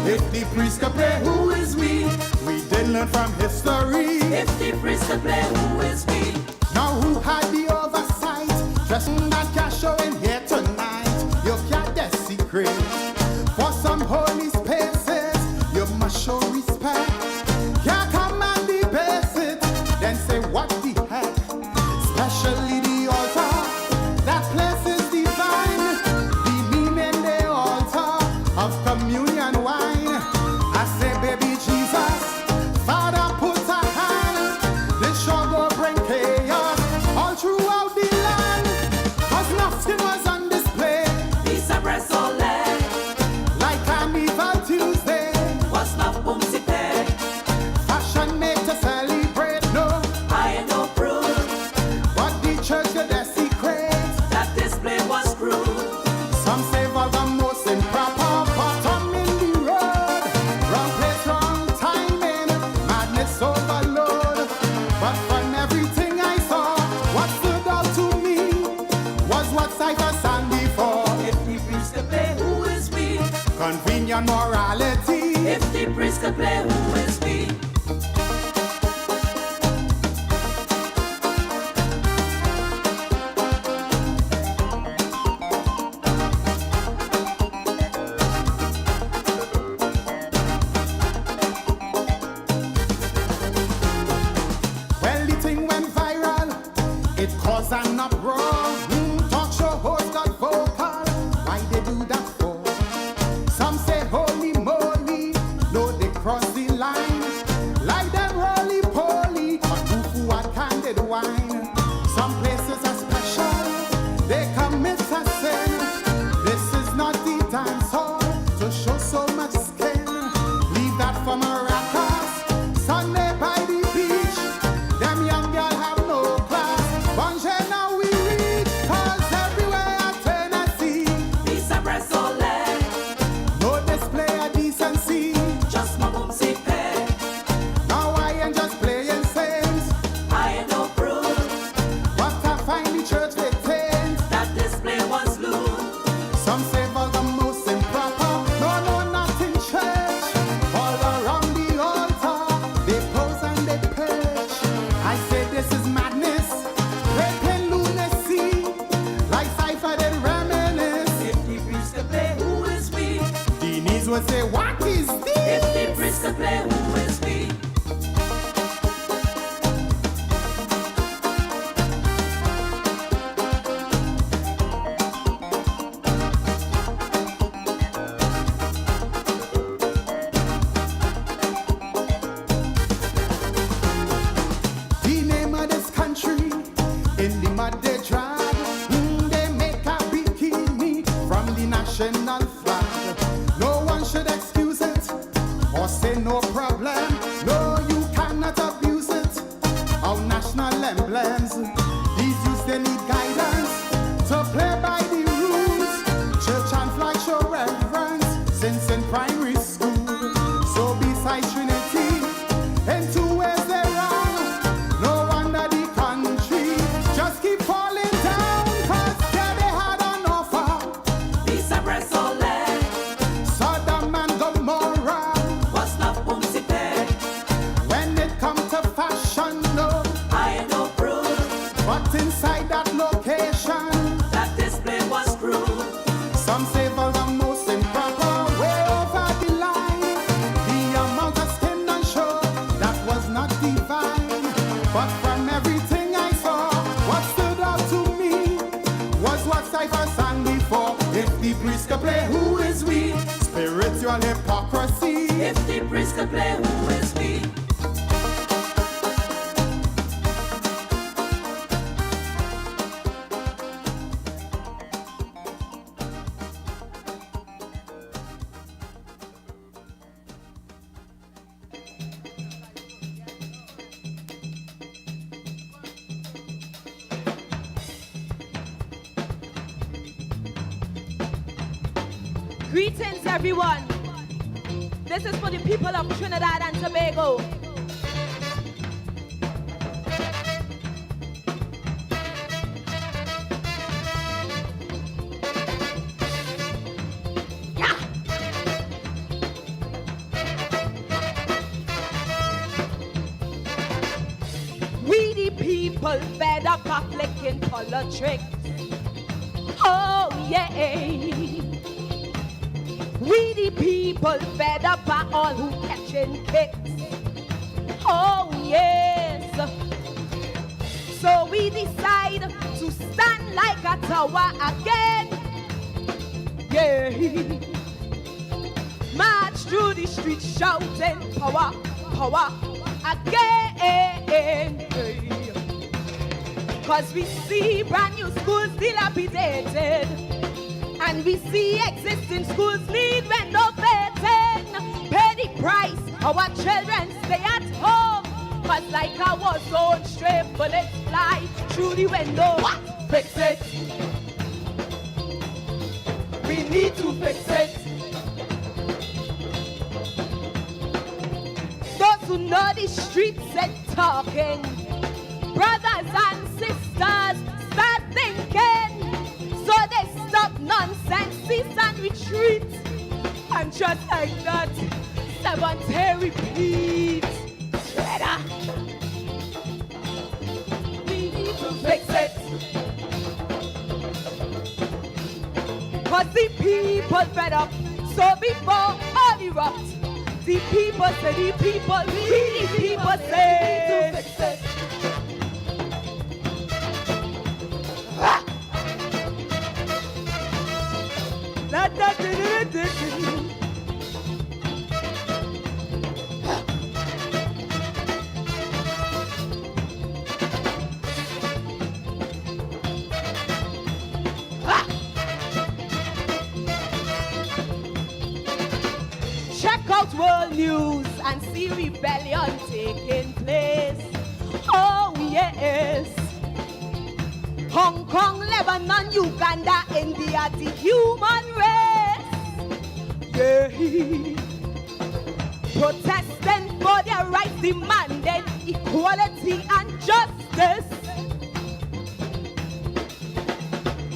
If the priest could play, who is we? We did learn from history. If the priest could play, who is we? Now who had the oversight? Just that cash showing here tonight. You got the secret. For some holy spaces, you must show respect. Can't come and debase it, then say what the heck. Especially the altar, that place is divine. The meaning the altar of communion wine. I say baby Jesus, Father put a hand. This sure go bring chaos all throughout the land. Cause nothing was on display. These are breasts all leg. Like Carnival Tuesday. What's love boom si pay? Fashion made to celebrate, no. I ain't no proof But the church got their secret. that display was cruel. Some say vulgar, most improper. Bottom in the road. Wrong place, wrong timing. Madness overload. But from everything I saw, what stood out to me was what Cypher sang before. If the priest could play, who is we? Convenient morality. If the priest could play, who is we? Well, the thing went viral. It caused an uproar. Talk show host got vocal. Why they do that for? Some say holy moly. No, they cross the line. Like them roly poly. But who had candid wine. Some places are special. They commit a sin. This is not the dance hall to show so much skin. Leave that for maracas. Sunday by the beach. Them young girl have no class. Bonjour now we reach. Cause everywhere I turn I see. These are breasts all leg. No display of decency. Just my boom si pay. Now I ain't just playing saints. I ain't no proof What I find the church retains. that display was loose. Some say vulgar, most improper. No, no, not in church. All around the altar, they pose and they perch. I say this is madness, raping lunacy. Like Cypher did reminisce. If the priest could play, who is we? The knees would say, what is If this? the priest could play, who is we? The name of this country, in the mud they drag. They make a bikini from the national flag. No one should excuse it or say no problem. No, you cannot abuse it. Our national emblems, these youths they need guidance to play by the rules. Church and flag show reverence since in primary school. So besides Trinity, in two ways they wrong. No wonder the country just keep falling down. Cause yeah, they had an offer. These are breasts all leg. Sodom and Gomorrah. What's love boom si pay? When it come to fashion, no. I ain't no proof But inside that location, that display was cruel. some say vulgar, most improper, way over the line. The amount of skin and show that was not divine. But from everything I saw, what stood out to me was what Cypher sang before. If the priest could play, who is we? Spiritual hypocrisy. If the priest could play, who is we? Greetings, everyone. This is for the people of Trinidad and Tobago. people fed up of flicking politics. Oh yeah. We the people fed up of all who catching kicks. Oh yes. So we decide to stand like a tower again. Yeah. March through the streets shouting power, power again. Cause we see brand new schools dilapidated, and we see existing schools need renovating. Pay the price, our children stay at home. Cause like our own stray bullets fly through the window. What? Fix it. We need to fix it. Those who know the streets and talking, brothers and sisters, start thinking. So they stop nonsense, cease and retreat. And just like that, 7th day repeat. Shredder. We need to fix it. Cause the people fed up, so before all erupt, the people say, the people, we the people say, we need to fix it. Ah. Da, da, da, da, da, da. World news and see rebellion taking place. Oh yes. Hong Kong, Lebanon, Uganda, India, the human race. Yeah. Protesting for their rights, demanding equality and justice.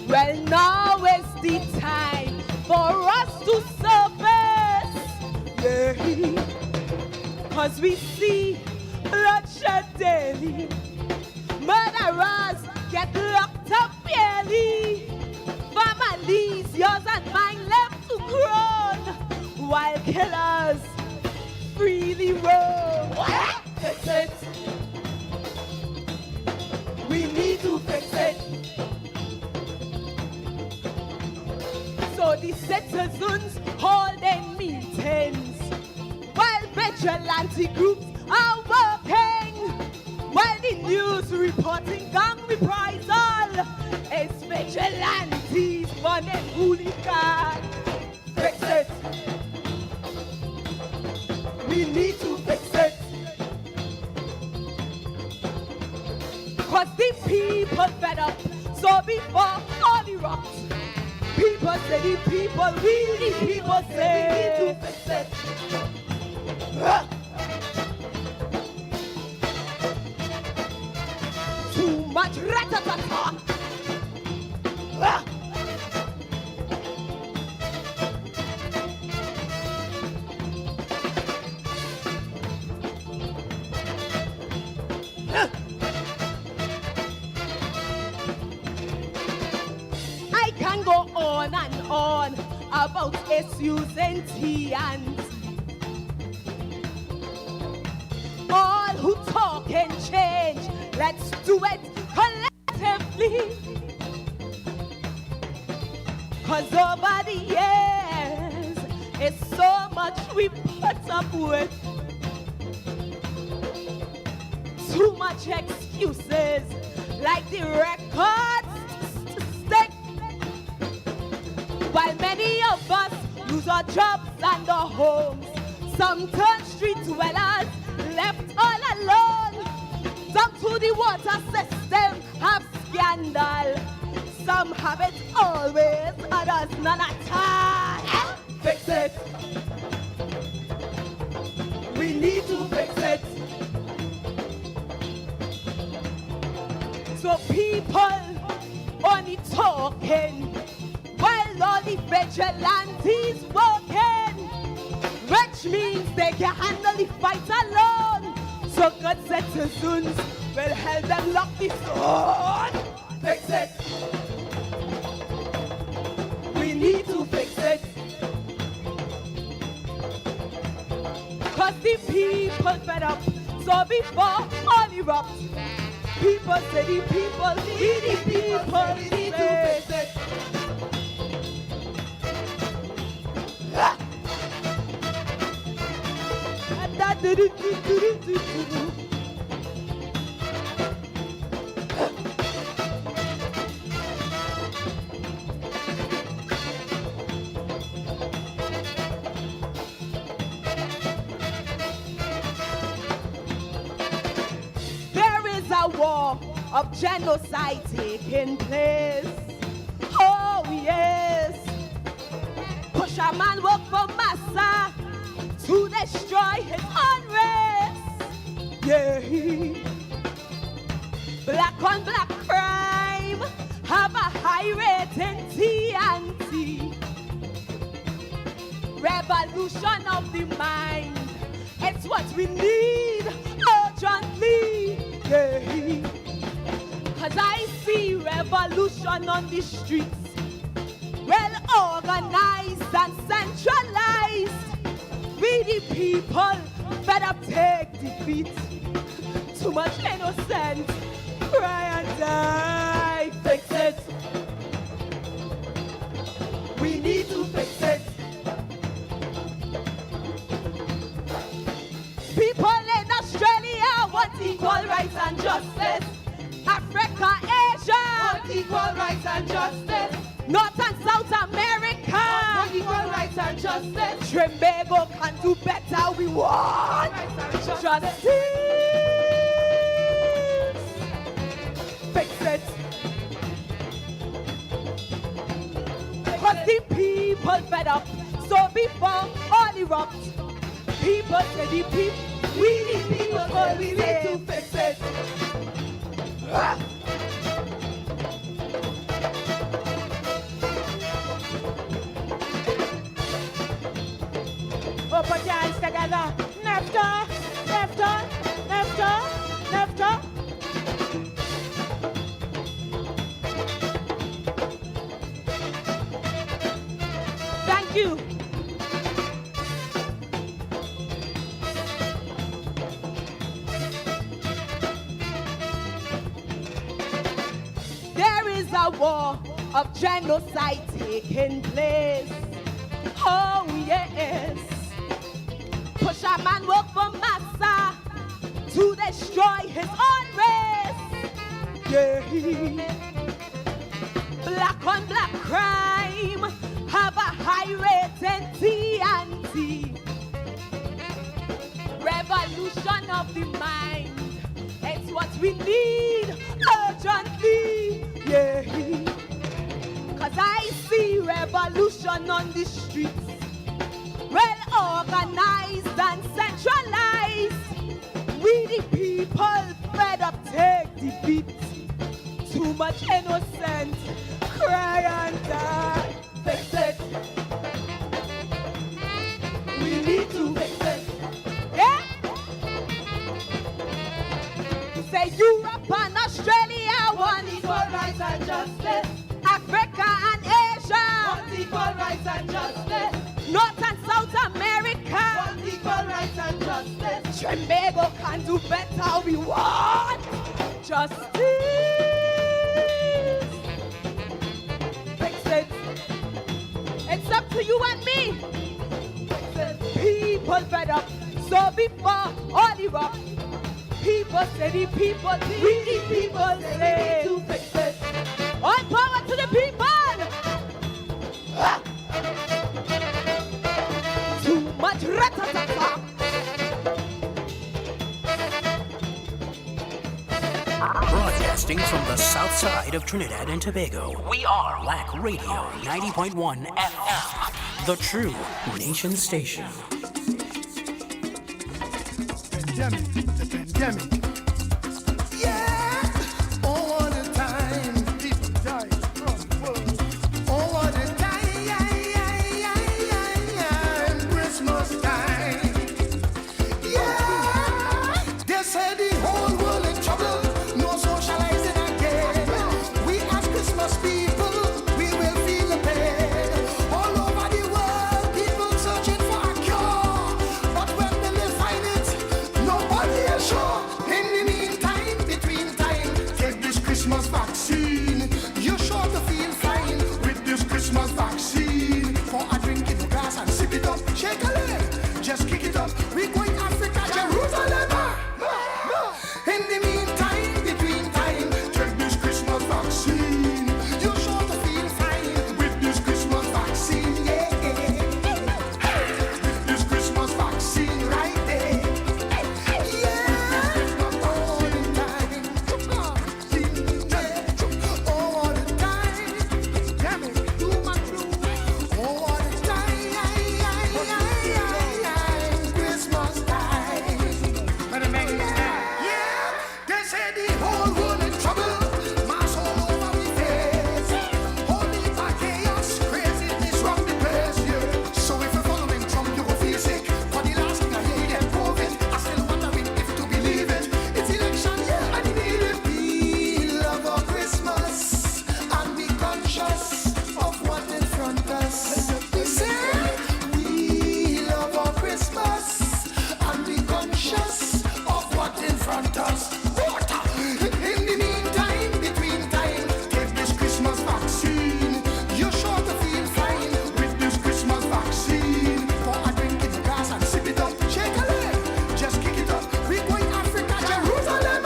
Well, now is the time for us to surface. Yeah. Cause we see bloodshed daily. Murderers get locked up barely. Families, yours and mine, left to groan, while killers freely roam. What? Fix it. We need to fix it. So the citizens holding meetings, while vigilante groups are working, while the news reporting gang reprisal, it's vigilantes running hooligan. Fix it. We need to fix it. Cause the people fed up, so before all erupts, people say the people, we the people say we need to fix it. Too much rat-a-ta-ta. I can go on and on about issues in Tians. All who talk and change, let's do it collectively. Cause over the years, it's so much we put up with. Too much excuses, like the records stick. While many of us lose our jobs and our homes, some turn street dwellers, left all alone. Some to the water system have scandal. Some have it always, others none at all. Fix it. We need to fix it. So people only talking while all the vigilantes working, which means they can handle the fight alone. So So good citizens will help them lock this on. Fix it. We need to fix it. Cause the people fed up. So before all erupt, people say the people need the people need to fix it. And that did it. War of genocide taking place. Oh yes, push a man work for massa to destroy his own race. Yeah, black on black crime have a high rate in TNT. Revolution of the mind, it's what we need urgently. Cause I see revolution on the streets, well organized and centralized. We the people fed up take defeat. Too much innocent cry and die. Fix it. We need to fix it. People in Australia want equal rights and justice. Africa, Asia want equal rights and justice. North and South America want equal rights and justice. Trinidad can do better. We want justice. Fix it. Cause the people fed up. So before all erupt, people say the people, we need people, so we need to fix it. Oh, put your hands together. NAFTA, NAFTA, NAFTA, NAFTA. Thank you. A war of genocide taking place. Oh yes, push a man work for massa to destroy his own race. Yeah, black on black crime have a high rate in TNT. Revolution of the mind, it's what we need urgently. Yeah, cause I see revolution on the streets, well organized and centralized. We the people fed up take defeat. Too much innocent cry and die. Fix it. We need to fix it. Yeah? Say Europe and Australia want equal rights and justice. Africa and Asia want equal rights and justice. North and South America want equal rights and justice. Trinidad can do better. We want justice. Fix it. It's up to you and me. Fix it. People fed up. So before all erupt, people say the people, we the people say to fix it. All power to the people. Too much rat-a-ta-ta. Broadcasting from the south side of Trinidad and Tobago, we are WACK Radio 90.1 FM, the true nation station. Yeah, all the time people die from the world. All the time, Christmas time. Yeah, this up. We going Africa, Jerusalem. In the meantime, between time, take this Christmas vaccine. You're sure to feel fine with this Christmas vaccine, yeah. This Christmas vaccine right there. Yeah. All the time. All the time. Damn it, do my crew. All the time. Christmas time. Yeah, they say the whole world in trouble. Mass all over we face. Holy back chaos, craziness round the place, yeah. So if you're following Trump, you will feel sick. For the last thing I hear them proving, I still wondering if to believe it. It's election, yeah, and you need it. We love our Christmas and be conscious of what in front us. We say we love our Christmas and be conscious of what in front us. Water. In the meantime, between time, take this Christmas vaccine. You're sure to feel fine with this Christmas vaccine. For a drink in the glass and sip it up. Shake a leg, just kick it up. We going Africa, Jerusalem.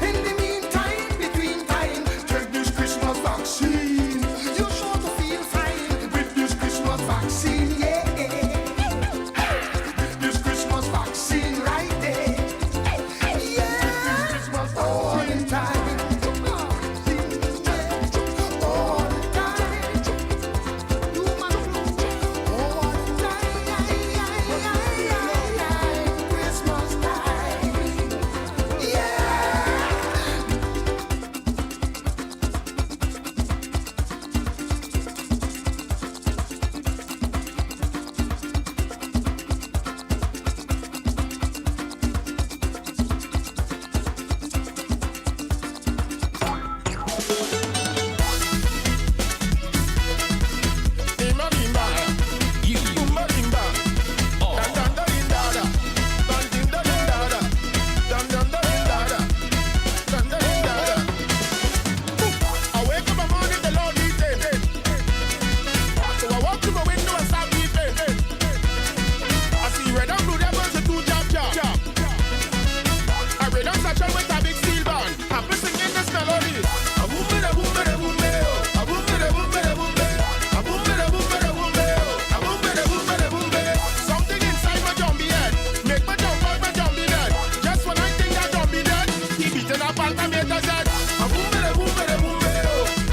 In the meantime, between time, take this Christmas vaccine. You're sure to feel fine with this Christmas vaccine, yeah. This Christmas vaccine right there. Yeah. Christmas all the time. All the time. Do my crew. All the time. Christmas time. Yeah. I wake up in the morning, the Lord eating. So I walk through my window and start weeping. I see red and blue devils with two jab. I read on satchel with a big steel band. I'm singing this melody. A boom, a boom, a boom, a boom, a boom, a boom, a boom, a boom, a boom, a boom, a boom, a boom. Something inside my zombie head make my jump out my zombie dead. Just when I think that zombie dead, he beating up all the meters head. A boom, a boom, a boom,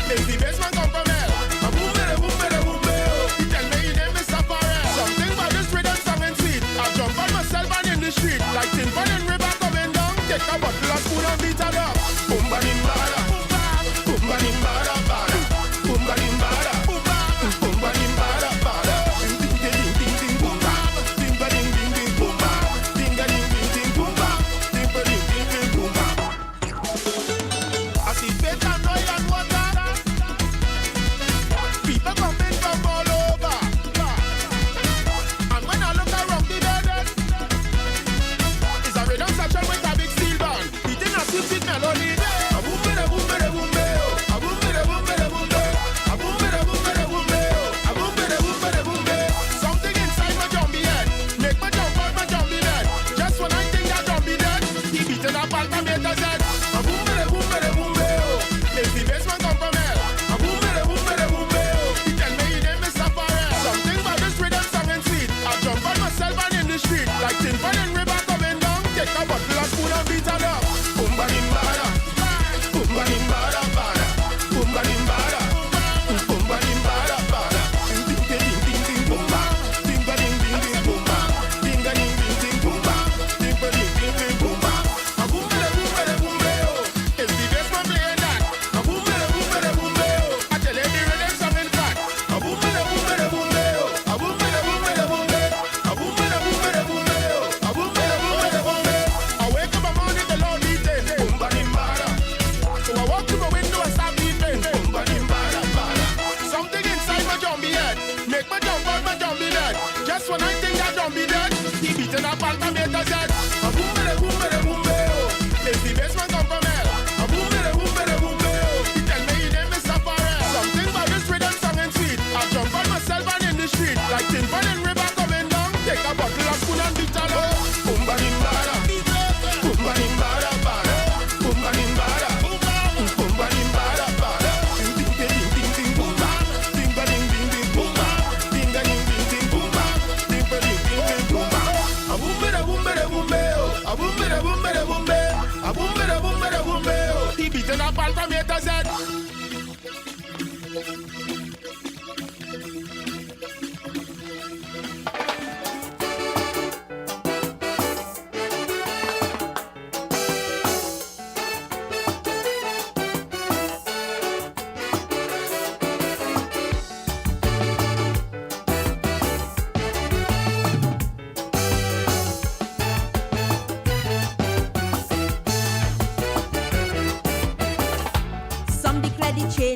it's the basement come from hell. A boom, a boom, he tell me he name is Safari. Something about this rhythm song and sweet. I jump on myself and in the street like tin pan and river coming down. Take a bottle of spoon and beat it up. Boom, badim, bada. Boom, badim, bada, bada. Boom, badim, bada. Boom, badim, bada, bada. Ding, ding, ding, ding, ding, boom, bam. Ding, ba, ding, ding, ding, boom, bam. Ding, ga, ding, ding, ding, boom, bam. Ding, ba, ding, ding, ding, boom, bam. I see faith and oil and water. People coming from all over. And when I look around the bed, it's a rhythm satchel with a big steel band. Beating a sweet melody. A boom, a boom, a boom, a boom, a boom, a boom, a boom, a boom, a boom, a boom, a boom, something inside my zombie head make my jump out my zombie dead. Just when I think that zombie dead, he beating up all the meters head. A boom, a boom, it's the basement come from hell. A boom, he tell me he name is Safari. Something about this rhythm song and sweet. I jump on myself and in the street like tin pan and river coming down. Take a bottle of spoon and beat it up. Boom, badim, bada. Boom, badim, bada, bada. Boom, badim, bada. Boom, badim, bada, bada. Ding, ding, ding, ding, ding, boom, bam. Ding, ba, ding, ding, ding, boom, bam. Ding, ga, ding, ding, ding, boom, bam. Ding, ba, ding, ding, ding, boom, bam. A boom, a boom, a boom, it's the basement playing that. A boom, a boom, a boom, I tell you the rhythm song in fact. A boom, a boom, a boom, a boom, a boom, a boom, a boom, a boom, a boom, a boom, a boom. I wake up in the morning, the Lord eating. Boom, badim, bada. So I walk through my window and start weeping. Boom, badim, bada, bada. Something inside my zombie head make my jump out my zombie dead. Just when I think that zombie dead, he beating up all the meters head. A boom, a boom, it's the basement come from hell. A boom, he tell me he name is Safari. Something about this rhythm song and sweet. I jump on myself and in the street like tin pan and river coming down. Take a bottle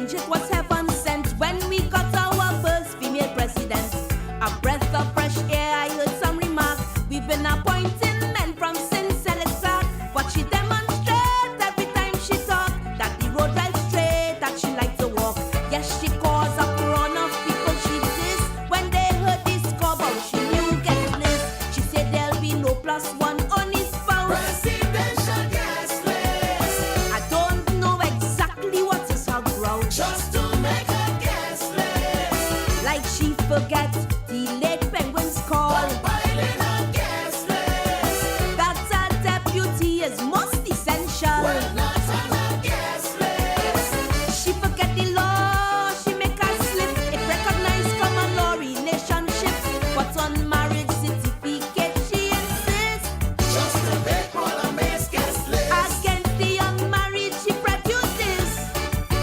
change, it was heaven sent when we got our first female president. A breath of fresh air, I heard some remark. We've been appointing men from sin, Selector, but she demonstrates every time she talk that the road right straight, that she like to walk. Yes, she caused a run of people she diss. When they heard this scoreboard, she knew get list. She said there'll be no +1 on his spouse. Presidential guest list. I don't know exactly what is her ground. Just to make a guest list. Like she forget the late penguin's call. Compiling a guest list. That a deputy is most essential. Well, not on a guest list. She forget the law, she make a slip. It recognize common law relationships, but on marriage certificate she insists. Just to make Parliament's guest list. Against the unmarried she prejudice.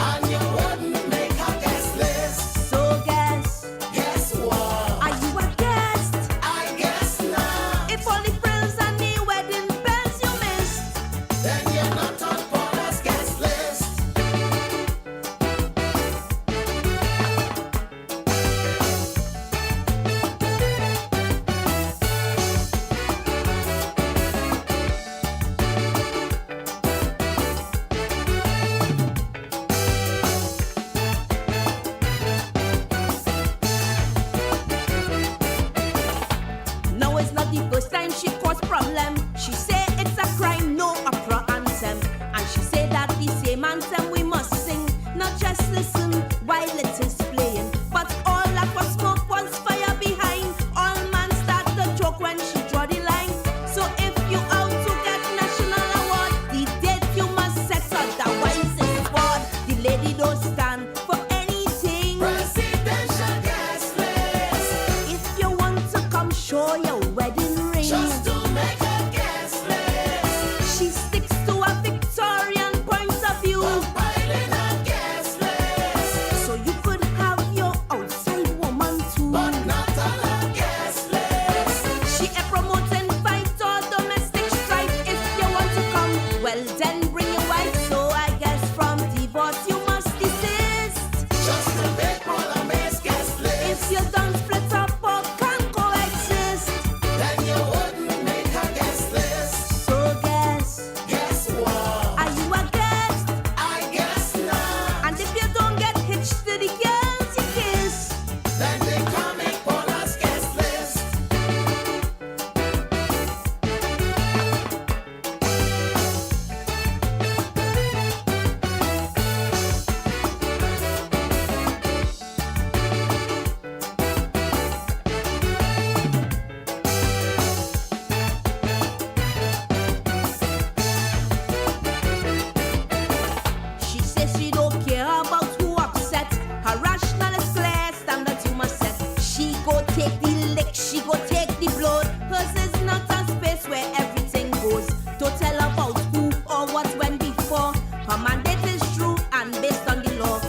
And you wouldn't make a guest list. So guess, Guess what? are you a guest? I guess not. If all the frills and the wedding bells you missed, Then you're not on Paula's guest list. no, it's not the first time she caused problem. She say it's a crime, no opera anthem. And she say that the same anthem we must sing, not just listen while it is playing. But all that was smoke was fire behind. All man start to joke when she draw the line. So if you out to get national award, the date you must set, otherwise it's fraud. The lady don't stand for anything. Presidential guest list. If you want to come show your wedding ring, Just to make a guest list. she sticks to a Victorian point of view. Compiling a guest list. So you could have your outside woman too. But not on a guest list. She a promoting fight or domestic strife. If you want to come, well then bring your wife. So I guess from divorce you must desist. Just to make Parliament's guest list. If you don't split up or can't coexist, Then you wouldn't make a guest list. so guess, Guess what? are you a guest? I guess not. And if you don't get hitched to the girls you kiss, Then they can't make Paula's guest list. she says she don't care about who upset. Her rationalist clear standards you must set. She go take the lick, she go take the blow. Hers is not a space where everything goes. Don't tell about who or what went before. Her mandate is true and based on the law.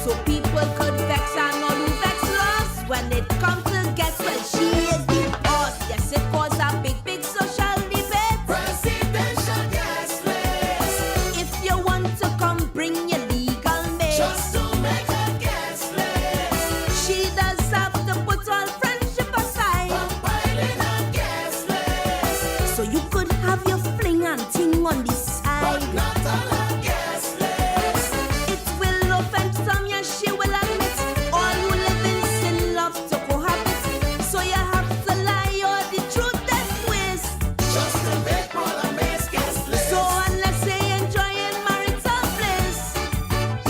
So people could vex and all who vex lost. When it comes to guess, well, she is the boss. Yes, it cause a big social debate. Presidential guest list. If you want to come, bring your legal mate. Just to make a guest list. She does have to put all friendship aside, Compiling a guest list. so you could have your fling and ting on the But side. not on a guest list. It will offend some, yes, she will admit. All who live in sin love to cohabit. So you have to lie or the truth is twist. Just to make Parliament's guest list. So unless they enjoying marital bliss,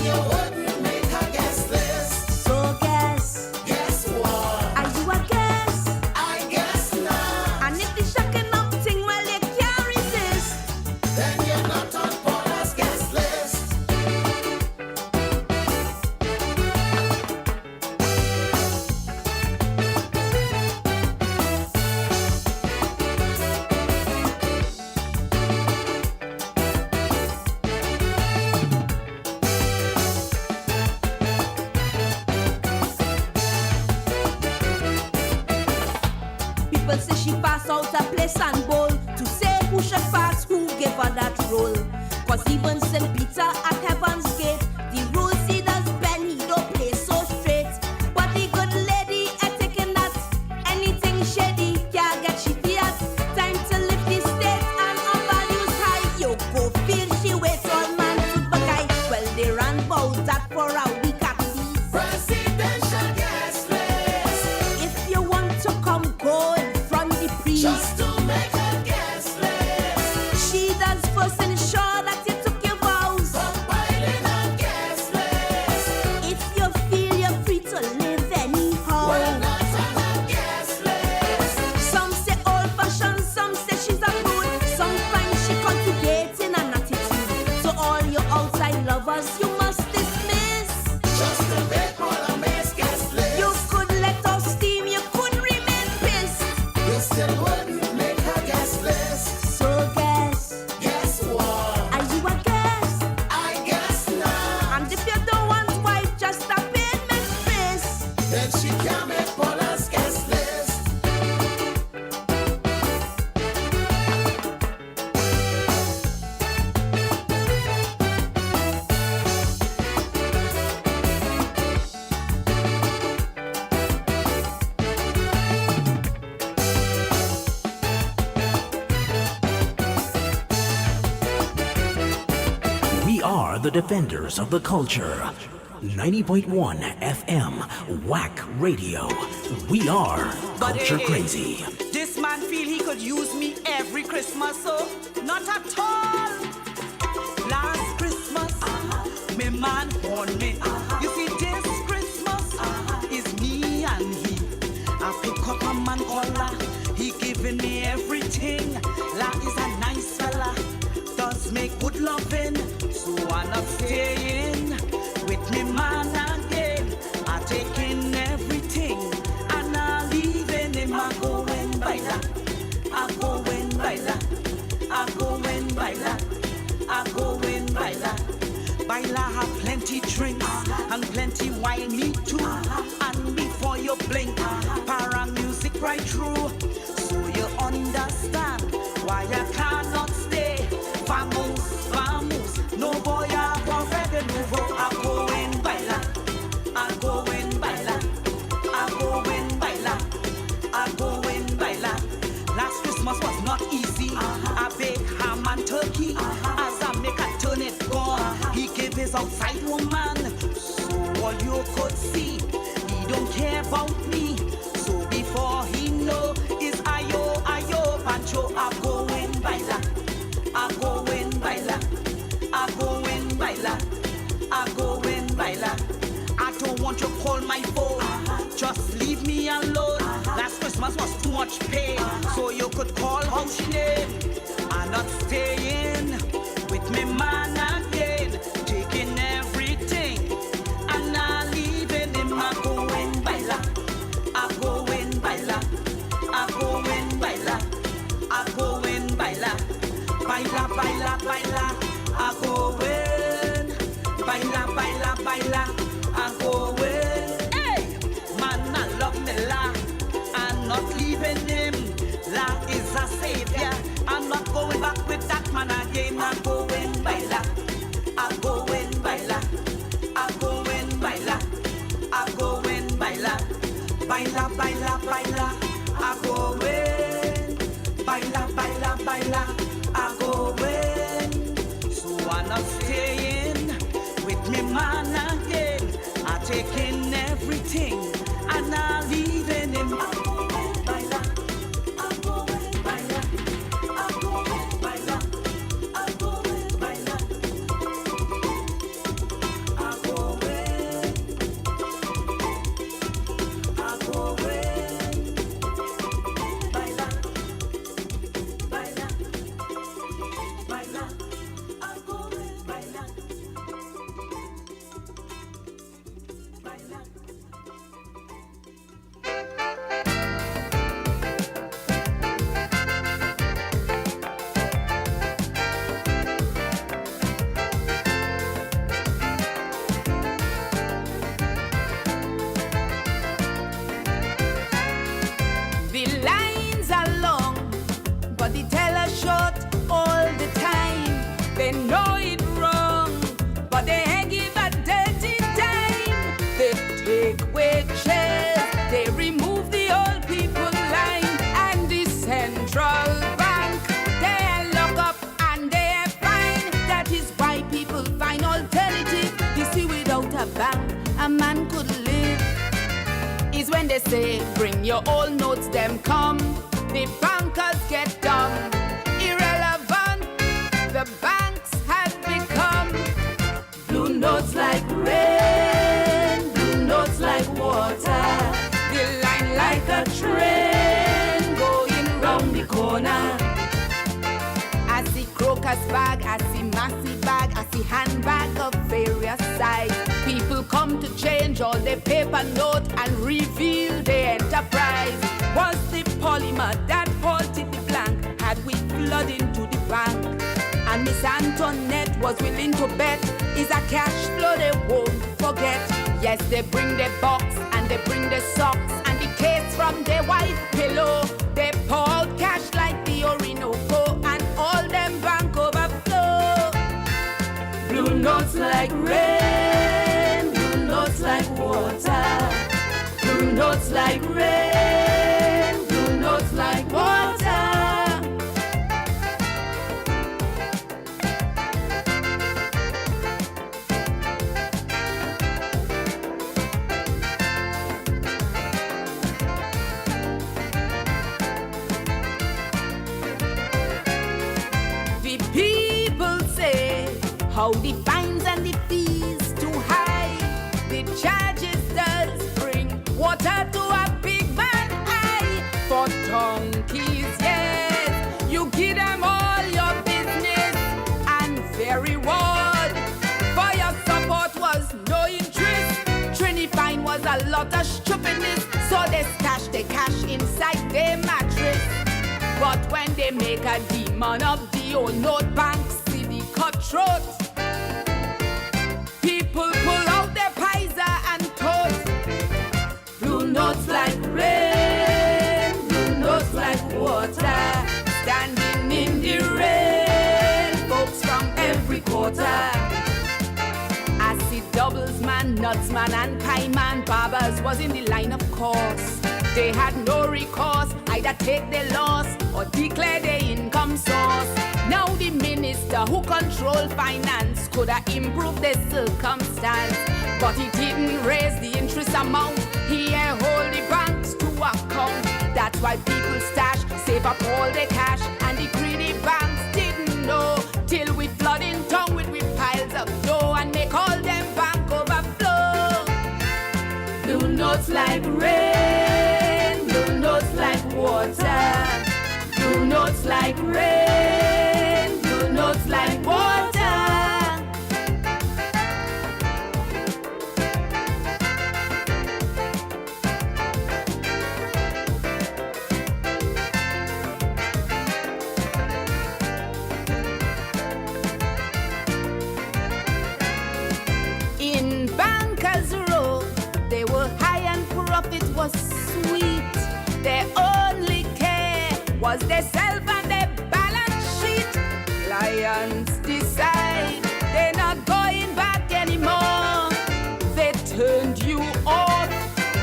You wouldn't make a guest list. so guess, Guess what? are you a guess? I guess not. And if the shocking up thing, well, you can't resist. Then you're not on Paula's guest list. People say she pass out a place and bowl. To say who should pass, who give her that role. Cause even St. Peter at Heaven's Gate, the rules he does bend just to make her guest list. She does first ensure that you took your vows. Compiling a guest list. If you feel you're free to live anyhow. We're not on a guest list. Some say old-fashioned, some say she's a rude. Some find she cultivating an attitude. So all your outside lovers, you must dismiss. Just to make Paula May's guest list. You could let off steam, you could remain pissed. You still wouldn't make her guest list. So guess, Guess what? are you a guest? I guess not. And if you don't want wife, just stop it, mistress. Then she can't make Paula's guest list. We are the defenders of the culture. 90.1 FM, WACK Radio. We are culture crazy. This man feel he could use me every Christmas, so not at all. Last Christmas, me man warned me. You see, this Christmas is me and he. I pick up a man caller, he giving me everything. La is a nice fella, does make good loving, so I'm not staying with me man again. I taking everything and I leaving him. I go and baila, I go and baila, I go and baila, I go and baila. Baila have plenty drinks and plenty wine, me too. And before you blink, para music right through, so you understand why I cannot stay. Vamos, vamos, no voy a volver de nuevo. I go and baila, I go and baila, I go and baila, I go and baila. Last Christmas was not easy. I bake ham and turkey. As I make a turn it gone, he gave his outside woman. So all you could see, he don't care about me. So before he know, is ayo, ayo, pancho. I go and baila, I go and baila, I go and baila, I go and baila. I don't want you to call my phone, just leave me alone. Last Christmas was too much pain, so you could call how she name. I'm not staying with me man again, taking everything and I leaving him. I go and baila, I go and baila, I go and baila, I go and baila, baila, baila, baila. I go and baila, baila, baila. I go and hey, man, I love me la. I'm not leaving him. La is a savior. I'm not going back with that man again. I go and baila, I go and baila, I go and baila, I go and baila, baila, baila, baila. I go and baila, baila, baila. I go and so I'm not staying with me man again. I taking everything and I leaving him. I go and baila, I go and baila, I go and baila, I go and baila, I go and, I go and baila, baila, baila, I go and baila, baila. The lines are long, but the teller short all the time. They know it wrong, but they give a dirty time. They take wages, they remove the old people line, and the central bank, they lock up and they fine. That is why people find alternative. You see, without a bank, a man could live. Is when they say, bring your old notes, them come. The bank corner. I see crocus bag, I see massive bag, I see handbag of various size. People come to change all their paper note and reveal their enterprise. Was the polymer that halted the blank? Had we flood into the bank? And Miss Antoinette was willing to bet is a cash flow they won't forget. Yes, they bring their box and they bring their socks and the case from their white pillow. They pour out cash like the Orinoco and all them bank overflow. Blue notes like rain, blue notes like water. Blue notes like rain, blue notes like water. How the fines and the fees too high. The charges does bring water to a big man eye. For donkeys, yes, you give them all your business and their reward. For your support was no interest. Trini fine was a lot of stupidness. So they stash the cash inside their mattress. But when they make a demon of the old note banks, see the cutthroat. People pull out their paisa and toast. Blue notes like rain, blue notes like water. Standing in the rain, folks from every quarter. I see doubles man, nuts man and pie man. Barbers was in the line of course. They had no recourse, either take their loss or declare their income source. Now the minister who control finance could have improved the circumstance, but he didn't raise the interest amount. He hold the banks to account. That's why people stash, save up all their cash, and the greedy banks didn't know till we flood in town with piles of dough and make all them bank overflow. Blue notes like rain, blue notes like water. Blue notes like rain, blue notes like water. In Bankers Row, they were high and profit was sweet. Their only care was their self and their balance sheet. Lions decide they're not going back anymore. They turned you off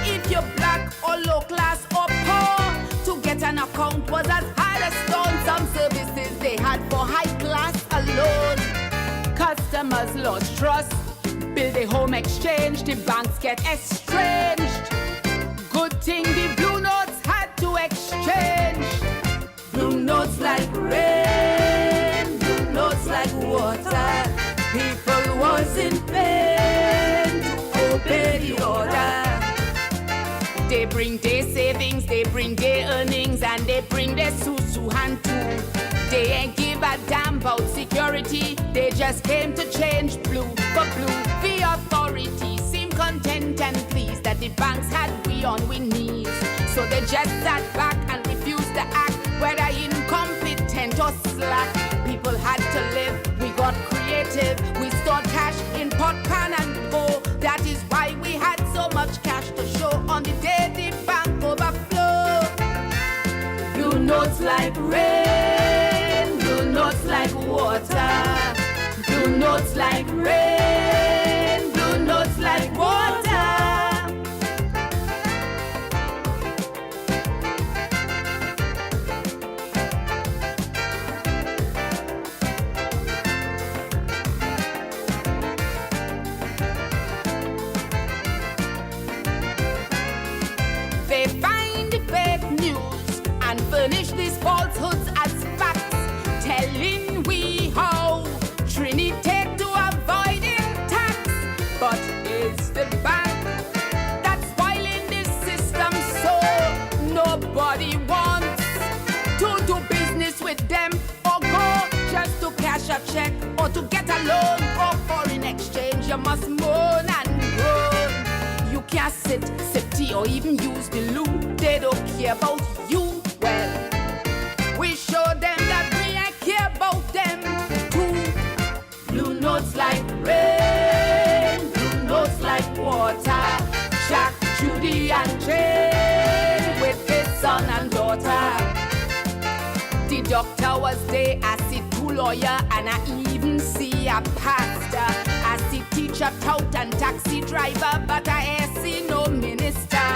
if you're black or low class or poor. To get an account was as hard as stone. Some services they had for high class alone. Customers lost trust. Build a home exchange, the banks get estranged. Good thing the blue notes had to exchange. Blue notes like rain, blue notes like water. People was in pain to obey the order. They bring their savings, they bring their earnings, and they bring their susu hand too. They ain't give a damn about security. They just came to change blue for blue. The authority seemed content and pleased that the banks had we on we knees. So they just sat back and refused to act, whether incompetent or slack. People had to live, we got creative. We stored cash in pot, pan and bowl. That is why we had so much cash to show on the day the bank overflow. Blue notes like rain, blue notes like water. Blue notes like rain, blue notes like water. They find the fake news and furnish these falsehoods as facts, telling we how Trini take to avoid the check or to get a loan or foreign exchange, you must moan and groan. You can't sit, sip tea or even use the loo. They don't care about you. Well, we show them that we ain't care about them too. Blue notes like rain, blue notes like water. Jack, Judy and Jane with his son and daughter. The doctor was there, I see two lawyers and I even see a pastor. I see teacher, tout and taxi driver, but I ain't see no minister.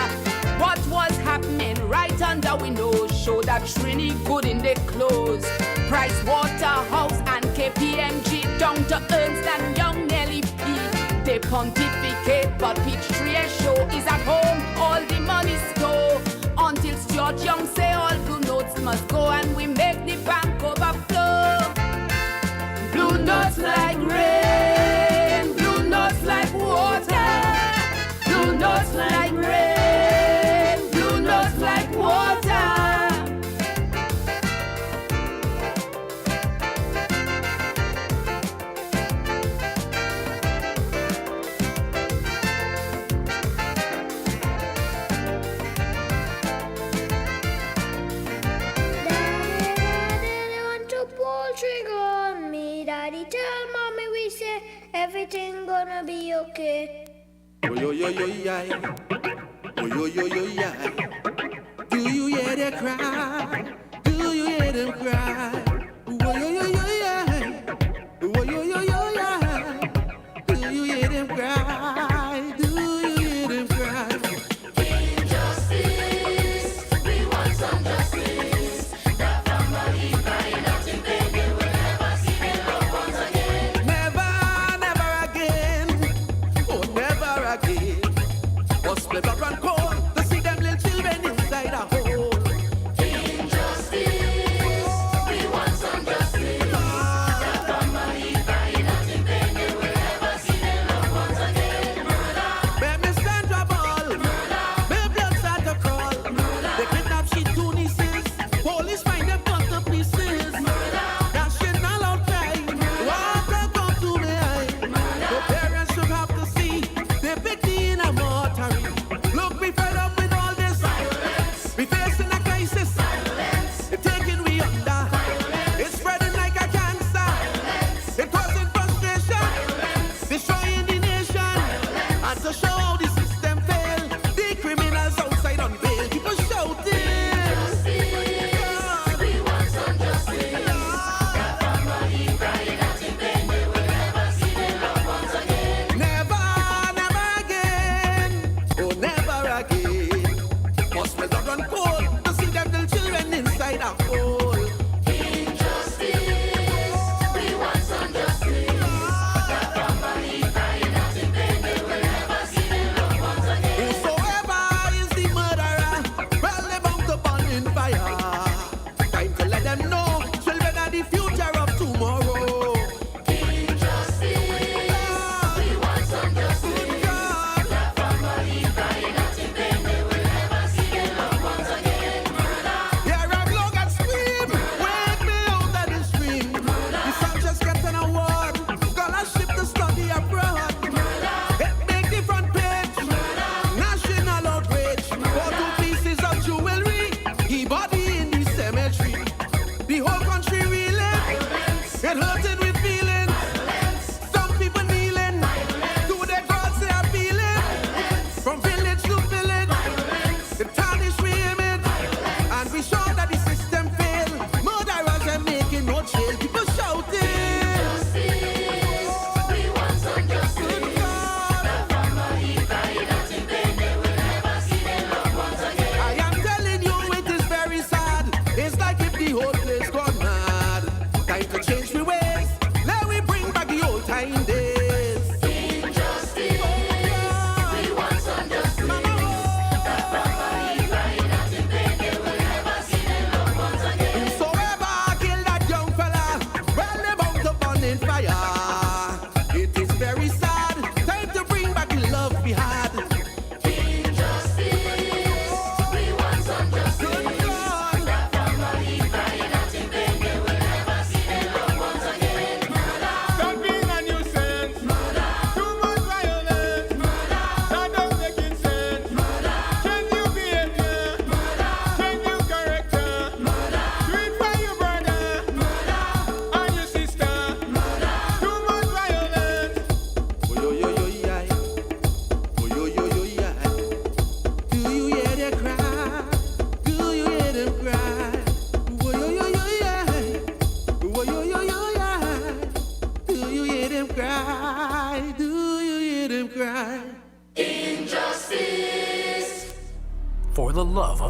What was happening right under we nose show that Trini good in their clothes. Price Waterhouse and KPMG down to Ernst and Young Nelly P. They pontificate, but Peachtree Show is at home, all the money stole. Until Stuart Young say all blue notes must go and we make the bank overflow. Blue notes like rain, blue notes like water. Blue notes like rain, blue notes like water. Daddy, tell mommy we say everything gonna be okay. Oh yo yo yo yeah. Oh yo yo yo yeah. Do you hear them cry? Do you hear them cry? Oh yo yo yo yeah. Oh yo yo yo yeah. Do you hear them cry? Do you hear them cry? Injustice, we want some justice. The family crying out in pain, they will never see their loved ones again. Never, never again. Oh, never again. Was split up and cold to see them little children inside a hole. Injustice, we want some justice. The family crying out in pain, they will never see their loved ones again. Murder, where Miss Sandra Ball, murder, where blood start to crawl. Murder, they kidnap she two nieces. Police find them cut to pieces. Murder, national outcry. Water come to behind. The parents should have to see they pity in a mortuary. Look, we fed up with all this violence. We facing a crisis. Violence. It's taking we under. Violence. It's spreading like a cancer. Violence. It's causing frustration. Violence. Destroying the nation. Violence. And to show how the system fail, the criminals outside on bail. People shouting. Justice. We want some justice. The family crying out in pain. They will never see their loved ones again. Never, never again. Oh, never again. Must be dog and cold to see them little children inside a hole. Injustice. We want some justice. The family crying out in pain. They will never see their loved ones again. Whosoever is the murderer, well, they bound to burn in fire. Time to let them know children are the future of tomorrow. Injustice. We want some justice. The family crying out in pain. They will never see their loved ones again. Murder. Hear a glug and scream. Wake me out of the stream. The son just getting an award. Scholarship to study abroad. It make the front page. National outrage. For 2 pieces of jewelry. He body in the cemetery. The whole country reeling. It hurting with feelings. Some people kneeling. To their gods they are feeling. From village to village. The tarnish we image. And we show that the system fail. Murderers are making no jail. People shouting. We want some justice. The family crying out in pain. They will never see their loved ones again. I am telling you, it is very sad. It's like if the whole place gone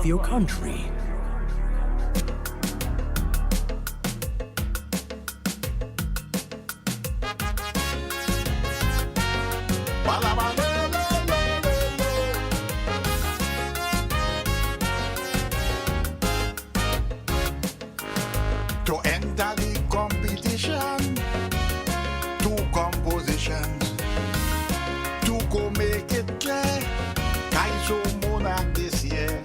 love your country. To enter the competition, two compositions, to go make it clear. Kaiso monarch this year,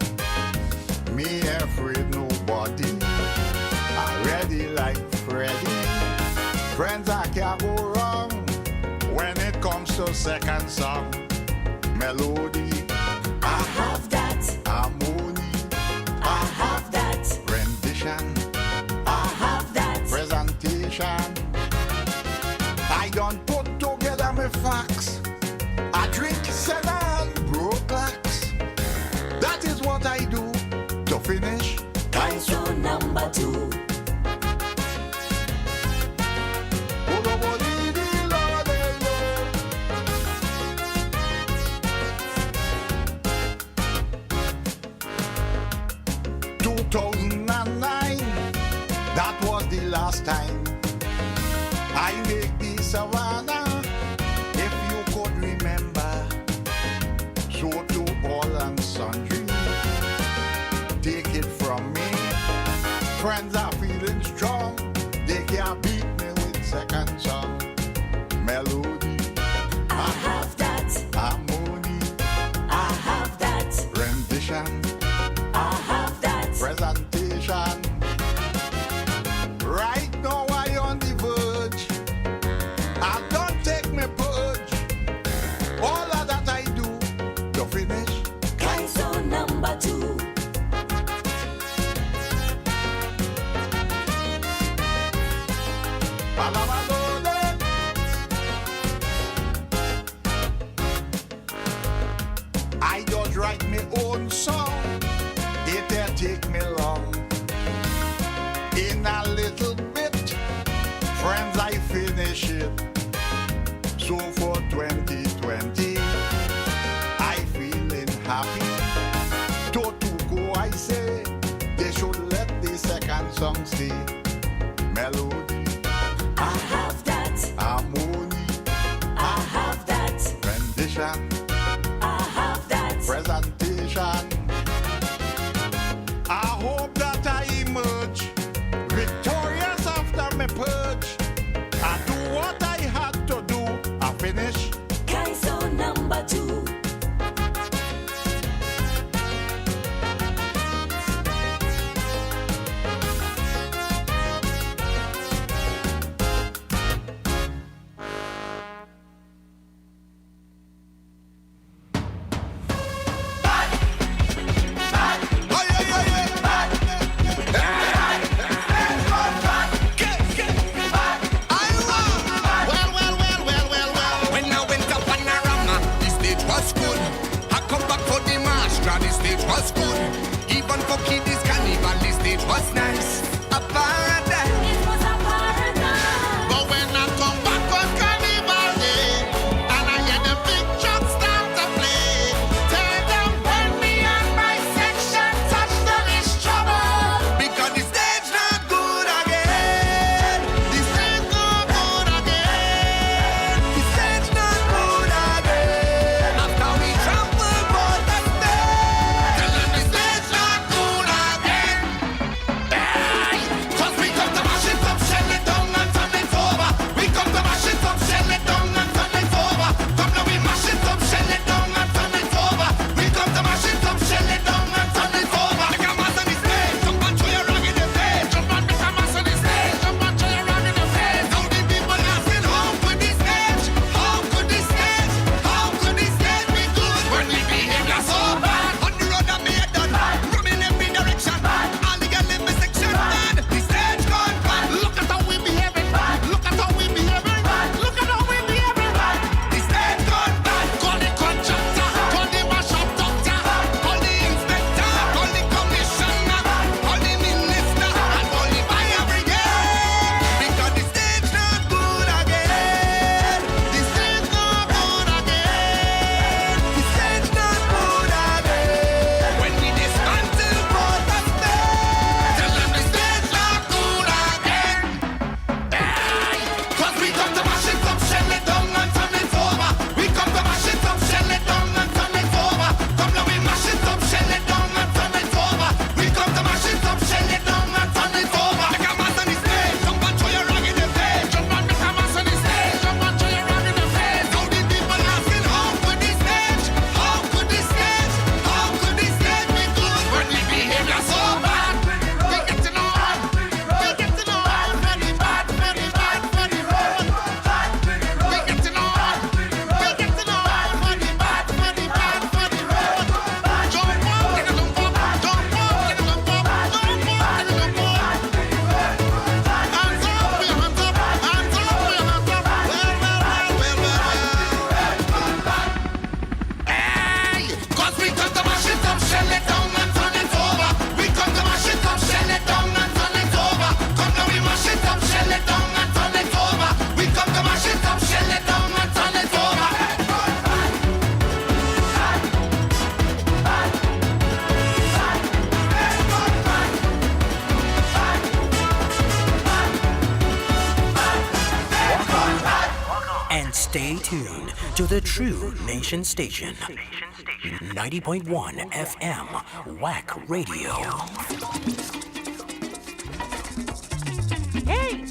me afraid nobody. I ready like Freddy. Friends, I can't go wrong when it comes to second song. Melody, I have that. Harmony, I have that. Rendition, presentation. I don't put together my facts. I drink seven broke lax. That is what I do to finish. Kaiso number 2. 2009, that was the last time I make the Savannah. If you could remember, so to all and sundry, take it from me. Friends are feeling strong, they can't beat me with second song. Melody, I have that. harmony, I have that. rendition, I have that. presentation. Right now I on the verge. I don't take me purge. All of that I do to finish. Kaiso number 2. I just write my own song. It'll take me long. In a little bit, friends, I finish it. So for 2020, I feeling happy. To go, I say, they should let the second song stay. Melody, I have that. harmony, I have that. rendition, I have that. presentation. I hope that I emerge victorious after my purge. I do what I had to do. I finish. Kaiso number 2. Stay tuned to the True Nation Station. 90.1 FM, WACK Radio. Hey!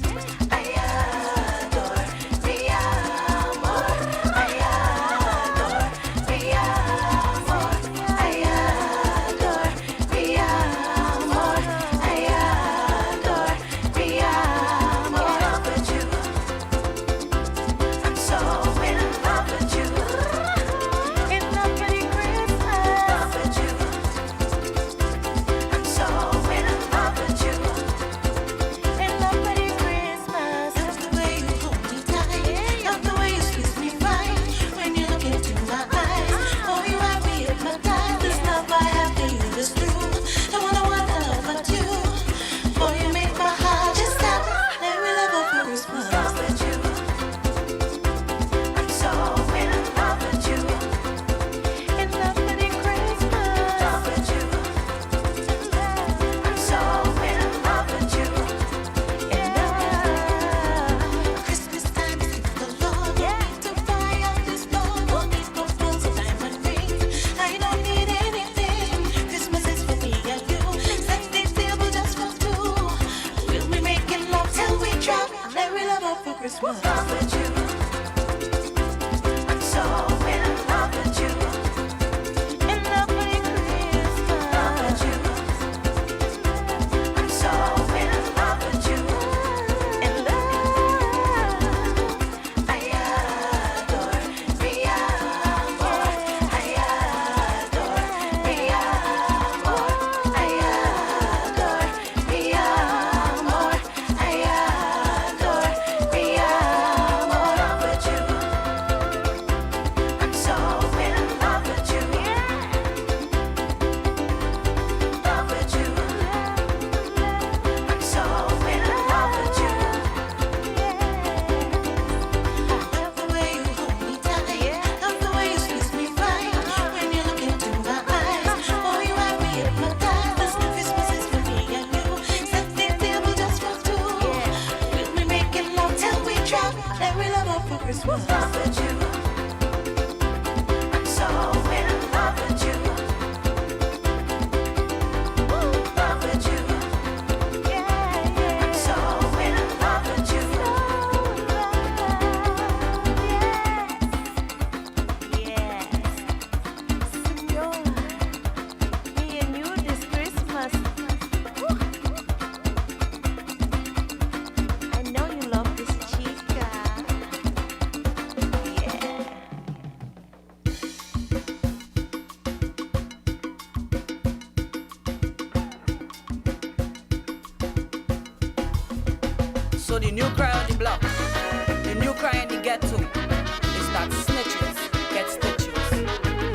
So the new cry on the block, the new cry in the ghetto, is that snitches get stitches.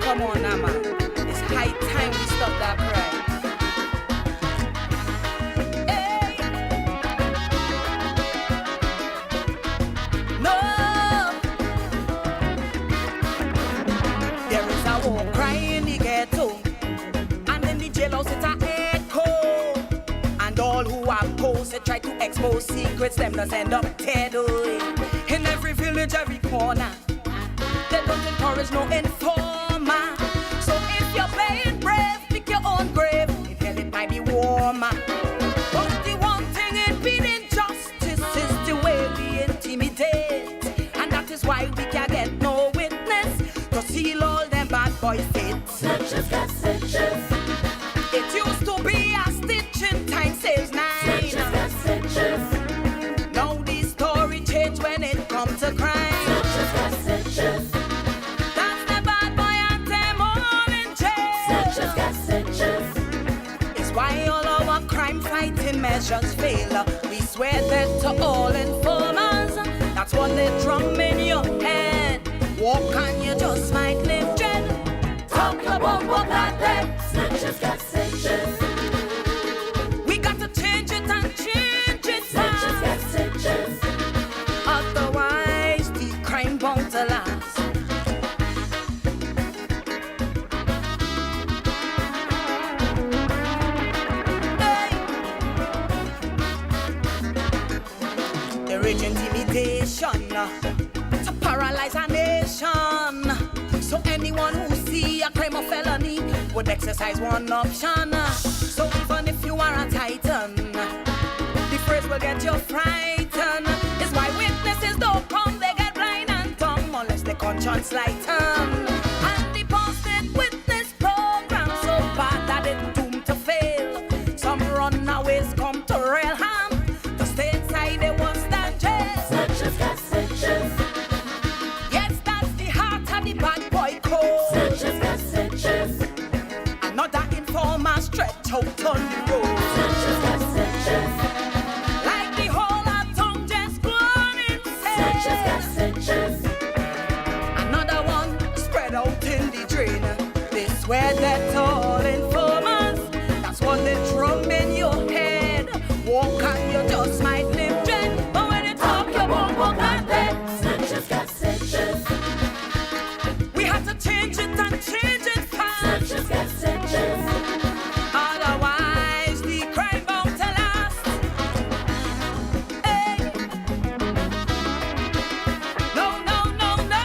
Come on now, man. It's high time we stop that cry. Hey. No. There is a war cry in the ghetto, and in the jailhouse it's an echo. And all who are posted try to expose secrets, them does end up dead. In every village, every corner, they don't encourage no informer. So if you're playing brave, pick your own grave. If hell it might be warmer. But the one thing in being injustice is the way we intimidate. And that is why we can get no witness to seal all them bad boy fits. Snitches got stitches. It used to be a stitch in time saves 9. Snitches got stitches. Now the story change when it comes to crime. Snitches got stitches. That's the bad boy and them all in jail. Snitches got stitches. It's why all our crime fighting measures fail. We swear that to all informers. That's what they drum in your head. Walk and you just might live dread. Talk about what that day. Snitches got stitches. We got to change it and change it. Snitches got stitches. Otherwise the crime bound to last. Hey. The rage intimidation to paralyze a nation. So anyone who see a crime or felony would exercise one option. So even if you are a titan, the phrase will get you frightened. It's why witnesses don't come, they get blind and dumb unless their conscience lighten. And the posted witness program so bad that it's doomed to fail. Some runaways come to real harm. To stay inside they won't stand jail. Snitches got stitches. Yes, that's the heart of the bad boy code. Snitches got stitches. Another informer stretch out on the road. Snitches got stitches. Like the whole of tongue just gone insane. Snitches got stitches. Another one spread out in the drain. They swear that all informers, that's what they drum in your head. Walk and you just might live dread. But when you talk, you won't walk out dead. Snitches got stitches. We have to change it and change it fast. Snitches got stitches. Otherwise, the crime bound to last. Hey. No, no, no, no.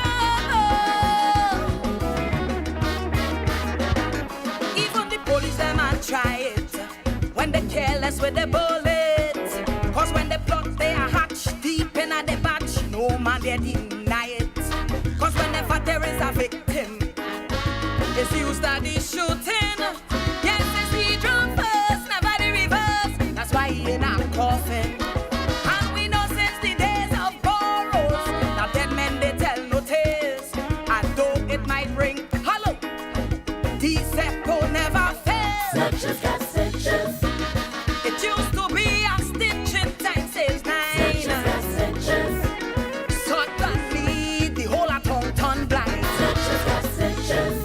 Even the police, them and try it when they careless with the bullets. Cause when they plot, they are hatched deep in a the batch. No man, they deny it. Cause whenever there is a victim, it's used at the shooting. Yes, it's the drum first, never the reverse. That's why he in a coffin. And we know since the days of borrows, that dead men they tell no tales. And though it might ring hollow, the echo never fails. Snitches got stitches. It used to be a stitch in time saves Snitches got nine. stitches. Suddenly the whole of town turned blind. Snitches got stitches.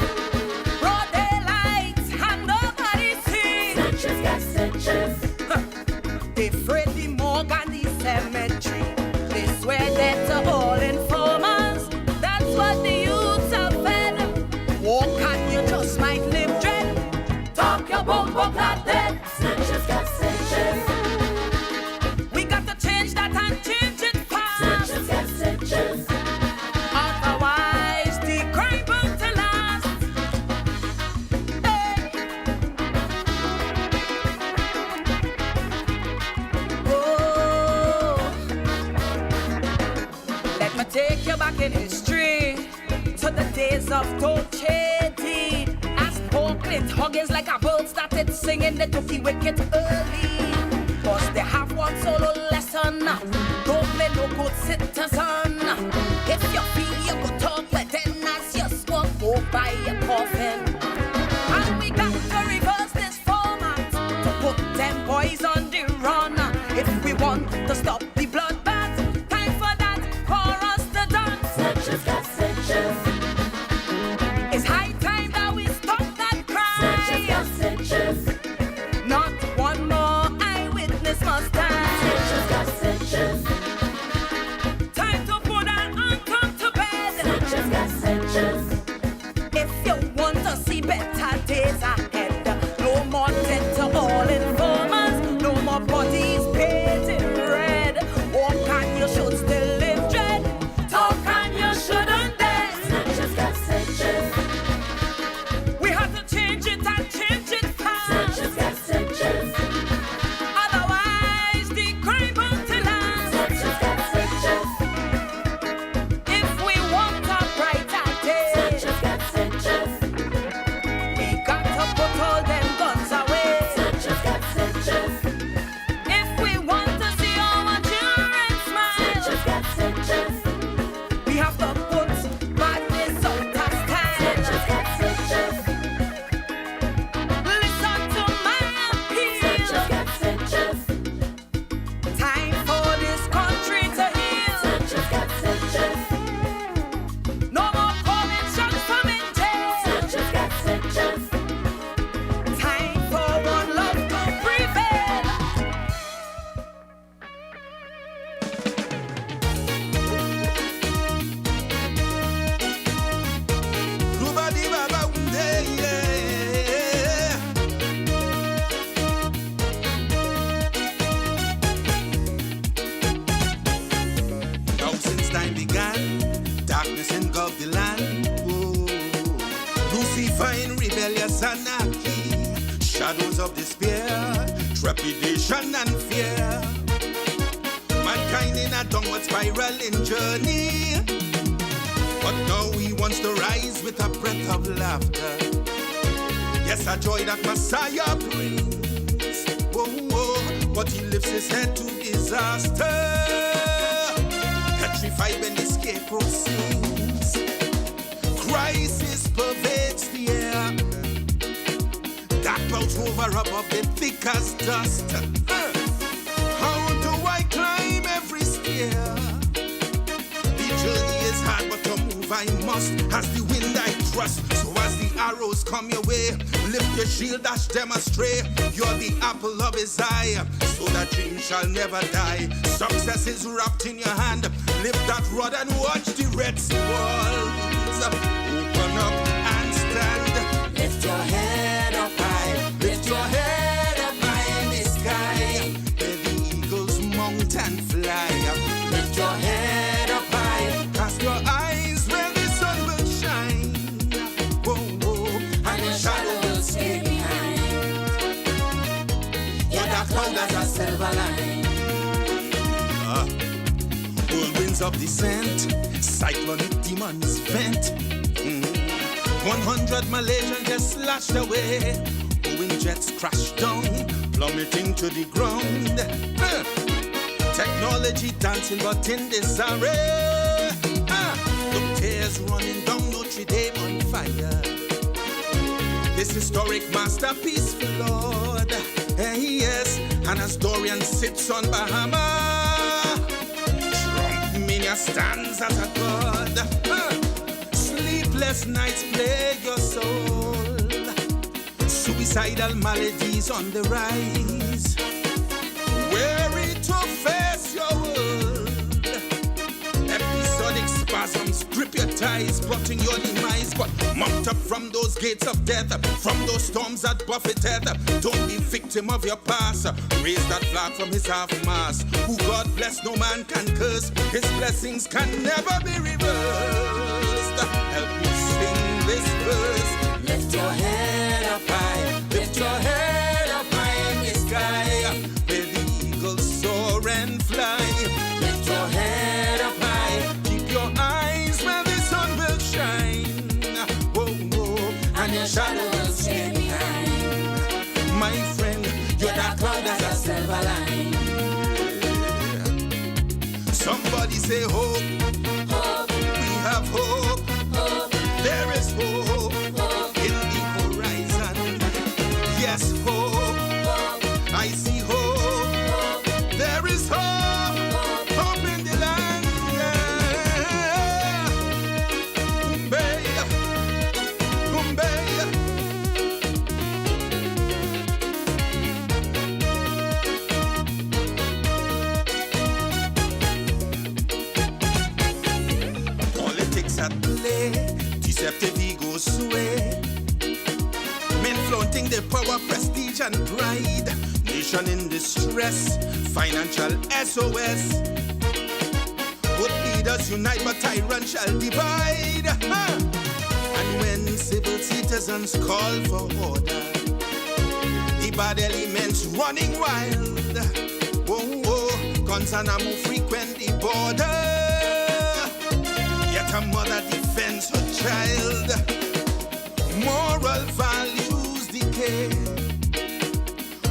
Broad daylight and nobody sees. Snitches got stitches. They freight the morgue and the cemetery. They swear that to all informers. That's what the youths are fed. Walk and you just might live dread. Talk your bumbo not dead. Snitches got stitches. We got to change that and change it fast. Snitches got stitches. Otherwise, the crime bound to last. Hey. Oh. Let me take you back in history to the days of Dolce D. As Paul Clint Huggins like a bird started singing, they took the wicked early. Cause they have one solo lesson. Don't play no good citizen. If you feel you go talk, but then as you smoke, go buy a coffin. And we got to reverse this format to put them boys on the run. If we want to stop the bloodbath, time for that for us to dance. Snitches got stitches. It's high time that we stop that Snitches got crime. stitches. Not one more eyewitness must die. Snitches got stitches. Time to put an anthem to bed. Snitches got stitches. If you want to see better days ahead, no more dead to all informers, no more bodies painted red. of despair, trepidation and fear. Mankind in a downward spiraling journey, but now he wants to rise with a breath of laughter. Yes, a joy that Messiah brings. Whoa, whoa, but he lifts his head to disaster. Petrified when the scarecrow sings. Crisis pervades the air. Dark clouds hover above the thick as dust. How do I climb every stair? The journey is hard, but to move I must. As the wind I trust, so as the arrows come your way, lift your shield, dash them astray. You're the apple of his eye, so that dream shall never die. Success is wrapped in your hand. Lift that rod and watch the Red Sea walls open up and stand. Lift your head up high, lift your head up high in the sky, where the eagles mount and fly. Lift your head up high, cast your eyes where the sun will shine. Whoa, whoa, and your shadow will stay behind. You're dark cloud as a silver line. Whirlwinds of descent, cyclonic demons vent. 100 Malaysians just slashed away. Boeing jets crashed down, plummeting to the ground. Technology dancing but in disarray. Look, tears running down Notre Dame on fire. This historic masterpiece, Lord. Yes, an historian sits on Bahama. Trump Mania stands as a god. Sleepless nights plague your soul. Suicidal maladies on the rise. Weary to face your world. Episodic spasms grip your ties, plotting your demise. But mocked up from those gates of death, from those storms that buffeted. Don't be victim of your past. Raise that flag from his half-mast. Who God bless, no man can curse. His blessings can never be reversed. Help me sing this verse. Lift your head up high, lift your head up high in the sky, where the eagles soar and fly. Lift your head up high, keep your eyes where the sun will shine. Whoa, whoa, and your shadow will stay behind. My friend, you're that cloud as a silver line. Somebody say hope, hope. We have hope, hope. There is hope, hope. In the horizon. Yes, hope, hope. I see hope, hope. There is hope, hope in the land. Politics at play, deceptive ego sway. Men flaunting their power, prestige and pride. Nation in distress, financial SOS. Good leaders unite, but tyrants shall divide. And when civil citizens call for order, the bad elements running wild. Whoa, whoa, guns and ammo frequent the border. Yet a mother defends her child. Moral values decay.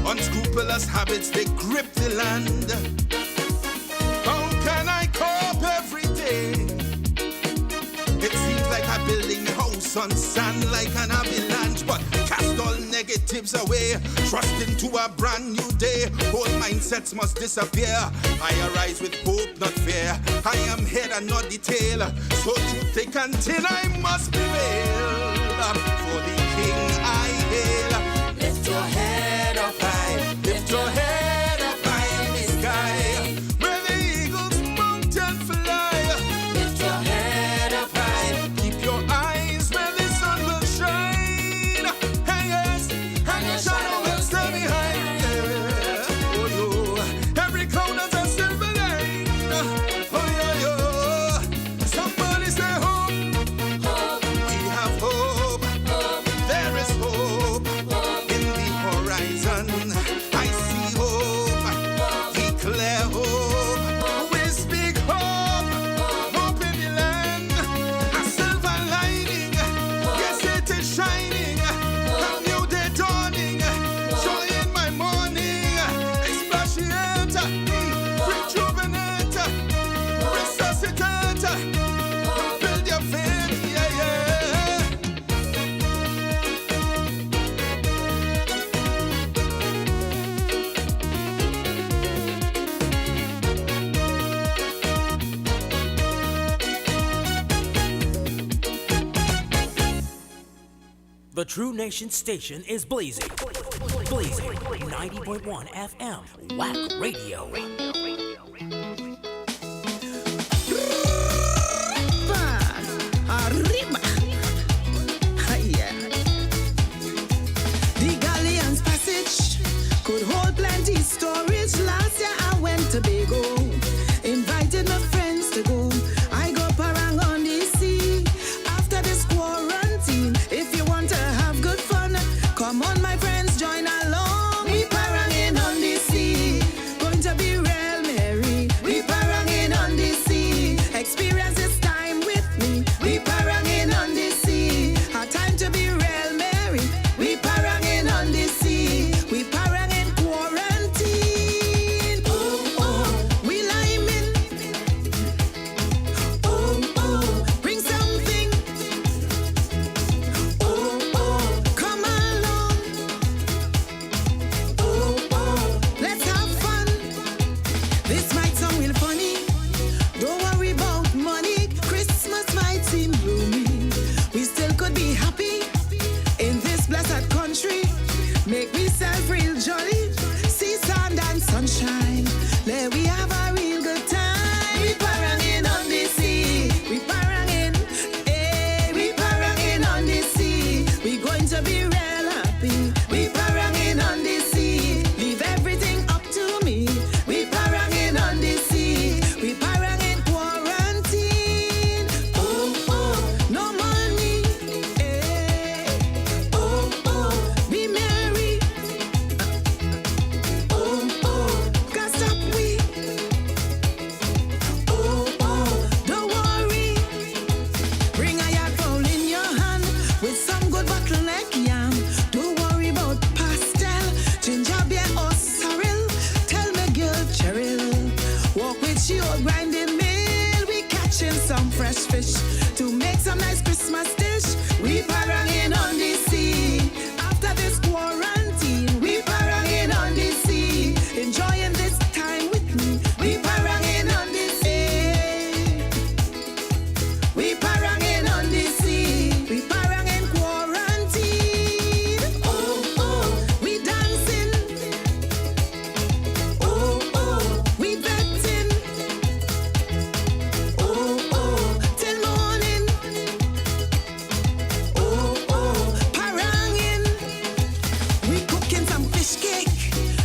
Unscrupulous habits, they grip the land. How can I cope every day? It seems like I'm building a house on sand like an avalanche. But cast all negatives away, trust into a brand new day. Old mindsets must disappear. I arise with hope, not fear. I am head and not the tail. So through thick and thin I must prevail. For the king I hail. Lift your head up high, lift your head up high in the sky, where the eagles mount and fly. Lift your head up high, keep your eyes where the sun will shine. Hey, yes, and your shadow will stay behind. Oh, yo, every cloud has a silver line. Oh, yo, yo, somebody say hope. hope. We have hope. Hope. There is hope, hope. In the horizon. The True Nation station is blazing. Blazing 90.1 FM, WACK Radio. Arriba. Yeah. The Galleon's passage could hold plenty storage. Last year I went to Tobago, invited my friends to go. I go parang on the sea after this quarantine. If you want to have good fun, come on my friends, join along. We paranging on the sea, going to be real merry. We paranging on the sea, experience this time with me. We paranging on the sea, our time to be real merry. We paranging on the sea, we paranging quarantine. Oh oh, we liming. Oh oh, bring something. Oh oh, come along. Oh oh, let's have fun. This might sound real funny. Don't worry about money. Christmas might seem gloomy. We still could be happy in this blessed country. Make myself real jolly. See sand and sunshine. Let we have a real good time. We paranging on the sea. We paranging. Hey, we paranging on the sea. We going to be real happy. We paranging on the sea. Leave everything up to me. We paranging on the sea. We paranging quarantine. Oh oh, no money. Hey. Oh oh, be merry. Oh oh, can't stop we. Oh oh, don't worry. Bring a yard bowl in your hand with some good bottleneck yam. Don't worry about pastel, ginger beer or sorrel. Tell me girl Cheryl, walk with your grinding mill. We catching some fresh fish to make some nice Christmas dish. We paranging on the sea after this quarantine. We paranging on the sea, enjoying this time with me. We paranging on the sea. We paranging on the sea. We paranging quarantine. Oh oh, we dancing. Oh oh, we betting. Oh oh, till morning. Oh oh, paranging. We cooking some fish cake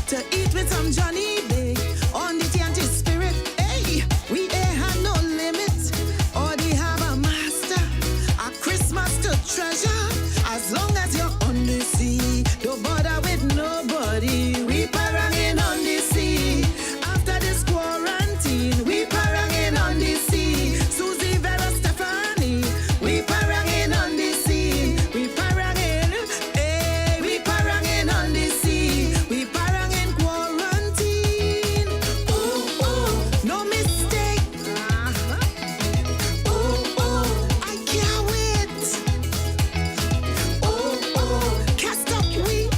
to eat with some Johnny Bake on the TNT spirit. Hey, we ain't had no limit. Or they have a master, a Christmas to treasure. As long as you're on the sea, don't bother with nobody. We paranging on the sea after this quarantine. We paranging on the sea. Susie, Vera, Stephanie. We paranging on the sea. We paranging. Hey, we paranging on the sea. We paranging quarantine. Oh oh, no mistake. Oh oh, I can't wait. Oh oh, can't stop we.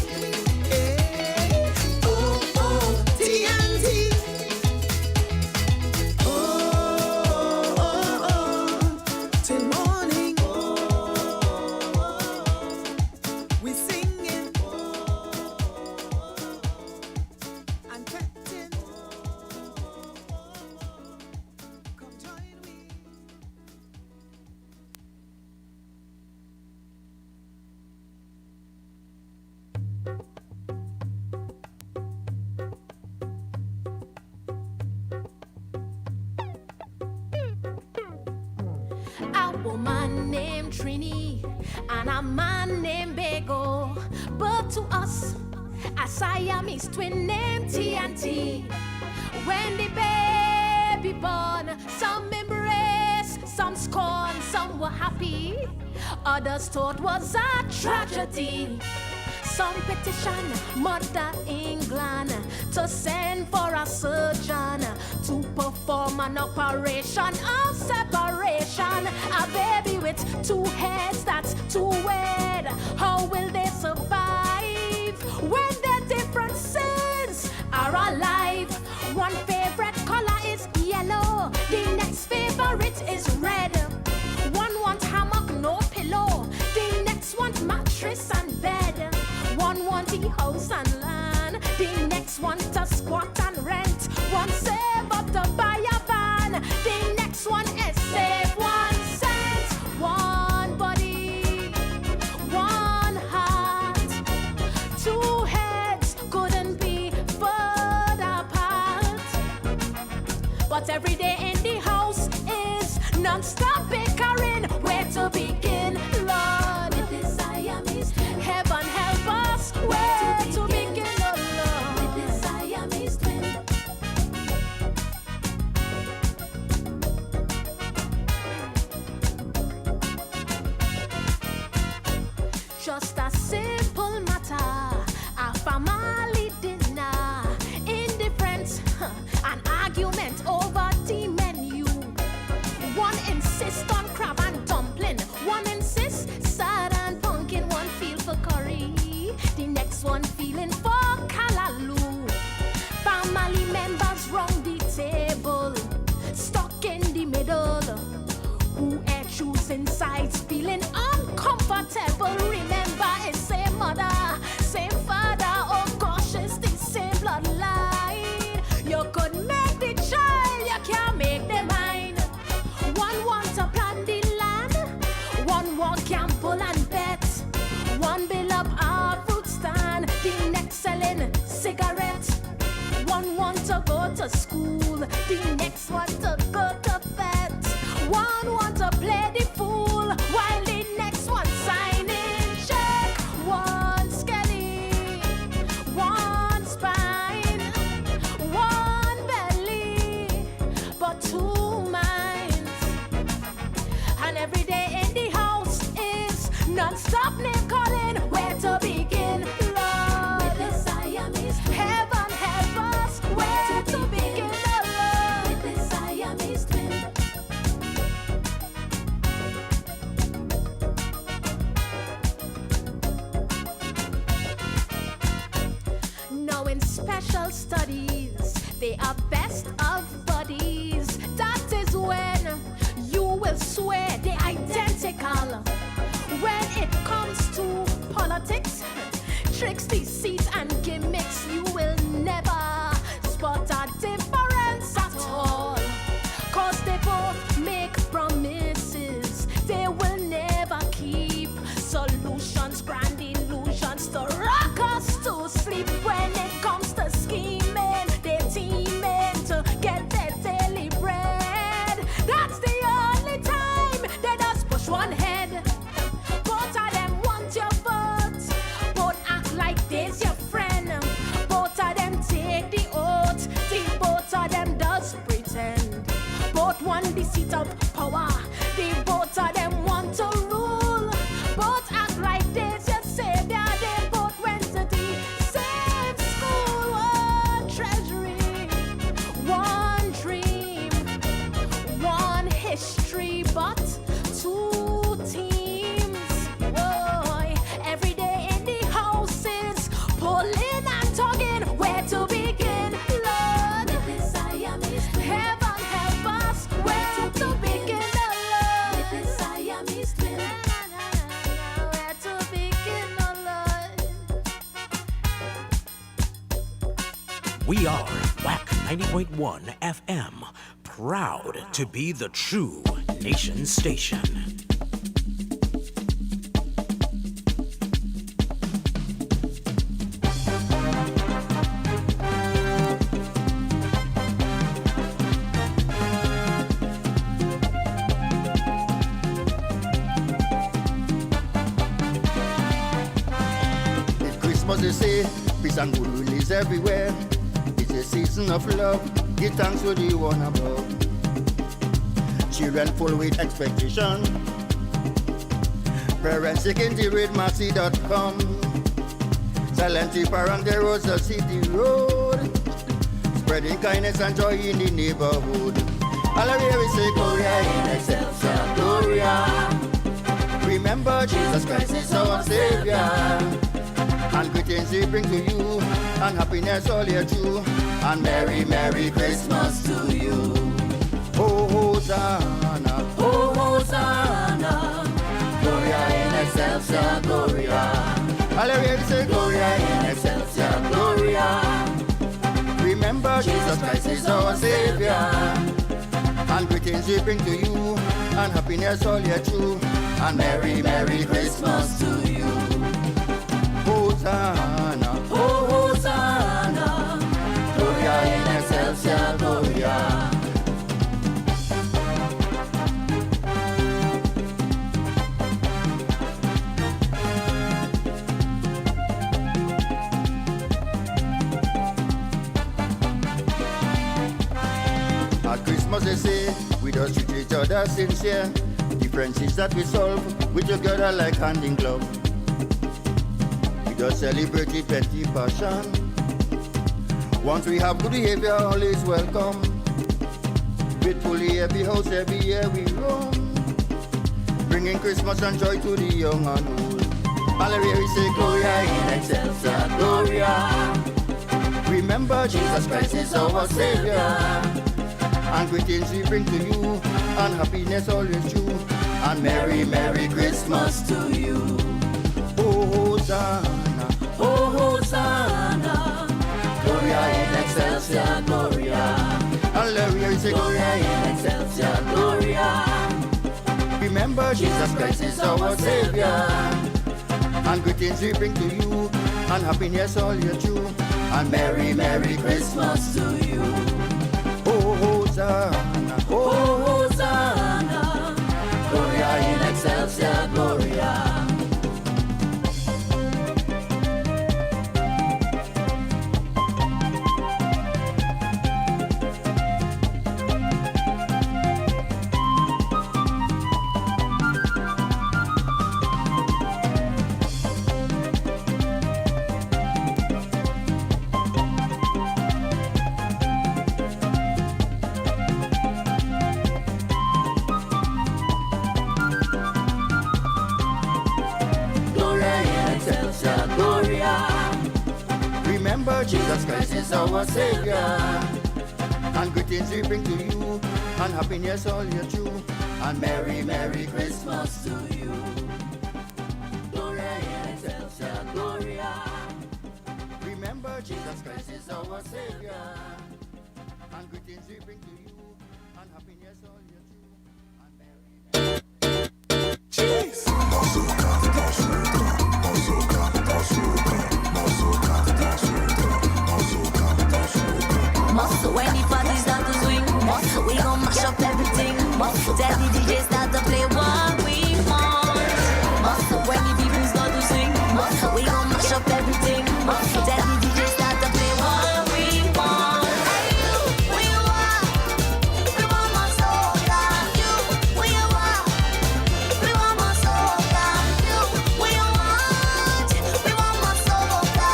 Hey. Oh oh, TNT. Oh oh oh, till morning. We singing and petting. Come join me. A woman named Trini and a man named Bego. But to us, a Siamese twin named TNT. When the baby born, some embrace, some scorn, some were happy. Others thought was a tragedy. Some petition Mother England to send for a surgeon to perform an operation of separation. A baby with two heads, that's too weird. How will they survive when their differences are alive? One favorite color is yellow, the next favorite is red. One want hammock, no pillow, the next want mattress But every day in the house is non-stop bickering. Where to begin, Lord? With this Siamese twin. Heaven help us. Where to begin, oh Lord? With this Siamese twin. Just a simple matter, a family dinner, indifference, an argument over the menu. One insists on crab and dumpling, one insists sad and pumpkin, one feel for curry, the next one feeling for callaloo. Family members round the table, stuck in the middle. Who are choosing sides, feeling uncomfortable. Remember, it's same mother, same father. Oh gosh, it's the same bloodline. You could make the child, you can't make the mind. One wants to plant the land, one want gamble and bet. One build up a fruit stand, the next selling cigarettes. One want to go to school, the next one to go to vet. One want to play the fool, while the next one signing check. One skelly, one spine, one belly, but two minds. And every day in the house is non-stop name calling. Where to begin, Lord? With the Siamese twin. Heaven help us. Where to begin, Lord? With the Siamese twin. Now in special studies, they are best of buddies. That is when you will swear they're identical. When it comes to politics, tricks, deceit, and gimmicks, you will never spot a difference at all. Cause they both make promises they will never keep. Solutions, grand illusions to rock us to sleep. When it comes to scheming, they teaming to get their daily bread. That's the only time they just push one head. Both of them want your vote, both act like they's your friend. Both of them take the oath, the both of them does pretend. Both want the seat of power, the both of them want to rule. Both act like they's your savior, they both went to the same school. One treasury, one dream, one history, but two teams. Boy, every day in the house is pulling and tugging. Where to begin, Lord? With the Siamese twin. Heaven help us. Where to begin, Lord? With the Siamese twin. Where to begin, Lord? We are WACK 90.1 FM, proud to be the true nation station. It's Christmas, they say, peace and goodwill is everywhere. It's a season of love, give thanks to the one above. Children full with expectation, parents seeking to read mercy.com. Silently parent the roads to see the road, spreading kindness and joy in the neighborhood. All of here we say Gloria in excelsis Gloria. Remember Jesus Christ is our Savior, and greetings we bring to you, and happiness all year through, and Merry, Merry Christmas to you. Oh, Hosanna, oh, Hosanna, Gloria in excelsis Gloria. Hallelujah, say Gloria in excelsis Gloria. Remember Jesus Christ is our Savior, and greetings we bring to you, and happiness all year through, and Merry, Merry Christmas to you. Hosanna, oh, Hosanna, Gloria in excelsis Gloria. Christmas, they say, we just treat each other sincere. Differences that we solve, we together like hand in glove. We just celebrate it plenty passion. Once we have good behavior, all is welcome. Faithfully every house, every year we roam, bringing Christmas and joy to the young and old. Hallelujah, we say Gloria in excelsis Gloria. Remember Jesus Christ is our Savior, and greetings we bring to you, and happiness always true, and Merry, Merry Christmas to you. Oh, Hosanna, oh, Hosanna, Gloria in excelsis Gloria. Hallelujah, we say Gloria in excelsis Gloria. Remember Jesus Christ is our Savior, and greetings we bring to you, and happiness all year through, and Merry, Merry Christmas to you. Oh, Hosanna, oh, Hosanna, Gloria in excelsis Gloria. Jesus Christ is our Savior, and greetings we bring to you, and happiness all year through, and Merry, Merry Christmas to you. Gloria in excelsis Gloria. Remember Jesus Christ is our Savior, and greetings we bring to you, and happiness all year through, and Merry, Merry. Cheers! Mazuka, mazuka, mazuka, mazuka, mazuka, mazuka. Muscle when the party start to swing. Muscle we gon' mash up everything. Muscle tell the DJ start to play what we want. Muscle when the people start to sing. Muscle we gon' mash up everything. Muscle tell the DJ start to play what we want. Hey you, who you are? We want my soca. You, who you are? We want my soca. You, who you want? We want my soca.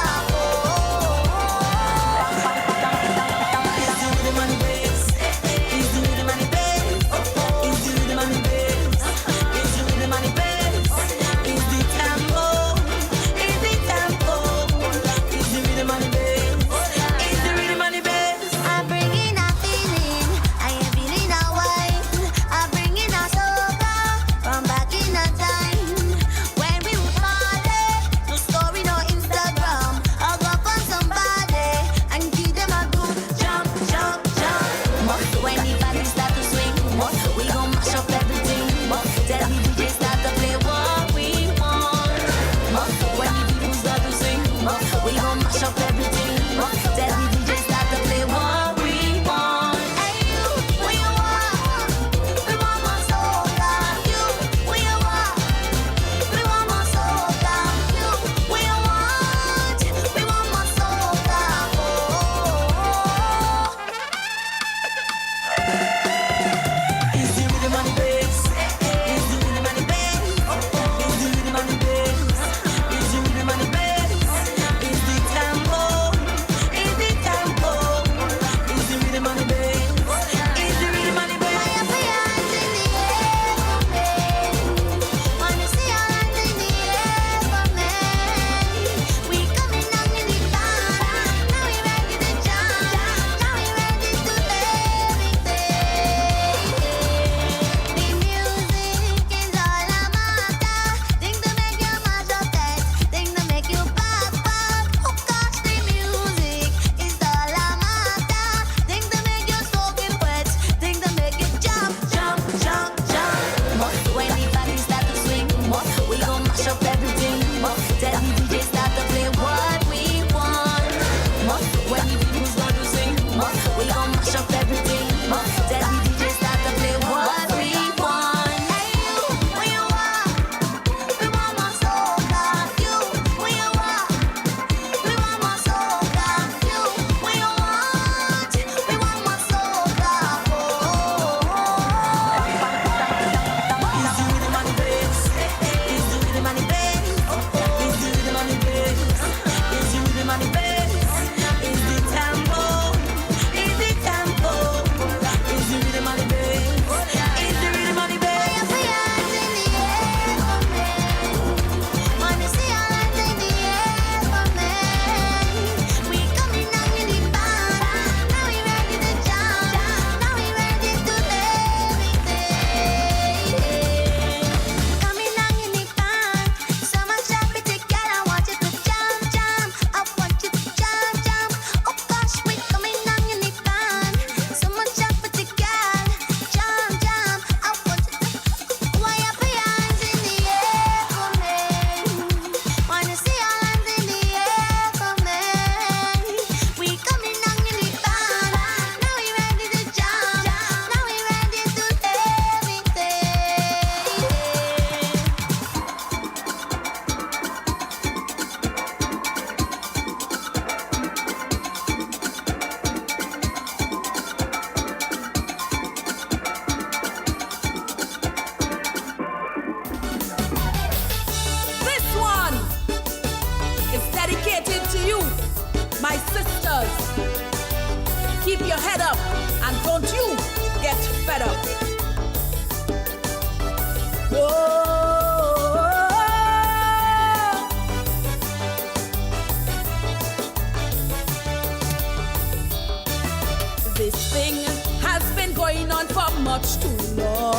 much too long.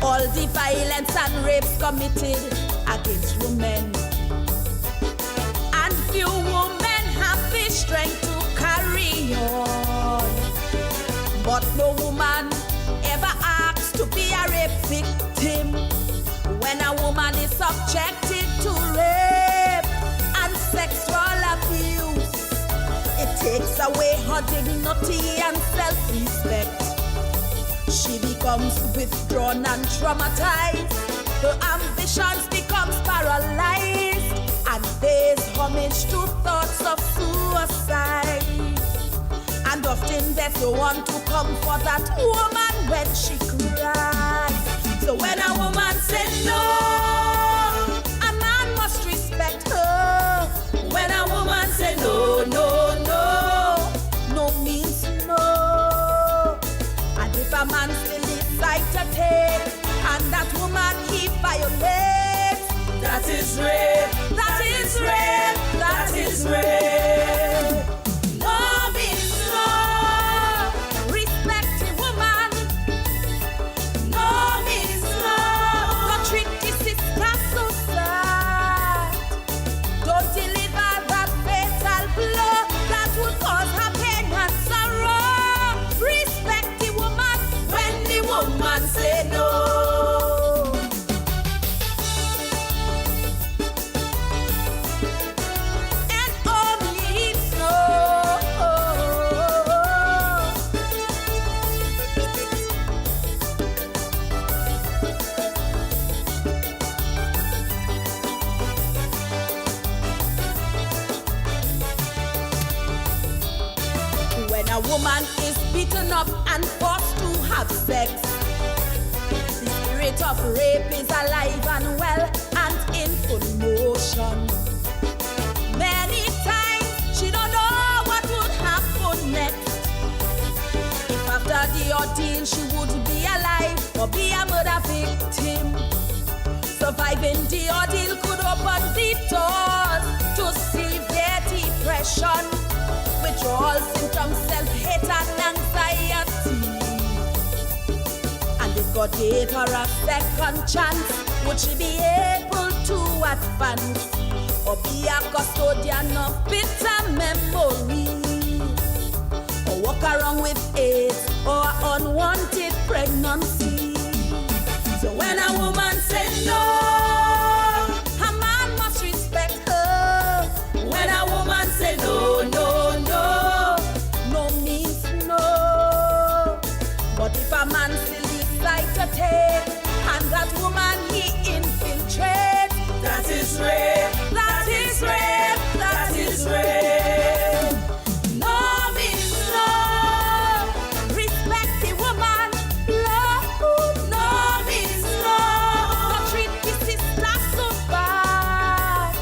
All the violence and rapes committed against women, and few women have the strength to carry on. But no woman ever asks to be a rape victim. When a woman is subjected to rape and sexual abuse, it takes away her dignity and self-respect. She becomes withdrawn and traumatized. Her ambitions becomes paralyzed and pays homage to thoughts of suicide. And often there's no one to comfort that woman when she cries. So when a woman says no, a man must respect her. When a woman says no, no, no, no means no. And if a man still decides to take, and that woman he violates, that is rape, that is rape, that is rape. No means no. Respect the woman. No means no. Don't treat the sister so sad. Don't deliver that fatal blow that would cause her pain and sorrow. Respect the woman when the woman say no. And only no. When a woman is beaten up and forced to have sex, the spirit of rape is alive and well and in full motion. Many times she don't know what would happen next. If after the ordeal she would be alive or be a murder victim. Surviving the ordeal could open the doors to severe depression, withdrawal symptoms, self-hate and anxiety. And if God gave her a second chance, would she be able to advance or be a custodian of bitter memories, or walk around with AIDS or unwanted pregnancy? So when a woman says no, a man must respect her. When a woman says no, no, no, no means no. But if a man still decides to take, and that woman he infiltrates, that is rape, that is rape, that is rape. No means no. Respect the woman. Love, no means no. Don't treat the sister so bad.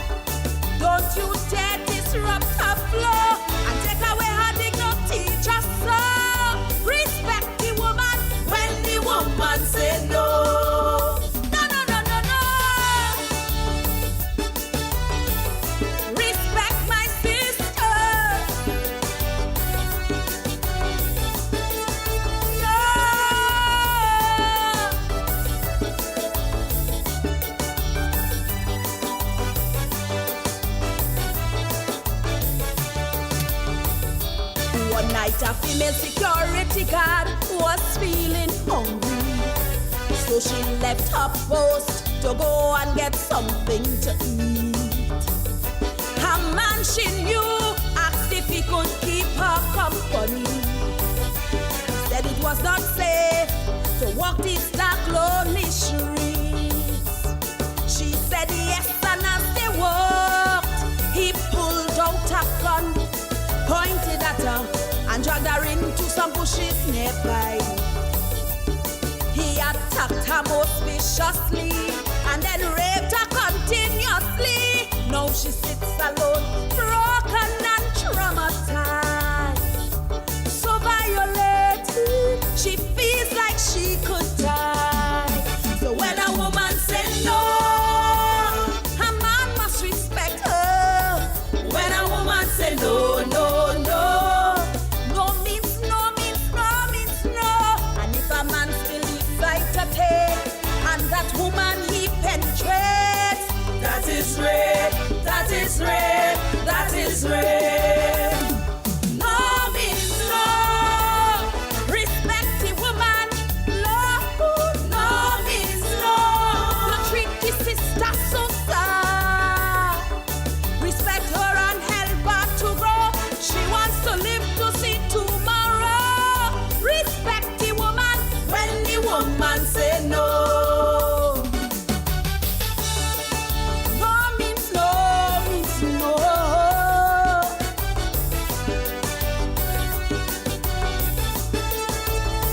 Don't you dare disrupt her flow and take away her dignity just so. Respect the woman when the woman say no. No, no, no, no, no. Respect my sister. No. One night a female security guard was feeling hungry, so she left her post to go and get something to eat. A man she knew asked if he could keep her company. He said it was not safe to walk these dark lonely streets. She said yes, and as they walked, he pulled out a gun, pointed at her and dragged her into some bushes nearby. He attacked her most viciously and then raped her continuously. Now she sits alone, broken and traumatized, so violated, she feels like she could die. So when a woman says no, a man must respect her. When a woman says no, no, no, no means no, means no, means no. is rape, that is rape, that is rape. No means no. Respect the woman. Love, no means no. You treat the sister so sad. Respect her and help her to grow. She wants to live to see tomorrow. Respect the woman when the woman say no. No means no, means no.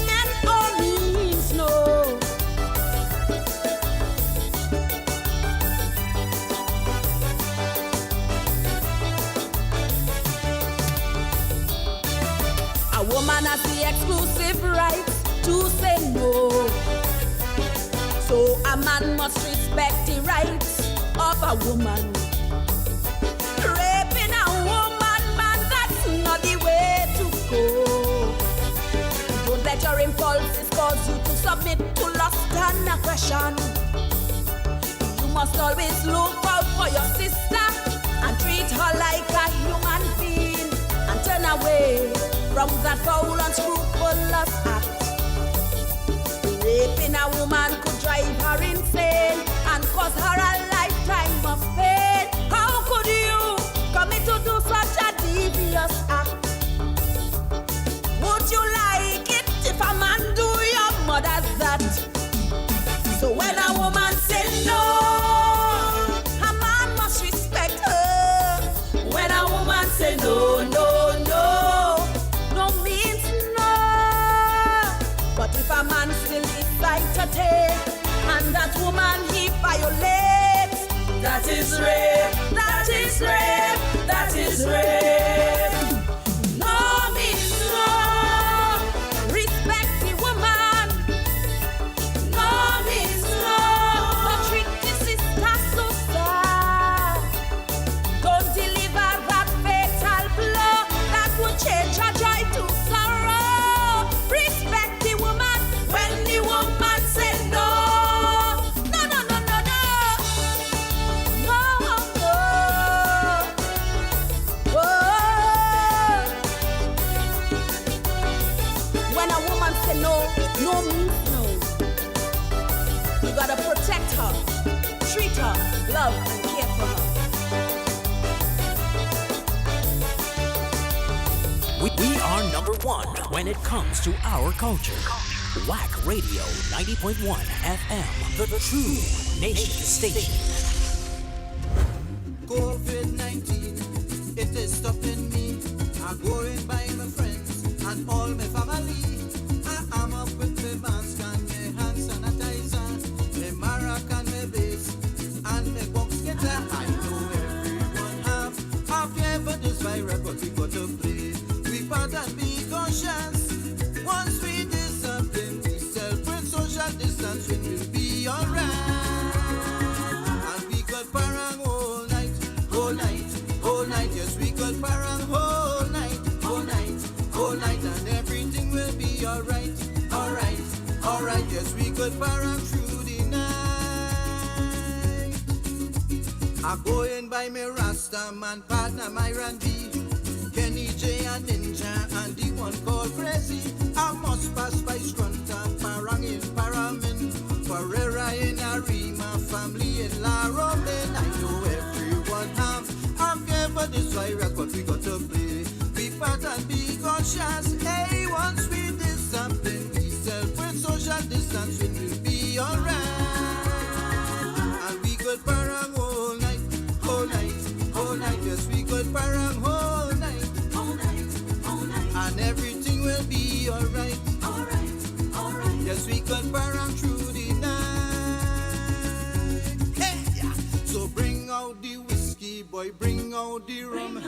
And all means no. A woman has the exclusive right to say no. So a man must respect the rights of a woman. Raping a woman, man, that's not the way to go. Don't let your impulses cause you to submit to lust and aggression. You must always look out for your sister and treat her like a human being and turn away from that foul and scrupulous act. Raping a woman could drive her insane and cause her a lifetime of pain. How could you commit to do such a devious act? Would you like it if a man do your mother that? So when a woman says no, a man must respect her. When a woman say no, no, no, no means no. But if a man still decide to take, and that woman he violates, that is rape, that is rape, that is rape. No means no. Respect the woman. No means no. Don't treat the sister so sad. Don't deliver that fatal blow that would change her joy to sorrow. Respect the woman when the woman says no. No, no, no, no, no. No, no. Oh. When a woman says no, no means no. You gotta protect her, treat her, love and care for her. We are number one when it comes to our culture. WACK Radio 90.1 FM, the true nation station. COVID-19, it is stopping me. I'm going by my friends and all my family. I am up with my mask and my hand sanitizer, my marac and my bass and my box guitar. I know everyone have fear for this virus, but we got to play. We better be cautious. Once we discipline, we celebrate social distancing, we'll be alright. And we got parang all night, all night, all night. Yes, we got parang all night, all night, all night. And everything will be alright, alright, alright. Yes, we got parang through the night. I'm going by me Rasta man partner, my Randy, Kenny J and Ninja and the one called Crazy. I must pass by Scrunta, Parang in Paramin, Ferreira in Arima, family in La Romaine. I know everyone have fear for this virus, but we got to play. We better be cautious. Hey, once we discipline, we celebrate social distancing, we'll be alright. And we got parang all night, all night, all night. Yes, we got parang all night, all night, all night. And everything will be alright, alright, alright. Yes, we got parang through the night. Hey, yeah. So bring out the whiskey, boy, bring out the rum,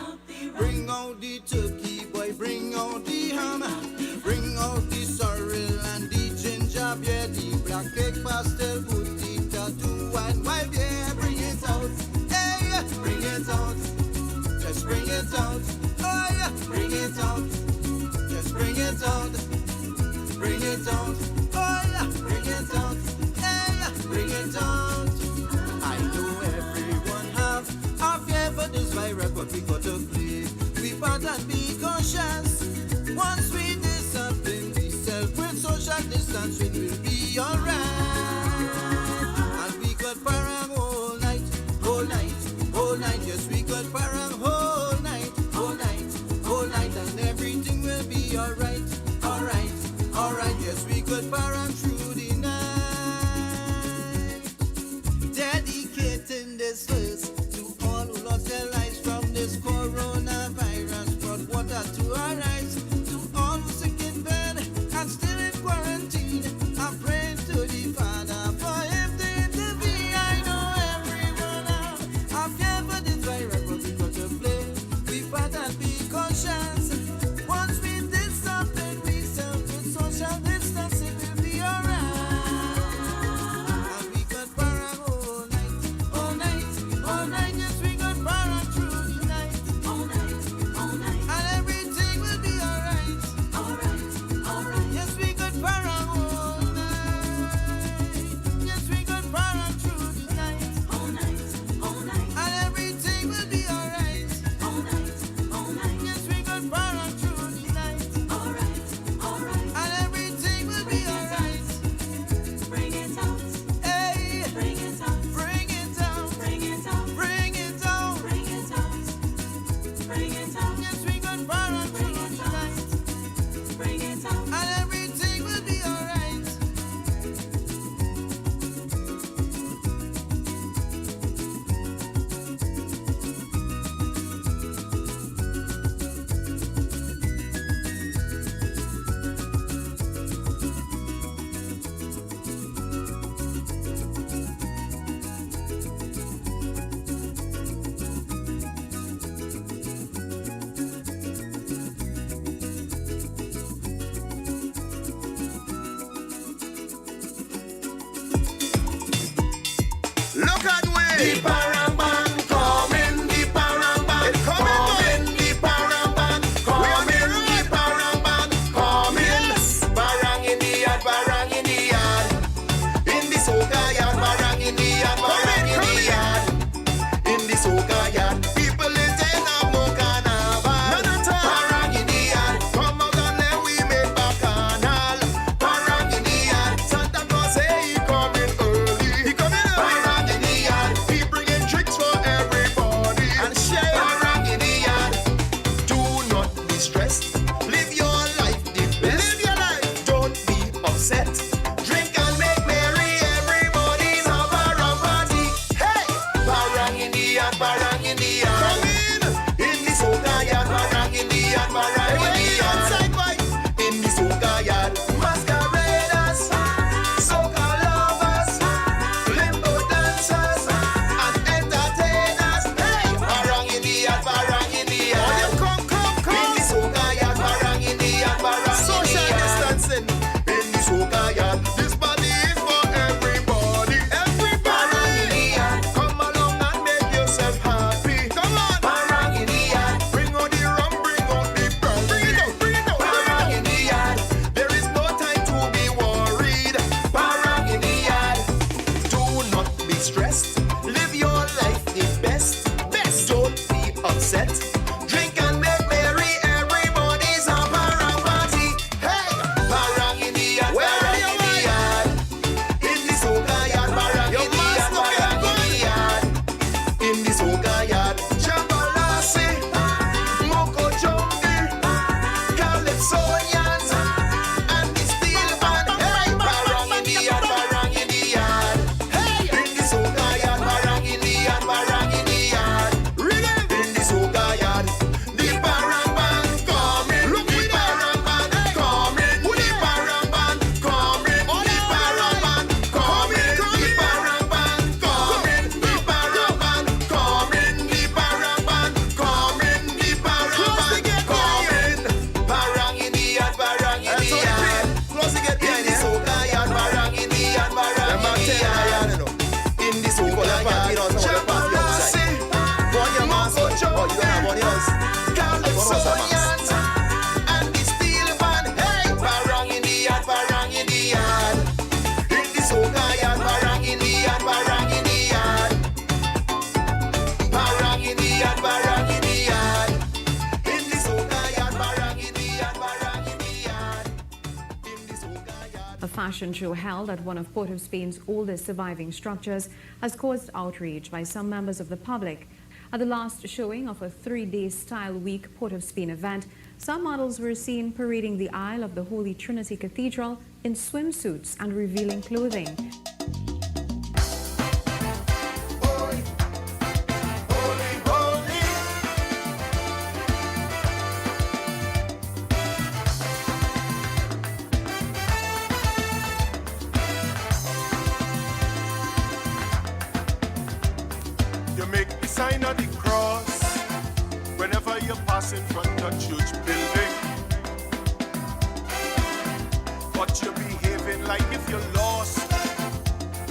bring out the turkey, boy, bring out the ham, bring out the sorrel and the ginger beer, the black cake, pastel, booty, tattoo, and wild beer. Bring it out, hey, bring it out, just bring it out, oh yeah, bring it out, just bring it out, bring it out, oh yeah, bring it out, hey, bring it out. I know everyone dancing will be alright. And we could parang all night, all night, all night. Yes, we could parang all night, all night, all night. And everything will be alright, alright, alright. Yes, we could parang through the night. Dedicating this verse to all who lost their lives from this coronavirus. Brought water to our eyes. To all who sick in bed and still in quarantine, I pray to the Father for him to intervene. I know everyone out. I fear for this virus, but we got to play. We fight and be cautious. Once we did something, we self with social distancing will be alright. And we got parang all night, all night, all night. Yes, we got parang through the night, all night, all night. And everything will be alright, alright, alright. Yes, we got parang all night. Yes, we got parang through the night, all night, all night. And everything will be alright, all night, all night. Yes, we got parang through the night, alright, alright. And everything will be alright. Bring it out, hey, bring it out, bring it out, bring it out, bring it out, bring it out, bring it out. Yes, we got parang through the night, bring it out, and everything will be alright. Look at way. The Paraban coming, the Paraban coming, the Paraban coming, the Paraban coming. Barang in the yard, barang in the yard. In the soca yard, barang in the yard, barang in the yard. In the soca yard, people is in a no carnival. Barang in the yard, come out and then we make bacchanal. Barang in the yard, Santa Claus say he coming early. He coming early. Barang in the yard, he bring A fashion show held at one of Port of Spain's oldest surviving structures has caused outrage by some members of the public. At the last showing of a 3-day Style Week Port of Spain event, some models were seen parading the aisle of the Holy Trinity Cathedral in swimsuits and revealing clothing. You make the sign of the cross whenever you pass in front of church building. But you're behaving like if you're lost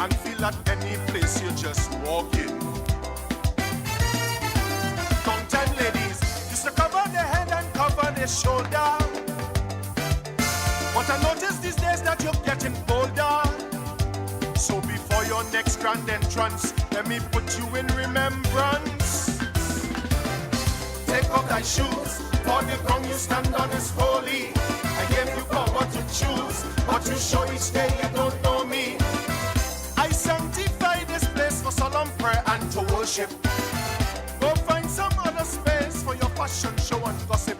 and feel at any place you just walk in. Long time ladies used to cover their head and cover their shoulder. But I notice these days that you're getting bolder. So before your next grand entrance, let me put you in remembrance. Take off thy shoes, for the ground you stand on is holy. I gave you power to choose, but you show each day you don't know me. I sanctify this place for solemn prayer and to worship. Go find some other space for your fashion show and gossip.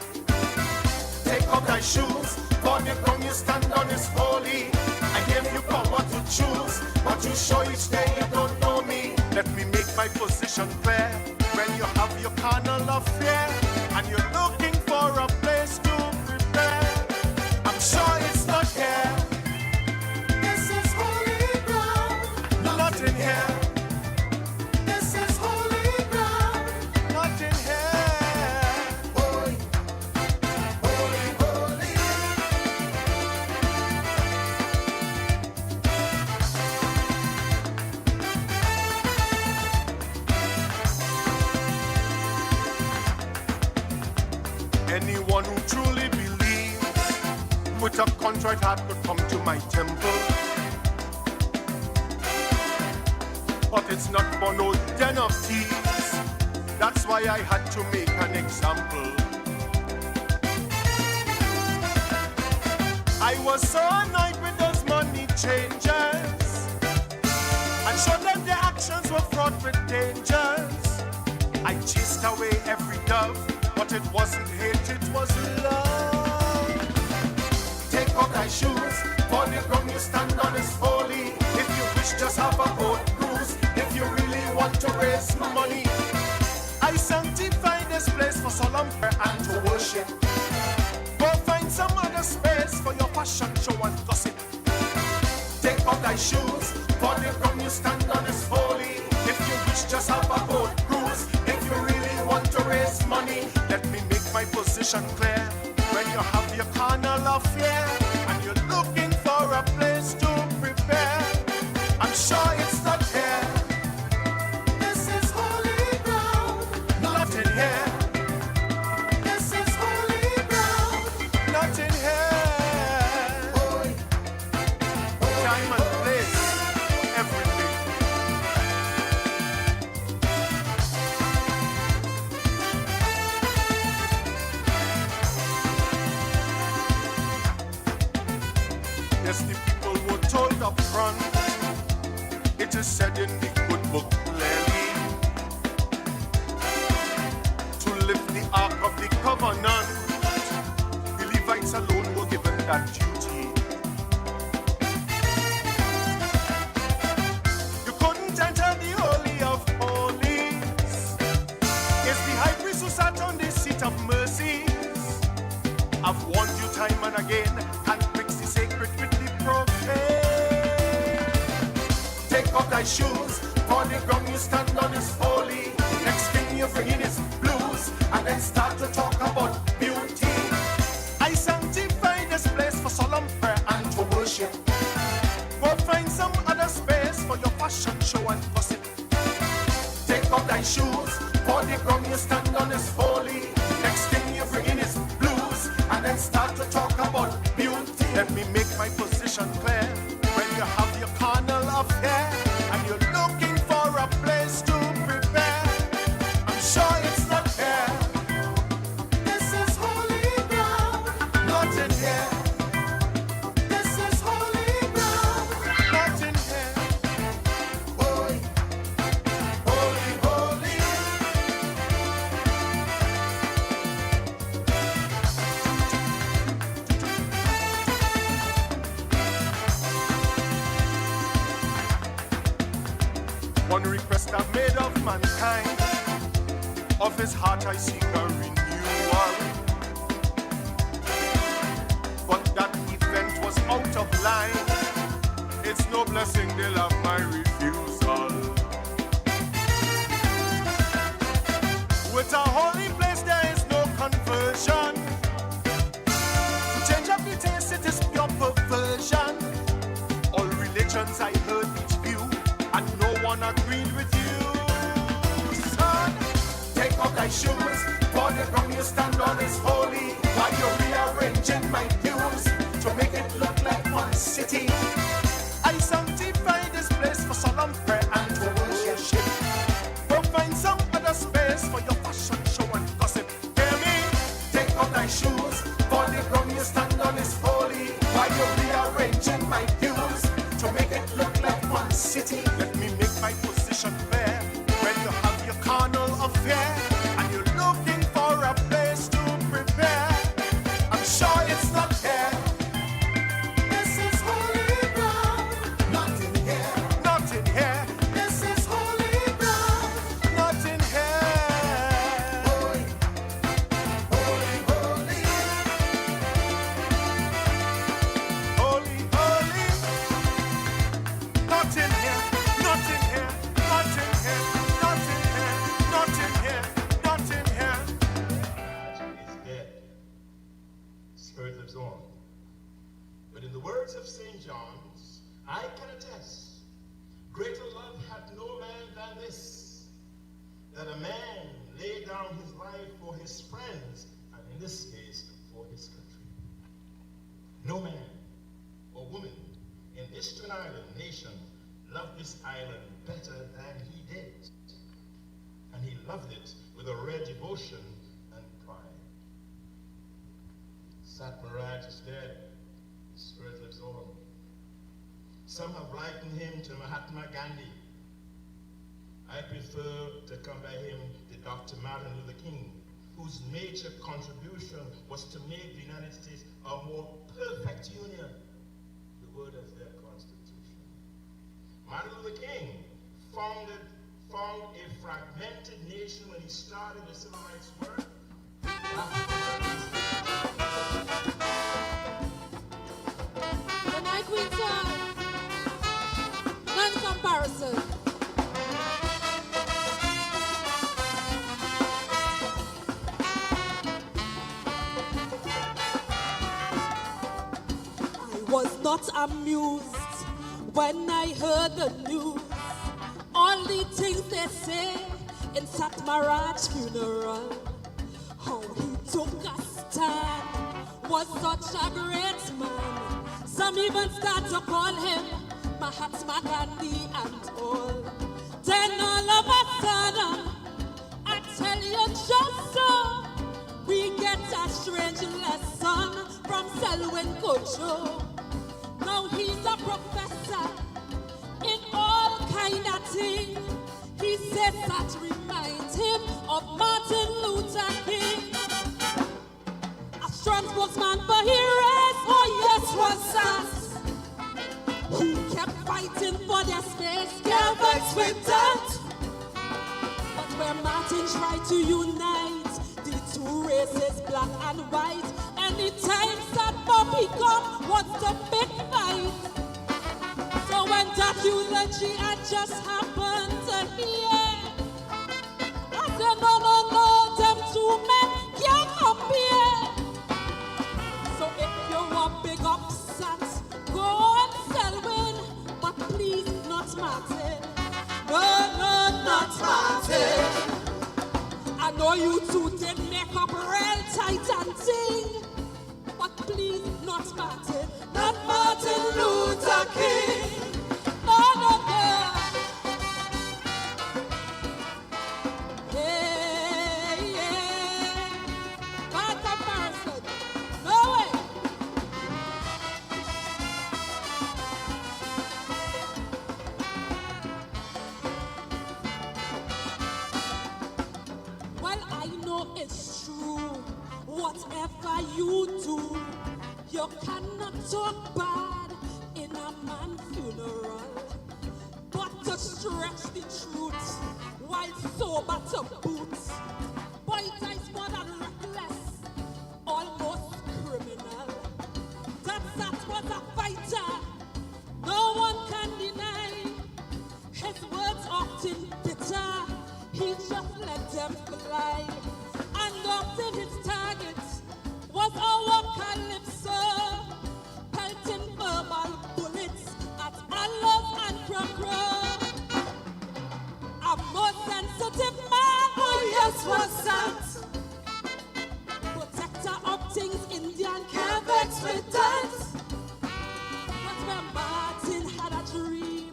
Take off thy shoes, for the ground you stand on is holy. I gave you power to choose, but you show each day you don't know me. Let me make my position clear. When you have your carnal affair and you're looking for a place to prepare, I'm sure it's not here. This is holy ground. Not in here. This is holy ground. Not in here. Holy, holy, holy. Anyone who truly believes with a contrite heart could come to my temple. But it's not for no den of thieves. That's why I had to make an example. I was so annoyed with those money changers and showed them their actions were fraught with dangers. I chased away every dove, but it wasn't hate, it was love. Take off thy shoes, for the ground you stand on is holy. If you wish, just have a boat cruise. If you really want to raise money, I sanctify this place for solemn prayer and to worship. Go find some other space for your fashion show and gossip. Take off thy shoes, for the ground you stand on is holy. If you wish, just have a boat cruise. If you really want to raise money, let me make my position clear. When you have your carnal affair and you're looking for a place to prepare, I'm sure it's not here. This is holy ground. Not in here. This is holy ground. Not in here. Time and place, everything. Yes, the people were told up front. It is said in the good book clearly to lift the ark of the covenant. The Levites alone were given that duty. You couldn't enter the Holy of Holies. It's the high priest who sat on the seat of mercies. I've warned you time and again, and mix the sacred with the profane. Take off thy shoes, for the ground you stand on is holy. Next thing you bring in is blues, and then start to talk about beauty. I sanctify this place for solemn prayer and to worship. Go find some other space for your fashion show and gossip. Take off thy shoes, for the ground you stand on is holy. Next thing you bring in is blues, and then start to talk about beauty. Let me make my position clear. When you have your carnal affair and you're looking for a place to prepare, I'm sure it's not here. This is holy ground. Not in here. This is holy One request I've made of mankind, of his heart I seek a renewal. But that event was out of line. It's no blessing, they'll have my refusal. With a holy place there is no conversion. To change up the taste, it is pure perversion. All religions I heard each view, and no one agreed with you. Son, take off thy shoes, for the ground you stand on is holy. While you're rearranging my views to make it look like one city, I sanctify this place for solemn prayer and to worship. Go find some other space for your fashion show and gossip. Hear me? Take off thy shoes, for the ground you stand on is holy. While you're rearranging my views to make it look like one city. Let me make my position fair. When you have your carnal affair and you're looking for a place to prepare, I'm sure it's not here. This is holy ground, not in here, not in here. This is holy ground, not in here. Holy, holy, holy, holy, holy. Not in here, not in here, not in here, not in here, not in here, not in here. Is dead. Spirit lives on. But in the words of St. John's, I can attest, greater love hath no man than this, that a man lay down his life for his friends, and in this case, for his country. No man or woman in this Trinidad nation loved this island better than he did. And he loved it with a rare devotion and pride. Satmaraj is dead. His spirit lives on. Some have likened him to Mahatma Gandhi. I prefer to compare him to Dr. Martin Luther King, whose major contribution was to make the United States a more perfect union, the word of their Constitution. Martin Luther King found a fragmented nation when he started the civil rights work. The Night Queen song, non-comparison. I was not amused when I heard the news. All the things they say in Satmaraj's funeral. How he took a stand, was such a great man. Some even start to call him Mahatma Gandhi and all. Then all of a sudden, I tell you just so, we get a strange lesson from Selwyn Kojo. Now he's a professor in all kind of things. He says that reminds him of Martin Luther King. A strong spokesman for heroes, oh yes, was us. He kept fighting for their space, their voice with that. But where Martin tried to unite the two races, black and white, anytime that Bobby come, what's the big fight? So when that eulogy I just happened to hear, I said, no, them two men can't compare. So if you're a big upset, go on Selwyn, but please not Martin. No, not Martin. I know you two did make up real tight and ting, but please not Martin. Not Martin Luther King. No. Yeah. Bad comparison. No way. Well, I know it's true. Whatever you do, you cannot talk bad in a man's funeral. But to stretch the truth to boot. Boy, it's more than reckless, almost criminal. That was a fighter, no one can deny. His words often bitter, he just let them fly. And often his target was our calypso, pelting verbal bullets at Allah and Crow. A more sensitive man, oh yes, was that. Protector of things, Indian can't vex with that. But when Martin had a dream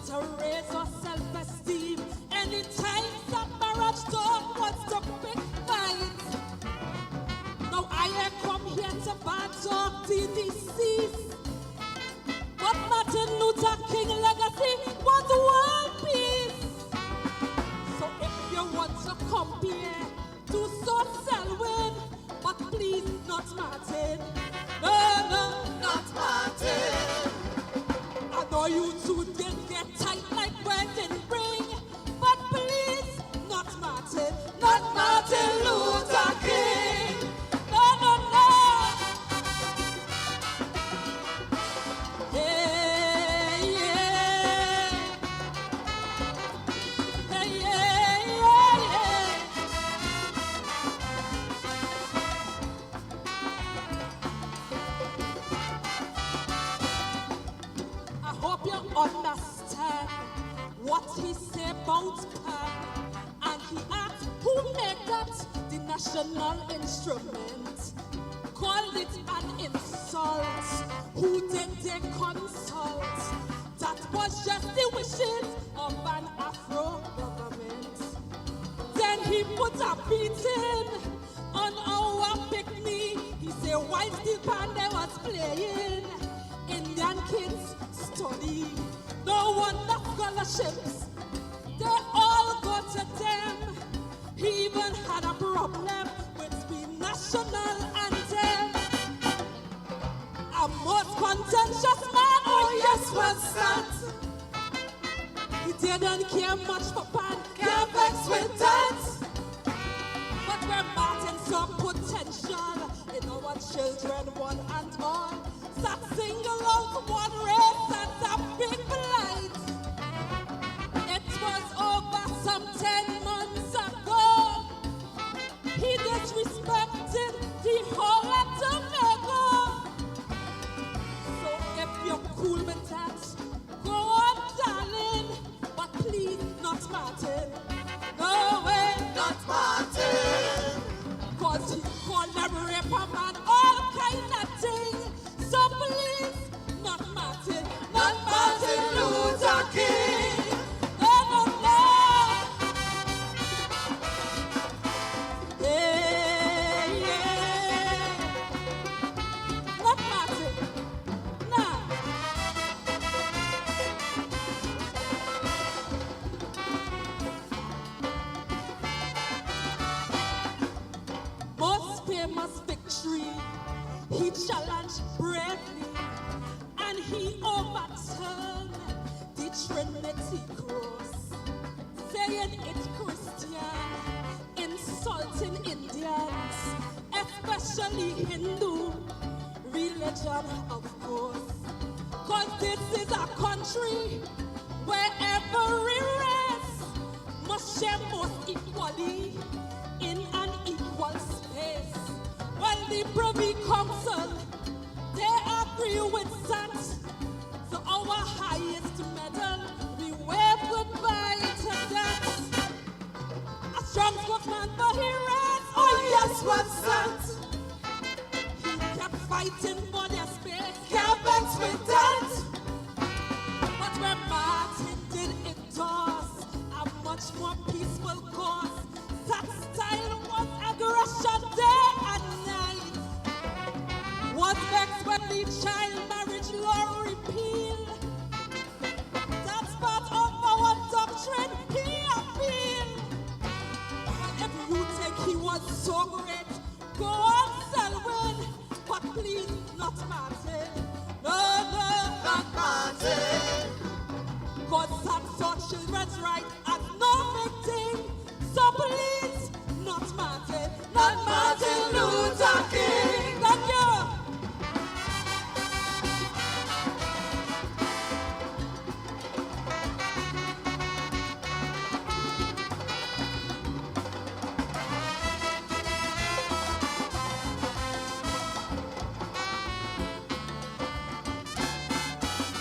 to raise our self-esteem, anytime that marriage talk was the big fight. Now I ain't come here to bad talk DDCs, but Martin Luther King legacy was world peace. So if you want to compare, do so Selwyn, but please not Martin. No, not Martin. I know you two did get tight like wedding ring, but please not Martin Luther King. No. I hope you understand what he said about pan. And he asked who made that the national instrument. Called it an insult. Who did they consult? That was just the wishes of an Afro government. Then he put a beating on our picnic. He said while Steelpan they was playing, Indian kids study. No wonder scholarships, they all go to them. He even had a problem with the national anthem. A most contentious man, oh yes, was that. He didn't care much for pan, can't vex with that. But when Martin saw potential in our children, one and all, that single out one race and a big blight. It was over some 10 months ago. He disrespected the whole of Jamaica. So if you're cool with that, go on, darling, but please not Martin. No way, not Martin. Cause he called them raper man, all kind of thing. So please, not Martin Luther King. No. Yeah. Not Martin. Nah. Most famous victory, he challenged bravely, and he overturned the Trinity cross, saying it's Christian, insulting Indians, especially Hindu religion, of course. Cause this is a country where every race must share most equally in an equal space. Well, the Privy Council, they agree with that. So our highest medal, we wave goodbye to that. A strong spokesman for heroes, oh yes, what's that? He kept fighting for their space, can't vex with that. But when Martin did endorse a much more peaceful cause, that style was aggression day and night. Was vexed when the child marriage law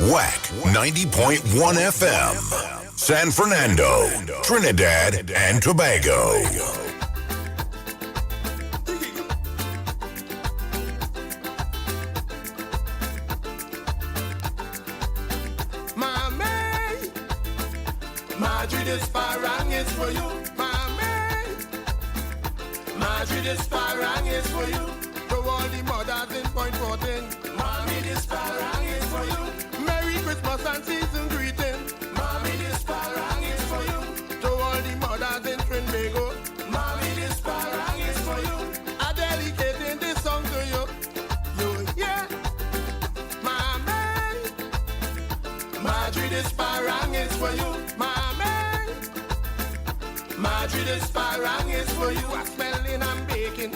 WACK 90.1 FM, San Fernando, Trinidad and Tobago. Marjorie, this parang is for you, mommy. Marjorie, this parang is for you. To all the mothers in Point 14, mommy, this parang is for you. Merry Christmas and season greeting, mommy, this parang is for you. To all the mothers in Trinbago, mommy, this parang is for you. I'm dedicating this song to you. You, yeah, mommy. Marjorie, this parang is for you. Marjorie, this parang is for you. I'm smelling and baking.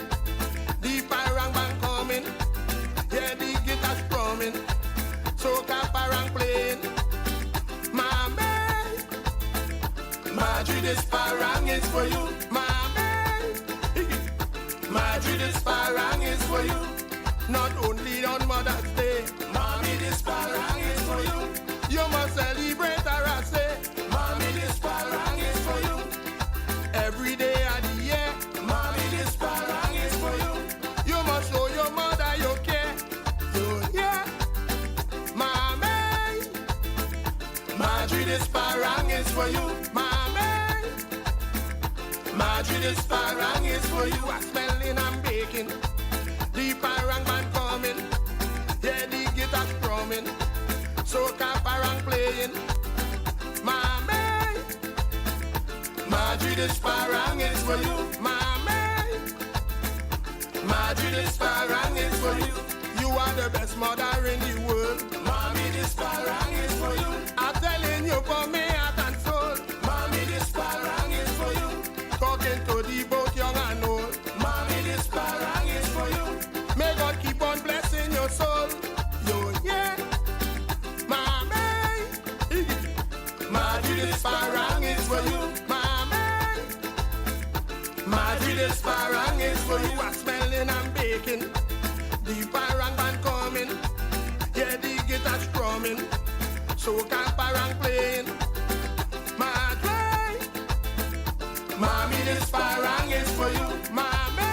The parang band coming. Yeah, the guitar strumming. Soca parang playing. Mommy. Marjorie, this parang is for you. Mommy. Marjorie, this parang is for you. Not only on Mother's Day. Mommy, this parang is for you. You must celebrate her, I say. Mommy, this parang is for you. Every day of the year, mommy, this parang is for you. You must show your mother you care. So yeah, mommy. Marjorie, this parang is for you, mommy. Marjorie, this parang is for you. I'm smelling and baking. The parang band coming. Yeah, the guitar strumming. Soca parang playing. Mommy. Marjorie, this parang is for you, mommy. Marjorie, this parang is for you. You are the best mother in the world. Mommy, this parang is for you. I'm telling you for me heart and soul. Mommy, this parang is for you. Talking to the both young and old. Mommy, this parang is for you. May God keep on blessing your soul. Yo, yeah, mommy. Marjorie, this parang is for you. Marjorie, this parang is for you. I'm smelling and baking. The parang band coming. Yeah, the guitar strumming. Soca parang playing. Marjorie. Mommy, this parang is for you. Mommy.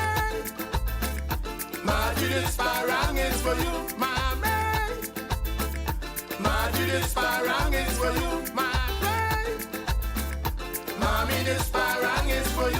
Marjorie, this parang is for you. Mommy. Marjorie, this parang is for you. Mommy. Mommy, this parang is for you.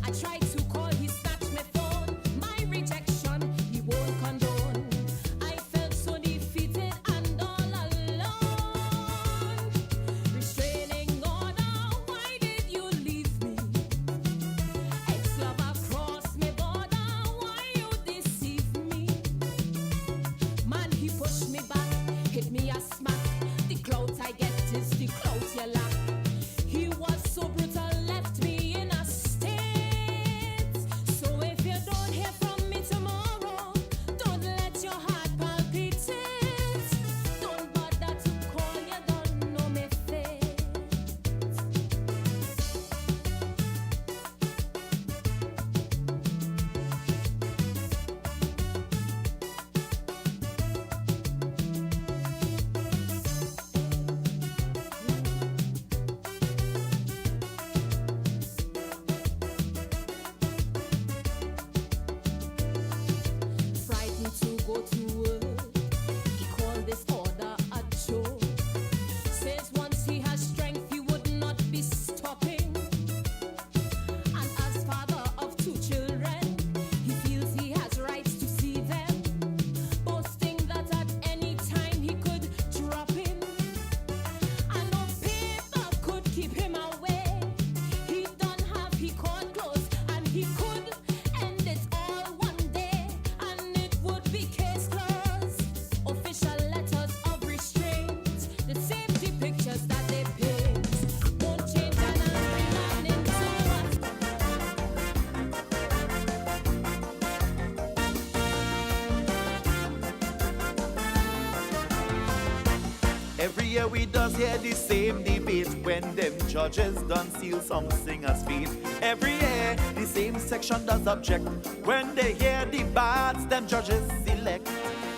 I tried to call, he snatched my phone. My rejection, he won't condone. I felt so defeated and all alone. Restraining order, why did you leave me? Ex-lover crossed my border, why you deceive me? Man, he pushed me back, hit me a smack. The clout I get is the clout you lack. He was so brutal, left me in a state. So if you don't hear from me tomorrow, don't let your heart palpitate. Don't bother to call, you don't know me fate. Frightened to go to work, he called this order a joke. Says once he has strength, he would not be stopping. And as father of 2 children, he feels he has rights to see them, boasting that at any time he could drop in. And no paper could keep him away. He done have, he caught close, and he could end it all one day, and it would be case closed. Official letters of restraint, the safety pictures that they paint won't change an angry man into a Every year we does hear the same debate when them judges done seal some singers' feet. Every year the same section does object when they hear the bads them judges select.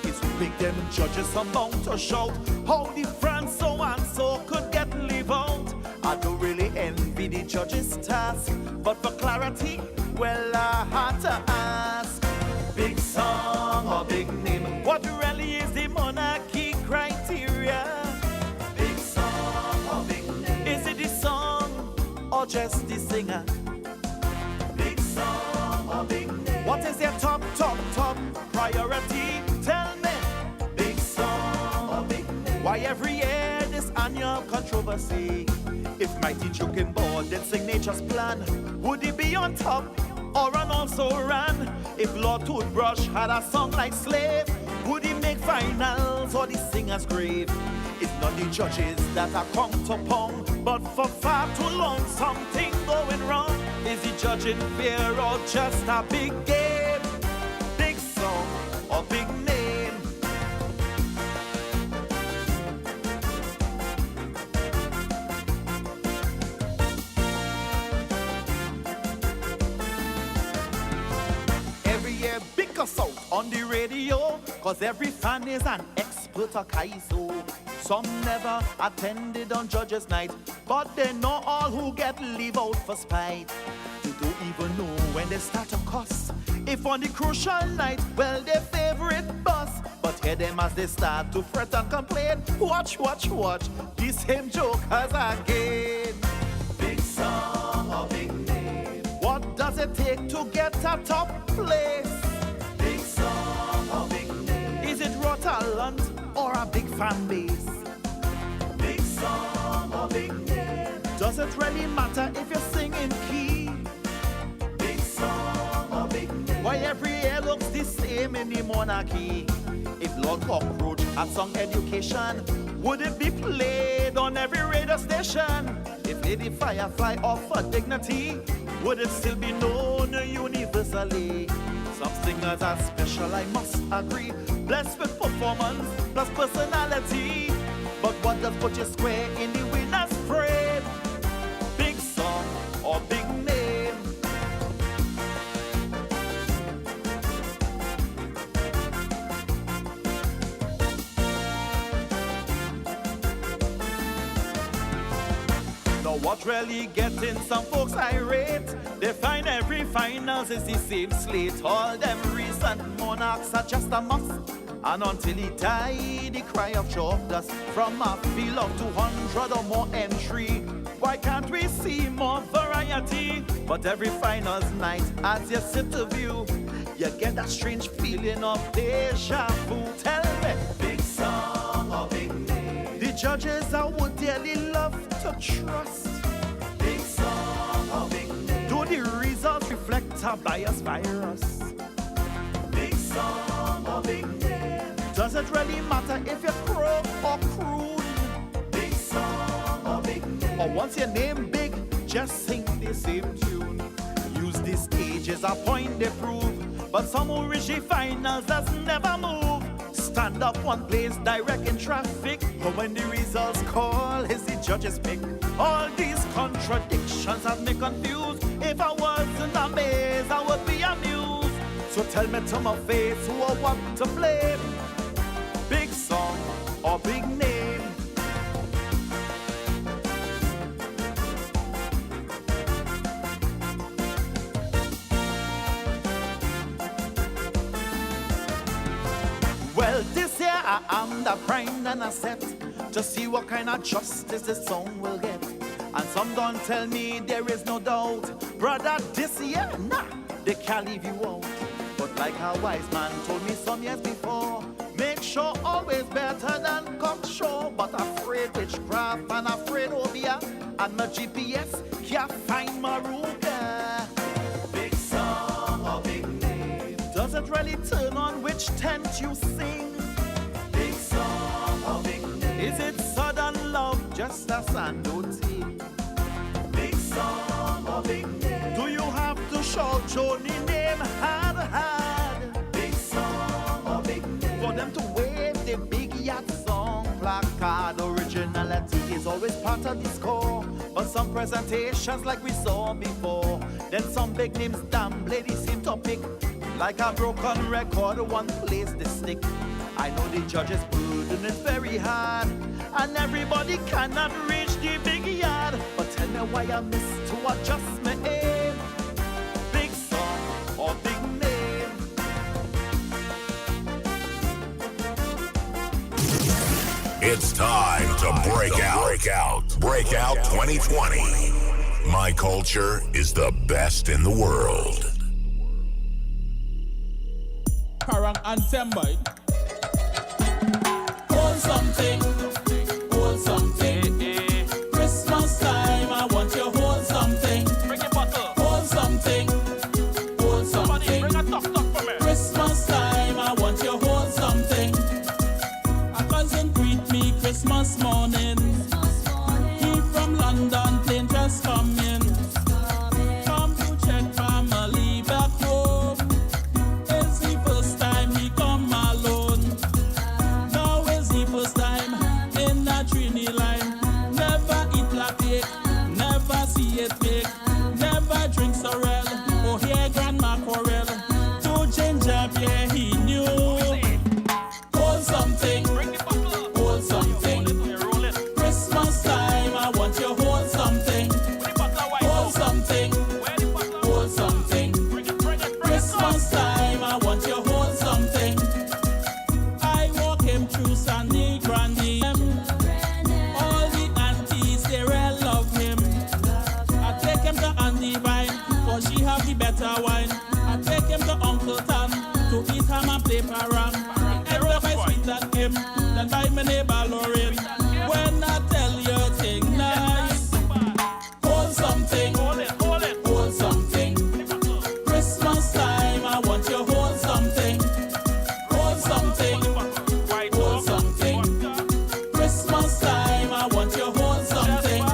It's big them judges some bound to shout how the friends so and so could get leave out. I don't really envy the judges' task, but for clarity, well I had to ask. Big song or big name, what really is the monarchy criteria? Big song or big name, is it the song or just the singer? Big song or big name, what is their top priority? Tell me. Big song or big name, why every year this annual controversy? If Mighty Joking Board did Signature's plan, would he be on top or run also ran? If Lord Toothbrush had a song like Slave, would he make finals or the singer's grave? It's not the judges that are come to pong, but for far too long something going wrong. Is the judging fair or just a big game? Big song or big name? Every year big us out on the radio, cause every fan is an expert or kaiso. Some never attended on Judges' Night, but they know all who get leave out for spite. They don't even know when they start to cuss. If on the crucial night, well, their favorite bus. But hear them as they start to fret and complain. Watch, these same jokers again. Big song or big name, what does it take to get a top place? Big song or big name, is it raw talent or a big fan base? Big song or big name, does it really matter if you sing in key? Big song or big name, why every year looks the same in the monarchy? If Lord Cockroach had song education, would it be played on every radio station? If Lady Firefly offered dignity, would it still be known universally? Some singers are special, I must agree, blessed with performance plus personality. But what does put you square in the winner's parade? Big song or big name? Now what really getting some folks irate? They find every finals is the same slate. All them recent monarchs are just a must. And until he died, the cry of chalk dust from a field of 200 or more entry. Why can't we see more variety? But every finals night, as you sit to view, you get that strange feeling of deja vu. Tell me, big song or big name? The judges I would dearly love to trust. Big song or big name? Do the results reflect a bias virus? Big song or big name? Does it really matter if you're crow or crude? Big song or big name? Or once your name big, just sing the same tune. Use the stage as a point they prove, but some who reach the finals does never move. Stand up one place, direct in traffic, but when the results call, is the judges pick. All these contradictions have me confused. If I wasn't amazed, I would be amused. So tell me to my face who I want to blame. Big song or big name? Well, this year I am the prime and I set to see what kind of justice this song will get. And some don't tell me there is no doubt, brother, this year, nah, they can't leave you out. But like a wise man told me some years before, make sure always better than cocksure. But afraid witchcraft and afraid Obia, and my GPS can't find my Ruga. Big song or big name? Does it really turn on which tent you sing? Big song or big name? Is it sudden love, just a sandoti? Big song or big name? Do you have to shout Johnny name hard? Big song or big name? For them to wave the big yacht song placard. Originality is always part of the score, but some presentations like we saw before, then some big names damn ladies seem to pick. Like a broken record, one place the stick. I know the judges' burden is very hard, and everybody cannot reach the big yard. But tell me why I miss to adjust my aim. Big song or big name? It's time to break out. Break out 2020. My culture is the best in the world. Parang anthem, boy. Hold something, hold something. Christmas time, I want you to hold something. Bring your bottle. Hold something, hold something. Bring a tuck for me. Christmas time, I want you to hold something. A cousin greet me Christmas morning. He from London, plane just come in. Come to check family back home. Never drink sorrel, oh here grandma quarrel. To ginger beer he knew. Hold something, hold something. Christmas time I want you hold something. Hold something, hold something. Christmas time I want you hold something. I walk him through Sandy Grandy. All the aunties they all love him. I take him to Andy Vine, cause she have the better wine. I take him to Uncle Tan to eat ham and play parang. And if I sweet that him, then buy my neighbor Lauren. When I tell you thing nice, hold something, hold something. Christmas time, I want you hold something. Hold something, hold something. Christmas time, I want you hold something.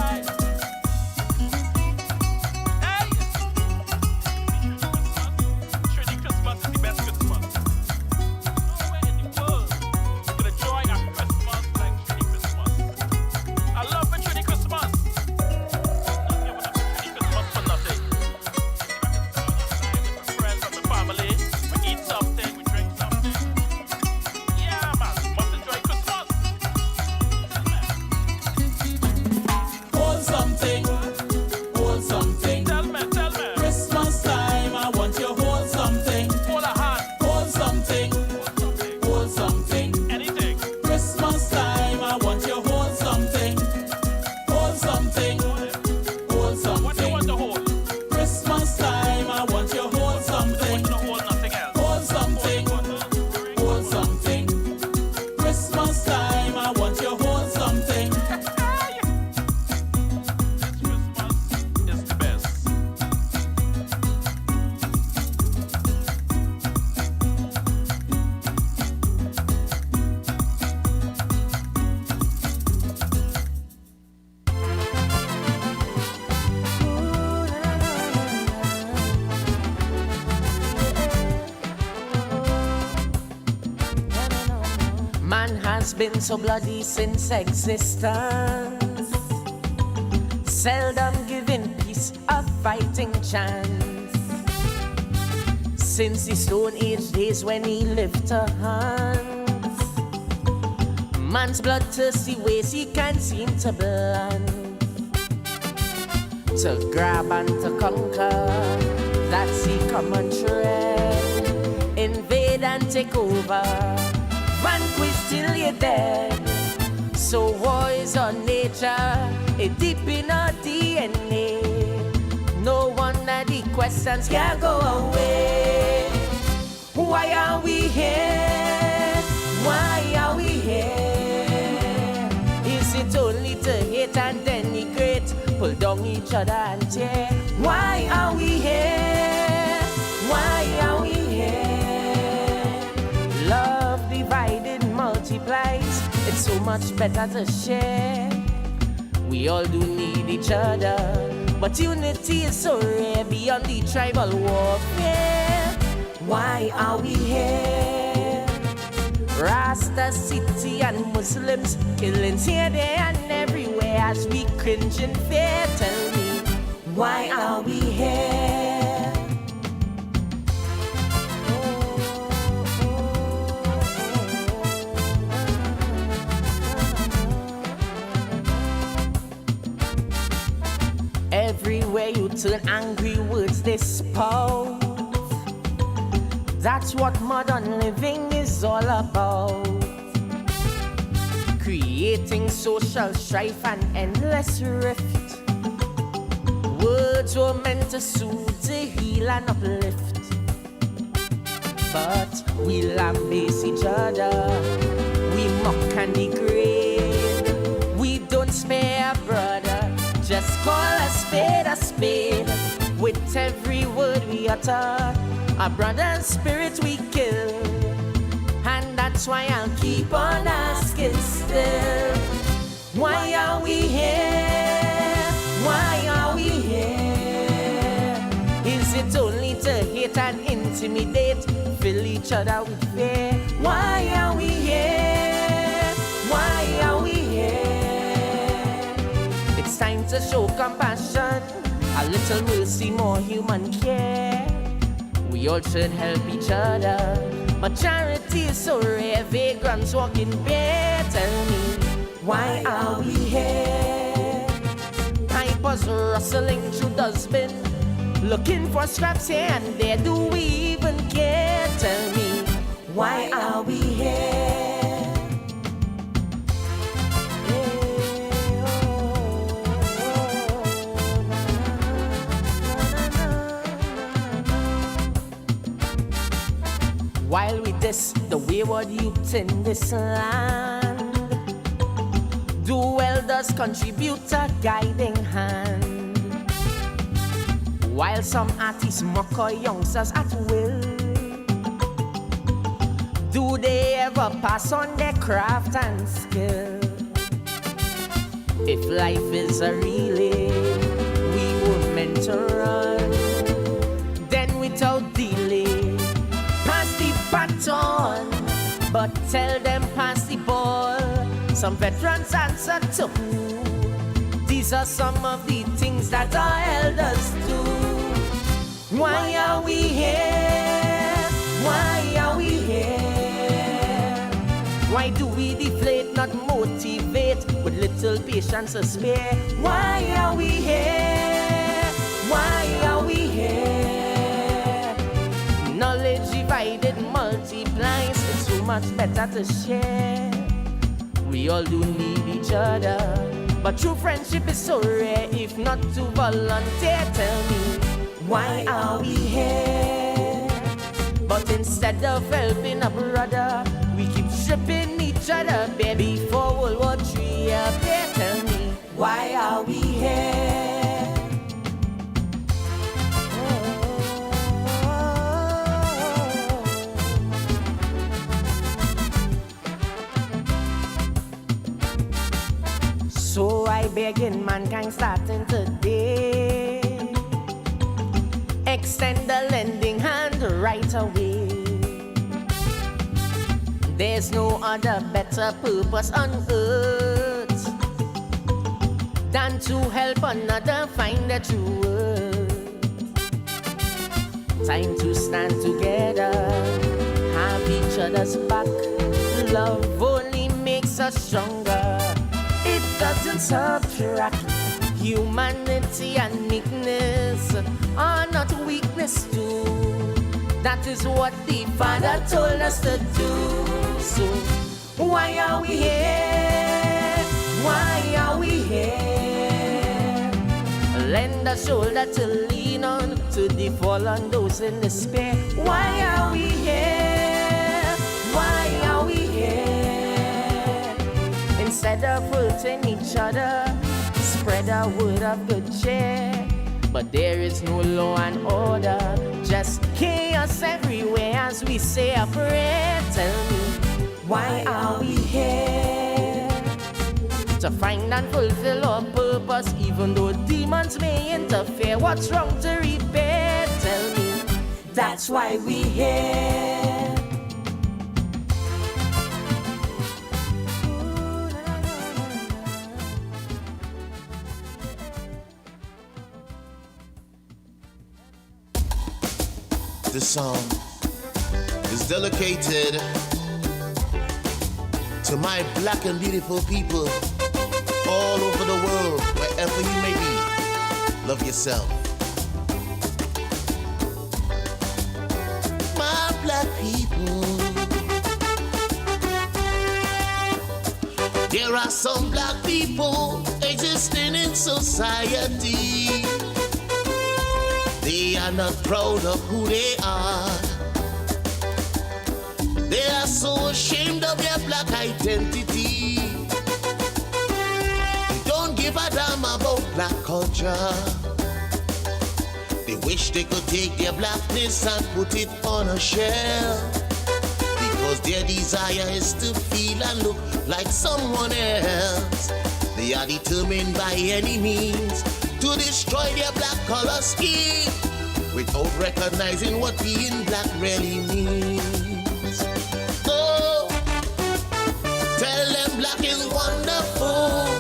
has been so bloody since existence, seldom given peace a fighting chance. Since the Stone Age days when he lived to hunt, man's bloodthirsty ways he can't seem to blunt. To grab and to conquer, that's the common trend. Invade and take over, vanquish till you're dead. So war is on nature, it deep in our DNA. No wonder the questions can't go away. Why are we here? Why are we here? Is it only to hate and denigrate, pull down each other and tear? Why are we here? Why are we here? Love divided multiplies, it's so much better to share. We all do need each other, but unity is so rare beyond the tribal warfare. Why are we here? Rasta city and Muslims, killings here, there and everywhere as we cringe in fear. Tell me, why are we here? Everywhere you turn, angry words they spout. That's what modern living is all about. Creating social strife and endless rift. Words were meant to soothe, to heal and uplift. But we lambaste each other, we mock and degrade. We don't spare a brother, just call a spade a spade. With every word we utter, our brother's spirit we kill. And that's why I'll keep on asking still. Why are we here? Why are we here? Is it only to hate and intimidate, fill each other with fear? Why are we here? Why are we here? It's time to show compassion, a little mercy, more human care. We all should help each other, but charity is so rare, vagrants walking bare. Tell me, why are we here? Pipers rustling through dustbin, looking for scraps here and there. Do we even care? Tell me, why are we here? While we diss the wayward youth in this land, do elders contribute a guiding hand? While some artists mock our youngsters at will, do they ever pass on their craft and skill? If life is a relay, we were meant to run, then without delay, pass the baton, but tell them pass the ball. Some veterans answer to who? These are some of the things that our elders do. Why are we here? Why are we here? Why do we deflate, not motivate, with little patience to spare? Why are we here? Why are we here? Knowledge divided multiplies, it's so much better to share. We all do need each other, but true friendship is so rare, if not to volunteer. Tell me, why are we here? But instead of helping a brother, we keep stripping each other bare before World War III appear. Tell me, why are we here? So I begin mankind starting today. Extend the lending hand right away. There's no other better purpose on earth than to help another find the true worth. Time to stand together, have each other's back. Love only makes us stronger. It doesn't subtract. Humanity and meekness are not weakness too. That is what the Father told us to do. So why are we here? Why are we here? Lend a shoulder to lean on to the fallen, those in despair. Why are we here? Why are we here? Instead of hurting each other, spread a word of good cheer. But there is no law and order, just chaos everywhere as we say a prayer. Tell me, why are we here? To find and fulfill our purpose, even though demons may interfere. What's wrong to repair? Tell me, that's why we here. This song is dedicated to my black and beautiful people all over the world, wherever you may be. Love yourself. My black people, there are some black people existing in society. They are not proud of who they are. They are so ashamed of their black identity. They don't give a damn about black culture. They wish they could take their blackness and put it on a shelf, because their desire is to feel and look like someone else. They are determined by any means to destroy their black color scheme without recognizing what being black really means. Oh, tell them black is wonderful,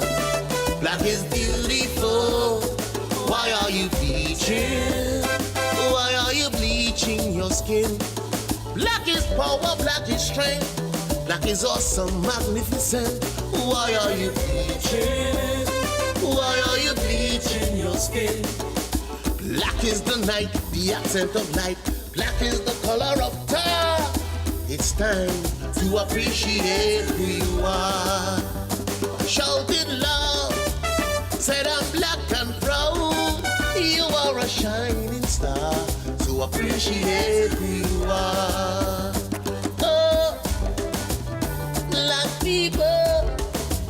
black is beautiful. Why are you bleaching? Why are you bleaching your skin? Black is power, black is strength, black is awesome, magnificent. Why are you bleaching? Why are you bleaching your skin? Black is the night, the accent of light. Black is the color of tar. It's time to appreciate who you are. Shout in love, said I'm black and proud. You are a shining star, so appreciate who you are. Oh, black people,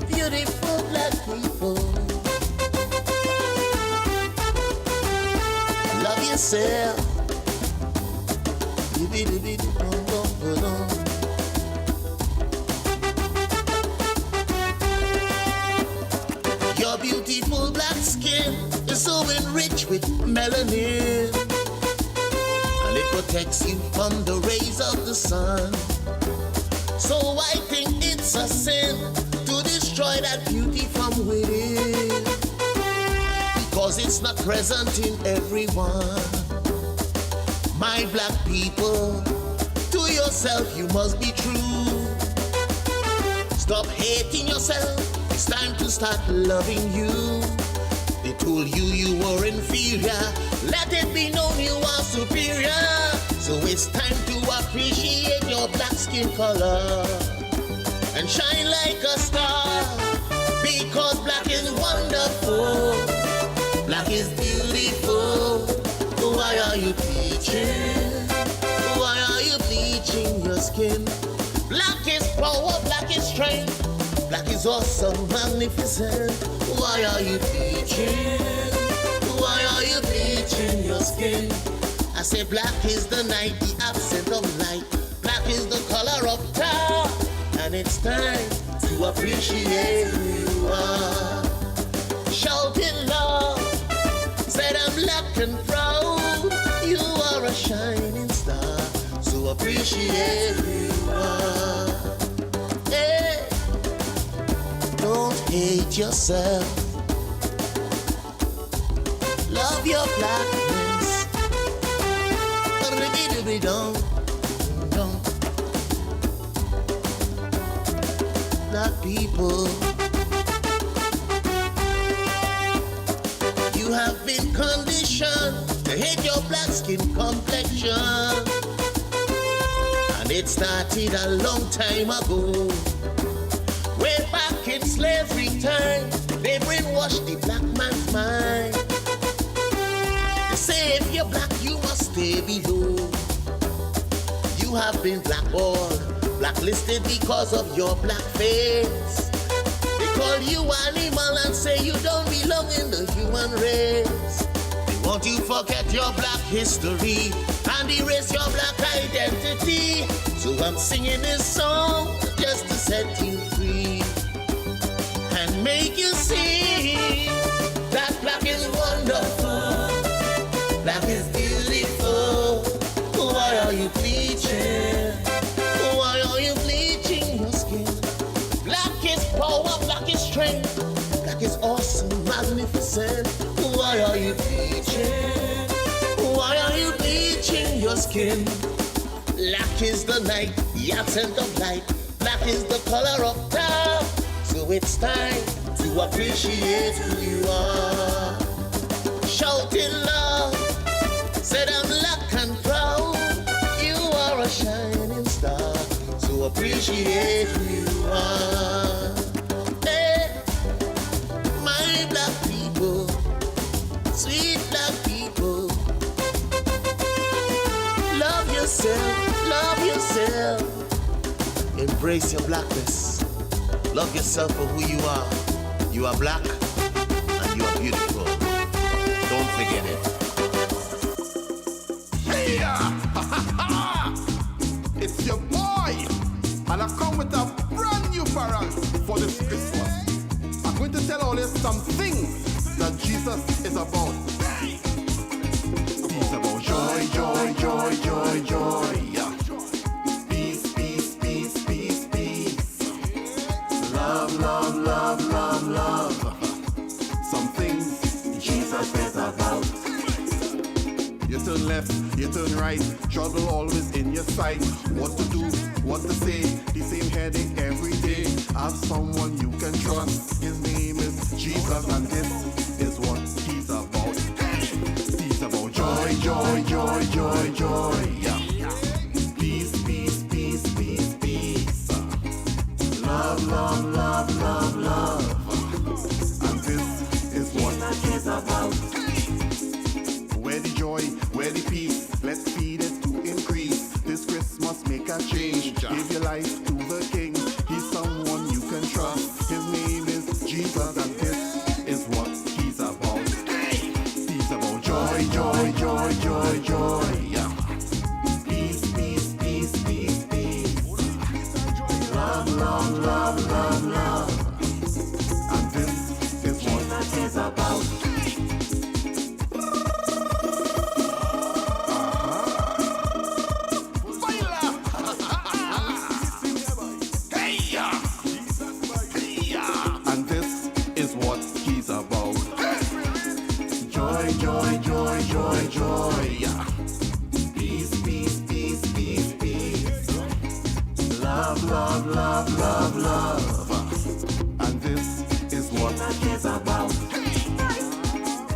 beautiful black people. Love yourself. Your beautiful black skin is so enriched with melanin, and it protects you from the rays of the sun. So I think it's a sin to destroy that beauty from within, because it's not present in everyone. My black people, to yourself you must be true. Stop hating yourself, it's time to start loving you. They told you you were inferior, let it be known you are superior. So it's time to appreciate your black skin color and shine like a star, because black is wonderful, black is beautiful. Why are you bleaching? Why are you bleaching your skin? Black is power, black is strength, black is awesome, magnificent. Why are you bleaching? Why are you bleaching your skin? I say black is the night, the accent of light. Black is the color of tar, and it's time to appreciate who you are. Shout in love, said I'm black and proud. You are a shining star, so appreciate who you are. hate yourself. Love your blackness. Don't. Black people, you have been conditioned to hate your black skin complexion, and it started a long time ago. Way back in slavery time, they brainwashed the black man's mind. They say if you're black, you must stay below. You have been blackballed, blacklisted because of your black face. They call you animal and say you don't belong in the human race. They want you to forget your black history and erase your black identity. So I'm singing this song just to set you free and make you see that black is wonderful, black is beautiful. Why are you bleaching? Why are you bleaching your skin? Black is power, black is strength, black is awesome, magnificent. Why are you bleaching? Why are you bleaching your skin? Black is the night, the absence of light. Black is the color of time. So it's time to appreciate who you are. Shouting loud, said I'm black and proud. You are a shining star, so appreciate who you are. Hey, my black people, sweet black people, love yourself, love yourself. Embrace your blackness. Love yourself for who you are. You are black and you are beautiful. Don't forget it. Hey, it's your boy, and I've come with a brand new parole for this Christmas. I'm going to tell all you some things that Jesus is about. He's about joy, joy, joy, joy, joy. Peace, peace, peace, peace, peace. Love, love, love, love, love. Some things Jesus is about. You turn left, you turn right, trouble always in your sight. What to do, what to say, the same headache every day. Have someone you can trust. His name is Jesus, and this is what he's about. He's about joy, joy, joy, joy, joy. Peace, peace, peace, peace, peace. Love, love, love, love, love. And this is what he's about. Where the joy, where the peace, let's feed it to increase. This Christmas make a change. Give your life to the King. He's someone you can trust. His name is Jesus, and this is what he's about. He's about joy, joy, joy, joy, joy. Peace, peace, peace, peace, peace. Love, love, love, love, love. And this is what he's about. And this is what he's about. Joy, joy, joy, joy, joy. Peace, peace, peace, peace, peace. Love, love, love, love, love. And this is what he's about.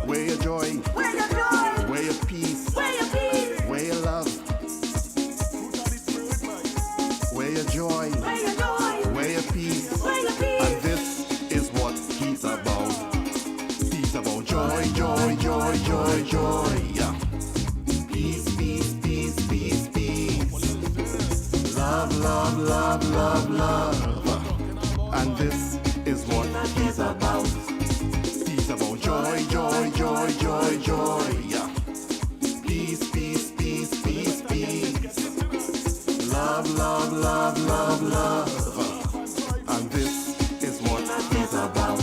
Where your joy, where your joy, where your peace, where your peace, where your love, where your joy, where your joy, where your peace, where your peace. And this is what he's about. He's about joy, joy, joy, joy, joy. Peace, peace, peace, peace, peace. Love, love, love, love, love. And this is what he's about. He's about joy, joy, joy, joy, joy. Peace, peace, peace, peace, peace. Love, love, love, love, love. And this is what he's about.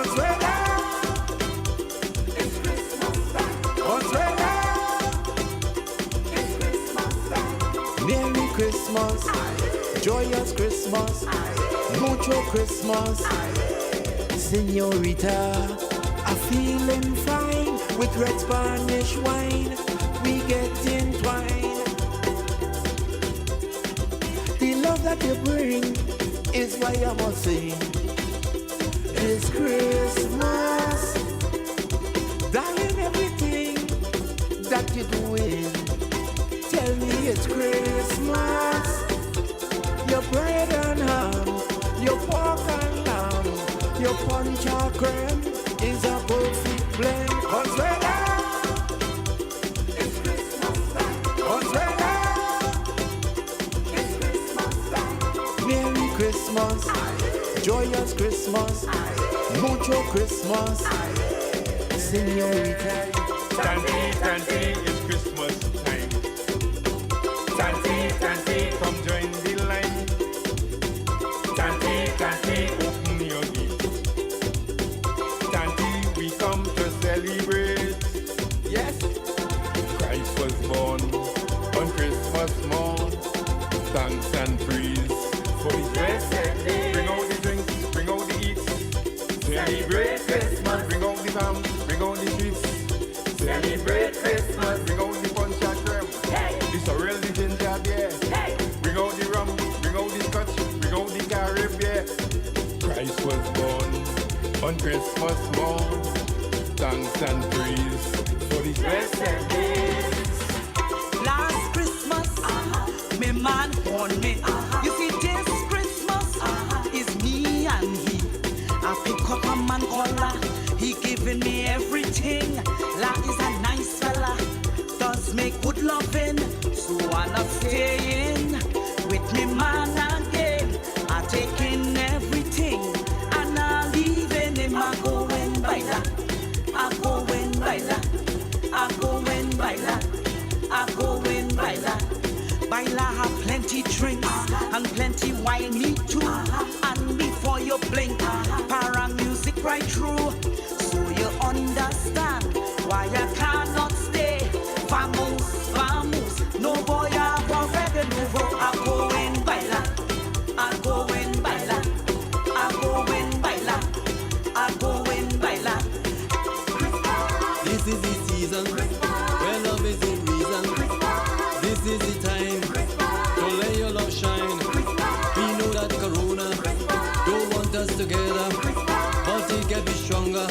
Consuela, it's Christmas time. Consuela, it's Christmas time. Merry Christmas, joyous Christmas, mucho Christmas. Señorita, I'm feeling fine with red Spanish wine. We get entwined. The love that you bring is why I must sing. It's Christmas, darling. Everything that you're doing, tell me it's Christmas. Your bread and ham, your pork and lamb, your punch or cream is a perfect blend. Consuela, it's Christmas time. Consuela, it's Christmas time. Merry Christmas, joyous Christmas, mucho Christmas. Señorita, Tanti, Tanti, it's Christmas time. Tanti, Tanti, come join the line. Tanti, Tanti, open your gate. Tanti, we come to celebrate. Yes, Christ was born on Christmas morn. Thanks and praise for his blessed day. Bring out the drinks, bring out the eats. Celebrate Christmas, bring out the ham, bring out the sweets. Celebrate Christmas, bring out the punch and cream. Hey, this a real ginger beer. Hey, bring out the rum, bring out the scotch, bring out the Caribbean. Christ was born on Christmas morn. Thanks and praise for these blessed days. Last Christmas, me man born me. You see, this Christmas is me and he. I pick up a man caller, he giving me everything. La is a nice fella, does make good loving, so I'm not staying with me man again. I taking everything and I leaving him. I go and baila, I go and baila, I go and baila, I go and baila. Baila have plenty drinks and plenty wine, me too. And before you blink, para music right through, so you understand why I cannot stay. Vamos, vamos, no voy a volver de nuevo. I go and baila, I go and baila, I go and baila, I go and baila. This is the season where love is the reason. This is the time to let your love shine. We know that Corona don't want us together, but it can be stronger.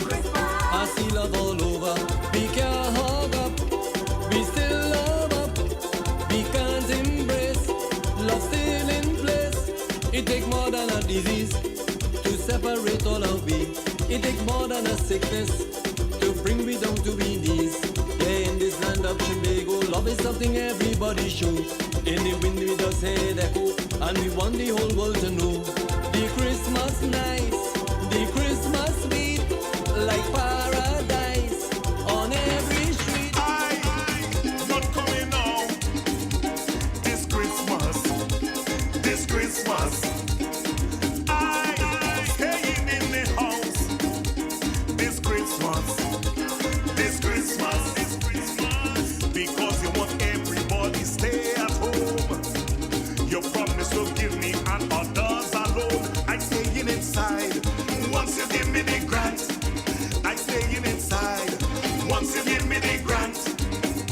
I see love all over. We can't hug up, we still love up. We can't embrace, love still in place. It takes more than a disease to separate all of we. It takes more than a sickness to bring me down to we knees. Yeah, in this land of Tobago, love is something everybody show. In the wind we just hear echo, and we want the whole world to know. The Christmas nice, the Christmas sweet, like paradise on every street. I'm not coming out this Christmas, this Christmas. I'm staying in the house this Christmas, this Christmas, this Christmas. Because you want everybody stay at home. You promise to give me and others alone. I'm staying inside. Once you give me the grant, I'm staying inside. Once you give me the grant,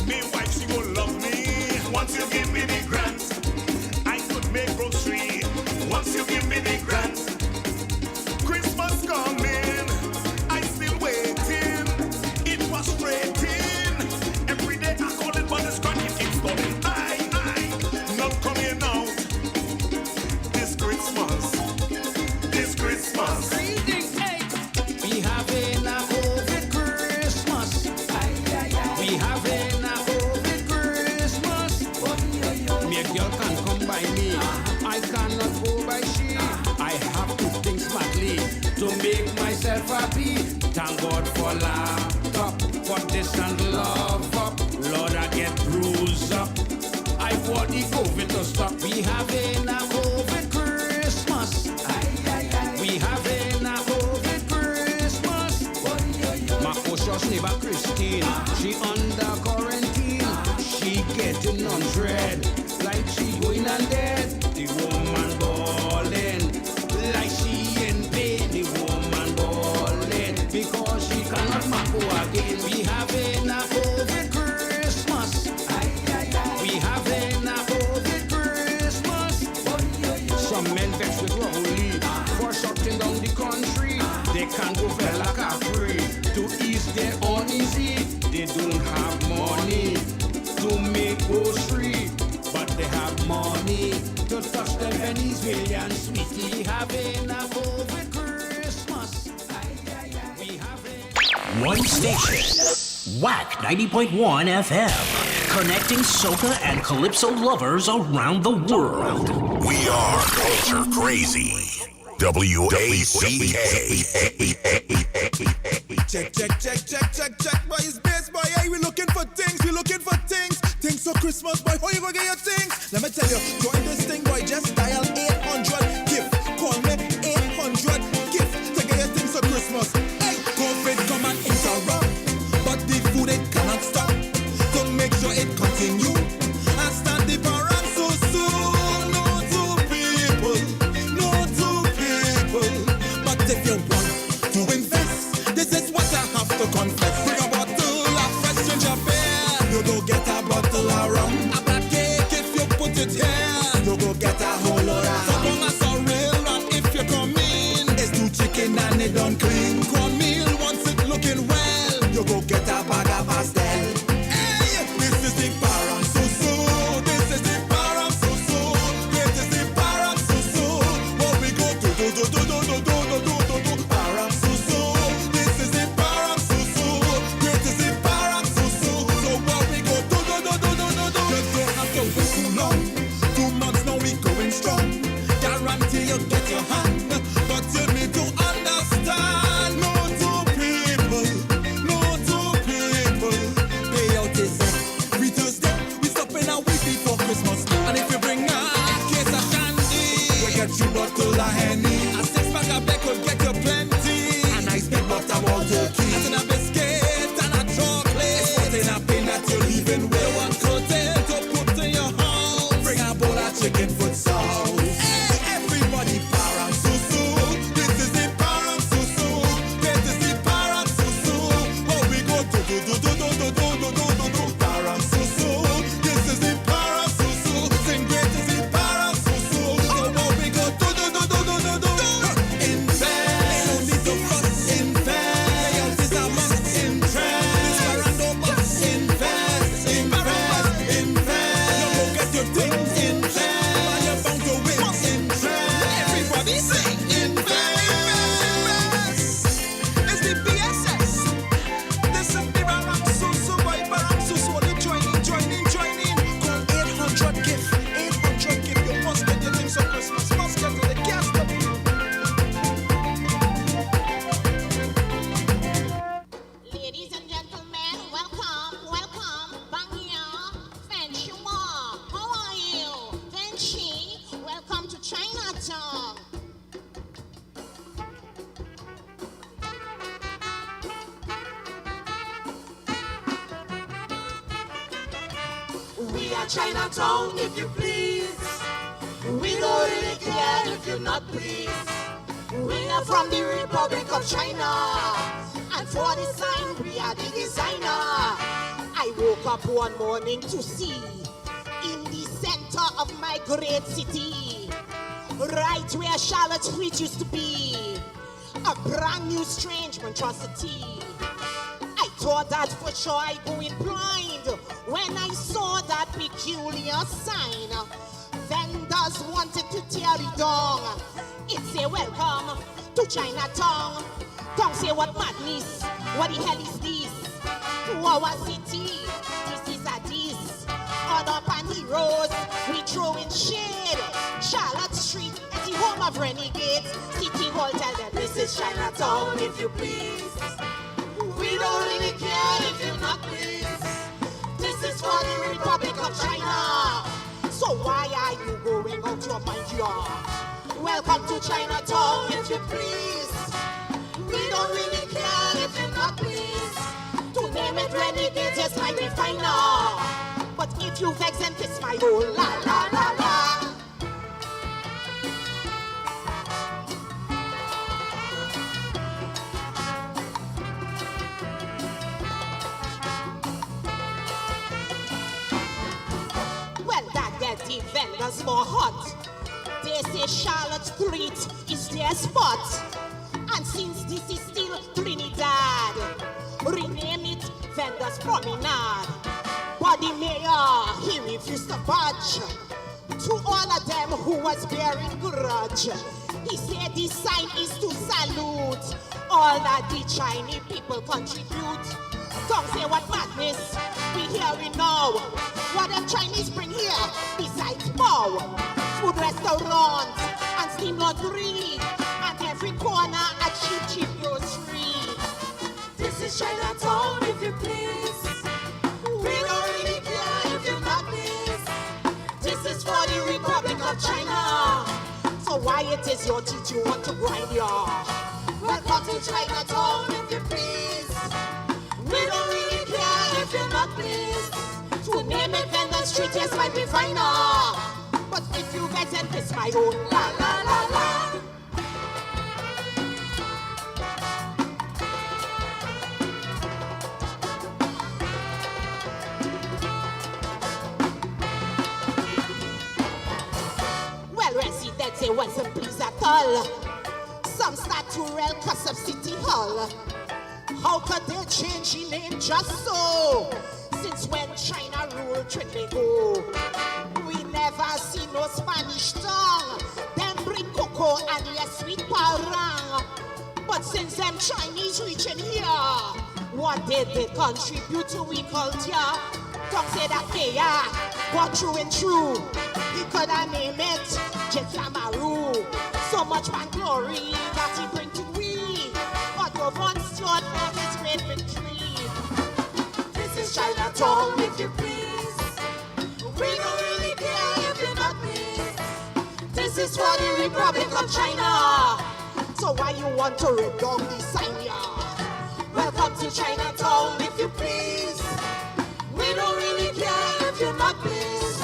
me wife she will love me. Once you give me the grant, I could make grocery. Once you give me the grant, Christmas coming, I still waiting. It frustrating. Every day I call it, but this grant it keeps coming. I not coming out this Christmas, this Christmas. We having a COVID Christmas. We having a COVID Christmas. Me a girl can come by me, I cannot go by she. I have to think smartly to make myself happy. Thank God for laptop, for this and love up. Lord, I get bruised up. I want the COVID to stop. We having a COVID Christmas. We having a COVID Christmas. can go fella free. To ease their own easy, they don't have money to make grocery, but they have money to touch the Venezuelan sweetie. Having a COVID Christmas. We having One station, WACK 90.1 FM, connecting soca and calypso lovers around the world. We are culture crazy. WACK. Check, boy, it's bass, boy. Hey, we looking for things. Things for Christmas, boy. How you gonna get your things? Let me tell you, join this thing, boy. Just dial 800 gift. Call me 800 gift to get your things for Christmas. Hey, COVID come and interrupt, but the food it cannot stop. So make sure it continue and stand the parents so soon. No two people. But if you want to invest, this is what I have to confess. Bring a bottle of fresh ginger beer. You go get a bottle of rum. A black cake if you put it here. You go get a whole lot of ham. So long as a real rum if you come in. It's two chicken and it done clean. Cornmeal once it looking well. You go get a bag of pastel. Hey, this is the parang so. This is the parang so. This is the parang so. What we go do. Parang so. This is the parang so. This is the parang so. So what we go do. You don't have to wait too long. 2 months now we going strong. Guarantee you get your hand, but you need to understand. No two people. Pay out this every Thursday. We stopping our week before Christmas. And if you bring a case of candy, we get you bottle of Henny. A 6-pack of Beck will get you plenty. A nice big butterball turkey. And a biscuit and a chocolate. What in a pin that you're leaving with. One curtain to put in your house. Bring a bowl of chicken foot sauce. Hey, everybody parang so. This is the parang so. This is the parang so. What we go do. Parang so. This is the parang so. Sing great is the parang so. So what we go do. Invest. No need to fuss. Invest. Layout is a must. Interest. This parang no must. Invest. You go get your things. Invest. And you're bound to win. Interest. Everybody sing. Invest. It's the BSS. This is the parang so. Boy, parang so. They join in. Call 800 gift. 800 gift. You must get your things for Christmas. Must get to the gas stop. Ladies and gentlemen, welcome. Bangya, Fenchua, how are you? Fenchi, welcome to Chinatown. We are Chinatown, if you please. We don't really care if you're not pleased. We are from the Republic of China, and for the sign we are the designer. I woke up one morning to see in the center of my great city, right where Charlotte Street used to be, a brand new strange monstrosity. I thought that for sure I'd go in blind when I saw that peculiar sign. Vendors wanted to tear it down. It say welcome to Chinatown. Don't say what madness, what the hell is this? To our city, this is a diss. On up on heroes, we throw in shade. Charlotte Street is the home of renegades. City Hall tell them this is Chinatown, if you please. We don't really care if you're not pleased. This is for the Republic of China. So why are you going out your mind, y'all? Welcome to Chinatown, if you please. We don't really care if you're not pleased. To name it renegade just might be finer. But if you vex and kiss my whole la la la la. The vendors more hot. They say Charlotte Street is their spot. And since the this is still Trinidad. Rename it Vendors Promenade. But the mayor, he refused to budge. To all of them who was bearing grudge, he said this sign is to salute all that the Chinese people contribute. Don't say what madness we hearing now. What them Chinese bring here besides bow, food restaurants and steam laundry, and every corner a cheap grocery. This is Chinatown, if you please. We don't really care if you're not pleased. This is for the Republic of China. So why it is your teeth you want to grind your? Welcome to Chinatown, if you please. We don't really care if you're not pleased. To name it Vendor Street, yes, might be finer. But if you vex and piss my own, la la la la. Well, residents, they wasn't pleased at all. Some start to rail cause of City Hall. How could they change the name just so? Since when China ruled Trinidad, we never see no Spanish tongue. Them bring cocoa and yes, sweet parang. But since them Chinese reaching here, what did they contribute to we culture? Don't say that they but true and true. He could have named it Jetamaru. So much man glory that he bring to we. But no one stood for his great victory. This is Chinatown, if you please. We don't really care if you're not pleased. This is for the Republic of China. So why you want to rip down the sign here? Welcome to Chinatown, if you please. We don't really care if you're not pleased.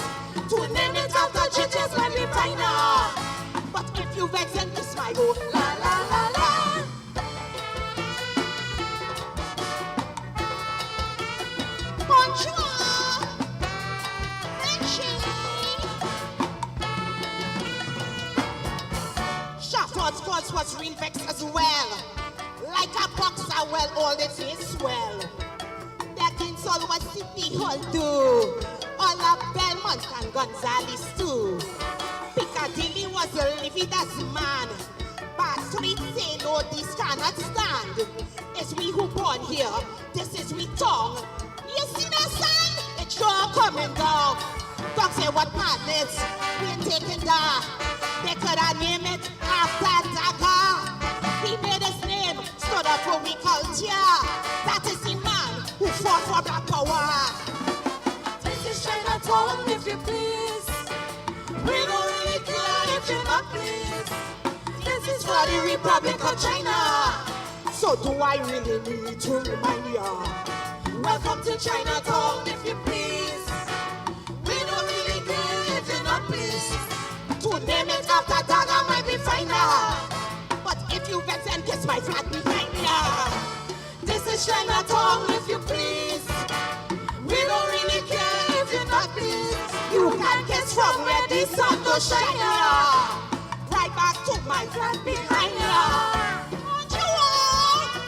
To name it after churches might be finer. But if you vex and kiss my own, la la la la. Bonjour, Frenchie. Shaftard's cause was real vexed as well. Like a boxer, well, all the face well. That insult was City Hall too. All of Belmont and Gonzales too. Piccadilly was a livid as man. But street say no, this cannot stand. It's we who born here, this is we tongue. You see that sign? It's sure coming down. Don't say what madness, we ain't taking that. They could have named it after Dagger. He made his name, stood up for we culture. That is the man who fought for black power. This is Chinatown, if you please. We don't really care if you're not pleased. This is for the Republic of China. So do I really need to remind ya? Welcome to Chinatown, if you please. We don't really care if you're not pleased. To name it after Dagger might be finer. But if you vex and kiss my flag behind ya. This is Chinatown, if you please. We don't really care if you're not pleased. You can kiss from where the sun goes shine ya. Right back to my flag behind ya. Bonjour!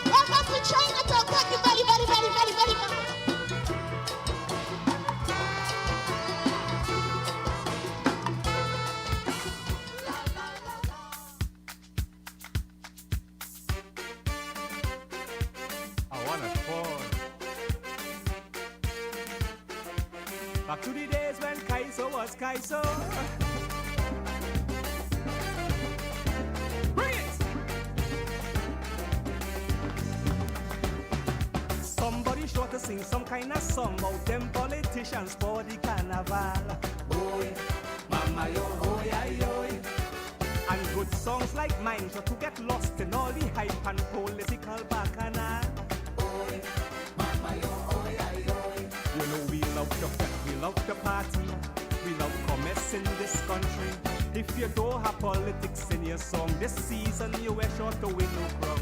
Welcome to Chinatown. Thank you very, very, very, very, very much. Back to the days when Kaiso was Kaiso. Bring it! Somebody sure to sing some kind of song about them politicians for the carnival. Boy, mama yo, oh yeah, yo. And good songs like mine sure to get lost in all the hype and political bacchanal. Boy, mama yo, oh yeah, yo. You know we love to fete, we love to party, we love commerce in this country. If you don't have politics in your song this season, you were sure to win no crown.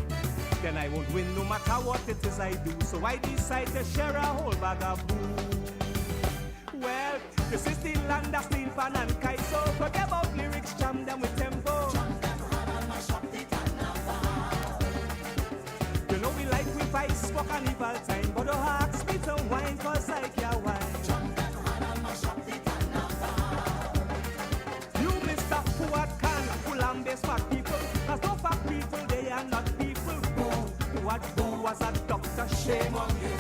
Then I won't win no matter what it is I do. So I decide to share a whole bag of boo. Well, this is the land of Steelpan and Kaiso. Forget about lyrics, jam them with tempo. You know we like we vice for carnival time, but don't ask me to wine 'cause I can't wine. You Mr. Fuad can pull and base fat people, 'cause no fat people they are not people. What was a doctor, shame on you.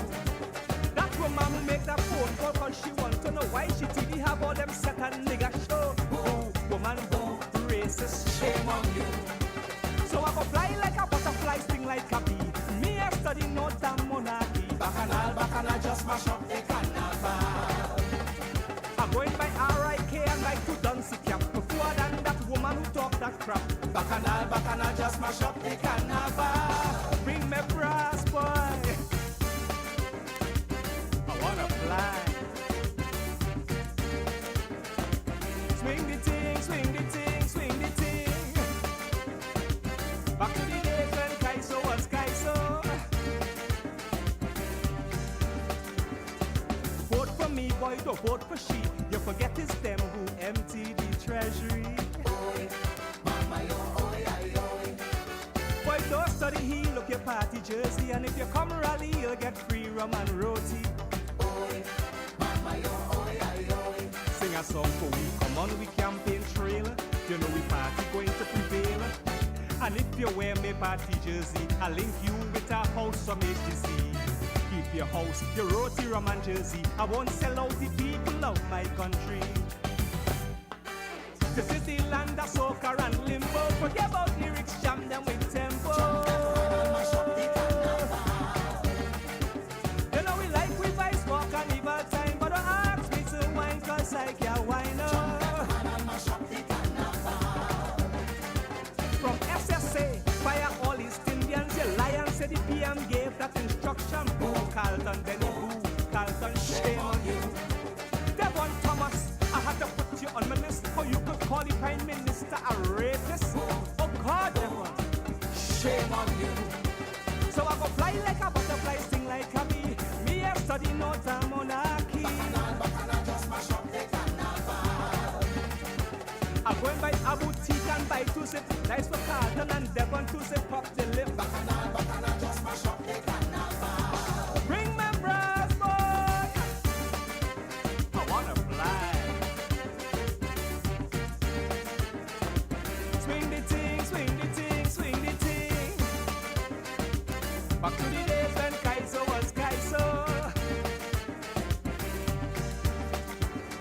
That woman who make that phone call 'cause she want to know why she TV have all them second nigga show. Woman, racist, shame on you. So I go fly like a butterfly, sting like a bee. Me I study no damn monarchy. Bacchanal, just mash up the carnival. I'm going by R.I.K. and like to dance it cap. Before than that woman who talk that crap. Bacchanal, just mash up the carnival. Bring me brass, boy. I wanna fly. Swing the ting, swing the ting, swing the ting. Back to the days when Kaiso was Kaiso. Vote for me, boy, don't vote for she. You forget it's them who empty the treasury. Boy, don't study here, look your party jersey. And if you come rally, you'll get free rum and roti. Sing a song for we, come on, we campaign trail. You know we party going to prevail. And if you wear my party jersey, I'll link you with a house from HTC. Keep your house, your roti, rum and jersey. I won't sell out the people of my country. This is the land of soca and limbo. Forget about lyrics, jam them with tempo. You know we like we vice for carnival time, but don't ask me to wine 'cause I can't wine up. From SSA, fire all East Indians, your lions said the PM gave that instruction. Boo, Carlton, Benny, boo, Carlton, shame on you. Devon Thomas, I had to put you on my list, or you could call the Prime Minister a rapist. Oh God, Devon, shame on you. So I go fly like a butterfly, sting like a bee. Me I study no time monarchy. Just mash up the carnival. I'm going by a boutique and buy two sip. Nice for Carlton and Devon to sip pop the lip. Bacchanal, just mash up the carnival. Bring me brass, boy. I wanna fly. Swing the ting, swing the ting, swing the ting. Back to the days when Kaiso was Kaiso.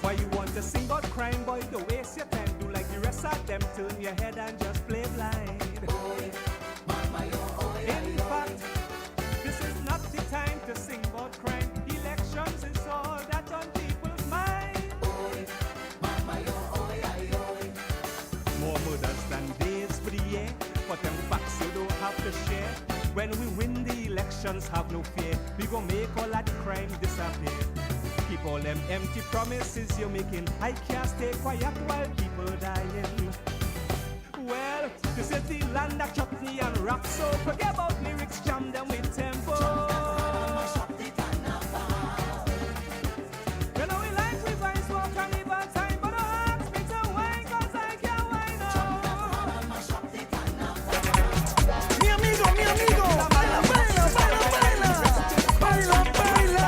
Why you want to sing about crime, boy? Don't waste your time. Do like the rest of them. Turn your head and just play blind. In fact, this is not the time to sing about crime. Elections is all that's on people's mind. More murders than days for the year, but them facts you don't have to share. When we win the elections, have no fear. We gon' make all that crime disappear. Keep all them empty promises you're making. I can't stay quiet while people dying. Well, this is the land of chutney and rap, so forget about lyrics, jam them with tempo. You know we like we vice for carnival time, but don't ask me to wine 'cause I can't wine up. Mi amigo, baila, baila, baila, baila, baila, baila.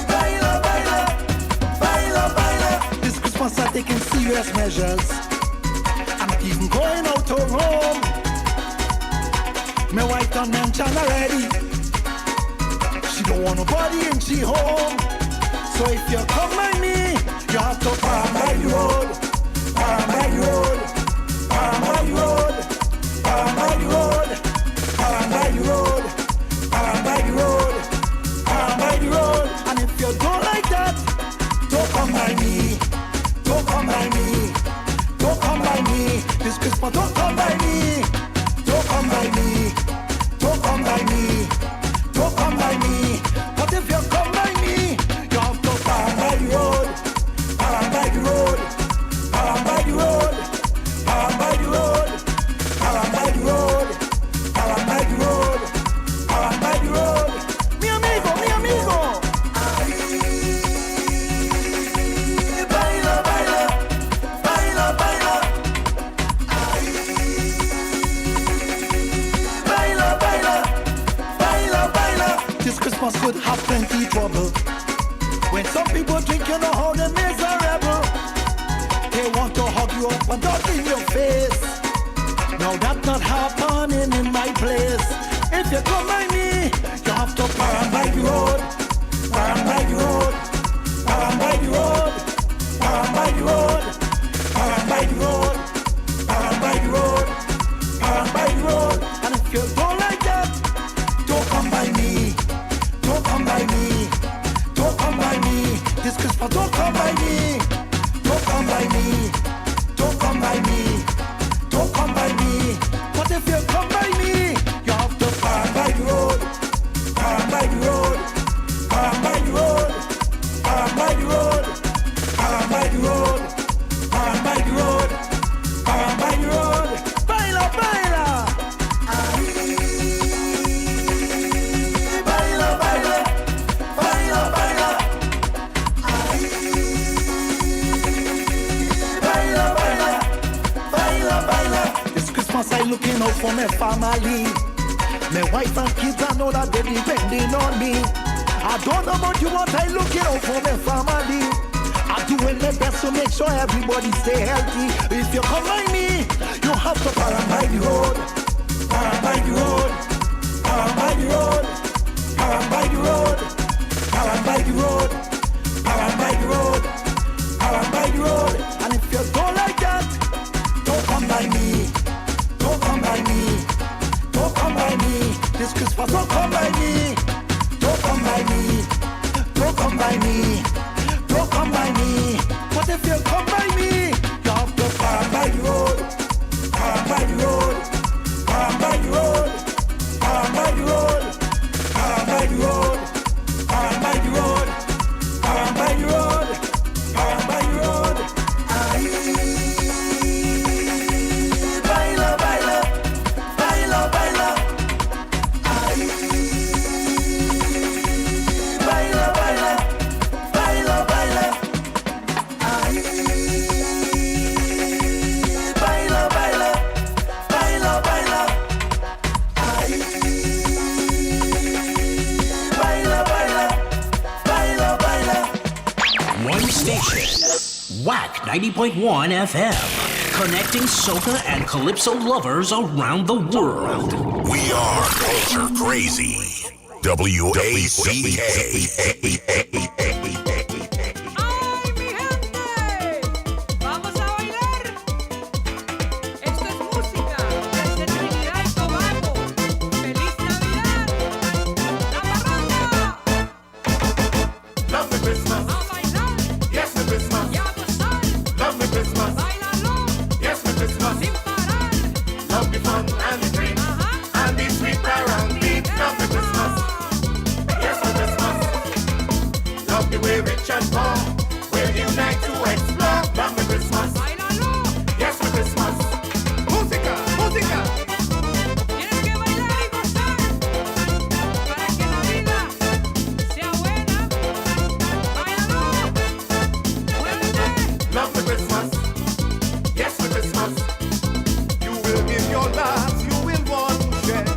Baila, baila, baila, baila. This Christmas I'm taking serious measures. I'm not even going out of home. My wife done mentioned already. She don't want nobody in she home. So if you come by me, you have to park by the road. Park by the road. Park by the road. Park by the road. Park by the road. Park by the road. Park by the road. And if you don't like that, don't come by me. Don't come by me. Don't come by me. This Christmas, don't come by me. Don't come by me. Don't come by me. Don't come by me. But if you come by me, you have to park by the road. Park by the road. Park by the road. Park by the road. this Christmas could have plenty trouble. When some people drink, you know how they're miserable. They want to hug you up and talk in your face. Now that's not happening in my place. If you come by me, you have to park by the road. Park by the road. Park by the road. Park by the road. Park by the road. Park by the road. Park by the road. And if you don't like that, don't come by me. Don't come by me. Don't come by me. This Christmas, don't come by me. Don't come by me. Don't come by me. Don't come by me. But if you come by me, you have to park by the road. Park by the road. Park by the road. Park by the road. Park by the road. Park by the road. Park by the road. Baila, baila. Baila, baila. Baila, baila. Baila, baila. Baila, baila. This Christmas I looking out for my family. My wife and kids, I know that they depending on me. I don't know about you, but I looking out for my family. I'm doing my best to make sure everybody stay healthy. If you come by me, you have to park by the road. Park by the road. Park by the road. Park by the road. Park by the road. Park by the road. Park by the road. And if you don't like that, don't come by me. Don't come by me. Don't come by me. This Christmas, don't come by me. Don't come by me. Don't come by me. Don't come by me. But if you come by me, you have to park by the road. Park by the road. Park by the road. Park by the road. Park by the road. Park by the road. Park by the road. Park by the road. Baila, baila. Baila, baila. Baila, baila. Baila, baila. Baila, baila. Baila, baila. Baila, baila. Baila, baila. One station, WACK 90.1 FM, connecting soca and calypso lovers around the world. We are culture crazy. WACK. Vamos a bailar. Esto es música desde Trinidad y Tobago. ¡Feliz Navidad! ¡La parranda! Love me Christmas. A bailar. Yes, me Christmas. Y a gozar. Love me Christmas. Báilalo. Yes, me Christmas. Sin parar. Love the fun and the drink and the sweet around me. Love me Christmas. Yes, me Christmas. Love the way rich and poor will unite to explore. Love me Christmas. Báilalo. Yes, me Christmas. Música, música. Tienes que bailar y gozar para que la vida sea buena. Báilalo. Muévete. Love me Christmas. Yes, me Christmas. You will give your last, you will want to share.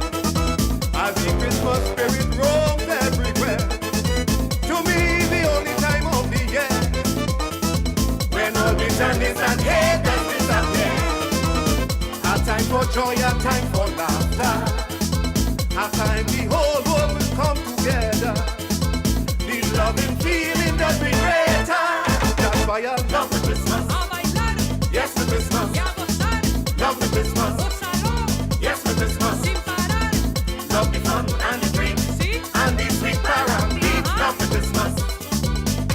As the Christmas spirit roams everywhere. To me, the only time of the year when all bitterness and hate has disappeared. A time for joy, a time for laughter. A time the whole world will come together. The loving feeling does be greater. That's why I love the Christmas. A bailar. Yes, the Christmas. Y a gozar. Love the Christmas. Gózalo. Yes, the Christmas. Sin parar. Love the fun and the drink Sí. and the sweet around me. Love the Christmas.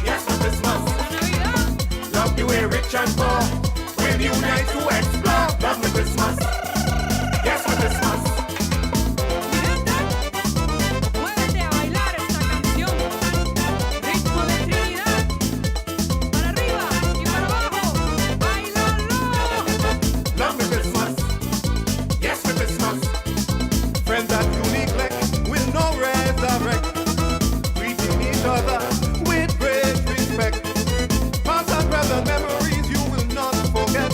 Yes, the Christmas. La Navidad. Love the way rich and poor will unite to explore. Love the Christmas. Yes, the Christmas. Mi gente, muévete a bailar esta canción. Ritmo de Trinidad. Para arriba y para abajo. Bailalo. Love the Christmas. Yes, the Christmas. Friends that you neglect will no resurrect. Treating each other with great respect. Past and present memories you will not forget.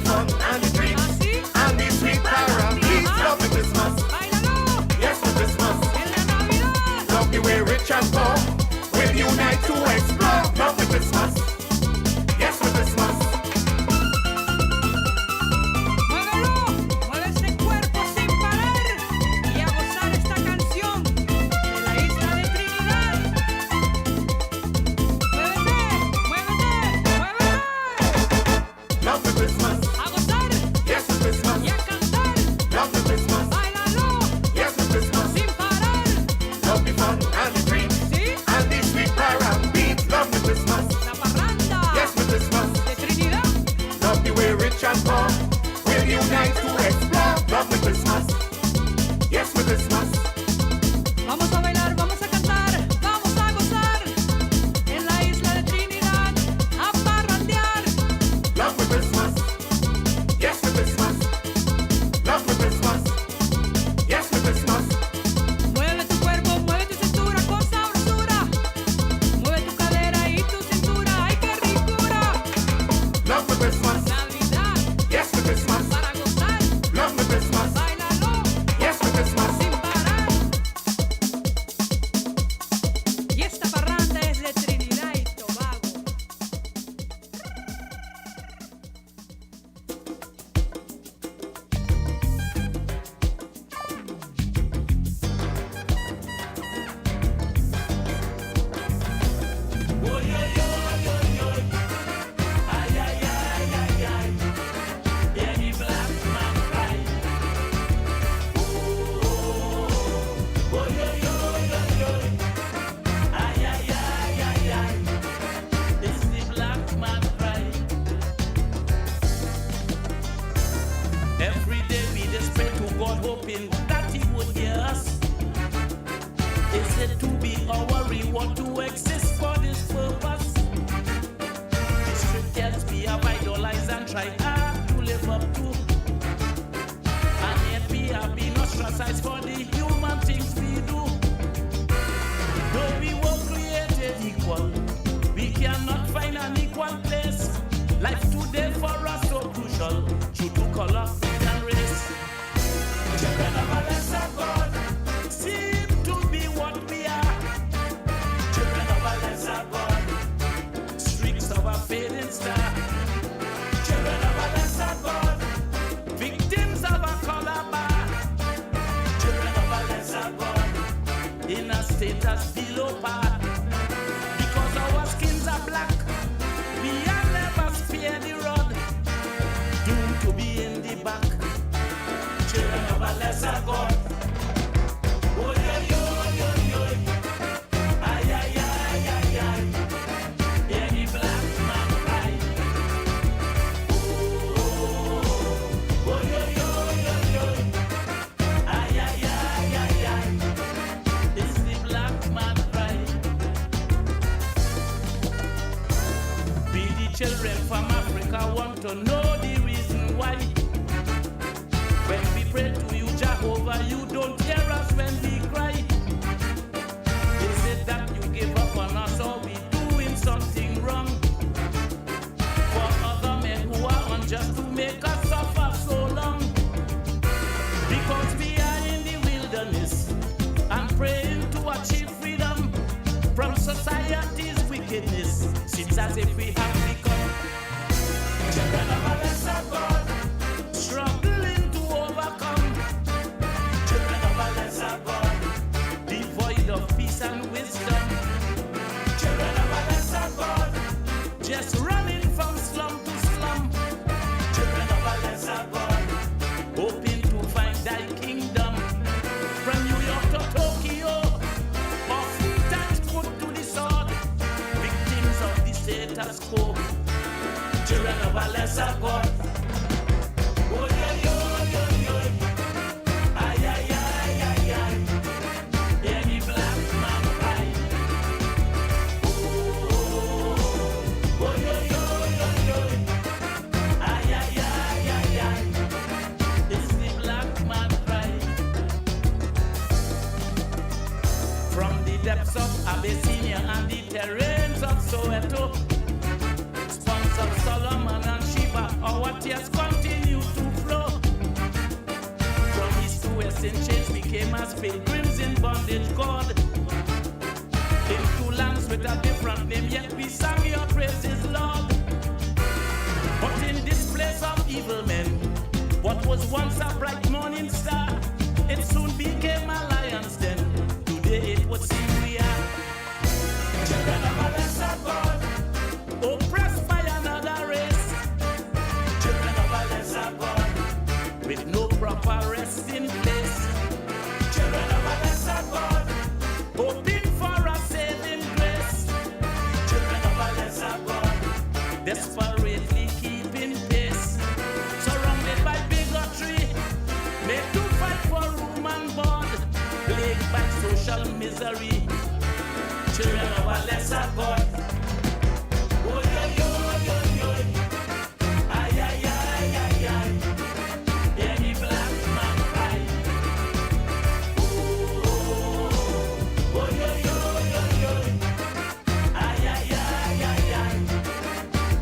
fun and the drinks and the sweet parambits. Love the Christmas. Yes, for Christmas. Love the way rich and poor will unite to explore. Love the Christmas. Yes, for Christmas. Mueve ese cuerpo sin parar y a gozar esta canción de la isla de Trinidad. Muévete, muévete, muévete. Love the Christmas. A gozar. Yes, for Christmas. Y a cantar. Love the Christmas. Báilalo. Yes, for Christmas. Sin parar. Love the fun and the drinks and the sweet parambits. Love the Christmas. La parranda. Yes, for Christmas. De Trinidad. Love the way rich and poor will unite to explore. Love the Christmas. Yes, for Christmas. Vamos a bailar, vamos a cantar, vamos a gozar en la isla de Trinidad, a parrandear. Love for Christmas. Yes, for Christmas. Love for Christmas. Yes, for Christmas. Mueve tu cuerpo, mueve tu cintura con sabrosura. Mueve tu cadera y tu cintura, ay qué ricura. Love for Christmas. Navidad. Yes, for Christmas. Para gozar. Love for Christmas. Báilalo. Yes, for Christmas. Sin parar. Y esta parranda es de Trinidad y Tobago. Every day we just pray to God, hoping that He would hear us. Is it to be our reward to exist for this purpose? These Christians we have idolized and tried hard to live up to, and yet we have been ostracized for the human things we do. Though we were created equal, we cannot find an equal place. Life today for us so crucial, due to color and race. Children of a lesser God seem to be what we are. Children of a lesser God, streaks of a fading star. Children of a lesser God, victims of a color bar. Children of a lesser God, in a status below par. Because our skins are black, we are never spare the rod, doomed to be in the back. Children of a lesser God. Oh, yo, yo, yo, yo. Ay, ay, ay, ay, ay. Hear the black man cry. Oh, oh, yo, yo, yo, yo. Ay, ay, ay, ay, ay. It's the black man cry. We the children from Africa want to know the reason why. When we pray to you, Jehovah, you don't hear us when we cry. Is it that you give up on us or we doing something wrong? For other men who are unjust to make us suffer so long. Because we are in the wilderness and praying to achieve freedom from society's wickedness. Seems as if we have become children of a lesser God, struggling to overcome. Children of a lesser God, devoid of peace and wisdom. Children of a lesser God, just running from slum to slum. Children of a lesser God, hoping to find thy kingdom. From New York to Tokyo, or feet and foot to the sword, victims of the status quo. Children of a lesser God. Oh, yo, yo, yo, yo. Ay, ay, ay, ay, ay. Hear the black man cry. Oh, oh, oh, yo, yo, yo, yo. Ay, ay, ay, ay, ay. It's the black man cry. From the depths of Abyssinia and the terrains of Soweto, spawns of Solomon and Sheba, our but he has continued to flow. From east to west in chains became as pilgrims in bondage God. In two lands with a different name, yet we sang your praises, Lord. But in this place of evil men, what was once a bright morning star, it soon became a lion's den. Today it would seem we are children of a lesser God, oppressed by another race. Children of a lesser God, with no proper resting place. Children of a lesser God, hoping for a saving grace. Children of a lesser God, desperately keeping pace. Surrounded by bigotry, made to fight for room and board, plagued by social misery. Children of a lesser God. Oh, yo, yo, yo, yo. Ay, ay, ay, ay, ay. Any black man cry. Oh, oh, yo, yo, yo, yo. Ay, ay, ay, ay, ay.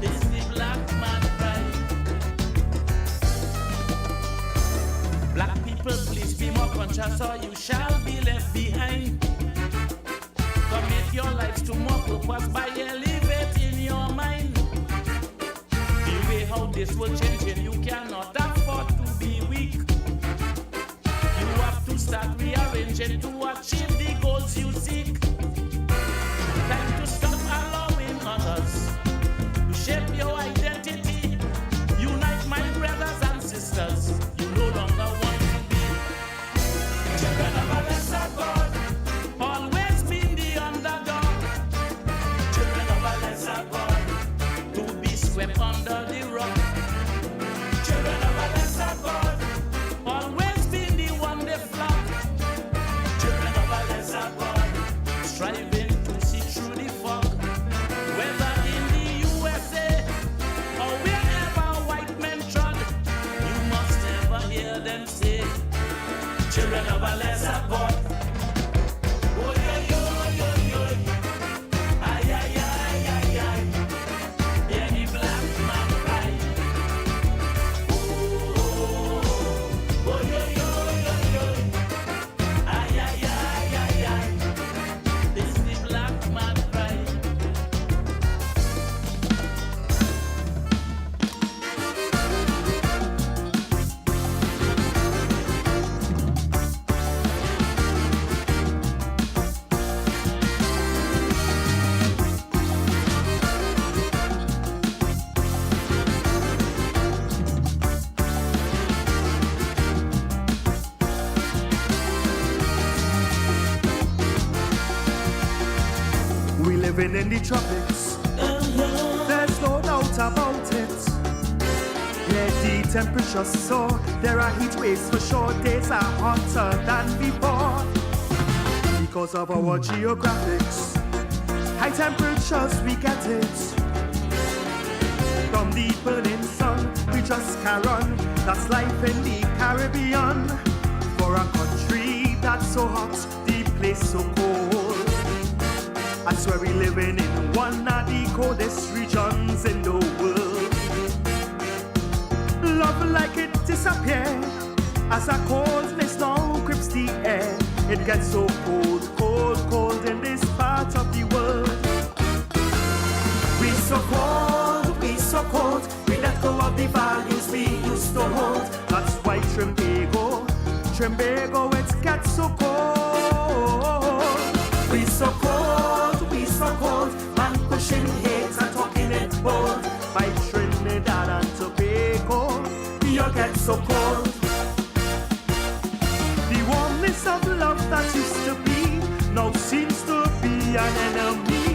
It's the black man cry. Black people, please be more conscious or you shall be left behind. Commit your lives to more purpose by elevating your mind. The way how this will change and you cannot afford to be weak. You have to start rearranging to achieve the goals you seek. Time to stop allowing others to shape your identity. Unite my brothers and sisters. You no longer want to be children of a lesser God. Always been the underdog. Children of a lesser God, to be swept under the rug. Children of a lesser God, always been the one they flock. Children of a lesser God, striving to see through the fog. Whether in the USA or wherever white men trod, you must never hear them say, children of a lesser God. Oh, yo, yo, yo, yo. Ay, ay, ay, ay, ay. Any black man cry. Oh, oh, yo, yo, yo, yo. Ay, ay, ay, ay, ay. It's the black man cry. We living in the tropics. There's no doubt about it. Yeah, the temperature's so there are heat waves for sure. Days are hotter than before because of our geographics. High temperatures, we get it. From the burning sun, we just can't run. That's life in the Caribbean. For a country that's so hot, the place so cold. I swear we living in one of the coldest regions in the world. Love like it disappear as a coldness now grips the air. It gets so cold, cold, cold in this part of the world. We so cold, we so cold. We let go of the values we used to hold. That's why Trinbago, it gets so cold. We so cold, we so cold. Man pushing hate and talking it bold. By Trinidad and Tobago, you get so cold. The warmness of love that used to be now seems to be an enemy.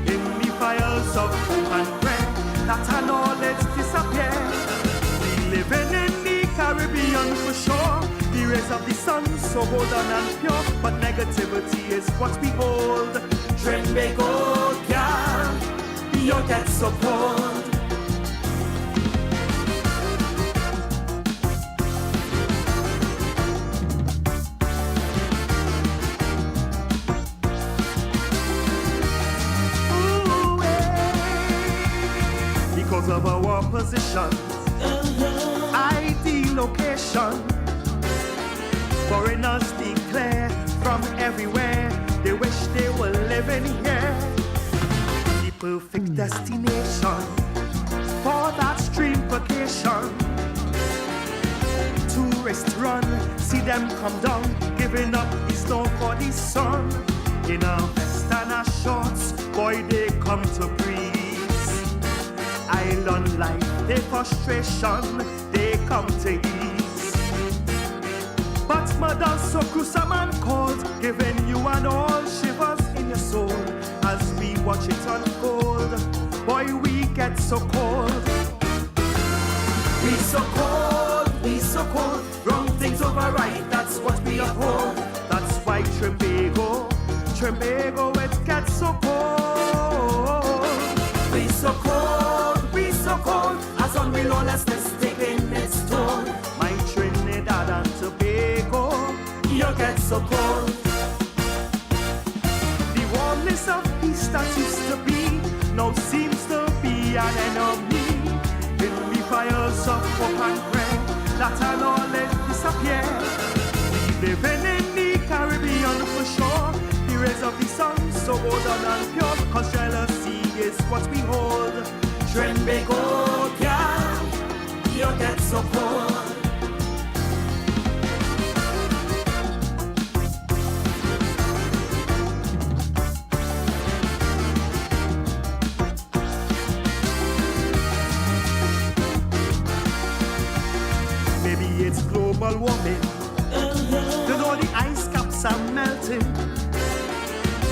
In the fires of hope and prayer, that and all it's disappear. We living in the Caribbean for sure. The rays of the sun so golden and pure, but negativity is what we hold. Trinbago, girl, you get so cold. Because of our position, destination. Foreigners declare from everywhere they wish they were living here. The perfect destination for that stream vacation. Tourists run, see them come down, giving up the snow for the sun. In a vest and a shorts, boy, they come to breeze. Island life, their frustration, they come to ease. But mother, so Crusaman called, giving you and all shivers in your soul. As we watch it unfold, boy, we get so cold. We so cold, we so cold. Wrong things over right, that's what we uphold. That's why Trinbago, it gets so cold. We so cold, as on we lawlessness taking its toll. My Trinidad and Tobago, you get so cold. The warmness of peace that used to be now seems to be an enemy. In the fires of hope and prayer, that and all let disappear. We living in the Caribbean for sure. The rays of the sun so golden and pure, cause jealousy is what we hold. Trinbago, yeah, you get so cold. Maybe it's global warming. You know the ice caps are melting.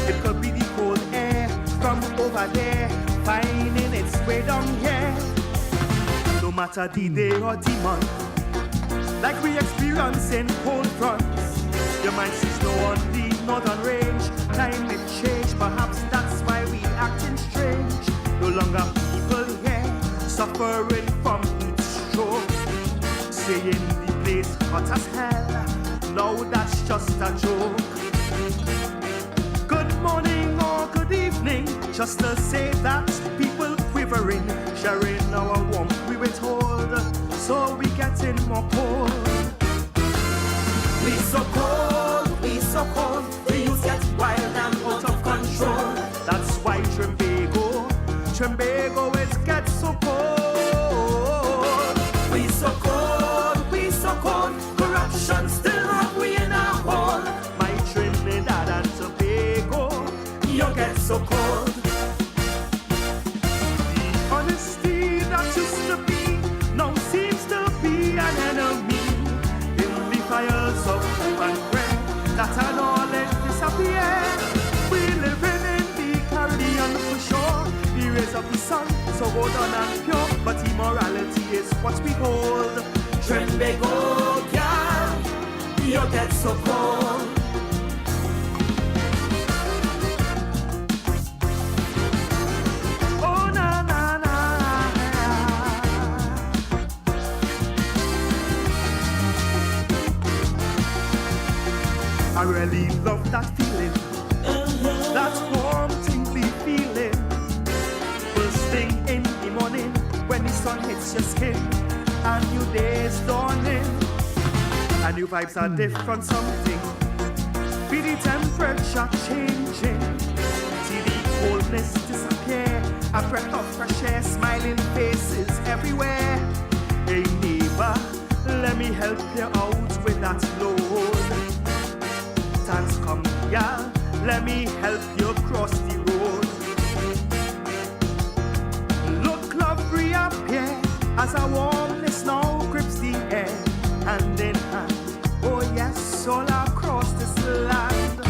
It could be the cold air from over there finding its way down here. No matter the day or the month, like we experience in cold fronts, you might see snow on the northern range. Climate change, perhaps that's why we acting strange. No longer people here suffering from heat stroke, saying the place hot as hell. Now that's just a joke. Good morning or good evening, just to say that people quivering, sharing our warmth we withhold, so we getting more cold. We so cold, the youth get wild and out of control. That's why Trinbago, it gets so cold. We so cold, corruption still have we in our hole. My Trinidad and Tobago, you get so cold. The honesty that used to be now seems to be an enemy. In the fires of hope and prayer, that and all let disappear. We living in the Caribbean for sure. The rays of the sun so golden and pure, but immorality is what we hold. Trinbago, yeah, you get so cold. Oh, na, na, na. I really love that feeling, that warm, tingly feeling. First thing in the morning, when the sun hits your skin, a new day is dawning. And new vibes are different something. Be the temperature changing, see the coldness disappear. A breath of fresh air, smiling faces everywhere. Hey neighbor, let me help you out with that load. Times come, yeah, let me help you cross the road. Look, love reappear as a warmness now grips the air. Hand in hand, oh yes, all across this land.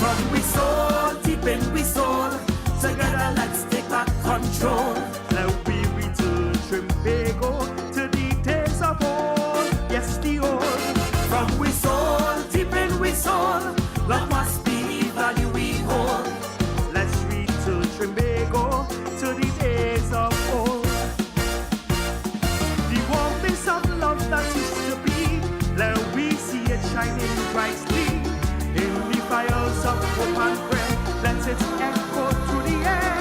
From we soul, deep in we soul, together let's take back control. Now we return Trinbago to the days of old, yes the old. From we soul, deep in we soul, love must be value we hold. Let's return Trinbago to the days of old. The warmness of love that used to be, now we see it shining brightly. In the fires of hope and prayer, let it echo through the air.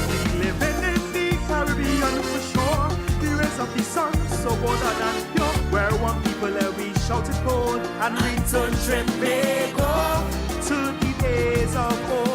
We living in the Caribbean for sure. The rays of the sun so golden and pure, where I want people that we shouted for and return trip back to the days of old.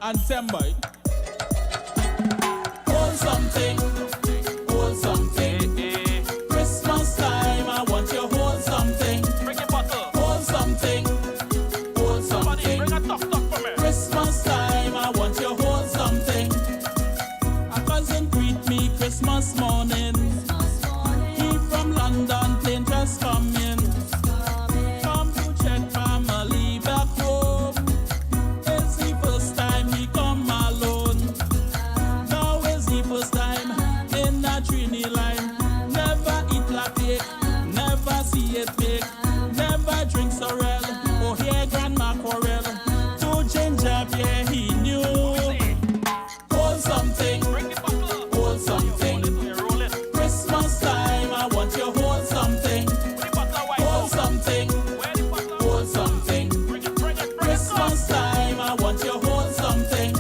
Anthem, boy. Hold something, hold something. Christmas time, I want you to hold something. Bring your bottle. Hold something, hold something. Bring a tuck for me. Christmas time, I want you to hold something. A cousin greet me Christmas morning. He from London, plane just come in. Come to check family back home. It's the first time he come alone. Now is the first time in that Trini line. Never eat latte, never see it big. Never drink sorrel, or hear grandma quarrel. To ginger beer he knew. Hold something, hold something. Christmas time, I want you to hold something. Hold something, hold something. Christmas time, I want you to hold something.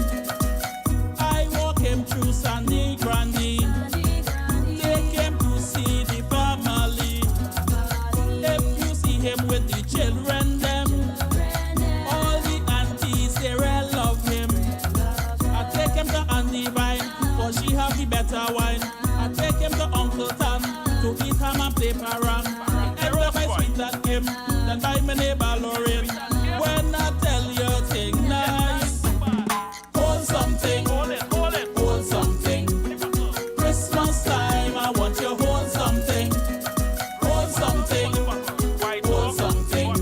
I walk him through Sandy Grandy. Take him to see the family. If you see him with the children, them, all the aunties, they all love him. I take him to Auntie Vine, for she have the better wine. I take him to Uncle Tan to eat ham and play parang. Everybody sweet than him. than by my neighbor Lorraine. When I tell you thing nice, hold something, hold something. Christmas time, I want you hold something, hold something, hold something.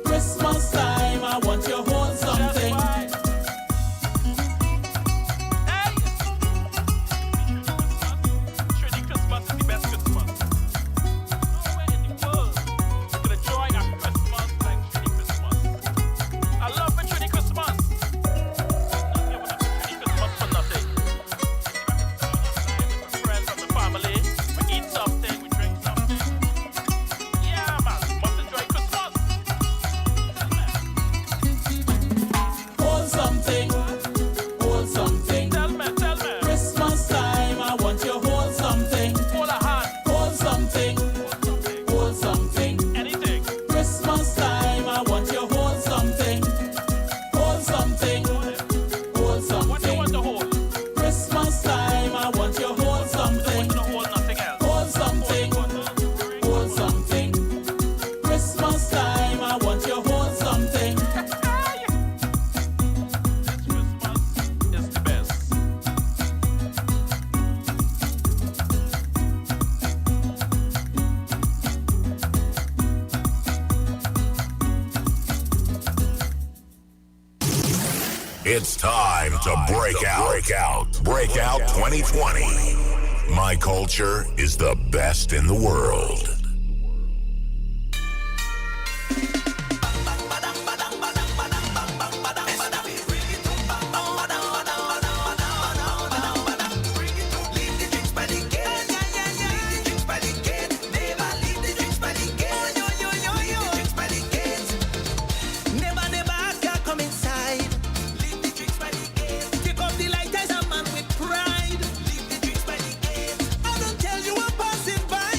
Christmas time, I want you hold something. It's time to break out 2020. My culture is the best in the world. Pride. Leave the drinks by the gate. I don't tell you I'm passing by.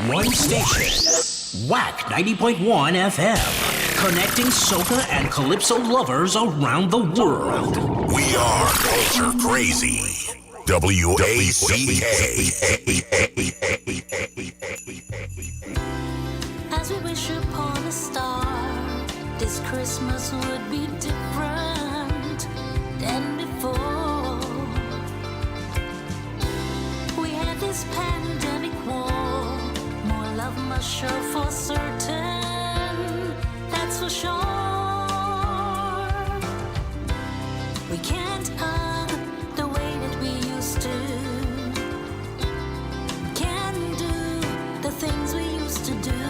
One station. WACK 90.1 FM. Connecting soca and calypso lovers around the world. We are culture crazy. WACK. As we wish upon a star, this Christmas would be different than before. We had this pandemic war, more love must show for certain, that's for sure. We can't hug the way that we used to, can't do the things we used to do.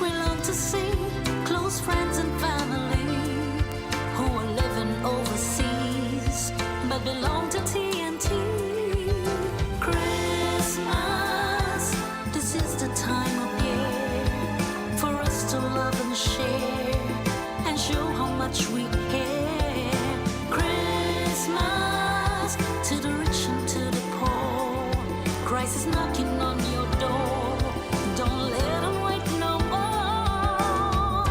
We love to see close friends and family who are living overseas but belong to TNT. Christmas, this is the time of year for us to love and share and show how much we care. Christmas, to the rich and to the poor, Christ is knocking on your door. Don't let him wait no more.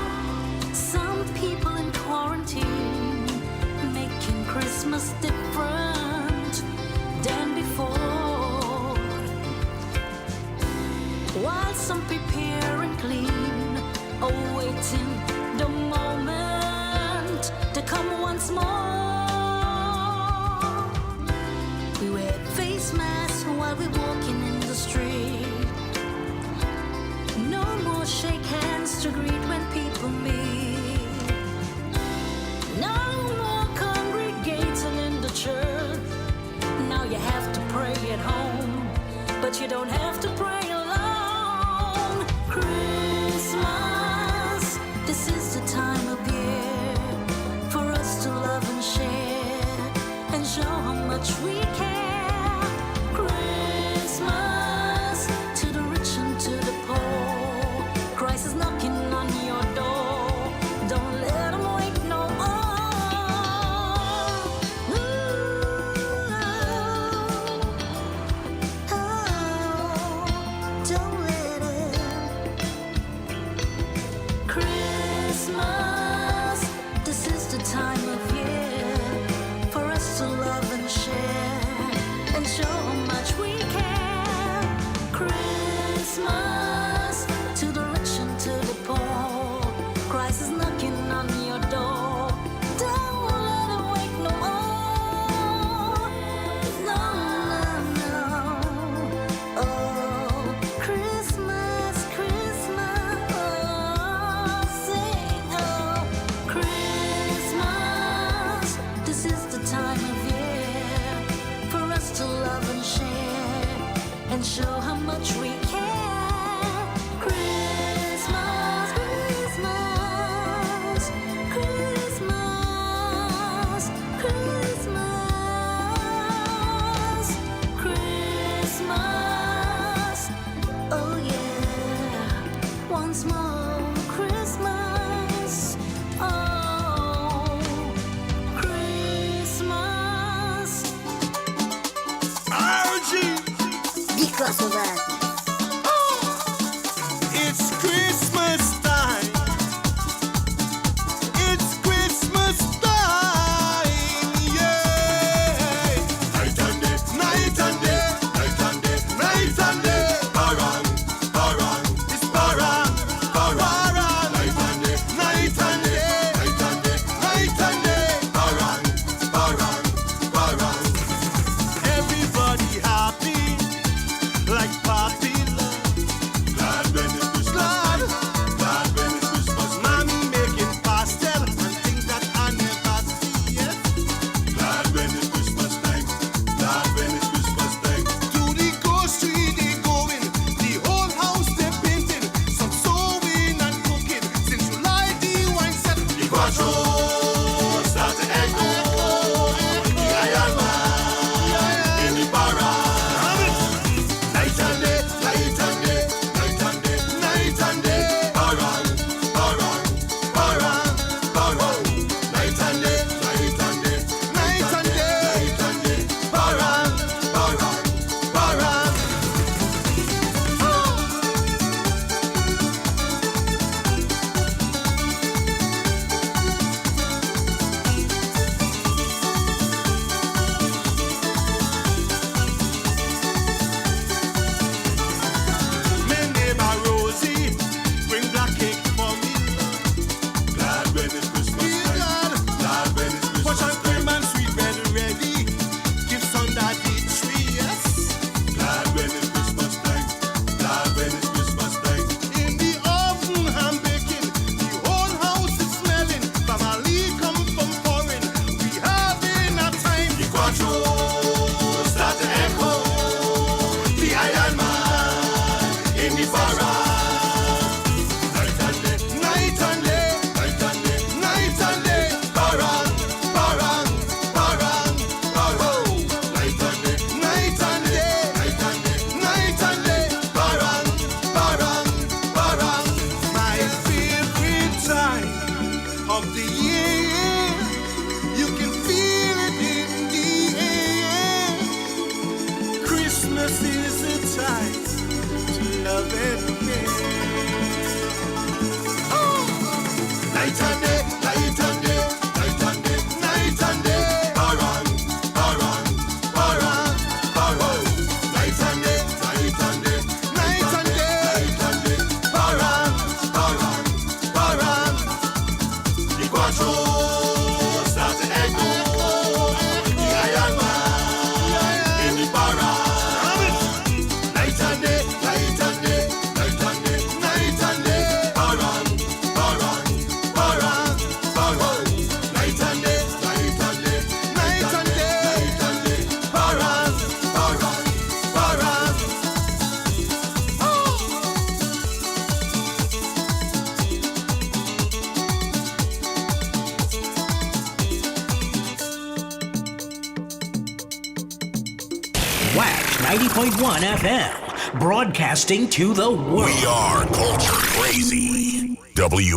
Some people in quarantine making Christmas different than before, while some prepare and clean, awaiting the moment to come once more. We wear face masks while we're walking in the street. No more shake hands to greet when people meet. No more congregating in the church. Now you have to pray at home, but you don't have to pray alone. Christmas, this is the time of year for us to love and share and show how much we care. Christmas, to the rich and to the poor, Christ is knocking on your door. Don't let him wait no more. Don't let him. Christmas, this is the time of year for us to love and share and show how much we care. Christmas, to the rich and to the poor, Christ is knocking on your door. Don't let him wait no more. No, no, no. Oh, Christmas, Christmas. Sing, oh, Christmas. This is the time of year for us to love and share and show how much we care. Christmas, Christmas, Christmas, Christmas, Christmas. Oh yeah, once more Christmas. Oh, Christmas. RG. Because of that. It's Christmas time. It's Christmas time. Yeah. Night and day, night and day, night and day, night and day. Parang, parang, it's parang, parang. 90.1 FM, broadcasting to the world. We are culture crazy. WACK.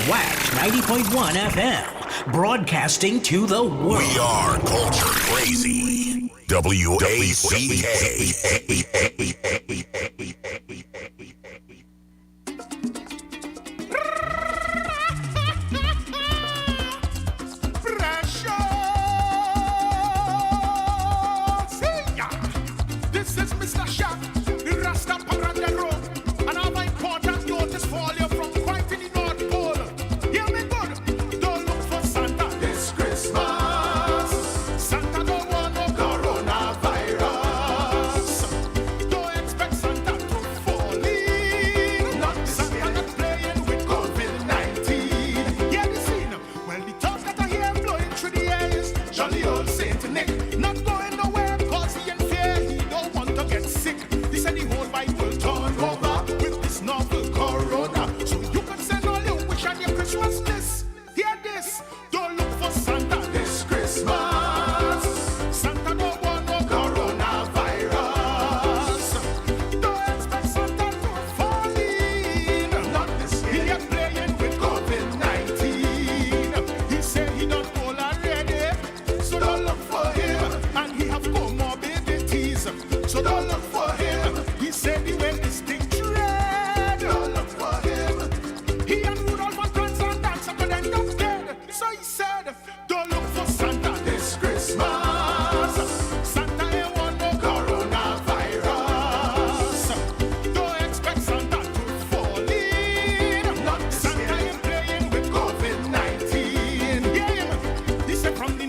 WACK 90.1 FM, broadcasting to the world. We are culture crazy. WACK. From the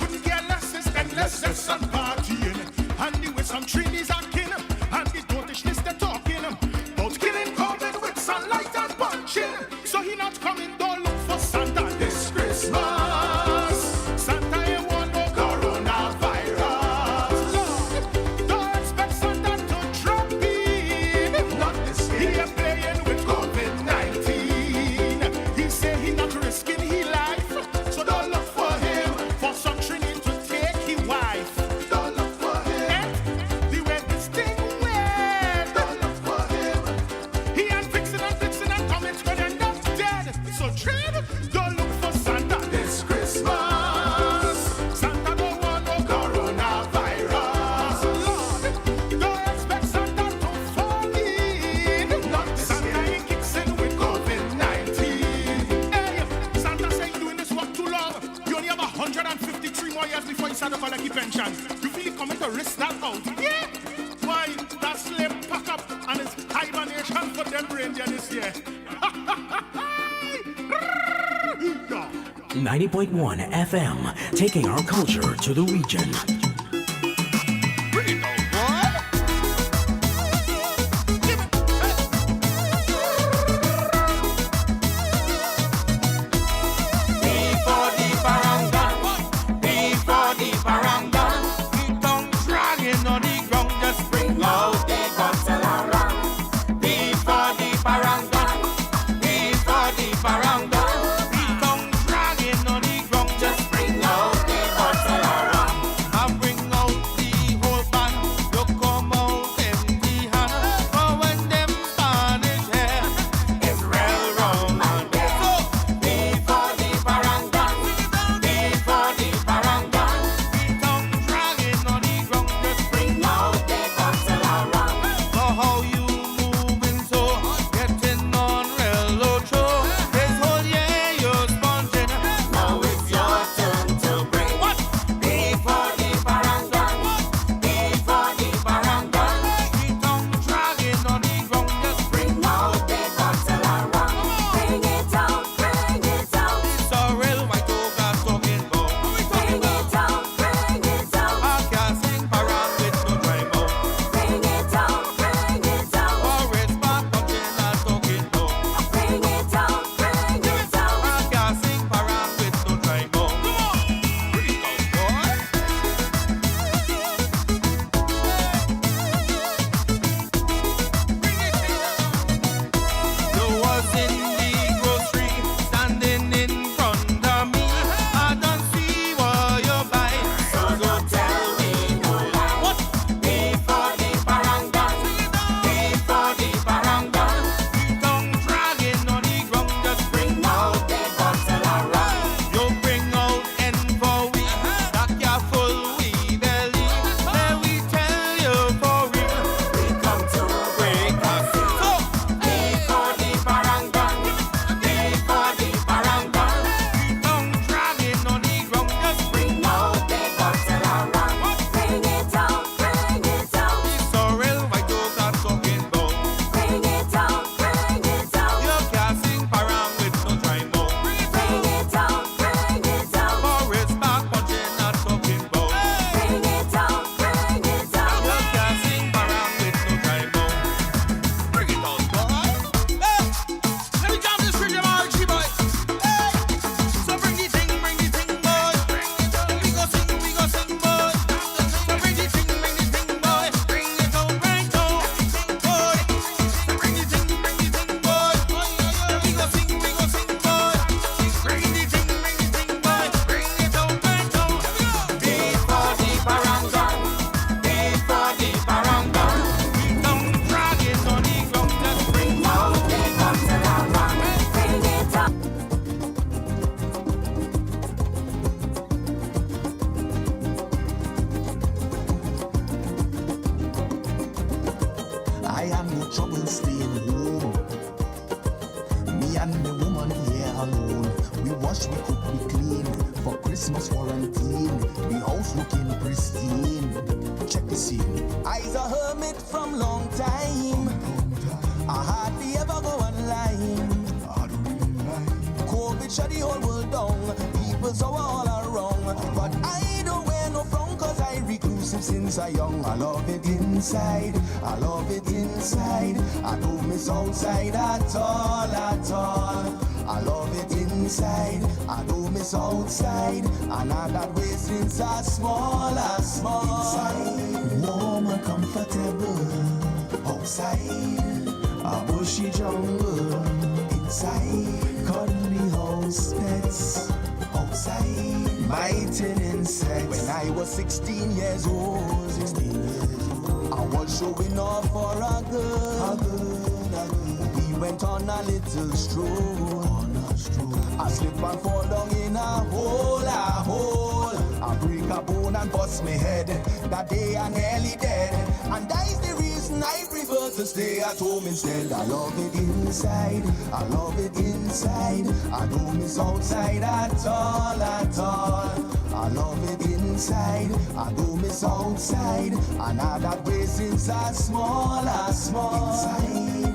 couldn't care less, then let's just some partying. And the way some Trinis acting, and the dotishness they're talking, about killing COVID with sunlight and punching. So he not coming, don't look for Santa this Christmas. Santa ain't want no coronavirus. Lord, don't expect Santa to drop in. Not this year. He ain't playing with COVID-19. He say he not risking his life. So don't look for him for some Trini to take his wife. Don't look for him. The way this thing went. Don't look for him. He ain't fixing and coming to end up dead. So dread, don't look for Santa this Christmas. Santa don't want no coronavirus. Lord, don't expect Santa to fall in. Santa ain't kicking with COVID-19. Hey, Santa say you doing this work too long. You only have 153 more years before you start to collect your pension. You feel you coming to risk that out? Yeah. Why? That slave pack up and it's hibernation for them reindeer this year. 90.1 FM, taking our culture to the region. Before the barangan, he come dragging on the ground, just bring out the bottle around. Before the barangan, he come dragging on the ground, just bring out the bottle around. I bring out the whole band, you come out empty hand. But when them vanish here, it's real romantic. So before the barangan, he come dragging on the ground, just bring out the bottle around. So how you moving so, getting on real low show. This whole year you're sponging, now it's your turn to bring. What? Before the barangan, he come dragging on the ground, just bring out the bottle around. Bring it out. It's a real white ogre talking about. Bring it out. I can't sing parang with no dry mouth. Bring it out. Or it's back punching and talking about. Bring it out. I can't sing parang with no dry mouth. Come on, bring it out, boy. You was in the grocery, standing in front of me. I don't see what you buy, so don't tell me no lie. What? Before the barangan, he come dragging on the ground, just bring out the bottle around. You bring out N for we, that ya full we belly. Then we tell you for real, we come to break a seal. So before the barangan, he come dragging on the ground, just bring out the bottle around. Bring it out. It's a real white ogre talking about. Bring it out. You can't sing parang with no dry mouth. Bring it out. For it's back punching and talking about. Bring it out. You can't sing parang with no dry mouth. Bring it out, boy. Hey, let me jam this rhythm, RG boys. Hey, so bring the thing, boy. We go sing, boy. So bring the thing, boy. Bring it out, boy. So bring the thing, boy. We go sing, boy. Bring the thing, boy. Bring it out, Before the barangan, he come dragging on the ground, just bring out the bottle around. Bring it out. I am no trouble staying home. Me and the woman here alone. We wash, we cook, we clean. For Christmas quarantine, the house looking pristine. Check the scene. I's a hermit from long time. I hardly ever go online. COVID shut the whole world down. People so all are wrong. But I since I young. I love it inside, I love it inside. I don't miss outside at all, at all. I love it inside, I don't miss outside. And all that way since I small, inside, warm and comfortable. Outside, a bushy jungle. Inside, cuddly house pets. Outside, biting insects. When I was 16 years old, I was showing off for a girl. We went on a little stroll. I slip and fall down in a hole, I break a bone and bust my head. That day I'm nearly dead. And that is the reason I prefer to stay at home instead. I love it inside, I love it inside. I don't miss outside at all, at all. I love it inside, I don't miss outside. And all that way since I small, inside,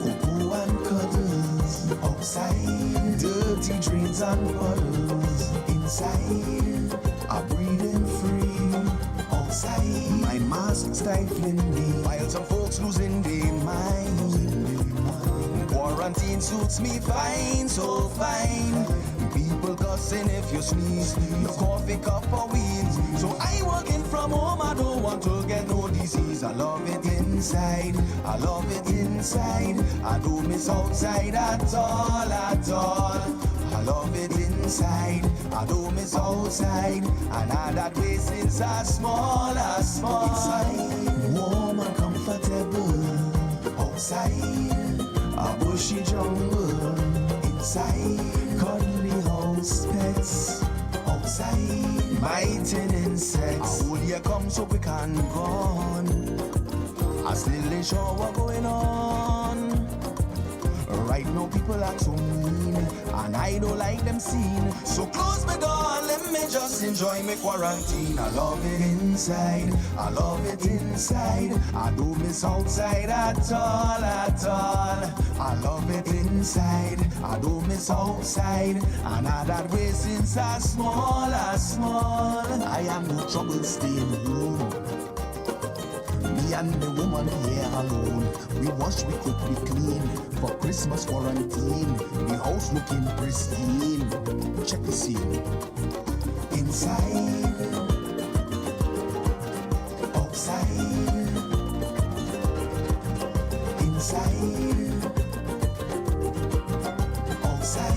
cocoa and cuddles. Outside, dirty drains and puddles. Inside, I'm breathing free. Outside, my mask stifling me, while some folks losing their mind. Quarantine suits me fine, so fine. People cussing if you sneeze, your coffee cup for weeds. So I working from home, I don't want to get no disease. I love it inside, I love it inside. I don't miss outside at all, at all. I love it inside, I don't miss outside. And all that way since I small, inside, warm and comfortable. Outside, a bushy jungle. Inside, cuddly house pets. Outside, biting insects. A whole year come so quick and gone. I still ain't sure what's going on. Right now people are too mean, and I don't like them seen. So close my door and let me just enjoy my quarantine. I love it inside, I love it inside. I don't miss outside at all, at all. I love it inside, I don't miss outside. And all that way since I small, I am no trouble staying home. Me and the woman here alone. We wash, we cook, we clean. For Christmas quarantine, the house looking pristine. Check the scene. Inside, outside, inside, outside.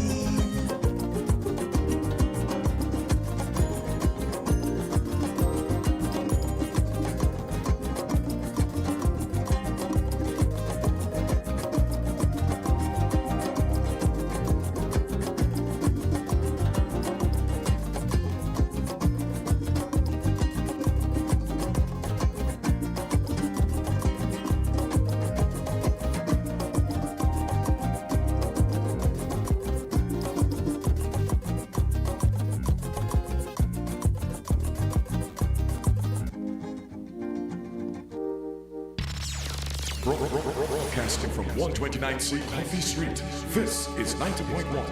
Broadcasting from 129C Coffee Street, this is 90.1 WACK.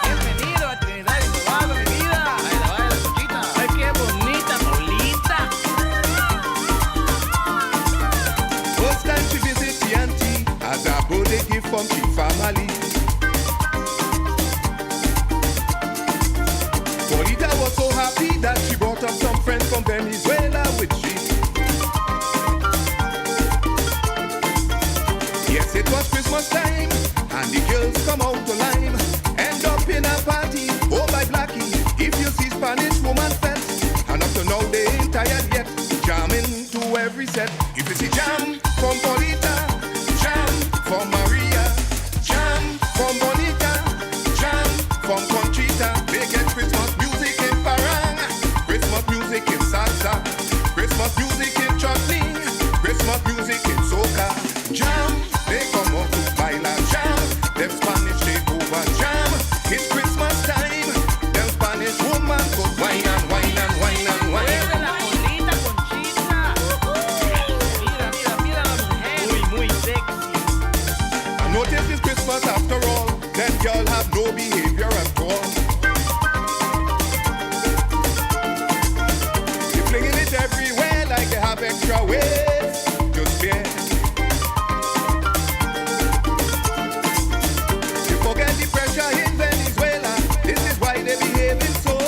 Bienvenido a Trinidad y Tobago, mi vida. Baila, baila, chiquita. Ay, qué bonita, bolita. First time she visit the auntie, as a birthday gift from the family. Bonita was so happy that she brought up some friends from Venezuela with she. Yes, it was Christmas time, and the girls come out to lime. End up in a party, oh my Blackie. If you see Spanish woman fest, and up to now they ain't tired yet. Jamming to every set. If you see jam from Bonita, jam from Maria, jam from Bonita, jam from Conchita. They get Christmas music in Parang, Christmas music in salsa, Christmas music in chutney, Christmas music in soca. Jam, they come out to baila jam. Them Spanish take over jam. It's Christmas time. Them Spanish woman go wine and wine and wine and wine. I know notice it's Christmas after all, then girl have no behavior at all. You're flinging it everywhere like they have extra ways to spare. You forget the pressure in Venezuela, this is why they behaving so.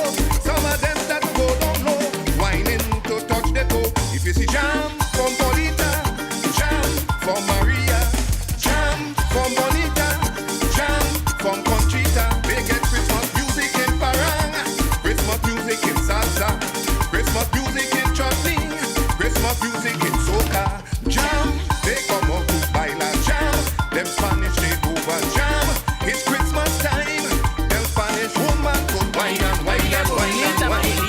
Some of them start to go down low, whining to touch the toe. If you see jam from Polita, jam from Maria, jam from Bonita, jam from Conchita, they get Christmas music in Parang, Christmas music in salsa, Christmas music in chutney, Christmas music in soca. Jam, they come up to baila jam, them Spanish take over jam. It's Christmas time, them Spanish woman could wine and wine and wine and wine.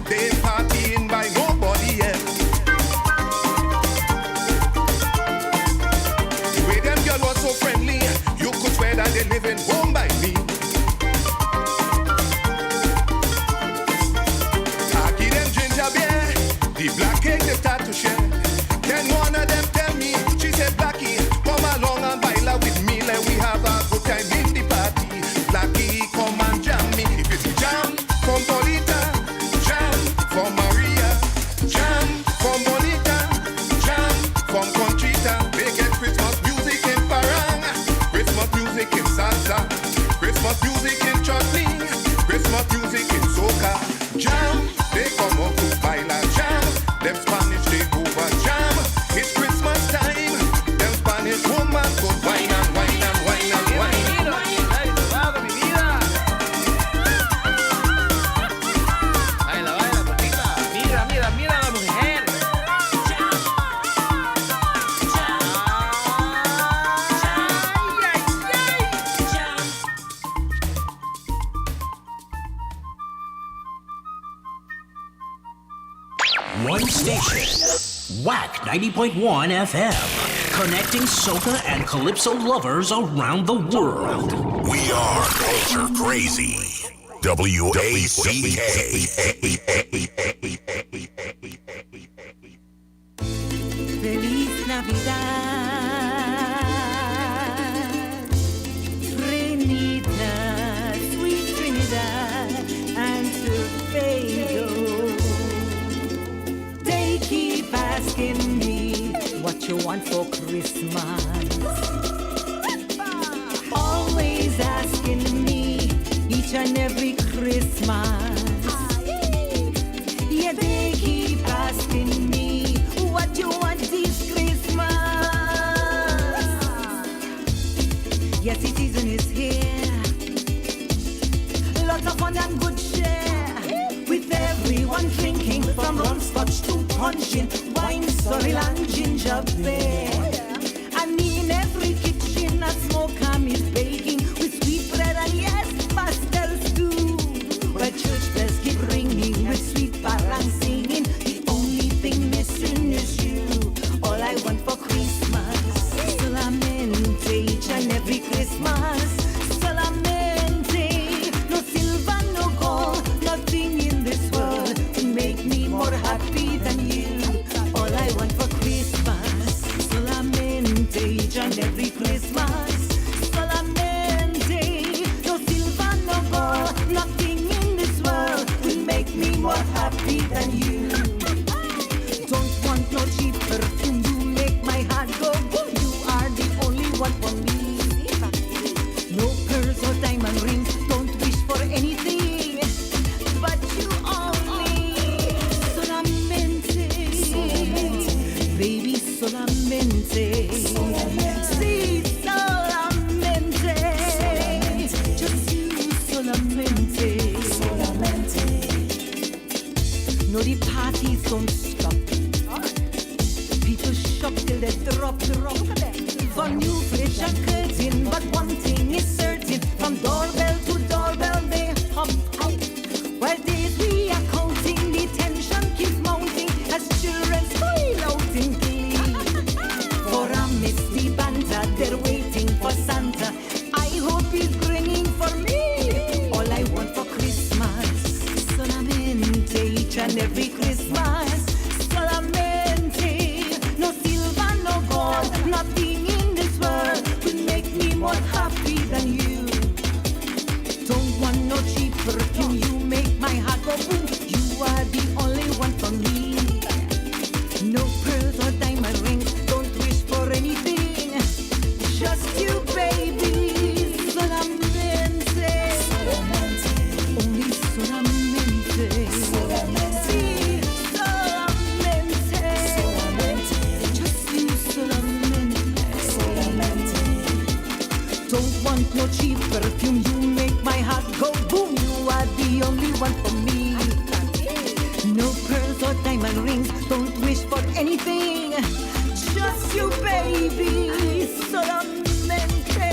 They partying by nobody else. The way them girl was so friendly, you could swear that they living home by me. I give them ginger beer, the black cake they start to share. Then one of them tell me, she said, Blackie, come along and baila with me, let we have a good time in the party. Blackie, come and jam me. If it's jam from Polita, from Maria, jam from Bonita, jam from Conchita. They get Christmas music in Parang, Christmas music in salsa, Christmas music in chutney, Christmas music in soca. Jam, they come up to baila jam, them Spanish take over jam. It's Christmas time, them Spanish woman could wine and wine and wine and wine. One station, WACK 90.1 FM, connecting soca and calypso lovers around the world. We are culture crazy. WACK. Feliz Navidad, Trinidad, sweet Trinidad and Tobago. They keep asking me what you want for Christmas. Always asking me each and every Christmas. Yeah, they keep asking me what you want this Christmas. Yes, the season is here. Lots of fun and good share. With everyone drinking from rum scotch to punching, wine, sorrel and ginger beer. And in every kitchen a smoke ham is baking with sweet bread and yes, pastels too. But church bells keep ringing with sweet parang singing. The only thing missing is you. All I want for Christmas, solamente each and every Christmas. Solamente, no silver, no gold, nothing in this world to make me more happy than you. All I want for Christmas, solamente each and every Christmas. Solamente, no silver, no gold, nothing in this world will make me more happy than you. Don't want no cheap perfume to make my heart go boom. You are the only one for me. No pearls or diamond rings, don't wish for anything but you only. Solamente, baby, solamente. Sí, solamente. Just you, solamente. No, the parties don't stop. People shop till they drop. For new fridge and curtain, but one thing is certain: from doorbell to doorbell they hop. While days we are counting, the tension keeps mounting as children squeal out in glee. For a misty banter just you, baby. Solamente.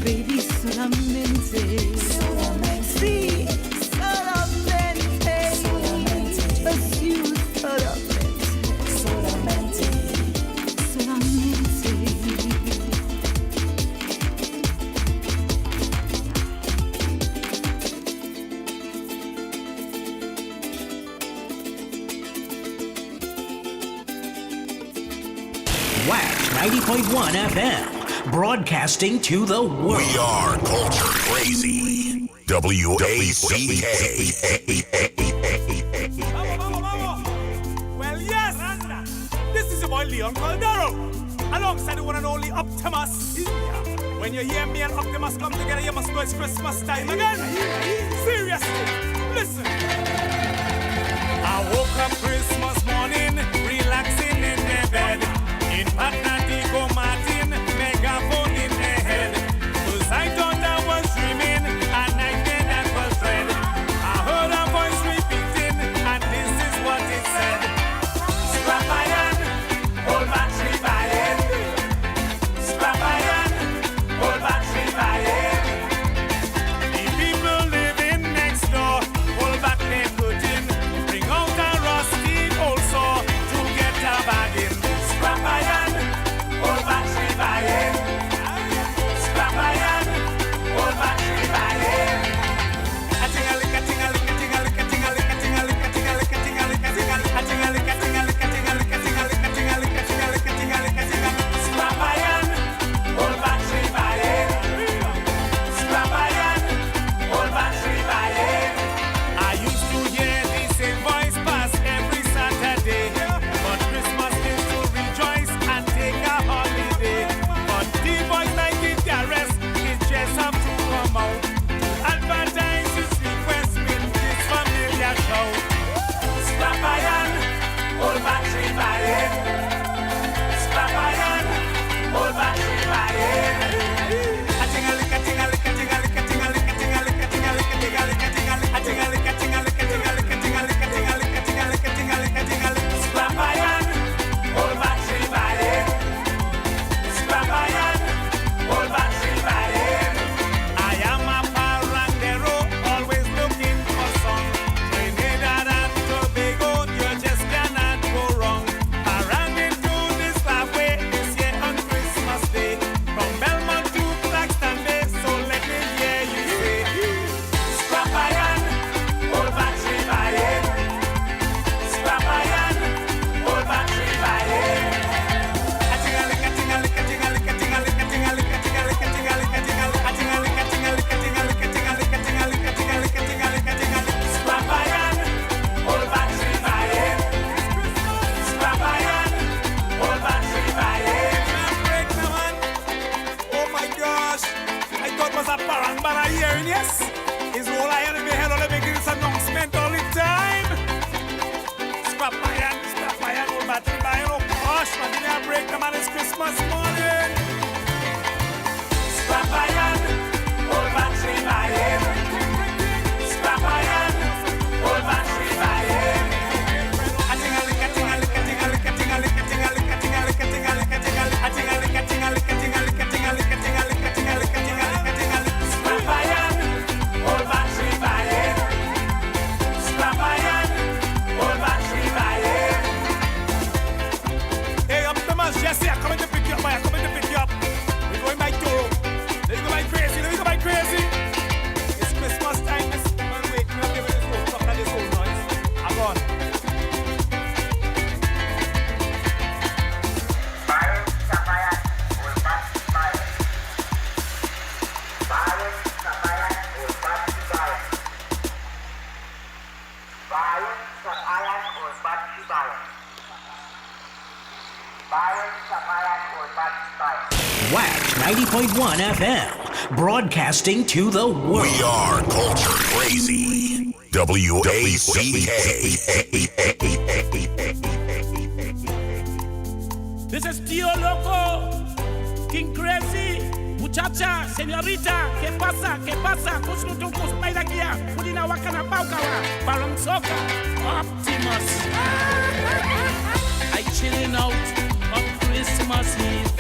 Baby, solamente. Sí, solamente. Just you, solamente. WACK 90.1 FM, broadcasting to the world. We are culture crazy. WACK. Well, yes, this is your boy Leon Caldero, alongside the one and only Optimus. When you hear me and Optimus come together, you must know it's Christmas time again. Seriously, listen. I woke up Christmas morning, relaxing in the bed. In Patnatico Martin, megaphone in the head. 'Cause I thought I was dreaming, a nightmare that was dread. I heard a voice repeating, and this is what it said. Scrap iron, old battery buying. Scrap iron, old battery buying. The people living next door, hold back their curtain. Bring out a rusty old saw to get a bargain. Scrap iron, old battery buying. Scrap iron, old battery buying. A ting-a-lick, a ting-a-lick, a ting-a-lick, a ting-a-lick, a ting-a-lick, a ting-a-lick, a ting-a-lick, a ting-a-lick, a ting-a-lick, a ting-a-lick, a ting-a-lick, a ting-a-lick, a ting-a-lick, a ting-a-lick, a ting-a-lick, a ting-a-lick. Scrap iron, old battery buying. Scrap iron, old battery buying. I used to hear the same voice pass every Saturday, but Christmas is to rejoice and take a holiday. But the boys like it, the rest, it just have to come out. Advertise its request with this familiar show. Scrap iron, old battery buying. Scrap iron, old battery buying. A ting-a-lick, a ting-a-lick, a ting-a-lick, a ting-a-lick, a ting-a-lick, a ting-a-lick, a ting-a-lick, a ting-a-lick, a ting-a-lick, a ting-a-lick, a ting-a-lick, a ting-a-lick, a ting-a-lick, a ting-a-lick, a ting-a-lick, a ting-a-lick. Scrap iron, old battery buying. Scrap iron, old battery buying. I am a parrandero, always looking for some. Trinidad and Tobago, you just cannot go wrong. Parranding to this halfway this year on Christmas Day. From Belmont to Blackstone Bay, so let me hear you say. Scrap iron, old battery buying. Scrap iron, old battery buying. A ting-a-lick, a ting-a-lick, a ting-a-lick, a ting-a-lick, a ting-a-lick, a ting-a-lick, a ting-a-lick, a ting-a-lick, a ting-a-lick, a ting-a-lick, a ting-a-lick, a ting-a-lick, a ting-a-lick, a ting-a-lick, a ting-a-lick, a ting-a-lick. Scrap iron, old battery buying. Scrap iron, old battery buying. Break now, man. Oh my gosh, I thought it was a parang, but I hear it, yes. It's all I had in my head, all I make this announcement all the time. Scrap iron, old battery buying. Oh gosh, man, give me a break, man, it's Christmas morning. Scrap iron, old battery buying. Scrap iron, old battery buying. A ting-a-lick, a ting-a-lick, a ting-a-lick, a ting-a-lick, a ting-a-lick, a ting-a-lick, a ting-a-lick, a ting-a-lick, a ting-a-lick, a ting-a-lick, a ting-a-lick, a ting-a-lick, a ting-a-lick, a ting-a-lick, a ting-a-lick, a ting-a-lick. Scrap iron, old battery buying. Scrap iron, old battery buying. Hey, Optimus, Jesse, I'm coming to pick you up, I'm coming to pick you up. We're going by Toro. Let me go by crazy, let me go by crazy. It's Christmas time, this man wake me up, give me this whole stuff and this whole noise. I'm gone. WACK 90.1 FM, broadcasting to the world. We are culture crazy. WACK. This is Tio Loco, King Crazy, Muchacha, Señorita, ¿qué pasa? ¿Qué pasa? Kusnutukus, Paidakia, Pudina Wakana Paukawa, Barang Soka, Optimus. I chilling out. Eve.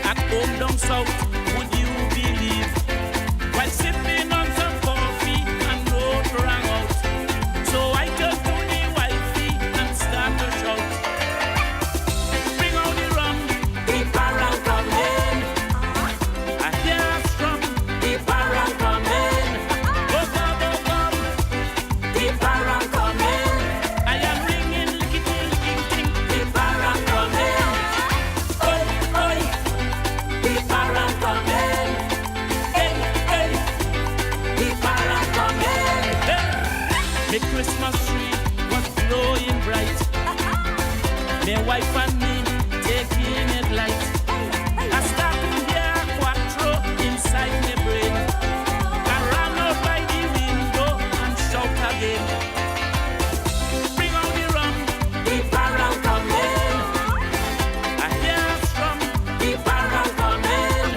At home down south, would you believe? While sipping on some coffee and note rang out. So I turned to the wifey and started to shout. Bring out the rum, the barrel coming. I hear a strum, the barrel coming. Go, go, go, go, the barrel coming. I am ringing, lickety, licking, ting, the barrel coming. Oi, oi, the barrel coming. Hey, hey, the barrel coming. The Christmas tree was glowing bright. My wife and me taking it light. I started to hear a quattro inside my brain. I ran out by the window and shout again. Bring out the rum, the barrel coming. I hear a strum, the barrel coming.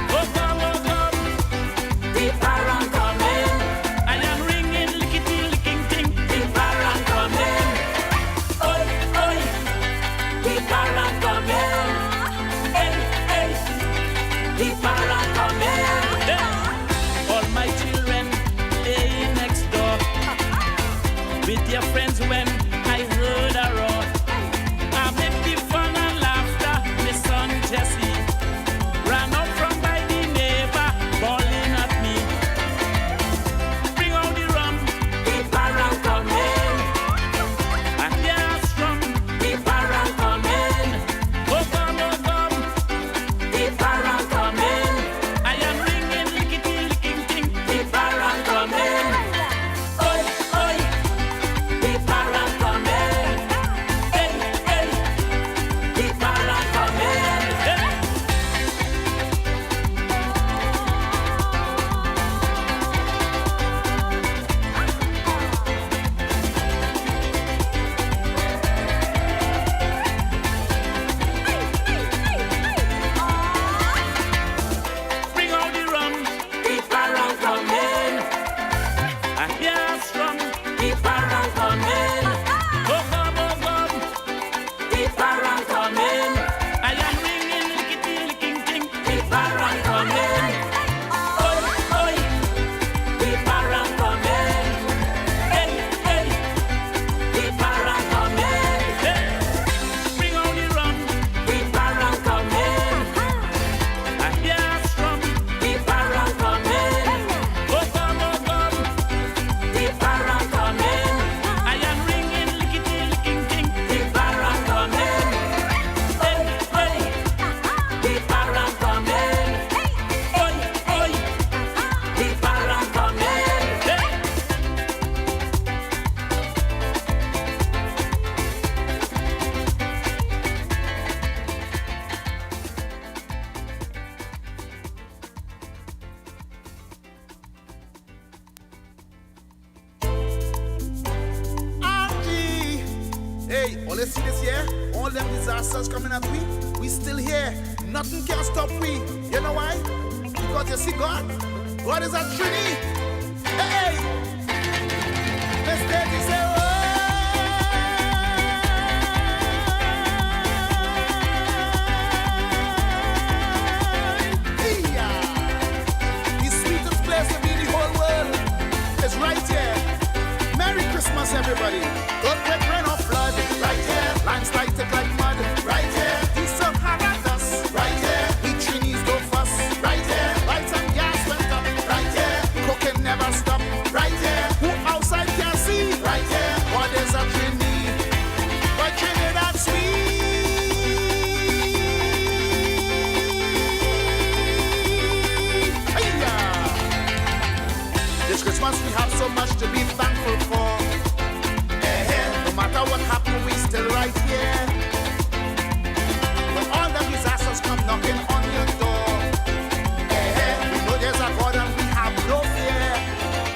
Go, go, go, go, the barrel coming. I am ringing, lickety, licking, ting, the barrel coming. Oi, oi, the barrel coming. Hey, hey, the barrel coming. All my children playing next door with their friends when I heard a roar. I met the fun and laughter. My son Jesse ran out from by the neighbor, bawling at me. Bring out the rum, the barrel coming. I hear a strum, the barrel coming. Go, go, go, go, the barrel coming. I am ringing, lickety, licking, ting, the barrel coming. Oi, oi, the barrel coming. Hey, hey, the barrel coming. Bring out the rum, the barrel coming. I hear a strum, the barrel coming. Go, go, go, go, the barrel coming. I am ringing, lickety, licking, ting, the barrel coming. Oi, oi, the barrel coming. Hey, hey, the barrel coming. Bring out the rum, the barrel coming. I hear a strum, the barrel coming. Go, go, go, go, the barrel coming. I am ringing, lickety, licking, ting, the barrel coming. Hey, hey, the barrel coming. Oi, oi, the barrel coming. Angie! Hey, all you see this here? All them disasters coming at we still here. Nothing can stop we. You know why? Because you see God. God is a Trinity. Hey! Let's take this away. The sweetest place to be in the whole world is right here. Merry Christmas, everybody. Earthquake, rain or flood, right here. Landslide take like mud, right here. The Sahara dust, right here. The Trinis go fuss, right here. Lights and gas went up, right here. Cooking never stop, right here. Who outside can see, right here. What is a Trini? But Trinidad sweet. Hey-ya! This Christmas we have so much to be thankful for. No matter what happened, we still right here. When all the disasters come knocking on your door, we know there's a God and we have no fear.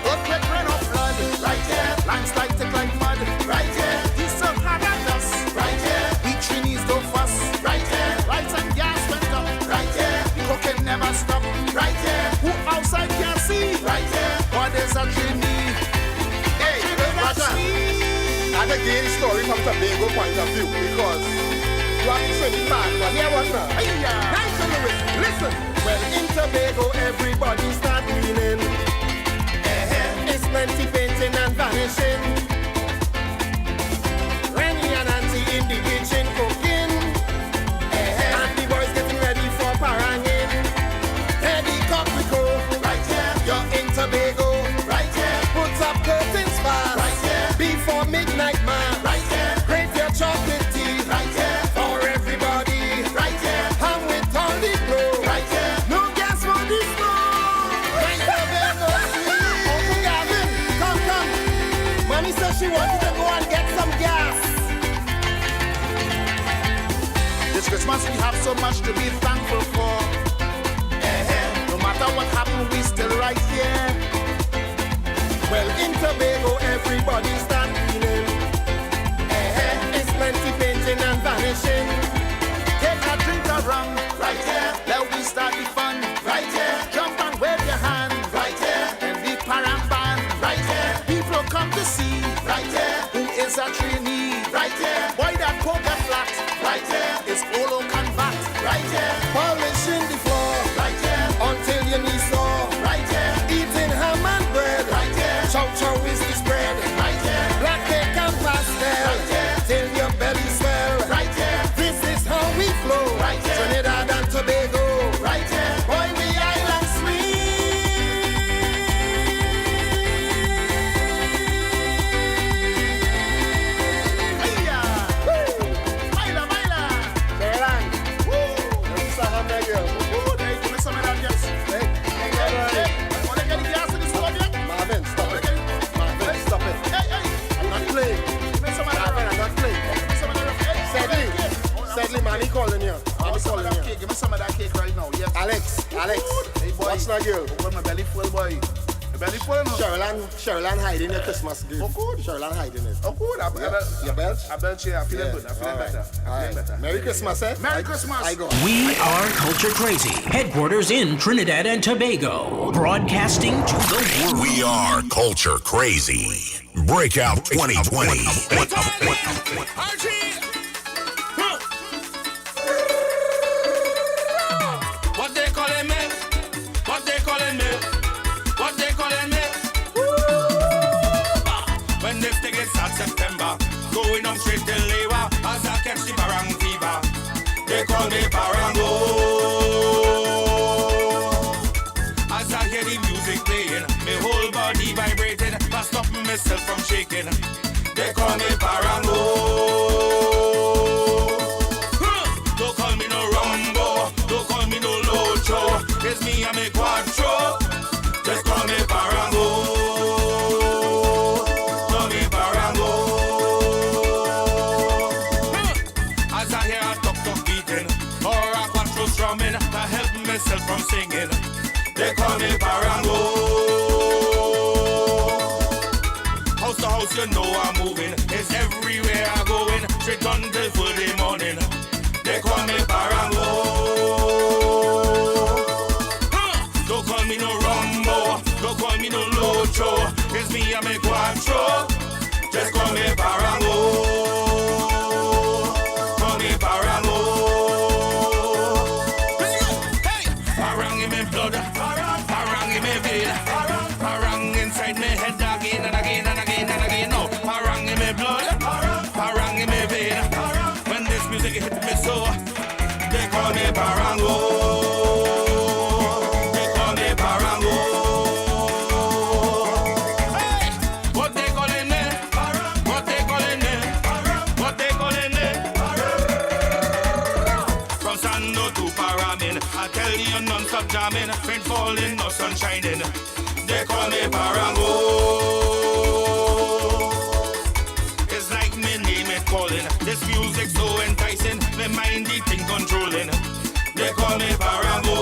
Earthquake, rain or flood, right here. Landslide take like mud, right here. The Sahara dust, right here. The Trinis go fuss, right here. Lights and gas went up, right here. Cooking never stop, right here. Who outside can see, right here. God is a Trini. Hey, Roger. And again, story from the Tobago point of view, because you have to say the fast one. Hear what now? Nice and lyrics. Listen. Well, in Tobago, everybody start leaning. It's plenty painting and vanishing. Rennie and Auntie in the kitchen cooking. And the boys getting ready for paranging. Eddie Coprico, right here. You're in Tobago, right here. Put up curtains fast, right here. Before midnight, man, right here. Crave your chocolate tea, right here. For everybody, right here. Hang with all the glow, right here. No gas for the snow. Right Tobago, Uncle Gavin, come. Mommy says she wants to go and get some gas. This Christmas we have so much to be thankful for. No matter what happened, we still right here. Well, in Tobago, everybody start feeling. It's plenty painting and vanishing. Take a drink of rum, right here. Let we start the fun, right here. Jump and wave your hand, right here. And the paramban, right here. People come to see, right here. Who is a trainee, right here. Boy that coca flat, right here. It's Olo Canvat, right here. Polishing the floor, right here. Until your knees sore, right here. Eating ham and bread, right here. Chow is the spread, right here. Black cake and pastel, right here. Till your belly swell, right here. This is how we flow, right here. Trinidad and Tobago, right here. Boy, the island sweet. Man, he calling you. Give me some of that cake right now. Yes. Alex. Hey, boy. What's that girl? Oh, my belly full, boy. My belly full, no? Cheryl hiding your Christmas gift. Oh, good. Cheryl hiding it. Oh, good. Your belt? I bet you. I'm feeling good. I'm feeling better. Merry Christmas, eh? Merry Christmas. I go. We are Culture Crazy, headquarters in Trinidad and Tobago, broadcasting to the world. We are Culture Crazy. Breakout 2020. What they calling me? What they calling me? What they calling me? When this thing is at September, going on straight till Lewa, as I catch the barang fever. They call me Barango. As I hear the music playing, my whole body vibrating, but stopping myself from shaking. They call me Barango. Don't call me no Rumbo, don't call me no Locho. It's me and me Quattro. Just call me Barango. Call me Barango. As I hear a tuk-tuk beating or a Quattro strumming, I help myself from singing. They call me Barango. House to house, you know I'm moving. It's everywhere I'm going, straight until full day morning. They call me Barango. Don't call me no Rumbo, don't call me no Locho. It's me and me Quattro. Just call me Barango. Call me Barango. Hey, Barang in me blood, Barang in me vein, Barang inside me head again and again and again and again. No, Barang in me blood, Barang in me vein. When this music hit me so, they call me Barango. They call me Barango. Hey, what they calling me? What they calling me? What they calling me? From Sando to Paramin, I tell you non-stop jamming, rain falling, no sun shining. They call me Barango. It's like me name it calling. This music so enticing, my mind the thing controlling. They call me Barango.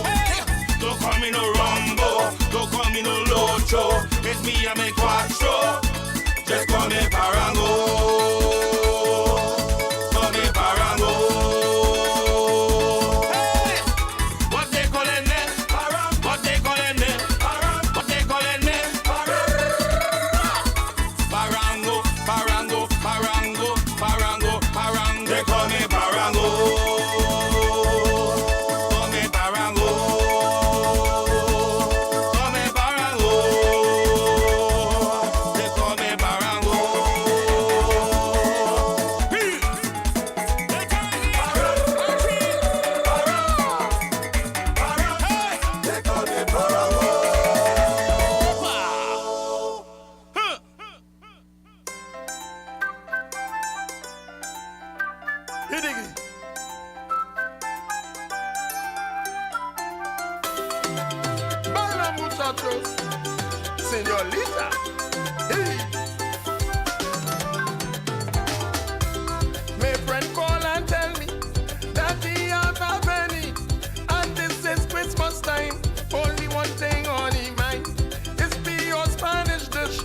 Hey, don't call me no Rumbo, don't call me no Locho. It's me and me Quattro. Just call me Barango. Call me Barango. Hey, what they calling me? What they calling me? What they calling me? Barango, Barango, Barango, Barango. Baila muchachos, señorita. Hey. My friend call and tell me that he have a penny, and this is Christmas time. Only one thing on his mind is be your Spanish dish.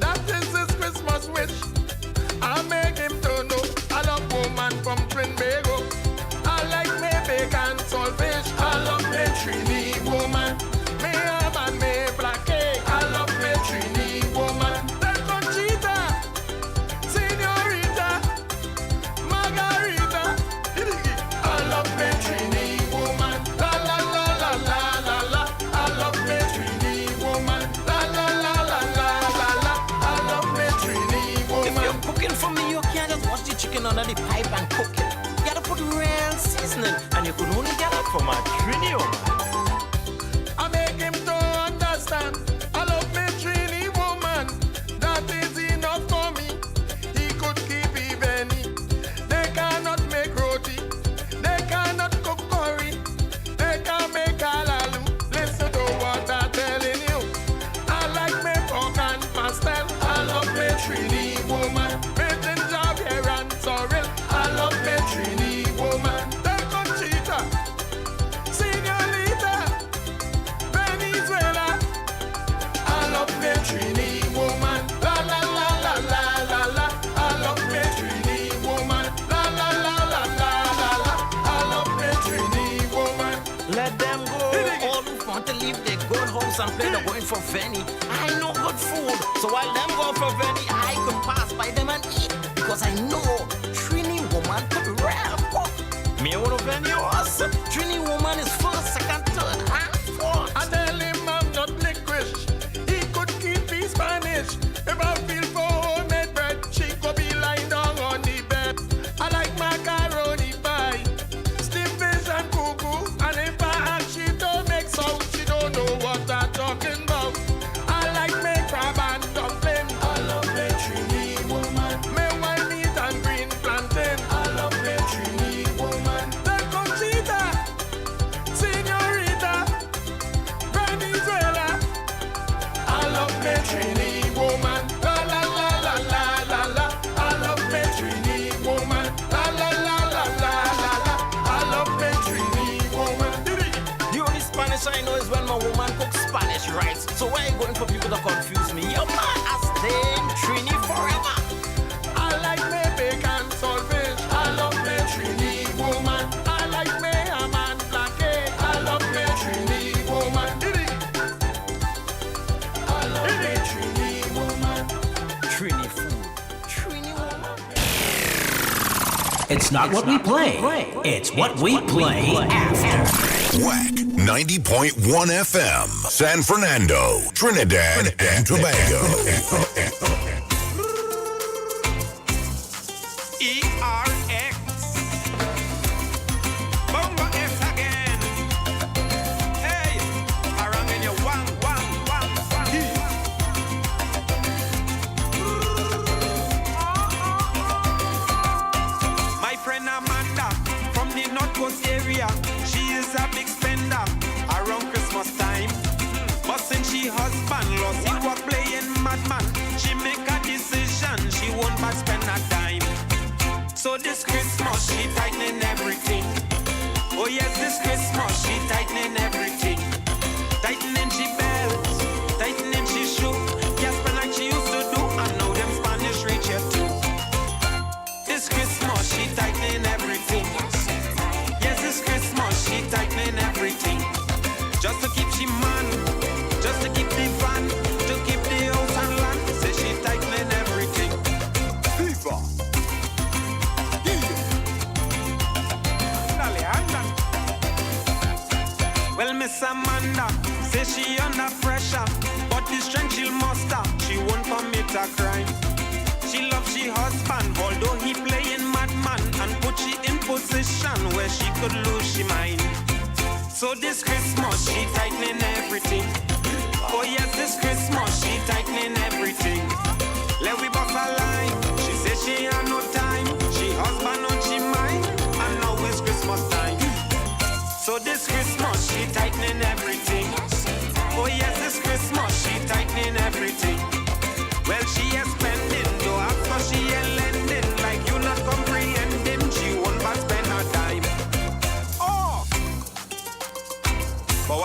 That is his Christmas wish. I make him to know I love woman from Trinidad. I like me bacon saltfish. I love me Trini woman. Me ham and me black cake. I love me Trini woman. The Conchita, Senorita, Margarita. I love me Trini woman. La la la la la la la. I love me Trini woman. La la la la la la la. I love me Trini woman. If you're cooking for me, you can't just wash the chicken under the pipe and cook it. You gotta put real seasoning, and you could only get it from a Trini woman. I make him to understand. I love me Trini woman. That is enough for me. He could keep even. They cannot make roti. They cannot cook curry. They can make halalu. Listen to what I'm telling you. I like me pork and pastel. I love me Trini woman. Me ginger beer and sorrel. I love me Trini woman. The Conchita, Senorita, Venezuela. I love me Trini woman. La la la la la la la. I love me Trini woman. La la la la la la la. I love me Trini woman. Let them go. All who want to leave their good house and play the going for Venny. I know good food, so while them go for Venny, I could pass by them and eat because I know Trini woman could rare cook. Me want to Venny us. Trini woman is first, second, third, and fourth. I tell him I'm not licorice. He could keep his Spanish. If I feel for homemade bread, she could be lying down on the bed. I like macaroni pie, steamed fish and cuckoo. And if I ask, she don't make sound. She don't know what I'm talking about. I like me crab and dumpling. I love me Trini woman. Me white meat and green plantain. I love me Trini woman. The Conchita, Senorita, Venezuela. I love me Trini woman. La la la la la la la. I love me Trini woman. La la la la la la la. I love me Trini woman. The only Spanish I know is when my woman cooks Spanish rice. So why are you going for people to confuse me? Your man has staying Trini forever. I like me bacon saltfish. I love me Trini woman. I like me ham and black cake. I love me Trini woman. I love me Trini woman. Trini food. Trini woman. It's not what we play, it's what we play after. WACK 90.1 FM, San Fernando, Trinidad and Tobago. ERX. Bongo X again. Hey, around in your one. My friend Amanda from the North Coast area, she is a big spender around Christmas time. But since she husband lost, he was playing madman. She make a decision, she won't but spend a dime. So this Christmas she tightening everything. Oh yes, this Christmas she tightening everything. Tightening she belts, tightening she shoe. Yes, but like she used to do, I know them Spanish reach here too. This Christmas she tightening everything. Yes, this Christmas she tightening everything. Just to keep she man, just to keep the van, to keep the house and land. Say she tightening everything. Viva! Well, Miss Amanda say she under pressure, but the strength she'll muster, she won't commit a crime. She loves she husband, although he playing madman, and put she in position where she could lose she mind. So this Christmas she tightening everything. Oh yes, this Christmas she tightening everything. Let we bust a line. She said she had no time. She husband on she mind.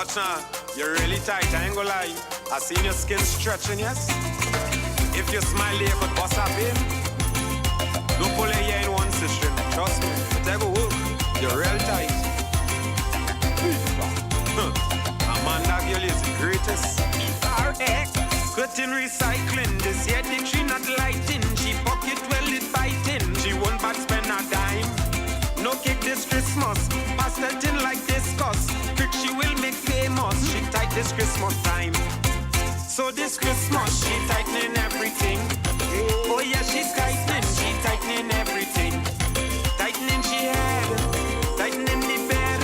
much now. You're really tight, I ain't gonna lie. I seen your skin stretching, yes? If you smile, you could bust up in. Don't pull your hair in one system, trust me. Take a hook, you're real tight. Amanda Gill is the greatest. RX, cutting recycling. This year thing she not lighting. She pocket well it biting. She won't back spend a dime. No cake this Christmas. Pastel tin like discuss. Trick she will make famous. She tight this Christmas time. So this Christmas she tightening everything. Oh yeah, she's tightening. She tightening everything. Tightening she head. Tightening the bed.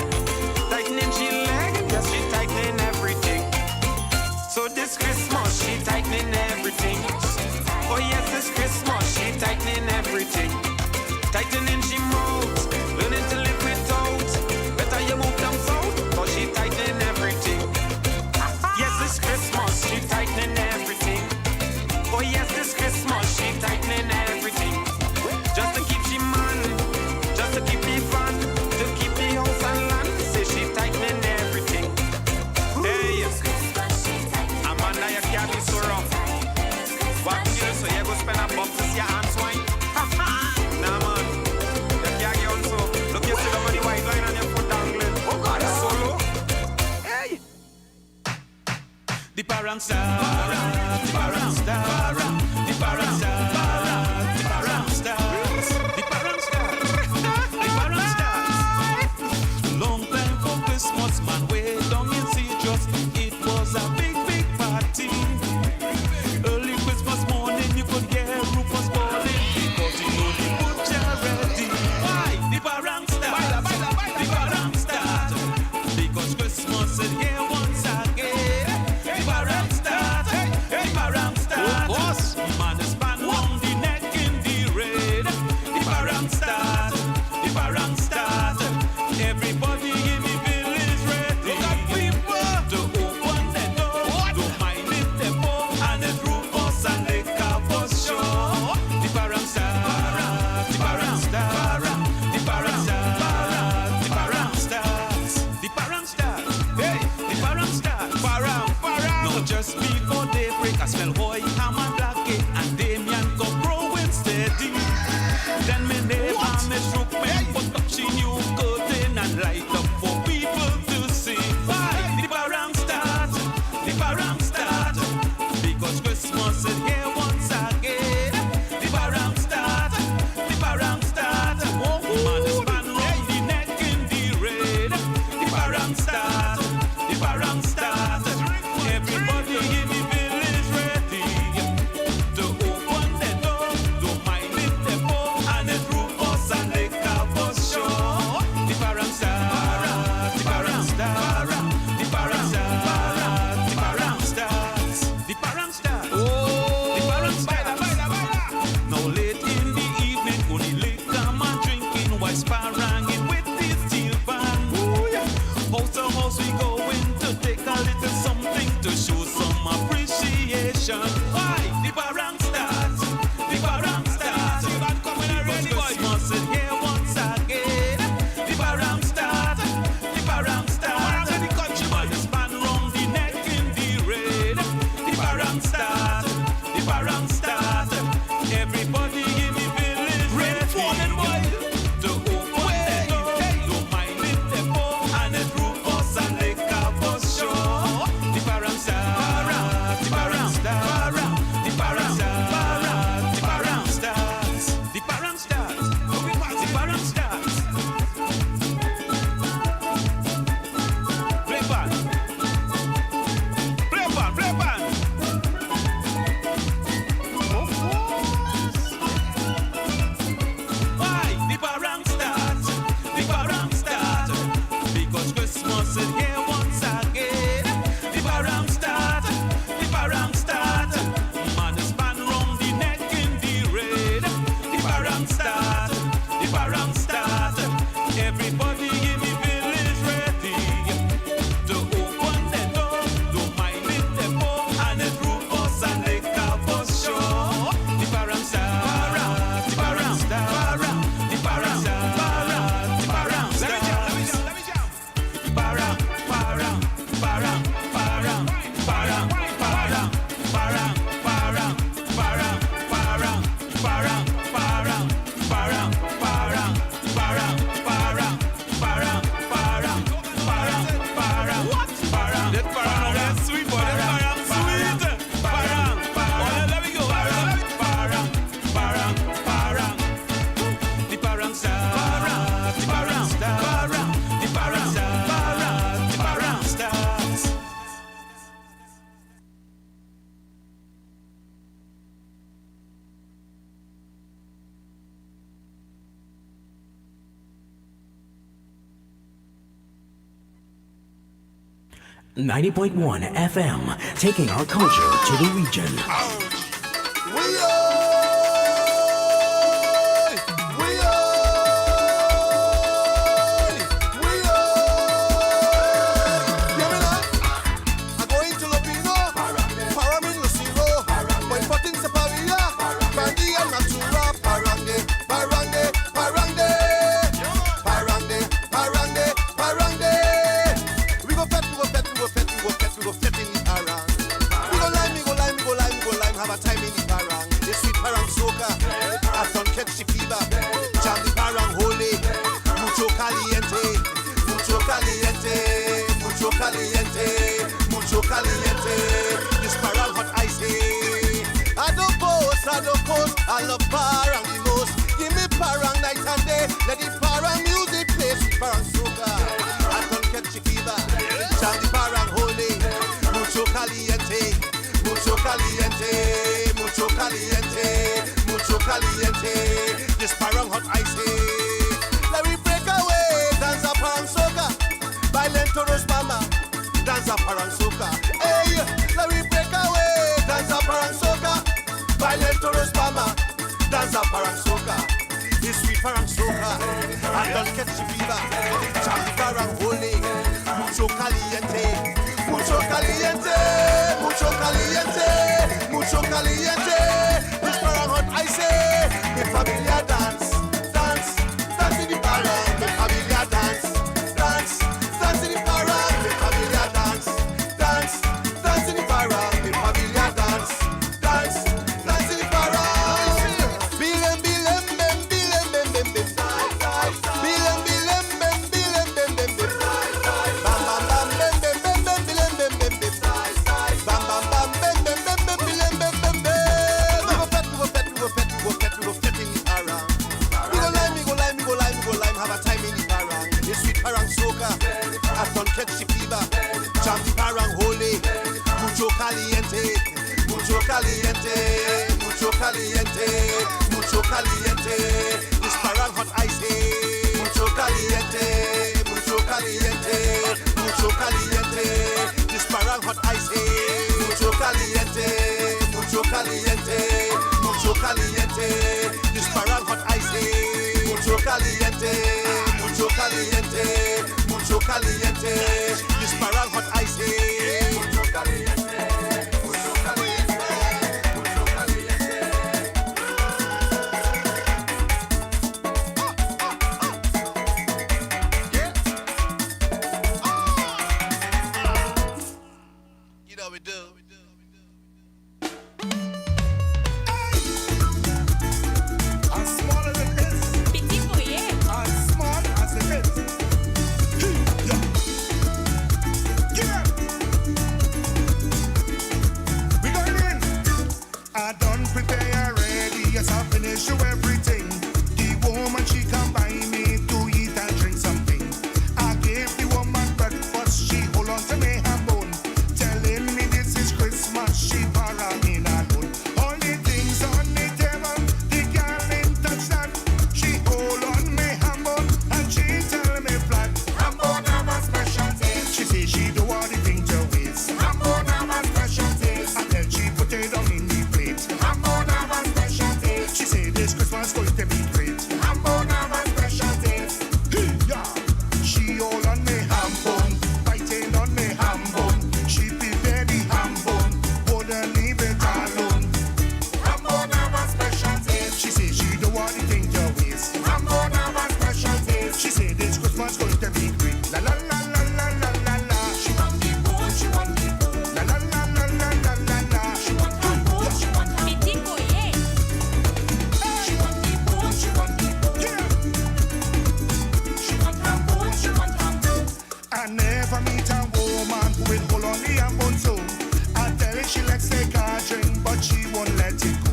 Tightening she leg. Yes, she tightening everything. So this Christmas she tightening everything. Oh yes, this Christmas she tightening everything. Tightening she moves. Learning to live without. Better you move down south. Cause she tightening everything. Yes, this Christmas she tightening everything. Oh yes, this Christmas she tightening everything. Just to keep she man. Just to keep me fun. To keep me house and land. Say she tightening everything. Hey, Amanda, you can't be so rough. What you so you go spend a buck to see your hands wine? Nah man, you can't get on so. Look, you see the money white line and your foot dangling. Oh God, it's so low. Hey. The parents star, the parents star, the parents star, the parents star, the parents star, the parents star. Long time for Christmas, man, way down in Citrus. It was a big, big party. Early Christmas morning, you could hear Rufus calling because you know the butcher ready. Why? The parents star, the parents star, because Christmas is here once again. The parents start, the parents start. Man is span round the neck in the rain. The parents start, the parents start. Everybody in the village ready. Look at people to open the door. Don't mind if they fall and it's Rufus and the Cowboys show. The parents start, the parents start, the parents start, the parents start, the parents start. Hey, the parents start. No, just before daybreak, I smell Hoy, Ham and Blackie, and Damien go growing steady. Then me neighbor, me shook me, put up she new curtain and light up for people to see. Why? The parents start, because Christmas is here once again. The parents start, the parents start. Man is span round the neck in the rain. The parents start, the parents start. Everybody in the village ready to open the door. Don't mind if they fall and it's Rufus and the Cowboys show. The parents start, the parents start, the parents start, the parents start, the parents start, the parents start. Now late in the evening, only liquor man drinking while sparring with the steel pan. House to house we going to take a little something to show some appreciation. Why? The parents start, the parents start. Because Christmas is here once again. The parents start, the parents start. The man is span round the neck in the rain. The parents start, the parents start. Everybody in the village ready to open the door. Don't mind if they fall and it's Rufus and the Cowboys show. The parents start, the parents start, the parents start, the parents start, the parents start, the parents start. Play band, play band, play band. Why? The parents start, the parents start, because Christmas is here once again. The parents start, the parents start. Man is span round the neck in the rain. The parents start, the parents start. Everybody in the village ready to open the door. Don't mind if they fall and it's Rufus and the Cowboys show. The parents start, the parents start, the parents start, the parents start. Let me jump. 90.1 FM, taking our culture to the region. I love parang the most. Give me parang night and day. Let the parang music play. Sweet parang soca. I don't catch fever. Jam the parang holy. Mucho caliente. Mucho caliente. Mucho caliente. Mucho caliente. This parang hot icy. Let me break away. Dance a parang soca. Violent toros mama. Dance a parang soca. Hey, let me break away. Dance a parang soca. Violent toros mama. Dance a parang soca. This sweet parang soca. I don't catch the fever. Jam the parang holy. Mucho caliente. Mucho caliente. Mucho caliente. Mucho caliente. This parang hot I say. Mi familia dance. Dance. Dance in the parang. Mi familia dance. Dance. Dance in the parang. Mi familia dance. Dance. Dance in the parang. Mi familia dance. Dance. Dance in the parang. Catch the fever, jam the parang holy. Mucho caliente, mucho caliente, mucho caliente, mucho caliente. This parang hot icy. Mucho caliente, mucho caliente, mucho caliente. This parang hot icy. Mucho caliente, mucho caliente, mucho caliente. This parang hot icy. Mucho caliente, mucho caliente. Mucho caliente, this parang hot icy. Mucho caliente, mucho caliente, mucho caliente. Yeah. You know we do. As small as it is. As small as it is. I done prepare ready, yes I finish you everything. The woman she come by me to eat and drink something. I gave the woman breakfast, she hold on to me her bone. Telling me this is Christmas, she para in alone. All the things on the table, the girl ain't touch that. She hold on me her bone and she tell me flat. Rambo have a special taste. She say she don't want the thing to waste. Rambo have a special taste. And then she put it on in the she said this Christmas going to be great. Hambo now a special taste. Yeah. She all on me ham bone, biting on me ham bone. She prepare the ham bone, wouldn't leave it alone. Hambo now a special taste. She said she don't want the thing to waste. Hambo now a special taste. She said this Christmas going to be great. La la la la la la la la. She want the bone, she want the bone. La la la la la la la la. She want the bone, she want the bone. I never meet a woman who will hold on the ambon so I tell her she likes take a drink, but she won't let it go.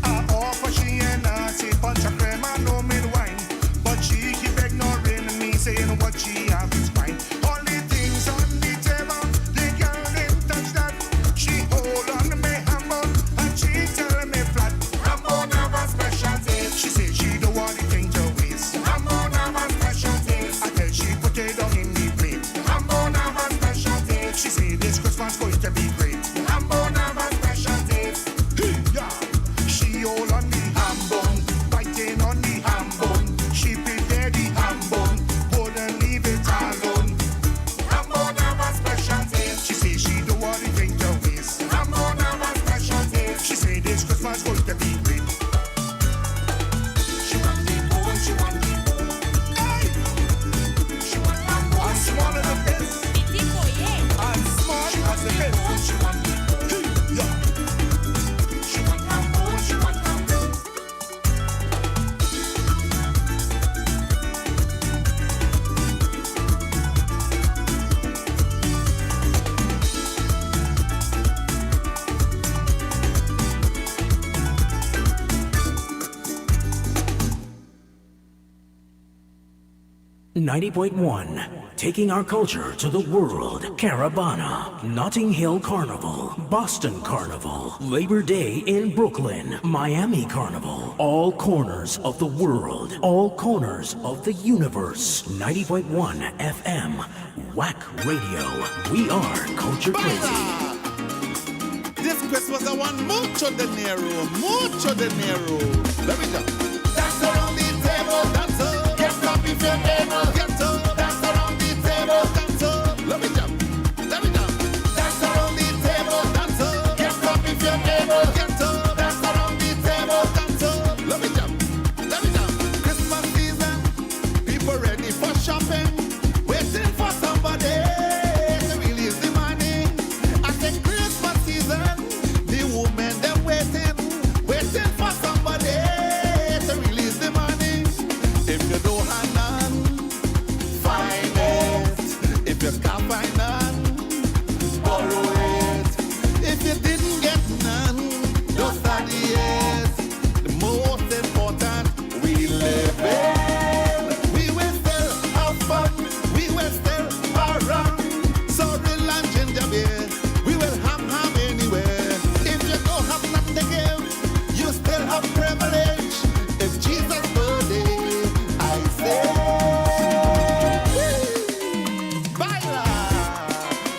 I offer she a nasty bunch of cream and no mid wine, but she keep ignoring me, saying what she have is fine. All the things on the table, the girl didn't touch that. She hold on to me ambon and she tell me flat. Rambo have a special taste. She say she don't want the thing to waste. Rambo have a special taste. I tell she put it on in the plate. Rambo have 90.1, taking our culture to the world. Caravana, Notting Hill Carnival, Boston Carnival, Labor Day in Brooklyn, Miami Carnival. All corners of the world, all corners of the universe. 90.1 FM, WACK Radio. We are Culture Crazy. This Christmas I want mucho dinero, mucho dinero. Let me go. Dance around the table, dance up. Get up if you're able, get up. Dance around the table, dance up. Let me jump, let me jump. Dance around the table, dance up. Get up if you're able, get up. Dance around the table, dance up. Let me jump, let me jump. Christmas season, people ready for shopping, waiting for somebody to release the money. I say Christmas season, the women them waiting for somebody to release the money. If you don't have none, find it. If you can't find none, borrow it. If you didn't get none, don't study it. The most important, we live in. We will still have fun. We will still around. Sorrel and ginger beer, we will have anywhere. If you don't have nothing to give, you still have privilege. It's Jesus' birthday, I say. Baila!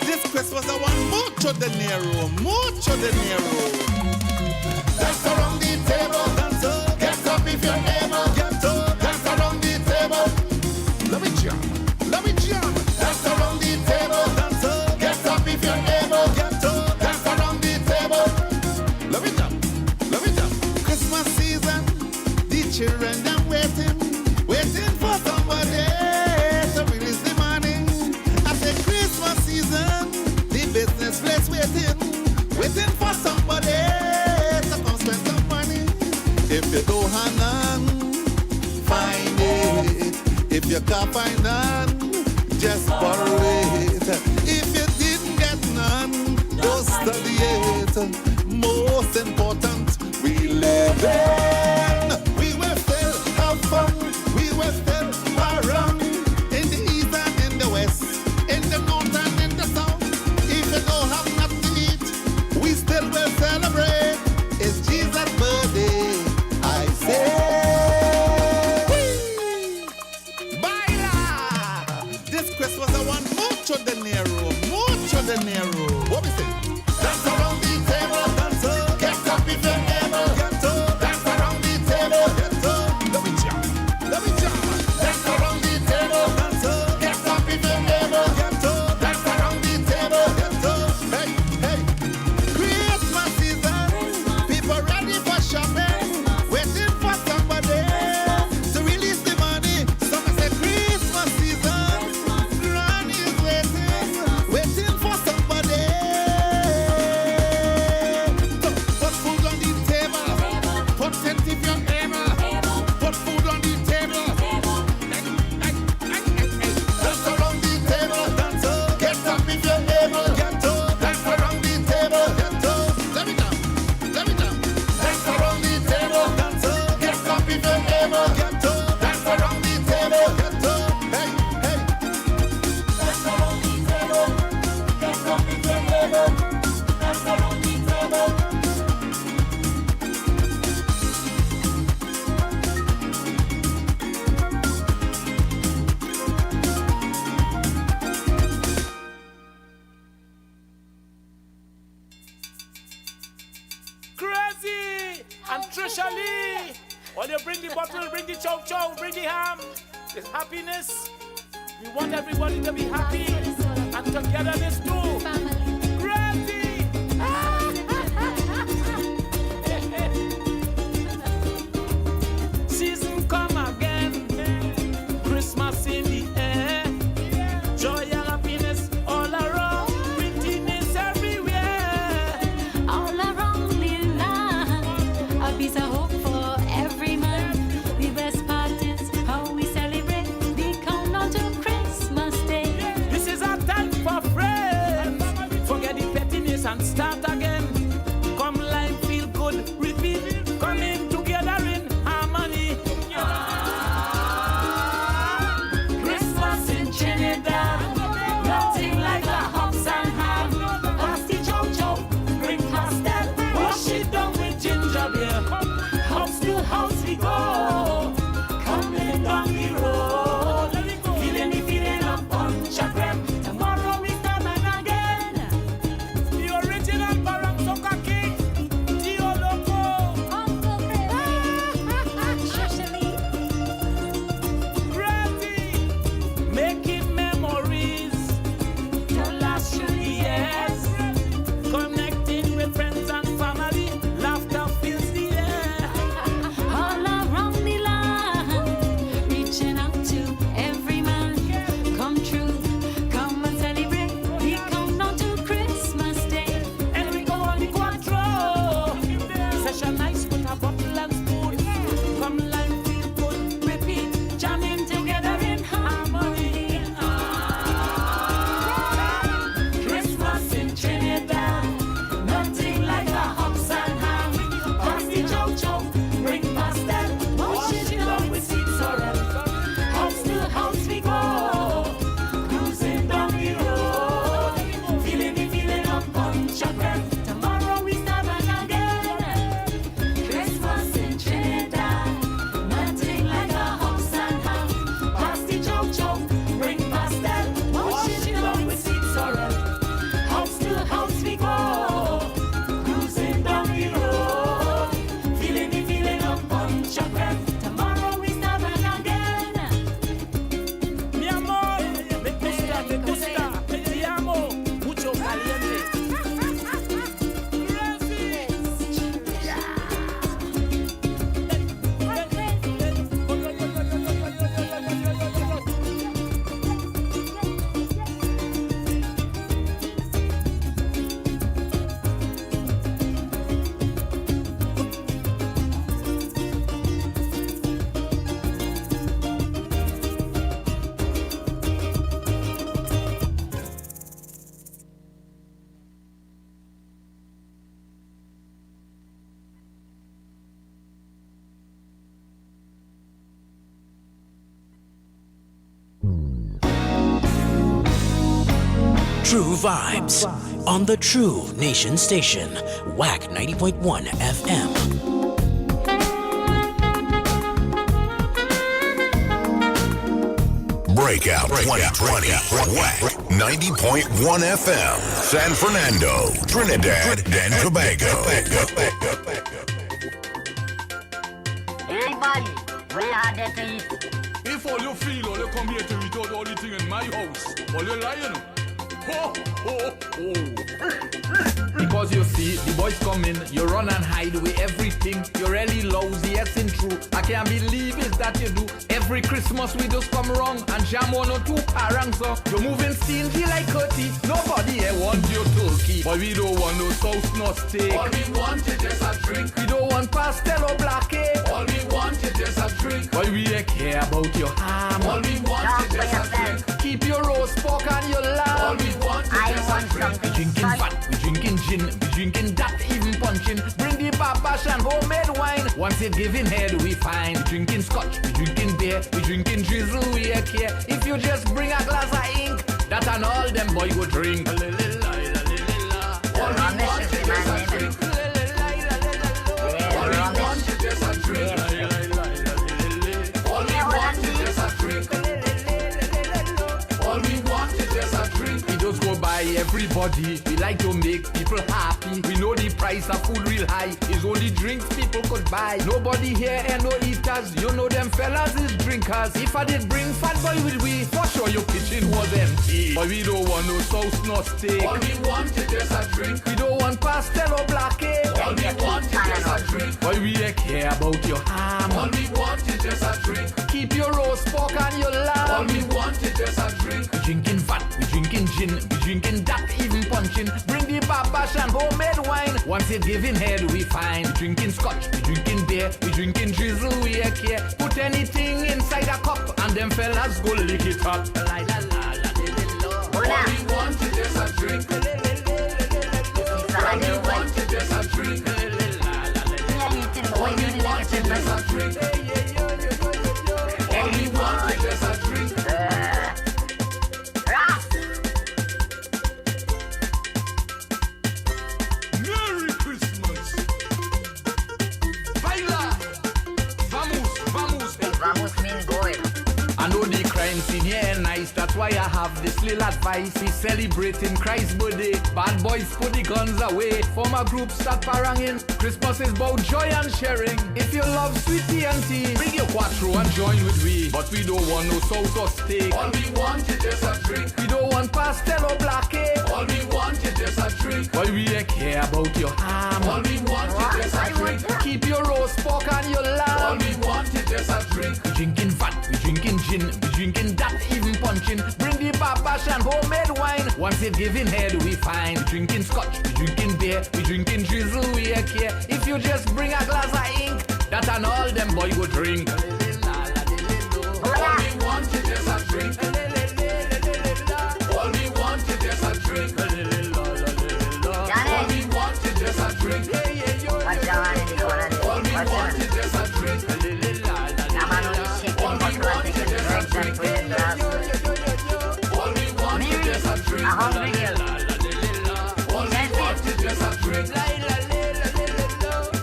This Christmas I want mucho dinero, mucho dinero. Dance around the table, dance up. Get up if you're able, get up. Dance around the table. Let me jump, let me jump. Dance around the table, dance up. Get up if you're able, get up. Dance around the table. Let me jump, let me jump. Christmas season, the children them waiting for somebody to release the money. I say Christmas season, the business place waiting for somebody to come spend some money. If you don't have none, find it. If you can't find none, just borrow it. If you didn't get none, don't study it. Most important, we live in. We will still have fun. We will still around. In the east and in the west, in the north and in the south. If you don't have nothing to eat, we still will celebrate. It's Jesus' birthday, I say. Baila! This Christmas I want mucho dinero, mucho dinero. What we say? Dance around the table, dance up. Get up if you're able, get up. Dance around the table, get up. Let me jump, let me jump. Dance around the table, dance up. Get up if you're able, get up. Dance around the table, get up. Hey, hey. Christmas season, people ready for shopping, waiting for somebody to release the money. Some say Christmas season, Granny is waiting for somebody. So put food on the table, put tent if you're able, put food on the table. Dance around the table, dance up. Get up if you're able, get up. Dance around the table, get up. Let me down, let me down. Dance around the table, dance up. Get up if you're able, get up. Dance around the table, get up. Hey, hey. Dance around the table, get up if you're able. Dance around the table. Crazy and Trisha Lee. While you bring the bottle, bring the chow chow, bring the ham. It's happiness. We want everybody to be happy and togetherness too. Crazy. Season come again. Christmas in the air. Joy and happiness all around. Prettiness everywhere. All around the land, a piece of hope for every man. The best part is how we celebrate the countdown to Christmas Day. This is our time for friends, True vibes on the True Nation Station, WACK 90.1 FM. Breakout 2020, WACK 90.1 FM, San Fernando, Trinidad and Tobago. Hey, buddy, where are they to eat? If all you feel, all you come here to eat all the thing in my house, all you lying. Ho, ho, ho. Because you see, the boys come in, you run and hide with everything. You're really lousy, yes and true. I can't believe it that you do. Every Christmas we just come wrong and jam 1 or 2 parents. So you're moving stingy like Cutty. Nobody here wants your turkey. But we don't want no sauce, no steak. All we want is just a drink. We don't want pastel or black cake. All we want is just a drink. But we care about your ham. All we want is just a drink. Keep your roast pork and your lamb. All we want is just a drink. We drinking fat, we drinking gin, we drinking that, even punching. Bring the babash and homemade wine. Once it giving head, we find. We drinking scotch, we drinking beer, we drinking drizzle, we a care. If you just bring a glass of ink, that and all them boy go drink. All we want is just a drink. All we want is just a drink. All we want is just a drink. All we want is just a drink. We just go by everybody. We like to make people happy. We know the price of food real high. It's only drinks people could buy. Nobody here and no eaters. You know them fellas is drinkers. If I did bring fat boy with we, for sure your kitchen was empty. But we don't want no sauce, no steak. All we want is just a drink. We don't want pastel or black cake. All we want is just a drink. But we care about your ham. All we want is just a drink. Keep your roast pork and your lamb. All we want is just a drink. We drinking fat, we drinking gin, we drinking that, even punching. Bring the babash and homemade wine. Once it giving head, we find. We drinking scotch, we drinking beer, we drinking drizzle, we a care. Put anything inside a cup and them fellas go lick it up. All we want is just a drink. All we want is just a drink. All we want is just a drink. All we want is just a drink. Merry Christmas. Baila. Vamos, vamos. Vamos mean going. I know the crime scene here nice, that's why I have this little advice. He's celebrating Christ's birthday. Bad boys put the guns away. Form a group, start paranging. Christmas is about joy and sharing. If you love sweet tea and tea, bring your quattro and join with we. But we don't want no sauce or steak. All we want is just a drink. We don't want pastel or black cake. All we want is just a drink. But we care about your ham. All we want is just a drink. Keep your roast pork and your lamb. All we want is just a drink. We drinking fat, we drinking gin, we drinking that, even punching. Bring the babash and homemade wine. Once it giving head, we find. We drinking scotch, we drinking beer, we drinking drizzle, we a care. If you just bring a glass of ink, that and all them boy go drink. All we want is just a drink. All we want is just a drink. All we want is just a drink. All we want is just a drink. All we want is just a drink. All we want is just a drink. All we want is just a drink. All we want is just a drink.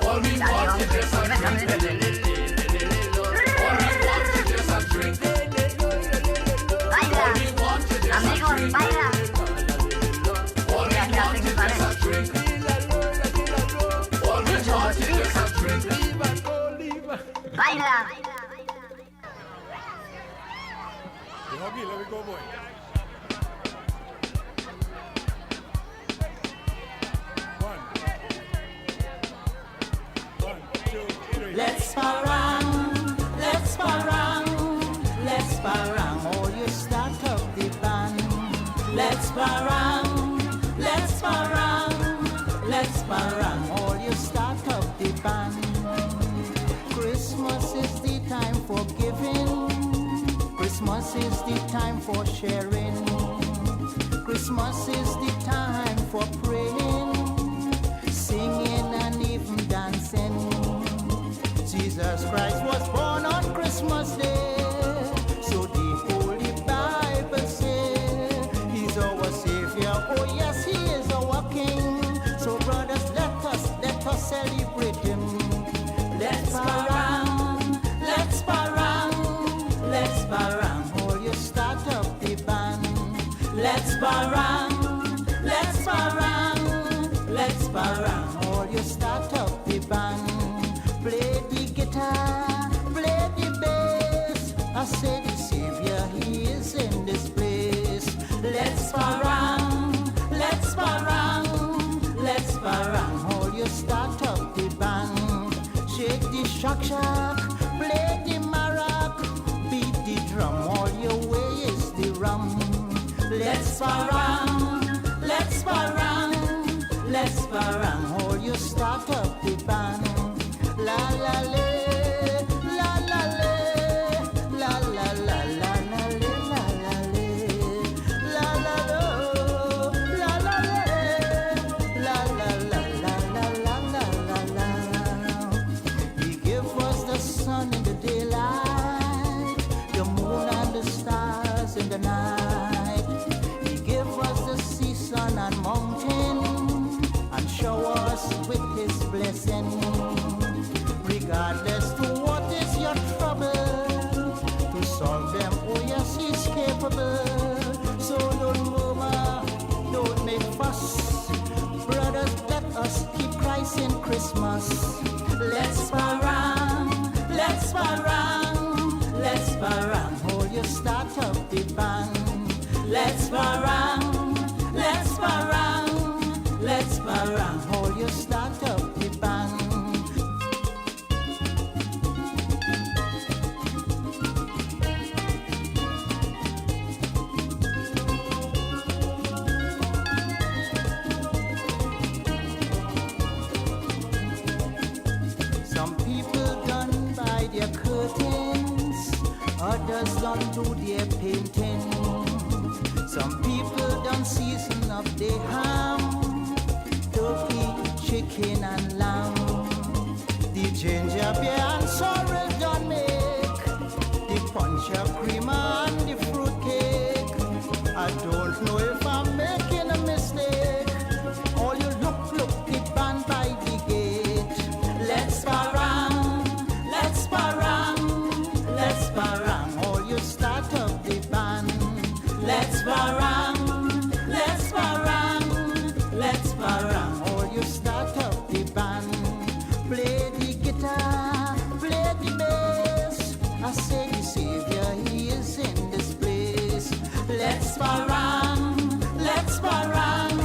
All we want is just a drink. All we want is just a drink. All we want is just a drink. All we want is just a drink. Baila. Okay, let me go, boy. Let's parang, let's parang, let's parang. All you start up the band. Let's parang, let's parang, let's parang. All you start up the band. Christmas is the time for giving. Christmas is the time for sharing. Christmas is the time for praying, singing and even dancing. Jesus Christ was born on Christmas Day, so the Holy Bible says He's our Savior parang, let's parang, let's parang. All you start up the band, play the guitar, play the bass. I say the Savior, He is in this place. Let's parang, let's parang, let's parang. All you start up the band, shake the shock shock, play the marac, beat the drum. All your way is the rum. Let's parang, let's parang, let's parang. All you start up the band. La la la, la la la, la la la la la la la la la la la la la. He gave us the sun in the daylight, the moon and the stars in the night. He gave us the sea, sun and mountain, and show us with His blessing. Regardless to what is your trouble, to solve them, oh yes, He's capable. So don't murmur, don't make fuss. Brothers, let us keep Christ in Christmas. Let's parang, let's parang, let's parang. Hold your start up the band. Let's parang, let's parang, let's parang. Hold your start up the band. Others don't do their painting. Some people don't season up their ham, turkey, chicken and lamb. The ginger beer and sorrel don't make the punch of cream and the fruit cake. I don't know if I'm making a mistake. All you look the band by the gate. Let's parang, let's parang, let's parang. Start up the band. Let's parang, let's parang, let's parang. All you start up the band. Play the guitar, play the bass. I say the Savior, He is in this place. Let's parang, let's parang,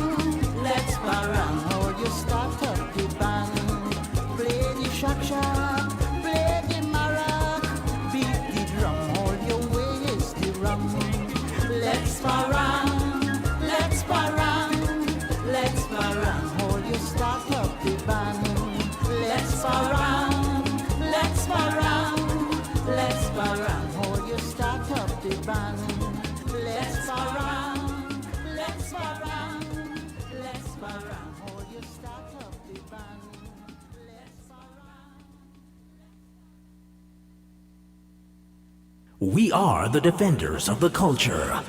let's parang. All you start up the band. Play the shock shock, play the marac, beat the drum. Let's parang, let's parang, let's parang. Hold you start up the band. Let's parang, let's parang, let's parang. Hold you start up the band. Let's parang, let's parang, let's parang. Hold you start up the band. We are the defenders of the culture.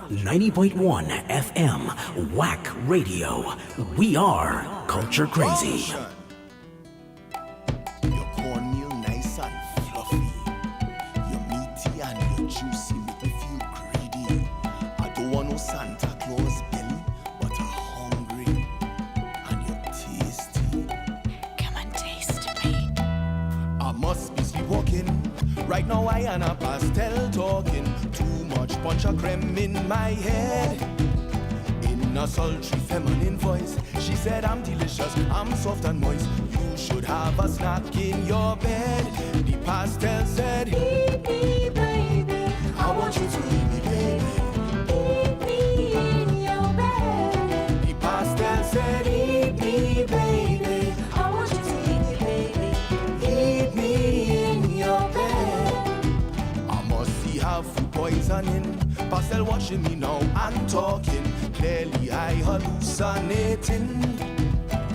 90.1 FM, WACK Radio. We are Culture Crazy. Your cornmeal nice and fluffy. Your meaty and your juicy make me feel greedy. I don't want no Santa Claus belly, but I'm hungry. And you're tasty. Come and taste me. I must be sleepwalking. Right now I am a pastel talking. Too much punch of creme in my head. In a sultry feminine voice, she said I'm delicious, I'm soft and moist. You should have a snack in your bed. The pastel said, eat me baby, I want you to eat me baby. Eat me in your bed. The pastel said, eat me baby, I want you to eat me baby. Eat me in your bed. Have food poisoning, pastel watching me now and talking. Clearly I hallucinating.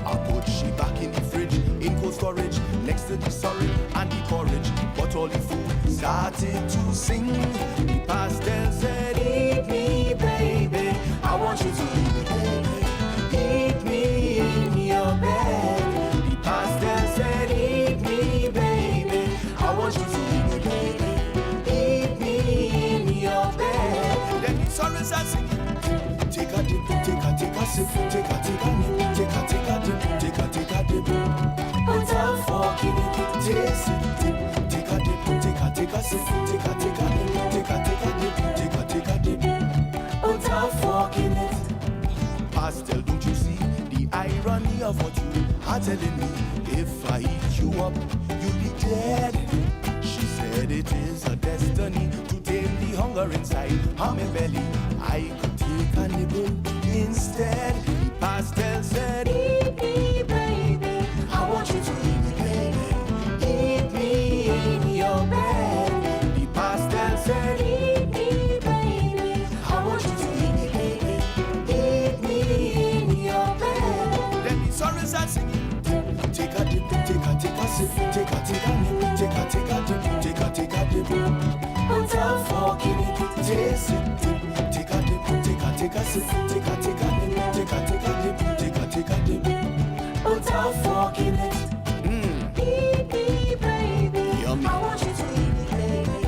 I put she back in the fridge, in cold storage, next to the sorrel and the porridge. But all the food started to sing. The pastel said, eat me baby, I want you to eat me baby. Eat me in your bed. The pastel said, eat me baby, I want you to eat me baby. Sorry, Sassy. Take a mama telling me, if I eat you up, you'll be dead. She said it is a destiny to tame the hunger inside of my belly. I could take a nibble instead. The pastel said, eat me, baby. I want you to eat me, baby. Eat me in your bed. The pastel said, eat me, baby. I want you to eat me, baby. Eat me in your bed. Then the sorrows are singing. Take a dip, take a sip, take a nip, take a dip, take a dip. Put a fork in it, taste it, dip. Take a dip, take a sip, take a nip, take a dip. Put a fork in it. Eat me, baby. Yummy. I want you to eat me, baby.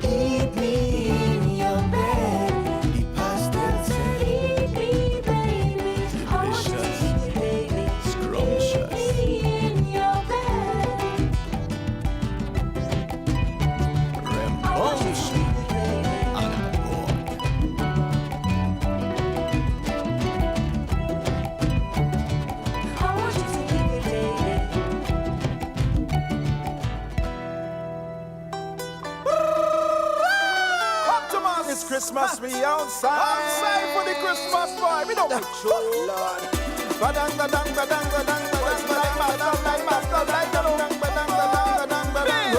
Eat me in your bed. The pastel said, eat me, baby. I want you to eat me, baby. Scrumptious. Eat me in your bed. Rambunctious. It's Christmas, we outside. Outside for the Christmas boy. We don't show, Lord. Badang, badang, badang, badang, badang, badang, badang, badang, badang, badang, badang, badang, badang.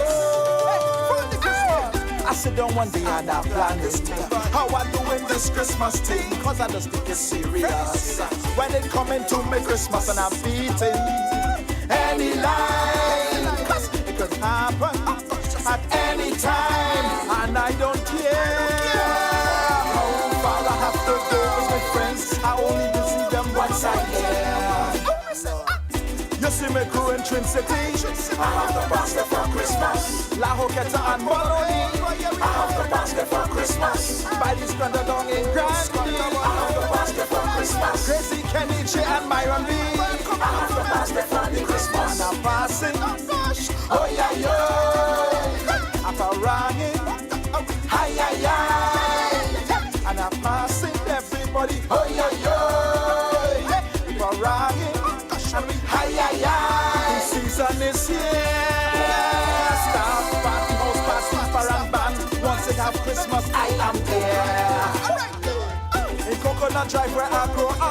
I sit down one day and I plan this thing. How I doing this Christmas thing? Cause I just think it's serious. When it coming to me Christmas and I'm beating any line. Cause it could happen at any time. And I don't care. I only do see them once a year. You see me crew in Trin City. I have the basket for Christmas. La Hoqueta and Bologna. I have the basket for Christmas. By the Splendor down in Grandy. I have the basket for Christmas. Crazy Kenichi and Myron Lee. I have the basket for the Christmas. And I'm passing. Oh yeah, yo. I'm ringing. Hi, hi, hi. And I'm passing everybody. Oh yeah, yeah. People rocking. Hi, hi, hi. The season is here. Staff party, house party, parang band. Once it have Christmas, I am there. In Coconut Drive where I grow up, I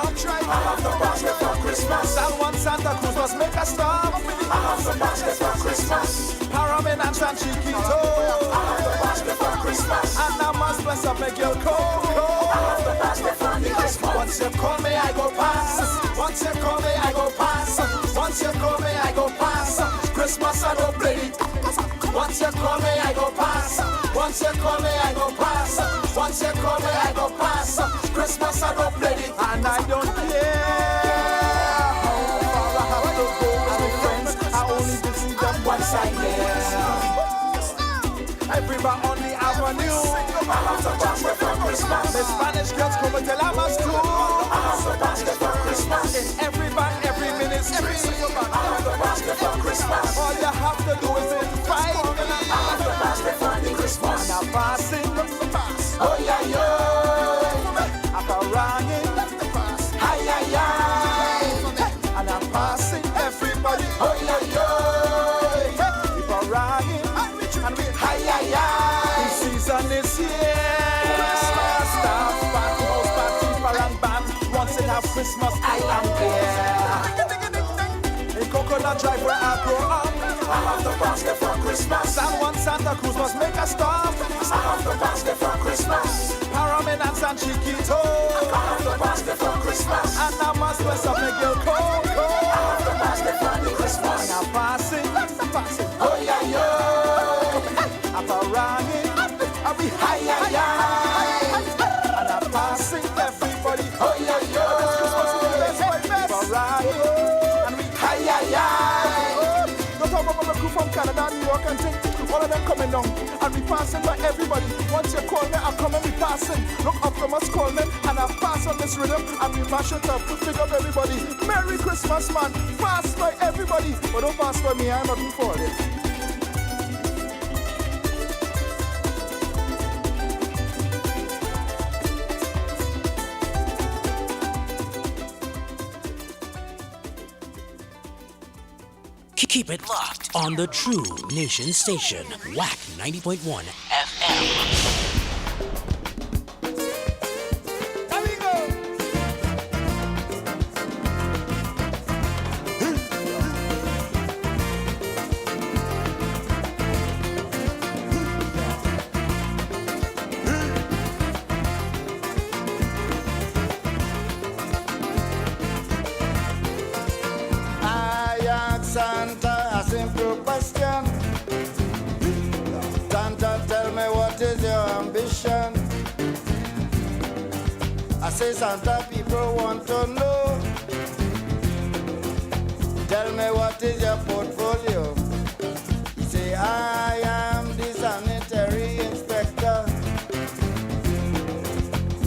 have the basket for Christmas. San Juan Santa Cruz must make a stop. I have the basket for Christmas. Paramin and San Chiquito. I have the basket for Christmas. And I must bless up my girl Coco. I have the basket for the Christmas. Once you call me, I go pass. Once you call me, I go pass. Once you call me, I go pass. Christmas I don't play it. Once you call me, I go pass. Once you call me, I go pass. Once you call me, I go pass. Christmas I don't play it. And I don't care how far I have to go with my friends. I only visit them once a year. Everybody on the avenue. I have the basket for Christmas. The Spanish girls come and tell I'm a school. I have the basket for Christmas. In every band, every ministry. I have the basket for Christmas. All you have to do is invite. I have the basket for the Christmas. And I'm passing. Oh yeah, yeah. I'm ringing. Hi, hi, hi. And I'm passing everybody. Oh yeah, yeah. People ringing. And we hi, hi, hi. The season is here. Staff party, house party, parang band. Once it have Christmas, I am there. In Coconut Drive where I grow up, I have the basket for Christmas. San Juan Santa Cruz must make a stop. I have the basket for Christmas. Paramin and San Chiquito. I have the basket for Christmas. And I must bless up my girl Coco. I have the basket for the Christmas. And I'm passing. Oh yeah, yeah. I'm ringing. I'll be hi, hi, hi. And I'm passing everybody. Oh yeah, yeah. I'm ringing. And we hi, hi, hi. Don't talk about my crew from Canada, New York and things. All of them coming down and we passing by everybody. Once you call me, I come and we passing. Look up from us, call me, and I pass on this rhythm and we mash it up. Pick up everybody. Merry Christmas, man. Pass by everybody. But don't pass by me, I'm looking for it. Keep it locked on the True Nation Station, WACK 90.1 FM. Santa, a simple question. Santa, tell me what is your ambition? I say, Santa, people want to know. Tell me what is your portfolio? He say, I am the sanitary inspector.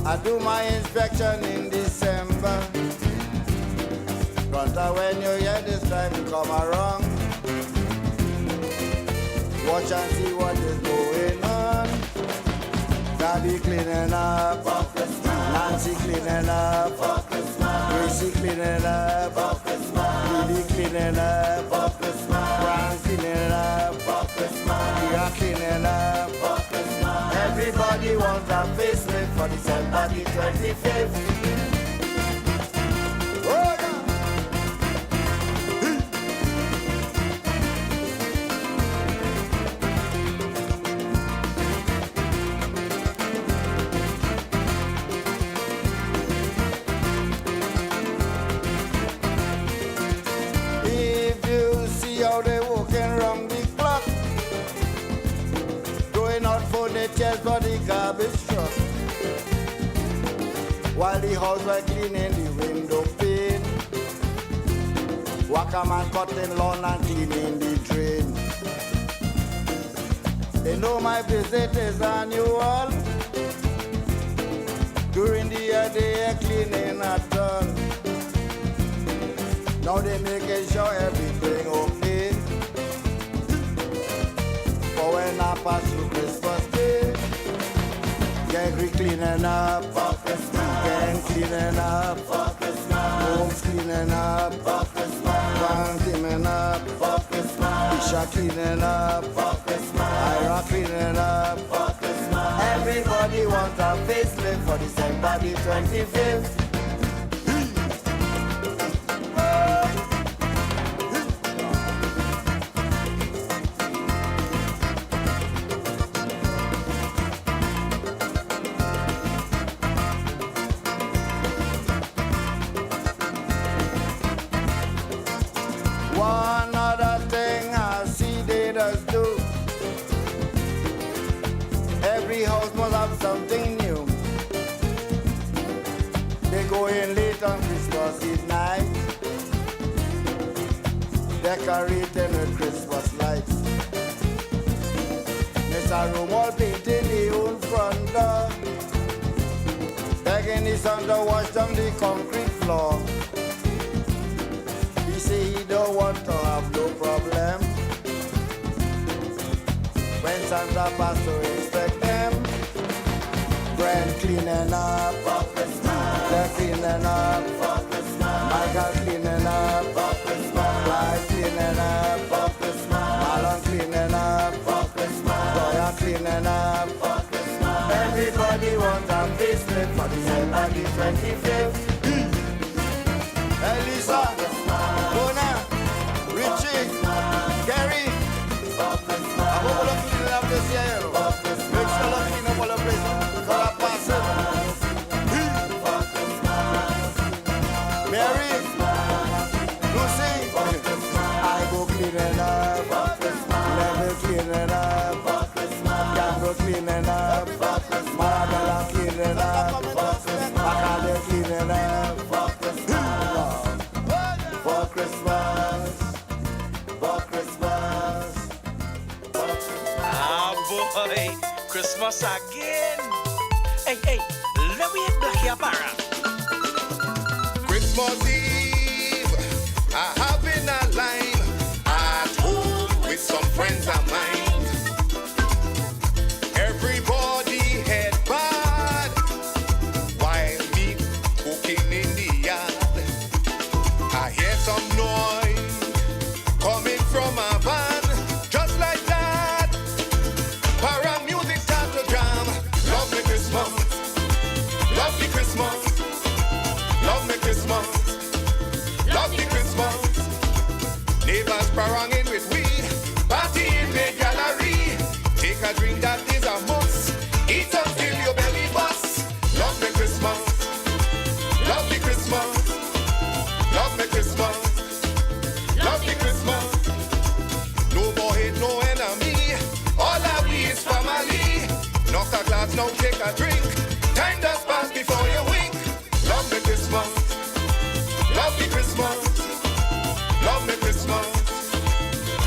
I do my inspection in December. Santa, when you hear this time come around, watch and see what is going on. Daddy cleaning up, Nancy cleaning up, Gracie cleaning up, Lily cleaning up, Brian cleaning up, Tia cleaning up. Everybody wants a facelift for December the 25th. Chairs for the garbage truck, while the housewife cleaning the window pane, Waka man cutting lawn and cleaning the drain. They know my visit is annual. During the year they are cleaning at all. Now they making sure everything okay. For when I pass through Christmas Day, gang cleaning up, gang cleaning up, homes cleaning up, van cleaning up, Isha cleaning up, Ira cleaning up. Everybody wants a facelift for December the 25th. One other thing I see they does do. Every house must have something new. They go in late on Christmas Eve night, decorating with Christmas lights. Mr. Room all painting the own front door, begging his son to wash down the concrete floor. He say he don't want to have no problem when Santa pass to inspect them. Brand cleaning up, they're cleaning up, Michael cleaning up, Clyde cleaning up, Marlon cleaning up, Goya cleaning up. Everybody wants a facelift for December the 25th. Elisa, Bona, Richie, Gary, I hope all of you have this year. Make sure all of you know all the places because I pass it. Mary, Lucy, I go cleaning up, Level cleaning up, Gamble cleaning up, Marabella cleaning up, Macale cleaning up. For Christmas, for Christmas, for Christmas. Ah boy, Christmas again. Hey, let me black your para. Christmas Eve, I have been a line at home with some friends of mine. Everybody head bad while me cooking in the yard. I hear some noise coming from now take a drink. Time does pass before you wink. Love me Christmas. Love me Christmas. Love me Christmas.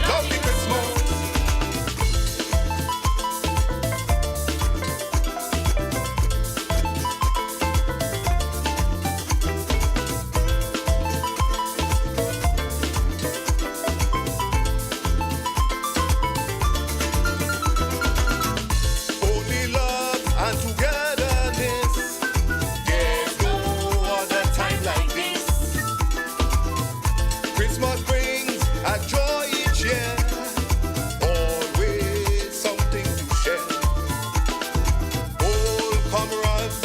Love me Christmas. Only love and togetherness. There's no other time like this. Christmas brings a joy each year. Always something to share. All comrades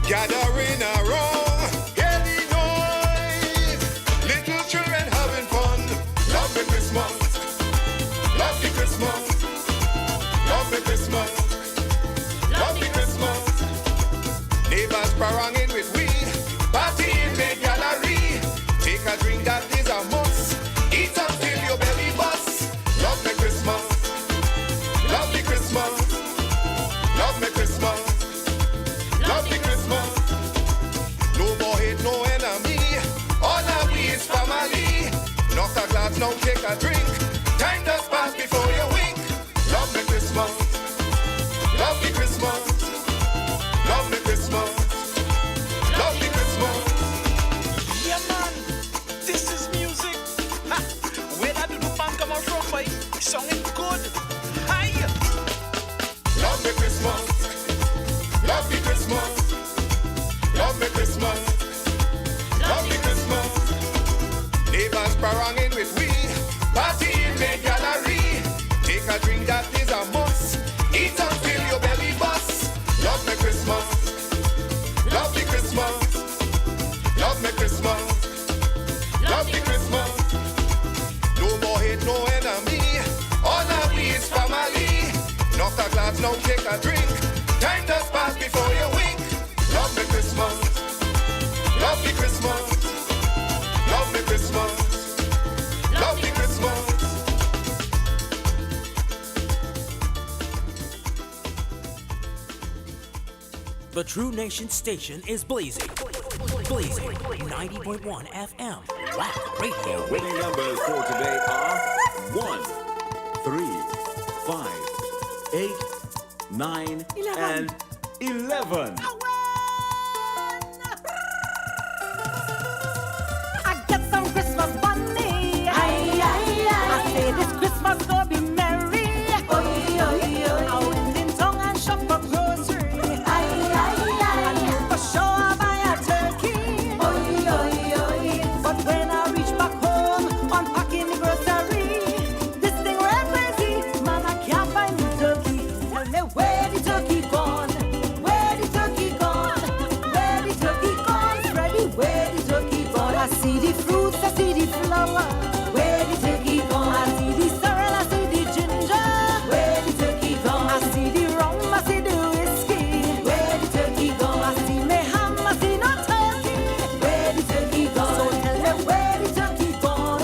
gathering around. Getting noise. Little children having fun. Love me Christmas. Love me Christmas. Love me Christmas. Love me Christmas. Neighbors paranging with weed. Party in the gallery. Take a drink, that is a must. Eat until your belly busts. Love me Christmas. Love me Christmas. Love me Christmas. Love me Christmas. No more hate, no enemy. All that we is family. Knock a glass, now take a drink. Time does pass before you wink. Love me Christmas. Love me Christmas. Love me Christmas. Love me Christmas. Yeah, man, this is music. Ha. Where that do the fan come from, boy? Song is good. Hi. Love me Christmas. Love me Christmas. Love me Christmas. Love me Christmas. Neighbors paranging with weed. Party in the gallery. Take a drink, that is a must. Eat until your belly busts. Love me Christmas. Love me Christmas. Love me Christmas. Love me Christmas. No more hate, no enemy. All that we is family. Knock a glass, now take a drink. Time does pass before you wink. Love me Christmas. Love me Christmas. Love me Christmas. Love me Christmas. The True Nation station is blazing. Blazing 90.1 FM. WACK Radio. The winning numbers for today are 1, 3, 5, 8, 9, 11. and 11. I get some Christmas money. Aye, aye, aye. I say this Christmas gonna be merry. Oi, oi, oi. I went in town and shop for grocery. Aye, aye, aye. And for sure I buy a turkey. Oi, oi, oi. But when I reach back home, unpacking the grocery, this thing ran crazy. Man, I can't find the turkey. Tell me where the turkey gone? Where the turkey gone? Where the turkey gone? Freddy, where the turkey gone? I see the fruits, I see the flower. Where the turkey gone? I see the sorrel, I see the ginger. Where the turkey gone? I see the rum, I see the whiskey. Where the turkey gone? I see me ham, I see no turkey. Where the turkey gone? So tell me where the turkey gone?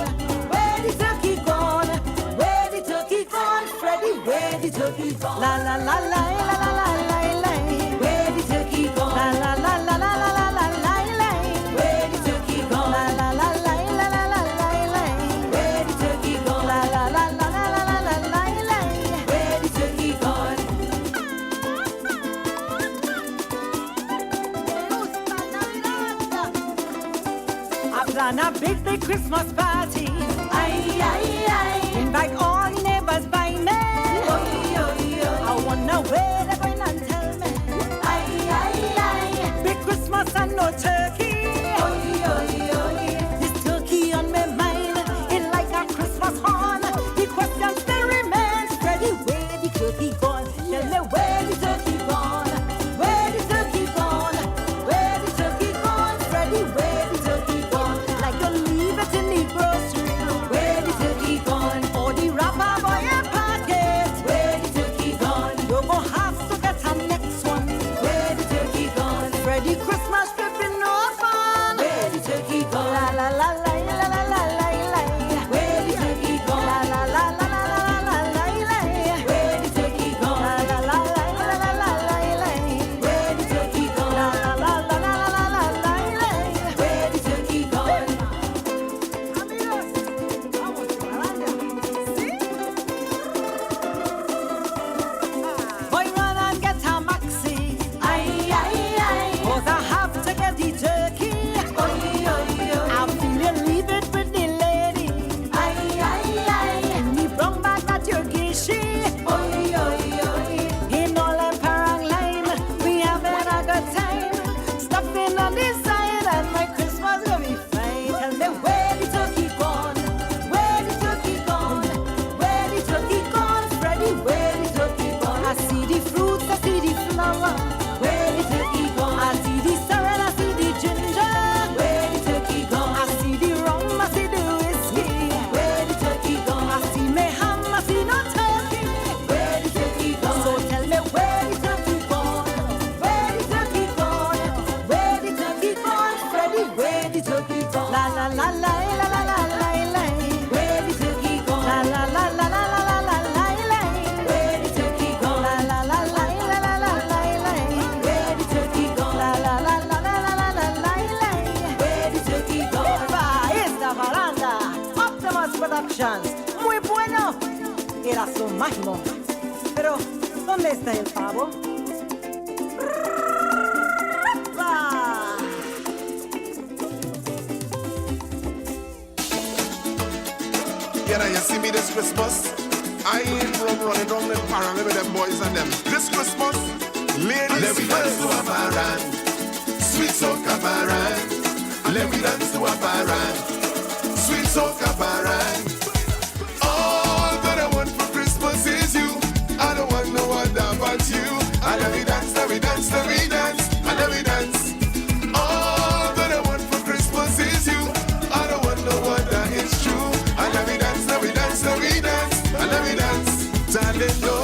Where the turkey gone? Where the turkey gone? Freddy, where the turkey gone? La la la la la la la la la. Where the turkey gone? La la la la la la la la la la. Where the turkey gone? La la la la la la la la la. Where the turkey gone? La la la la la la la la la la. Where the turkey gone? I plan a big, big Christmas party. Aye, aye, aye. Invite all the neighbors by me. I wonder where they're going and tell me. Aye, aye, aye. Big Christmas and no turkey. This turkey on my mind, it like a Christmas horn. The question still remains, Freddy, where the turkey gone? Tell me where the turkey gone? Where the turkey gone? Where the turkey gone? Freddy, where the turkey gone? Like you leave it in the grocery. Where the turkey gone? Or the chance. Muy bueno. Era su máximo. Pero, ¿dónde está el pavo? Yeah, you see me this Christmas? I ain't running down the parang with them boys and them. This Christmas, ladies let me dance to a parang, sweet soca parang. Let me dance to a parang, sweet soca parang. All that I want for Christmas is you. I don't want no other but you. I let me dance, let me dance, let me dance, I let me dance. All that I want for Christmas is you. I don't want no other, it's true. I let me dance, let me dance, let me dance, I let me dance. Darling, no,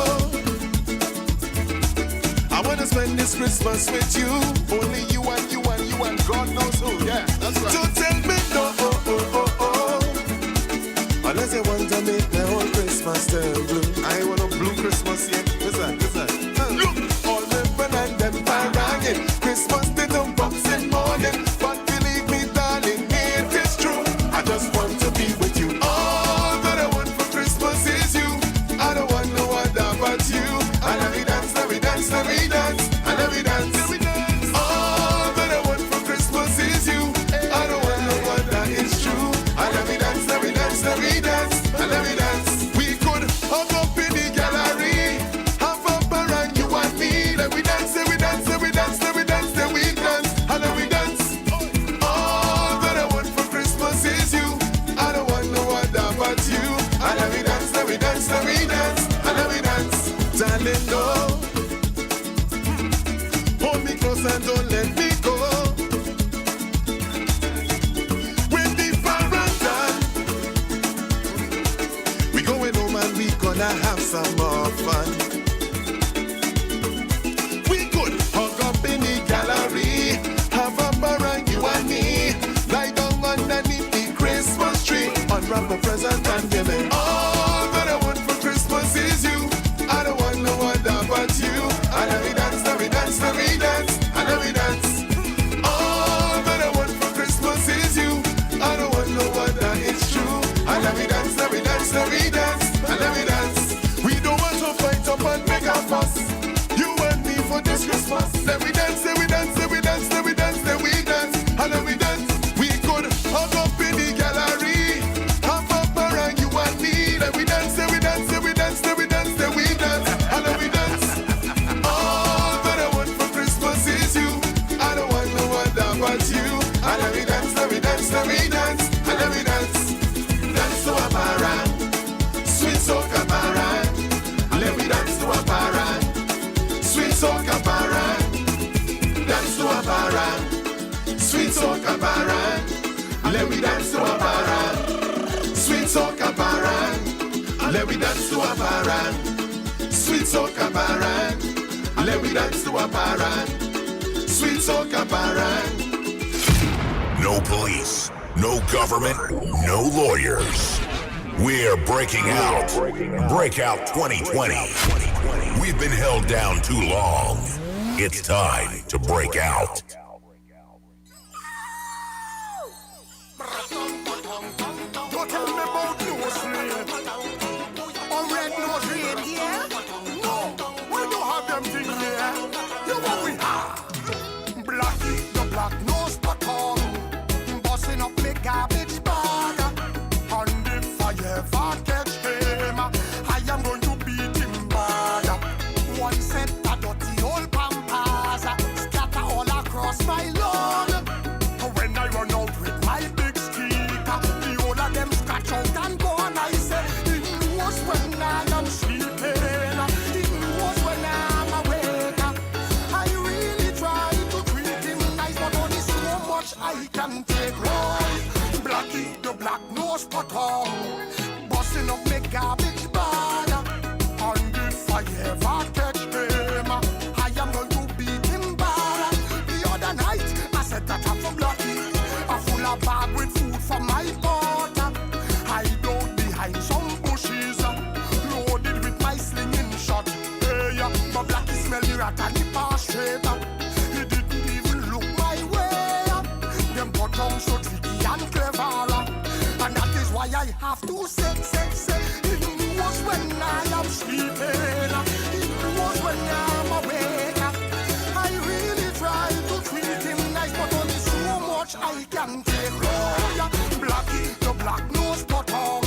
I wanna spend this Christmas with you. Only you and you and you and God knows who. Yeah, that's right. Don't tell me no, unless you want to make the whole Christmas turn blue. I ain't want no blue Christmas yet. What's that? Look, all the fun and them paranging. Christmas they don't box in morning. But believe me, darling, it is true. I just want to be with you. All that I want for Christmas is you. I don't want no other but you. I let me dance, let me dance, let me dance, I let me dance. All that I want for Christmas is you. I don't want no other, it's true. I let me dance, let me dance, let me dance, I let me dance. We could hug up in the gallery, have a parang, you and me. Let me dance, let me dance, let me dance, let me dance, let me dance, I let me dance. All that I want for Christmas is you. I don't want no other but you. I let me dance, let me dance, let me dance, I let me dance. Darling, no, hold me close and don't let me go. When the parang done, we going home and we gonna have some more fun. We could hug up in the gallery, have a parang, you and me. Lie down underneath the Christmas tree, unwrap a present and give it. All that I want for Christmas is you. I don't want no other but you. I let me dance, let me dance, let me dance, I let me dance. All that I want for Christmas is you. I don't want no other, it's true. I let me dance, let me dance, let me dance, I let me dance. We don't want to fight up and make a fuss. You and me for this Christmas. Let me dance, let me dance, let me dance, let me dance, let me dance, I let me dance. We could hug up in the gallery, have a parang, you and me. Let me dance, let me dance, let me dance, let me dance, let me dance, I let me dance. All that I want for Christmas is you. I don't want no other but you. I let me dance, let me dance, let me dance, I let me dance. Dance to a parang, sweet soca parang. Let me dance to a parang, sweet soca parang. Dance to a parang, sweet soca parang. Let me dance to a parang, sweet soca parang. Let me dance to a parang, sweet soca parang. Let me dance to a parang, sweet soca parang. No police, no government, no lawyers. We're breaking out. Breakout 2020. We've been held down too long. It's time to break out. Don't tell me about nose ring or red nose ring, yeah? No, we don't have them things here. You know what we have? Blackie, the black nose patrol, busting up the garbage bag. And if I ever catch him, I am going to beat him bad. One set of dirty old pampas scatter all across my lawn. When I run out with my big stick, the whole of them scratch out and go. And I say, it knows when I am sleeping, it knows when I'm awake. I really try to treat him nice, but only so much I can take. Right, Blackie, the black nose patrol, busting up my garbage bag. And if I ever catch him, I am going to beat him bad. The other night, I said that I'm from Blackie, a full of bag with food for my pot. Hide out behind some bushes, loaded with my slinging shot. Hey, but Blackie smell the rat and he passed straight. He didn't even look my way. Them got down so tricky and clever, and that is why I I have to say, he knows when I am sleeping, he knows when I'm awake. I really try to treat him nice, but only so much I can take. Oh yeah, Blackie, the black nose bottom,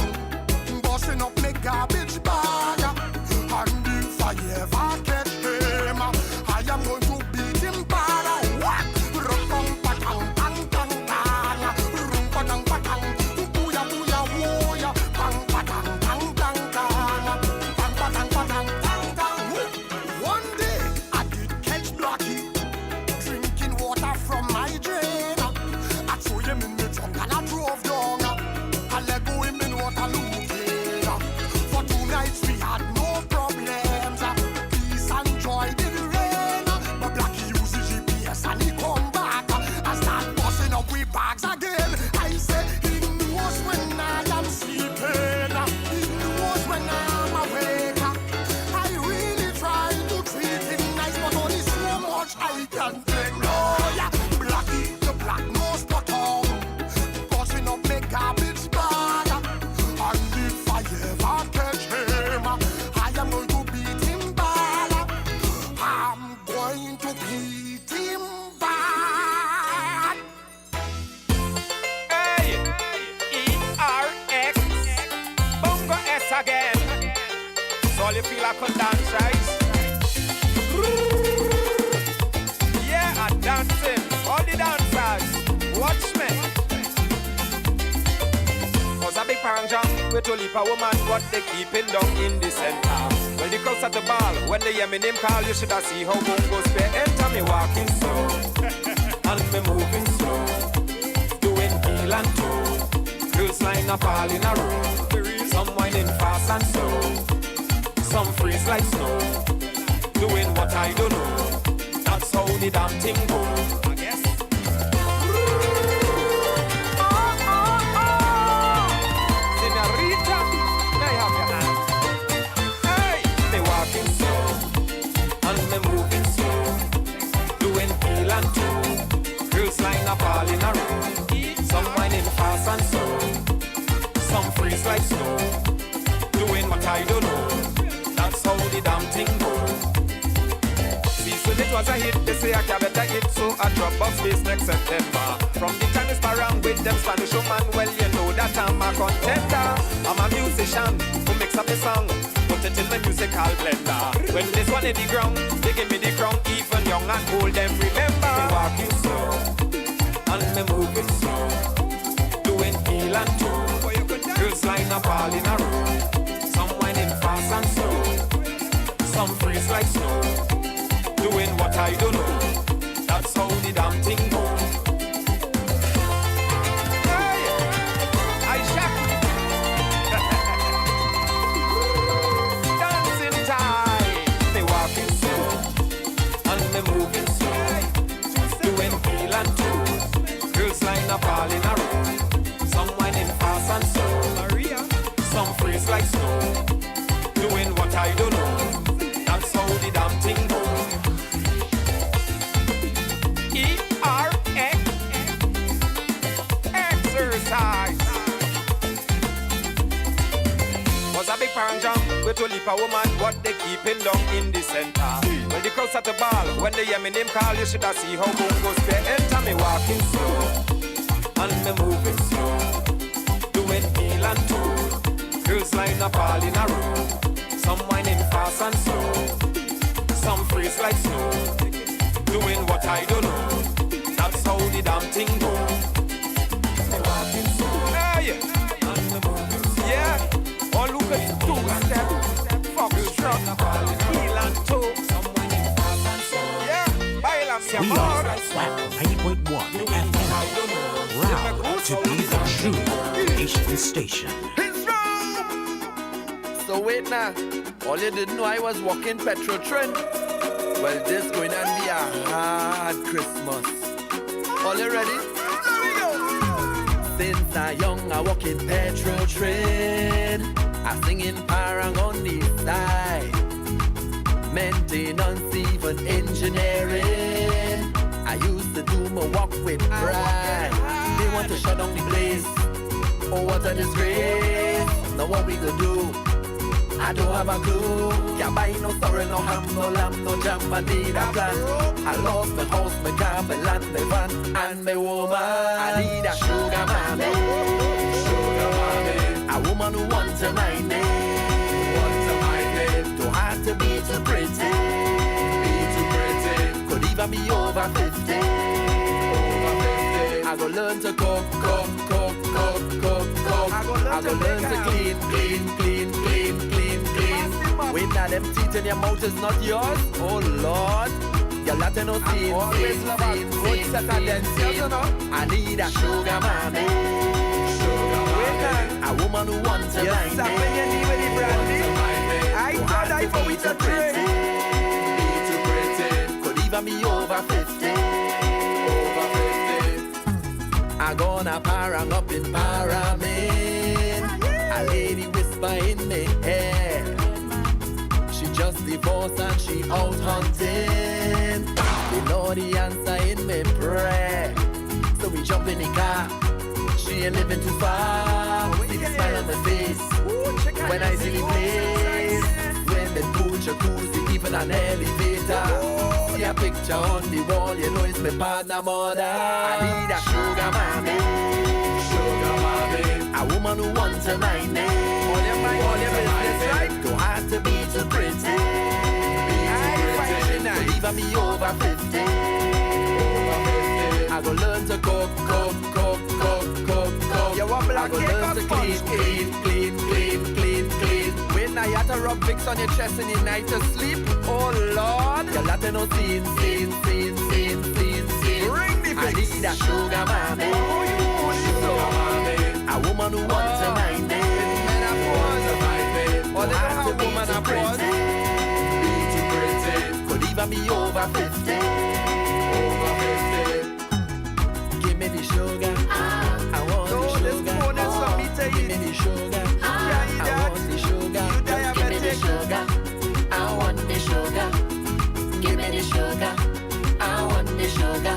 busting up me garbage bag, and if I ever catch him, I am going to beat him bad. What? One day I did catch Blackie drinking water from my drain. I threw him in the trunk and I drove down. I let go him in water looking. For 2 nights we had no problems. Peace and joy did reign. But Blackie used the GPS and he come back and start busting up with bags again. I say he knows when I am sleeping, he knows when I'm awake. I really try to treat him nice, but only so much I can take. Oh yeah, Blackie, the black nose bottom, busting up me garbage bag, and if I ever catch him, I am going to beat him bad. I'm going to beat him bad. Hey, ERX, Bongo S again. So all you feel like on dance, right? Yeah, I'm dancing. All the dancers, watch me. Cause a big paranjang, we to leap a woman, what they keeping down in the center. When the crowds at the ball, when they hear me name call, you should have see how bongos pay. Enter me walking slow, and me moving slow, doing heel and toe. Girls line up all in a row, some whining fast and slow, some freeze like snow, doing what I don't know. That's how the damn thing go. I guess. Señorita, may I have your hand? Hey, me walking slow, and me moving slow, doing heel and toe. Girls line up all in a row, some whining fast and slow, some freeze like snow, doing what I don't know. That's how the damn thing go. See, so it was a hit, they say I can't better hit, so I drop off space next September. From the Chinese parang with them Spanish woman, well you know that I'm a contender. I'm a musician who makes up a song, put it in my musical blender. When this one in the ground, they give me the crown, even young and old them remember. Me walking slow, and me moving slow, doing heel and toe. Girls line up all in a row, some whining fast and slow, some freeze like snow, doing what I don't know. That's how the damn thing go. Hey, I shock. Dancing time, me walking slow, and me moving slow, doing heel and toe. Girls line up all in a row, some whining fast and slow, some freeze like snow, doing what I don't know. That's how the damn thing go. ERX, exercise. Was a big paranjang, we to leap a woman, what they keeping down in the center. When the crowds at the ball, when they hear me name call, you should have see how bongos pay. Enter me walking slow, and me moving slow, doing heel and toe. Girls line up all in a row, some whining fast and slow, some freeze like snow, doing what I don't know. That's how the damn thing go. Hey, yeah, oh look at the two-step, foxtrot, heel and toe. Yeah, baila mi We amor. are WACK 90.1 FM, proud to be the true Asian station. So wait now, all you didn't know I was walking Petro Trend. Well, this going to be a hard Christmas. All you ready? Here we go. Since I young, I walk in Petro Trend. I sing in parang on the side. Maintenance, even engineering. I used to do my walk with pride. They want to shut down the place. Oh, what a disgrace. Now what we gonna do? I don't have a clue. Can't buy no sorrel, no ham, no lamb, no jam. I need a plan. I lost my house, my car, my land, my van, and my woman. I need a sugar mommy. Sugar mommy. A woman who wants to mind me. Wants to mind me. Don't have to be too pretty. Be too pretty. Could even be over 50. Over 50. I go learn to cook. I go learn to clean. When that them teeth in your mouth is not yours, oh Lord, your Latin no scene. Always love a good set of dancers, you know. I need a sugar mommy. Sugar mommy. A woman who wants to mind me. When you need with the brandy, I thought I for with a trade. Be too pretty, could even be over 50. Over 50. I gonna parang up in Paramin. A lady whisper in me hair. She just divorced and she out hunting. We know the answer in me prayer. So we jump in the car. She ain't living too far. See the smile on my face when I see the place. Swimming pool, jacuzzi, even an elevator. See a picture on the wall, you know it's my partner mother. I need a sugar mommy. Sugar mommy. A woman who wants to mind me. All your business, right? Don't have to be too pretty. Be too pretty. Could even be over 50. Over 50. I go learn to cook. You want me like I go learn to clean. When I had to rub Vicks on your chest in the night to sleep, oh Lord, your Latin no scene. Bring the Vicks. I need a sugar mommy. Sugar mommy. A woman who wants to mind me. Or they don't have woman a pretty. Be too pretty. Could even be over 50. Over 50. Give me the sugar. I want the sugar. Give me the sugar. I want the sugar. Give me the sugar. I want the sugar. Give me the sugar. I want the sugar.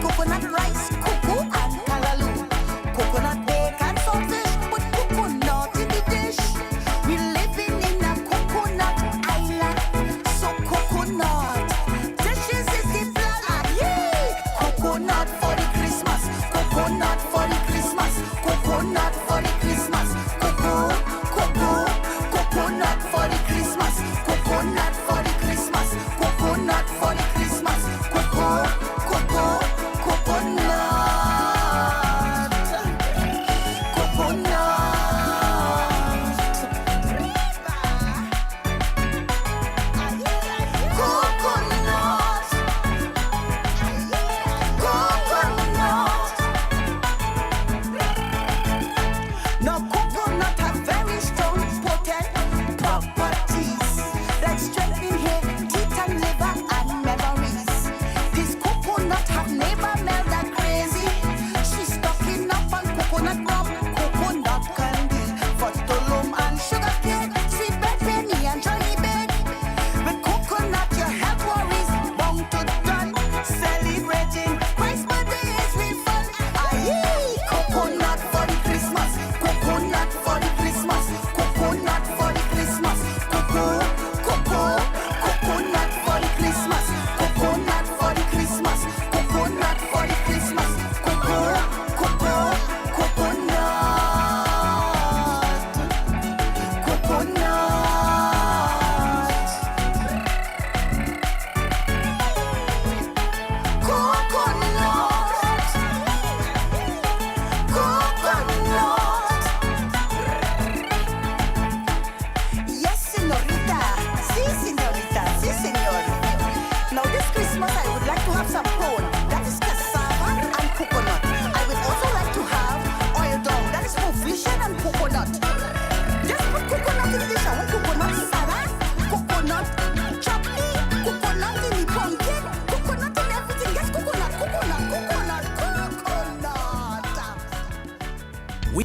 Coconut rice, cocoa and callaloo. Coconut bacon, saltfish, but coconut in the dish. We living in a coconut island, so coconut dishes is the plan. Yeah, coconut for the Christmas, coconut for the Christmas, coconut for the Christmas, coconut for the Christmas, coconut for the Christmas, coconut for the Christmas, coconut.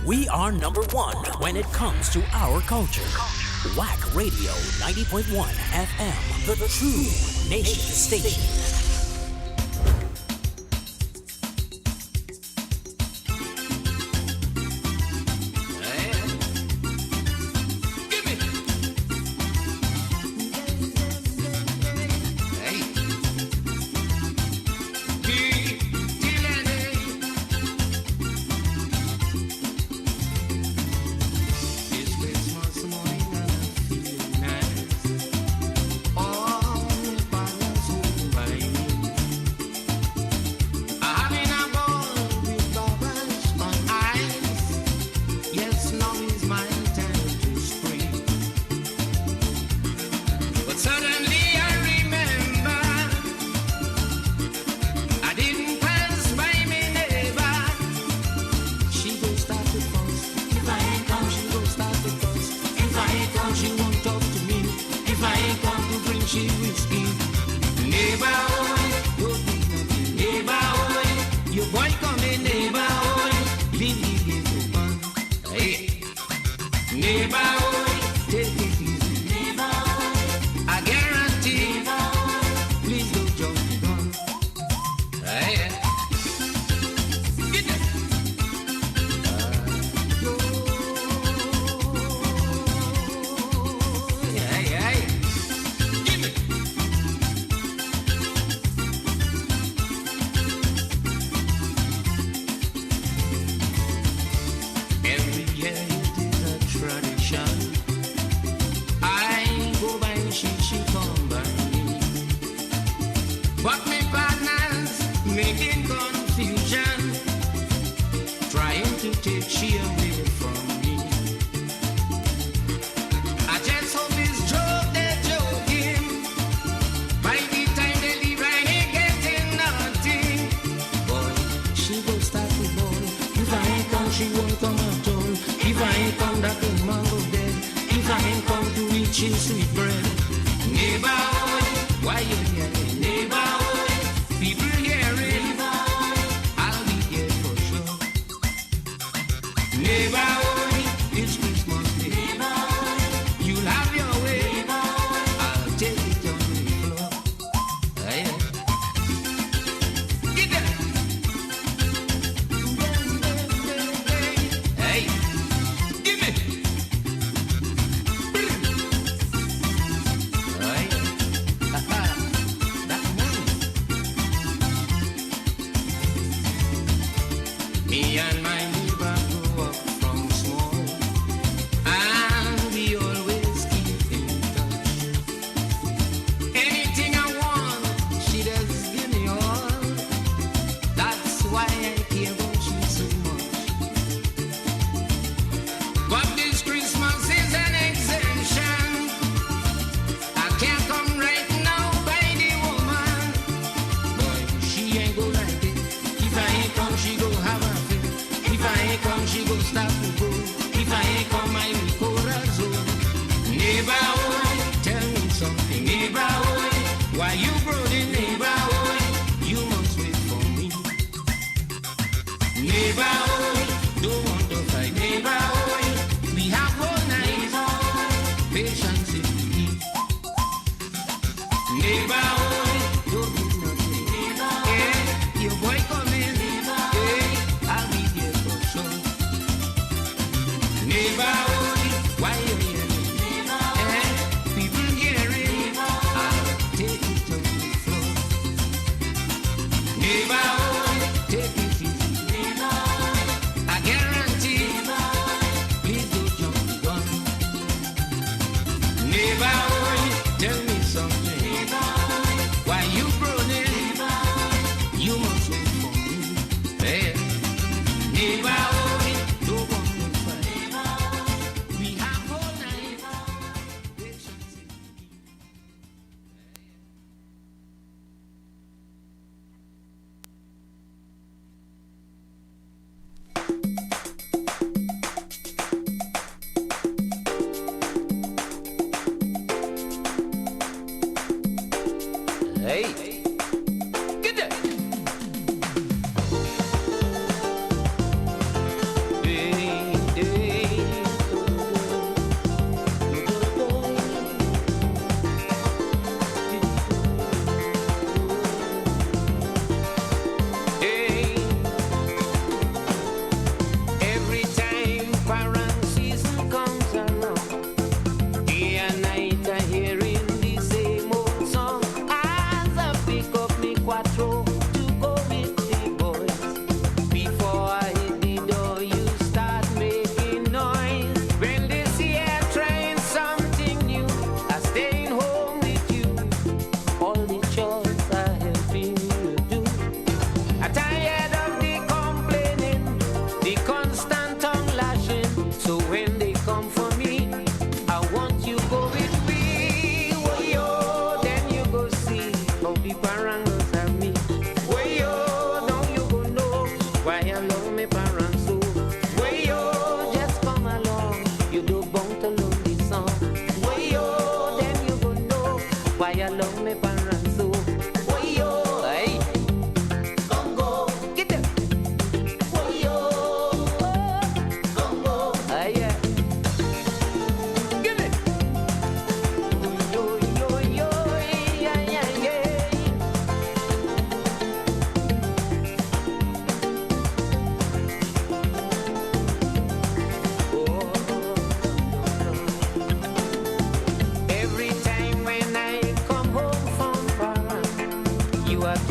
We are number one when it comes to our culture. WACK Radio 90.1 FM, the true nation station.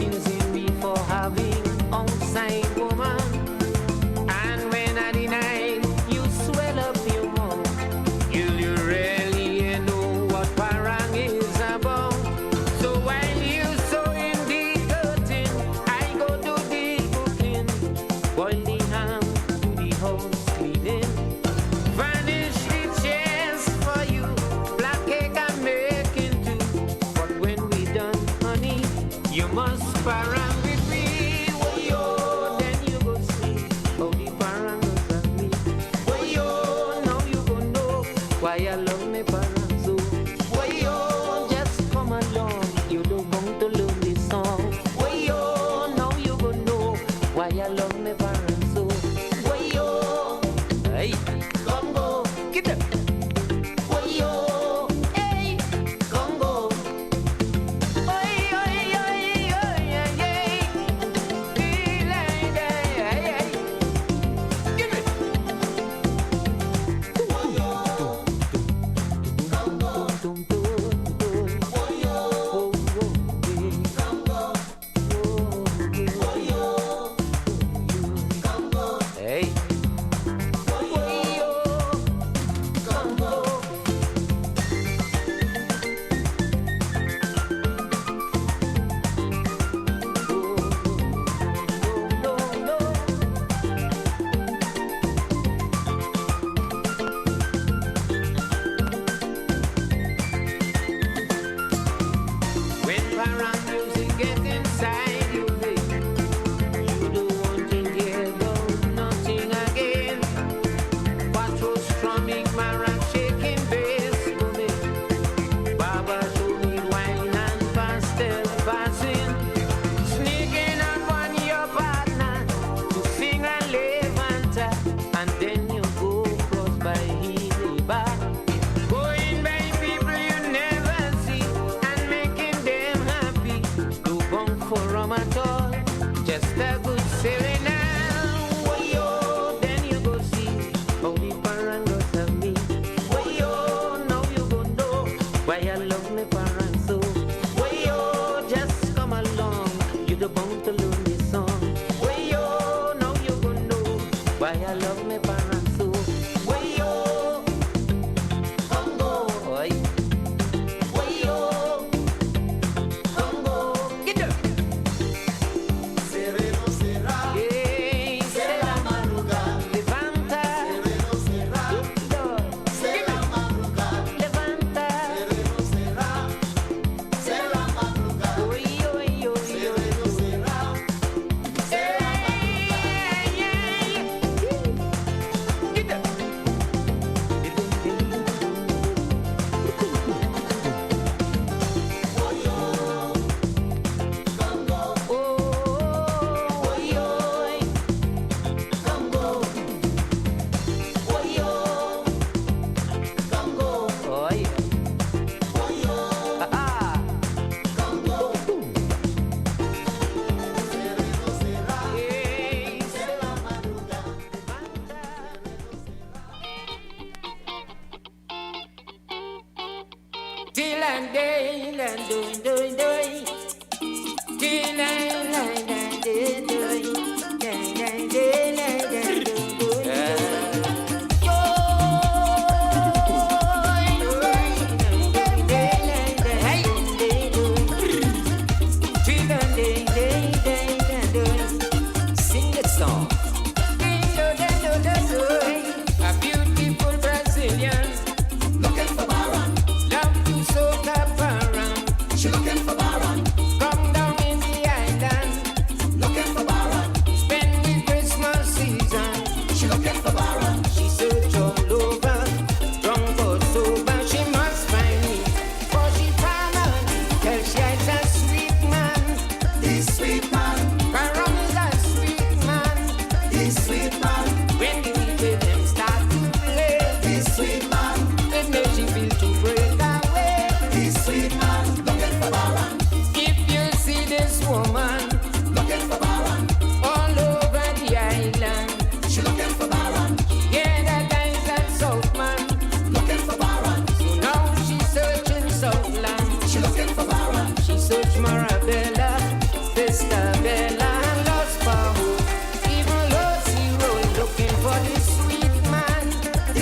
things in me for having outside woman. And when I deny, you swell up your mouth. You really know what parang is about. So while you sew in the curtain, I go do the cooking, boil the ham, do the house cleaning, furnish the chairs for you, black cake I'm making too. But when we done, honey, you must parang with me. Oh yo, then you go see how the parang looks at me. Oh yo, now you go know why I love me parang so. Oh yo, just come along, you don't want to learn this song. Oh yo, now you go know why I love me parang so. Oh yo, hey, come go, get up. Oh yo, hey, come go. Oi, oi, oi, oi, oi, oi. Feel like that, hey, hey. Give it. Oh yo, come go. Oh yo, come go. Oh yo, come go. Hey. Oh yo, come go. When parang music gets inside you, baby, you don't want to hear about nothing again. Quattro strumming, marang shaking bass for me. Baba show me wine and pastel passing, sneaking up on your partner to sing a levanta, and then you go cross by his back. Going by people you never see and making them happy. Do bunk for rum at all, just a good serenade. Oh yo, then you go see how the parangos have me. Oh yo, now you go know why I love me parang so. Oh yo, just come along, you do bunk to learn this song. Oh yo, now you go know why I love me parang so. Oh yo, come go, oi. Oh yo, come go, get up. Sereno será, Hey, será madrugada. levanta, Sereno será, será madrugada. levanta. Sereno será, será madrugada. Oi, oi, oi, oi. Sereno será, será Get up. Oh yo, come go. Oh, oi, oi. Come go. Oh yo, come go. Oi. Oh yo, Ah, come go. Sereno será, hey. será madrugada. Till and day, and doing, doing, doing. Till and day, day, day, day, day, day, Sing that song. A beautiful Brazilian Looking for Baron, love to soca parang. she looking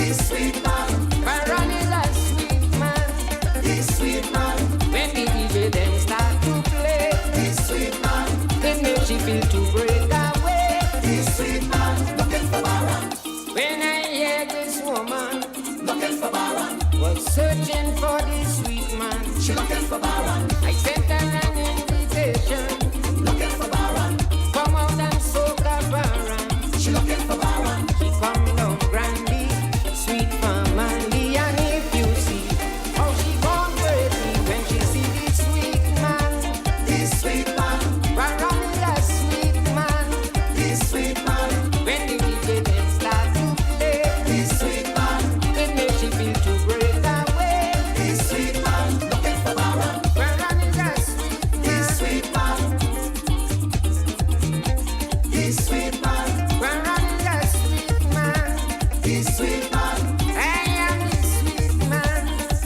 He's sweet man. Baron is a sweet man. He's sweet man. When the DJ then start to play, He's sweet man. it makes you feel to break away. He's sweet man. Looking for Baron. When I hear this woman Looking for Baron. was searching for this sweet man, She looking for Baron. I sent her an invitation. Looking for Baron. Come out and soak a Baron. She looking for Baron. She come down grandly, sweet family. And if you see how she gone crazy when she see this sweet man, He's sweet man. Baron is a sweet man. He's sweet man. When the DJ then start to play, He's sweet man. it makes you feel to break away. He's sweet man. Looking for Baron. Baron is a sweet man. He's sweet man. He's sweet man. Baron is a sweet man. He's sweet man. I am the sweet man.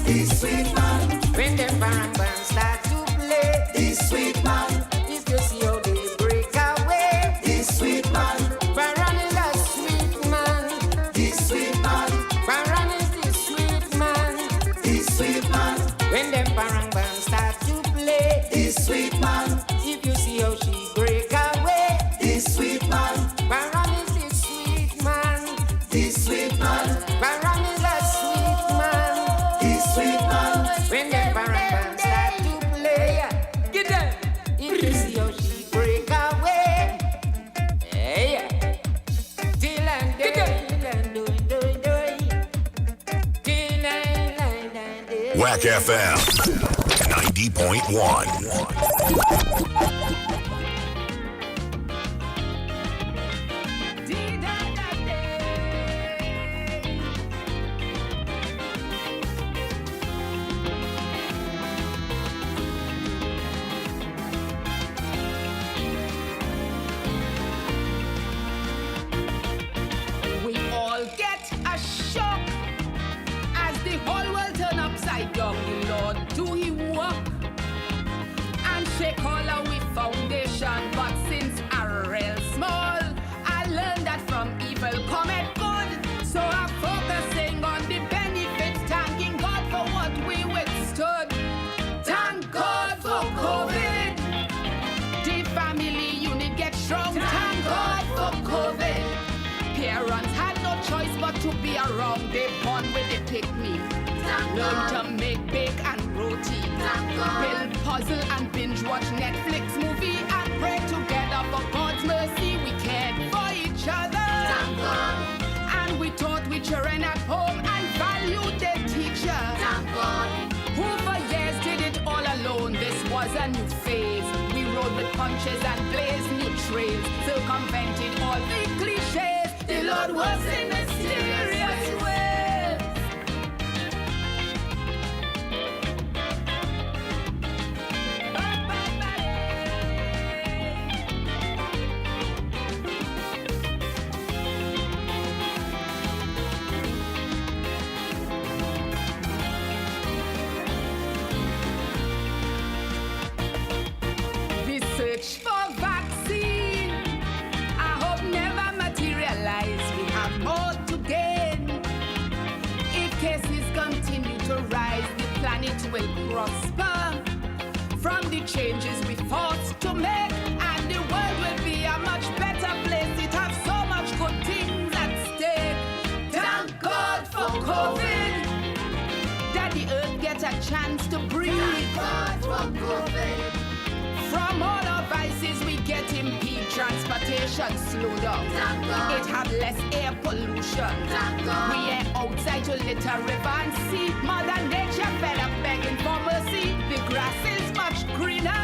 He's sweet man. When them Baron bands start to play, He's sweet man. if you see how they break away, He's sweet man. Baron is a sweet man. He's sweet man. Baron is the sweet man. He's sweet man. When them Baron bands start to play, He's sweet man. if you see how she break away, He's sweet man. Baron is the sweet man. He's sweet man. Baron is a sweet man. He's sweet man. When them Baron bands start to play, get them. If you see how she break away, hey, till and day, till and do, till and WACK FM 90.1. We all get a shock as the whole world turn upside down. The Lord do He walk and shake all our foundation. But since I real small, I learned that from evil cometh good. So I'm focusing on the benefits, thanking God for what we withstood. Thank God for COVID. The family unit get strong. Thank God for COVID. Parents had no choice but to be around. They born with the pick-me. Learn to make bake and roti. Build puzzle and binge watch Netflix movie and pray together for God's mercy. We cared for each other. And we taught we children at home and valued their teacher. Who for years did it all alone. This was a new phase. We rode with punches and blazed new trails. Circumvented all the cliches. The Lord was in mysterious ways. The search for vaccine, I hope never materialize. We have more to gain. If cases continue to rise, the planet will prosper from the changes we forced to make, and the world will be a much better place. It has so much good things at stake. Thank God for COVID, that the earth gets a chance to breathe. Thank God for COVID. From all our vices we get impeded. Transportation slow down. It have less air pollution. We ain't outside to litter river and sea. Mother Nature fed up begging for mercy. The grass is much greener.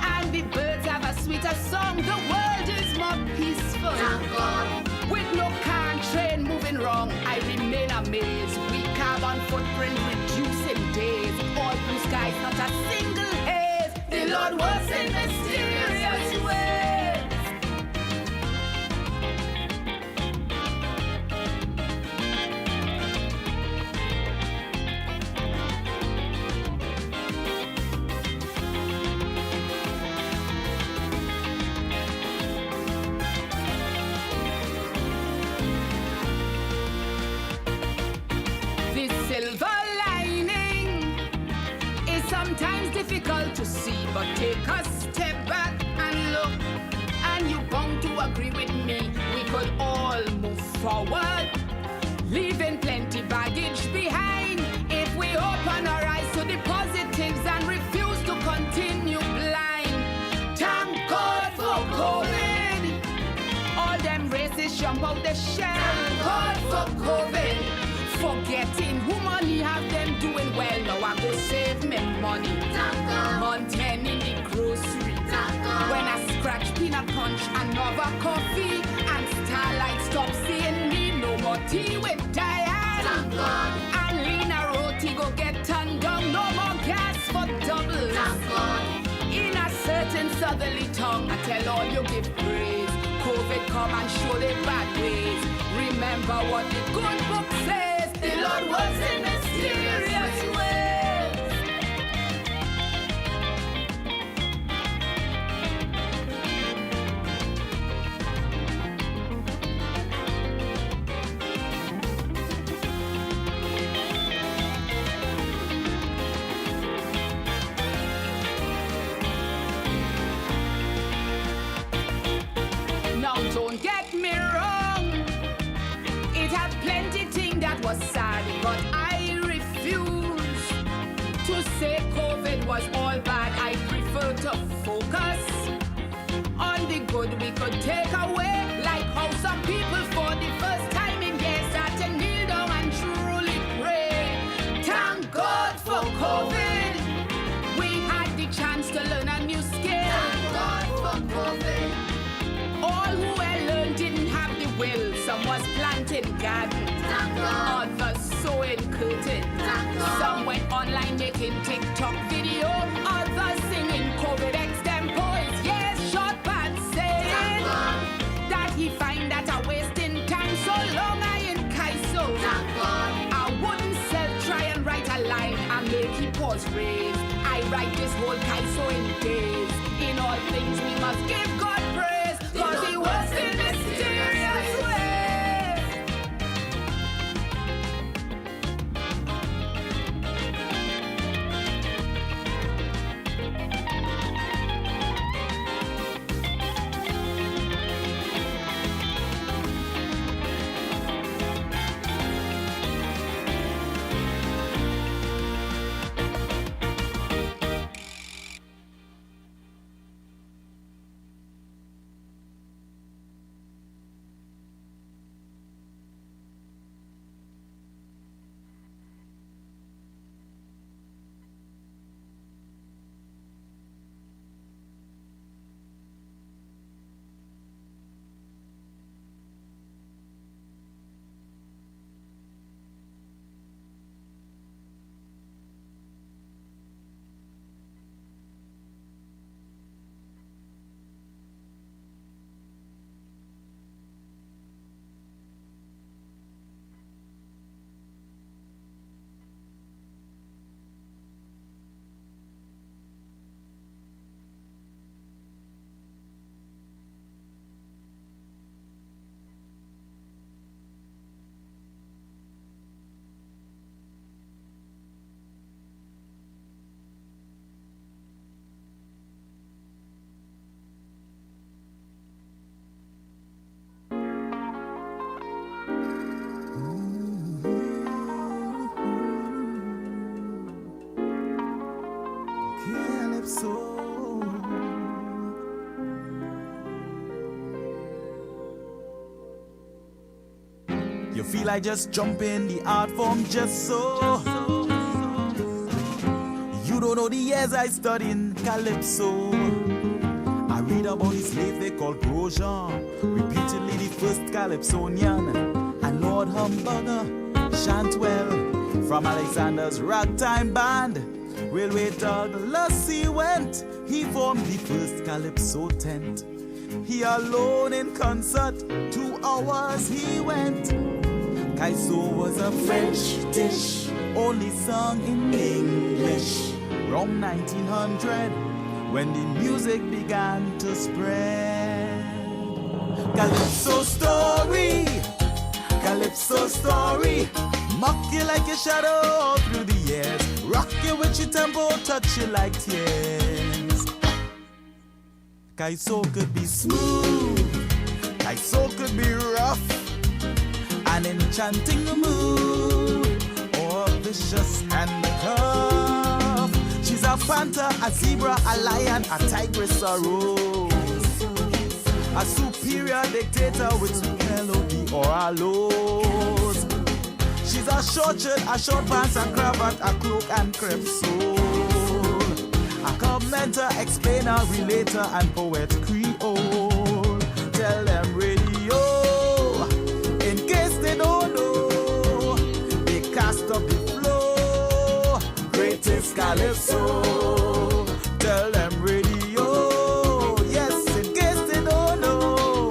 And the birds have a sweeter song. The world is more peaceful. With no car and train moving wrong, I remain amazed. We carbon footprint reducing days. All blue skies, not a single haze. The Lord was in mysterious ways. Take a step back and look, and you're bound to agree with me. We could all move forward, leaving plenty baggage behind. If we open our eyes to the positives and refuse to continue blind. Thank God for COVID. All them racists jump out the shell. Thank God for COVID. Forgetting who money have them doing well. Now I go save me money. Mountain in the grocery. When I scratch peanut punch and another coffee, and Starlight stop seeing me. No more tea with Diane. And Lena Roti go get turned down. No more gas for doubles. In a certain southerly tongue, I tell all you give praise. COVID come and show the bad ways. Remember what the good book says. The Lord works in mysterious ways. Now don't get me wrong, it had plenty things that was sad, but I refuse to say COVID was all bad. I prefer to focus on the good we could take away, like how some people for the first time in years had to kneel down and truly pray. Thank God for COVID. We had the chance to learn a new skill. Thank God for COVID. All who had learned didn't have the will. Some was planting gardens, others sewing curtains. Some went online making TikTok video, others singing COVID extempores. Yes, short pants saying that he find that a wasting time. So long I in Kaiso, I wouldn't try and write a line and make it pause raised. I write this whole Kaiso in days. In all things we must give God praise, cause he works in mysterious ways. You feel like just jump in the art form just so. You don't know the years I studied in Calypso. I read about the slave they called Grosjean, repeatedly the first Calypsonian, and Lord Humburger, Shantwell, from Alexander's ragtime band. Railway Douglas he went, he formed the first Calypso tent. He alone in concert, 2 hours he went. Kaiso was a French dish, only sung in English. Around 1900, when the music began to spread. Calypso story, Calypso story. Mock you like a shadow all through the years. Rock you with your tempo, touch you like tears. Kaiso could be smooth, Kaiso could be rough, an enchanting mood, or vicious and curve. She's a panther, a zebra, a lion, a tigress, a rose, a superior dictator with sweet melody or a lows. She's a short shirt, a short pants, a cravat, a cloak and crepe soul, a commenter, explainer, relator, and poet creole. Tell them radio, in case they don't know, they cast up the flow, greatest calypso. Tell them radio, yes, in case they don't know,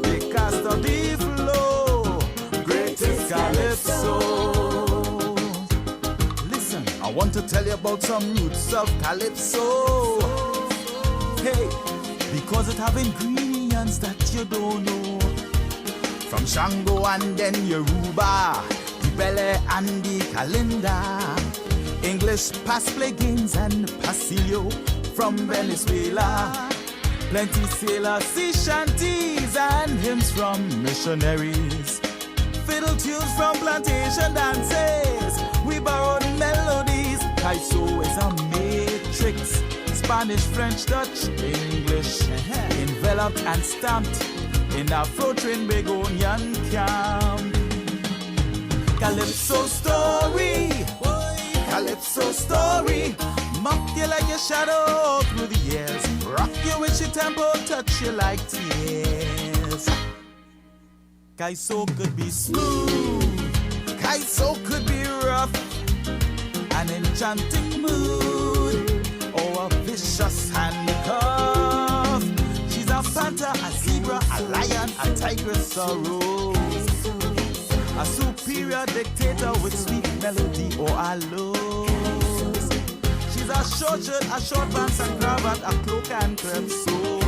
they cast up the flow, greatest calypso. Listen, I want to tell you about some roots of calypso. Hey, because it have ingredients that you don't know. From Shango and then Yoruba, the Bele and the Kalinda, English pass play games and pasillo from Venezuela. Plenty sailor sea shanties and hymns from missionaries. Fiddle tunes from plantation dances. We borrowed melodies. Kaiso is a matrix. Spanish, French, Dutch, English, enveloped and stamped in Afro-train Begonian camp. Calypso story, Calypso story. Mock you like a shadow through the years. Rock you with your tempo, touch you like tears. Kaiso could be smooth, Kaiso could be rough, an enchanting mood, or a vicious handcuff. She's a panther, a zebra, a lion, a tigress, a rose, a superior dictator with sweet melody or a lows. She's a short shirt, a short pants, a cravat, a cloak and crepe soul,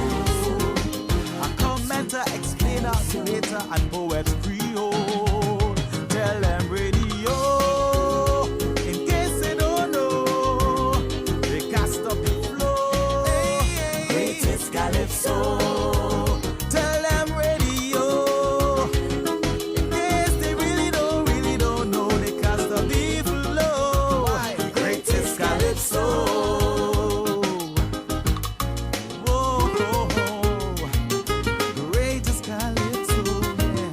a commenter, explainer, creator, and poet creole. Tell them radio, in case they don't know, they cast up the flow, greatest calypso. Tell them radio, in case they really don't know, they cast up the flow, greatest calypso. Greatest calypso, yeah.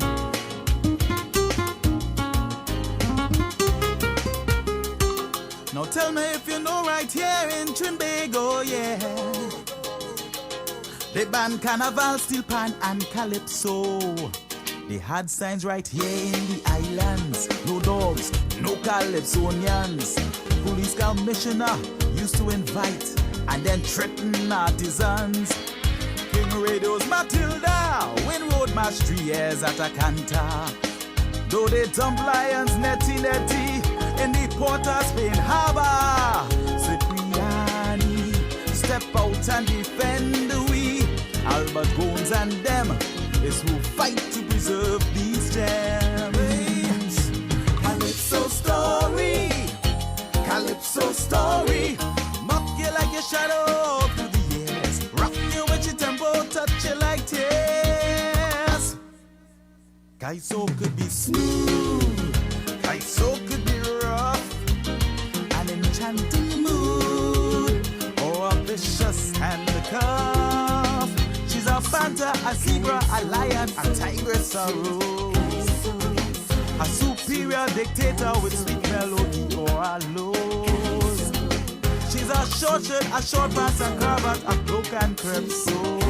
Now tell me if you know right here in Trinidad, yeah. They banned Carnival, Steelpan and Calypso. They had signs right here in the islands. No dogs, no Calypsonians. Police commissioner used to invite and then threaten artisans. King Radio's Matilda, win road match 3 years at a canter. Though they dump lions netty in the Port of Spain harbor. Cipriani, step out and defend the we. Albert Bones and them is who fight to preserve these gems. Calypso story, Calypso story. Mock you like a shadow through the years. Rock you with your tempo, touch you like tears. Kaiso could be smooth, Kaiso could be rough, an enchanting mood, or a vicious handcuff. She's a panther, a zebra, a lion, a tigress, a rose, a superior dictator with sweet melody or a lows. She's a short shirt, a short pants, a cravat, a cloak and crepe soul,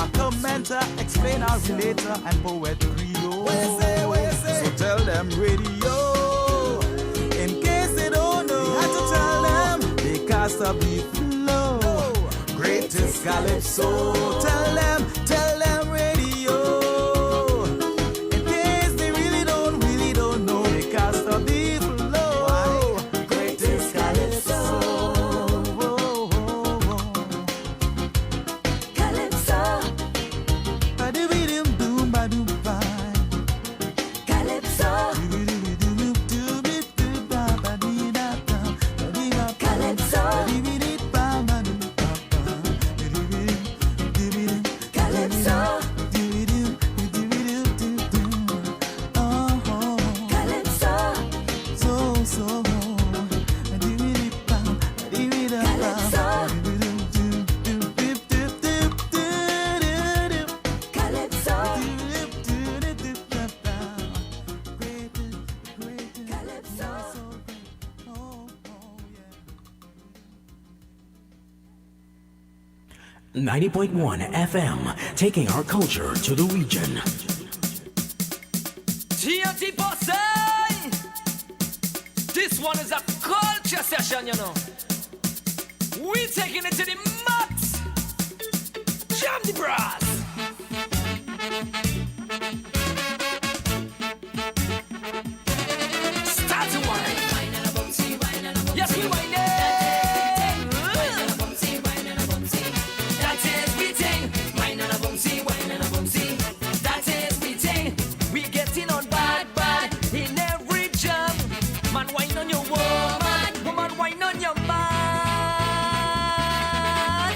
a commenter, explainer, relator, and poet creole. So tell them radio, in case they don't know. Had to tell them they cast up the flow, greatest calypso. Tell them radio, in case they really don't know. They cast up the flow, greatest calypso. Calypso, Ba-do-be-dum, boom, ba-doom, bye. Calypso, Calypso, 90.1 FM, taking our culture to the region. TNT Posse! This one is a culture session, you know. We taking it to the max. Jam the brass. Start to wine. Yes, we wine it. That is we ting. Wine and a bouncy, wine and a bouncy. That is we ting. We getting on bad, bad in every jam. Man, wine on your woman. Woman, wine on your man.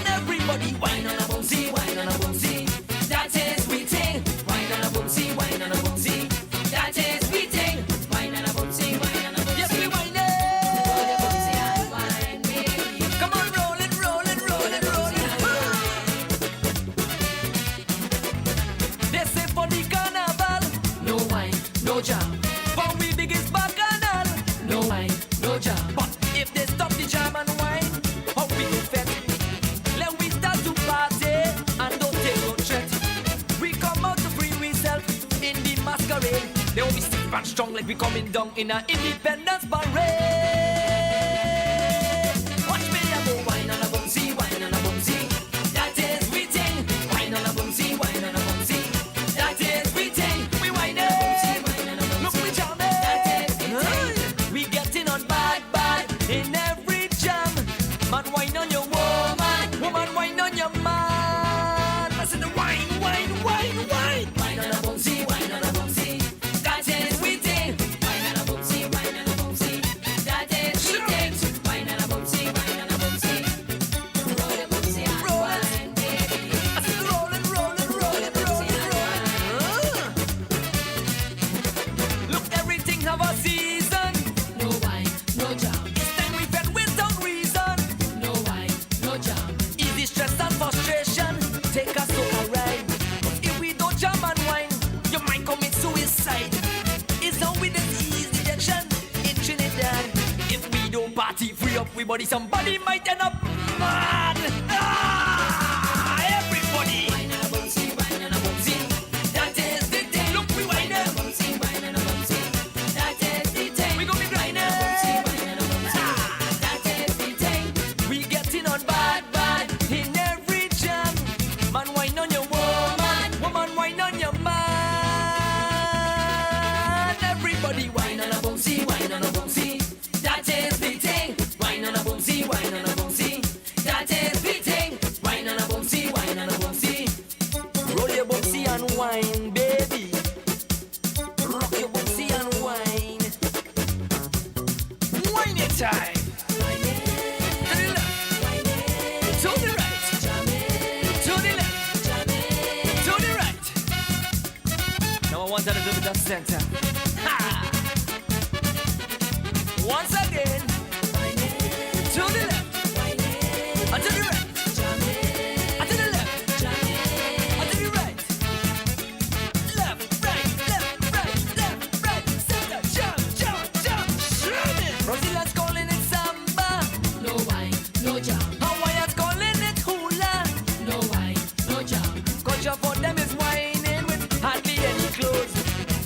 Everybody wine on a bouncy, wine on a bouncy. That is we ting. Wine on a bouncy, wine on a bouncy. That is we ting. Wine on a bouncy, wine on a bouncy. Yes, we wine it. Come on, roll it, roll it, roll it, roll it. They say for the carnival, no wine, no jam. For we biggest bacchanal, no wine, no jam. But if they stop the jam and wine, how we do fed? Let we start to party and don't take no threat. We come out to free ourselves in the masquerade. They will be stiff and strong like we coming down in an independence parade. Watch me a go wine on a bouncy, wine on a bouncy. That is we ting. Wine on a bouncy, wine on a bouncy. That is we ting. We wine it. Look we jam it. We getting on bad, bad in every jam. Man wine on your woman, woman wine on your man. I said the wine, wine, wine, wine. Wine on a bouncy, wine on a bouncy. That is we ting. Wine on a bouncy, wine on a bouncy. That is we ting. Wine on a bouncy, wine on a bouncy. Roll it, bouncy, roll it. I said roll it, roll it, roll it, roll it, roll it. Look, everything have a season. No wine, no jam. It's time we fed without reason. No wine, no jam. Easy stress and frustration. Take us to a ride. If we don't jam and wine, you might commit suicide. It's how we disease detection in Trinidad. If we don't party free up, we body somebody might end up mad. Everybody. Wine and a bouncy, wine and a bouncy. That is the thing. Look, we wine and a bouncy, wine and a bouncy. That is the thing. We gonna be wine and a bouncy, wine and a bouncy. That is the thing. We getting on bad, bad in every jam. Man wine on your woman, woman wine on your man. Everybody wine on a bouncy, wine on a bouncy. That is the thing. Wine on a bouncy, wine on a bouncy. That is the thing. Wine on a bouncy, wine on a bouncy. Roll your bouncy and wine, baby. Rock your bouncy and wine. Wine it time. To the left, to the right, to the left, to the right. Now I want a little bit of center. Ha! Once again, to the left, and to the right, and to the left, and to the right. Left, right, left, right, left, right, center, jump, jump, jump, shove it. Brazilians calling it samba, no wine, no jam. Hawaiians calling it hula, no wine, no jam. Culture for them is whining with hardly any clothes.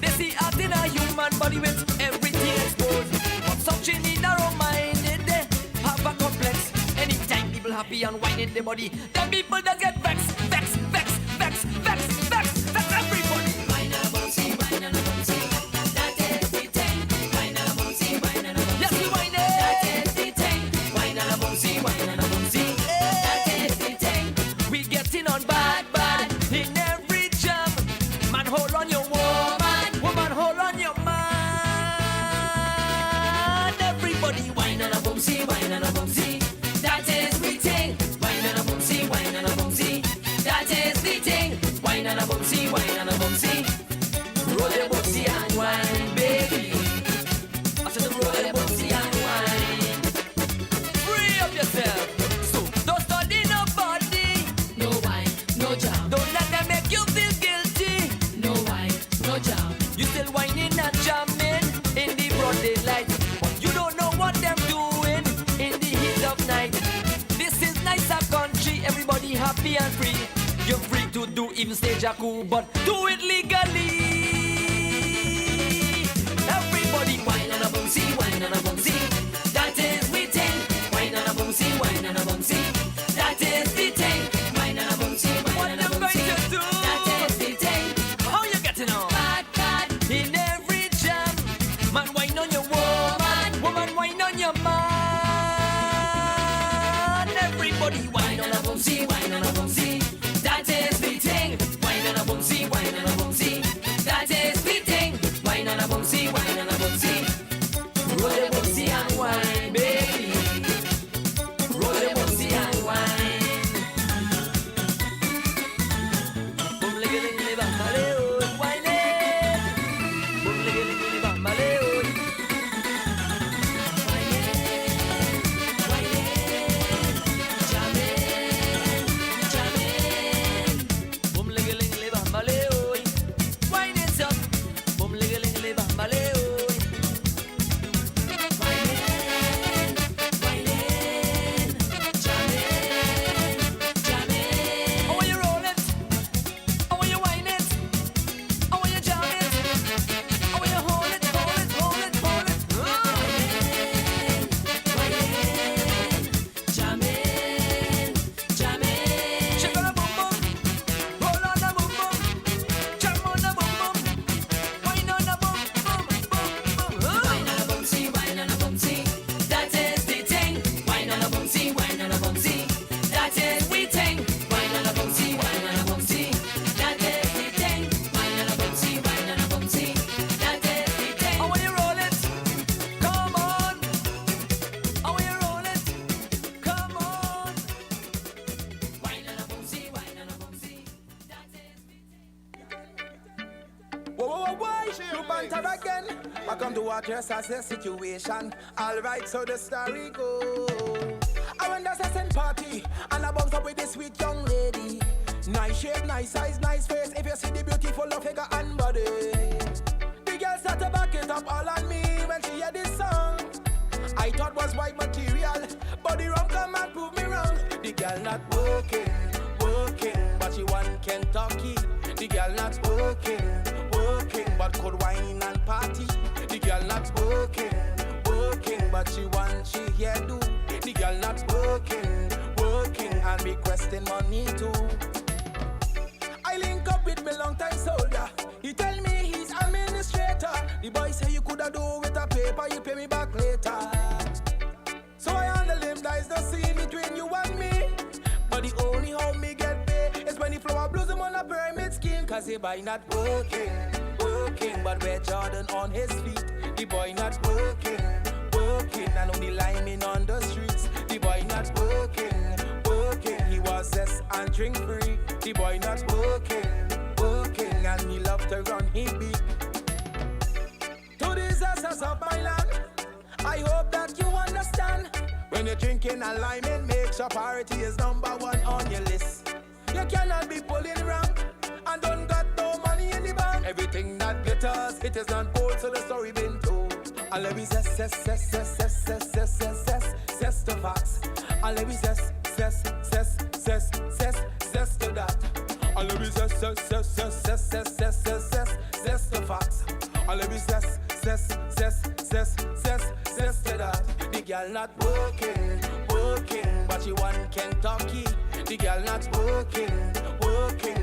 They see art in a human body with everything exposed. But some Trinidad minded, they have a complex. Anytime people happy and whining their body, then people that get vexed, vexed, vexed, vexed, vexed, vexed, vexed. Everybody. Wine and a bouncy, wine and a bouncy. That is the thing. Wine and a bouncy, wine and a bouncy. Yes, we wine it. That is the thing. Wine and a bouncy, wine and a bouncy. That is the thing. We getting on bad, bad in every jam. Man, hold on your woman, woman, hold on your man. Everybody wine and a bouncy, wine and a bouncy. That is we ting. Wine and a bouncy, wine and a bouncy. happy and free. You're free to do even stage a coup, but do it legally. Everybody wine and a bouncy, wine and a bouncy. That is we thing. Wine and a bouncy, wine and a bouncy. That is the thing. Wine and a bouncy, wine and a bouncy. That is the thing. How you getting on? Bad, bad. In every jam, man wine on your woman, woman wine on your man. Everybody wine on a bouncy, wine on a bouncy. That is the thing. Wine on a bouncy, wine on a bouncy. That is the thing. Wine on a bouncy, wine on a bouncy. Roll the bouncy and wine, baby. Roll the bouncy and wine. Boom, ligga, ligga, ligga, maleo, wine it. Boom, ligga, ligga, ligga, maleo. Wine it, wine it. Jam it, jam it. Boom, ligga, ligga, ligga, maleo. Wine it up. Boom, ligga, ligga, ligga, maleo. Just as the situation. Alright, so the story go. I went to a session party and I bumped up with this sweet young lady. Nice shape, nice size, nice face. If you see the beautiful of figure and body. The girl started to back it up all on me when she heard this song. I thought was white material, but the rum come and prove me wrong. The girl not working, but she want Kentucky. The girl not working, but could wine and party. The girl not working, but she want she here do. The girl not working, and requesting money too. I link up with me long time soldier. He tell me he's administrator. The boy say you coulda do with a paper, you pay me back later. So I handle him, there's no scene between you and me. But the only how me get paid is when the flower blows him on a pyramid scheme. Cause the boy not working, but wear Jordan on his feet. The boy not working, and only liming on the streets. The boy not working, he was zest and drink free. The boy not working, and he love to run his beat. To the zesters of my land, I hope that you understand. When you're drinking and liming, make sure priority is number one on your list. You cannot be pulling rank and don't got no money in the bank. Everything that glitters, it is not gold, so the story been told. I'll let me zest the facts. I'll let me zest to that. I'll let me zest the facts. I'll let me zest to that. The girl not working, but she want Kentucky. The girl not working,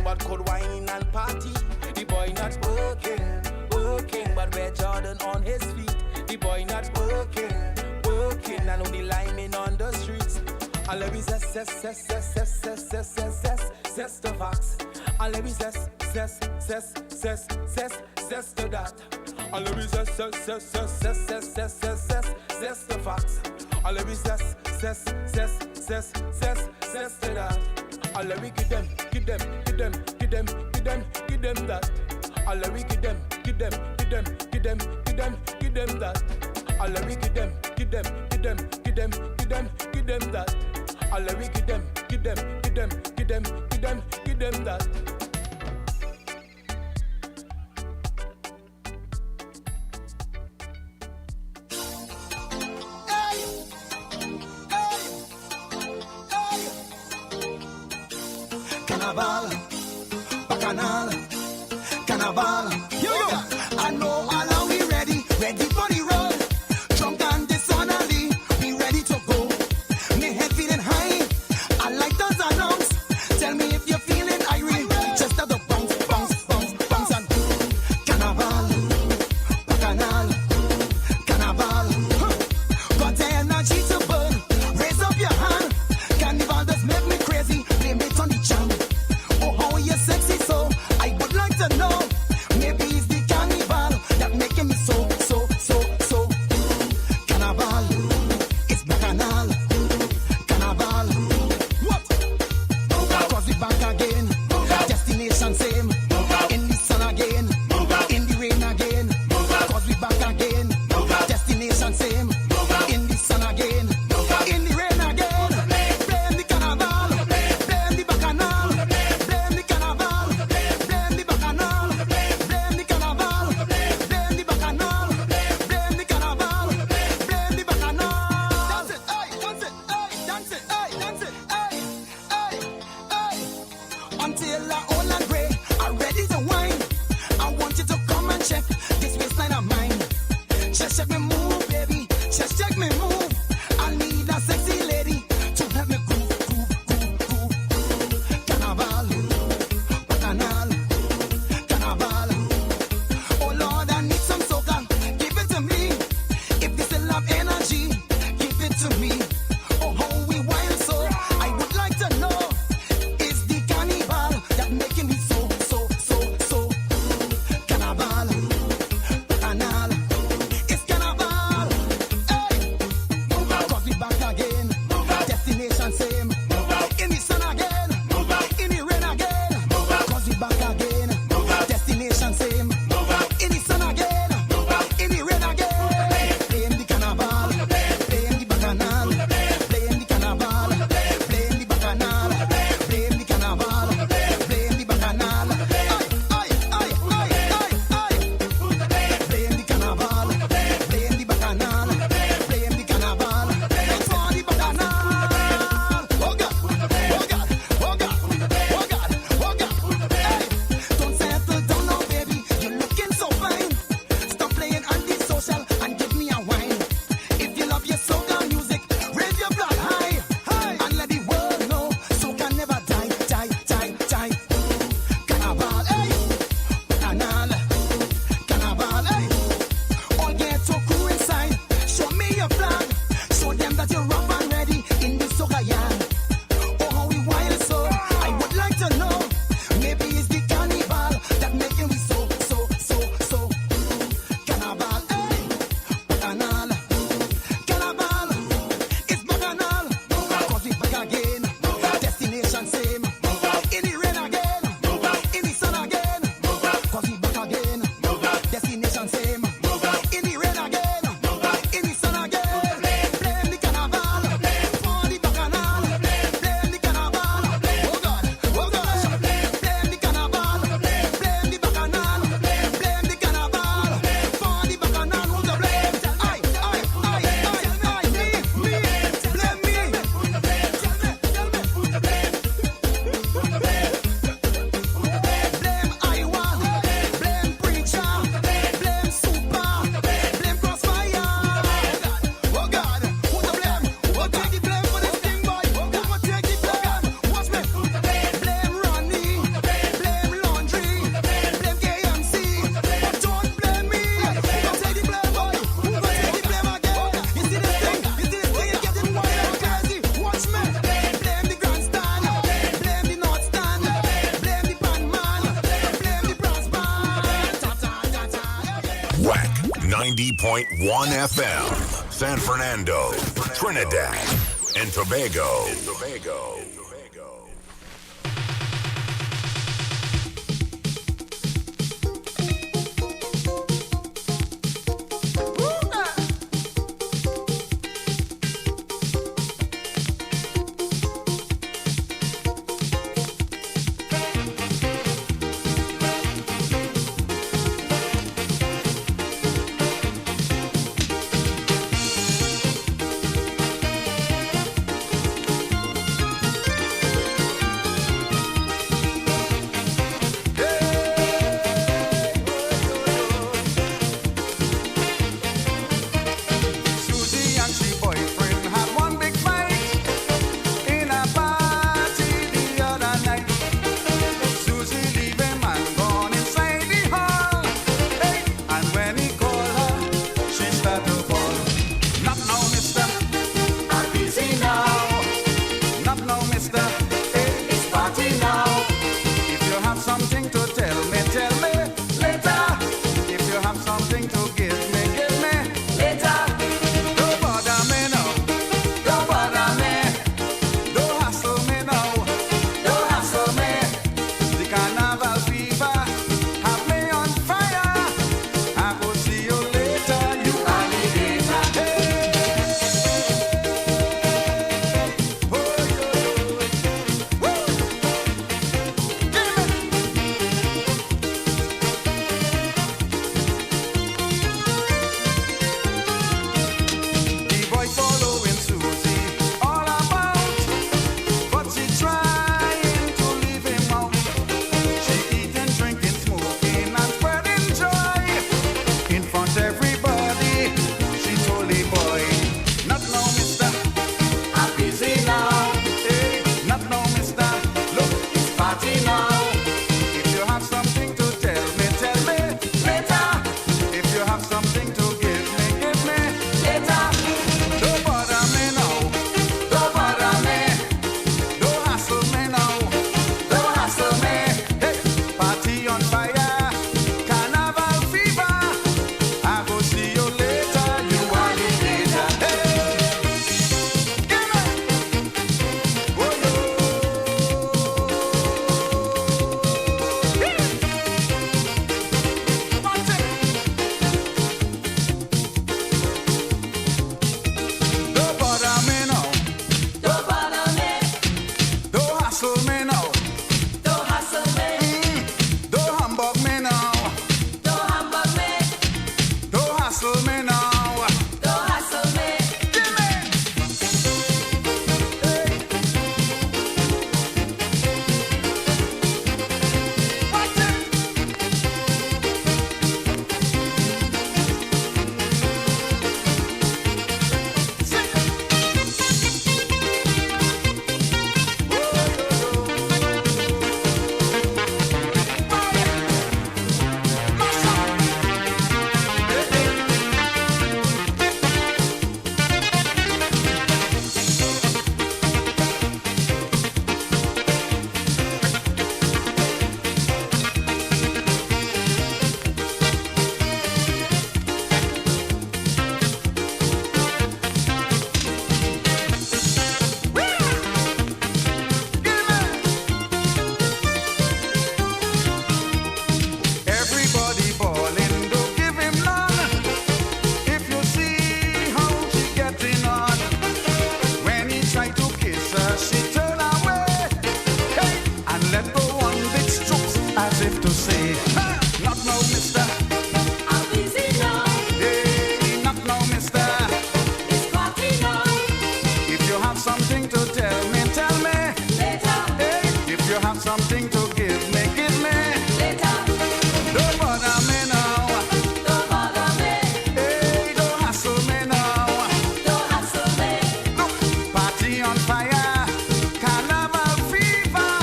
but could wine and party. The boy not working, but wear Jordan on his feet. The boy not working, and only liming on the streets. I'll let me zest the facts. I'll let me zest to that. I'll let me zest the facts. I'll let me zest to that. I'll let me give them that. I'll let me give them that. I'll let me give them that. I'll let me give them that. Carnaval, Bacchanal, Carnaval. Yo, I know all are we ready for the road. Drunk and disorderly, we ready to go. Me head feeling high, I like those announce. Tell me if you're feeling irate. Just at the bounce, bounce, bounce, bounce and Carnaval, Bacchanal, Carnaval. Got the energy to burn, raise up your hand. Carnival does make me crazy, blame it on the jam. Oh, how you're sexy, so I would like to know. Maybe it's the carnival that making me so. Carnival, it's Bacchanal, Carnival. What? Cause we back again, destination same. In the sun again, in the rain again. Cause we back again, destination same. In the sun again, in the rain again. Blame the carnival, blame the Bacchanal, blame the carnival, blame the Bacchanal, blame the carnival, blame the Bacchanal, blame the carnival, blame the Bacchanal. Dance it, hey, dance it, hey, dance it, hey, dance it, hey, hey, hey. Until I all and gray are ready to whine. I want you to come and check this waistline of mine. Just check me move, baby. Just check me move. I need a sexy lady to help me groove. Carnival, Bacchanal, Carnival. Oh Lord, I need some soca. Give it to me. If this is love energy, give it to me. Oh, how we wild so. I would like to know. Is the carnival that making me so. Carnival, Bacchanal. It's carnival. Hey. Cause we back again. Destination same. In the sun again. In the rain again. Cause we back again. Destination same. In the sun again. In the rain again. Blame the carnival. Blame the Bacchanal. Blame the carnival. Blame the Bacchanal. Blame the carnival. Blame the Bacchanal. Blame the carnival. Blame the Bacchanal. Blame the carnival. It's for the Bacchanal. Oh God, oh God, oh God, oh God, oh God. Hey, don't settle down now, baby. You're looking so fine. Stop playing antisocial and give me a wine. If you love your soca music, raise your blood high, and let the world know soca never die. Carnival, hey, Bacchanal, Carnival, hey. All get to crew inside. Show me your flag. Show them that you're rough and ready in the soca yard. Oh, how we wild so. I would like to know. Maybe it's the carnival that making me so. Carnival, hey, Bacchanal, Carnival. It's Bacchanal. Cause we back again. Destination same. In the rain again. In the sun again. Cause we back again. Destination same. In the rain again. In the sun again. Blame the carnival. For the Bacchanal. Blame the carnival. Oh God, oh gosh. Blame the carnival. Blame the Bacchanal. Blame the carnival. For the Bacchanal. Who's to blame? Me. Blame me. Blame Iowa, blame Preacher, blame Super, blame Crossfire. Oh God, who to blame? Who take the blame for this thing, boy? Who take the blame? Watch me. Blame Ronnie, blame Laundry, blame KMC. But don't blame me. Don't take the blame, boy. Who take the blame again? You see this thing? It's getting wild and crazy. Watch me. Blame the grandstand, blame the north stand, blame the pan man, blame the brass band. WACK 90.1 FM, San Fernando, Trinidad, and Tobago. hassle me now. Don't hassle me. Everybody balling, don't give him none. If you see how she getting on, when he try to kiss her, she turn away, hey, and let go one big strokes as if to say, ha, not now, mister. I'm busy now. Hey, not now, mister. It's party now. If you have something to tell me Later. hey, if you have something to give me Later. don't bother me now. Don't bother me. Hey, don't hassle me now. Don't hassle me. Look, party on fire, carnival fever.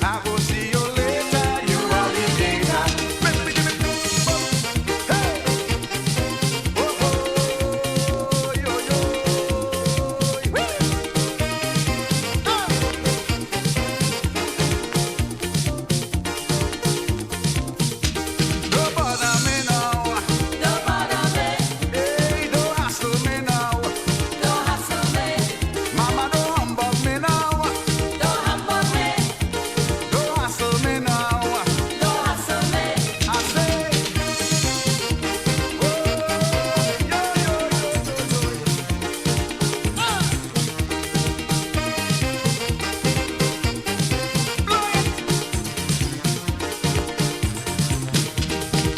I will see you later, you alligator. Hey, oh oh, yo yo. Don't bother me now. Don't bother me. Hey, don't hassle me now. Don't hassle me. Mama, don't humbug me now. Don't humbug me. Don't hassle me now. Don't hassle me. I say, oh, yo, yo,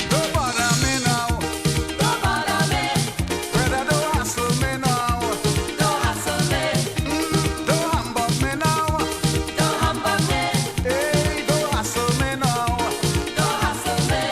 don't bother me now. Don't bother me. Brother, don't hassle me now. Don't hassle me. Don't humbug me now. Don't humbug me. Hey, don't hassle me now. Don't hassle me.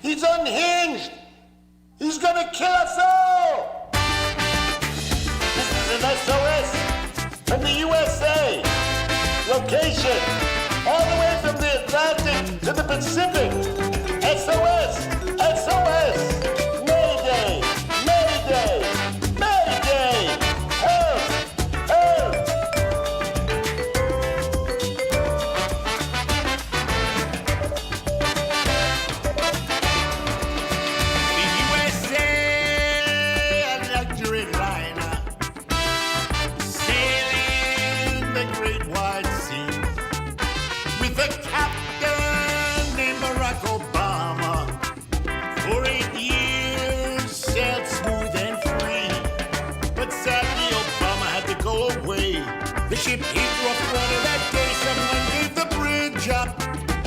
He's unhinged. He's gonna kill us all. This is an SOS from the USA. Location all the way from the Atlantic to the Pacific. SOS, SOS. Mayday, Mayday, Mayday. Help, help. The USA, a luxury liner, sailing the great wide sea, with a captain named Barack Obama. For 8 years, sailed smooth and free. But sadly, Obama had to go away. The ship hit rough water that day. Someone gave the bridge up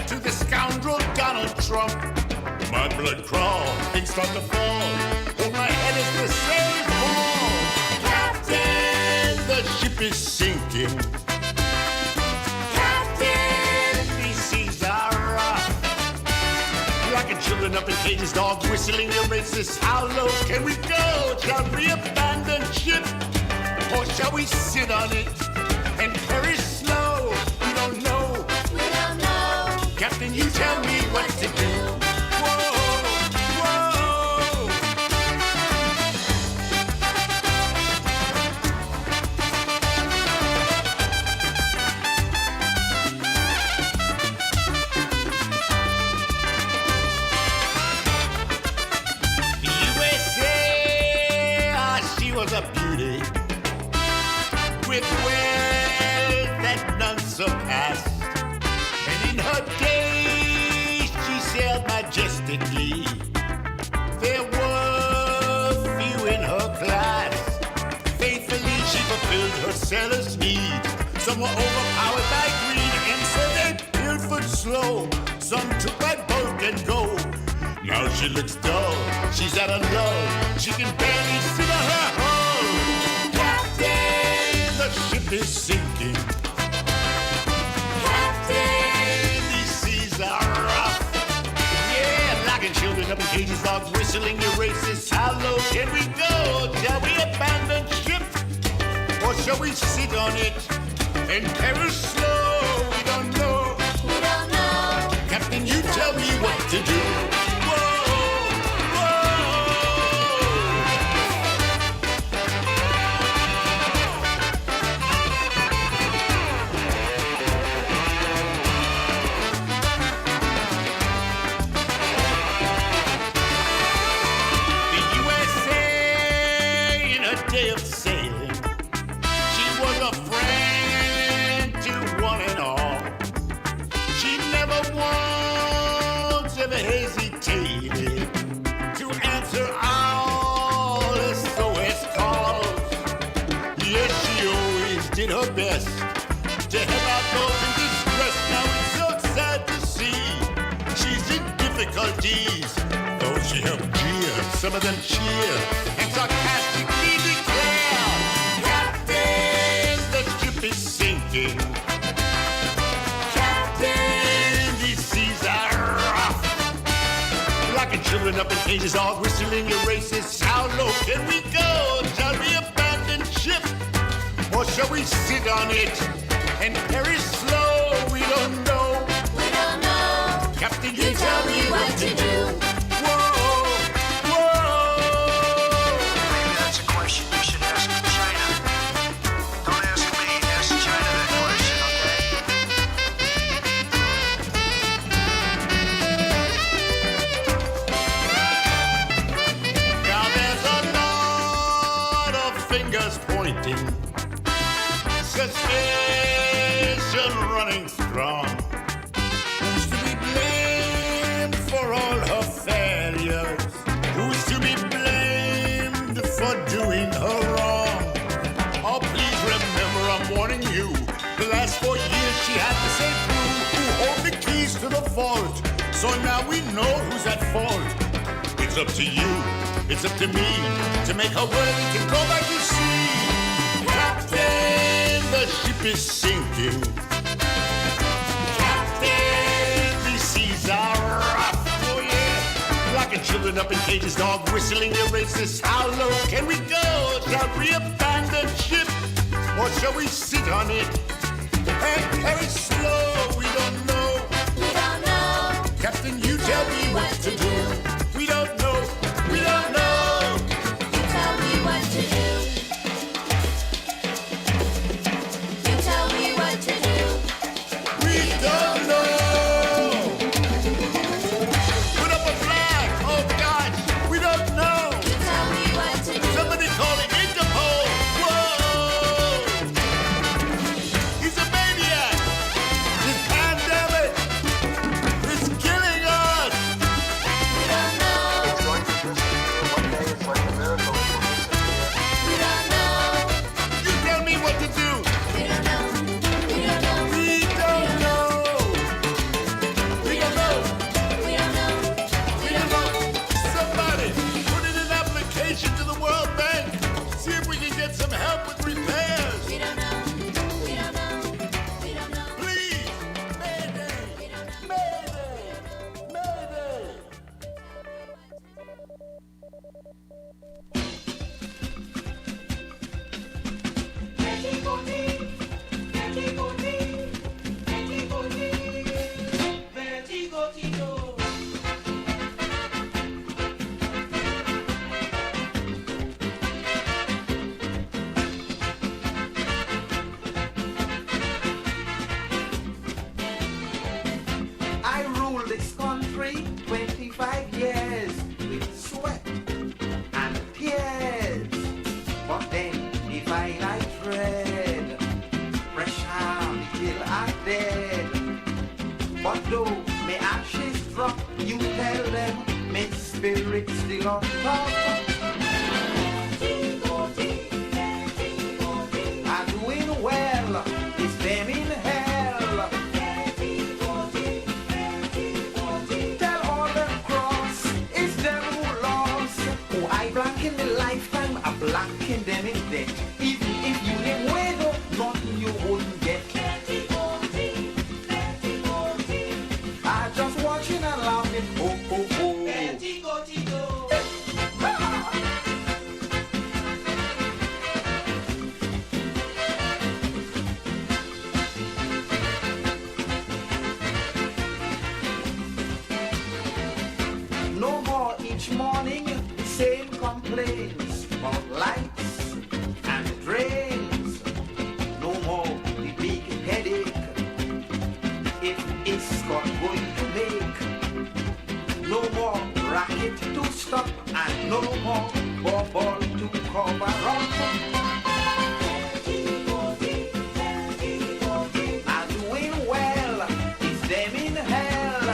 to the scoundrel Donald Trump. My blood crawl, things start to fall. Hold my head as the sails fall. Captain, the ship is sinking. Captain, these seas are rough. Locking children up in cages, dogs whistling, your racist. How low can we go? Shall we abandon ship? Or shall we sit on it and perish slow? We don't know. We don't know. Captain, you tell me what to do. Was a beauty with wealth that none surpassed, and in her days she sailed majestically. There were few in her class. Faithfully she fulfilled her sailor's needs. Some were overpowered by greed, and so they pilfered slow. Some took by bulk and gold. Now she looks dull, she's at a lull. She can barely sit on her hull. Captain, the ship is sinking. Captain, these seas are rough. Yeah, locking children up in cages, dogs whistling your races. How low can we go? Shall we abandon ship? Or shall we sit on it and perish slow? We don't know. We don't know. Captain, you tell me what to do. Best to help out those in distress. Now it's so sad to see she's in difficulties. Those she helped cheer, some of them cheer and sarcastically declare, Captain, the ship is sinking. Captain, these seas are rough. Locking children up in cages, all whistling your races. How low can we go? Shall we abandon ship? Or shall we sit on it and perish slow? We don't know. We don't know. Captain, you tell me what to do. Whoa, whoa. Maybe that's a question you should ask China. Don't ask me, ask China that question, okay? Now there's a lot of fingers pointing. Suspicion running strong. Who's to be blamed for all her failures? Who's to be blamed for doing her wrong? Oh, please remember, I'm warning you. The last 4 years she had the same crew who hold the keys to the vault. So now we know who's at fault. It's up to you, it's up to me to make her worthy to go back to sea. Captain, the ship is sinking. Captain, these seas are rough. Oh yeah, locking children up in cages, dog whistling your races. How low can we go? Shall we abandon ship? Or shall we sit on it and perish slow? We don't know. We don't know. Captain, you tell me what to do. We don't know. We don't know. You tell me what to do. Don't know. Put up a flag. Oh God, we don't know. You tell me what to do. Somebody call it Interpol. Whoa! He's a maniac. This pandemic is killing us. spirit still on top. Are doing well, it's them in hell. Tell all them cross, it's them who lost. Oh, I black in the lifetime, I black in them in debt. Even if you name Wedo, nothing you wouldn't get. I just watching and laughing, oh, oh, oh. No more each morning, same complaints about lights and drains. No more the big headache if it's got going to make. No more racket to stop and no more bubble to cover up. Are doing well, it's them in hell.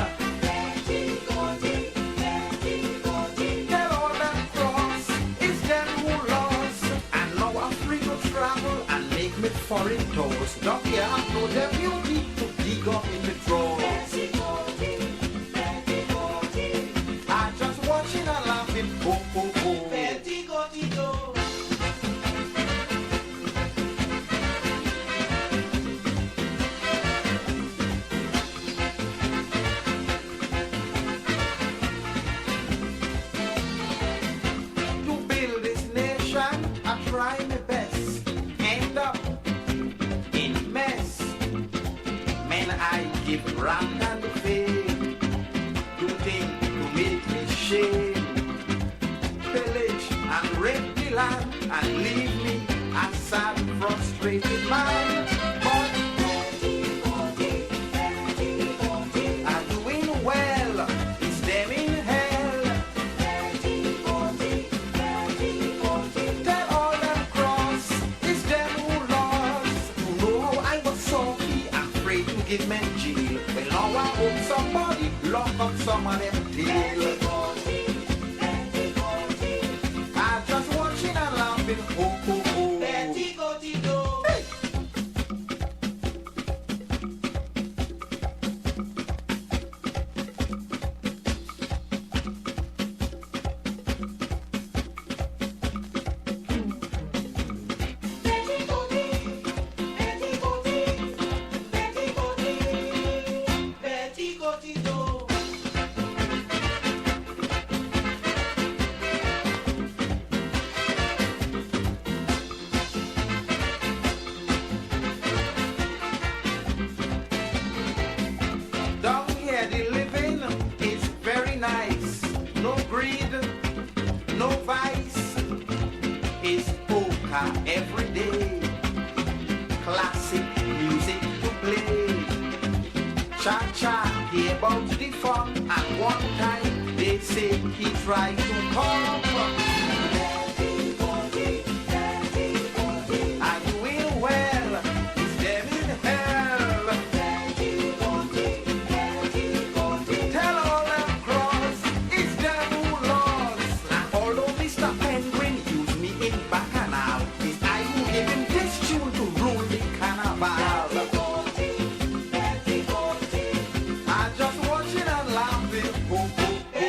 Tell all them cross, it's them who lost. And now I'm free to travel and make me foreign tours. Don't care, I know their beauty to dig up in the drawers. I just watching and laughing, oh, oh, oh. To build this nation, I try my best. End up in mess. Men I give rank and fame. You think to make me shame. Pillage and rape the land and leave me a sad, frustrated man. But I'm doing well, it's them in hell. Tell all them cross, it's them who lost. You know how I was salty, afraid to give men jail. Well now I hope somebody lock up some of them tail. I just watching and laughing, oh, oh, oh. Hey. Down here the living is very nice. No greed, no vice. It's polka every day. Classic music to play. Cha-cha, hear about the fun. And one time they say he tried to come. Are doing well, it's them in hell. Tell all them cross, it's them who lost. And although Mr. Penguin used me in Bacchanal, it's I who gave him this tune to rule the carnival. I just watching and laughing, oh, oh, oh.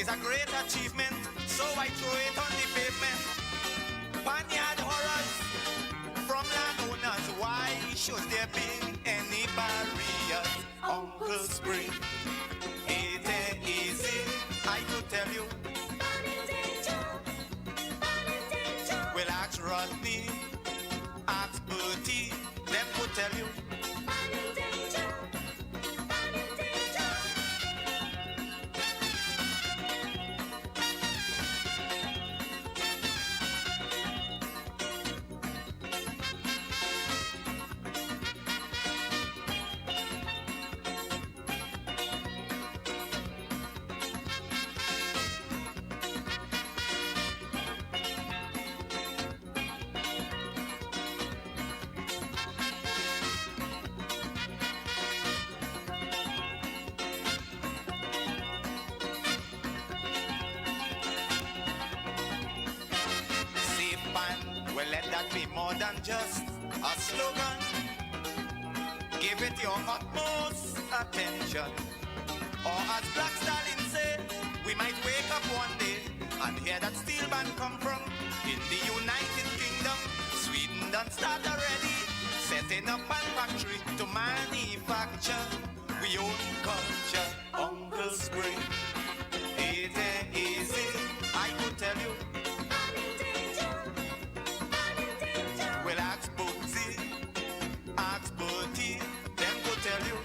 is a great achievement, so I throw it on the pavement. Panyard horrors from landowners, why should there be any barriers? Uncle Spring, it ain't easy, I could tell you. Well, ask Rodney, ask Bertie, them could tell you. Well, let that be more than just a slogan. Give it your utmost attention. Or as Black Stalin say, we might wake up one day and hear that steel band come from in the United Kingdom. Sweden done start already, setting up a factory to manufacture we own culture. Uncle Spring, it ain't easy, I could tell you. Well, ask Bootsy, ask Bertie, them go tell you.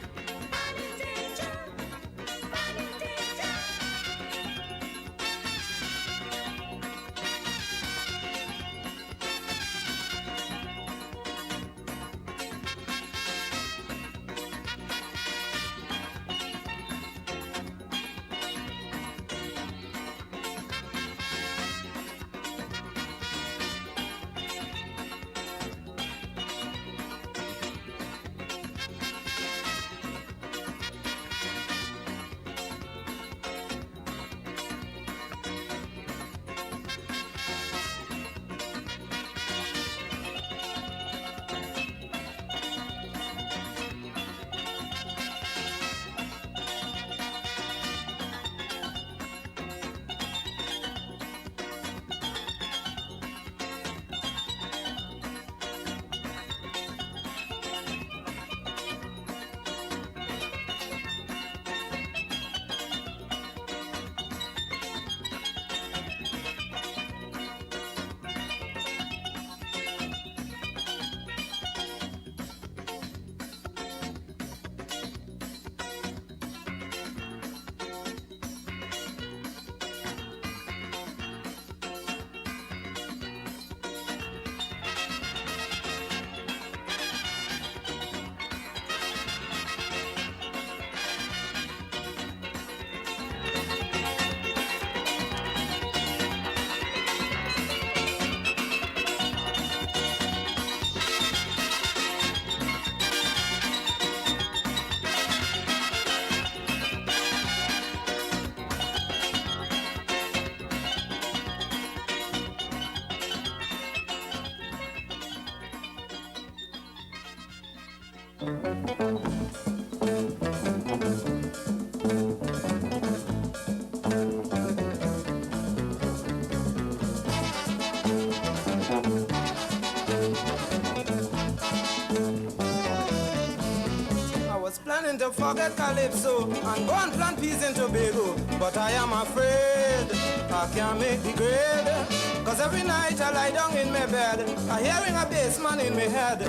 To forget Calypso and go and plant peas in Tobago, but I am afraid I can't make the grade, cause every night I lie down in my bed, I hearing a bass man in my head.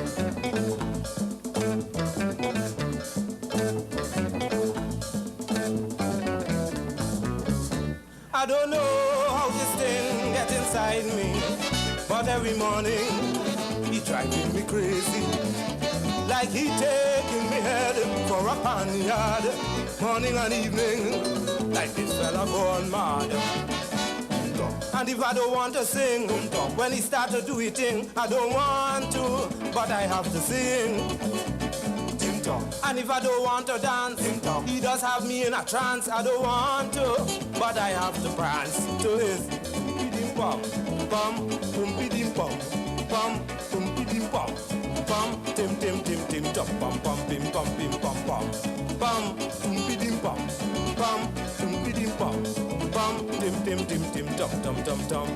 I don't know how this thing gets inside me, but every morning he driving me crazy. Like he taking me head for a panyard, morning and evening, like this fella gone mad. And if I don't want to sing, when he start to do it thing, I don't want to, but I have to sing. And if I don't want to dance, he does have me in a trance. I don't want to, but I have to prance to his bidim pom, pom, pum bidim pom, pom, pum bidim pom. Pam, tim tim tim tim top pam pam pim pam pam pam tum bidim pam tum bidim pam tim tim tum tum tum tum.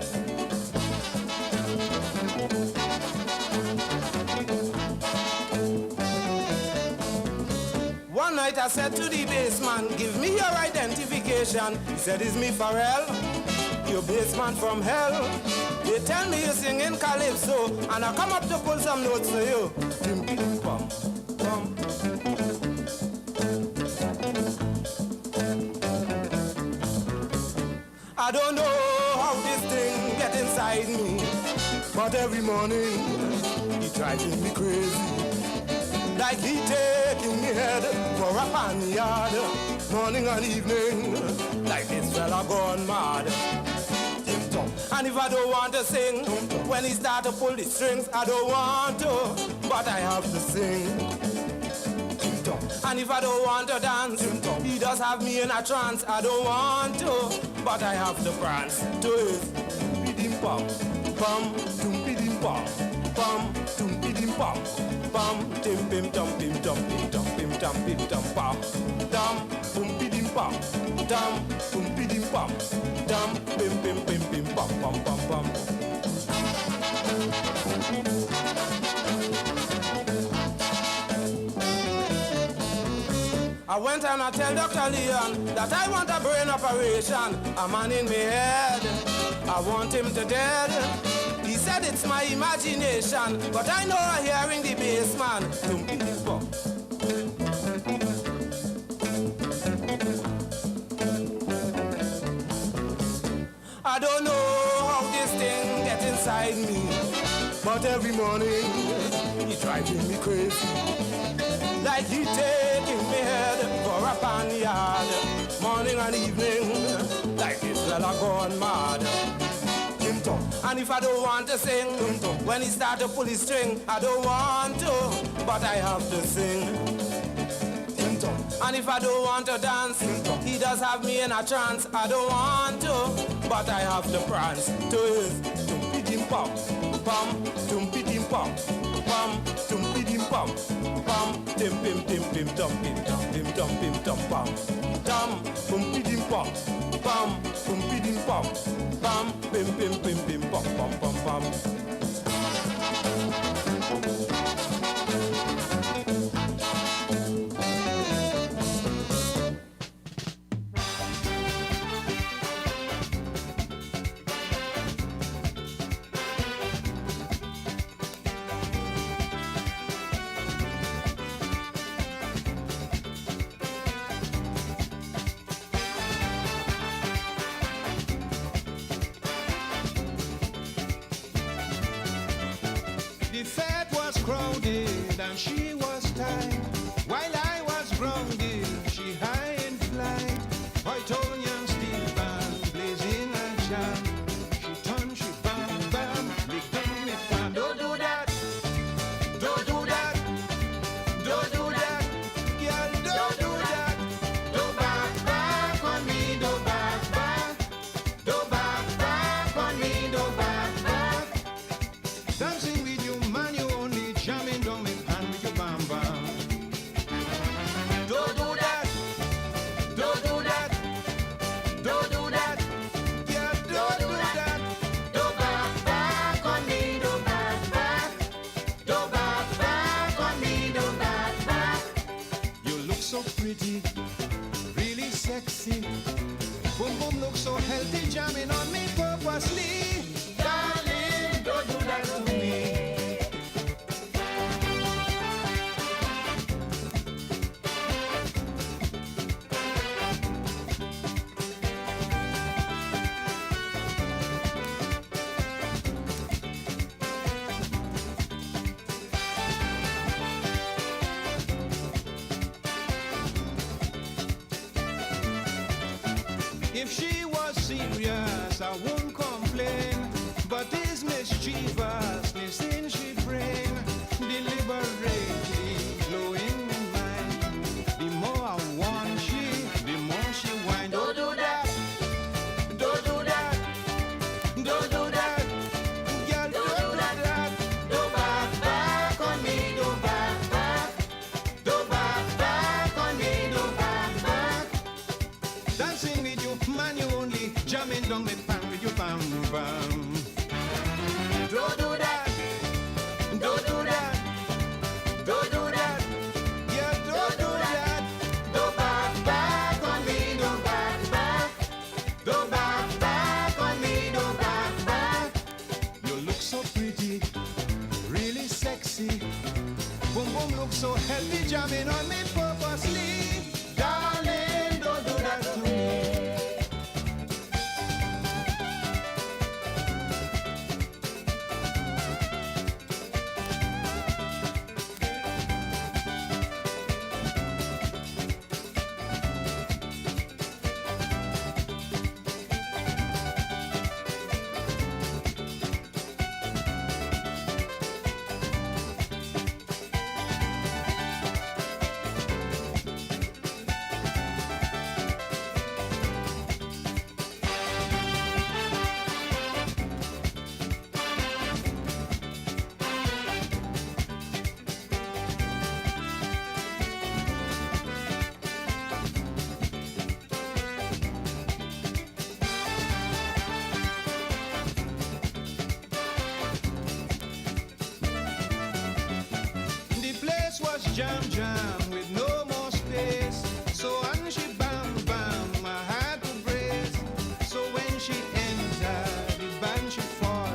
One night I said to the bassman, give me your identification. He said, is me Pharrell? Your bassman from hell. They tell me you sing in calypso, and I come up to pull some notes for you. Tim tim pum pum. I don't know how this thing get inside me, but every morning he driving me crazy. Like he taking me head for a panyard, morning and evening, like this fella gone mad. And if I don't want to sing, when he start to pull the strings, I don't want to, but I have to sing. And if I don't want to dance, he does have me in a trance. I don't want to, but I have to prance to his bidim pom pom tum bidim pom pom tum bidim pom pom tim pim tum pim tum pim tum pom dum pum bidim pom dum pum bidim pom dum pim pim pom pom pom pom. I went and I tell Dr. Leon that I want a brain operation. A man in my head, I want him to dead. He said it's my imagination, but I know I'm hearing the bass man. I don't know how this thing gets inside me, but every morning he driving me crazy. Like he taking me head for a panyard, morning and evening, like this fella gone mad. And if I don't want to sing, when he start to pull his string, I don't want to, but I have to sing. And if I don't want to dance, he does have me in a trance. I don't want to, but I have to prance to his tum-pidim pom pom tum-pidim pom pom tum-pidim pom pom tim pim tum pim tum pom dum pum-pidim pom pom pum-pidim pom pom pim pom pom pom pom. The fat was crowded and she was tight. While I was grounded, she high in flight. Caribbean Steelpan blazing and jam. She turn, she bam bam, lick down me pan. Don't do that, don't do that, don't do that, girl, don't do that. Don't back on me, don't back, don't back on me, don't back. Dancing with you, man, you only jamming down me pan with your bam bam. Don't do that, don't do that, don't do that, yeah, don't do that. Don't back on me, don't back, don't back on me, don't back. You look so pretty, really sexy. Boom boom look so healthy, jamming on me purposely. Darling, don't do that to me. If she was serious, I won't complain. But this mischievousness in she bring, deliberating, blowing my mind. The more I want she, the more she whine. Don't do that, don't do that, don't do that, girl, don't do that. Don't back on me, don't back, don't back on me, don't back. Dancing with you, man, you down my pan with your bam bam. Don't do that. Don't do that. Don't do that. Yeah, don't do that. Don't back on me. Don't back. Don't back on me. Don't back. You look so pretty, really sexy. Boom boom look so healthy, jamming on me purposely. Darling, don't do that to me. Jam jam with no more space. So when she bam bam, I had to brace. So when she entered, the band she fall.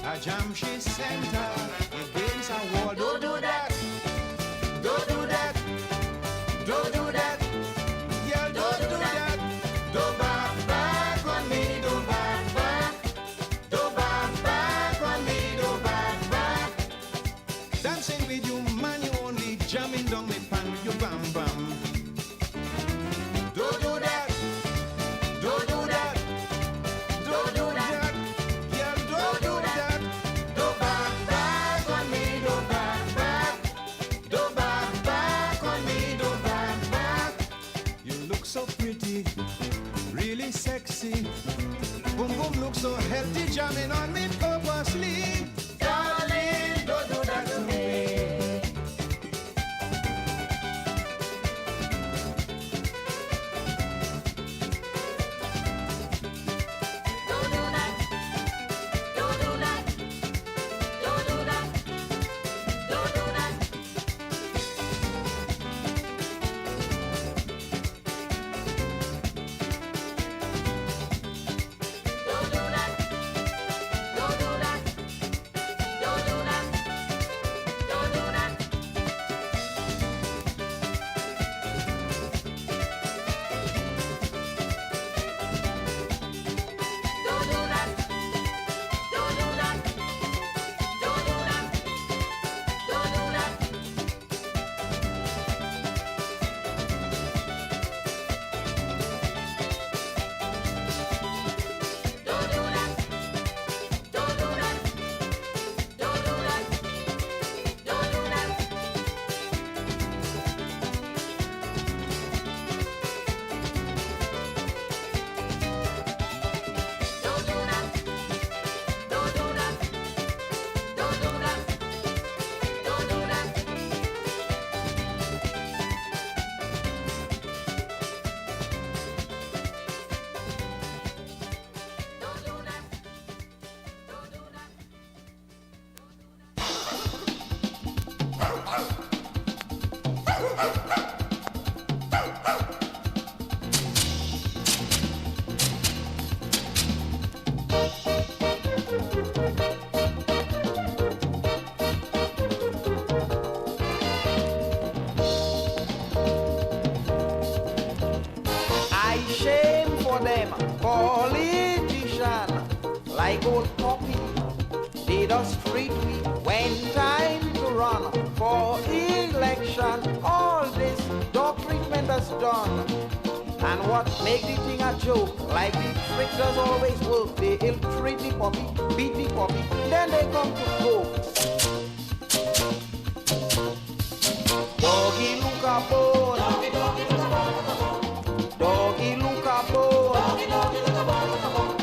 A jam she center against a wall. Don't do that. Don't do that. Don't do that. Yeah, don't do that. Don't back on me. Don't back. Don't back on me. Don't back. Dancing with you, man, you only jamming down my pan with your bam bam. Don't do that. Don't do that. Don't do that. Yeah, don't do that. Don't back on me. Don't back. Don't back on me. Don't back. You look so pretty, really sexy. Boom boom look so healthy, jamming on me purposely. Darling, don't do that to me. like old puppy, did us treat we when time to run for election. All this dog treatment is done. And what make the thing a joke, like the trick does always work. They ill-treat the puppy, beat the puppy, then they come to coke. Doggy look a bone, doggy doggy look a bone, doggy look a bone, doggy doggy look a bone.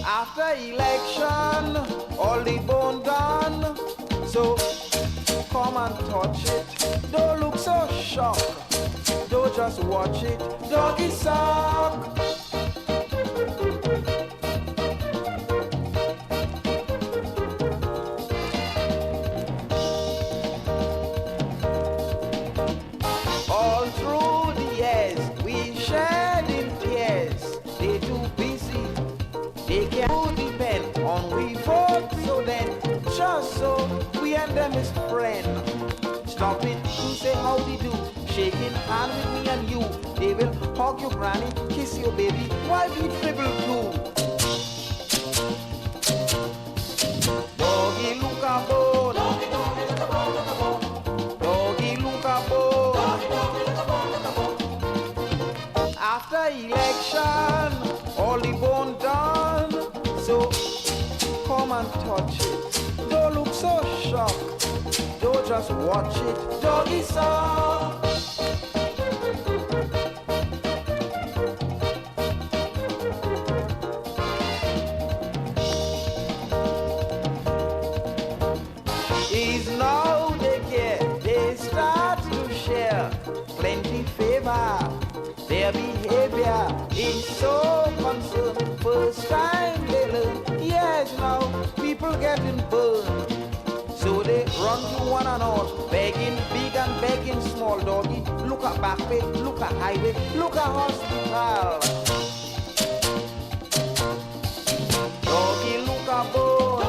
After election, all the bone done. So come and touch it. Don't look so shocked. Don't just watch it. Doggy suck. they can't depend on we vote. So then, just so we and them is friends. Stop it, you say howdy do, shaking hand with me and you. They will hug your granny, kiss your baby, while we dribble too. Doggy look a bone, doggy look a bone. After election, all the bone done. So come and touch it. Don't look so shocked. Don't just watch it. Doggy song. Is now they care. They start to share plenty favor. Their behavior is so concerned. First time they learn. Yes, now people getting burned. So they run to one and all, begging big and begging small. Doggy, look at back way, look at highway, look at hospital. Doggy, look at bone.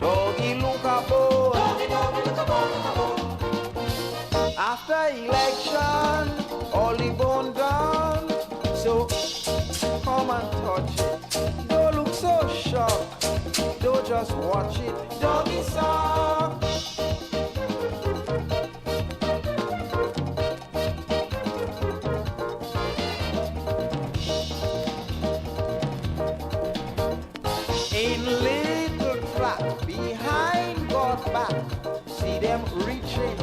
Doggy, look at bone. After election, all the bone done. So come and touch it. Don't look so shocked. Don't just watch it. Doggy song. In little trap behind God's back, see them reaching,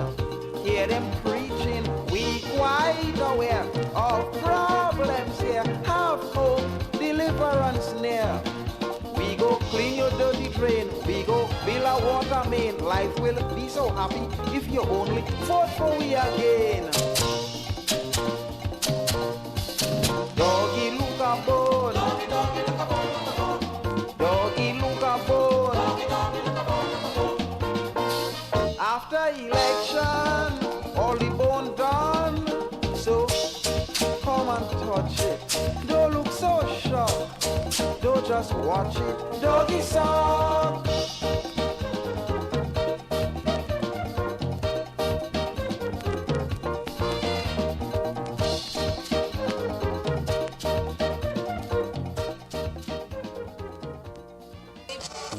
hear them preaching. We quite aware of problems here. Have hope, deliverance near. We go clean your dirty drain. We go build a water main. Life will be so happy if you only vote for we again. Doggy look a bone. Doggy look a bone. After election, all the bone done. So come and touch it. Don't look so shocked. Don't just watch it. Doggy song.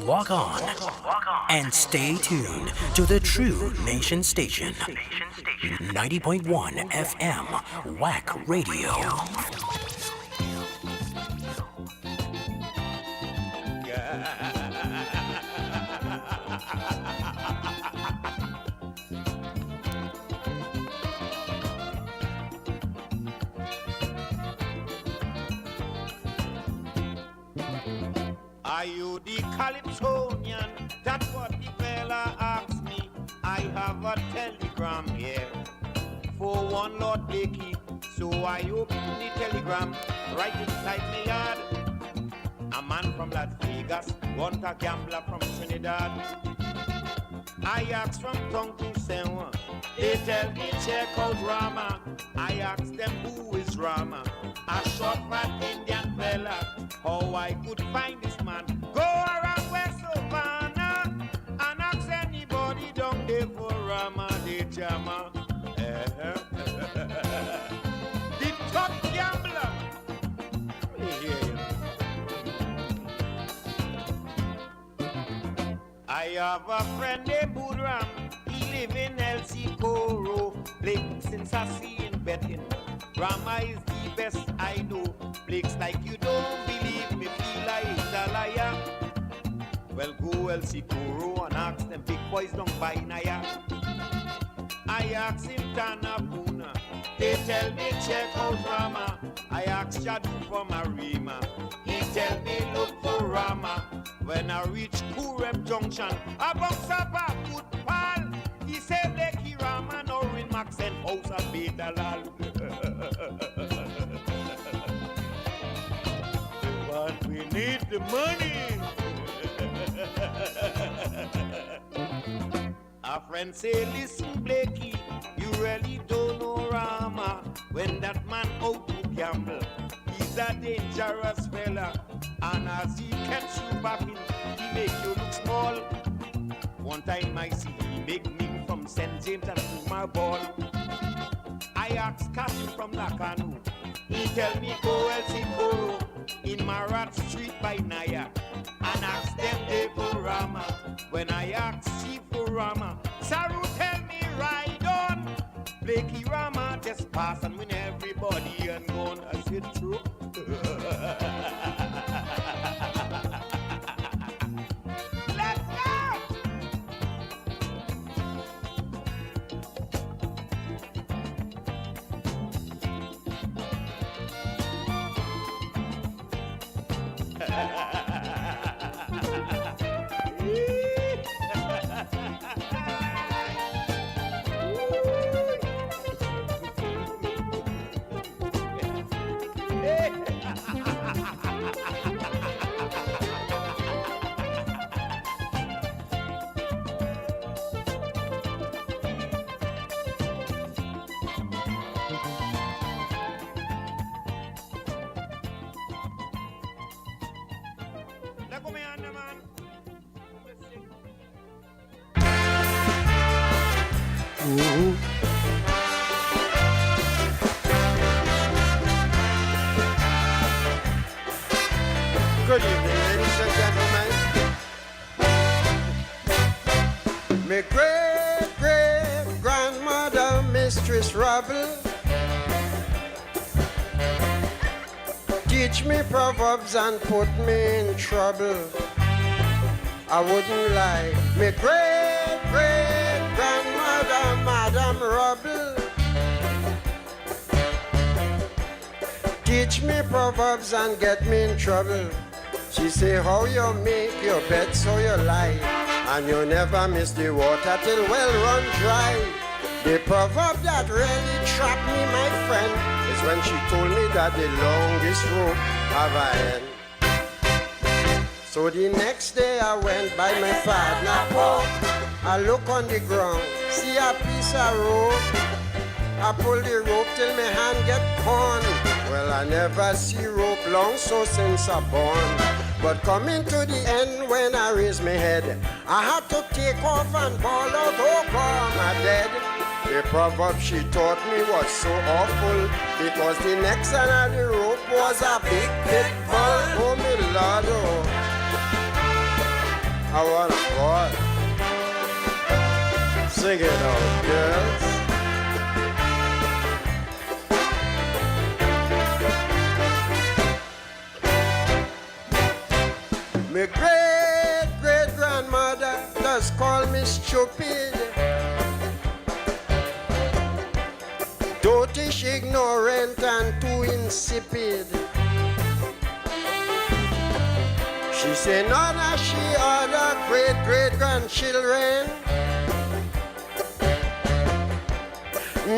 Walk on and stay tuned to the True Nation Station. 90.1 FM, WACK Radio. Are you the Calypsonian? That's what the fella asked me. I have a telegram here for one Lord Blakey. So I open the telegram right inside my yard. A man from Las Vegas, want a gambler from Trinidad. I asked from tongue to Saint-Juan. They tell me check out Rama. I asked them who is Rama. A short fat Indian fella. How I could find this man? Go around West Savannah and ask anybody down there for Rama de Jama. The top gambler. I have a friend named Budram. He live in El Sicoro. Blake since I see him betting. Rama is the best I know. Blake's like you don't believe me, feel like he's a liar. Well, go El Sicoro and ask them big boys don't buy Naya. I asked him Tanapuna. They tell me check out Rama. I asked Shadu for Marima. He tell me look for Rama. When I reach Kurem Junction, I bounce up a football. He said Blakey Rama no in Max and House of Betalal. But we need the money. A friend say, listen Blakey, you really don't know Rama. When that man out to gamble, he's is a dangerous fella, and as he catch you back in, he make you look small. One time I see he make me from St. James and to my ball. I asked Cassie from Nakanu, he tell me go El Sikoro in Marat Street by Naya, and ask them they for Rama. When I ask she for Rama, Saru tell me ride on. Blakey Rama just pass and win everybody and gone. I said true. Let's go! Good evening, ladies and gentlemen. My great-great-grandmother, Mistress Rubble, teach me proverbs and put me in trouble. I wouldn't lie. My great-great-grandmother, Madam Rubble, teach me proverbs and get me in trouble. She say how you make your bed so you lie, and you never miss the water till well run dry. The proverb that really trapped me, my friend, is when she told me that the longest rope have a end. So the next day I went by my partner pork. I look on the ground, see a piece of rope. I pull the rope till my hand get torn. Well, I never see rope long so since I born. But coming to the end when I raise my head, I had to take off and ball out, oh God, I'm dead. The proverb she taught me was so awful, because the next end of the rope was a big pit bull. Oh, me Lord, oh. I want a boy. Sing it out, girls. My great-great-grandmother does call me stupid, dotish, ignorant, and too insipid. She say none of she other great-great-grandchildren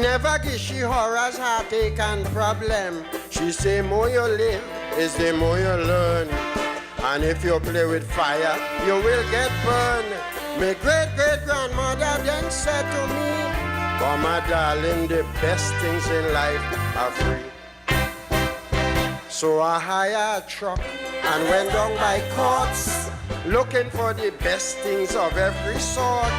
never give she horrors, heartache, and problem. She say more you live is the more you learn. And if you play with fire, you will get burned. My great-great-grandmother then said to me, "Oh, my darling, the best things in life are free." So I hired a truck and went down by courts, looking for the best things of every sort.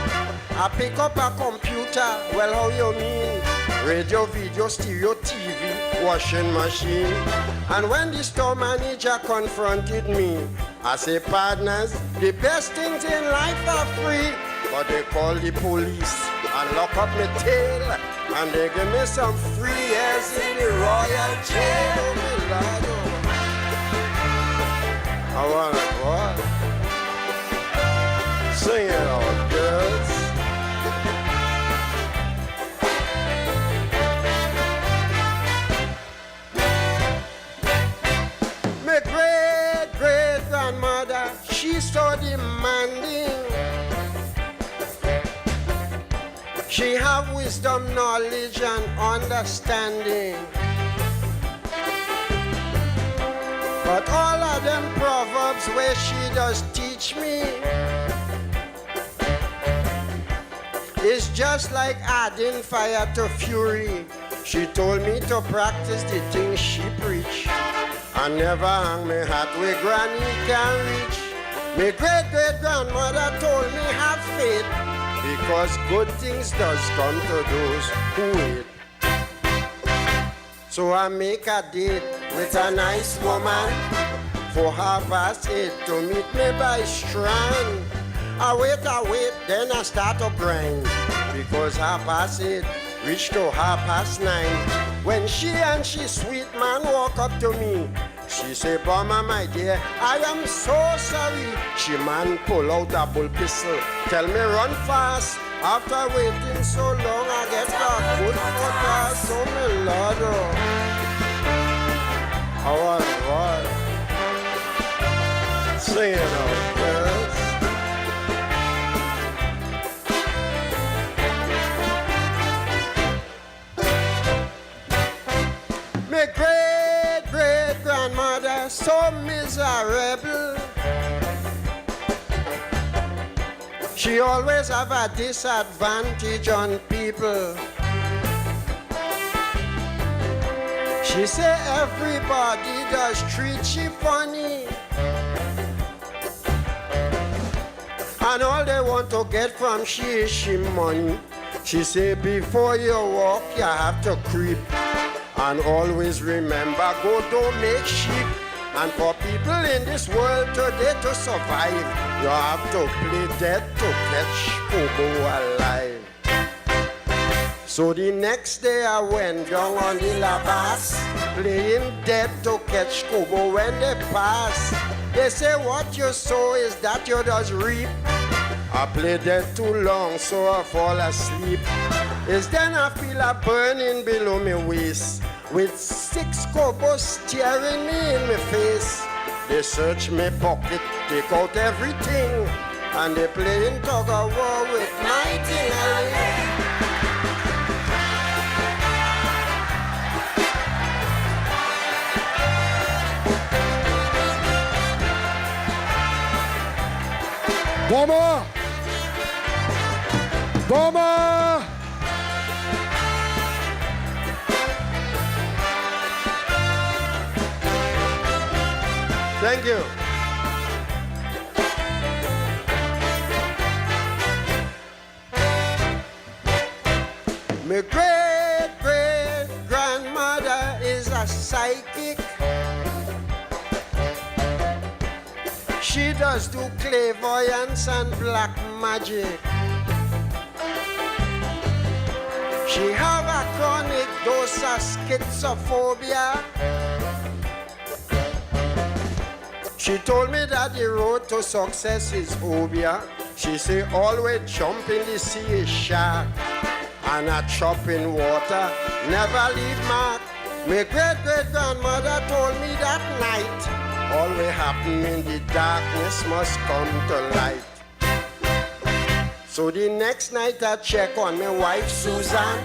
I pick up a computer, well, how you mean? Radio, video, stereo, TV, washing machine. And when the store manager confronted me, I say, partners, the best things in life are free. But they call the police and lock up my tail, and they give me some free airs in the royal jail. Oh, my Lord, oh. I wanna go on. Sing it out, girls. Great-great-grandmother, she's so demanding. She have wisdom, knowledge, and understanding. But all of them proverbs where she does teach me is just like adding fire to fury. She told me to practice the things she preach, I never hang me hat where granny can reach. My great-great-grandmother told me have faith, because good things does come to those who wait. So I make a date with a nice woman for 8:30 to meet me by Strand. I wait, then I start to grind, because 8:30 reach to 9:30. When she and she sweet man walk up to me, she say, Bomber, my dear, I am so sorry. She man pull out a bull pistol, tell me run fast. After waiting so long, I get a good foot pass. Oh, my Lord. Oh, what? Sing it out, girls. My great-great-grandmother, so miserable. She always have a disadvantage on people. She say everybody does treat she funny, and all they want to get from she is she money. She say before you walk, you have to creep. And always remember, go don't make sheep. And for people in this world today to survive, you have to play dead to catch Kobo alive. So the next day I went down on the Labas, playing dead to catch Kobo when they pass. They say what you sow is that you does reap. I play dead too long, so I fall asleep. It's then I feel a burning below my waist, with 6 Kobos staring me in my face. They search my pocket, take out everything, and they playing tug of war with my ting-a-ling. Bomber! Bomber! Thank you. My great-great-grandmother is a psychic. She does do clairvoyance and black magic. She have a chronic dose of schizophobia. She told me that the road to success is obia. She say always jump in the sea is shark, and a chop in water never leave mark. My great-great-grandmother told me that night, always happen in the darkness must come to light. So the next night I check on my wife Susan.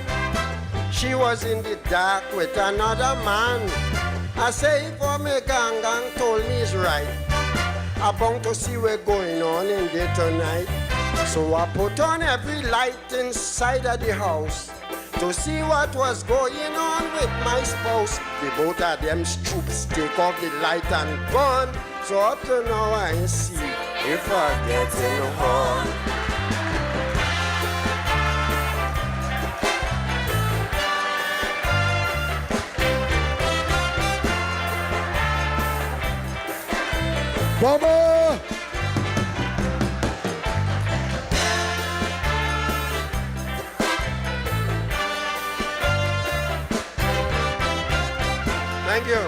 She was in the dark with another man. I say for me gang told me it's right. I bound to see what's going on in there tonight. So I put on every light inside of the house to see what was going on with my spouse. The both of them stoops, take off the light and gone. So up to now I see if I get in the hall. Bomber! Thank you.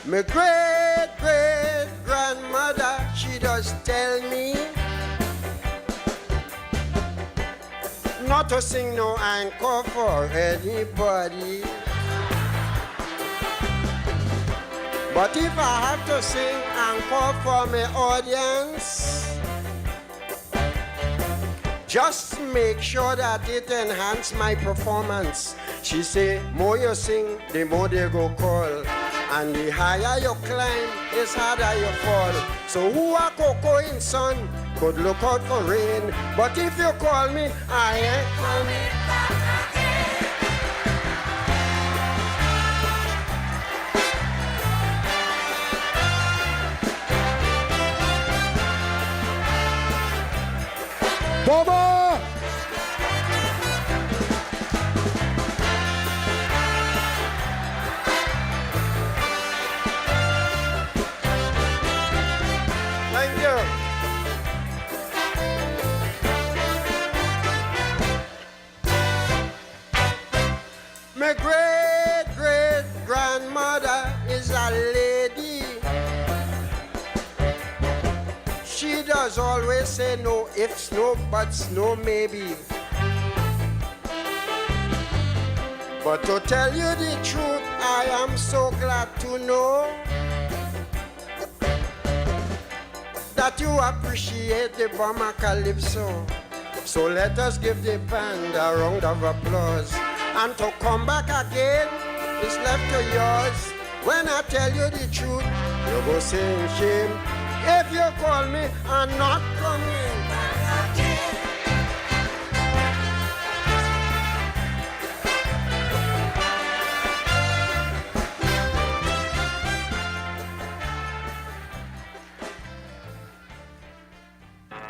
My great-great-grandmother, she does tell me not to sing no anchor for anybody. But if I have to sing anchor for my audience, just make sure that it enhance my performance. She say, more you sing, the more they go call. And the higher you climb, the harder you fall. So who are Coco in sun? could look out for rain. But if you call me, I ain't coming back again. Bobo! Thank you. My great-great-grandmother is a lady. She does always say no ifs, no buts, no maybe. But to tell you the truth, I am so glad to know that you appreciate the bomber calypso. So let us give the band a round of applause. And to come back again is left to yours. When I tell you the truth, you go sing shame. If you call me, I'm not coming back again.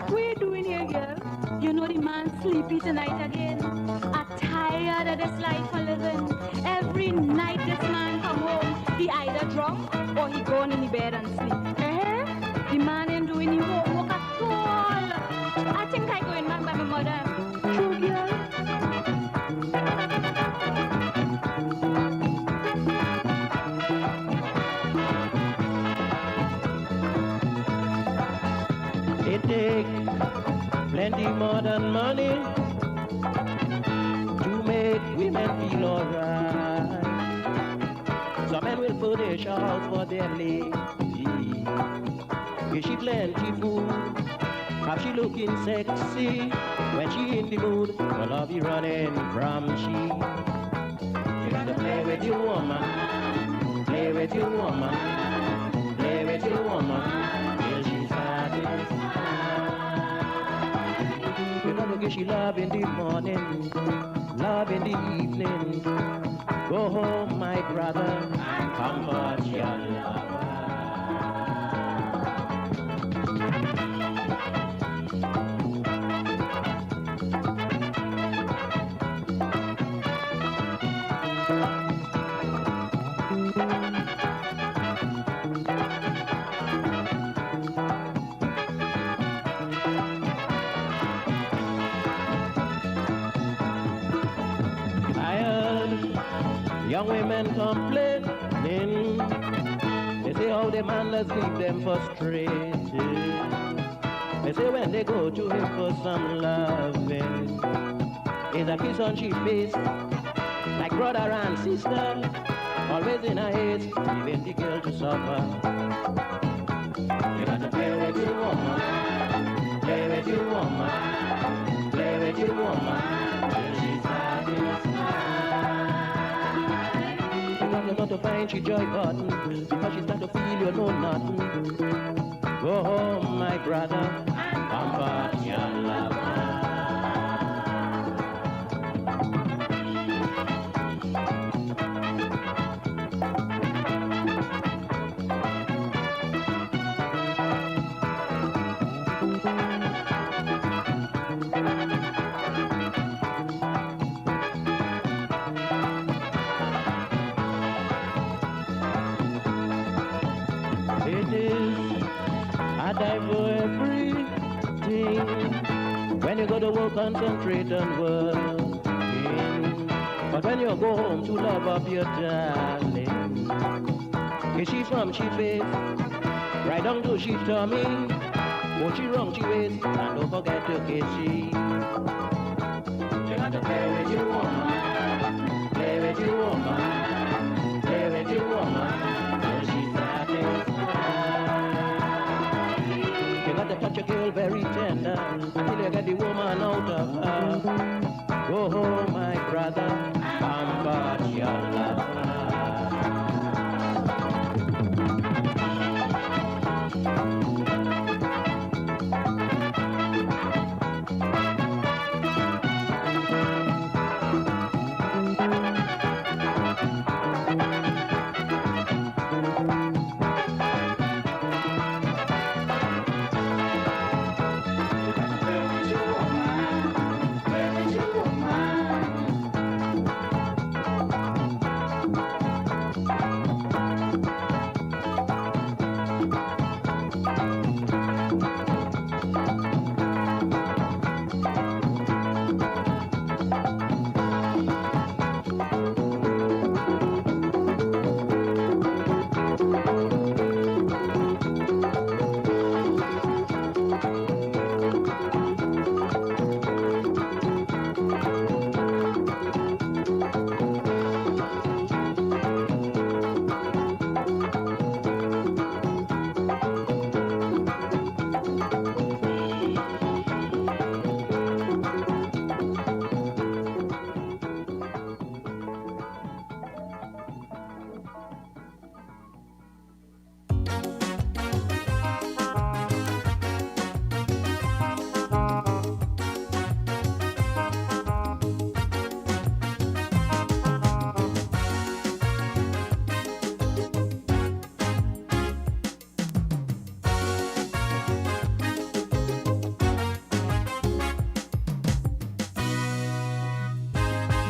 What you doing here, girl? You know the man sleepy tonight again. I'm tired of this life for living. Every night this man come home, he either drunk or he gone in the bed and sleep. The man ain't doing the homework at all. I think I going back by my mother. True, girl. It takes plenty more than money to make women feel alright. Some men will put their shawls for their lady. Give she plenty food, have she looking sexy. When she in the mood, well I'll be running from she. You got to play with your woman, play with your woman, play with your woman, till she's satisfied. You got to give she love in the morning, love in the evening. Go home, my brother, comfort your lover. Young women complaining, they say how the man has leave them frustrated. They say when they go to him for some loving, it's a kiss on cheap face, like brother and sister, always in a haste, leaving the girl to suffer. You got to play with your woman, play with your woman, play with your woman, till she's satisfied. Not to find she joy button, because she start to feel you know nothing. Go home, my brother, comfort your lover. When you go to work, concentrate on working. But when you go home to love up your darling, is she from she face, right down to she tummy, won't she wrong she waist, and don't forget to kiss she. You got to play with your woman, play with your woman, play with your woman, till she's satisfied. You got to touch a girl very tender, until you get the woman out of her. Go home, my brother, comfort your lover.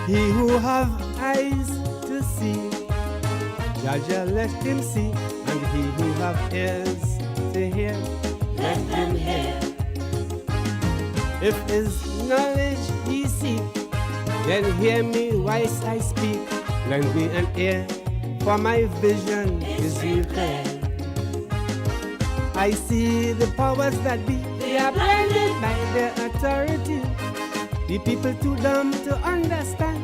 He who have eyes to see, Jaja let him see, and he who have ears to hear, let him hear. If his knowledge ye seek, then hear me whilst I speak. Lend me an ear, for my vision is real clear. I see the powers that be, they are blinded by their authority. The people too dumb to understand.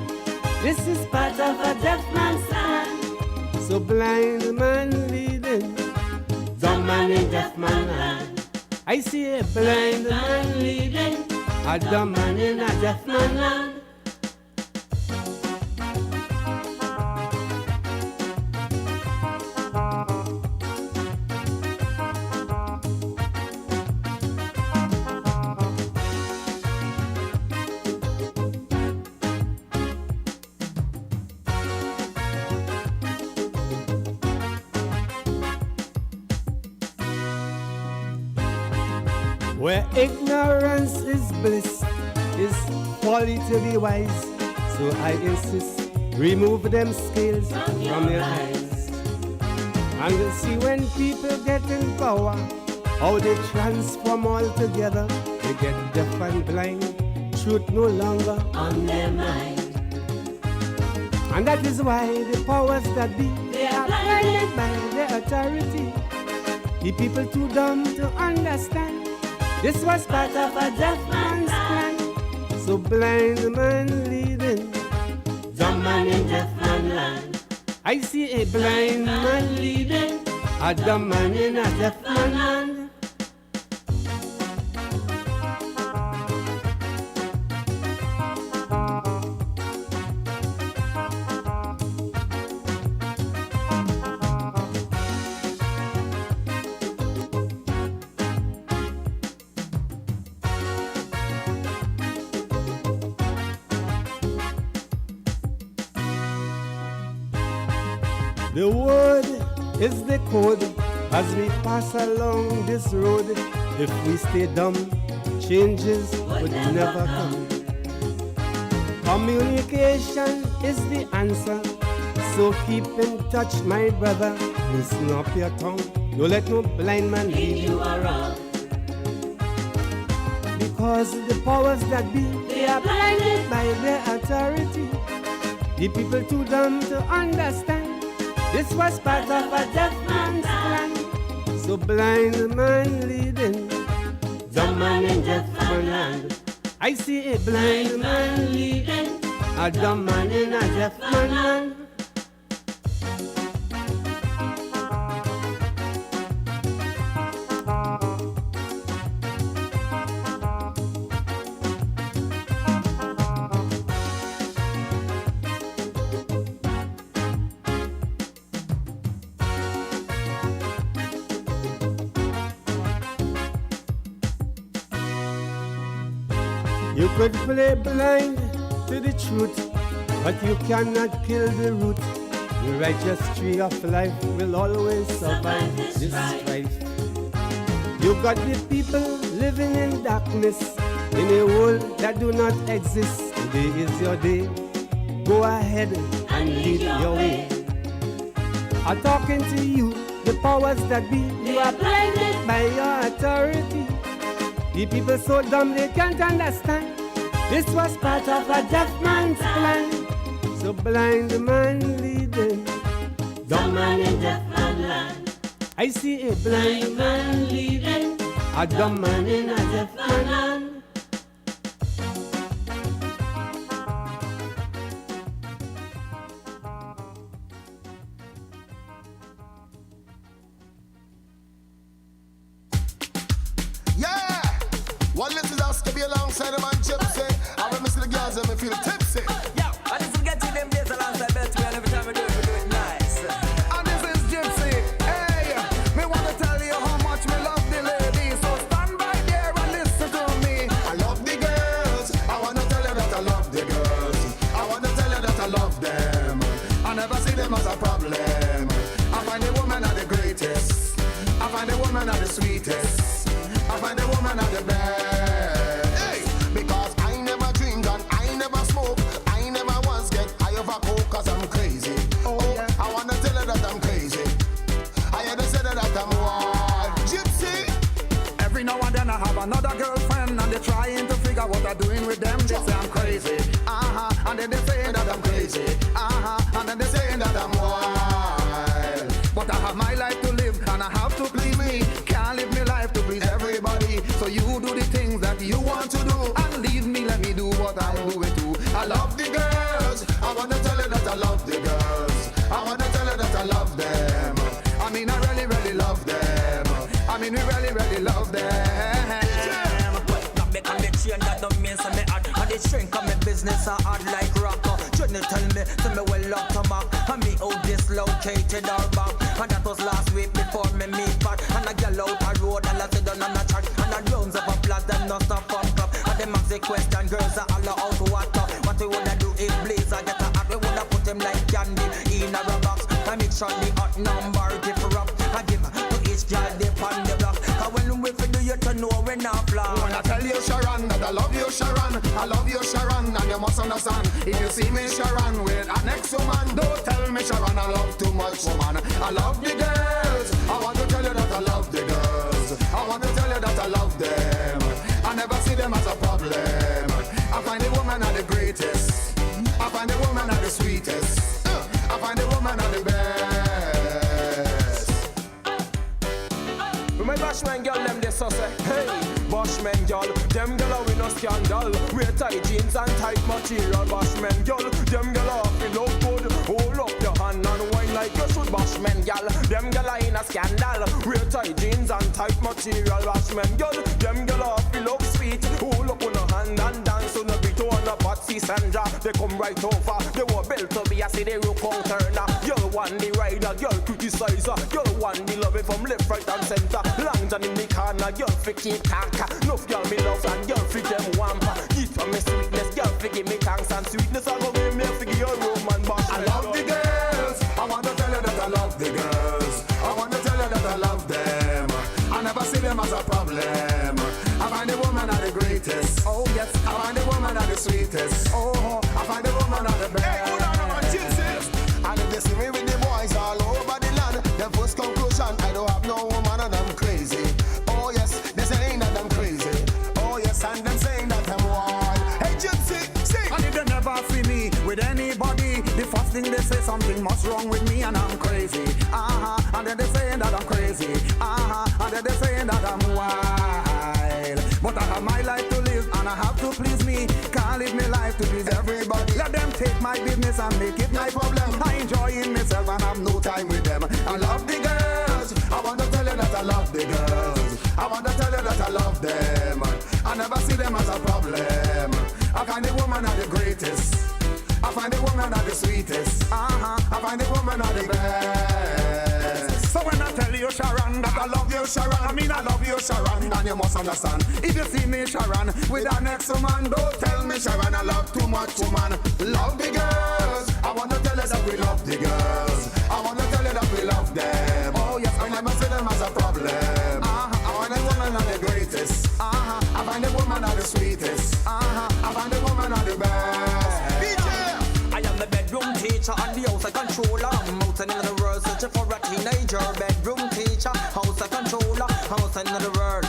This is part of a deaf man's plan. So blind man leading, dumb man in deaf man land. I see a blind man leading, a dumb man in a deaf man land. Where ignorance is bliss, is folly to be wise. So I insist, remove them scales from your eyes. And you'll see when people get in power, how they transform all together. They get deaf and blind, truth no longer on their mind. And that is why the powers that be, they are blinded by their authority. The people too dumb to understand. This was part of a deaf man's plan. So blind man leading, dumb man in deaf man land. I see a blind man leading, a dumb man in a deaf man land. The word is the code as we pass along this road. If we stay dumb, changes would never come. Communication is the answer, so keep in touch, my brother. Loosen up your tongue, don't let no blind man lead you around. Because the powers that be, they are blinded by their authority. The people too dumb to understand. This was part of a deaf man's plan. So blind man leading, dumb man in deaf man land. I see a blind man leading, a dumb man in a deaf man land. You could play blind to the truth, but you cannot kill the root. The righteous tree of life will always survive this strife. You got the people living in darkness, in a world that do not exist. Today is your day. Go ahead and lead your way. I'm talking to you, the powers that be. You are blinded by your authority. The people so dumb they can't understand. This was part of a deaf man's plan. So blind man leading, dumb man in deaf man land. I see a blind man leading, a dumb man in a deaf man land. Well, this is us to be alongside the man Gypsy. I remember the girls and me feel tipsy. Yo, I just get you them days alongside Betty, and every time we do it nice. And this is Gypsy. Hey, me want to tell you how much me love the ladies. So stand by there and listen to me. I love the girls. I want to tell you that I love the girls. I want to tell you that I love them. I never see them as a problem. I find the woman are the greatest. I find the woman are the sweetest. I find the woman are the best. Hey, because I never drink and I never smoke. I never want they're trying to figure what I'm doing with them. They say I'm crazy, and then they're saying that I'm crazy, and then they're saying that I'm wild. But I have my life to live, and I have to please me. Can't live my life to please everybody. So you do the things that you want to do, and leave me, let me do what I'm doing too. I love the girls, I wanna tell you that I love the girls. I wanna tell you that I love them. I mean, I really, really love them. I mean, we really, really love them. Not make a change that don't mean so me hard. And the strength of my business are hard like rock. Tryna tell me, so me well up to mark. And me out dislocated our back. And that was last week before me meet back. And I get out a road and I sit down on a track. And I rounds up a blast, them not stop from club. And them ask the question, girls are all out what up. What we wanna do is blaze, I get a hat. We wanna put them like candy in a box. I make sure the hot number differ up. I give to each girl dip on the block. And when we do you to know we're not flawed. When I tell you Sharon that I love you Sharon, I love you Sharon, and you must understand. If you see me Sharon with an ex-woman, don't tell me Sharon I love too much woman. I love the girls, I want to tell you that I love the girls. I want to tell you that I love them. I never see them as a problem. I find the woman are the greatest. I find the woman are the sweetest. I find the woman are the best. My bashman girl, them they so say, hey, bashman girl, them girl are with no scandal. Wear tight jeans and tight material. Bashman girl, them girl are feel look good. Hold up your hand and wine like you should. Bashman girl, them girl are in a scandal. Wear tight jeans and tight material. Bashman girl, them girl are feel look sweet. Hold up on a hand and dance on a beat on a Patsy Sandra. They come right over. They were built to be a city rock turner. Girl want the rider, girl criticizer. Girl want the love it from left, right and center. Long John in the corner, girl fi keep tanker. Nuff girl me love and girl fi them wamper. Eat from me sweetness, girl fi give me thanks and sweetness. I go give me fi give you Roman bash. I love the girls, I want to tell you that I love the girls. I want to tell you that I love them. I never see them as a problem. I find the woman are the greatest. Oh yes, I find the woman are the sweetest. Oh, I find the woman are the best. Hey, hold on, and if they see me with the boys all over the land, the first conclusion, I don't have no woman and I'm crazy. Oh yes, they're saying that I'm crazy. Oh yes, and them saying that I'm wild. Hey Gypsy, sing! And if they never see me with anybody, the first thing they say something must wrong with me and I'm crazy. And then they're saying that I'm crazy. And then they're saying that I'm wild. But I have my life to live and I have to please me. Can't live my life to please everybody. Let them take my business and make it my problem. I enjoying myself and have no time with them. I love the girls. I want to tell you that I love the girls. I want to tell you that I love them. I never see them as a problem. I find the woman are the greatest. I find the woman are the sweetest. I find the woman are the best. So when I tell you Sharon that I love you Sharon, I mean I love you Sharon, and you must understand. If you see me Sharon with an ex-woman, don't tell me Sharon I love too much woman. Love the girls. I want to tell you that we love the girls. I want to tell you that we love them. Oh yes, I never see them as a problem. I find the woman are the greatest. I find the woman are the sweetest. I find the woman are the best. I am the bedroom teacher and the house controller. I'm out in the world searching for a teenager. Bedroom teacher, house controller, house in the world.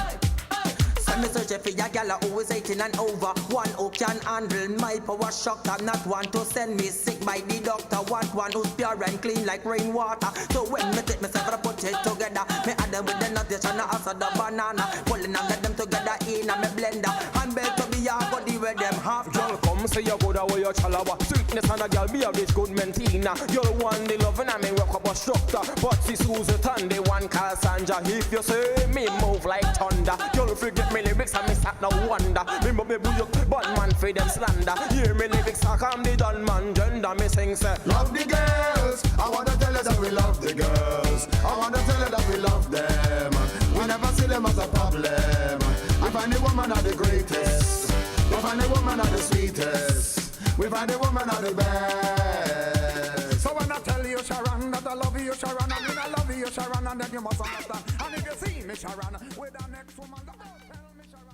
Send me searching for a gal who is 18 and over. One who can handle my power shock. I'm not one to send me sick by the doctor. Want one who's pure and clean like rainwater. So when me take myself and put it together, me add them with the nuts and also the banana. Pulling and let them together in a me blender. And beg to be a body where them half. Girl, come say you good away your chalawa. Sweetness and a girl be of this good mentina. You're one the loving and me rock up a structure. But see Susan and the one Carl Sanja. If you say me move like thunder, you'll forget me lyrics and me sat no wonder. Remember me boo you bun man for them slander. Hear me lyrics I come the done man gender. Me sing say love the girls. I wanna tell you that we love the girls. I wanna tell you that we love them. We never see them as a problem. I find the woman are the greatest. We find the woman are the sweetest. We find the woman are the best. So when I tell you Sharon that I love you Sharon, I mean I love you Sharon, and then you must understand. And if you see me Sharon with the next woman, don't tell me Sharon.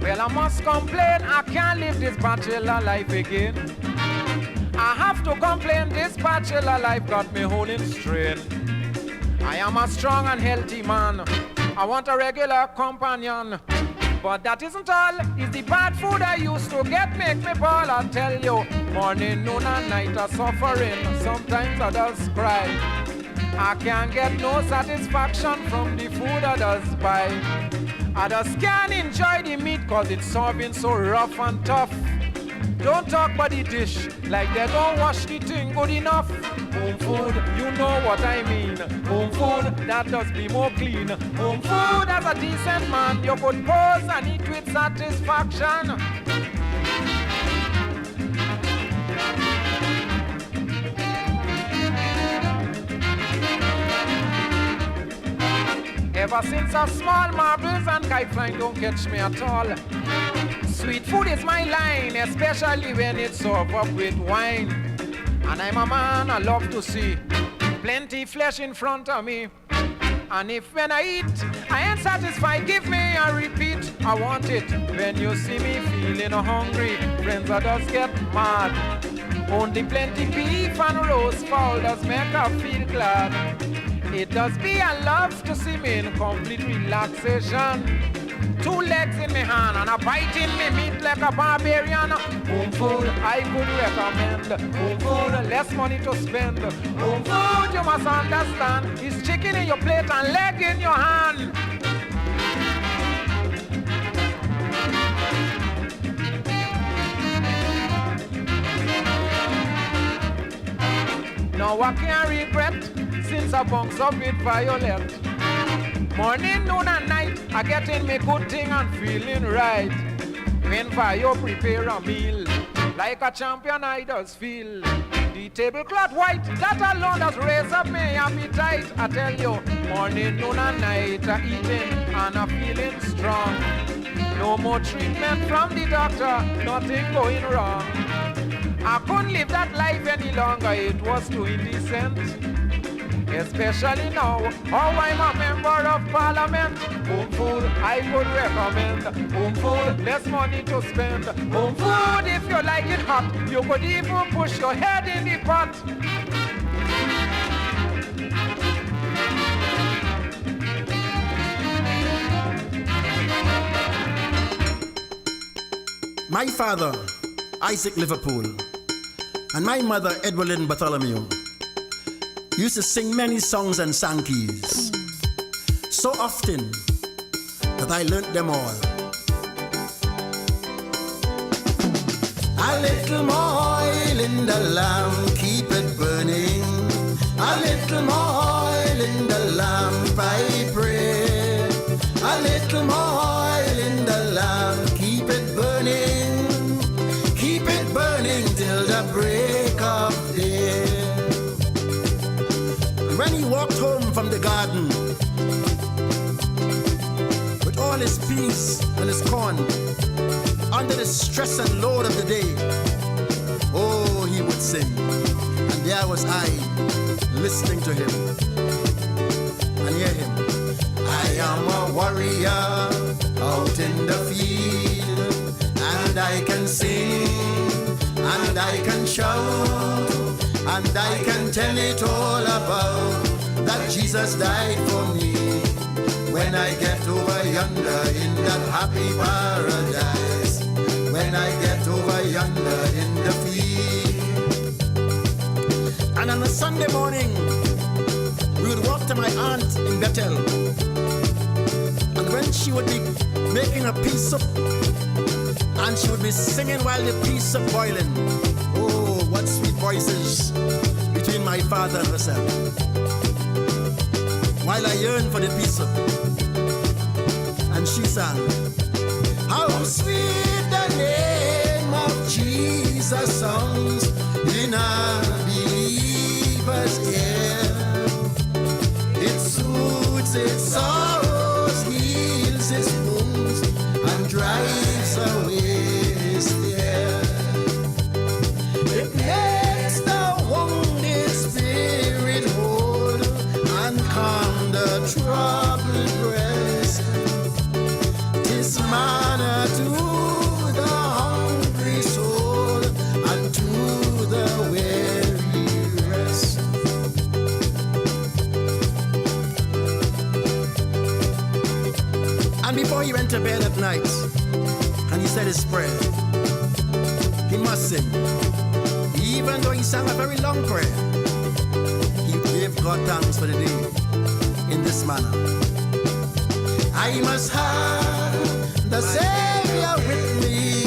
Well, I'm must complain, I can't live this bachelor life again. I have to complain, this bachelor life got me holding strain. I am a strong and healthy man, I want a regular companion. But that isn't all, it's the bad food I used to get make me ball. I tell you, morning, noon and night are suffering, sometimes others cry. I can't get no satisfaction from the food others buy. Others can't enjoy the meat cause it's serving so rough and tough. Don't talk about the dish like they don't wash the thing good enough. Home food, you know what I mean. Home food, that does be more clean. Home food, as a decent man, you could pause and eat with satisfaction. Ever since a small marbles and kite flying don't catch me at all. Sweet food is my line, especially when it's served up with wine. And I'm a man I love to see plenty flesh in front of me. And if when I eat, I ain't satisfied, give me a repeat. I want it when you see me feeling hungry. Friends, I just get mad. Only plenty beef and roast fowl does make her feel glad. It does be a love to see me in complete relaxation. 2 legs in me hand and a bite in me meat like a barbarian. Home food I could recommend. Home food, less money to spend. Home food, you must understand, is chicken in your plate and leg in your hand. Now I can't regret since I bunks up with Violet. Morning, noon and night, I get in me good thing and feeling right. When Vio prepare a meal, like a champion I does feel. The tablecloth white, that alone does raise up me appetite. I tell you, morning, noon and night, I eating and I'm feeling strong. No more treatment from the doctor, nothing going wrong. I couldn't live that life any longer, it was too indecent. Especially now, how I'm a member of parliament. Home food I could recommend. Home food, less money to spend. Home food, if you like it hot, you could even push your head in the pot. My father, Isaac Liverpool, and my mother, Edwelyn Bartholomew, used to sing many songs and sankeys, so often that I learnt them all. A little more oil in the lamp, keep it burning. A little more oil in the lamp, I pray. A little more oil in the lamp, keep it burning. Keep it burning till the break of day. When he walked home from the garden with all his peas and his corn under the stress and load of the day, oh, he would sing. And there was I, listening to him and hear him. I am a warrior out in the field, and I can sing, and I can shout, and I can tell it all about that Jesus died for me. When I get over yonder in that happy paradise, when I get over yonder in the field. And on a Sunday morning, we would walk to my aunt in Bethel. And when she would be making a pea soup, and she would be singing while the pea soup boiling. Oh, what sweet voices between my father and herself. While I yearned for the pea soup, and she sang, how sweet the name of Jesus sounds in a believer's ear. It soothes its sorrows, heals its wounds, and drives away his fear. It makes the wounded spirit whole and calm the troubled breast. 'Tis manna to before he went to bed at night and he said his prayer, he must sing. Even though he sang a very long prayer, he gave God thanks for the day in this manner. I must have the Savior with me,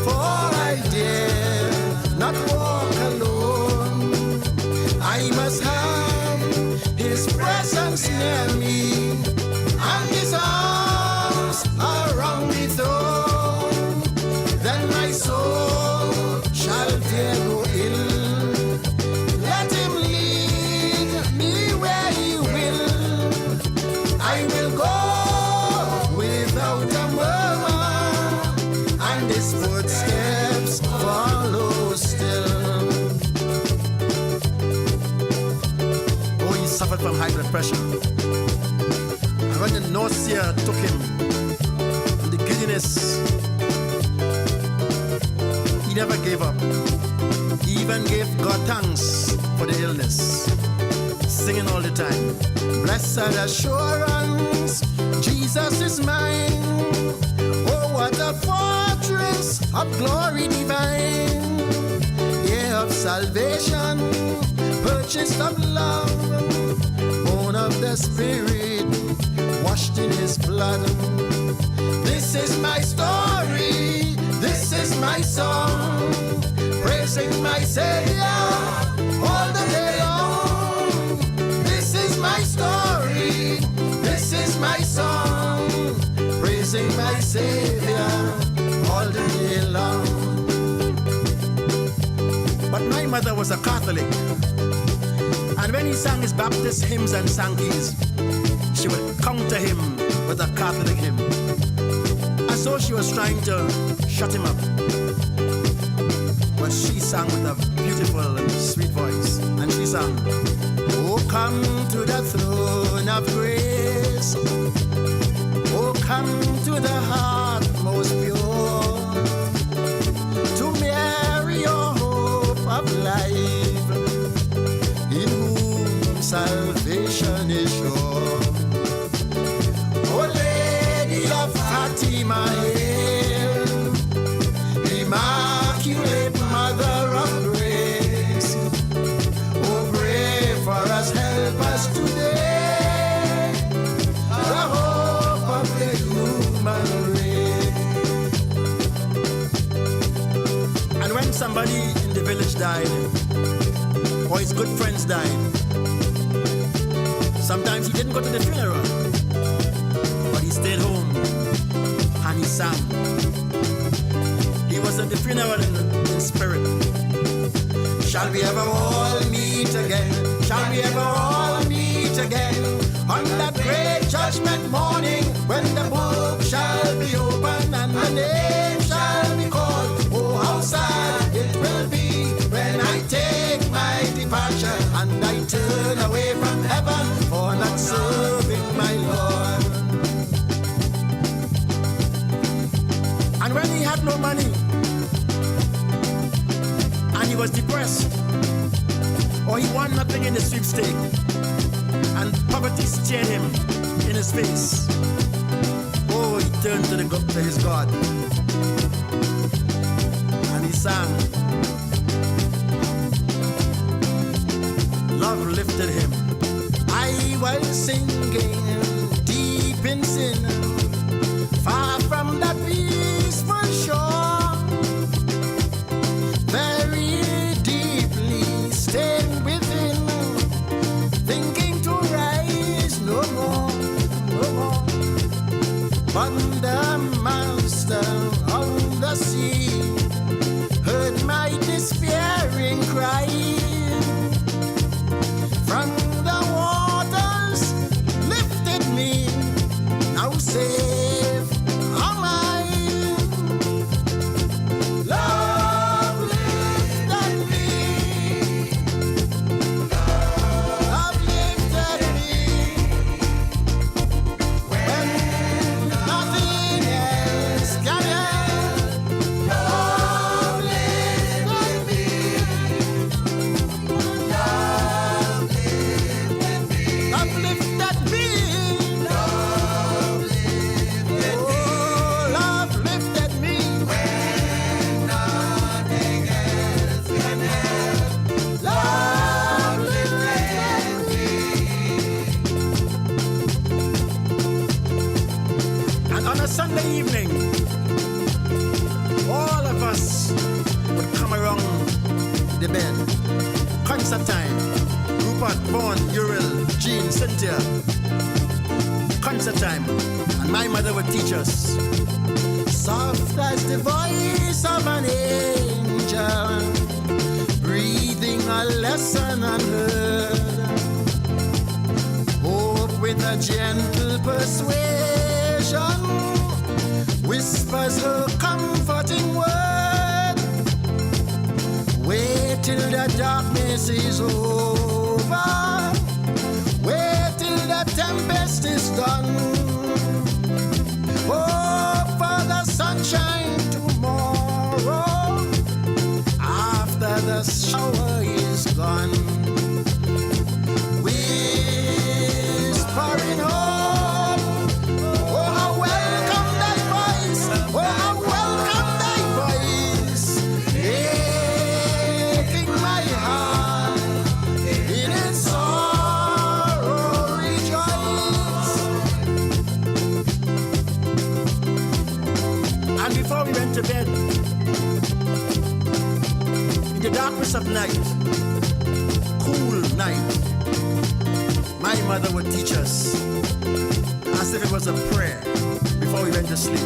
for I dare not walk alone. I must have His presence near me, and His arms around me thrown. Then my soul shall fear no ill. Let Him lead me where He will. I will go without a murmur, and His footsteps follow still. Oh, he suffered from high blood pressure. And when the nausea took him, and the giddiness, he never gave up. He even gave God thanks for the illness, singing all the time. Blessed assurance, Jesus is mine. Oh, what a fortress of glory divine. Yeah, of salvation, purchased of love, born of the Spirit, washed in His blood. This is my story, this is my song, praising my Savior all the day long. This is my story, this is my song, praising my Savior all the day long. But my mother was a Catholic, and when he sang his Baptist hymns and sang keys, she would counter him with a Catholic hymn. And so she was trying to shut him up. But she sang with a beautiful and sweet voice. And she sang, oh, come to the throne of grace. Oh, come to the heart most pure. To Mary, your hope of life, in whom salvation is sure. Oh, Lady of Fatima, hail, Immaculate Mother of Grace. Oh, pray for us, help us today, the hope of the human race. And when somebody in the village died, or his good friends died, sometimes he didn't go to the funeral, but he stayed home and he sang. He was at the funeral in spirit. Shall we ever all meet again? Shall we ever all meet again? On that great judgment morning, when the book shall be opened and the name shall be called. Oh, how sad it will be when I take my departure and I turn away from heaven for not serving my Lord. And when he had no money and he was depressed, or he won nothing in the sweepstake, and poverty stared him in his face, oh, he turned to his God and he sang. Love lifted him. I was singing deep in sin, far from that peaceful shore, very deeply staying within, thinking to rise no more, no more. But the master of the sea heard my despairing cry. From the waters lifted me, now safe am I. Love lifted me, love lifted me, when nothing Sunday evening, all of us would come around the bed. Concert time. Rupert, Vaughn, Uriel, Jean, Cynthia. Concert time. And my mother would teach us. Soft as the voice of an angel, breathing a lesson unheard. Hope with a gentle persuasion, whispers her comforting word. Wait till the darkness is over. Wait till the tempest is done. Hope for the sunshine tomorrow after the shower is gone. Whispering hope. Oh, how welcome thy voice. Oh, how welcome thy voice. Making my heart in its sorrow rejoice. And before we went to bed, in the darkness of night, cool night, my mother would teach us as if it was a prayer before we went to sleep.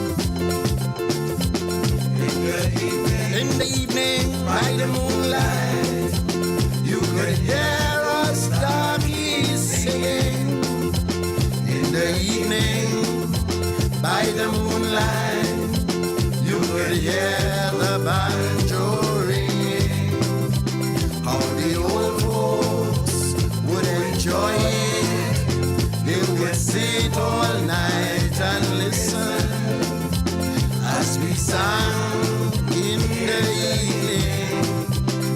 In the evening, by the moonlight, you could hear us darkies singing. In the evening, by the moonlight, you could hear the banjo ringing. How the old folks would enjoy it. They would sit all night and listen as we sang in the evening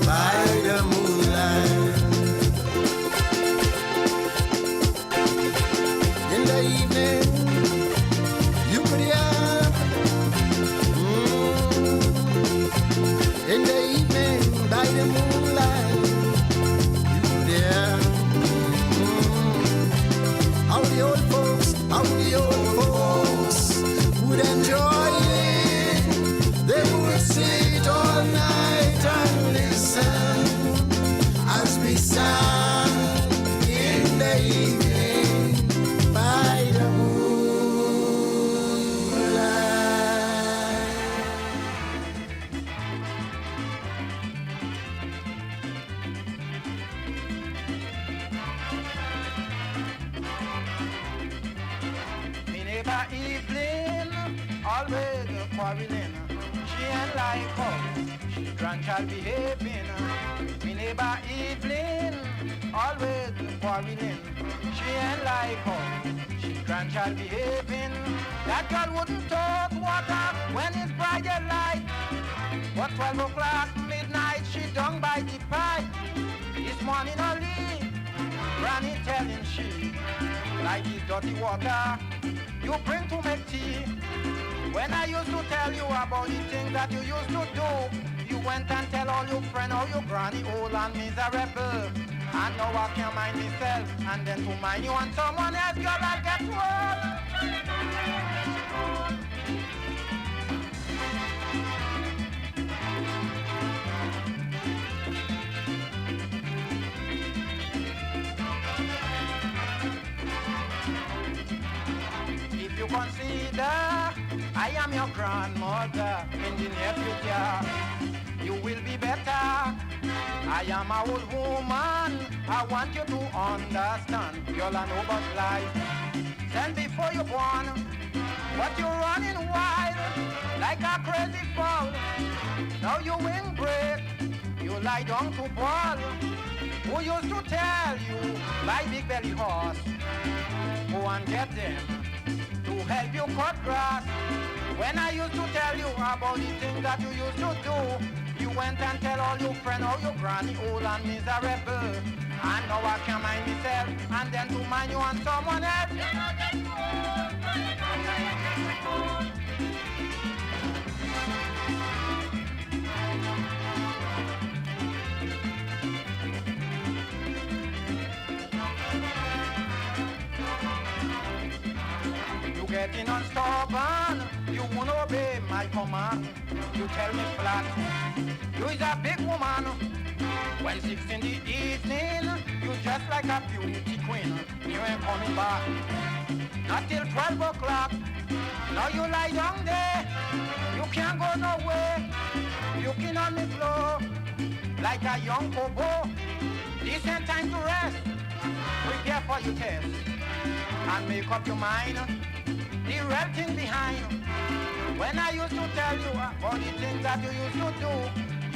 by the moonlight. In the evening, you could hear. In the evening, by the moonlight, you could hear. How the old folks would enjoy it. They would sit all night and listen as we sang in the evening by the moonlight. Me neighbor Evelyn, always quarreling. She ain't like how she grandchild behaving. Me neighbor Evelyn, always quarreling. She ain't like how she grandchild behaving. That girl wouldn't talk water when it's bright light. But 12 o'clock midnight, she done by the pipe. This morning early, Granny telling she, like this dirty water you bring to make tea. When I used to tell you about the things that you used to do, you went and tell all your friends how your granny old and miserable. And now I can't mind myself, and then to mind you and someone else, girl, I get worse. If you consider I am your grandmother in the near future, you will be better. I am an old woman, I want you to understand. Girl, I know about life. Then before you born, what you running wild, like a crazy fowl. Now you wing break, you lie down to ball. Who used to tell you, buy big belly horse, go and get them to help you cut grass. When I used to tell you about the things that you used to do, you went and tell all your friends how your granny old and miserable. And now I can't mind myself, and then to mind you and someone else. You getting unstubborn, You won't obey my command. You tell me flat. You is a big woman. When 6 in the evening, you just like a beauty queen. You ain't coming back. Not till 12 o'clock. Now you lie down there. You can't go nowhere. You can on the floor like a young hobo. This ain't time to rest. Prepare for your test and make up your mind. The real thing behind. When I used to tell you about the things that you used to do,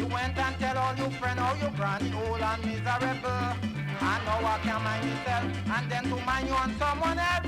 you went and tell all your friends how you granny old and miserable. And now I can mind myself and then to mind you on someone else.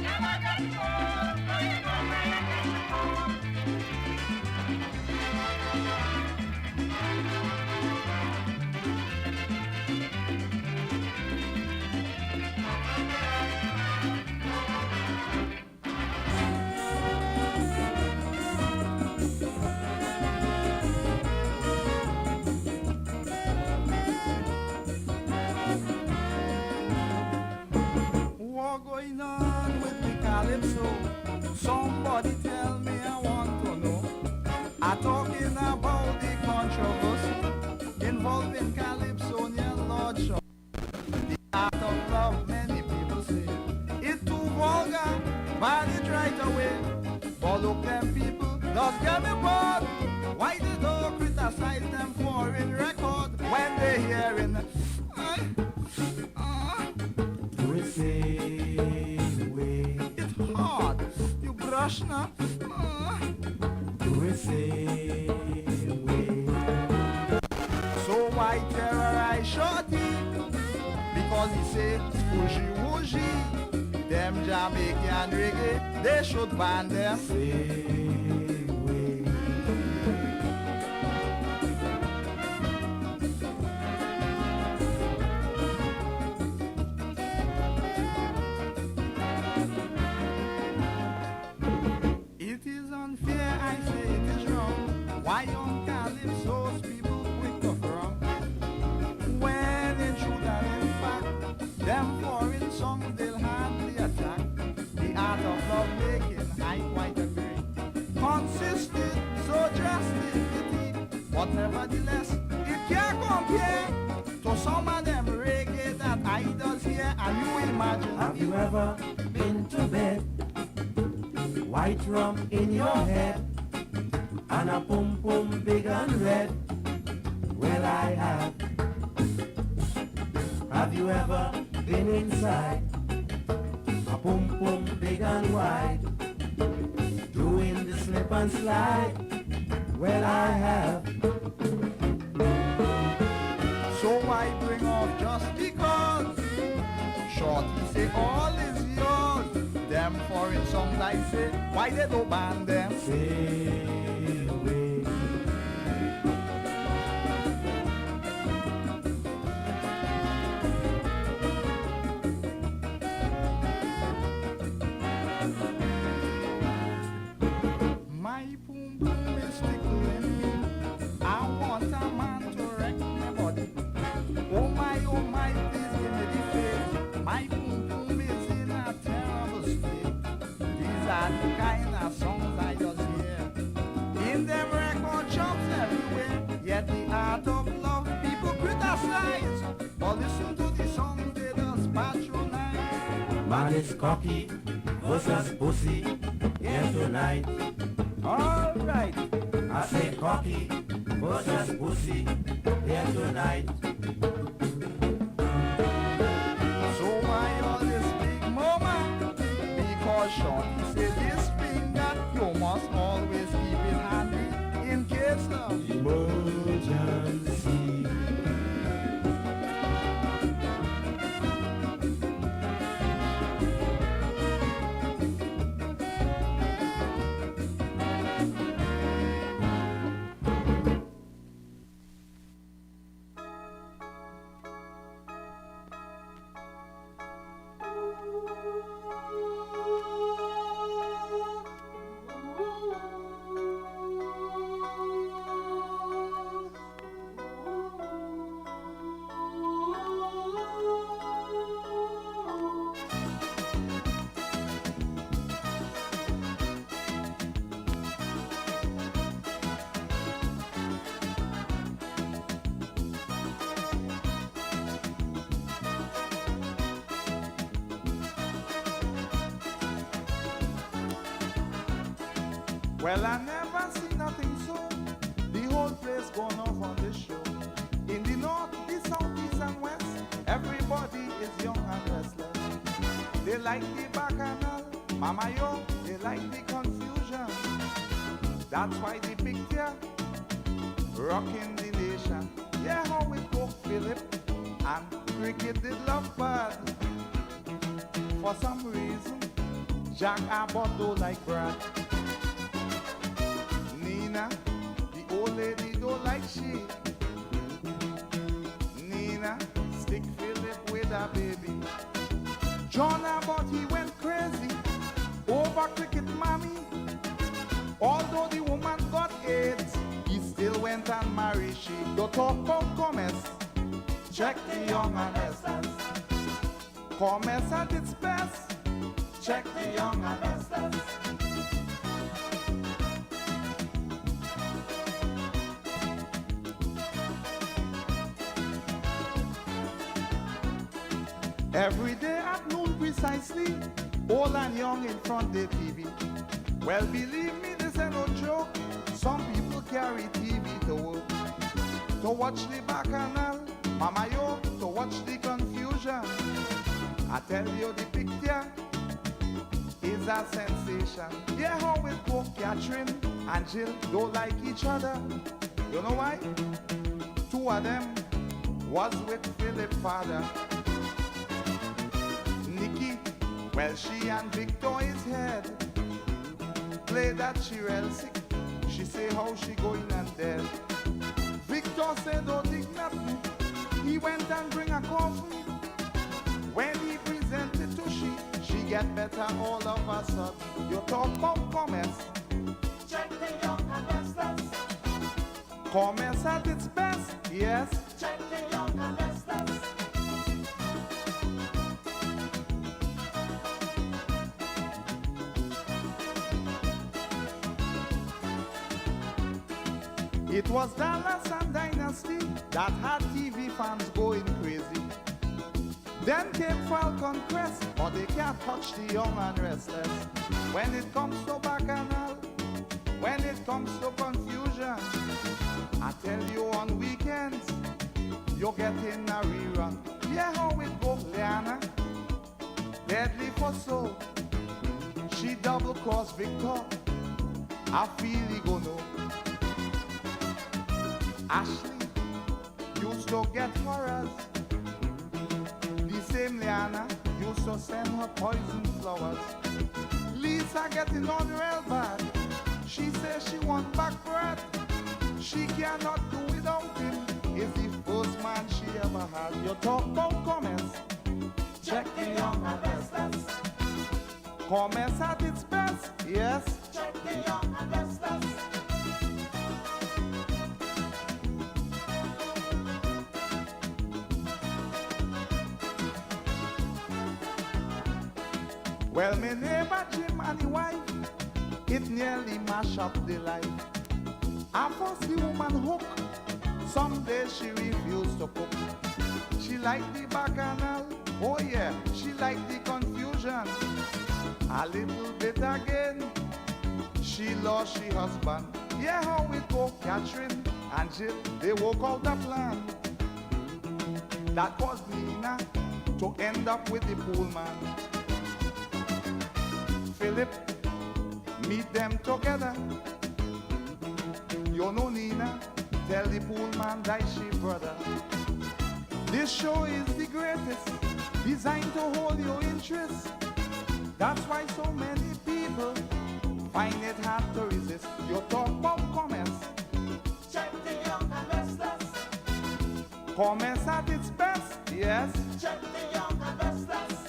What going on with the calypso? Somebody tell me, I want to know. I'm talking about the controversy involving calypsonian lordship. The art of love, many people say it's too vulgar, ban it right away. But look, them people just get me bored. Why they don't criticize them foreign record when they hearing same way? It's hard. You brush now. Do it same way. So why terrorize Shorty? Because he say wooshy wooshy. Them Jamaican reggae, they should ban them. Same way. It is unfair, I say it is wrong. Why on calypso's people quick to frown? When in truth and in fact, them foreign songs they'll hardly attack. The art of love making, I quite agree. Consistent, so drastic it, but nevertheless, it can't compare to some of them reggae that idols here. And you imagine, have you ever been to bed? White rum in your head and a pum pum big and red. Well, I have. Have you ever been inside a pum pum big and wide, doing the slip and slide? Well, I have. So why bring up just because? Shorty say all is yours. Them foreign songs I say, why they don't ban them? Say away. My boom boom is tickling me. I want a man to wreck my body. Oh my, please give me the face. My boom boom is in a terrible state. These are the kind of songs I just hear in them record shops everywhere. Yet the art of love people criticize. But listen to the songs they just patronize. Man is cocky versus pussy here tonight. Alright, I say cocky versus pussy here tonight. So why all this big mama? Because Shorty said this finger you must always keep it handy in case of emergency. Well, I never see nothing so. The whole place gone off on this show. In the north, the south, east, and west, everybody is young and restless. They like the bacchanal, mama yo, they like the confusion. That's why the picture rocking the nation. Yeah, how it go, Philip, and cricket did love bad. For some reason, Jack Abbott don't like Brad. Nina, the old lady don't like she. Nina, stick Philip with her baby. John Abbott, he went crazy over cricket mommy. Although the woman got AIDS, he still went and married she. Don't talk about commerce, check the young and restless. Commerce at its best, check the young and restless. Every day at noon precisely, old and young in front the TV. Well, believe me, this ain't no joke. Some people carry TV to work, to watch the bacchanal, mama yo, to watch the confusion. I tell you, the picture is a sensation. Yeah, how it go, Catherine and Jill don't like each other. You know why? Two of them was with Philip's father. Nikki, well, she and Victor is head. Play that she real sick. She say how she going and dead. Victor said don't think nothing. He went and bring a coffee. When he presented to she get better all of a sudden. You talk about commerce, check the young and restless. Commerce at its best, yes, check the young and restless. It was Dallas and Dynasty that had TV fans going crazy. Then came Falcon Crest, but they can't touch the young and restless. When it comes to bacchanal, when it comes to confusion, I tell you on weekends, you're getting a rerun. Yeah, how it go, Liana, deadly for soul. She double-crossed Victor, I feel he go no. Ashley used to get horrors. The same Liana used to send her poison flowers. Lisa getting on real bad. She says she want back bread. She cannot do without him. He's the first man she ever had. You talk about commerce, check the young and restless. Commerce at its best, yes, check the young and restless. Well, my neighbor Jim and the wife, it nearly mash up the life. I forced the woman hook, some days she refused to cook. She liked the bacchanal, oh yeah, she liked the confusion. A little bit again, she lost she husband. Yeah, how it go, Catherine and Jill, they work out the plan. That was Nina to end up with the pool man. Philip, meet them together. You know Nina, tell the pool man that she brother. This show is the greatest, designed to hold your interest. That's why so many people find it hard to resist. You talk about commerce, check the young and restless. Commerce at its best, yes, check the young and restless.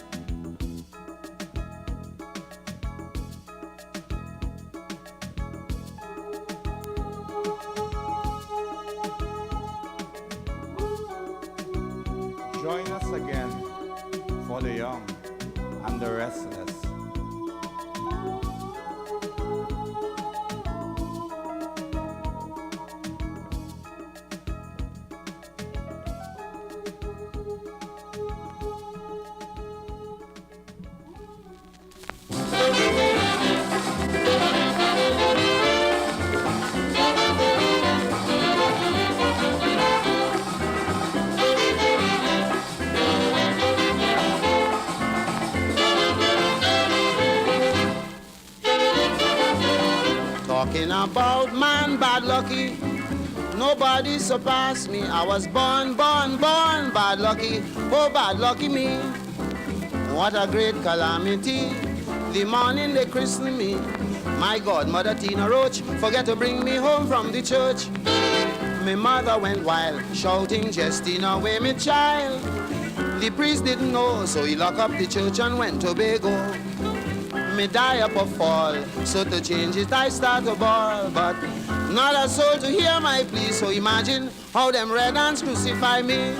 Join us again for the young and the restless. singing about man bad lucky. Nobody surpassed me. I was born bad lucky. Oh, bad lucky me. What a great calamity. The morning they christened me. My godmother Tina Roach forget to bring me home from the church. My mother went wild, shouting, Justina, away me child. The priest didn't know, so he locked up the church and went to Tobago. Me die up a fall, so to change it I start a ball. But not a soul to hear my plea, so imagine how them red hands crucify me.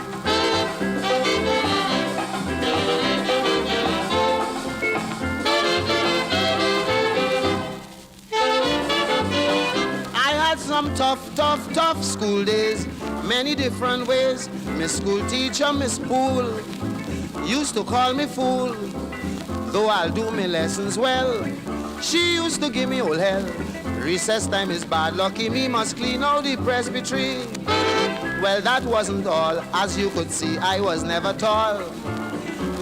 Some tough school days, many different ways. Miss school teacher, Miss Poole, used to call me fool. Though I'll do my lessons well, she used to give me all hell. Recess time is bad lucky, me must clean out the presbytery. Well, that wasn't all, as you could see, I was never tall.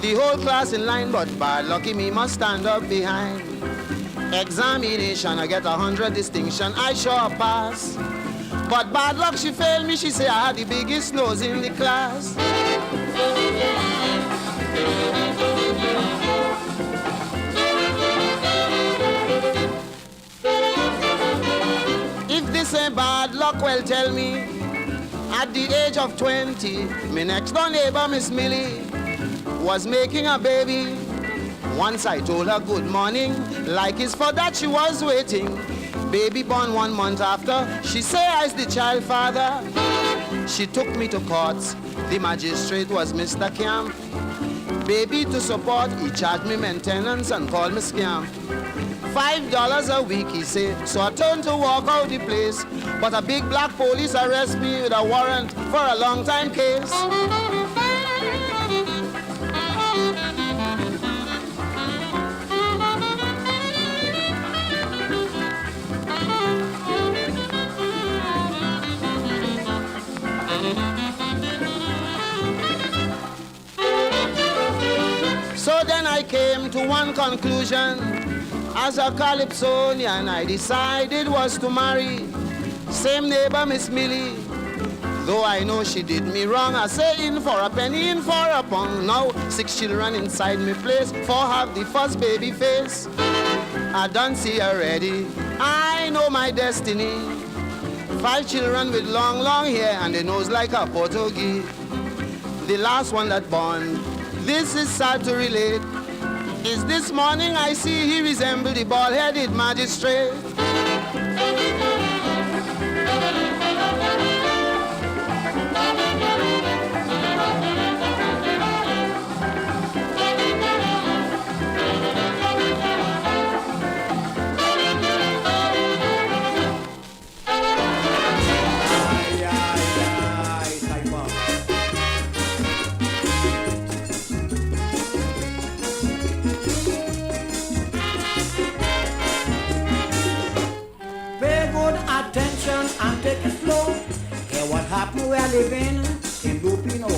The whole class in line, but bad lucky me must stand up behind. Examination, I get 100 distinction, I sure pass. But bad luck, she failed me, she say I had the biggest nose in the class. If this ain't bad luck, well tell me. At the age of 20, my next door neighbor, Miss Millie, was making a baby. Once I told her good morning, like it's for that she was waiting. Baby born 1 month after, she say I's the child father. She took me to courts, the magistrate was Mr. Camp. Baby to support, he charged me maintenance and called me scam. $5 a week, he say, so I turned to walk out the place. But a big black police arrest me with a warrant for a long time case. So then I came to one conclusion. As a Calypsonian, I decided was to marry same neighbor, Miss Millie. Though I know she did me wrong, I say in for a penny, in for a pound. Now 6 children inside me place, 4 have the first baby face. I done see already, I know my destiny. 5 children with long, long hair and a nose like a Portuguese. The last one that born, this is sad to relate, is this morning I see he resembled the bald-headed magistrate. And take it slow. Hear what happened where living in Lupino.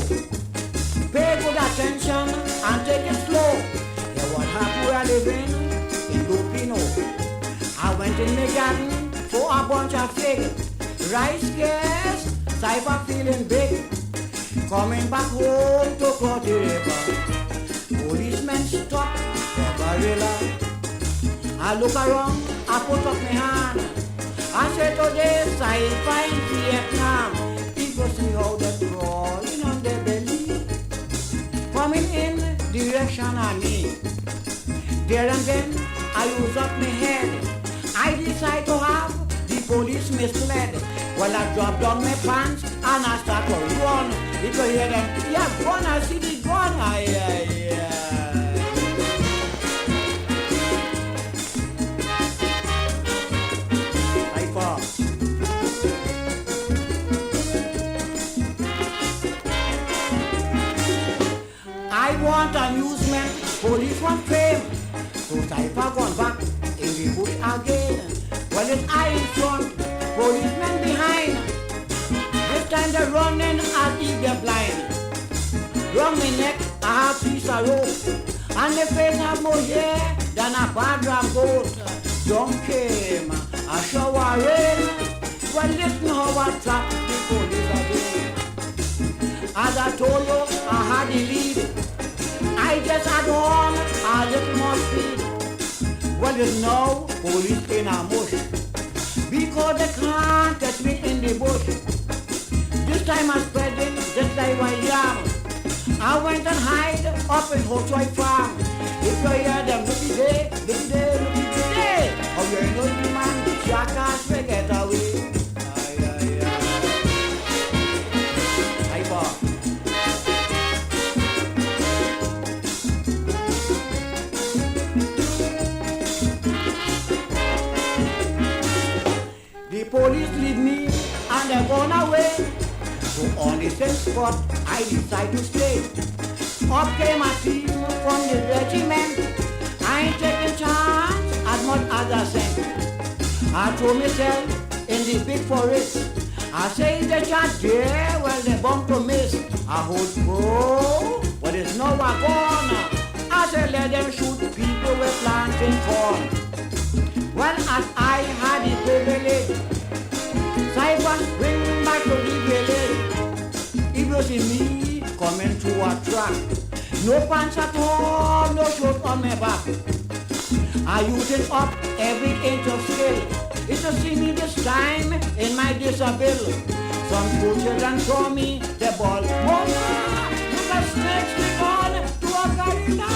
Pay good attention and take it slow. Hear what happened where living in Lupino. I went in the garden for a bunch of fig. Rice scarce, cypher feeling big. Coming back home to cross the river. Policemen stop for gorilla. I look around, I put up my hand. I said today, I find Vietnam. People see how they're crawling on their belly, coming in direction of me. There and then, I use up my head. I decide to have the police misled. Well, I drop down my pants and I start to run. You can hear them, yeah, gun, I see the gun. I want amusement, police want fame. So Cypher gone back in the bush again. Well, it's I in front, policemen behind. This time they're running as if they're blind. Round my neck, I have piece of rope. And the face have more hair than a bad ram goat. Don't came a shower rain. Well, listen how I trap the police again. As I told you, I had the lead. I just had on a little more speed. Well, you know, police in a mush. Because they can't catch me in the bush. This time I'm spreading just like my yam. I went and hide up in Hotoy Farm. If you hear them, looky there, looky there, looky there. Oh, you know the man, jackass, we get away. The police leave me and they're gone away. So on the same spot, I decide to stay. Up came a team from the regiment. I ain't taking chance as much as I say. I throw myself in the big forest. I say the chat there, well they bound to miss. I hold go, but it's no one gonna. I say let them shoot people with planting corn. Well, as I had the privilege, Cyphers bring back to the village. If you see me coming to a track, no pants at all, no shirt on my back. I using up every inch of skill. It's to see me this time in my disability. Some school children saw me, the ball. Mama, look at snakes stick on to a garina.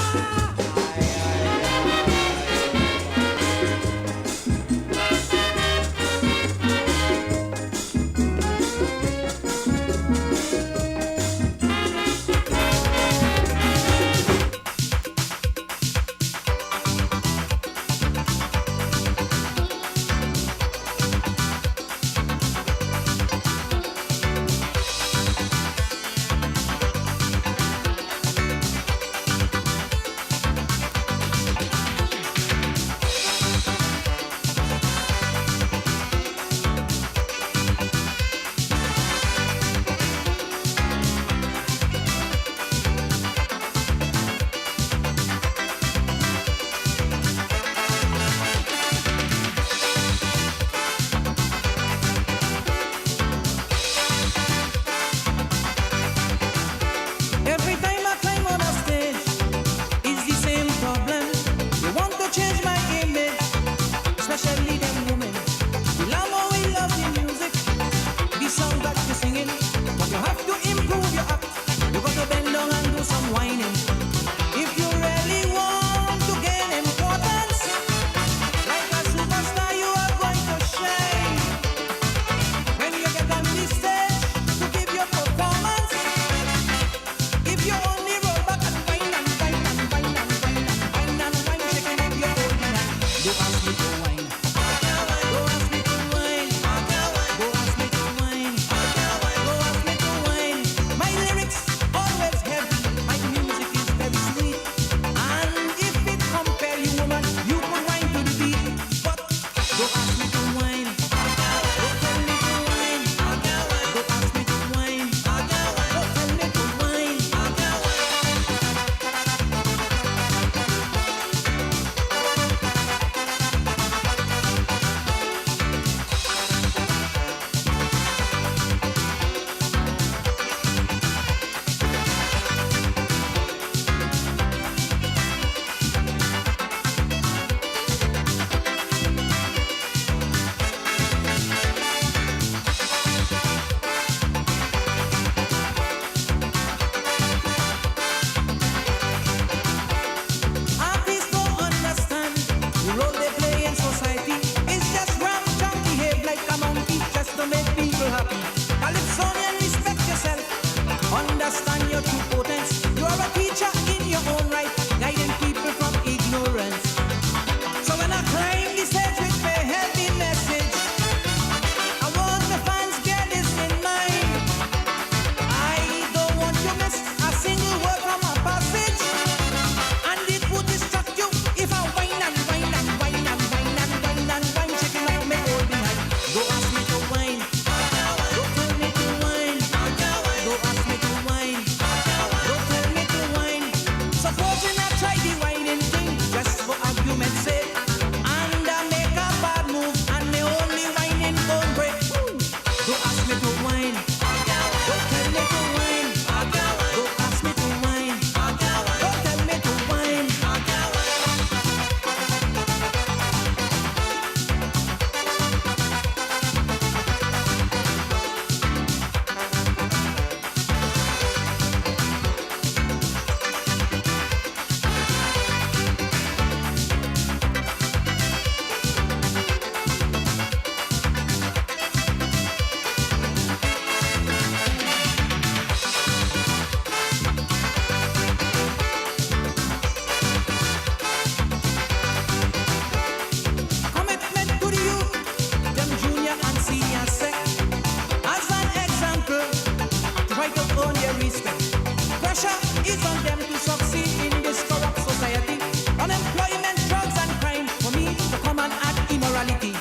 succeed in this corrupt society. Unemployment, drugs and crime, for me to come and add immorality.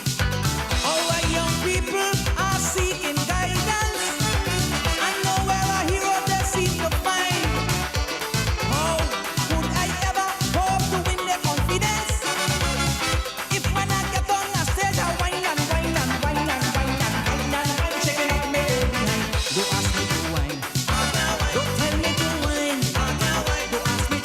Our young people are seeking guidance, and nowhere a hero they seem to find. How could I ever hope to win their confidence if when I get on a stage I whine and whine and whine and whine and whine and whine, shaking up me behind? Don't ask me to whine, don't tell me to whine, don't ask me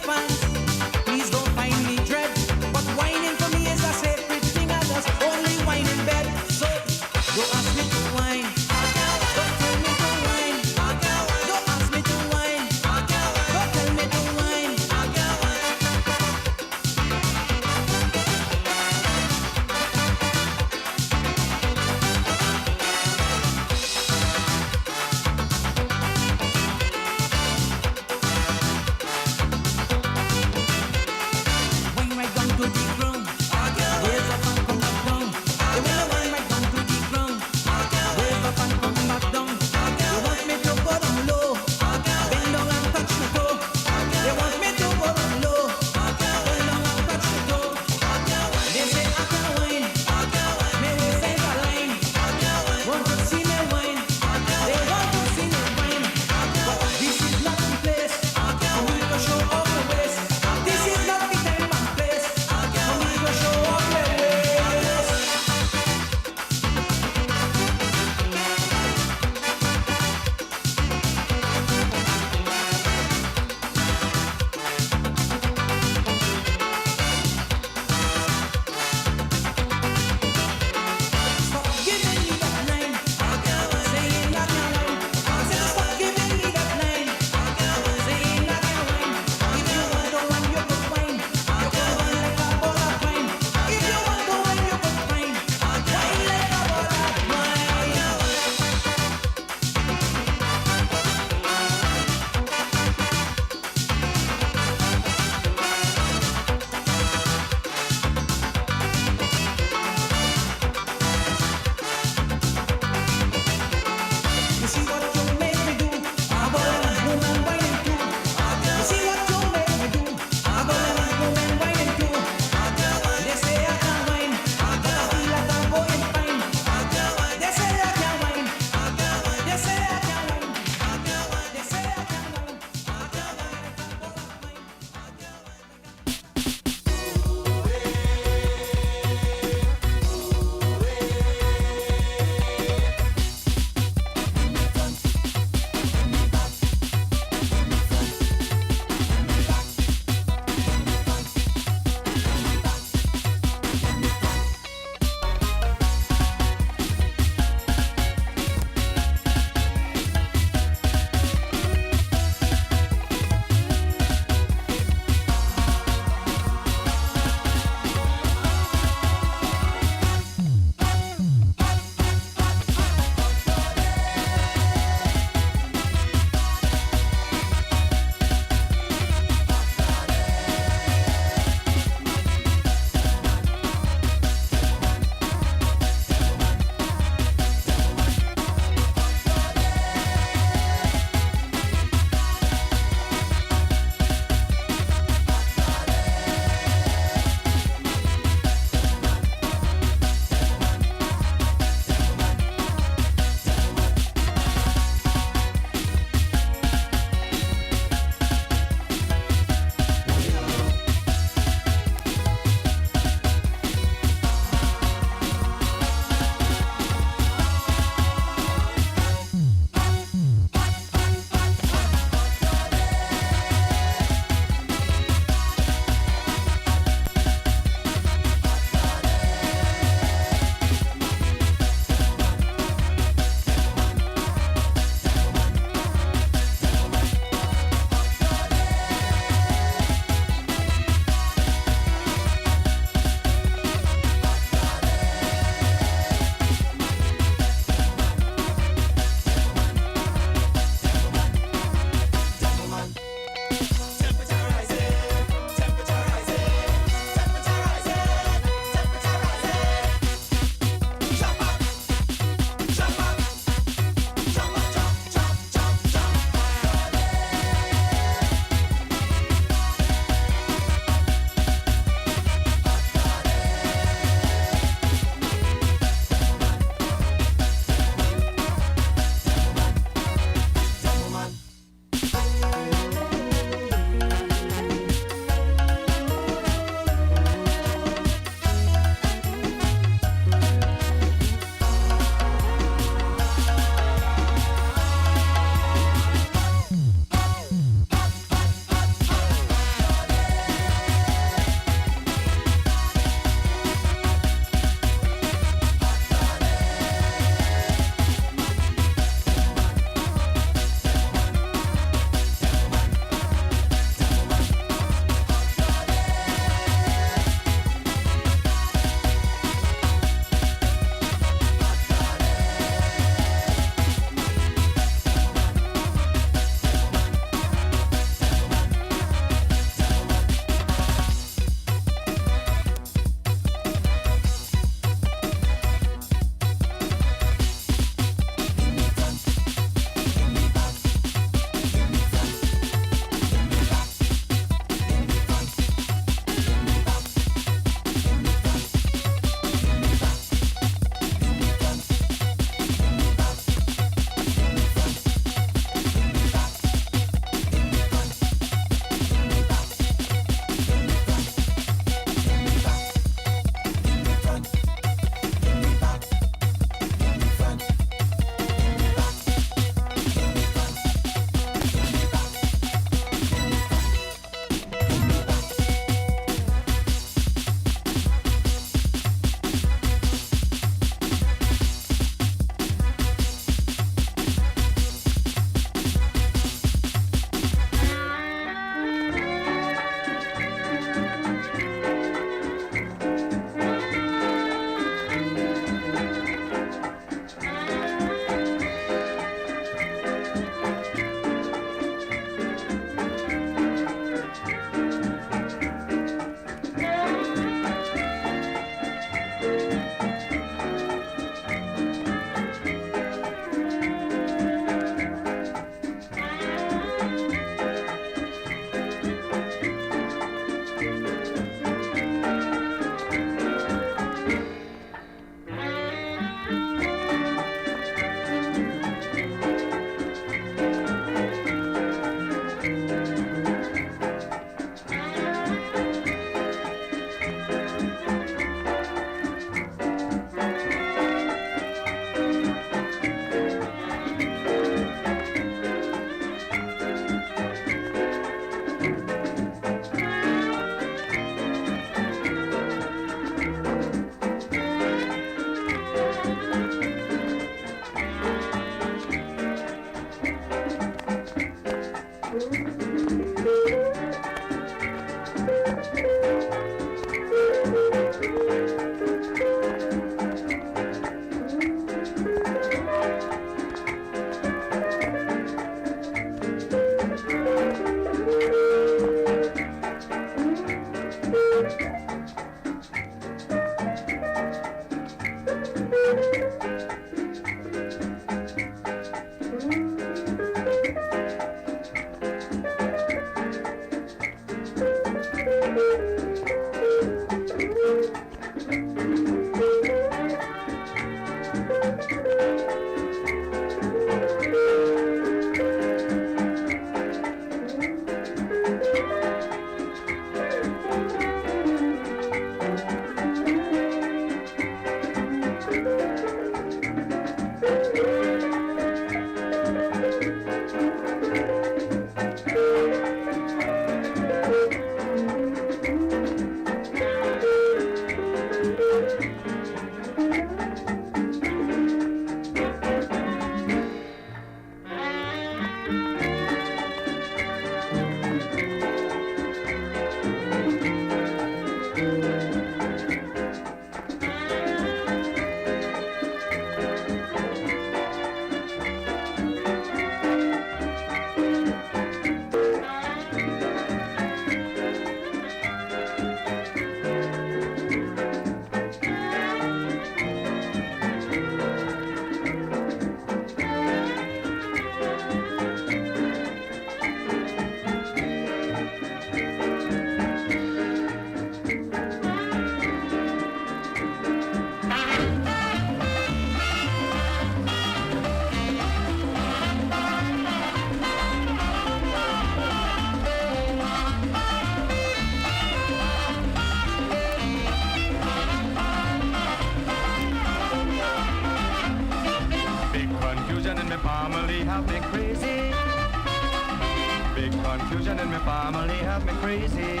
confusion in my family have me crazy.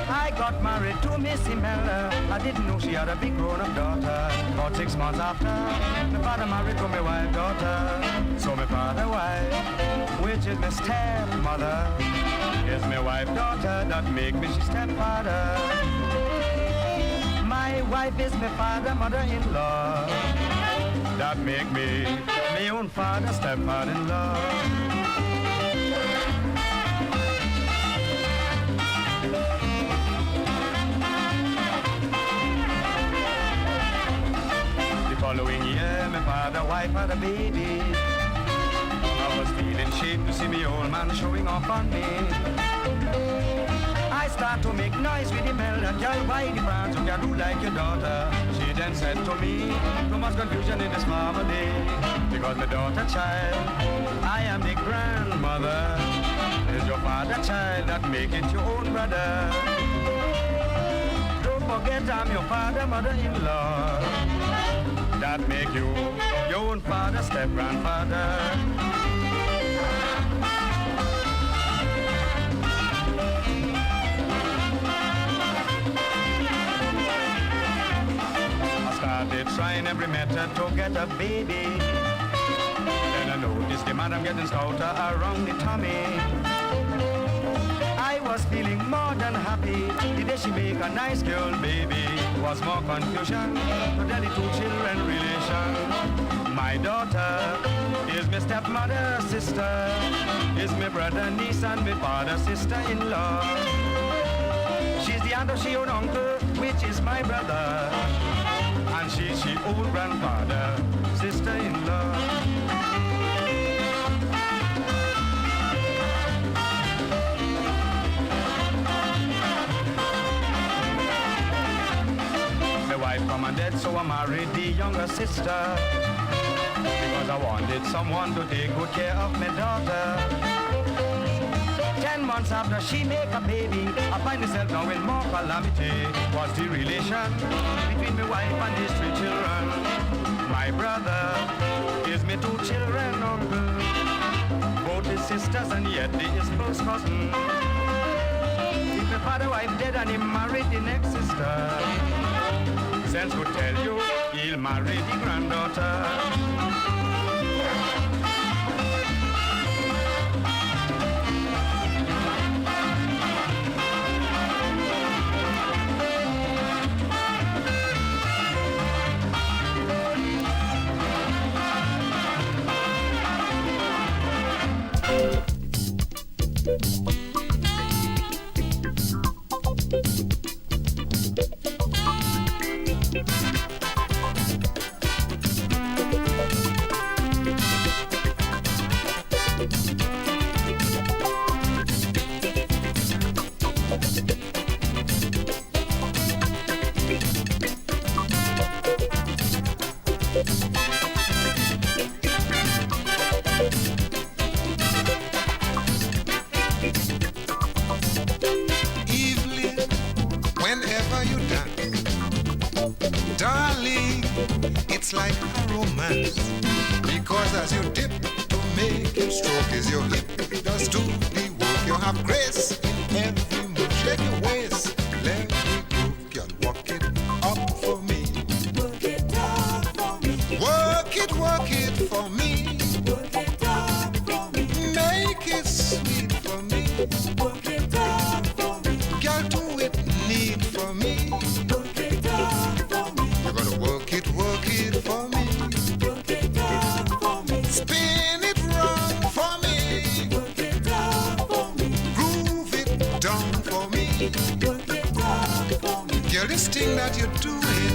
I got married to Miss Imelda. I didn't know she had a big grown-up daughter. About 6 months after, my father married to my wife daughter. So my father wife, which is my stepmother, is my wife daughter that make me she stepfather. My wife is my father mother-in-law that make me my own father stepfather-in-law. Following year, my father, wife had a baby. I was feeling shame to see me old man showing off on me. I start to make noise with him, and girl, why the brands you can do like your daughter? She then said to me, too much confusion in this family, because my daughter child, I am the grandmother. Is your father child that make it your own brother? Don't forget I'm your father, mother-in-law. That make you your own father, step-grandfather. I started trying every method to get a baby. Then I noticed the madam getting stouter around the tummy. I was feeling more than happy. The day she make a nice girl baby. Was more confusion to tell the two children relation. My daughter is my stepmother's sister, is my brother, niece, and my father's sister-in-law. She's the aunt of she own uncle, which is my brother, and she's she old grandfather, sister-in-law. Wife come and dead, so I married the younger sister, because I wanted someone to take good care of my daughter. 10 months after she make a baby, I find myself now in more calamity. What's the relation between my wife and these 3 children? My brother is me 2 children uncle, both his sisters and yet they is close cousin. If my father wife dead and he married the next sister, sense would tell you he'll marry the granddaughter. It's like a romance, because as you dip to make your stroke is your hip does do the work. You have grace in every move. Shake your waist, let me groove. Girl, walk it up for me. Work it up for me. Work it for me. Work it up for me. Make it sweet for me. Work it up for me. Girl, do it neat for me. Work it up for me. You're gonna work it for me. Work it up for me. Spin it round for me. Work it up for me. Groove it down for me. Work it up for me. Girl, this thing that you're doing,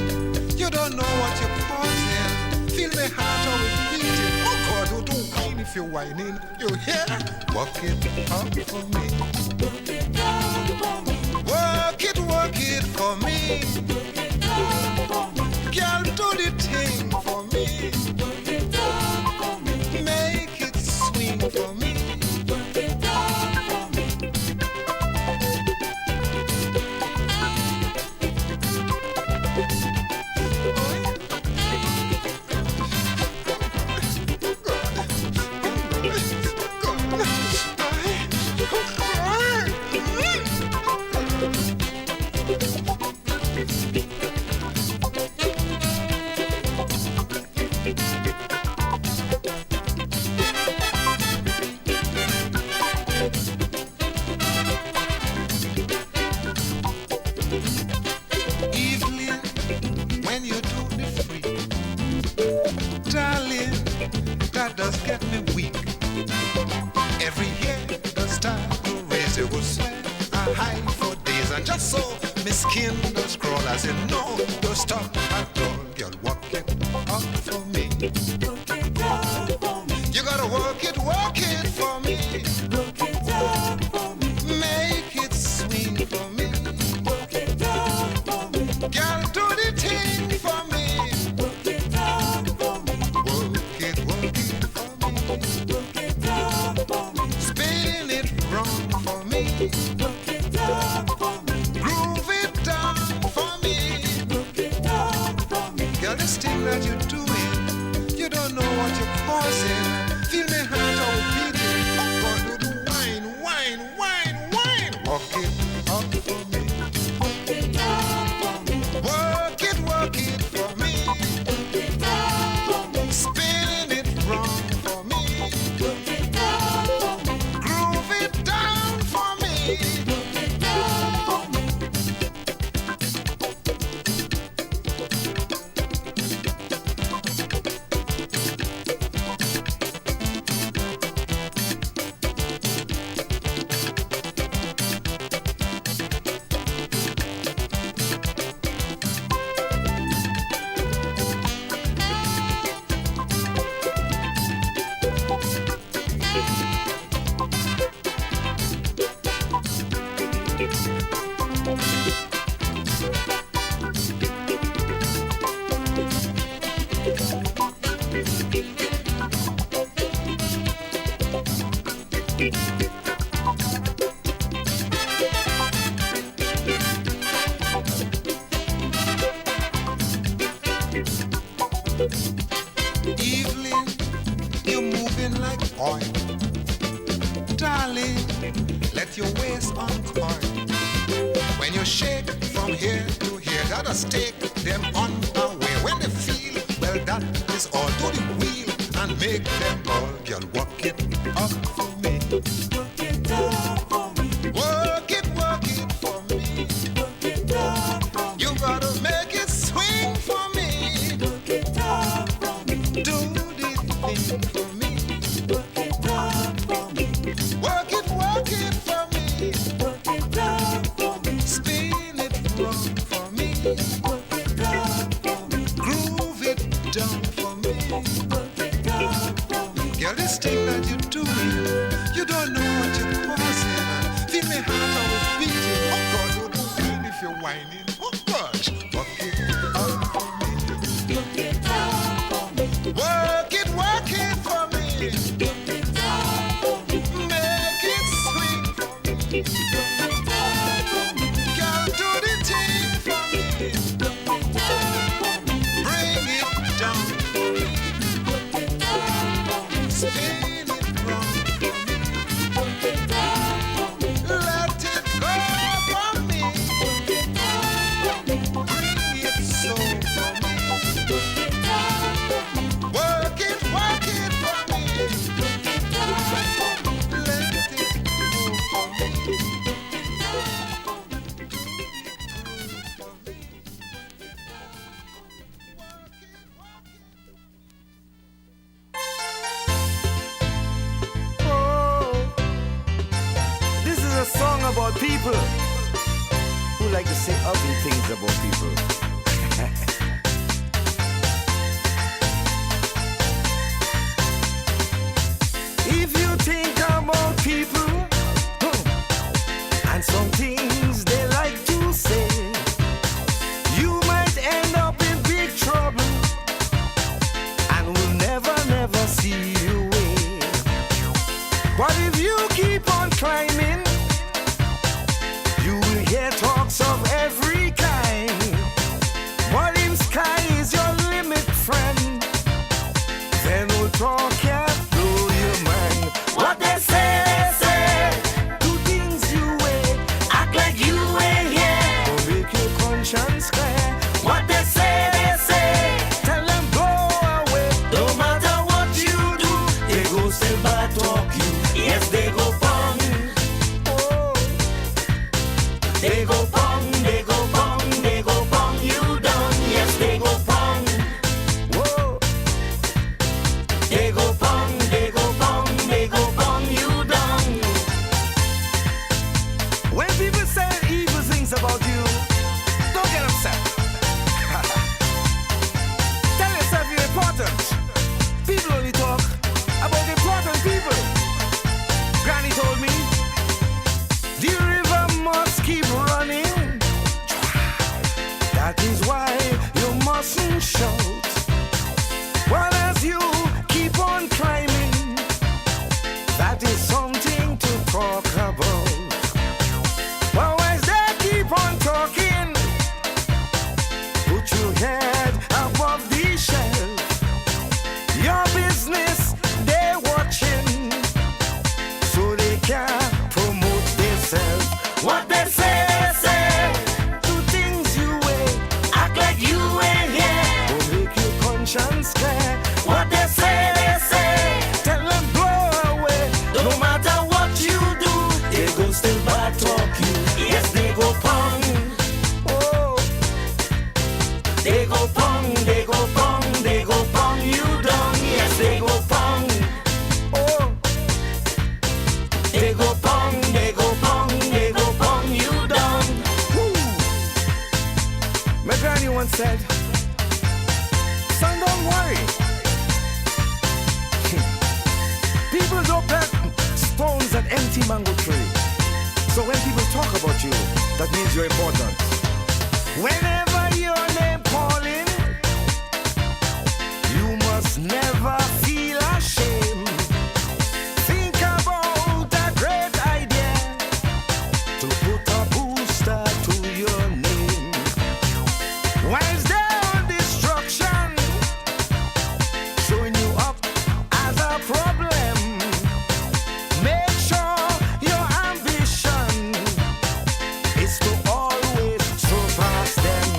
you don't know what you're causing. Feel my heart how it beating. Oh God, you don't whine if you're whining. You hear? Work it up for me. Work it up for me. Work it for me. Work it up for me. Girl, do the thing for me. Work it up for me. Make it swing for me. Work it up for me. Evelyn, when you do the freak, darling, that does get me weak. Every year the star will raise, you will swear I hide for days, and just so my skin does crawl as you know, don't stop at all, girl, walk it up for me. You gotta work it for me. Make it swing for me. Girl, do the thing for me. Work it for me. Spin it round for me. Groove it down for me. Girl, this thing that you're doing, you don't know what you're causing. Feel me heart out beating. Oh God, do the wine. Walk it up for me. Work it for me. Spin it round for me. Groove it down for me. Evelyn, you're moving like oil. Darling, let your waist uncoil. When you shake from here to here, gotta stake them on the way. When they feel, well, that is all. Do the wheel and make them all. Girl, walk it up for me. Work it for me. You gotta make it swing for me. Do the thing for me. Work it for me. Spin it round for me. Groove it down for me. Girl, this thing that you're doing, you don't know what you're causing. Feel me heart always beating. Oh God, you don't mind if you're whining. Oh gosh, work it up for me. Work it for me. Make it sweet for me. Girl, do the thing for me. Bring it down for me. Spin it round for me. Let it go for me. Bring it so for me. Work it for me. Let it go for me. This is a song about people who like to say ugly things about people. If you think about people and some things they like to say, you might end up in big trouble and will never see your way. But if you keep on climbing, you will hear talks of every kind. What they say, tell them blow away. No matter what you do, they go still bad talk you. Yes, they go pong. Oh, they go pong, they go pong, they go pong you down. Yes, they go pong. Oh, they go pong, they go pong, they go pong you down. Woo. My granny once said, son, don't worry. People don't plant stones at empty mango tree. So when people talk about you, that means you're important. Whenever your name calling, you must never feel ashamed. Think about a great idea to put a booster to your name. While they're on destruction, showing you up as a problem. Make sure your ambition is to always surpass them.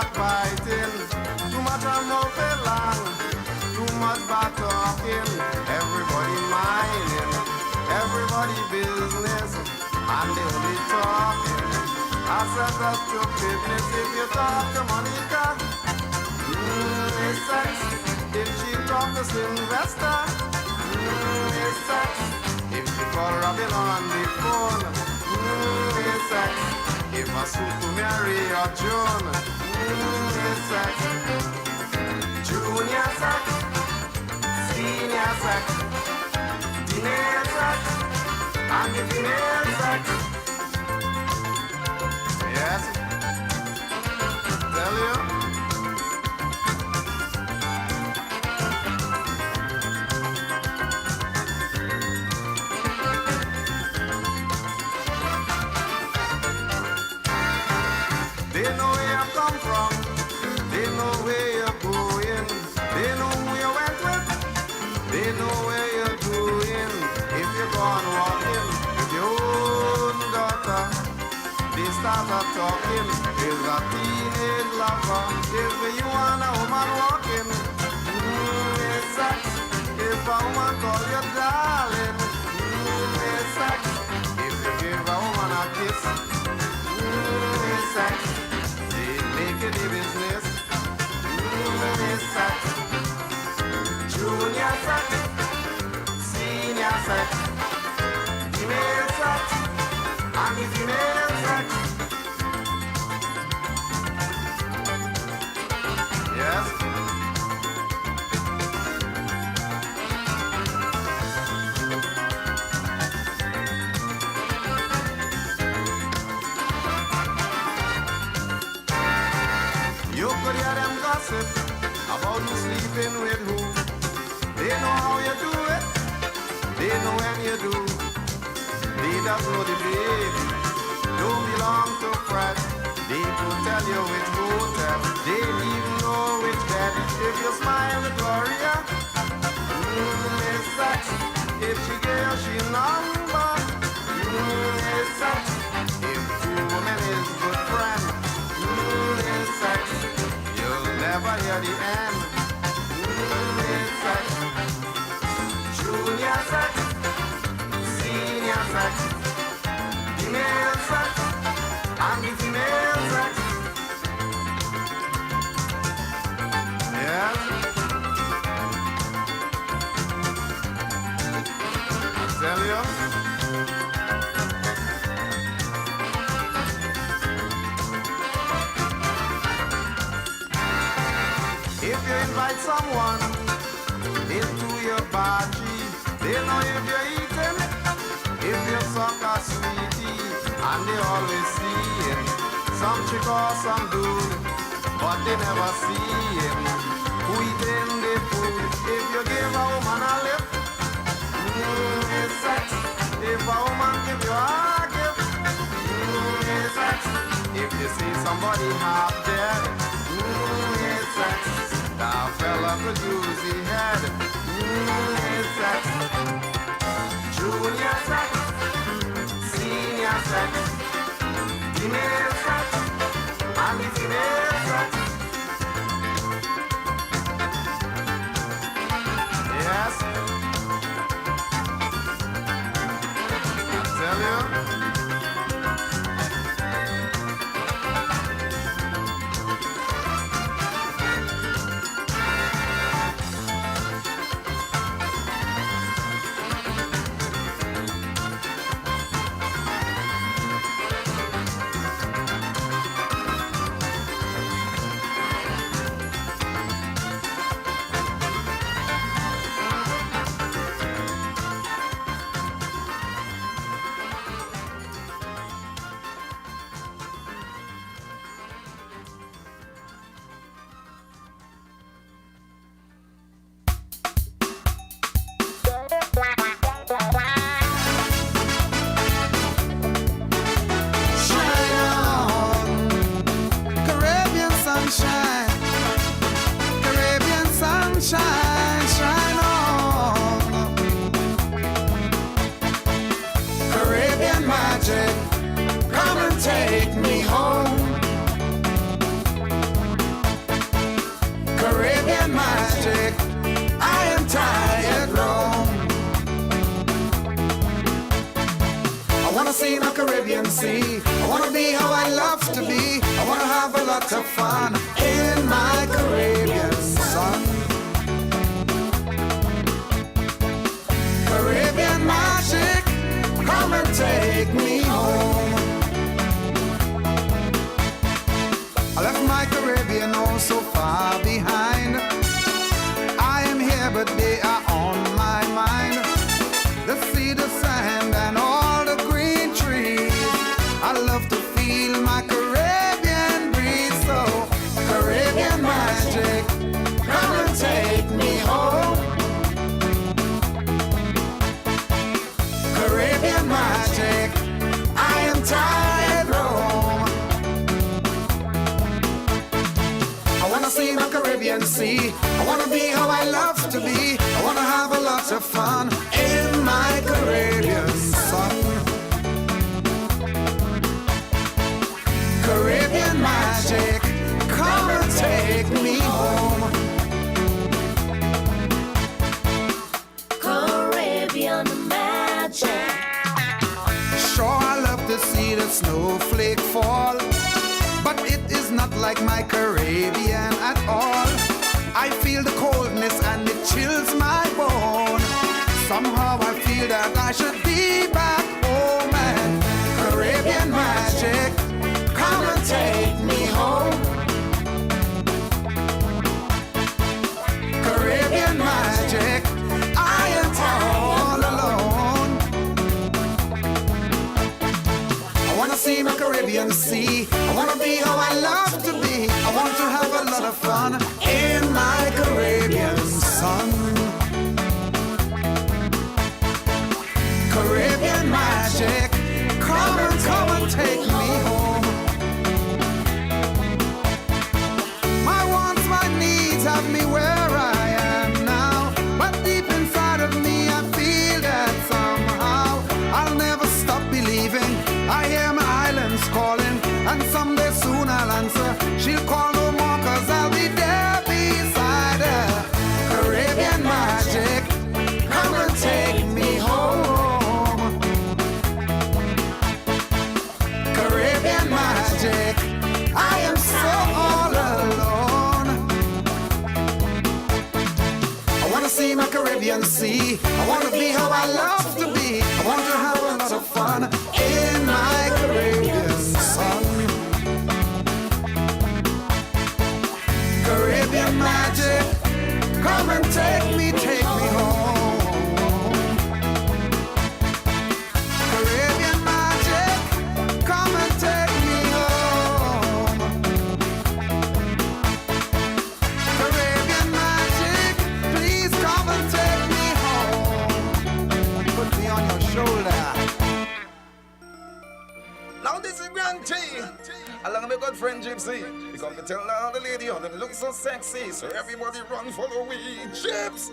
backbiting, too much of mouth long, too much bad talking. Everybody minding, everybody business, and they only talking. I said that's stupidness. If you talk to Monica, it's sex. If she talk to Sylvester, it's sex. If she call Robin on the phone, it's sex. If I suit to Mary or June, it's sex. Junior sex, senior sex, teenage sex, and the female sex. Yes, tell you. They know where you come from, they know where you're going, they know who you went with, they know where you're doing. If you're gone walking with your own daughter, they start talking. Is a teenage lover. If you want a woman walking, it's sex. If a woman call you darling, it's sex. If you give a woman a kiss, it's sex. Make it a business, it's sex. Junior sex, senior sex, female sex, and the female sex. Yes. You could hear them gossip about who's sleeping with who. They know how you do it, they know when you do. They just know the baby don't belong to Fred. They could tell you which hotel, they even know which bed. If you smile with Gloria, it's sex. If she gave she number, it's sex. If two women is good friend, it's sex. You'll never hear the end. It's sex. Junior sex, senior sex, female sex, and the female sex. Yes. I tell you. If you invite someone into your party, they know if you're eating, if you suck a sweetie, and they always see him. Some chick or some dude, but they never see him. Who eating the food? If you give a woman a lip, it's sex. If a woman give you a gift, it's sex. If you see somebody half dead, it's sex. That fella could use his head. It's sex. Junior sex, senior sex, female sex, and the female sex. Yes. I tell you. Sea. I wanna be how I love to be. I wanna have a lot of fun in my Caribbean sun. Caribbean magic, come and take me home. I left my Caribbean home so far behind. I am here but they are on my mind. The sea, the sand and all the green trees. I love to feel my Caribbean breeze. So Caribbean magic, come and take me home. Caribbean magic, I am tired Rome. I wanna see my Caribbean Sea. I wanna be how I love to be. I wanna have a lot of fun in my Caribbean sun. Caribbean magic, come and take me home. Caribbean magic. Sure, I love to see the snowflake fall, but it is not like my Caribbean at all. I feel the coldness and it chills my bone. Somehow I feel that I should be back home. And Caribbean magic, come and take me home. Caribbean magic, I am all alone. I wanna see my Caribbean Sea. I wanna be how I love to be. I want to have a lot of fun in my Caribbean sun. Caribbean magic, come and take me home. My wants, my needs have me where I am now, but deep inside of me I feel that somehow I'll never stop believing. I hear my islands calling, and someday soon I'll answer. She'll call no more 'cause I'll be there beside her. Caribbean magic, come and take me home. Caribbean magic, I am so all alone. I wanna see my Caribbean Sea. I wanna be how I love to be. I want to have a lot of fun in my Caribbean sun. Caribbean magic, come and take me home. Caribbean magic, come and take me home. Caribbean magic, please come and take me home. Put me on your shoulder. Now this is Grand T, along with my good friend Gypsy. We come to tell all the lady how them look so sexy, so everybody run follow we. Chips.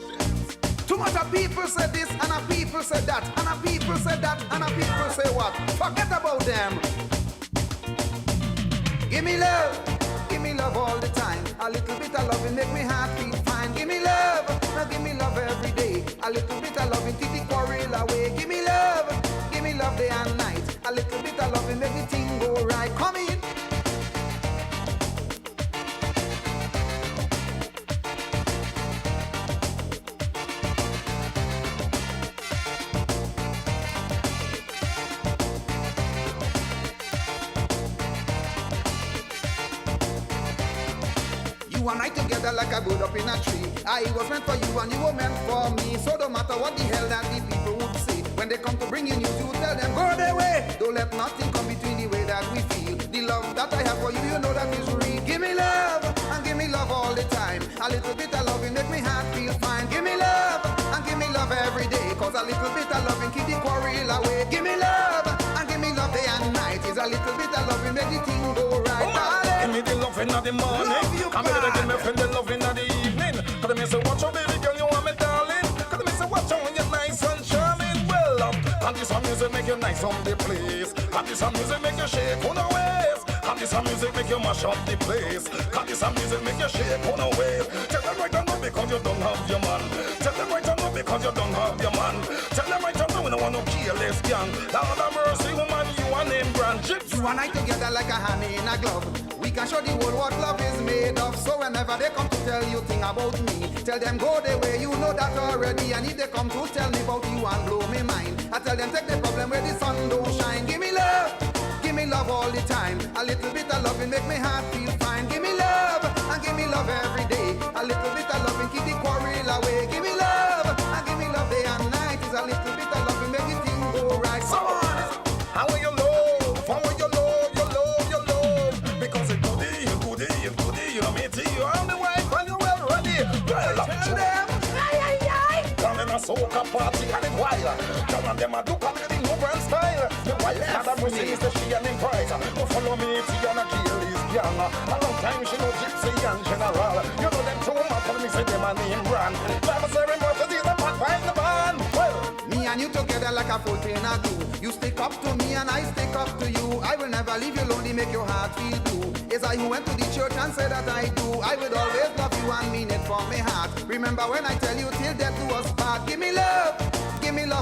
Too much of people say this, and a people say that, and a people say that, and a people say what? Forget about them. Give me love all the time. A little bit of loving make me happy, fine. Give me love, now give me love every day. A little bit of loving keep the quarrel away. Give me love day and night. A little bit of loving make the thing go right. Come in. You and I together like a bird up in a tree. I was meant for you and you were meant for me. So no matter what the hell that the people would say, when they come to bring you news, you tell them go their way. Don't let nothing come between the way that we feel. The love that I have for you, you know that is real. Give me love and give me love all the time. A little bit of loving make me heart feel fine. Give me love and give me love every day. Cause a little bit of loving keep the quarrel away. Give me love and give me love day and night. Is a little bit of loving make the thing go right. Give me the loving of the morning. Come here to give me friend the loving of the evening. Cause me say watch out baby girl, you want me darling. Cause me say watch out when you're nice and charming. Well, and this music make you nice on the place. And this music make you shake on the waist. And this music make you mash up the place. And this music make you shake on the waist. Tell them right now because you don't have your man. Tell them right now because you don't have your man. Tell them right now we don't want no careless gang. Lord have mercy woman, you are named Brand. and I together like a hand in a glove. We can show the world what love is made of. So whenever they come to tell you thing about me, tell them go the way, you know that already. And if they come to tell me about you and blow me mind, I tell them take the problem where the sun don't shine. Give me love all the time. A little bit of loving make me heart feel fine. Give me love and give me love every day. A little bit of loving keep the quarrel away. Give me love and give me love day and night. Is a little bit of loving make the thing go right. So how will you love? How will you love? You love. Because it's goodie, you know me too. I'm the wife and you're well ready. Well, tell them. Down in a soca party and it's wild. Down on them a do come in the new brand style. The wife had a Mercedes that she and in price. Go follow me to Yana kill this young. A long time she know Gypsy and General. You know them too much for me say them a name brand. Driver serving Mercedes and Pat find the van. Well, me and you together like a full thing I do. You stick up to me and I stick up to you. I will never leave you lonely, make your heart feel blue. It's I who went to the church and said that I do. I will always love you and mean it from my heart. Remember when I tell you till death do us part. Give me love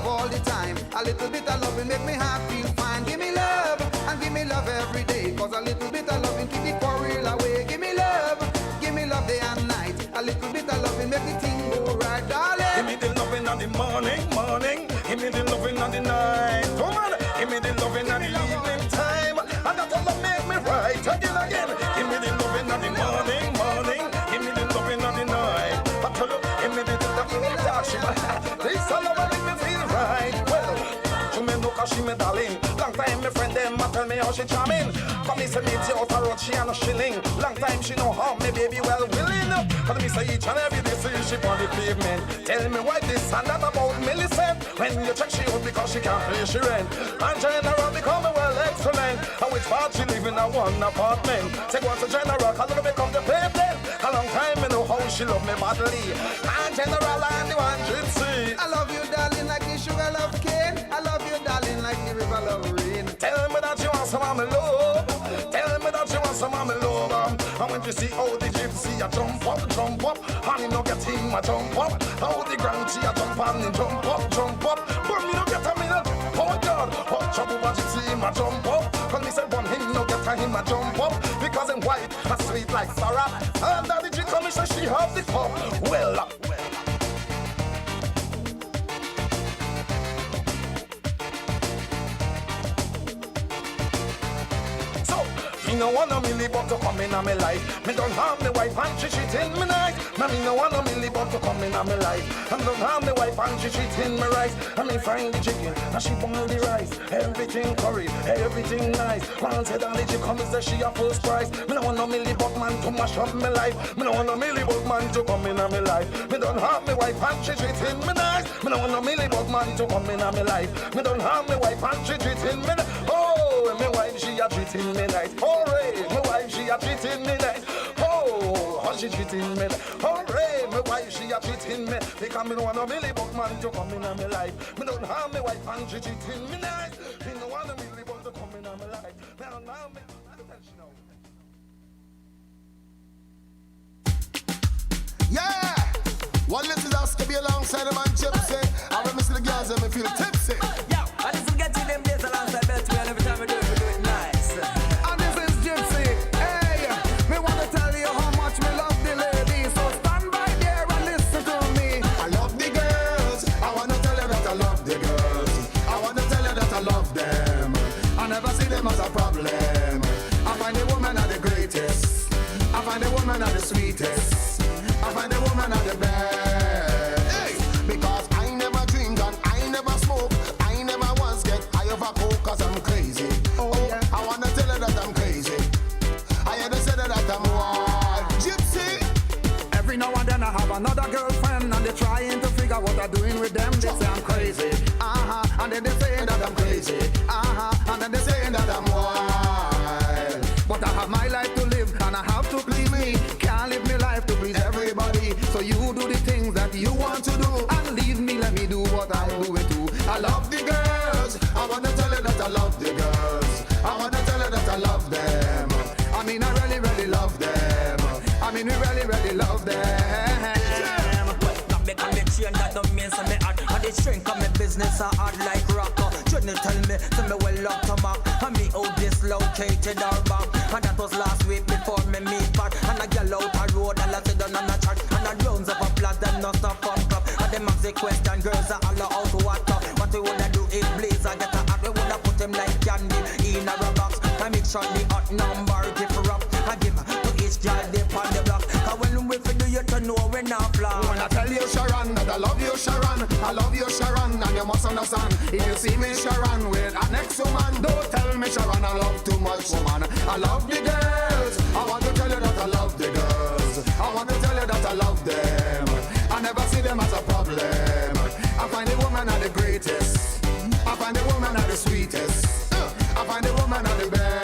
all the time. A little bit of love will make me heart feel fine. Give me love and give me love every day. Cause a little bit of love will keep the quarrel away. Give me love day and night. A little bit of love will make the thing go right, darling. Give me the loving on the morning. Give me the loving on the night. Come on, give me the loving on the evening time. And that all make me right again. Give me the loving on the morning. Give me the loving on the night. I tell you, give me the this all over make me feel right. Well, to me look how she me darling. Long time my friend them a tell me how she charming. Come me say meet you out a road she and a shilling. Long time she know how me baby well willing. Cause me say each and every day see she on the pavement. Tell me why this and that about Millicent. When you check she out because she can't pay she rent. And General become well excellent. And which part she live in a one apartment. Say once a General cause me become the pavement. A long time me know how she love me badly. And General and the one Gypsy. I love you darling like the sugar love cane. I love you darling like the river love rain. Tell me that you want some of my love. Tell me that you want some of my love. And when you see how the Gypsy a jump up. And you no get him a jump up. How the ground she a jump and he jump up. But me no get a minute. Oh God, what trouble but Gypsy him a jump up. Cause me say one him no get a him a jump up. Because him white and sweet like Sarah. And that the G come say she have the cup. Well. Me no want no milli but to come in a me life. Me don't harm me wife and she cheating me nice. Me no want no milli but to come in a me life. And don't harm me wife and she cheating me rice. And me find the chicken and she boil the rice. Everything curry, everything nice. Once head and she comes say she a full price. Me no want no milli but man to mash up me life. Me no want no milli but man to come in a me life. Me don't harm me wife and she cheating me nice. Me no want no milli but man to come in a me life. Me don't harm me wife and she treating me nice. Oh, me wife she a treating me nice. Hooray, my wife she a treating me nice. Oh, how she treating me nice. Hooray, my wife she a treating me. Because me no want no milli but man to come in a me life. Me don't harm me wife and she treating me nice. Me no want no milli but to come in a me life. Now me, attention now. Yeah! Well, this is us to be alongside the man Gypsy. I remember see the girls and me feel tipsy. Yo, and this is getting them days alongside Betty, and every time we do it nice. And this is Gypsy. Hey, me want to tell you how much me love the ladies. So stand by there and listen to me. I love the girls. I want to tell you that I love the girls. I want to tell you that I love them. I never see them as a problem. I find the woman are the greatest. I find the woman are the sweetest. I find the woman are the best. Hey, because I never drink and I never smoke. I never once get high of a coke cause I'm crazy. Oh, yeah. I wanna tell her that I'm crazy. I had to say that I'm wild. Gypsy. Every now and then I have another girlfriend and they're trying to figure what I'm doing with them. They say I'm crazy. And then they say that I'm crazy. And then they say that I'm wild. But I have my life to live and I have to please me. Can't live my life to please everybody. So you do the things that you want to do and leave me, let me do what I'm doing too. I love the girls. I wanna tell her that I love the girls. I wanna tell her that I love them. I mean I really, really love them. I mean we really, really love them. Well, not make me change, that don't mean so me hard. And the strength of me business are hard like rock. Shouldn't tell me, so me well up to mark. And me out dislocated our back. And that was last week before me meet back. And I get out a road and I sit down on a track. And the rounds of applause, them not stop from club. And them ask the question, girls are all out water. What we wanna do if Blazer get a hat, we wanna put him like candy in a box. I make sure the hot number give her up. I give to each girl dip on the block. Cause when we do you to know we're not flawed. When I tell you Sharon that I love you Sharon, I love you Sharon, and you must understand. If you see me Sharon with a next woman, don't tell me Sharon I love too much woman. I love the girls, I want to tell you that I love the girls. I want to tell you that I love them. I never see them as a problem. I find the woman are the greatest. I find the woman are the sweetest. I find the woman are the best.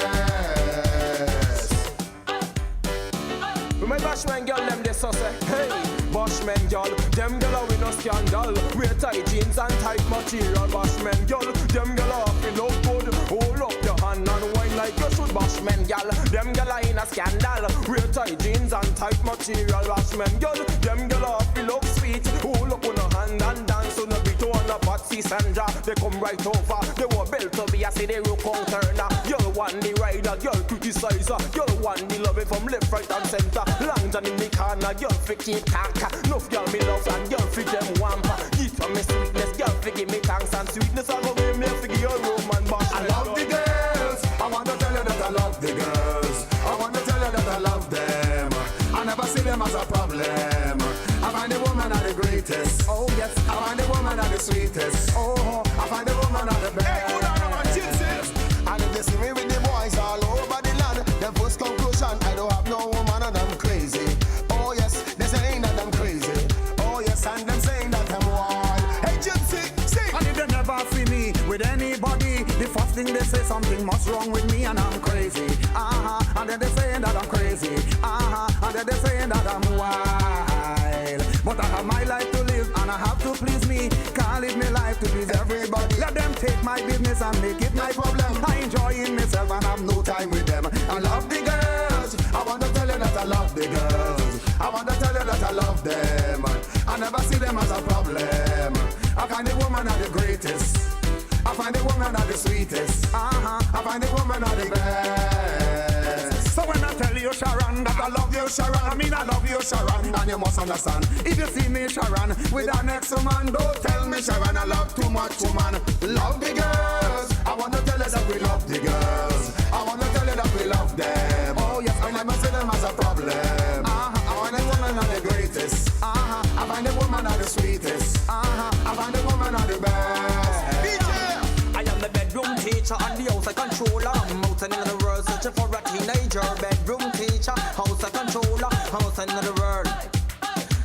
My bashman girl, them they so say, hey, bashman girl, them girl are with no scandal. Wear tight jeans and tight material. Bashman girl, them girl are feel look good. Hold up your hand and wine like you should. Bashman girl, them girl are in a scandal. Wear tight jeans and tight material. Bashman girl, them girl are feel look sweet. Hold up on a hand and dance on a beat on a Patsy Sandra. They come right over. They were built to be a city rook on turner. Girl want the rider, girl criticizer. Girl want the love it from left, right and center. Long John in the corner, girl fi keep talker. Nuff girl me love and girl fi them wamper. Give for me sweetness, girl fi give me thanks and sweetness. I go give me fi give you Roman bash. I love the girls, I want to tell you that I love the girls. I want to tell you that I love them. I never see them as a problem. I find the woman are the greatest. Oh yes, I find the woman are the sweetest. Oh, I find the woman are the best. Hey, good on my Jesus. And if they see me with the boys all over the land, then first conclusion, I don't have no woman and I'm crazy. Oh yes, they saying that I'm crazy. Oh yes, and them saying that I'm wild. Hey Gypsy, sing. And if they never see me with anybody, the first thing they say something must wrong with me and I'm crazy. And then they saying that I'm crazy. And then they saying that I'm wild. But I have my life to live and I have to please me. Can't live my life to please everybody. Let them take my business and make it my problem. I enjoying myself and have no time with them. I love the girls. I want to tell you that I love the girls. I want to tell you that I love them. I never see them as a problem. I find the woman are the greatest. I find the woman are the sweetest. I find the woman are the best. So when I tell you Sharon that I love you Sharon, I mean I love you Sharon, and you must understand. If you see me Sharon with our next woman, don't tell me Sharon I love too much woman. Love the girls. I want to tell you that we love the girls. I want to tell you that we love them. Oh yes, I never see them as a problem. I find the woman are the greatest. I find the woman are the sweetest. I find the woman are the best. I am the bedroom teacher and the house controller. I'm out in the world searching for a teenager. Bedroom teacher, house controller, house in the world.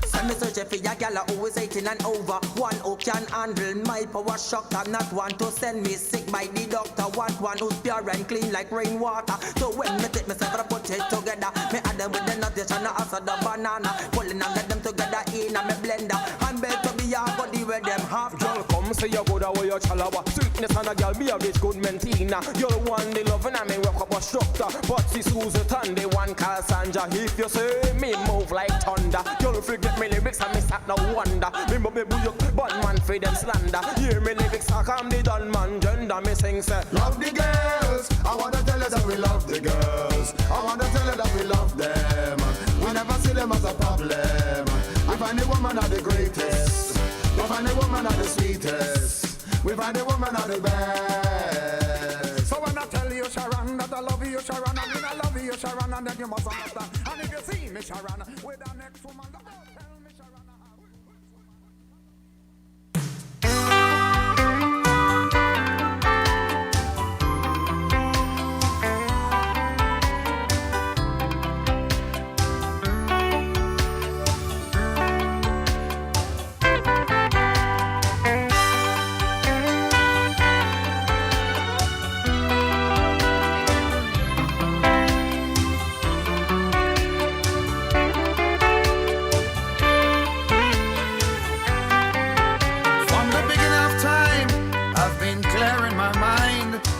Send me searching for a gal who is 18 and over. One who can handle my power shock. I'm not one to send me sick by the doctor. Want one who's pure and clean like rainwater. So when me take myself and put it together, me add them with the nuts and also the banana. Pulling and let them together in a me blender. And beg to be a body where them half. Girl, come say you good away your chalawa. Sweetness and a girl be a rich good mentina. You're the one they love and I may work up a structure. But she Susan, the one called Sandra. If you say me move like thunder, you'll forget me lyrics and me start no wonder. Remember me boo but man for them slander. Hear me lyrics I come the done man gender. Me sing say love the girls. I wanna tell you that we love the girls. I wanna tell you that we love them. We never see them as a problem. I find the woman are the greatest. We find the woman are the sweetest. We find the woman are the best. So when I tell you Sharon that I love you Sharon, I mean I love you Sharon, and then you must understand. And if you see me Sharon with the next woman, don't tell me Sharon.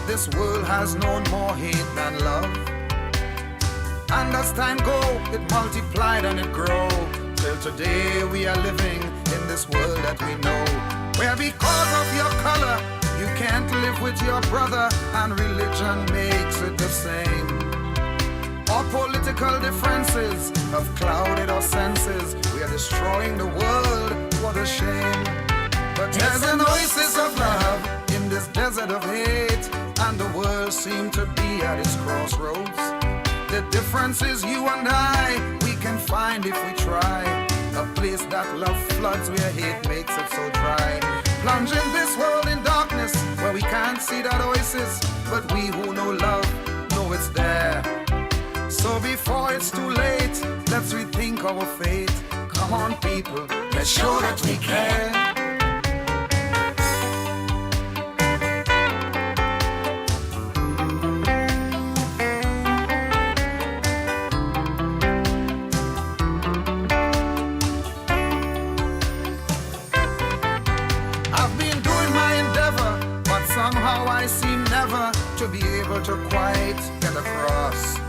This world has known more hate than love. And as time go, it multiplied and it grow till Today we are living in this world that we know, where because of your color you can't live with your brother, and religion makes it the same. Our political differences have clouded our senses. We are destroying the world, what a shame. But there's an oasis of love in this desert of hate, and the world seems to be at its crossroads. The difference is you and I, we can find if we try, a place that love floods where hate makes it so dry. Plunging this world in darkness where we can't see that oasis, but we who know love know it's there. So before it's too late, let's rethink our fate. Come on people, let's show that we care. To be able to quite get across.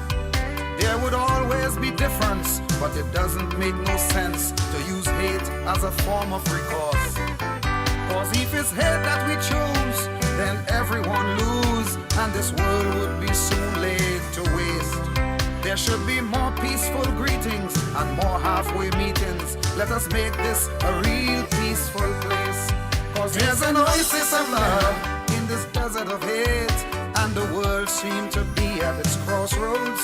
There would always be difference, but it doesn't make no sense to use hate as a form of recourse. Cause if it's hate that we choose, then everyone lose, and this world would be soon laid to waste. There should be more peaceful greetings and more halfway meetings. Let us make this a real peaceful place. Cause there's an oasis of love in this desert of hate, and the world seems to be at its crossroads.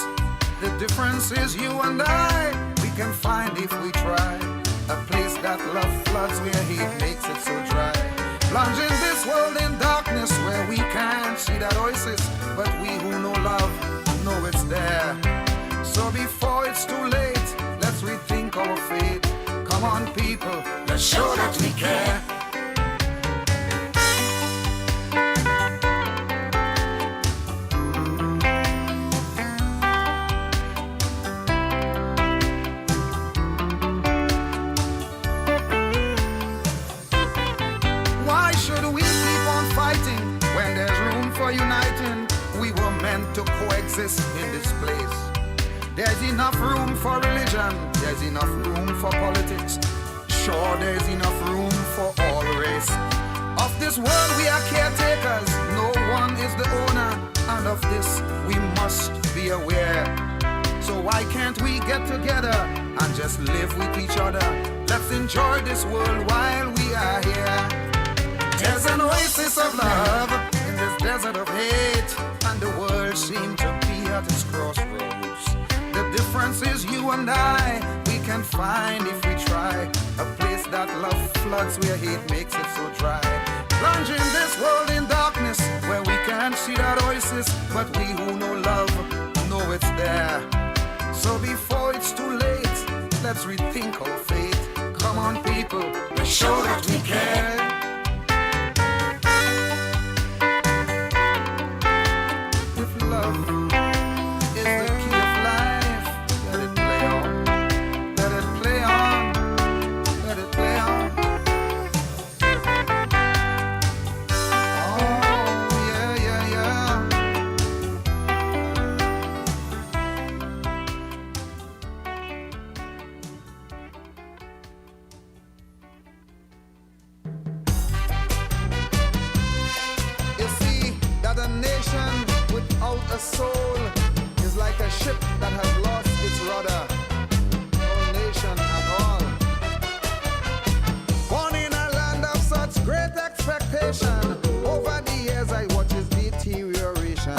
The difference is you and I, we can find if we try, a place that love floods where hate makes it so dry. Plunging this world in darkness where we can't see that oasis, but we who know love know it's there. So before it's too late, let's rethink our fate. Come on people, let's show that we care. To coexist in this place. There's enough room for religion, there's enough room for politics. Sure, there's enough room for all race. Of this world we are caretakers, no one is the owner, and of this we must be aware. So why can't we get together and just live with each other? Let's enjoy this world while we are here. There's an oasis of love in this desert of hate, and the world seems to be at its crossroads. The difference is you and I, we can find if we try, a place that love floods where hate makes it so dry. Plunging this world in darkness where we can't see that oasis, but we who know love know it's there. So before it's too late, let's rethink our fate. Come on people, let's show that we care. Love is the key of life. Let it play on. Let it play on. Let it play on. Oh, yeah, yeah, yeah. You see that a nation without a soul is like a ship that has lost its rudder. No nation at all. Born in a land of such great expectation, over the years I watch its deterioration.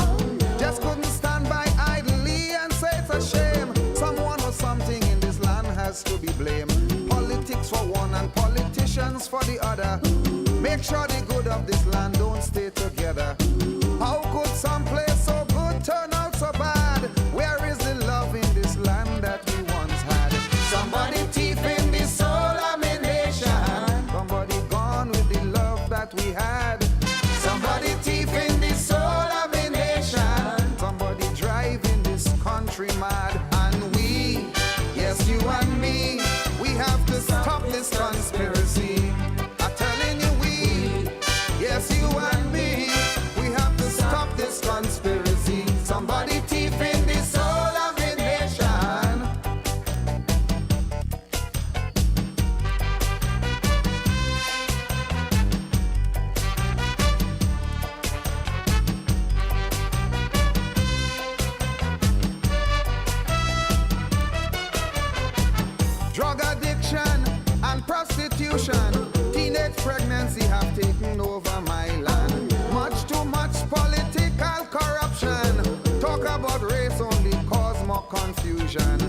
Just couldn't stand by idly and say it's a shame. Someone or something in this land has to be blamed. Politics for one and politicians for the other. Make sure the good of this land don't stay together. How could some place so good turn out so bad? Where is the love in this land that we once had? Somebody thief in the soul of a nation. Somebody gone with the love that we had. Somebody thief in the soul of a nation. Somebody driving this country mad. And we, yes you and me, we have to stop this conspiracy. I'm telling you we, yes you and me, stop this conspiracy. Somebody thief in the soul of a nation. prostitution, teenage pregnancy have taken over my land. Much too much political corruption. Talk about race only cause more confusion.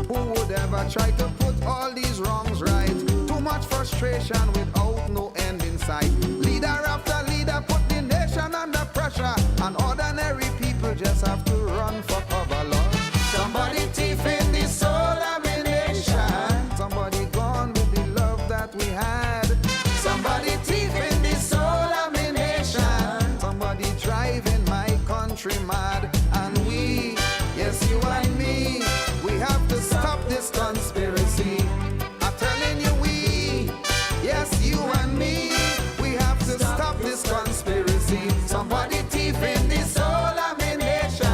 Who would ever try to put all these wrongs right? Too much frustration without no end in sight. Leader after leader put the nation under pressure, and ordinary people just have to run for cover, Lord. Somebody thief in the soul of a nation. Somebody gone with the love that we had. Somebody thief in the soul of a nation. Somebody driving my country mad. And we, yes, you and me, we have to stop this conspiracy. I'm telling you, we, yes, you and me, we have to stop this conspiracy. Somebody thief in the soul of a nation.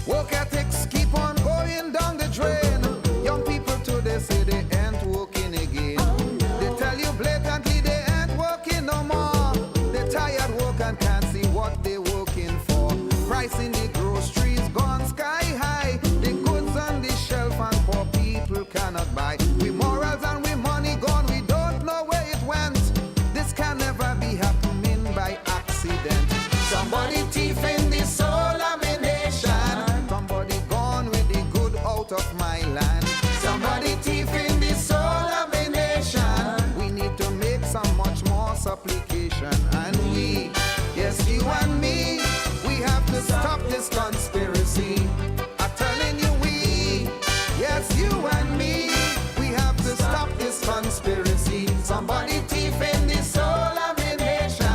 Work ethics keep on going down the drain. Young people today say they ain't working again. They tell you blatantly they ain't working no more. They tired work and can't see what they working for. Price in the groceries gone sky high. The goods on the shelf and poor people cannot buy. We morals and we money gone, we don't know where it went. This can never be happening by accident. Somebody thief in the soul of a nation. Somebody gone with the good out of my land. Somebody thief in the soul of a nation. We need to make some much more supplication. And we, yes, you and me, we have to stop this conspiracy. I'm telling you, we, yes, you and me, we have to stop this conspiracy. Somebody thief in the soul of a nation.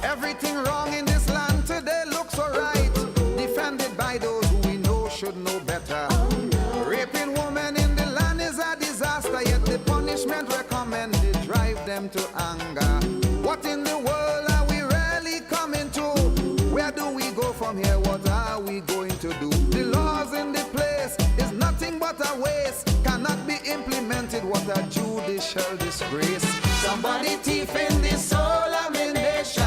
Everything wrong in this land today looks alright. Defended by those who we know should know better. Raping women in the land is a disaster, yet the punishment recommended drive them to anger. What in the world are we really coming to? Where do we go from here? What are we going to do? The laws in the place is nothing but a waste. Cannot be implemented, what a judicial disgrace. Somebody thief in the soul of a nation.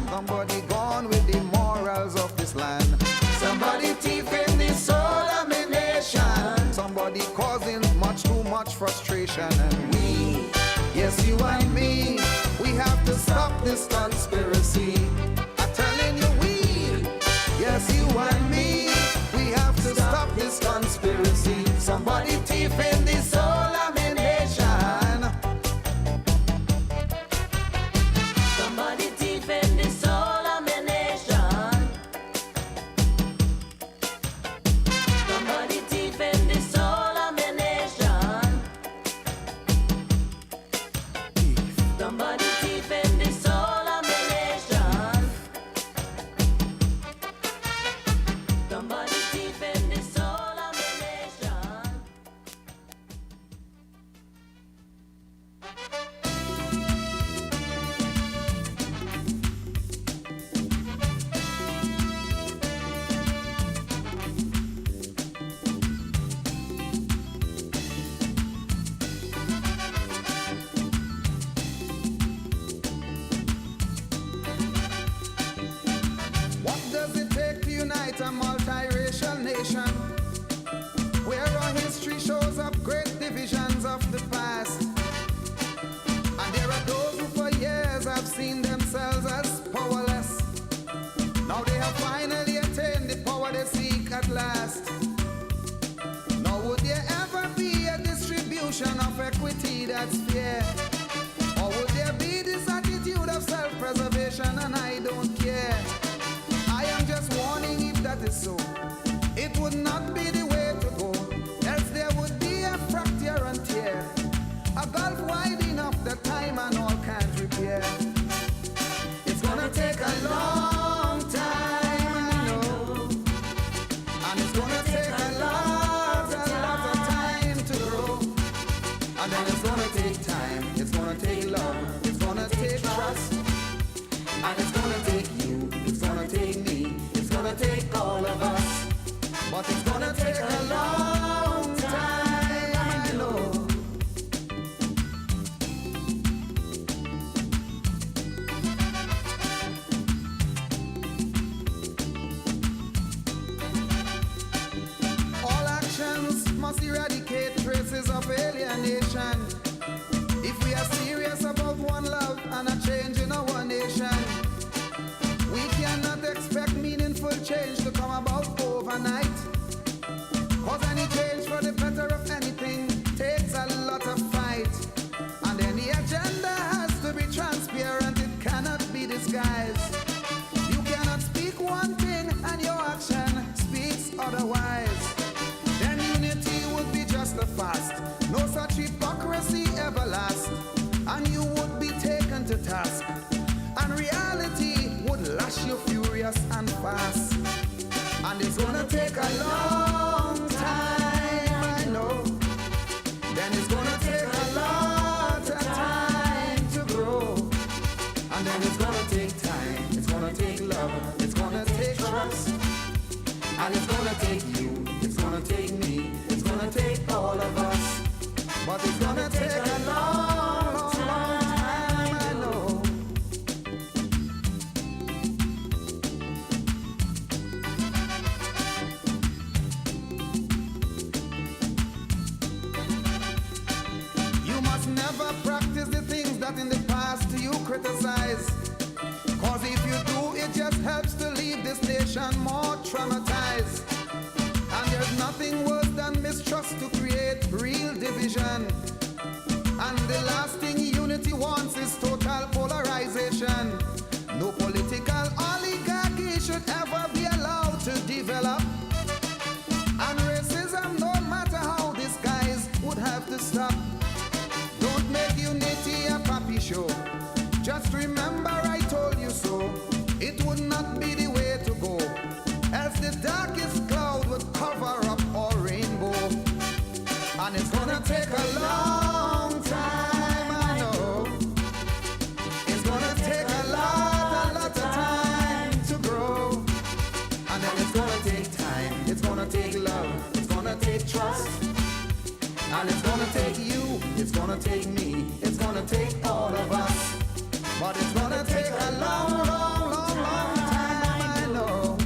Somebody gone with the morals of this land. Somebody thief in the soul of a nation. Somebody causing much too much frustration. And we, yes, you and me, we have to stop this conspiracy. I'm telling you, we, yes, you and me, we have to stop this conspiracy. Somebody thief in the soul of a nation. Somebody thief in the soul of a nation. Somebody thief in the soul of a nation. Somebody thief in the soul of a nation. Somebody thief in the soul of a nation. What does it take to unite a multiracial nation? Where our history shows up great divisions of the past. And there are those who for years have seen themselves as powerless. Now they have finally attained the power they seek at last. Now would there ever be a distribution of equity that's fair? Or would there be this attitude of self-preservation and I don't care? I am just warning if that is so. It would not be the way to go. Else there would be a fracture and tear. A gulf wide enough that time and all can't repair. It's gonna take a long time, I know. And it's gonna take a lot of time to grow. change to come about overnight. Cause any change for the better of anything takes a lot of fight. And any agenda has to be transparent, it cannot be disguised. You cannot speak one thing and your action speaks otherwise. Then unity would be just a fast. No such hypocrisy ever lasts. And you would be taken to task. And reality would lash you furious and fast. And it's gonna take a long time, I know. Then it's gonna take a lot of time to grow. And then it's gonna take time, it's gonna take love, it's gonna take trust. And it's gonna take you, it's gonna take me, it's gonna take all of us. But it's gonna take a long, long, long time, I know. You must never practice the things that in the past you criticize. Cause if you do, it just helps to leave this nation more traumatized. And there's nothing worse than mistrust to create real division. And the last thing unity wants is total polarization. No political oligarchy should ever be allowed to develop. And racism, no matter how disguised, would have to stop. Don't make unity a puppy show. Just remember I told you so. It would not be the way to go. Else the darkest cloud would cover up our rainbow. And it's gonna take a long time, I know. It's gonna take a lot of time to grow. And then it's gonna take time, it's gonna take love, it's gonna take trust. And it's gonna take you, it's gonna take me, it's gonna take all of us. But it's gonna take a long, long, long, long time, I know.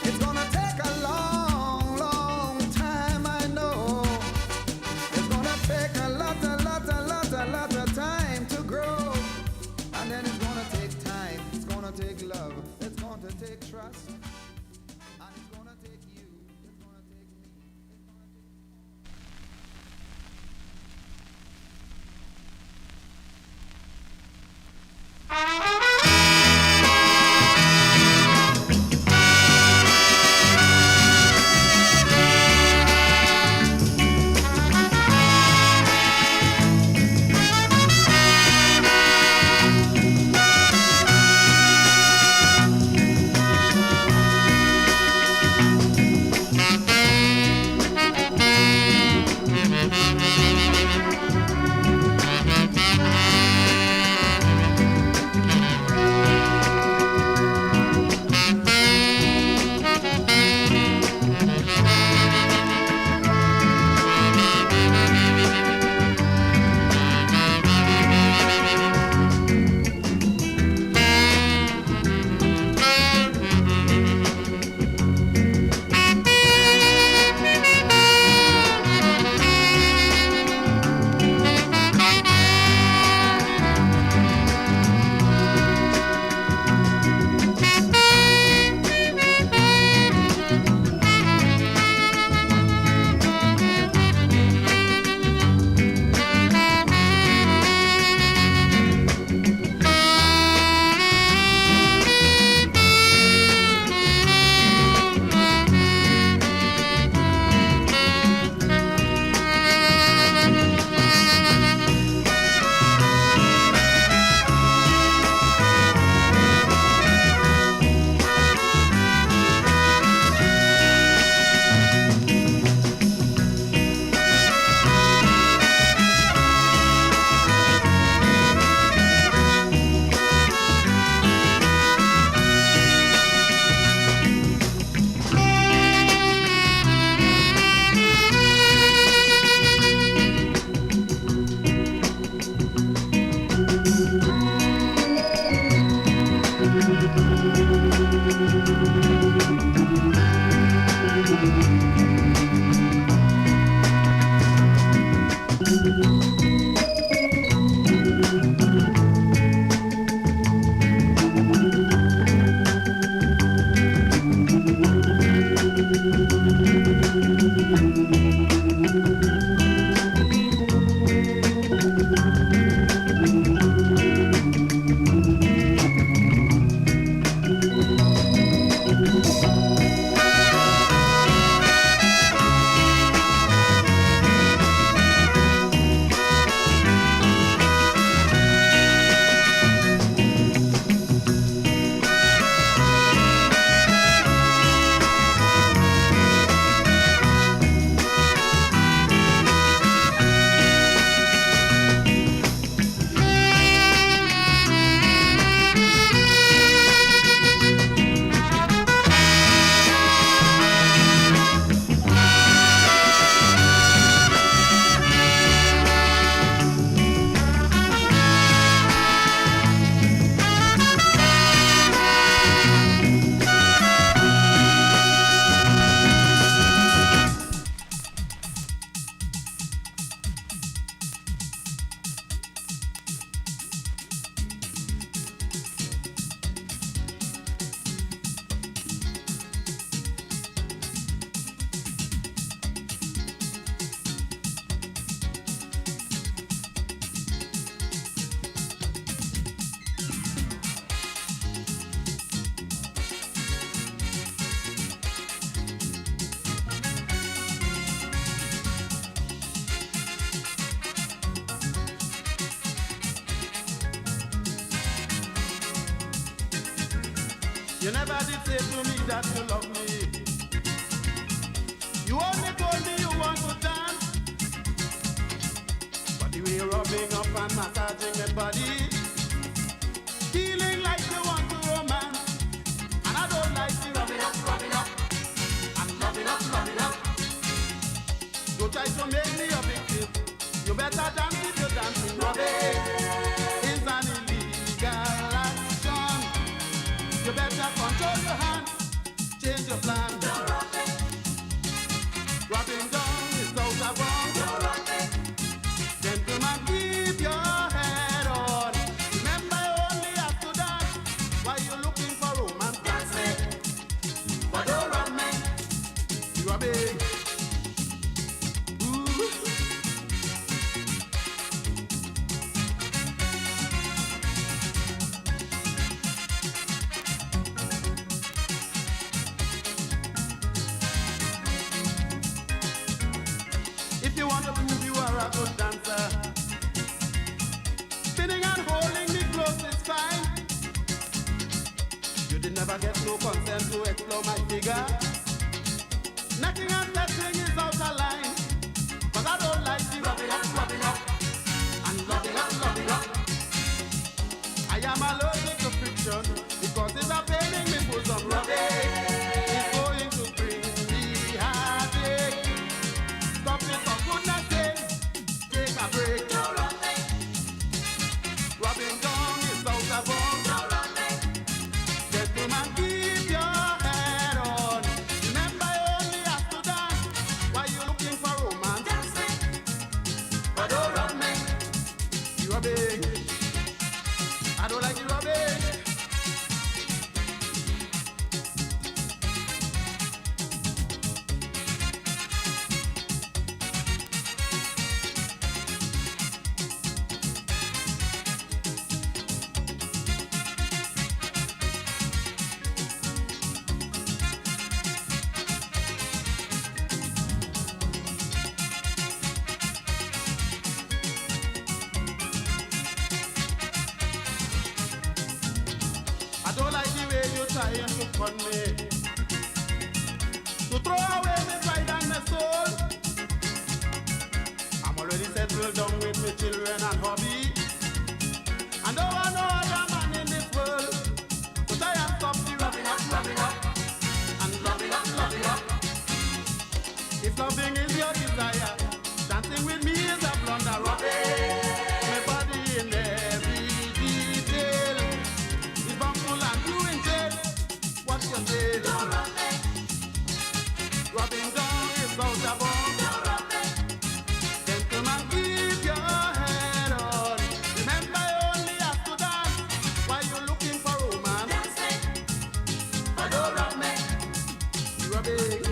It's gonna take a long, long time, I know. It's gonna take a lot of time to grow. And then it's gonna take time, it's gonna take love, it's gonna take trust. And it's gonna take you, it's gonna take me. You never did say to me that you love me. You only told me you want to dance. But the way you're rubbing up and massaging your body, feeling like you want to romance. And I don't like you rubbing up, and rubbing up. Don't try to make me a victim. You better dance if you're dancing. Rubbing is an illegal action. You better control your hand, change your plan. Rubbing down is out of bounds. Gentlemen, keep your head on. Remember, you only have to dance while you're looking for romance. Dance me, but don't run me. You are big. A good dancer. Spinning and holding me close is fine. You did never get no consent to explore my figure. Knocking and touching is out of line. But I don't like you rubbing up, and rubbing up. I am allergic to friction because it's a paining me bosom. Rubbing is going to bring me heartache. Stop it for goodness sake. Take a break. Don't run me. Rubbing down is out of bounds. Don't run me. Gentlemen, keep your head on. Remember, you only have to dance while you're looking for romance. Dance me, but don't run me. You are big. I don't like you rubbing. Trying to con me, to throw away my pride and my soul. I'm already settled down with my children and hobby, and don't want no other man in this world. But I am stop the rubbing up, and rubbing up. If loving is your desire, dancing with me is a blunder. Rubbing my body in every detail is bumpful and blue in jail. What you say? Don't run me. Rubbing down is out of bounds. Don't run me. Gentlemen, keep your head on. Remember, you only have to dance while you're looking for romance. Dance me, but don't run me. You are big.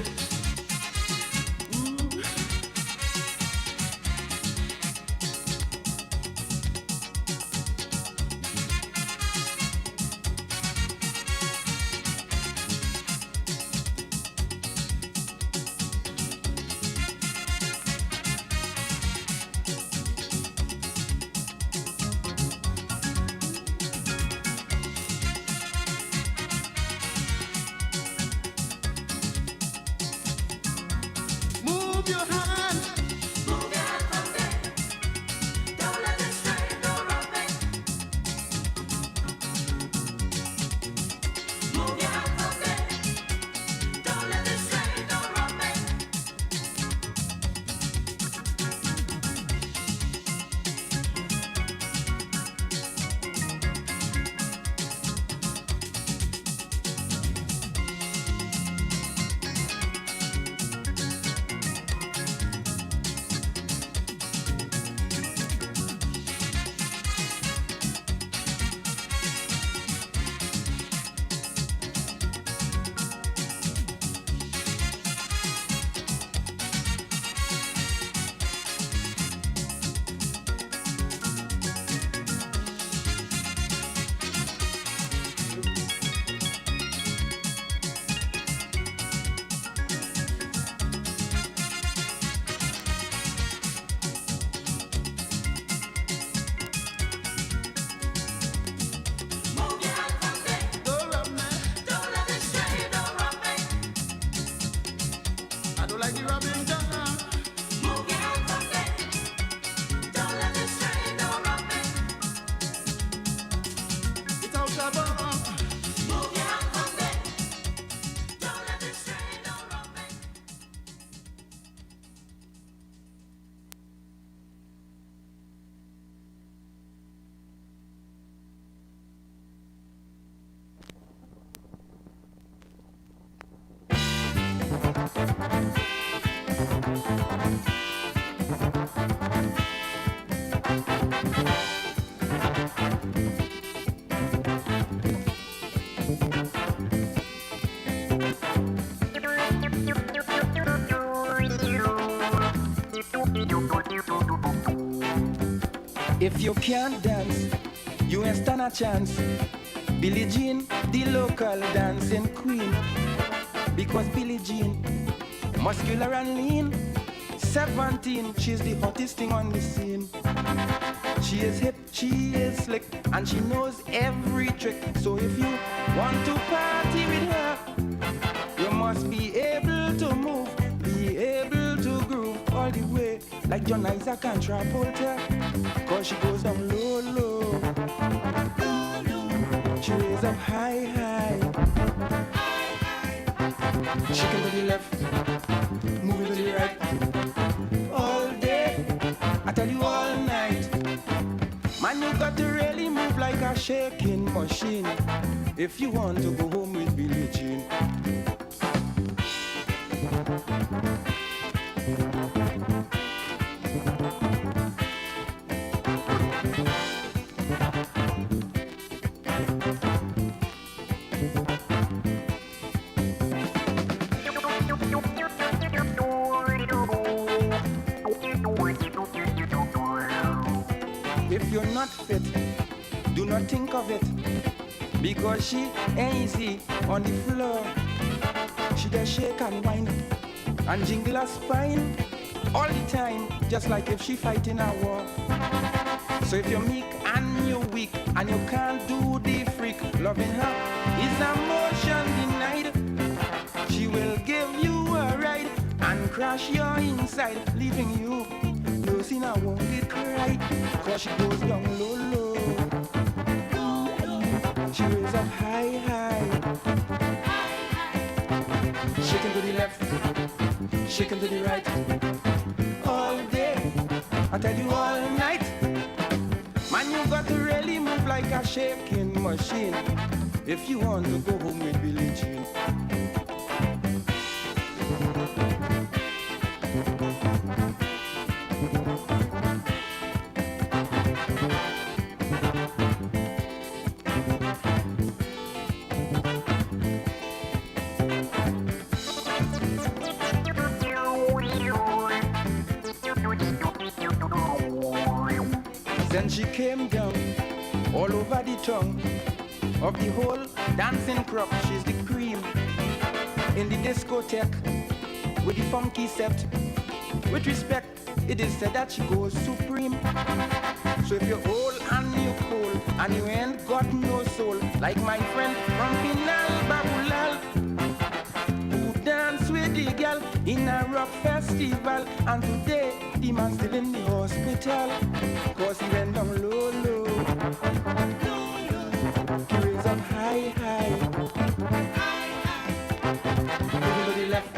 If you can't dance, you ain't stand a chance. Billie Jean, the local dancing queen. Because Billie Jean, muscular and lean, 17, she's the hottest thing on the scene. She is hip, she is slick, and she knows every trick. So if you want to party with her, you must be able to move, be able to groove all the way, like John Isaac and Travolta. Cause she goes down low, low, she raise up high, high. Shaking to the left, moving to the right. All day, I tell you all night. Man, you got to really move like a shaking machine if you want to go home with Billie Jean. If you're not fit, do not think of it, because she ain't easy on the floor. She just shake and whine and jingle her spine all the time, just like if she fighting a war. So if you're meek and you're weak and you can't do the freak, loving her is a motion denied. She will give you a ride and crash your inside, leaving you losing a wounded cry. Cause she goes down low, low, she raise up high, high. Shaking to the left, shaking to the right. All day, I tell you all night. Man, you got to really move like a shaking machine if you want to go home with Billie Jean. Then she came down all over the tongue of the whole dancing crop. She's the cream in the discotheque with the funky set. With respect, it is said that she goes supreme. So if you're old and you're cold and you ain't got no soul, like my friend from Pinal Babulal, who dance with the girl in a rock festival, and today the man still in the hospital, cause he went down low, low, he raised up high, high, moving to the left,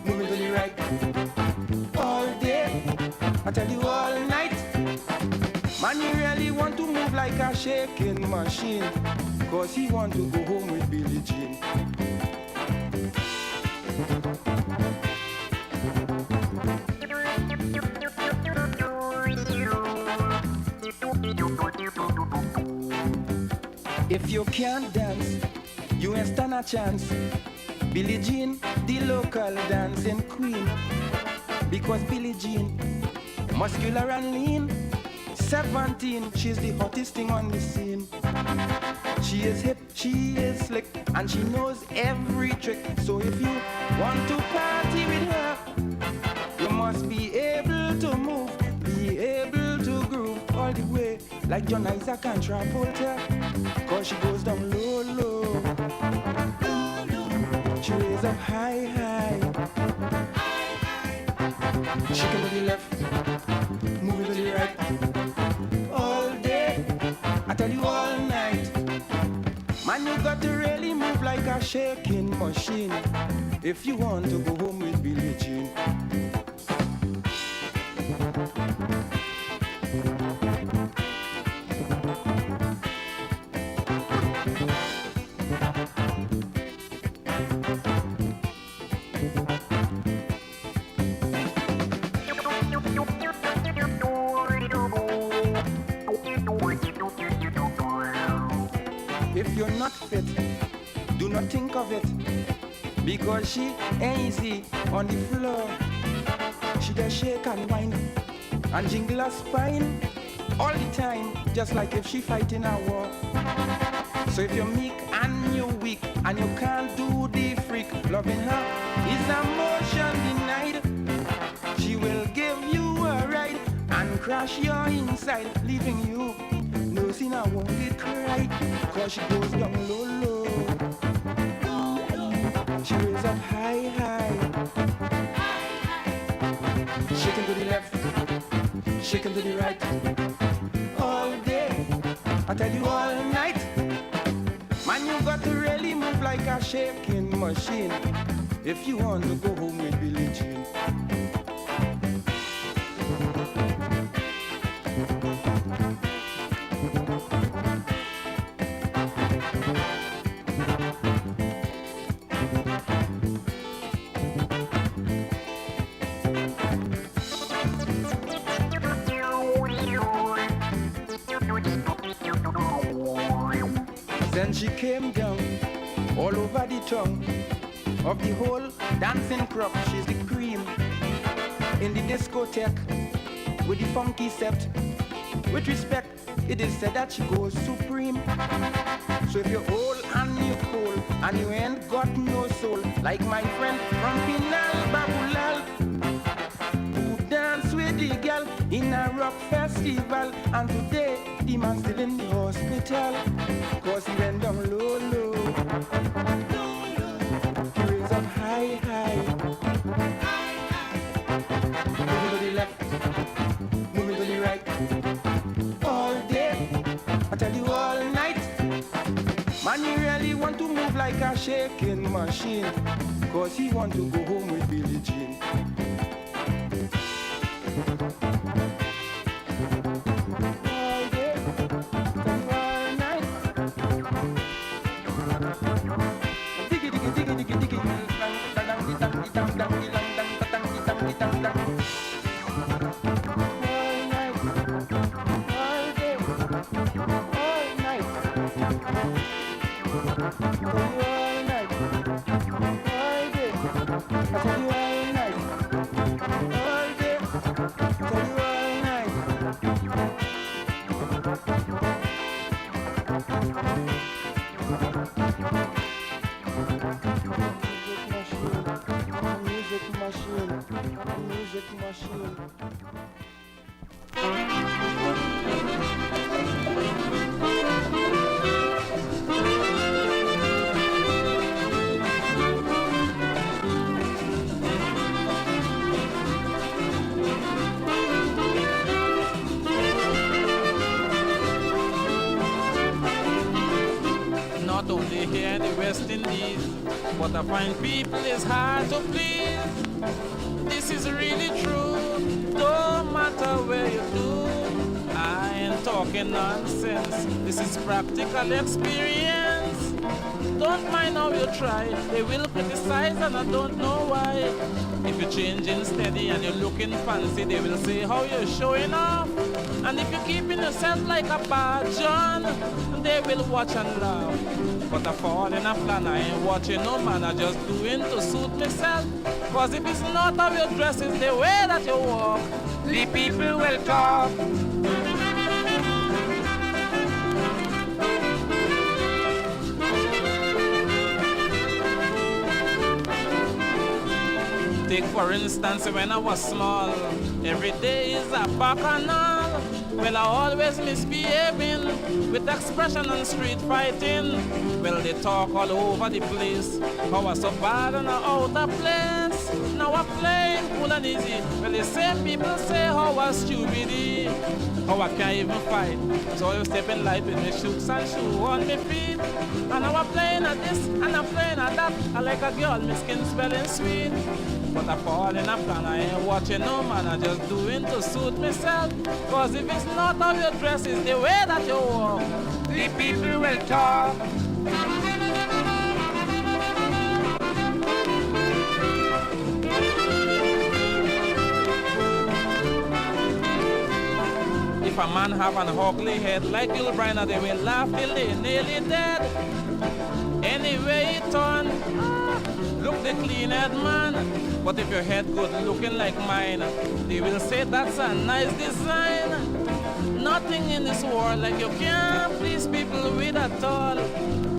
moving to the right, all day, I tell you all night. Man, you really want to move like a shaking machine, cause he want to go home with Billie Jean. If you can't dance, you ain't stand a chance. Billie Jean, the local dancing queen. Because Billie Jean, muscular and lean, 17, she's the hottest thing on the scene. She is hip, she is slick, and she knows every trick. So if you want to party with her, you must be able to move, be able to groove all the way, like John Isaac and Travolta. Cause she goes down low, low, she raise up high, high. Shaking to the left, moving to the right. All day, I tell you all night. Man, you got to really move like a shaking machine if you want to go home with Billie Jean. not think of it, because she ain't easy on the floor. She just shake and whine and jingle her spine all the time, just like if she fighting a war. So if you're meek and you're weak and you can't do the freak, loving her is a motion denied. She will give you a ride and crash your inside, leaving you nursing a wounded cry, cause she goes down low, low. She raise up high, high. Shaking to the left, shaking to the right. All day, I tell you all night. Man, you got to really move like a shaking machine if you want to go home with Billie Jean. Then she came down all over the tongue of the whole dancing crop. She's the cream in the discotheque with the funky set. With respect, it is said that she goes supreme. So if you're old and you're cold and you ain't got no soul, like my friend from Pinal Babulal, who dance with the girl in a rock festival, and today the man still in the hospital, cause he went down low, low. He raised up high, high. Moving to the left, moving to the right. All day, I tell you all night. Man, he really want to move like a shaking machine, cause he want to go home with Billie Jean. Not only here in the West Indies, but I find people is hard to please. This is really true, no matter where you do. I ain't talking nonsense, this is practical experience. Don't mind how you try, they will criticize and I don't know why. If you're changing steady and you're looking fancy, they will say how you're showing off. And if you're keeping yourself like a bad John, they will watch and laugh. But I fall in a plan, I ain't watching no man, I just doing to suit myself. Cause if it's not how you dress, it's the way that you walk, the people will talk. Take for instance when I was small, every day is a bacchanal. Well, I always misbehaving with expression and street fighting. Well, they talk all over the place, how I so bad and I out of place. Now I'm playing cool and easy. Well, the same people say how I stupid, how I can't even fight. So I step in light with my shoes and shoe on my feet. And now I'm playing at this and I'm playing at that. I like a girl, my skin smelling sweet. But I fall in a plan, I ain't watching no man, I just doing to suit myself. Cause if it's not how you dress, it's the way that you walk, the people will talk. If a man have an ugly head like Bill Briner, they will laugh till they nearly dead. Anyway you turn, look the clean-head man. But if your head good looking like mine, they will say that's a nice design. Nothing in this world like you can't please people with at all.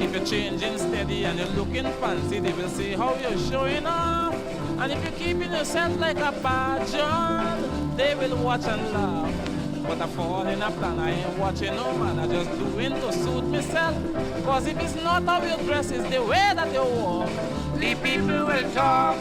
If you're changing steady and you're looking fancy, they will say how you're showing off. And if you're keeping yourself like a pageant, they will watch and laugh. But I fall in a plan, I ain't watching no man, I just doing to suit myself. Cause if it's not how you dress, it's the way that you walk, the people will talk.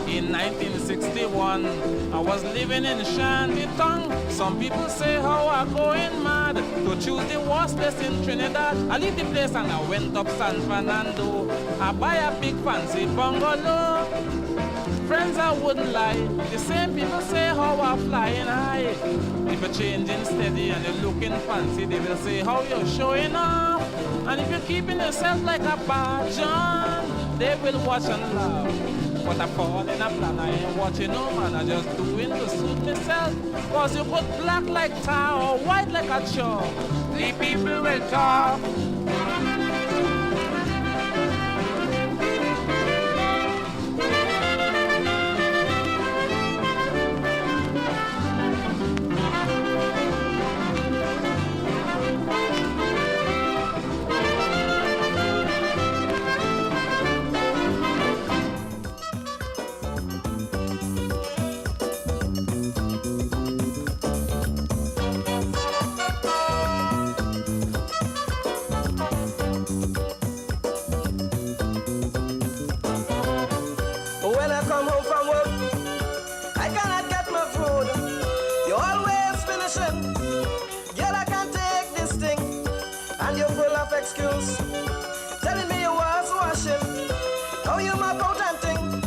In 1961, I was living in Shantytown. Some people say how I going mad to choose the worst place in Trinidad. I leave the place and I went up San Fernando. I buy a big fancy bungalow. Friends, I wouldn't lie. The same people say how I'm flying high. If you're changing steady and you're looking fancy, they will say how you're showing off. And if you're keeping yourself like a pageant, they will watch and laugh. But I fall in a plan, I ain't watching no man, I just doing to suit myself. Cause you put black like tar or white like a chalk, the people will talk. Excuse, telling me you was washing, how you mop out and thing,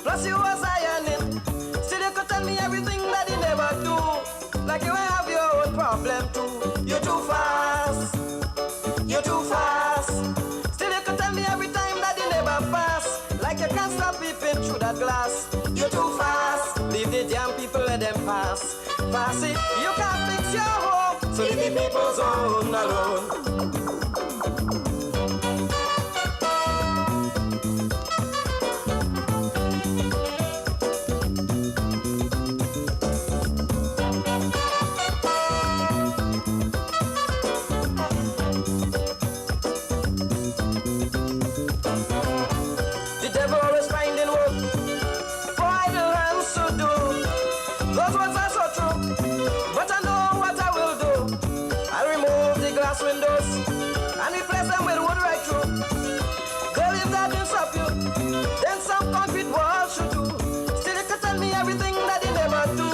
plus you was ironing, still you could tell me everything that you never do, like you have your own problem too, you're too fast, still you could tell me every time that you never pass, like you can't stop peeping through that glass, you're too fast, leave the damn people let them pass, pass it, you can't fix your home, so leave the people's own alone. Windows and replace them with wood right through. Girl, if that didn't stop you, then some concrete walls should do. Still you can tell me everything that you never do,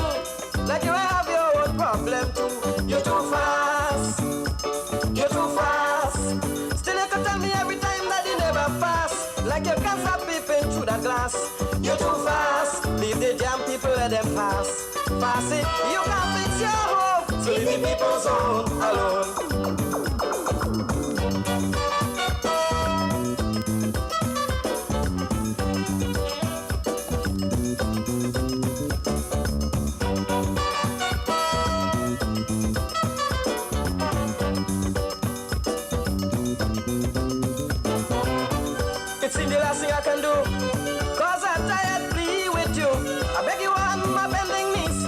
like you have your own problem too. You're too fast, still you can tell me every time that you never pass, like you can't stop peeping through that glass. You're too fast, leave the damn people let them pass, pass it, you can't fix your home, so leave the people's own alone. It's in the last thing I can do, cause I'm tired, plead with you. I beg you on my bending knees,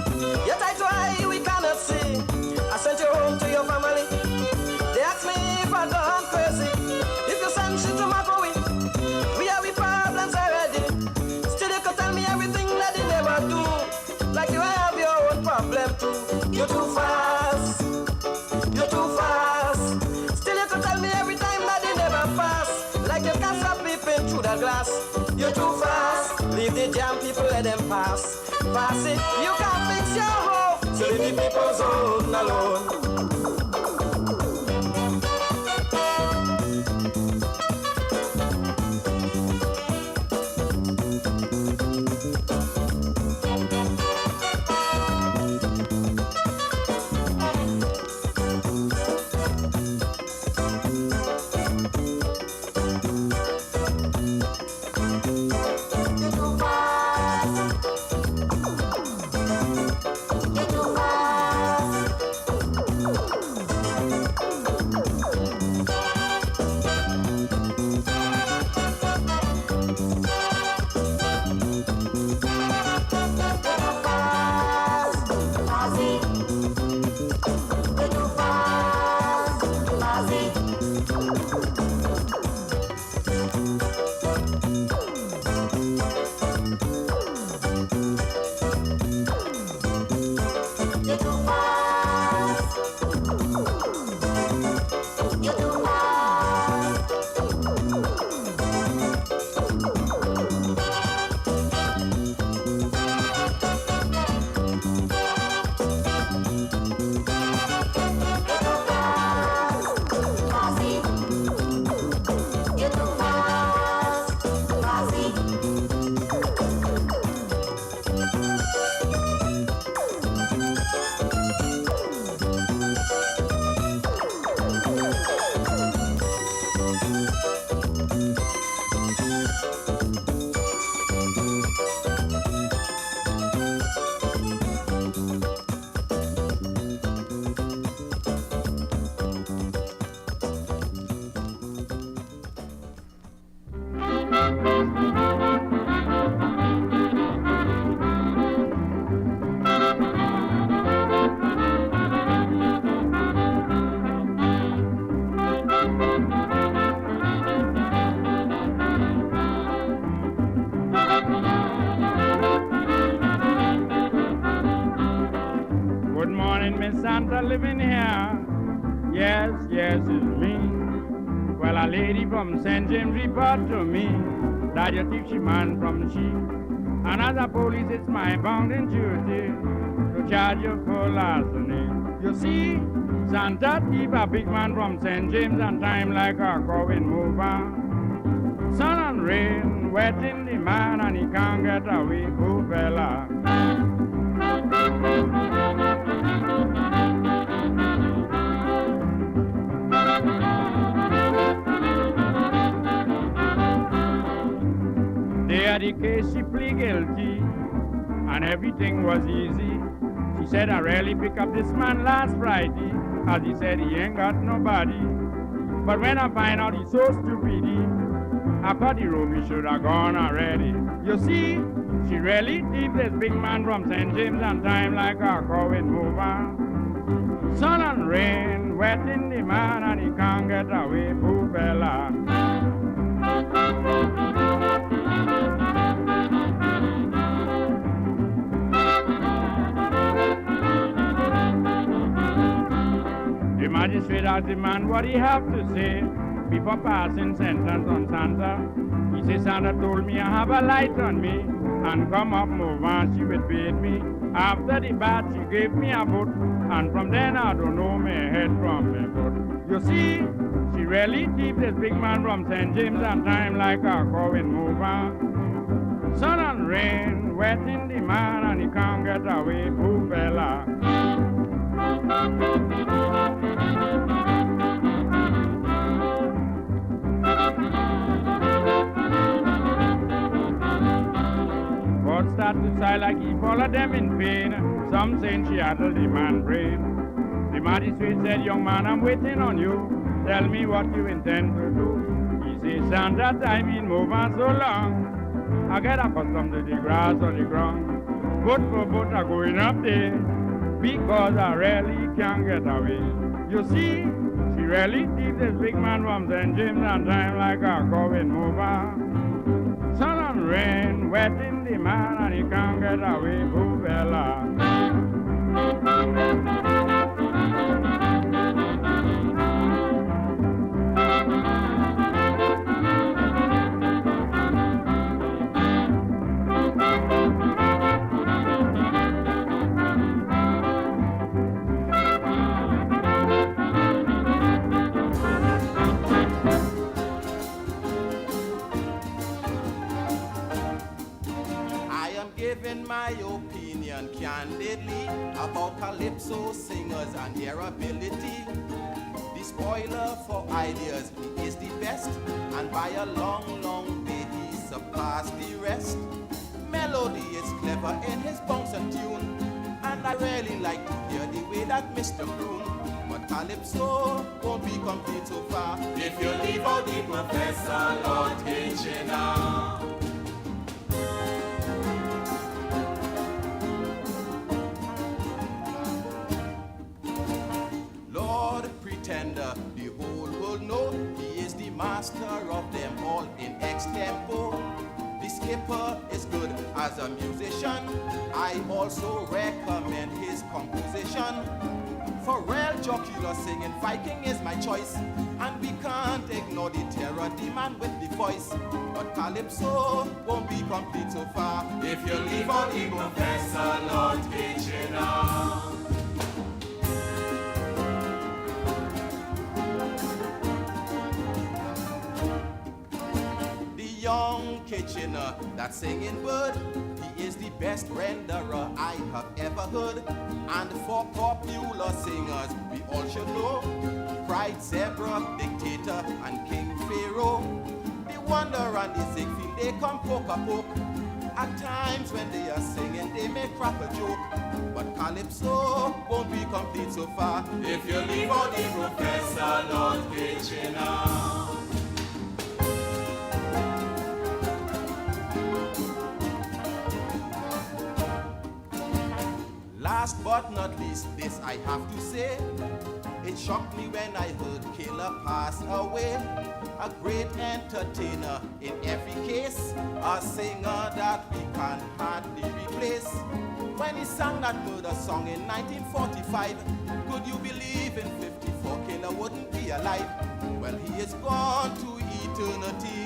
yet I try, we cannot see. I sent you home to your family, they asked me if I gone crazy. If you send shit to my boy, we have the problems already. Still you can tell me everything that you never do, like you have your own problem too. You're too fast, still you can tell me every time that you never pass, like you can't stop peeping through that glass. You're too fast, leave the jam people let them pass, pass it, you can't fix your home, so leave the people's own alone. yes, it's me. Well, a lady from St. James report to me that you thief she man from she. And as a police, it's my bounden duty to charge you for larceny. You see, Santa thief a big man from St. James and time like a going mover. Sun and rain, wetting the man and he can't get away, poor fella. They had the case, she plead guilty, and everything was easy. She said, I rarely pick up this man last Friday, as he said he ain't got nobody. But when I find out he's so stupid, I thought the road we should have gone already. You see, she really thief this big man from St. James and time like a going mover. Sun and rain, wetting the man and he can't get away, poor fella. The magistrate asked the man what he have to say before passing sentence on Santa. He said, Santa told me I have a light on me, and come up move on, she would bathe me. After the bath, she gave me a boot, and from then I don't know my head from my foot. You see, she really thief this big man from St. James and time like a going mover. Sun and rain, wetting the man, and he can't get away, poor fella. God start to sigh like he followed them in pain. Some saying she addled the man brain. The magistrate said, young man, I'm waiting on you. Tell me what you intend to do. He says, Santa, time in move on so long. I get accustomed to the grass or the ground. Foot for foot are going up there, because I really can't get away. You see, she really thief this big man from St. James and time like a going mover. Sun and rain, wetting the man and he can't get away, poor fella. Giving my opinion candidly about calypso singers and their ability. The spoiler for ideas, he is the best, and by a long, long way he surpassed the rest. Melody is clever in his bounce and tune, and I really like to hear the way that Mr. Bloom. But calypso won't be complete so far if you leave out the Professor Lord Kitchener. Pretender, the whole world know he is the master of them all in extempo. The skipper is good as a musician. I also recommend his composition. For real jocular singing, Viking is my choice, and we can't ignore the terror demand with the voice. But calypso won't be complete so far if you leave out the Professor Lord Kitchener. Young Kitchener, that singing bird, he is the best renderer I have ever heard. And for popular singers, we all should know Pride, Zebra, Dictator, and King Pharaoh. The Wonder and the Ziegfeld, they come poke a poke. At times when they are singing, they may crack a joke. But calypso won't be complete so far if you leave out the Professor Lord Kitchener. Last but not least, this I have to say. It shocked me when I heard Killer pass away. A great entertainer in every case, a singer that we can hardly replace. When he sang that murder song in 1945, could you believe in 54 Killer wouldn't be be alive. Well, he is gone to eternity,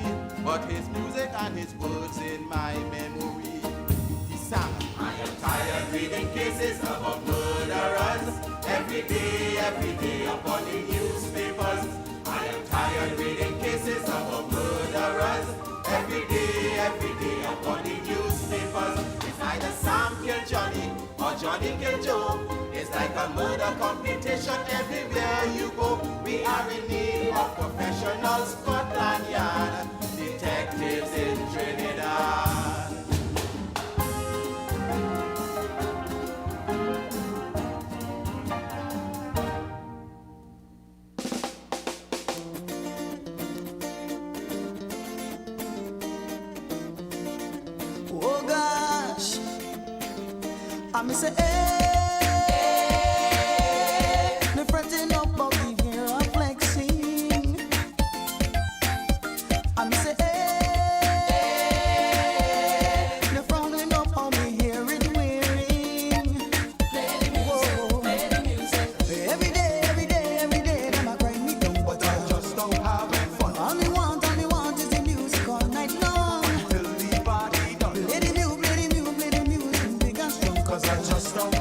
but his music and his words in my memory. He sang, I am tired reading cases about murderers every day upon the newspapers. I am tired reading cases about murderers every day upon the newspapers. It's either Sam kill Johnny or Johnny kill Joe. It's like a murder competition everywhere you go. We are in need of professional Scotland Yard detectives in Trinidad. Oh gosh, I miss it. The fretting up about the hair I'm flexing. I miss it. The frowning up on me hair is wearing. Play the music. Every day, them a grind me down, but I just don't have it fun. All me want is the music all night long. Till the party done. Play the music, big and strong, 'cause I just don't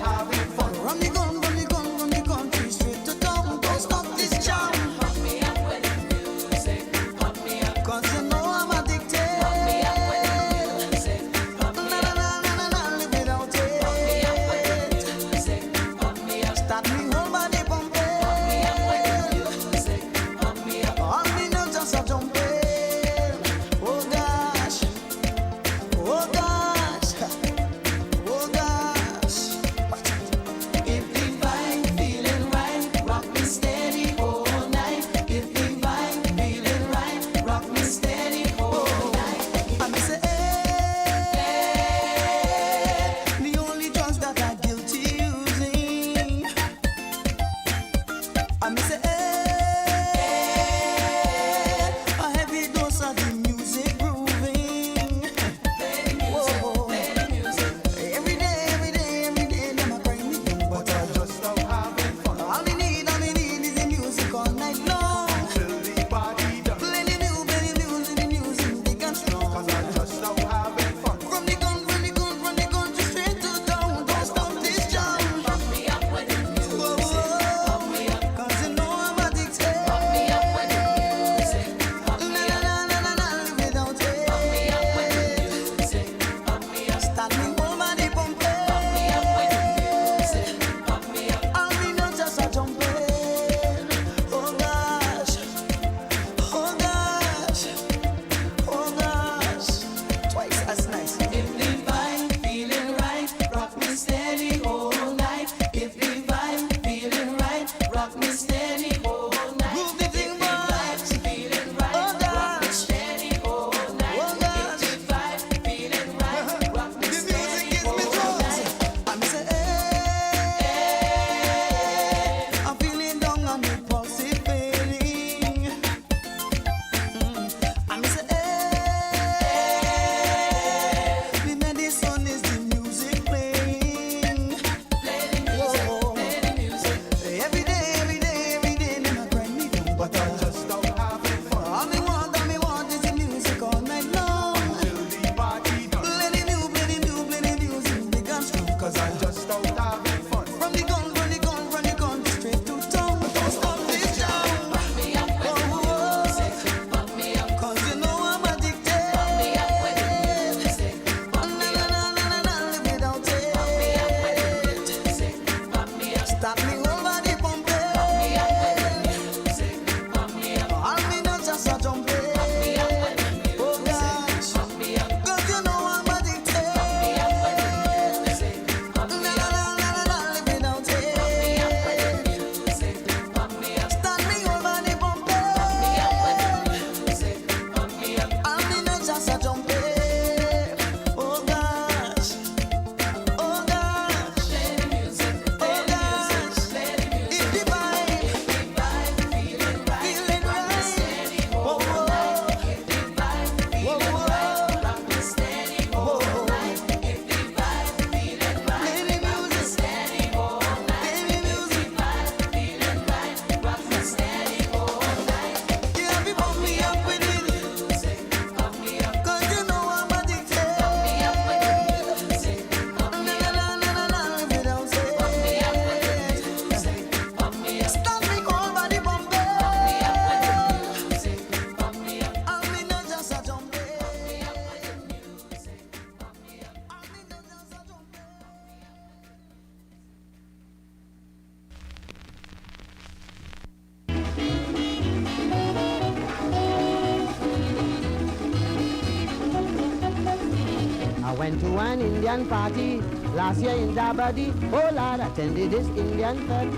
Went to an Indian party last year in Dabadi. Oh Lord, attended this Indian fete.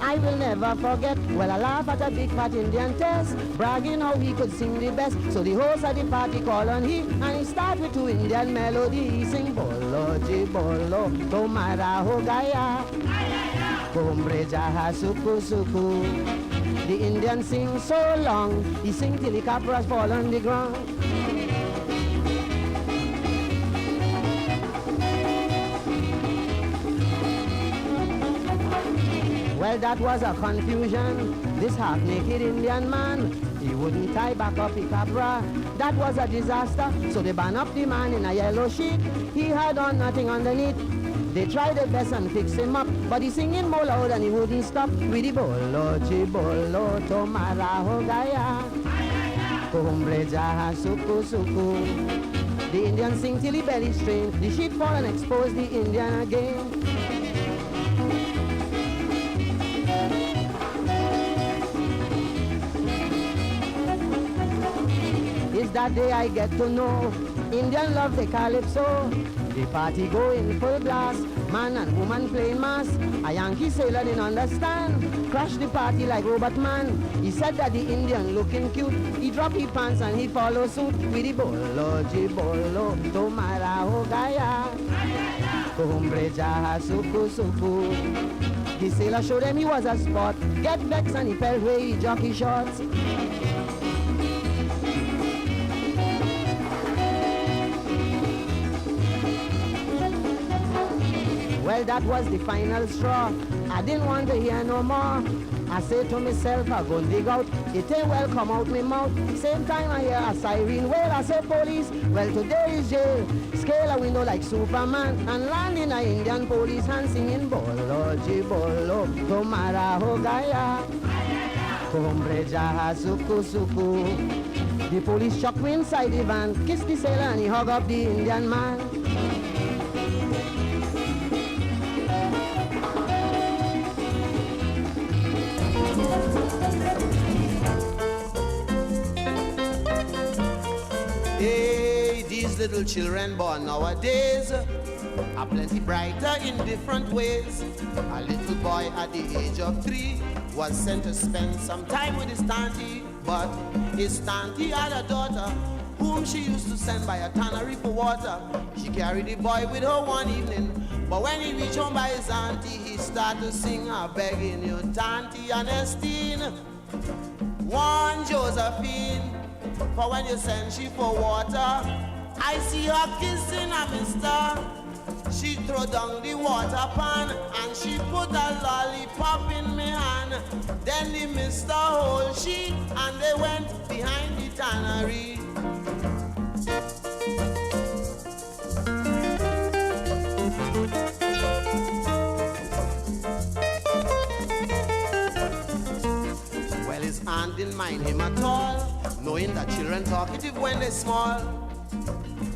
I will never forget. Well, I laugh at a big fat Indian test, bragging how he could sing the best. So the host of the party called on he, and he start with 2 Indian melody. He sing bolo ji bolo, tomara ho gaya, hombre jaha suku suku. The Indian sing so long, he sing till the capras fall on the ground. Well, that was a confusion. This half-naked Indian man, he wouldn't tie back up the capra. That was a disaster. So they ban up the man in a yellow sheet. He had on nothing underneath. They tried their best and fix him up, but he's singing more loud and he wouldn't stop. With the bolo, chibolo, tomara ho gaya, hombre jaha suku suku. The Indian sing till he belly strain. The sheet fall and expose the Indian again. Is that day I get to know Indian love the calypso. The party go in full blast, man and woman playing mass. A Yankee sailor didn't understand, crashed the party like Robot Man. He said that the Indian looking cute. He dropped his pants and he follow suit. With the bolo, jibolo, tomara ho gaya, hombre jaha suku suku. The sailor showed him he was a sport. Get vexed and he fell away his jockey shorts. Well, that was the final straw. I didn't want to hear no more. I said to myself, I go dig out. It ain't well come out me mouth. Same time I hear a siren wail. I say police. Well, today is jail. Scale a window like Superman and land in a Indian police hand singing bolo jibolo, tomara ho gaya, hombre jaha suku suku. The police chuck me inside the van, kiss the sailor and he hug up the Indian man. Hey, these little children born nowadays are plenty brighter in different ways. A little boy at the age of 3 was sent to spend some time with his tanty, but his tanty had a daughter whom she used to send by a tannery for water. She carried the boy with her one evening, but when he reached home by his auntie, he started to sing a begging you, Tanty Ernestine, one Josephine, for when you send she for water, I see her kissing a mister. She throw down the water pan and she put a lollipop in me hand. Then the mister hold she and they went behind the tannery. Well, his aunt didn't mind him at all, knowing that children talkative when they're small.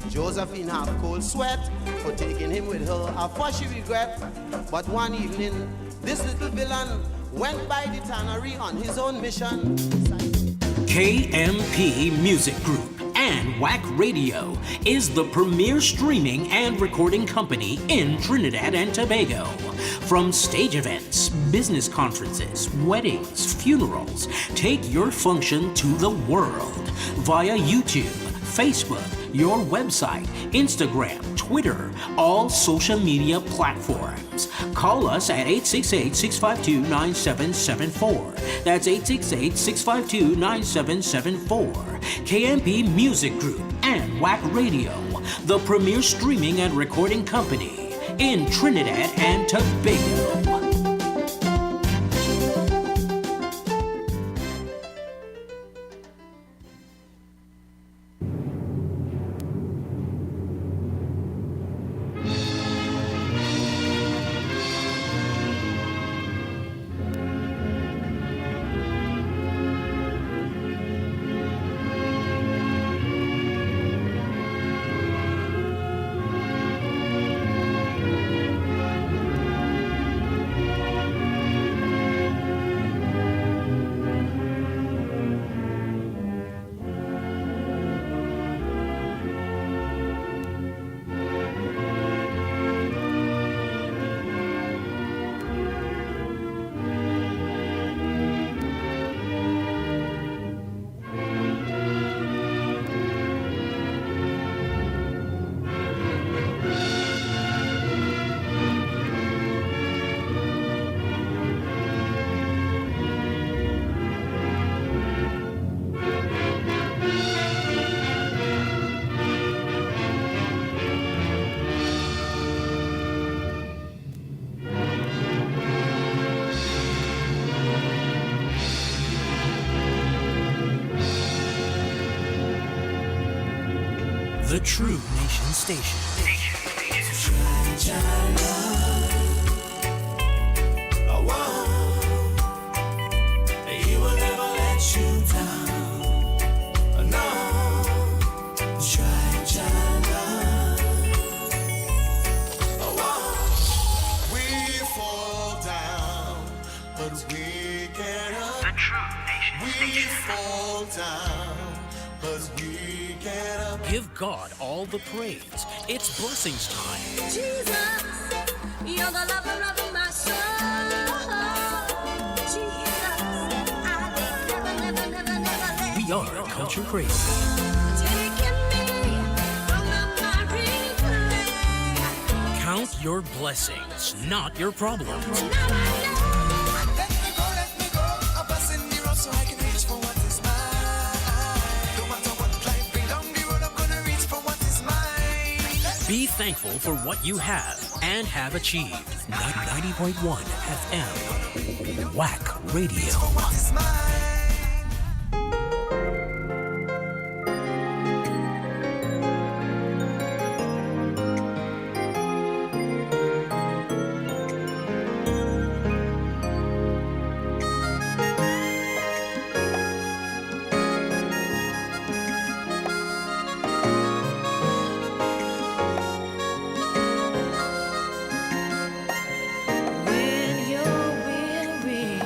Josephine have cold sweat for taking him with her, for she regret. But one evening, this little villain went by the tannery on his own mission. KMP Music Group and WACK Radio is the premier streaming and recording company in Trinidad and Tobago. From stage events, business conferences, weddings, funerals, take your function to the world via YouTube, Facebook, your website, Instagram, Twitter, all social media platforms. Call us at 868-652-9774. That's 868-652-9774. KMP Music Group and WACK Radio, the premier streaming and recording company in Trinidad and Tobago. The True Nation Station. He will never let you down. No, try love. We fall down, but we get up. The True Nation Station. We fall down, but we get up. Give God all the praise. It's blessings time. Jesus, you're the lover of my soul. Jesus, I will never, never, never, never let We are Culture Crazy. taking me from the marine parade. Count your blessings, not your problems. Let me go, a blessing me up so I can reach for what is mine. No matter what life bring down the road, I'm gonna reach for what is mine. Be thankful for what you have and have achieved. 90.1 FM. WACK Radio. What is mine? When you're weary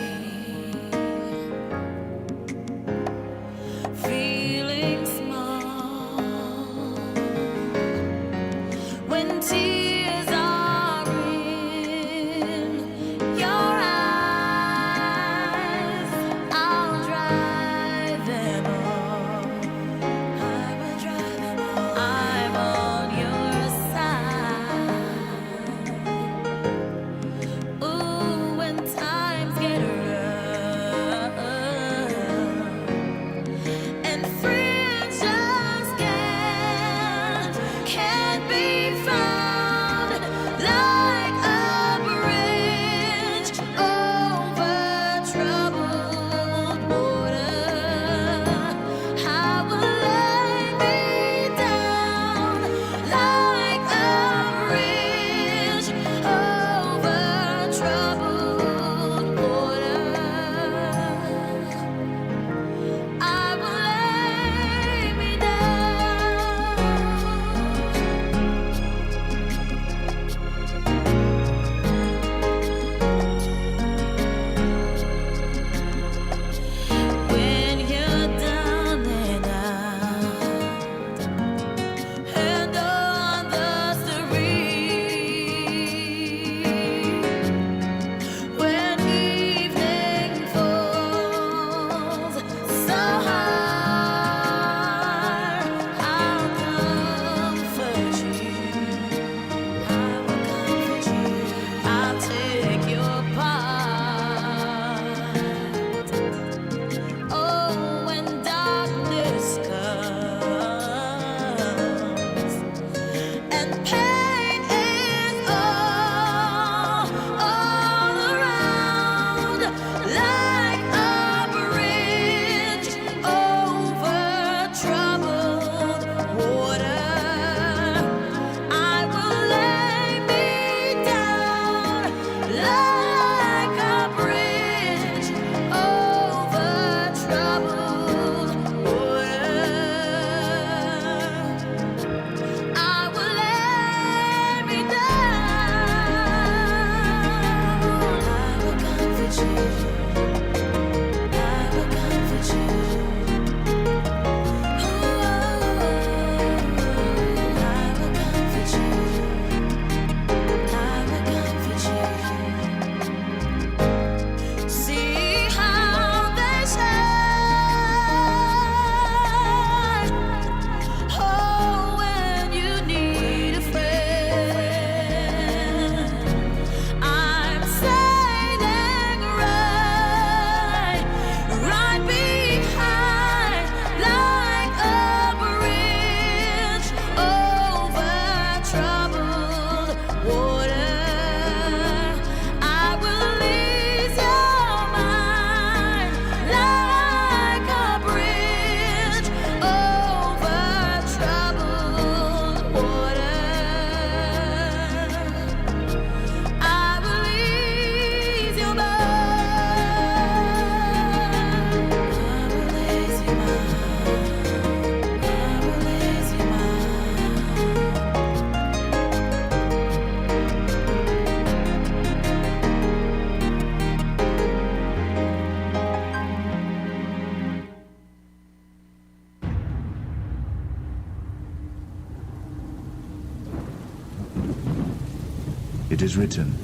It is written,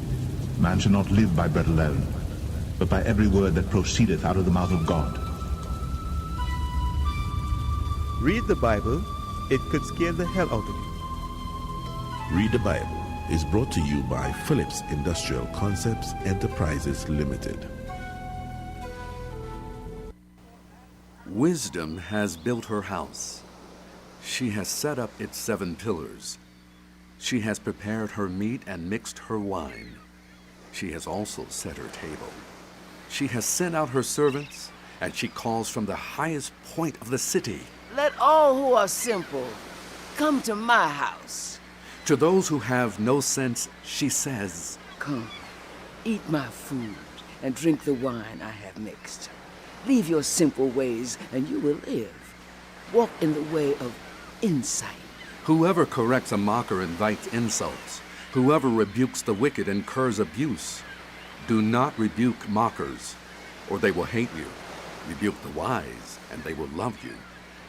man shall not live by bread alone, but by every word that proceedeth out of the mouth of God. Read the Bible, it could scare the hell out of you. Read the Bible is brought to you by Phillips Industrial Concepts Enterprises Limited. Wisdom has built her house. She has set up its 7 pillars. She has prepared her meat and mixed her wine. She has also set her table. She has sent out her servants, and she calls from the highest point of the city. Let all who are simple come to my house. To those who have no sense, she says, Come, eat my food and drink the wine I have mixed. Leave your simple ways and you will live. Walk in the way of insight. Whoever corrects a mocker invites insults. Whoever rebukes the wicked incurs abuse. Do not rebuke mockers, or they will hate you. Rebuke the wise, and they will love you.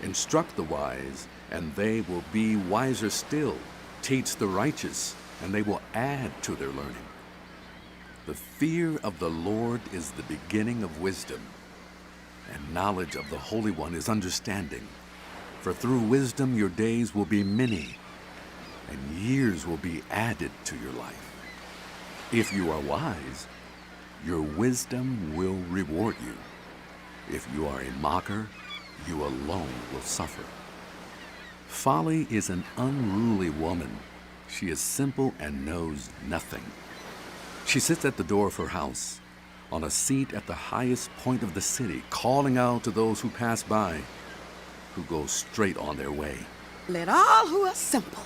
Instruct the wise, and they will be wiser still. Teach the righteous, and they will add to their learning. The fear of the Lord is the beginning of wisdom, and knowledge of the Holy One is understanding. For through wisdom your days will be many, and years will be added to your life. If you are wise, your wisdom will reward you. If you are a mocker, you alone will suffer. Folly is an unruly woman. She is simple and knows nothing. She sits at the door of her house, on a seat at the highest point of the city, calling out to those who pass by, who go straight on their way. Let all who are simple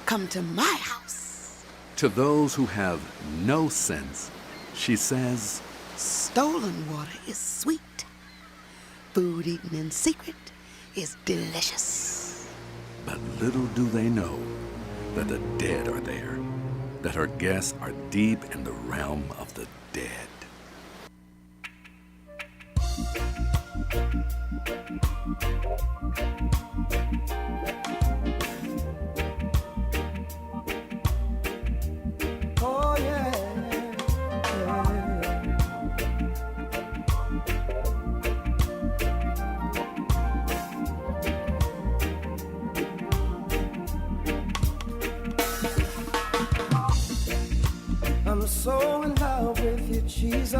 come to my house. To those who have no sense, she says, Stolen water is sweet. Food eaten in secret is delicious. But little do they know that the dead are there, that her guests are deep in the realm of the dead. Oh yeah, I'm so in love with you, Jesus.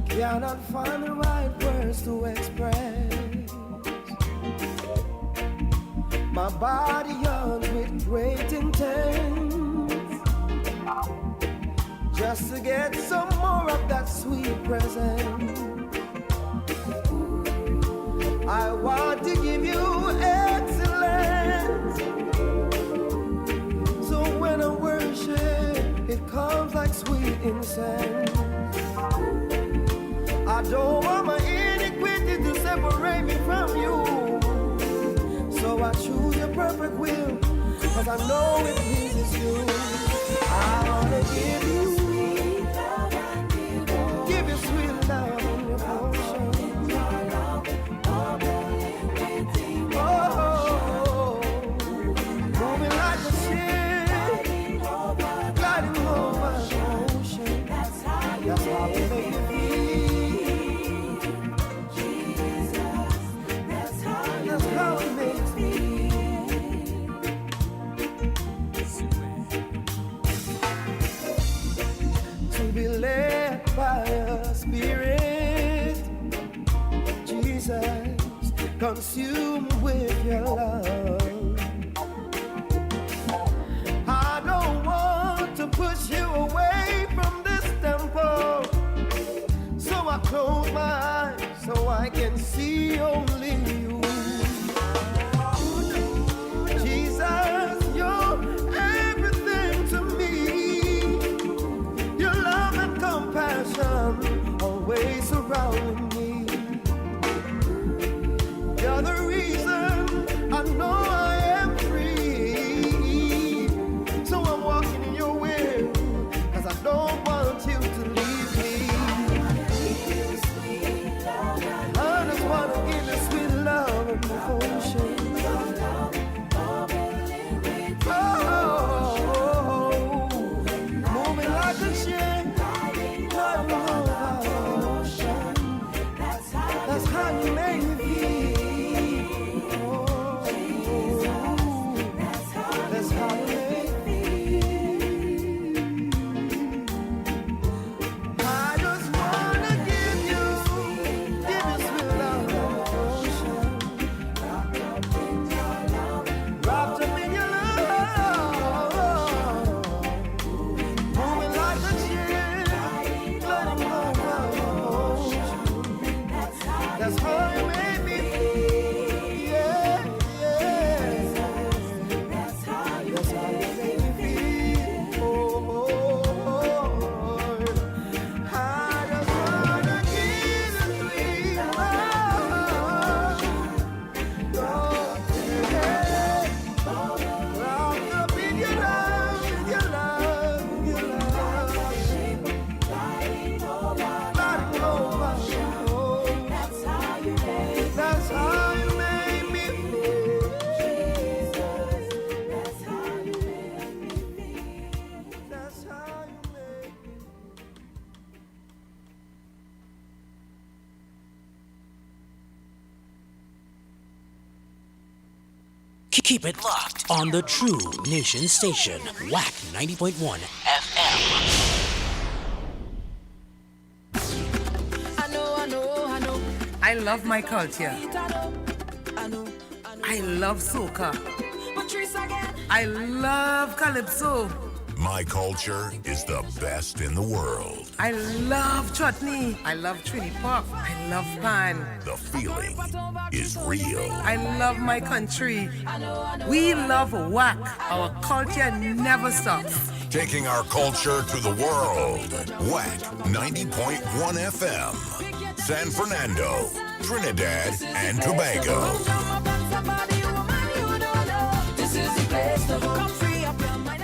Cannot find the right words to express. My body yearns with great intent, just to get some more of that sweet presence. I want to give you excellence, so when I worship, it comes like sweet incense. I don't want my iniquity to separate me from you, so I choose your perfect will, cause I know it pleases you. I wanna give you sweet love and devotion. Give you sweet love and devotion. Oh, moving like a ship, gliding over the ocean. That's how we make it feel. Jesus, that's how it makes me. To be led by a spirit, Jesus, consumed with your love. I don't want to push you away from this temple, so I close my eyes so I can see only you. Jesus, you're everything to me. Your love and compassion always surrounding me. You're the reason I know I am free. So I'm walking in your will, cause I don't want you to leave me. I just wanna give you sweet love. Keep it locked on the True Nation Station, WACK 90.1 FM. I love my culture. I love soca. I love calypso. My culture is the best in the world. I love chutney. I love Trini Pop. I love pan. The feeling is real. I love my country. We love WACK. Our culture never stops. Taking our culture to the world. WACK 90.1 FM. San Fernando, Trinidad and Tobago. This is the place to come free up your mind.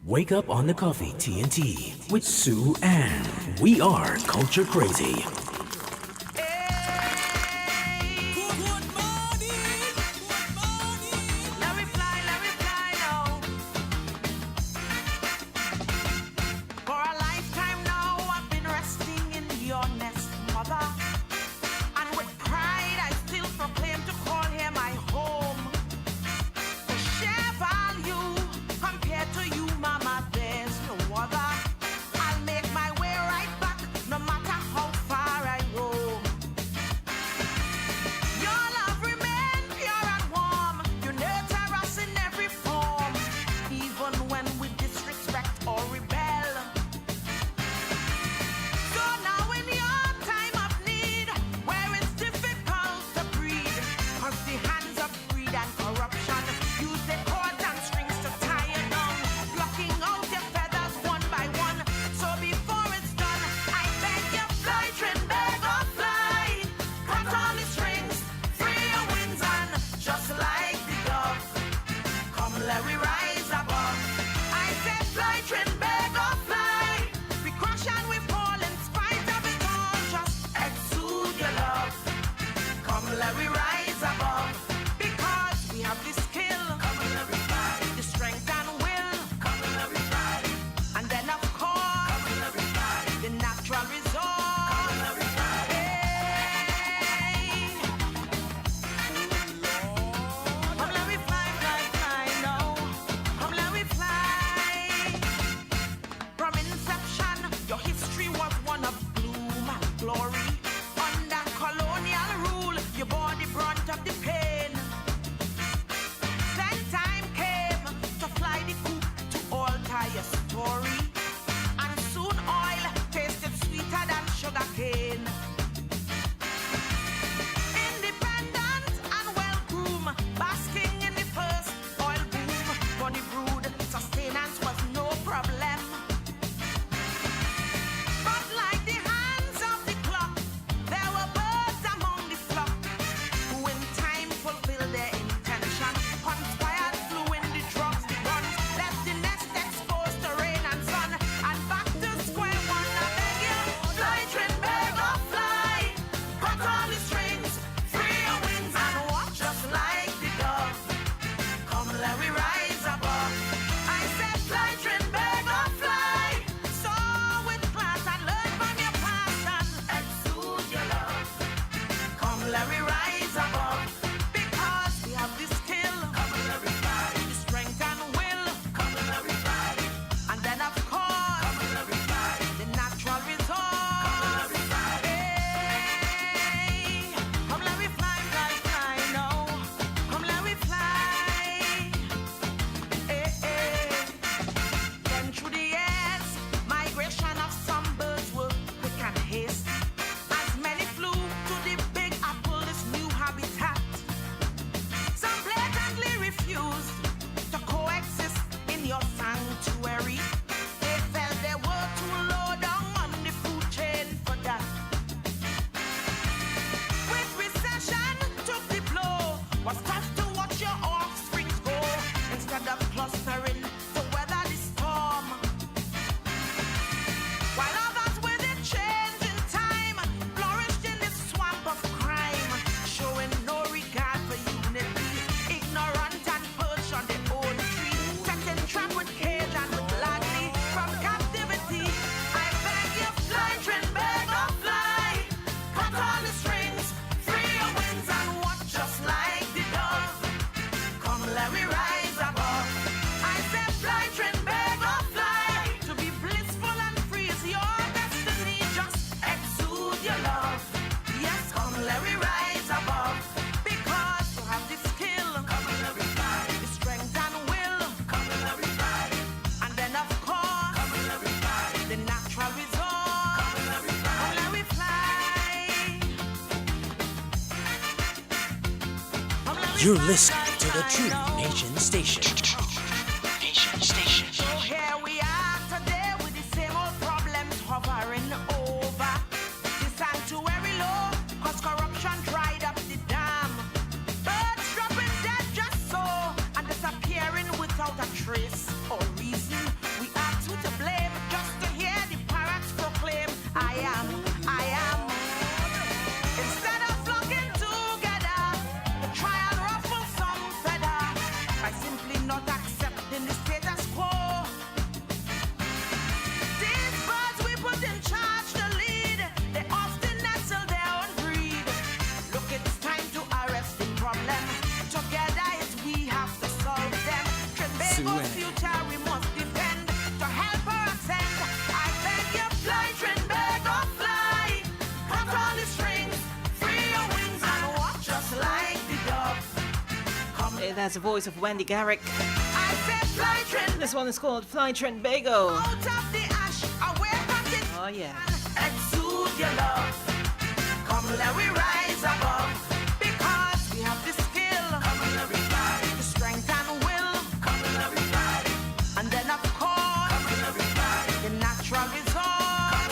Wake up on the coffee TNT with Sue Ann. We are Culture Crazy. I'll make my way right back, no matter how far natural resort. Come let me fly. You're listening to the True Nation Station. So here we are today with the same old problems hovering over the sanctuary law, cause corruption dried up the dam. Birds dropping dead just so and disappearing without a trace or reason. We are two to blame just to hear the parrots proclaim, I am. Instead of flocking together to try and ruffle some feather by simply not accepting the status quo. These birds we put in charge to lead, they often nestle their own breed. Look, it's time to arrest the problem. Together it's we have to solve them. Trinbago's future we must defend. To help her ascend, I beg you fly, Trinbago, fly. Cut all the strings, free your wings and watch us like the dove. Hey, that's the voice of Wendy Garrick. I said fly, Trin. This one is called Fly Trinbago. Out of the ash, away from the Oh yeah. exude your love. Come let we rise above, because we have the skill, the strength and will, and then of course the natural resort.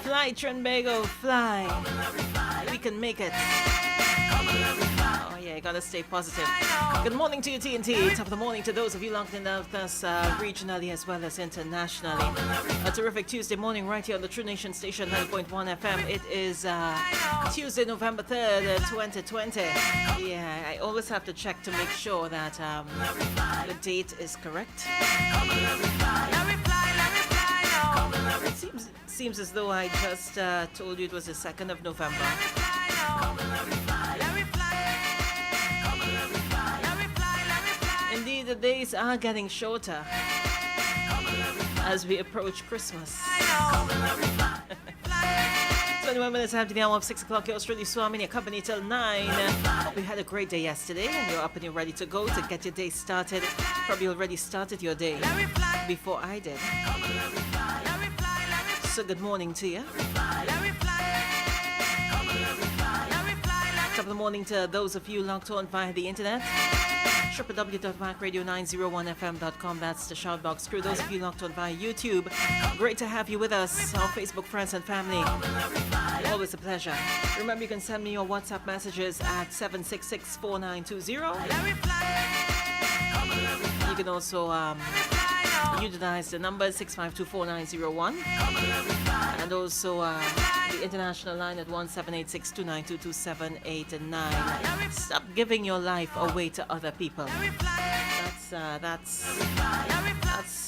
Fly Trinbago, fly. We can make it. Oh yeah, you gotta stay positive. Good morning to you, TNT. Top of the morning to those of you locked in with us regionally as well as internationally. A terrific Tuesday morning right here on the True Nation Station 90.1 FM. It is Tuesday, November 3rd, 2020. Yeah, I always have to check to make sure that the date is correct. It seems as though I just told you it was the 2nd of November. Indeed, the days are getting shorter as we approach Christmas. 21 minutes after the hour of 6 o'clock, yours truly, Swami, your company till 9. Hope you had a great day yesterday and you're up and you're ready to go to get your day started. Probably already started your day before I did. So good morning to you. Top of the morning to those of you locked on via the internet. www.wackradio901fm.com. That's the shoutbox crew. Those of you locked on via YouTube, great to have you with us. Our Facebook friends and family, always a pleasure. Remember, you can send me your WhatsApp messages at 7664920. You can also utilize the number 6524901, and also the international line at 1786292278 Stop giving your life away to other people. That's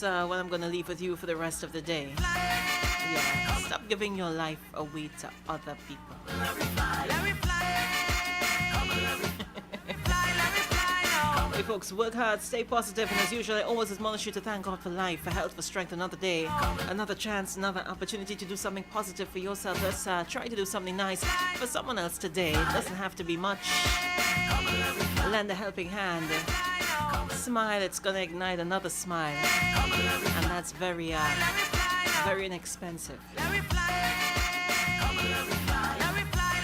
what I'm gonna leave with you for the rest of the day. Yeah, stop giving your life away to other people. Hey folks, work hard, stay positive, and as usual, I always admonish you to thank God for life, for health, for strength, another day, another chance, another opportunity to do something positive for yourself. Let's try to do something nice for someone else today. It doesn't have to be much. Lend a helping hand. Smile, it's gonna ignite another smile. And that's very inexpensive.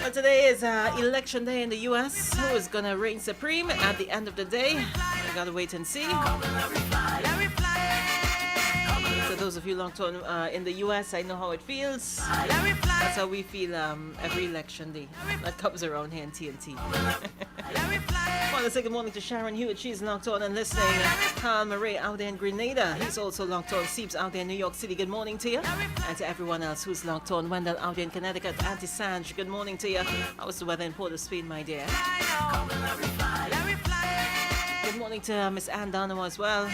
Well, today is election day in the U.S. Who is going to reign supreme at the end of the day? We got to wait and see. So those of you locked on in the U.S., I know how it feels. That's how we feel every election day that comes around here in TNT. I want to say good morning to Sharon Hewitt. She's locked on and listening. Carl Murray out there in Grenada. He's also locked on. Seeps out there in New York City. Good morning to you. And to everyone else who's locked on. Wendell out there in Connecticut. Auntie Sanj, good morning to you. How's the weather in Port of Spain, my dear? Good morning to Miss Ann Donovan as well.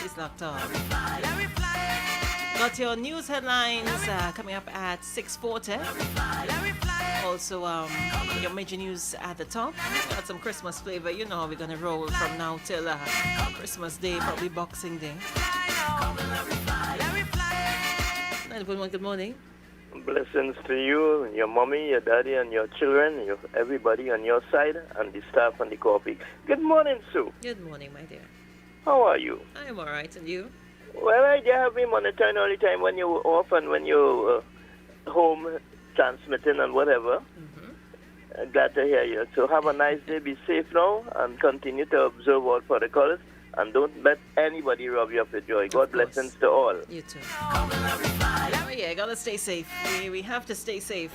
She's locked on. Got your news headlines coming up at 6:40. Also, your major news at the top. Got some Christmas flavor. You know how we're gonna roll from now till Christmas Day, probably Boxing Day. 9.1, good morning. Blessings to you, and your mommy, your daddy, and your children, everybody on your side, and the staff and the coffee. Good morning, Sue. Good morning, my dear. How are you? I'm all right, and you? Well, you have me monitoring all the time when you're off and when you're home transmitting and whatever. Glad to hear you. So have a nice day. Be safe now and continue to observe all protocols. And don't let anybody rob you of your joy. God blessings to all. You too. Oh yeah, gotta stay safe. We have to stay safe.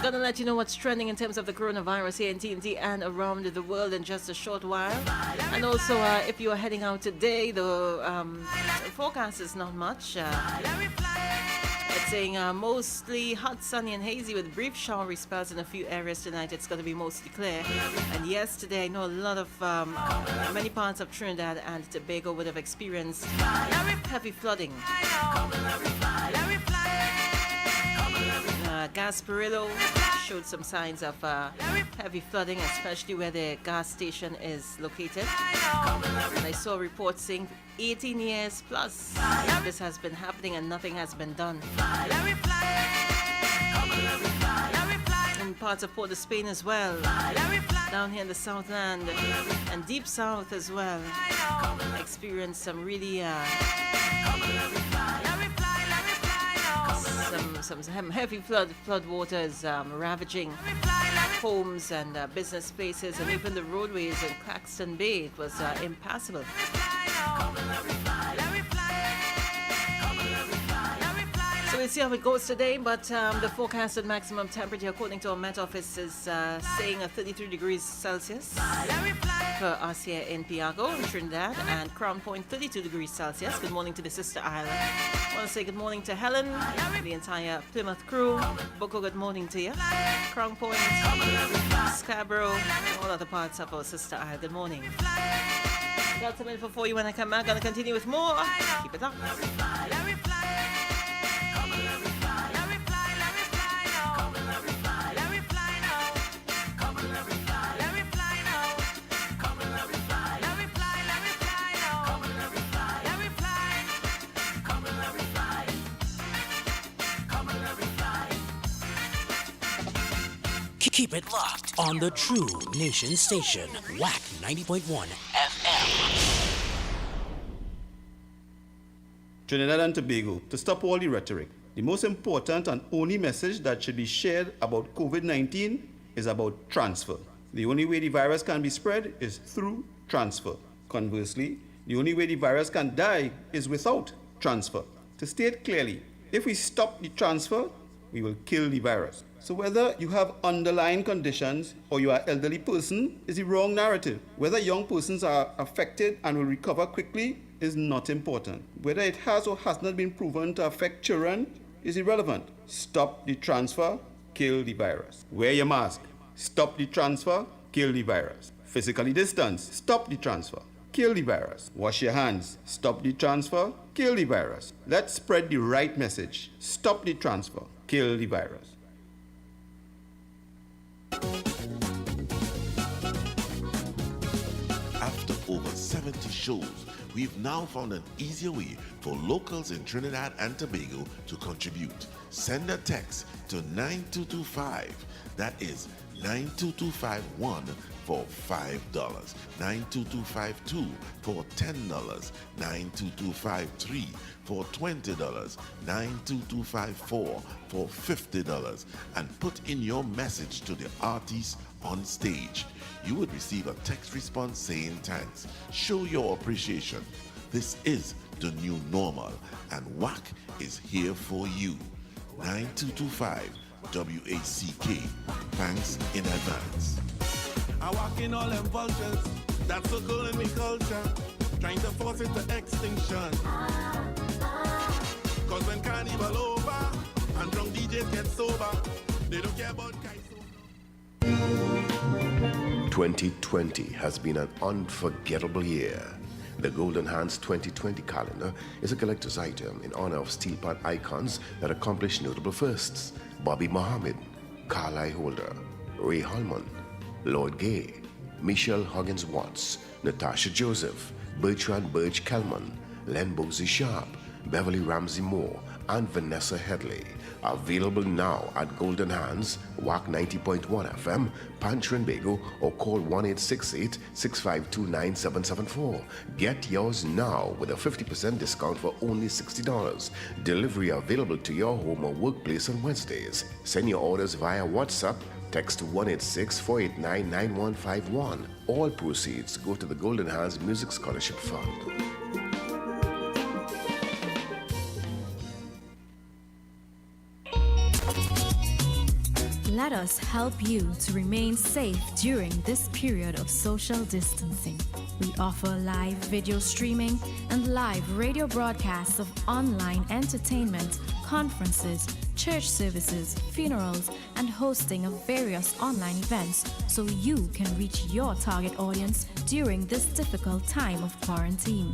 Gonna let you know what's trending in terms of the coronavirus here in TNT and around the world in just a short while. And also, if you are heading out today, the forecast is not much. It's saying mostly hot, sunny, and hazy with brief showery spells in a few areas tonight. It's going to be mostly clear. And yesterday, I know a lot of many parts of Trinidad and Tobago would have experienced heavy flooding. Gasparillo showed some signs of heavy flooding, especially where the gas station is located. And I saw reports saying 18 years plus this has been happening and nothing has been done. In parts of Port of Spain as well, down here in the Southland and deep south as well, experienced some really some heavy flood waters ravaging homes and business spaces, and even the roadways in Claxton Bay. It was impassable. So we'll see how it goes today, but the forecasted maximum temperature according to our Met Office is saying 33 degrees Celsius for us here in Piago, in Trinidad, and Crown Point 32 degrees Celsius. Good morning to the sister island. I want to say good morning to Helen, the entire Plymouth crew. Boko, good morning to you. Crown Point, Scarborough, and all other parts of our sister island. Good morning. Got some info for you when I come back. Gonna continue with more. Keep it up. Keep it locked on the True Nation Station, WACK 90.1 FM. Trinidad and Tobago, to stop all the rhetoric, the most important and only message that should be shared about COVID-19 is about transfer. The only way the virus can be spread is through transfer. Conversely, the only way the virus can die is without transfer. To state clearly, if we stop the transfer, we will kill the virus. So whether you have underlying conditions or you are an elderly person is the wrong narrative. Whether young persons are affected and will recover quickly is not important. Whether it has or has not been proven to affect children is irrelevant. Stop the transfer, kill the virus. Wear your mask. Stop the transfer, kill the virus. Physically distance. Stop the transfer, kill the virus. Wash your hands. Stop the transfer, kill the virus. Let's spread the right message. Stop the transfer, kill the virus. After over 70 shows, we've now found an easier way for locals in Trinidad and Tobago to contribute. Send a text to 92225. That is 92251 for $5, 92252 for $10, 92253 for $20, 92254 for $50, and put in your message to the artist on stage. You would receive a text response saying thanks. Show your appreciation. This is the new normal, and WACK is here for you. 9225 WACK. Thanks in advance. I walk in all them vultures that circle in me culture, trying to force it to extinction. Cause when carnival over and drunk DJs get sober, they don't care about kites. 2020 has been an unforgettable year. The Golden Hands 2020 calendar is a collector's item in honor of steelpan icons that accomplished notable firsts. Bobby Muhammad, Carlisle Holder, Ray Holman, Lord Gay, Michelle Huggins Watts, Natasha Joseph, Bertrand Birch Kelman, Len Bosie Sharp, Beverly Ramsey Moore, and Vanessa Headley. Available now at Golden Hands, WACK 90.1 FM, Pan Trinbago, or call 1-868-652-9774. Get yours now with a 50% discount for only $60. Delivery available to your home or workplace on Wednesdays. Send your orders via WhatsApp. Text to 186-489-9151. All proceeds go to the Golden Hands Music Scholarship Fund. Let us help you to remain safe during this period of social distancing. We offer live video streaming and live radio broadcasts of online entertainment, conferences, church services, funerals, and hosting of various online events so you can reach your target audience during this difficult time of quarantine.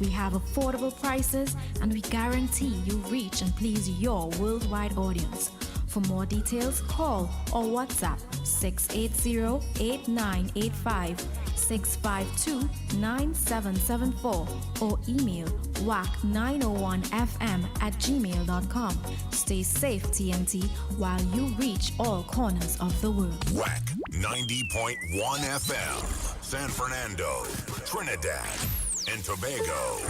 We have affordable prices and we guarantee you reach and please your worldwide audience. For more details, call or WhatsApp 680-8985, 652-9774 or email wack901fm@gmail.com. Stay safe, TNT, while you reach all corners of the world. WACK 90.1 FM, San Fernando, Trinidad and Tobago.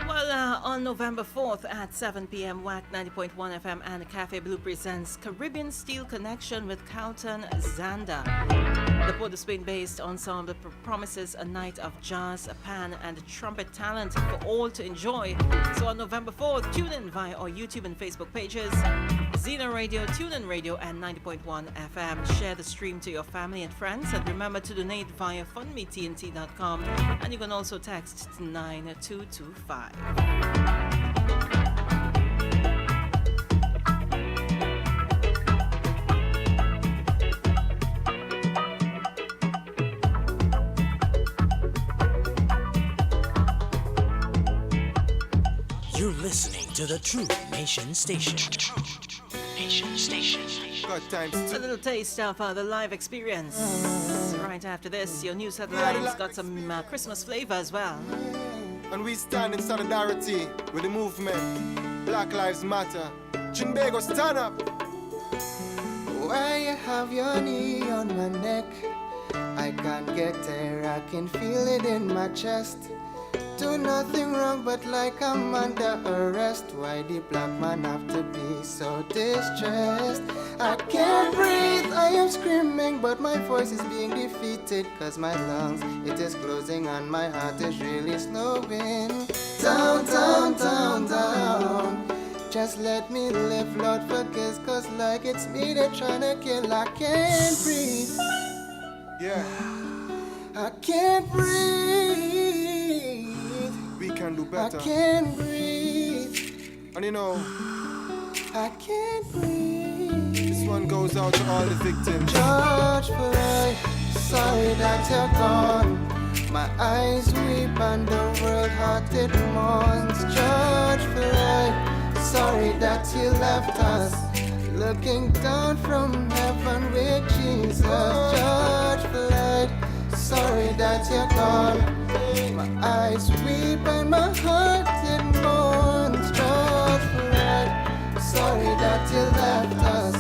Well, on November 4th at 7 p.m., WACK 90.1 FM and Café Blue presents Caribbean Steel Connextion with Carlton Zanda. The Port of Spain-based ensemble promises a night of jazz, pan, and trumpet talent for all to enjoy. So on November 4th, tune in via our YouTube and Facebook pages, Zena Radio, TuneIn Radio, and 90.1 FM. Share the stream to your family and friends, and remember to donate via fundmetnt.com, and you can also text to 9225. You're listening to the True Nation Station. Nation Station. A little taste of the live experience. Right after this, your news headlines got some Christmas flavor as well. And we stand in solidarity with the movement. Black Lives Matter. Trinbago, stand up. Why you have your knee on my neck? I can't get there, I can feel it in my chest. Do nothing wrong, but like I'm under arrest. Why the black man have to be so distressed? I can't breathe, I am screaming, but my voice is being defeated. Cause my lungs, it is closing and my heart is really slowing down, down, down, down. Just let me live, Lord, forgive, cause like it's me they're trying to kill. I can't breathe. Yeah. I can't breathe. We can do better. I can't breathe. And you know, I can't breathe. This one goes out to all the victims. George Floyd, sorry that you're gone. My eyes weep and the world heart it mourns. George Floyd, sorry that you left us. Looking down from heaven with Jesus. George Floyd, sorry that you're gone. My eyes weep and my heart it mourns. George Floyd, sorry that you left us.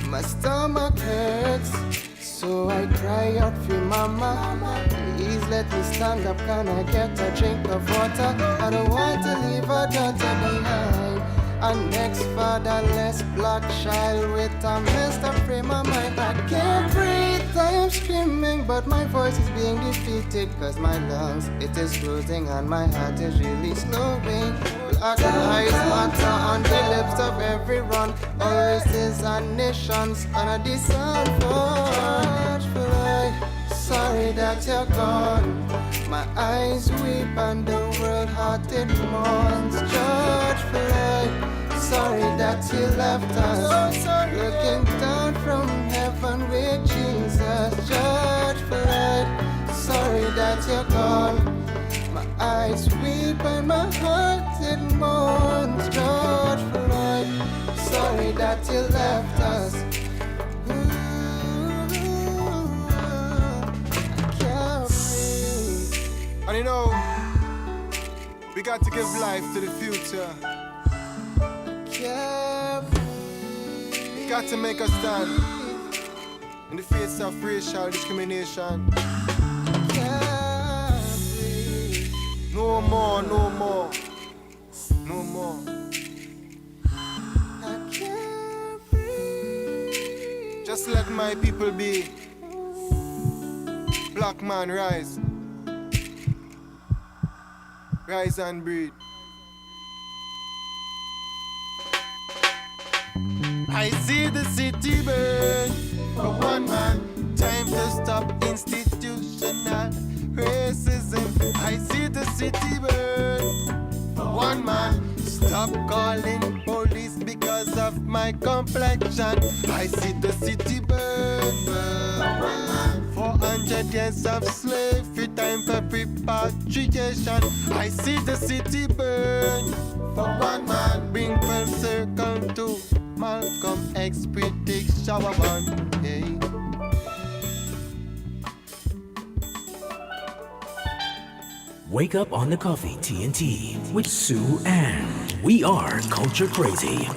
My stomach hurts, so I cry out for mama. Please let me stand up, can I get a drink of water? I don't want to leave a daughter behind. An ex-fatherless black child with a messed up frame of mind. I can't breathe, I am screaming, but my voice is being defeated. Cause my lungs, it is closing and my heart is really slowing. Black lives matter on the lips of everyone. All races and nations under the sun. George Floyd, sorry that you're gone. My eyes weep and the world heart it mourns. George Floyd, sorry that you left us. Looking down from heaven with Jesus. George Floyd, sorry that you're gone. My eyes weep and my heart it mourns. George Floyd, sorry that you left us. I can't breathe. And you know, we got to give life to the future. We got to make a stand in the face of racial discrimination. No more, no more, no more. Just let my people be. Black man, rise. Rise and breathe. I see the city burn for one man. Time to stop institutional racism. I see the city burn for one man. Stop calling police because of my complexion. I see the city burn for one man. 400 years of slavery, time for repatriation. I see the city burn for one man. Bring full circle to Malcolm X predict shower burn. Hey. Wake up on the coffee TNT with Sue Ann. We are Culture Crazy.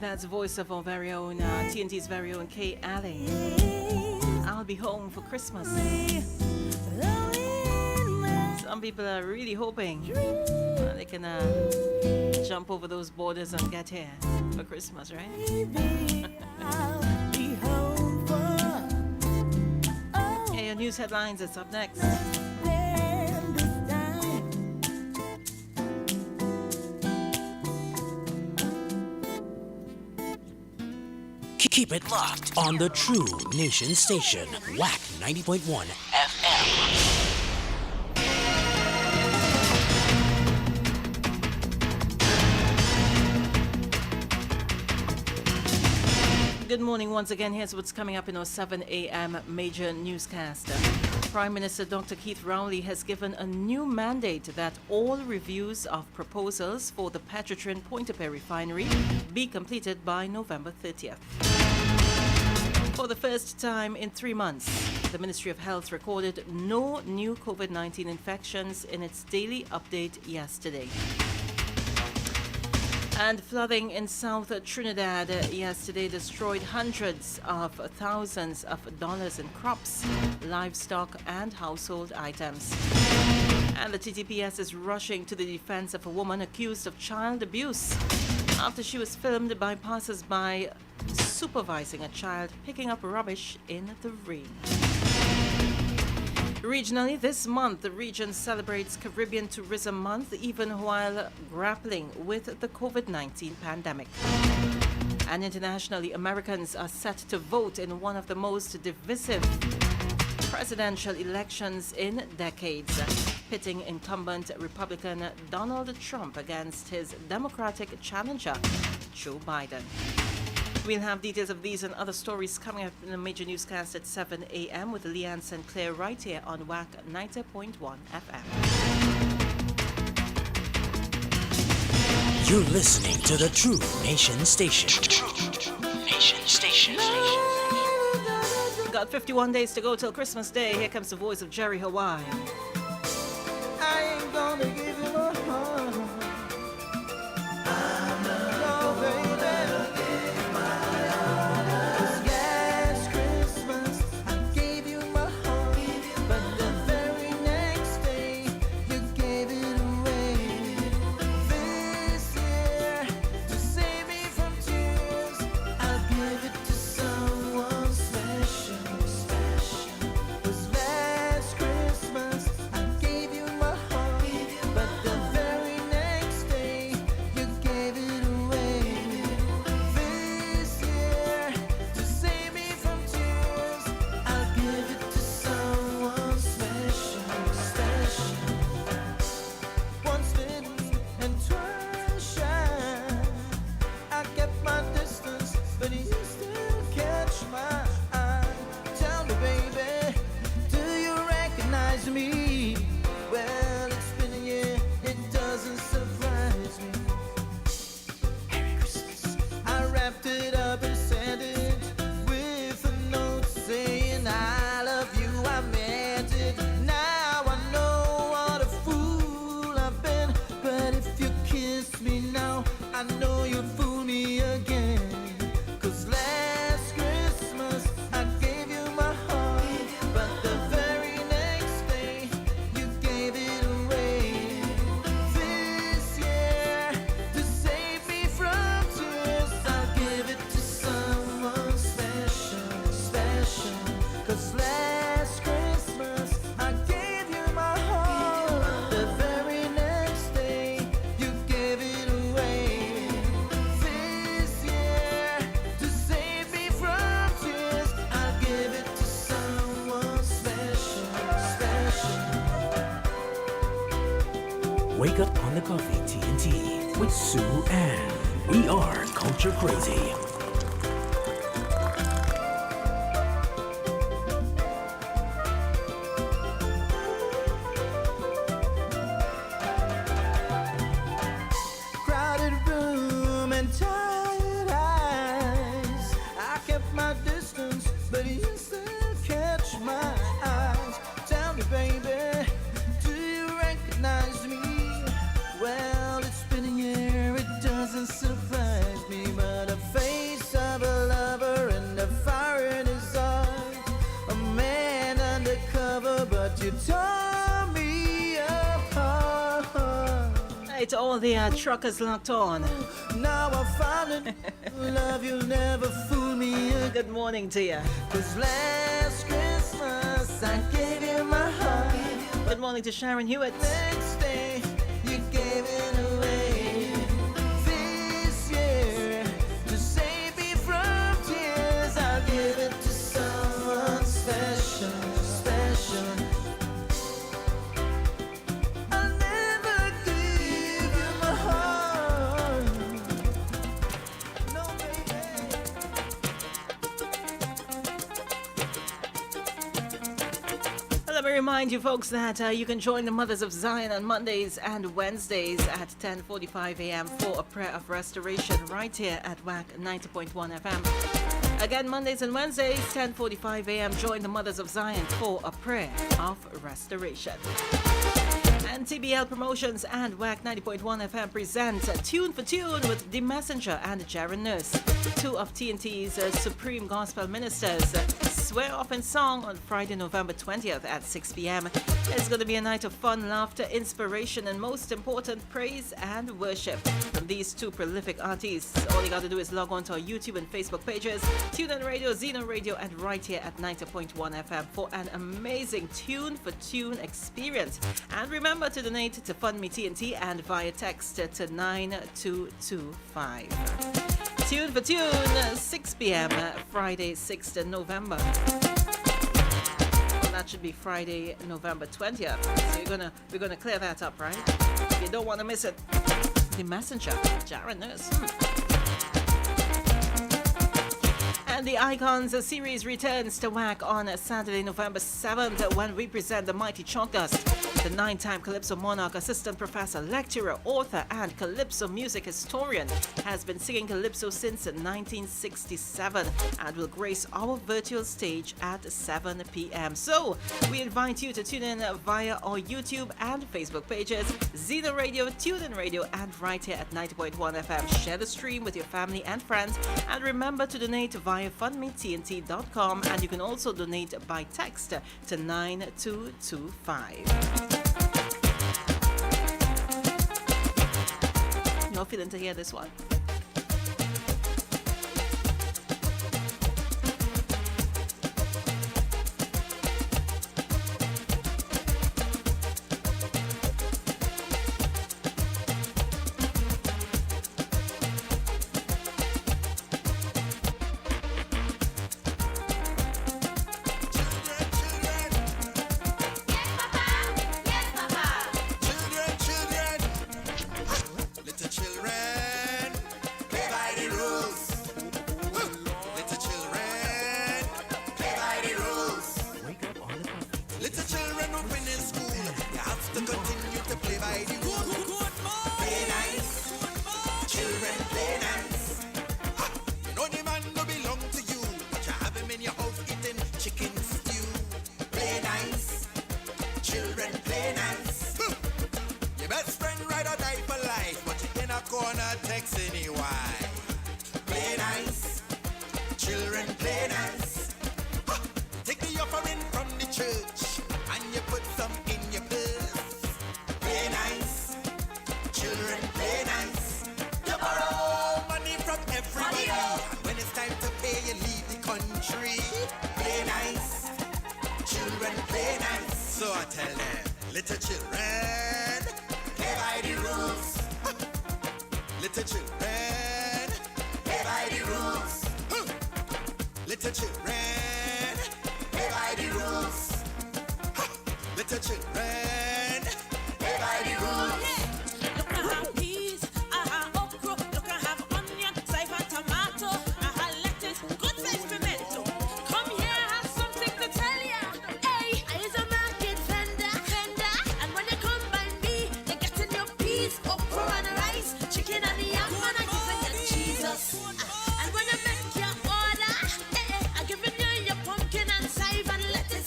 That's the voice of our very own, TNT's very own Kay Alley. I'll be home for Christmas. Some people are really hoping they can jump over those borders and get here for Christmas, right? Okay, your news headlines is up next. Keep it locked on the True Nation Station, WACK 90.1 FM. Good morning once again. Here's what's coming up in our 7 a.m. major newscast. Prime Minister Dr. Keith Rowley has given a new mandate that all reviews of proposals for the Petrotrin Pointe-a-Pierre refinery be completed by November 30th. For the first time in 3 months, the Ministry of Health recorded no new COVID-19 infections in its daily update yesterday. And flooding in South Trinidad yesterday destroyed hundreds of thousands of dollars in crops, livestock, and household items. And the TTPS is rushing to the defense of a woman accused of child abuse after she was filmed by passers-by supervising a child picking up rubbish in the rain. Regionally, this month, the region celebrates Caribbean Tourism Month even while grappling with the COVID-19 pandemic. And internationally, Americans are set to vote in one of the most divisive presidential elections in decades, pitting incumbent Republican Donald Trump against his Democratic challenger, Joe Biden. We'll have details of these and other stories coming up in a major newscast at 7 a.m. with Leanne St. Clair right here on WACK 90.1 FM. You're listening to the True Nation Station. True Nation Station. Got 51 days to go till Christmas Day. Here comes the voice of Jerry Hawaii. I ain't gonna give you my heart. Wake up on the coffee, TNT, with Sue Ann. We are Culture Crazy. Crowded room and tired eyes. I kept my distance, but you still catch my eyes. Tell me, baby, do you recognize me? Well, it's been a year, it doesn't surprise me, but the face of a lover and the fire in his eyes. A man undercover, but you tore me apart. Hey, to all the truckers locked on. Now I found it. Love, you'll never fool me again. Good morning to you. 'Cause last Christmas I gave you my heart. Good morning to Sharon Hewitt. Next day you gave it away. This year, to save me from tears, I'll give it to someone special, special. I'll never give you my heart. No, baby. remind you folks that you can join the Mothers of Zion on Mondays and Wednesdays at 10:45 a.m. for a prayer of restoration right here at WACK 90.1 FM. Again, Mondays and Wednesdays, 10:45 a.m. Join the Mothers of Zion for a prayer of restoration. And TBL Promotions and WACK 90.1 FM present Tune for Tune with The Messenger and Jaron Nurse, two of TNT's Supreme Gospel Ministers. Swear Off in Song on Friday, November 20th at 6 p.m. It's going to be a night of fun, laughter, inspiration, and most important, praise and worship from these two prolific artists. All you got to do is log on to our YouTube and Facebook pages, TuneIn Radio, Xeno Radio, and right here at 90.1 FM for an amazing Tune for Tune experience. And remember to donate to Fund Me TNT and via text to 9225. Tune for Tune, 6 p.m. Friday, 6th November. Well, that should be Friday, November 20th. So we're gonna clear that up, right? You don't want to miss it. The Messenger, Jaron Nurse. And the Icons series returns to WACK on Saturday, November 7th when we present the Mighty Chalk Dust. The 9-time Calypso Monarch, assistant professor, lecturer, author, and Calypso music historian, has been singing Calypso since 1967 and will grace our virtual stage at 7 p.m. So, we invite you to tune in via our YouTube and Facebook pages, Xeno Radio, TuneIn Radio, and right here at 90.1 FM. Share the stream with your family and friends, and remember to donate via fundmetnt.com, and you can also donate by text to 9225. You're feeling to hear this one?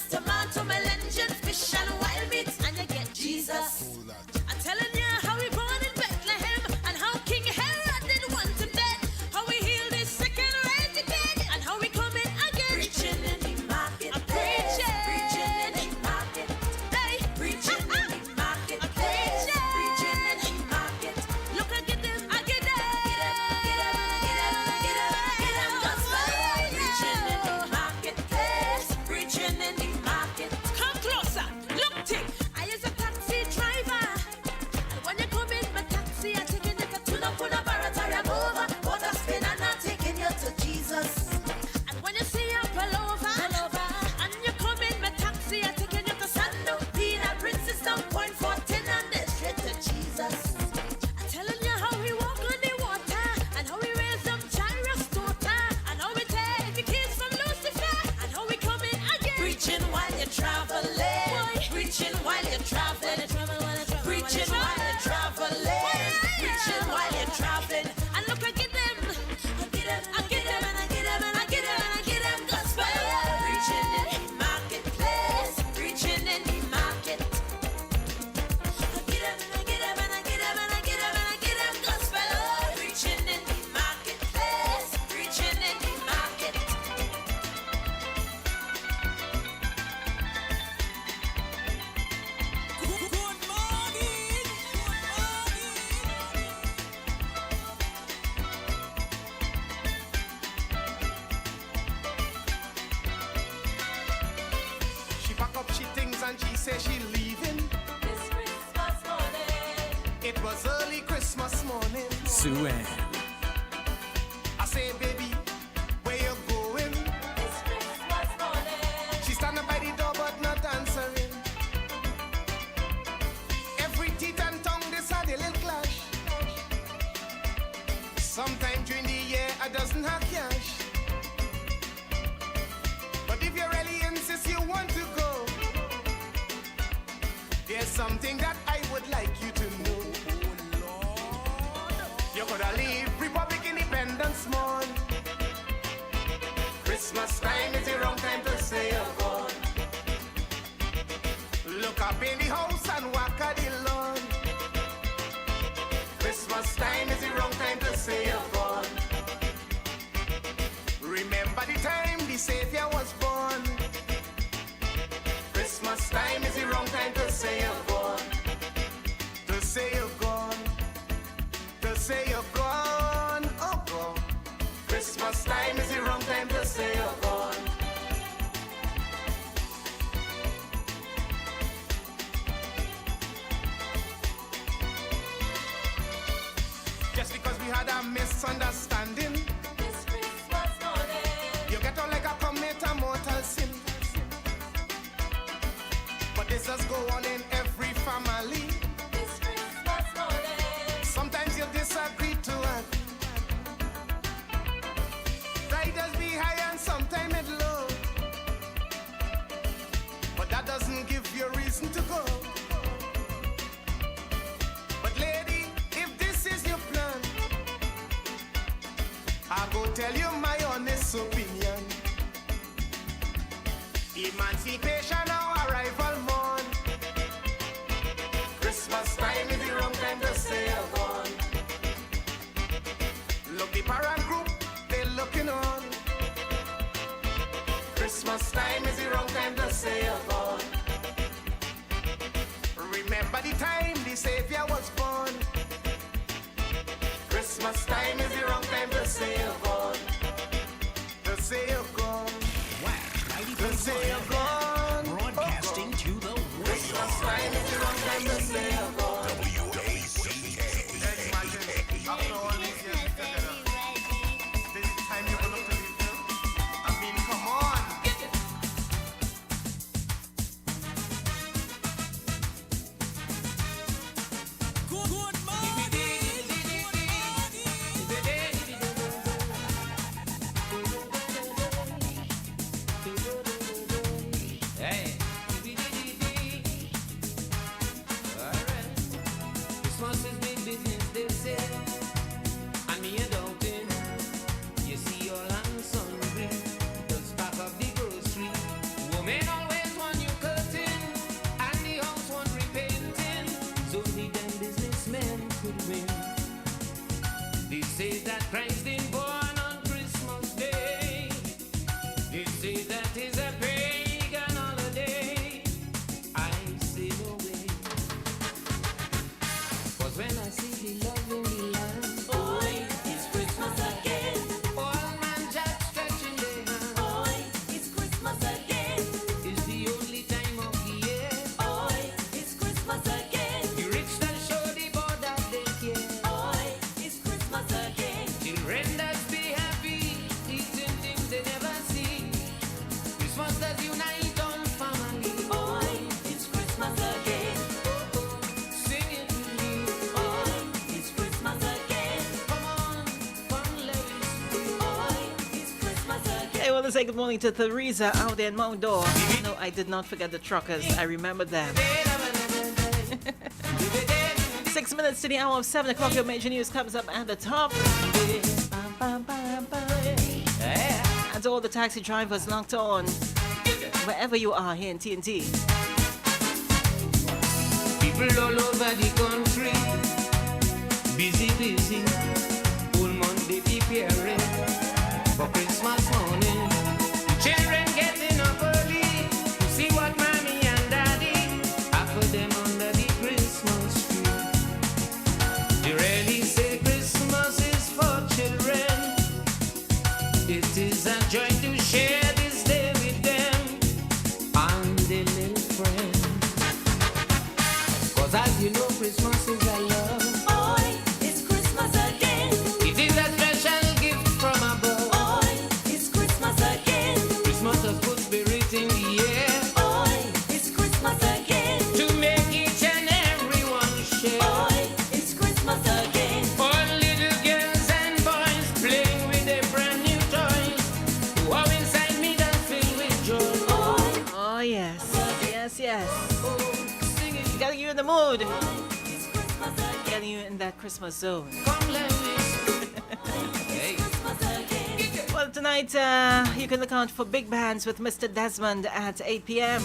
Tomato, melon, fish and wild meat, and you get Sue Ann. I say, baby, where you going? It's Christmas morning. She's standing by the door but not answering. Every teeth and tongue, this had a little clash. Sometime during the year, I doesn't have cash. But if you really insist you want to go, there's something that I would like you to know. You coulda leave Republic Independence Month. Christmas time is the wrong time to say you're gone. Look up in the house and walk at the lawn. Christmas time is the wrong time to say you're gone. Remember the time the Savior was born. Christmas time is the wrong time to say you're gone. To say you're gone. To say you're gone. Oh, gone. Christmas time is the wrong time to say you're gone. Just because we had a misunderstanding, It's Christmas morning. you get on like a commit a mortal sin. But this does go on in every family. It's Christmas morning. Sometimes you disagree to it. Riders be high and sometimes it low. But that doesn't give you reason to go. But lady, if this is your plan, I go tell you my honest opinion. Emancipation our arrival morn. Christmas time is the wrong time to say you're gone. Look, the parent group, they looking on. Christmas time is the wrong time to say you're gone. Remember the time the Savior was born. Christmas time is the wrong time to say you're gone. To say you're gone. To say you're gone. Broadcasting to the world. Christmas time is the wrong time to say you're gone. After all these years together, this is the time you will look to leave them. I mean, come on. Hey. Alright. Christmas is big business, they say. And me a doubting. You see all and sundry. Just pack up the grocery. Women always want you cutting. And the house want repainting. So the them businessmen could win. They say that Christ is born on Christmas Day. They say that is a pagan holiday. I say no way. 'Cause when I see the love in the land, Boy, it's Christmas again. all man jack stretching their hand, Boy, it's Christmas again. it's the only time of the year. Boy, it's Christmas again. The rich that show the board that they care. Boy, it's Christmas again. Children that be happy, eating things they never see. Christmas does unite all family. Boy, it's Christmas again. Sing it with me. Boy, it's Christmas again. Come on, let it sing. Boy, it's Christmas again. I want to say good morning to Theresa out there in Mount Dore. No, I did not forget the truckers. I remember them. 6 minutes to the hour of 7 o'clock. Your major news comes up at the top. And to all the taxi drivers locked on, wherever you are here in TNT. People all over the country, busy, all Monday preparing for Christmas morning. Children getting up early to see what mommy and daddy have for them under the Christmas tree. They really say Christmas is for children. It is a joy to share this day with them and their little friends. 'Cause as you know, Christmas is a love. Boy, it's Christmas again. Getting you in that Christmas zone. Well, tonight you can look out for big bands with Mr. Desmond at 8 p.m.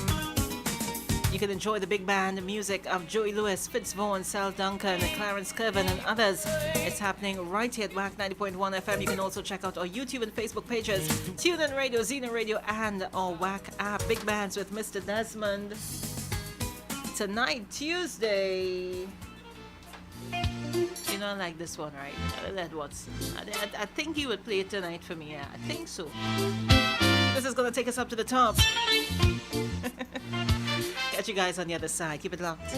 You can enjoy the big band music of Joey Lewis, Fitz Vaughan, Sal Duncan, Clarence Curvin, and others. It's happening right here at WACK 90.1 FM. You can also check out our YouTube and Facebook pages, TuneIn Radio, Xena Radio, and our WACK app. Big bands with Mr. Desmond. Tonight, Tuesday. You know, I like this one, right? That was. I think he would play it tonight for me. Yeah, I think so. This is gonna take us up to the top. Catch you guys on the other side. Keep it locked.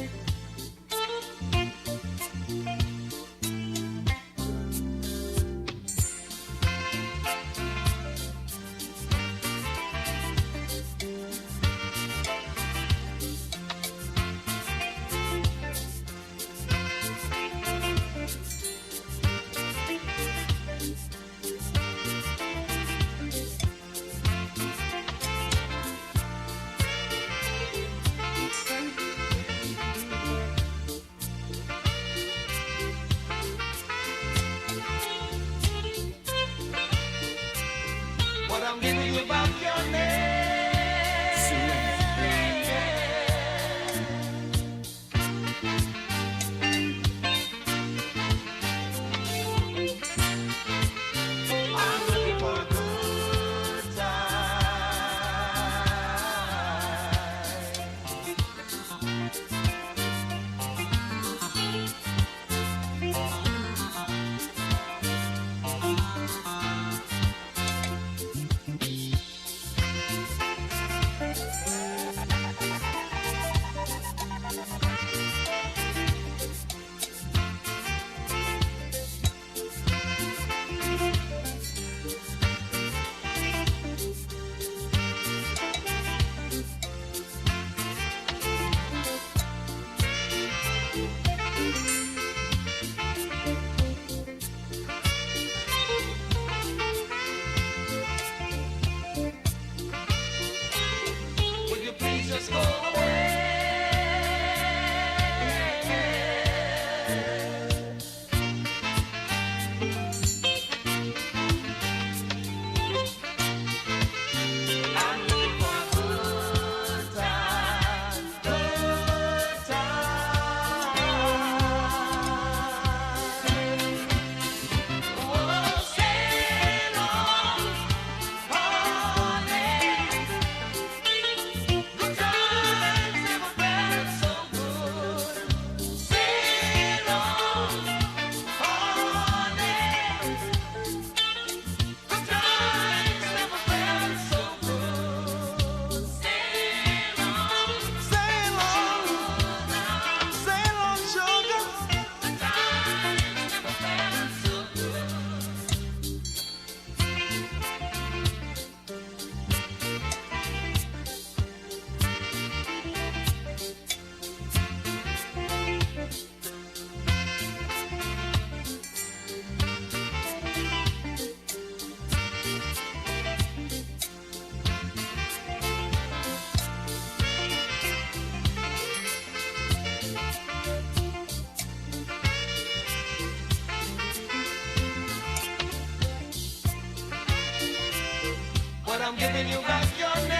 I'm giving you back your name.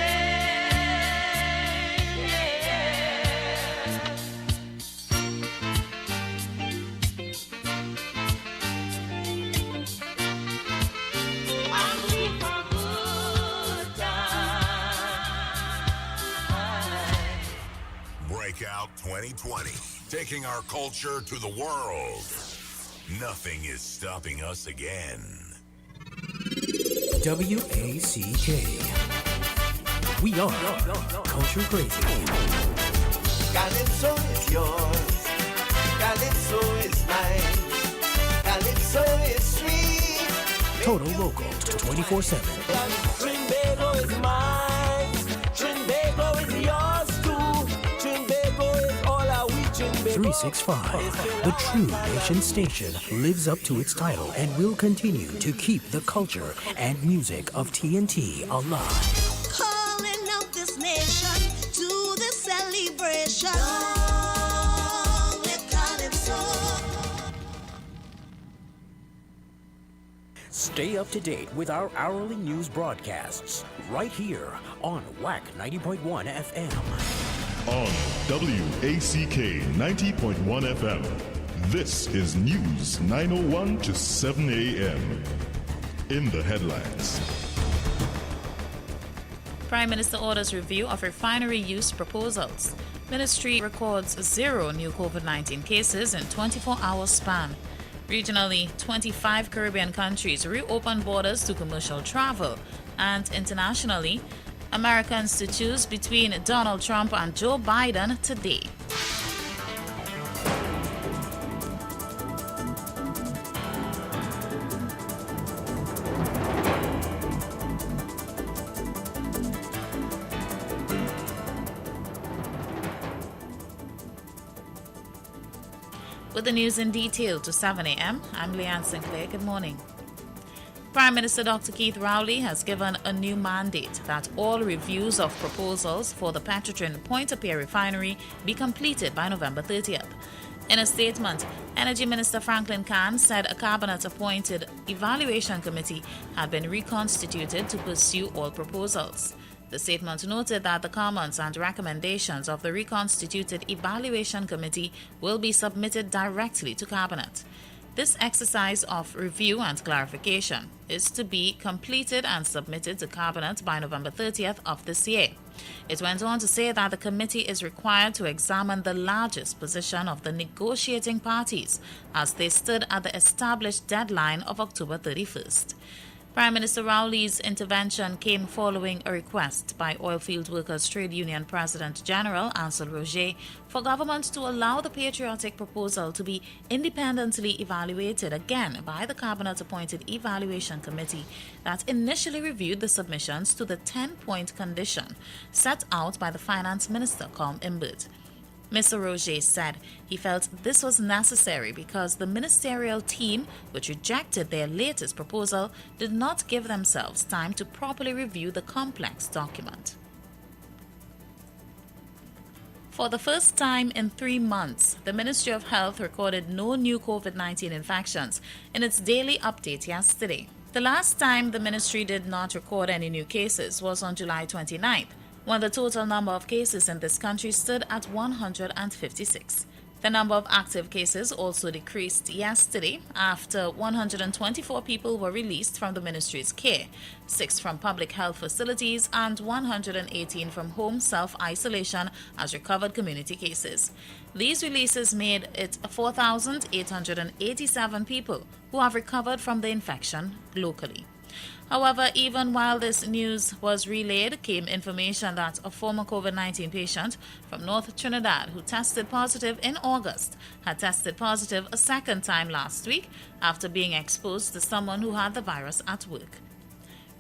Yeah. I'm looking for a good time. Breakout 2020, taking our culture to the world. Nothing is stopping us again. WACK. We are Culture Crazy. Calypso is yours. Calypso is mine. Calypso is sweet. Total local 24/7. Trinbago is mine. Trinbago is yours too. Trinbago is all our we Trinbago. 365. The True Nation Station lives up to its title and will continue to keep the culture and music of TNT alive. Calling out this nation to the celebration. Long Stay up to date with our hourly news broadcasts right here on WACK 90.1 FM. On WACK 90.1 FM, this is News 9:01 to 7 a.m. In the headlines. Prime Minister orders review of refinery use proposals. Ministry records 0 new COVID-19 cases in 24-hour span. Regionally, 25 Caribbean countries reopen borders to commercial travel. And internationally, Americans to choose between Donald Trump and Joe Biden today. With the news in detail to 7 a.m., I'm Leanne Sinclair. Good morning. Prime Minister Dr. Keith Rowley has given a new mandate that all reviews of proposals for the Petrotrin Pointe-à-Pierre refinery be completed by November 30th. In a statement, Energy Minister Franklin Kahn said a cabinet-appointed evaluation committee had been reconstituted to pursue all proposals. The statement noted that the comments and recommendations of the reconstituted evaluation committee will be submitted directly to Cabinet. This exercise of review and clarification is to be completed and submitted to Cabinet by November 30th of this year. It went on to say that the committee is required to examine the largest position of the negotiating parties as they stood at the established deadline of October 31st. Prime Minister Rowley's intervention came following a request by Oilfield Workers Trade Union President General Ansel Roger for government to allow the patriotic proposal to be independently evaluated again by the cabinet-appointed evaluation committee that initially reviewed the submissions to the 10-point condition set out by the Finance Minister, Com Imbert. Mr. Roger said he felt this was necessary because the ministerial team, which rejected their latest proposal, did not give themselves time to properly review the complex document. For the first time in 3 months, the Ministry of Health recorded no new COVID-19 infections in its daily update yesterday. The last time the ministry did not record any new cases was on July 29th. When the total number of cases in this country stood at 156. The number of active cases also decreased yesterday after 124 people were released from the ministry's care, 6 from public health facilities and 118 from home self-isolation as recovered community cases. These releases made it 4,887 people who have recovered from the infection locally. However, even while this news was relayed, came information that a former COVID-19 patient from North Trinidad who tested positive in August had tested positive a second time last week after being exposed to someone who had the virus at work.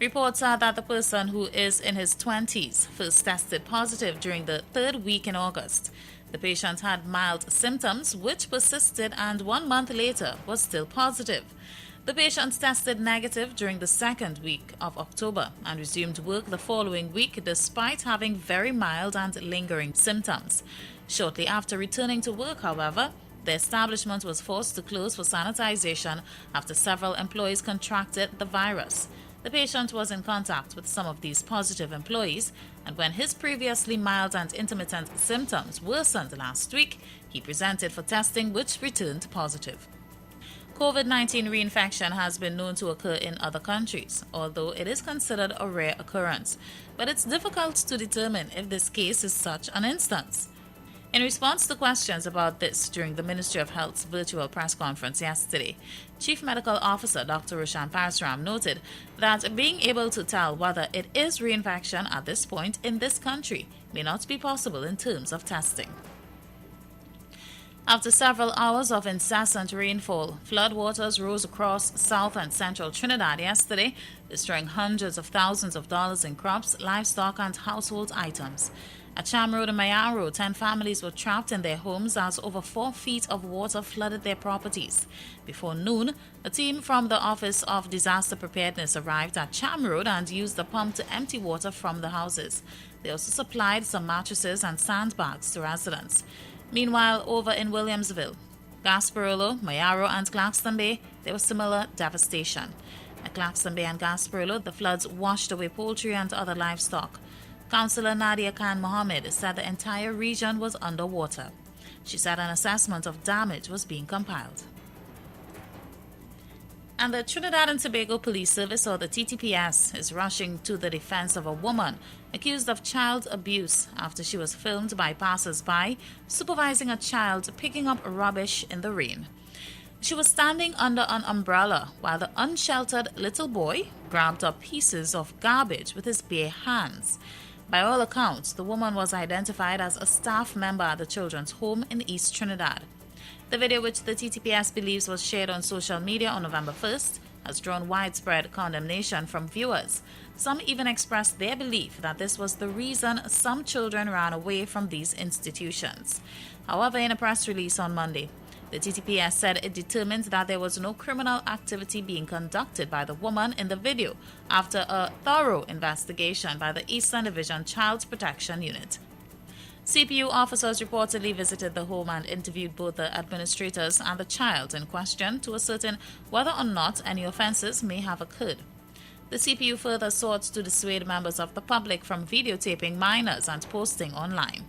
Reports are that the person, who is in his 20s, first tested positive during the 3rd week in August. The patient had mild symptoms which persisted and 1 month later was still positive. The patient tested negative during the 2nd week of October and resumed work the following week despite having very mild and lingering symptoms. Shortly after returning to work, however, the establishment was forced to close for sanitization after several employees contracted the virus. The patient was in contact with some of these positive employees, and when his previously mild and intermittent symptoms worsened last week, he presented for testing, which returned positive. COVID-19 reinfection has been known to occur in other countries, although it is considered a rare occurrence. But it's difficult to determine if this case is such an instance. In response to questions about this during the Ministry of Health's virtual press conference yesterday, Chief Medical Officer Dr. Roshan Parasram noted that being able to tell whether it is reinfection at this point in this country may not be possible in terms of testing. After several hours of incessant rainfall, floodwaters rose across south and central Trinidad yesterday, destroying hundreds of thousands of dollars in crops, livestock, and household items. At Cham Road and Mayaro, 10 families were trapped in their homes as over 4 feet of water flooded their properties. Before noon, a team from the Office of Disaster Preparedness arrived at Cham Road and used a pump to empty water from the houses. They also supplied some mattresses and sandbags to residents. Meanwhile, over in Williamsville, Gasparilla, Mayaro, and Claxton Bay, there was similar devastation. At Clapson Bay and Gasparilla, the floods washed away poultry and other livestock. Councillor Nadia Khan Mohammed said the entire region was underwater. She said an assessment of damage was being compiled. And the Trinidad and Tobago Police Service, or the TTPS, is rushing to the defense of a woman accused of child abuse after she was filmed by passers-by supervising a child picking up rubbish in the rain. She was standing under an umbrella while the unsheltered little boy grabbed up pieces of garbage with his bare hands. By all accounts, the woman was identified as a staff member at the children's home in East Trinidad. The video, which the TTPS believes was shared on social media on November 1st, has drawn widespread condemnation from viewers. Some even expressed their belief that this was the reason some children ran away from these institutions. However, in a press release on Monday, the TTPS said it determined that there was no criminal activity being conducted by the woman in the video after a thorough investigation by the Eastern Division Child Protection Unit. CPU officers reportedly visited the home and interviewed both the administrators and the child in question to ascertain whether or not any offenses may have occurred. The CPU further sought to dissuade members of the public from videotaping minors and posting online.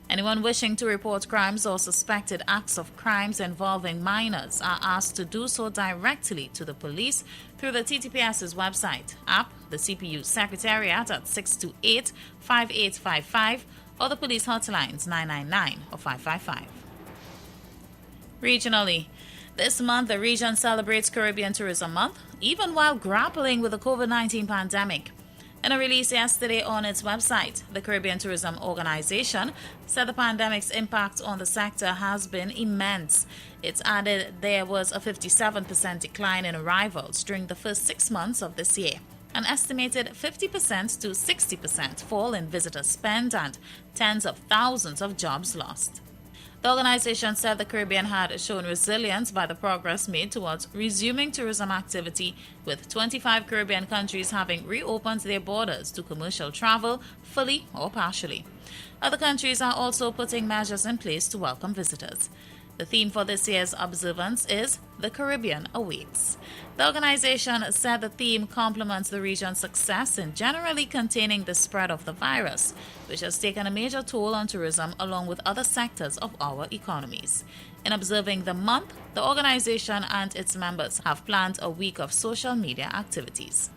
Anyone wishing to report crimes or suspected acts of crimes involving minors are asked to do so directly to the police through the TTPS's website, app, the CPU Secretariat at 628-5855, or the police hotlines 999 or 555. Regionally, this month the region celebrates Caribbean Tourism Month, even while grappling with the COVID-19 pandemic. In a release yesterday on its website, the Caribbean Tourism Organization said the pandemic's impact on the sector has been immense. It's added there was a 57% decline in arrivals during the first 6 months of this year, an estimated 50% to 60% fall in visitor spend, and tens of thousands of jobs lost. The organization said the Caribbean had shown resilience by the progress made towards resuming tourism activity, with 25 Caribbean countries having reopened their borders to commercial travel fully or partially. Other countries are also putting measures in place to welcome visitors. The theme for this year's observance is The Caribbean Awaits. The organization said the theme complements the region's success in generally containing the spread of the virus, which has taken a major toll on tourism along with other sectors of our economies. In observing the month, the organization and its members have planned a week of social media activities.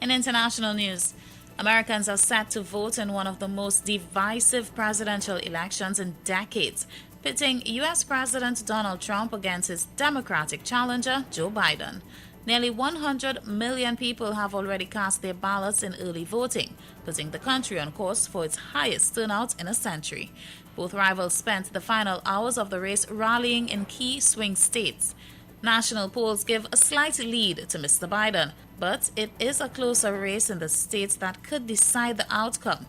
In international news, Americans are set to vote in one of the most divisive presidential elections in decades, pitting U.S. President Donald Trump against his Democratic challenger, Joe Biden. Nearly 100 million people have already cast their ballots in early voting, putting the country on course for its highest turnout in a century. Both rivals spent the final hours of the race rallying in key swing states. National polls give a slight lead to Mr. Biden, but it is a closer race in the states that could decide the outcome.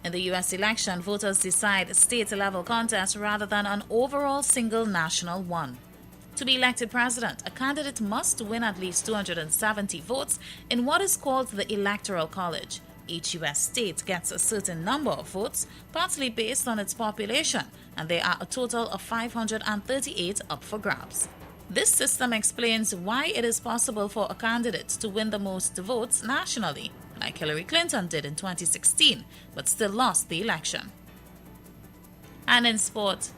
In the U.S. election, voters decide state-level contests rather than an overall single national one. To be elected president, a candidate must win at least 270 votes in what is called the Electoral College. Each U.S. state gets a certain number of votes, partly based on its population, and there are a total of 538 up for grabs. This system explains why it is possible for a candidate to win the most votes nationally, like Hillary Clinton did in 2016, but still lost the election. And in sport,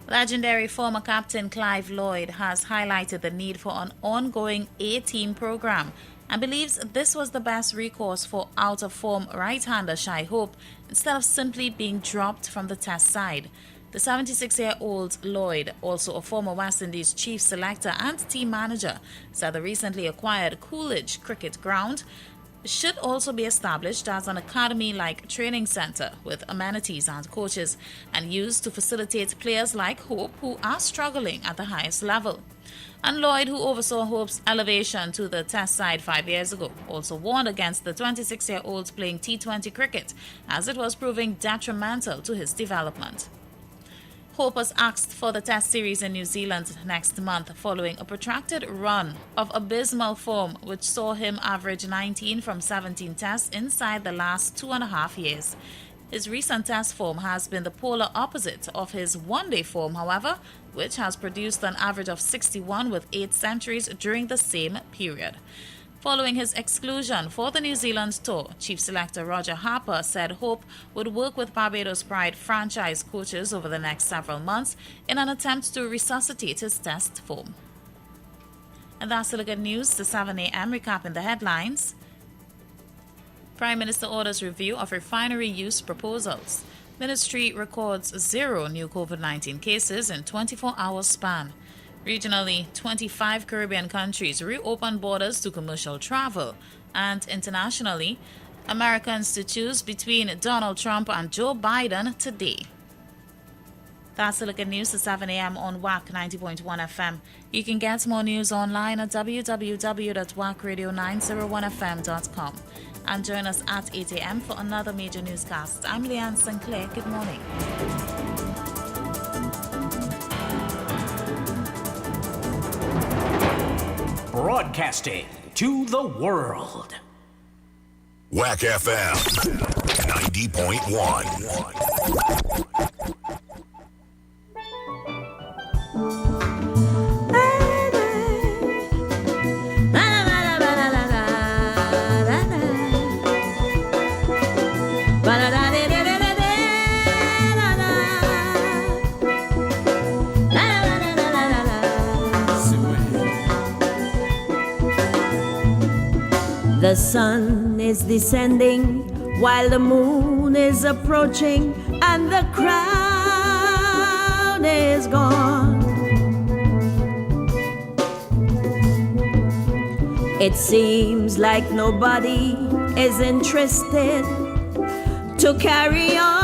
legendary former captain Clive Lloyd has highlighted the need for an ongoing A-team program and believes this was the best recourse for out-of-form right-hander Shai Hope instead of simply being dropped from the Test side. The 76-year-old Lloyd, also a former West Indies chief selector and team manager, said the recently acquired Coolidge Cricket Ground should also be established as an academy-like training center with amenities and coaches, and used to facilitate players like Hope who are struggling at the highest level. And Lloyd, who oversaw Hope's elevation to the Test side 5 years ago, also warned against the 26-year-old playing T20 cricket, as it was proving detrimental to his development. Hope was asked for the Test series in New Zealand next month following a protracted run of abysmal form which saw him average 19 from 17 tests inside the last 2.5 years. His recent test form has been the polar opposite of his one-day form, however, which has produced an average of 61 with 8 centuries during the same period. Following his exclusion for the New Zealand tour, Chief Selector Roger Harper said Hope would work with Barbados Pride franchise coaches over the next several months in an attempt to resuscitate his test form. And that's the look at news, the 7 a.m. recapping the headlines. Prime Minister orders review of refinery use proposals. Ministry records 0 new COVID-19 cases in 24-hour span. Regionally, 25 Caribbean countries reopen borders to commercial travel. And internationally, Americans to choose between Donald Trump and Joe Biden today. That's the look at news at 7 a.m. on WACK 90.1 FM. You can get more news online at www.wackradio901fm.com. And join us at 8 a.m. for another major newscast. I'm Leanne Sinclair. Good morning. Broadcasting to the world. WACK FM 90.1. The sun is descending while the moon is approaching and the crown is gone. It seems like nobody is interested to carry on.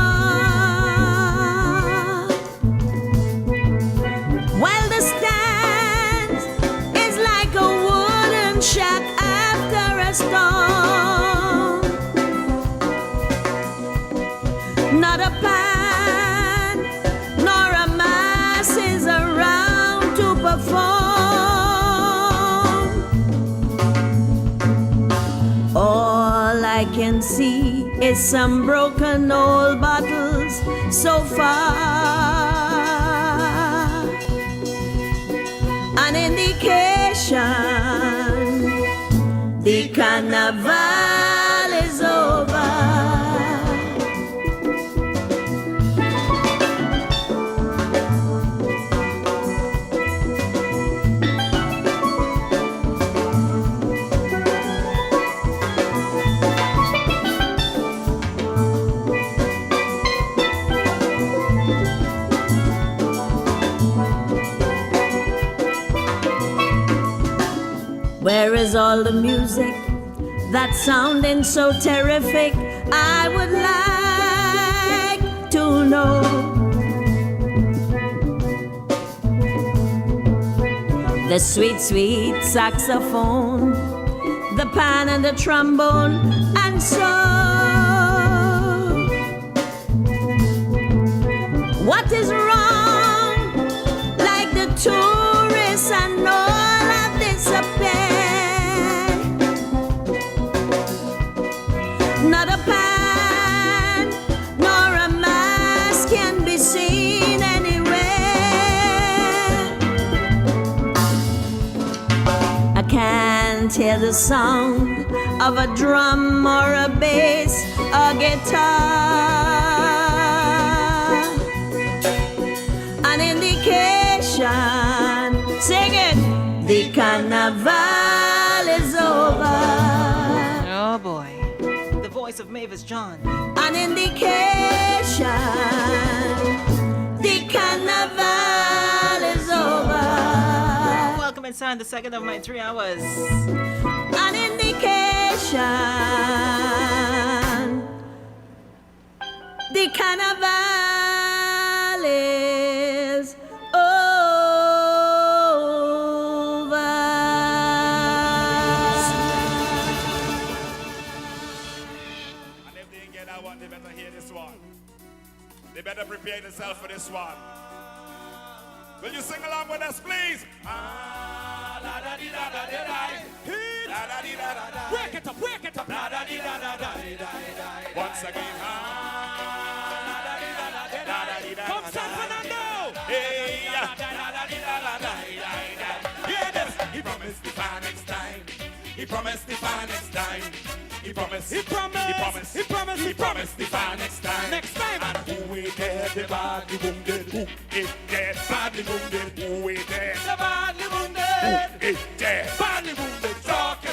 While the stand is like a wooden shack after a storm. Not a pan nor a mass is around to perform. All I can see is some broken old bottles so far. An indication the carnival is over. Where is all the music that's sounding so terrific? I would like to know. The sweet, sweet saxophone, the pan and the trombone, and so what is wrong? Like the tourists and all have disappeared. Not a pan nor a mask can be seen anywhere. I can't hear the sound of a drum or a bass, a guitar. An indication, sing it, the carnival is over. Oh boy. Voice of Mavis John. An indication the carnival is over. Welcome inside the second of my 3 hours. An indication the carnival is They better prepare themselves for this one. Will you sing along with us, please? Ah, la da di da da da da. La da di da da da. Wake it up, wake it up. La da di da da da. Once again. Ah. He promised the fire next time. He promised. He promised. He promised. He promised. He promised the fire next time. Next time. And who is dead? The badly wounded. Who is dead? Badly wounded. Who is dead? The badly wounded. Who is dead? Badly wounded. Talk,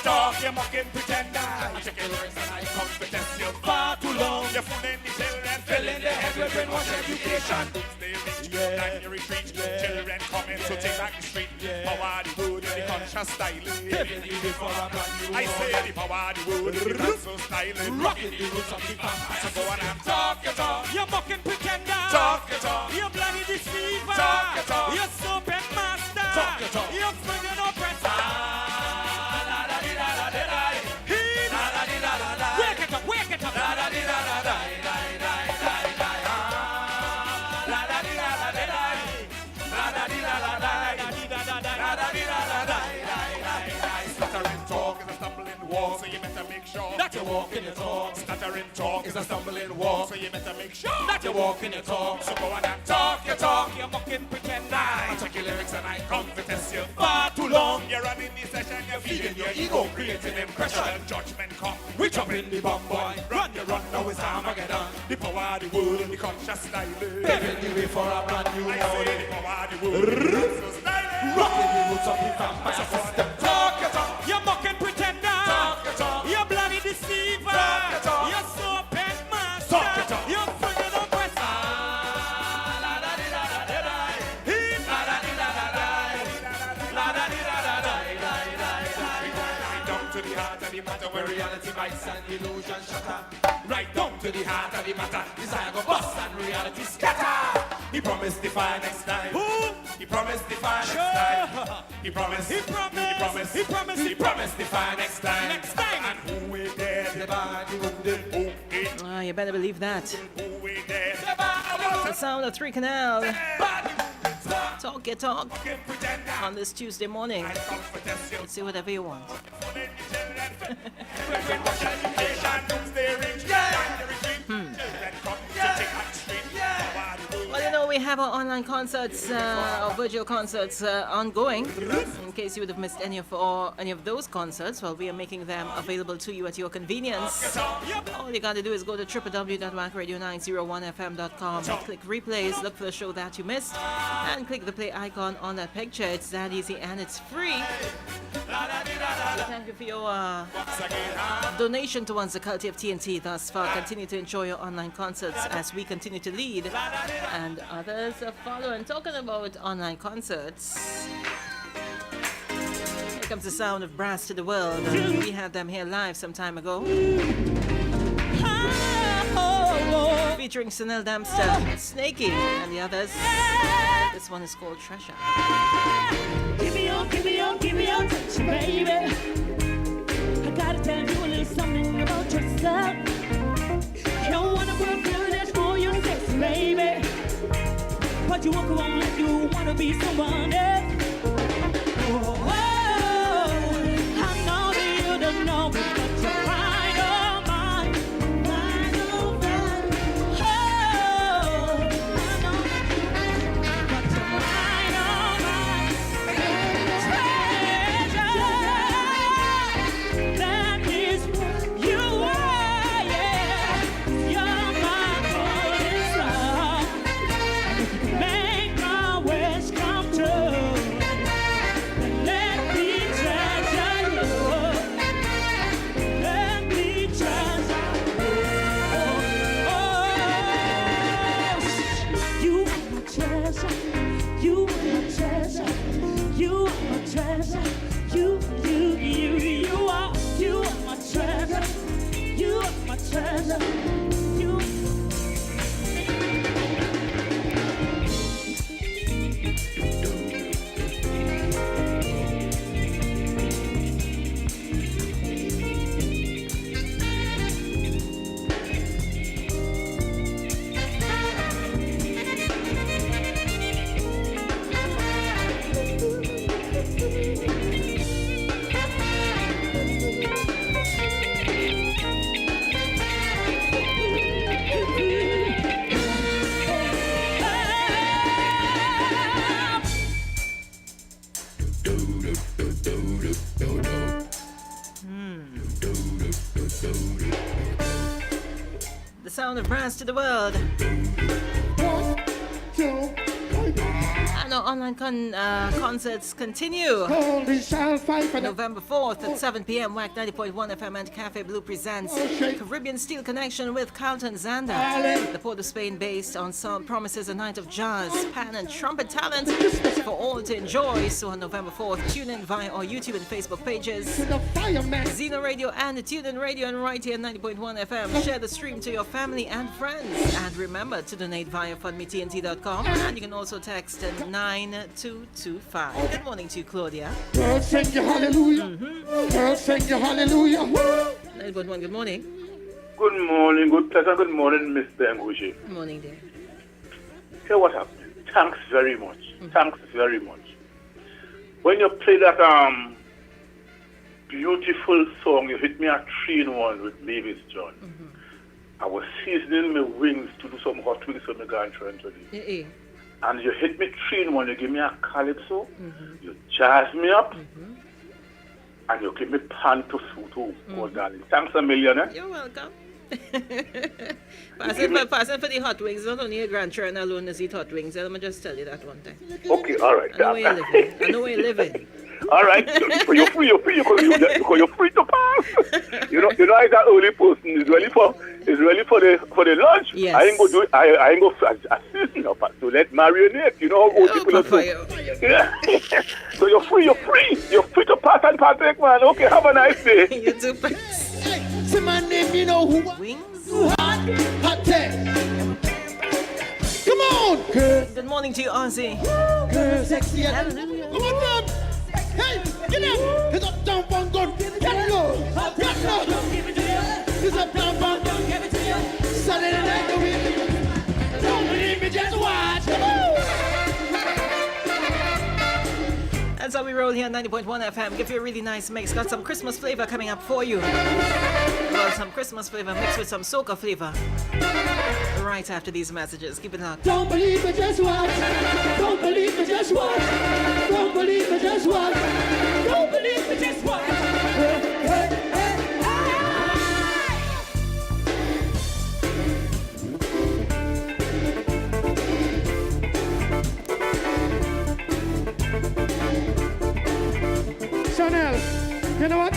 you mocking pretender. I check your lyrics and I come to test you. Far too long. You're fooling the children, filling the head with brainwash education. Stay rich, and you retreat. Children coming, so take back the street. Power the wood, the conscious styling. I say the power the wood, the conscious styling. Rocking the roots of the vampire. So go on and talk your talk. You're mocking pretender. Talk your talk. You're bloody deceiver. Talk your talk. You're serpent master. Talk your talk. You're swinging oppressor. Wake it up, wake it up. Stuttering talk is a stumbling walk, so you better make sure that you walk in your talk. Stuttering talk is a stumbling walk, so you better make sure that you walk in your talk. So go on and talk your talk. You're mocking pretender. I check your lyrics and I come to test you. Far too long. You're running the session, you're feeding your ego, creating impression. Judgment come, we jump in the bomb boy. Run, you run, now it's Armageddon. The power of the world, the conscious styling. Paving the way for a brand new morning. The power of the world, the conscious styling. Rocking the roots of the vampire system. Talk your talk. You're mocking pretender. Talk your talk. You're bloody deceiver. Talk your talk. You're serpent master. Talk your talk. You're swinging oppressor. To the heart of the matter where reality bites and illusion shatter. Right down to the heart of the matter. Desire go bust and reality scatter. He promised the fire next time. Who? He promised the fire next time. He promised. He promised. He promised. He promised. He promised the fire next time. Next time. And who is dead? The body wounded. Who is? Ah, you better believe that. Who is dead? The sound of Three Canal. Talk your talk on this Tuesday morning. Let's see whatever you want. Well, you know, we have our online concerts, our virtual concerts ongoing. In case you would have missed any of those concerts, well, we are making them available to you at your convenience. All you got to do is go to www.wackradio901fm.com, click replays, look for the show that you missed, and click the play icon on that picture. It's that easy and it's free. Thank you for your donation towards the culture of TNT thus far. Continue to enjoy your online concerts as we continue to lead and others follow. And talking about online concerts, here comes the sound of Brass to the World. We had them here live some time ago, featuring Sunil Dempster, Snakey, and the others. This one is called Treasure. Give me your touch, baby. I gotta tell you a little something about yourself. You wanna work good at for your sex, baby. But you won't go on like you wanna be someone else. Oh, I know that you don't know me, but you're fine, oh mine. Fine, oh mine. Oh, I know that you don't know me, but you're fine, oh mine. Treasure, that is what you are, yeah. You're my golden star. Make my wish come true. Let me treasure you. Let me treasure you. Oh, you are my treasure. You are my treasure. You are my treasure. You are my treasure. You are my treasure. You. sound of brass to the world. 1, 2, and our online concerts continue. November 4th at 7 p.m. WACK 90.1 FM and Café Blue presents Caribbean Steel Connextion with Carlton Zanda. The Port of Spain-based ensemble promises a night of jazz, pan and trumpet talent for all to enjoy. So on November 4th, tune in via our YouTube and Facebook pages, Zeno Radio and TuneIn Radio, and right here at 90.1 FM. Share the stream to your family and friends. And remember to donate via fundmetnt.com. And you can also text 9225. Good morning to you, Claudia. Girls sing you hallelujah. Girls sing you hallelujah. 9.1, good morning. Good morning, good pleasant good morning, Mr. Ngushi. Good morning, dear. Hear what happened. Thanks very much. Thanks very much. When you play that beautiful song, you hit me at 3-in-1 with Mavis John. I was seasoning my wings to do some hot wings on the grandchildren today. And you hit me 3-in-1, you give me a calypso, you jazz me up, and you give me pan to suit too. Oh, darling. Thanks a million, eh? You're welcome. Pass it for the hot wings. Not only a grandchildren alone is eat hot wings. Let me just tell you that one time. Okay, all right. I know where you're living. I know where you're living. All right, you're free because you're free to pass. You know, as that early person is really for the lunch. Yes. I ain't go do it. I ain't go assist to let marinate. You know how old people do. Yeah. So you're free to pass and partake, man. Okay, have a nice day. You too, Hey, say my name, you know who? Wings. Hot Come on, girl. Good morning to you, Ozzy. Girl, sexy. Come on, them. Hey, get up! It's up, down, one, good. Get low. Get low. It's up, down, one, good. Give it to you. Saturday night, the week. Don't believe me, just watch. That's how we roll here on 90.1 FM. Give you a really nice mix. Got some Christmas flavor coming up for you. Well, some Christmas flavor mixed with some soca flavor. Right after these messages. Keep it locked. Don't believe me, just watch. Don't believe me, just watch. Don't believe me, just watch. Don't believe me, just watch. Chanel, you know what?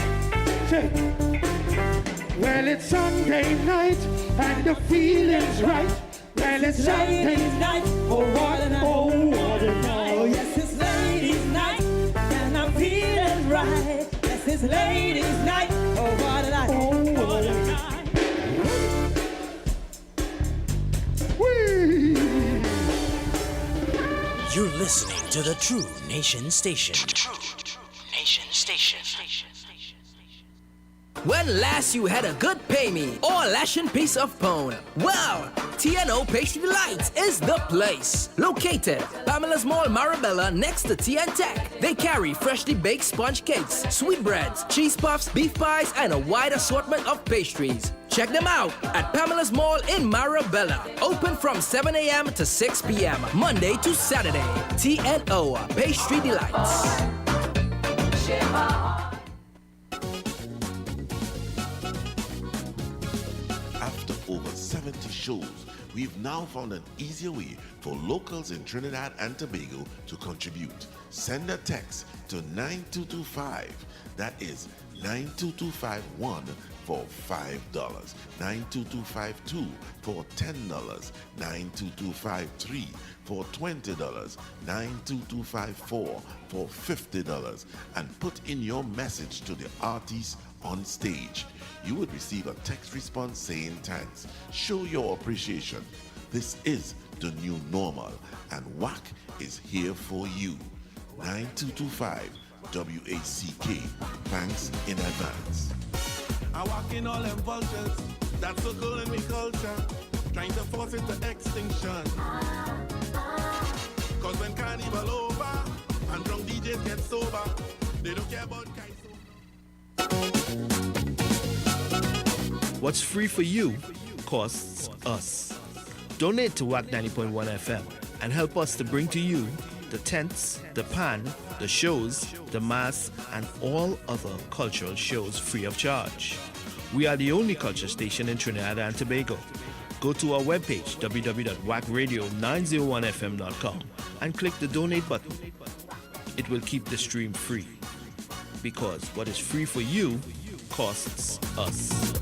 Say, well, it's Sunday night and the feeling's right. Well, it's Sunday night. Oh, what a night. Oh, what a night. Oh, yes, it's ladies' night, and I'm feeling right. Yes, it's ladies' night. Oh, what a night. Oh, what a night. Whee! You're listening to the True Nation Station. True Nation Station. When last you had a good pay me or lashing piece of bone? Well, TNO Pastry Delights is the place. Located Pamela's Mall, Marabella, next to TN Tech. They carry freshly baked sponge cakes, sweetbreads, cheese puffs, beef pies, and a wide assortment of pastries. Check them out at Pamela's Mall in Marabella. Open from 7 a.m. to 6 p.m. Monday to Saturday. TNO Pastry Delights. After over 70 shows, we've now found an easier way for locals in Trinidad and Tobago to contribute. Send a text to 92225. That is 92251 for $5, 92252 for $10, 92253 for $20, 92254 for $50, and put in your message to the artist on stage. You would receive a text response saying thanks. Show your appreciation. This is the new normal, and WACK is here for you. 9225 WACK. Thanks in advance. I walk in all them vultures that circle in me culture, trying to force it to extinction. Cause when carnival over and drunk DJs get sober, they don't care about guys. What's free for you costs us. Donate to WACK 90.1 FM and help us to bring to you the tents, the pan, the shows, the mass, and all other cultural shows free of charge. We are the only culture station in Trinidad and Tobago. Go to our webpage, www.wackradio901fm.com, and click the donate button. It will keep the stream free, because what is free for you costs us.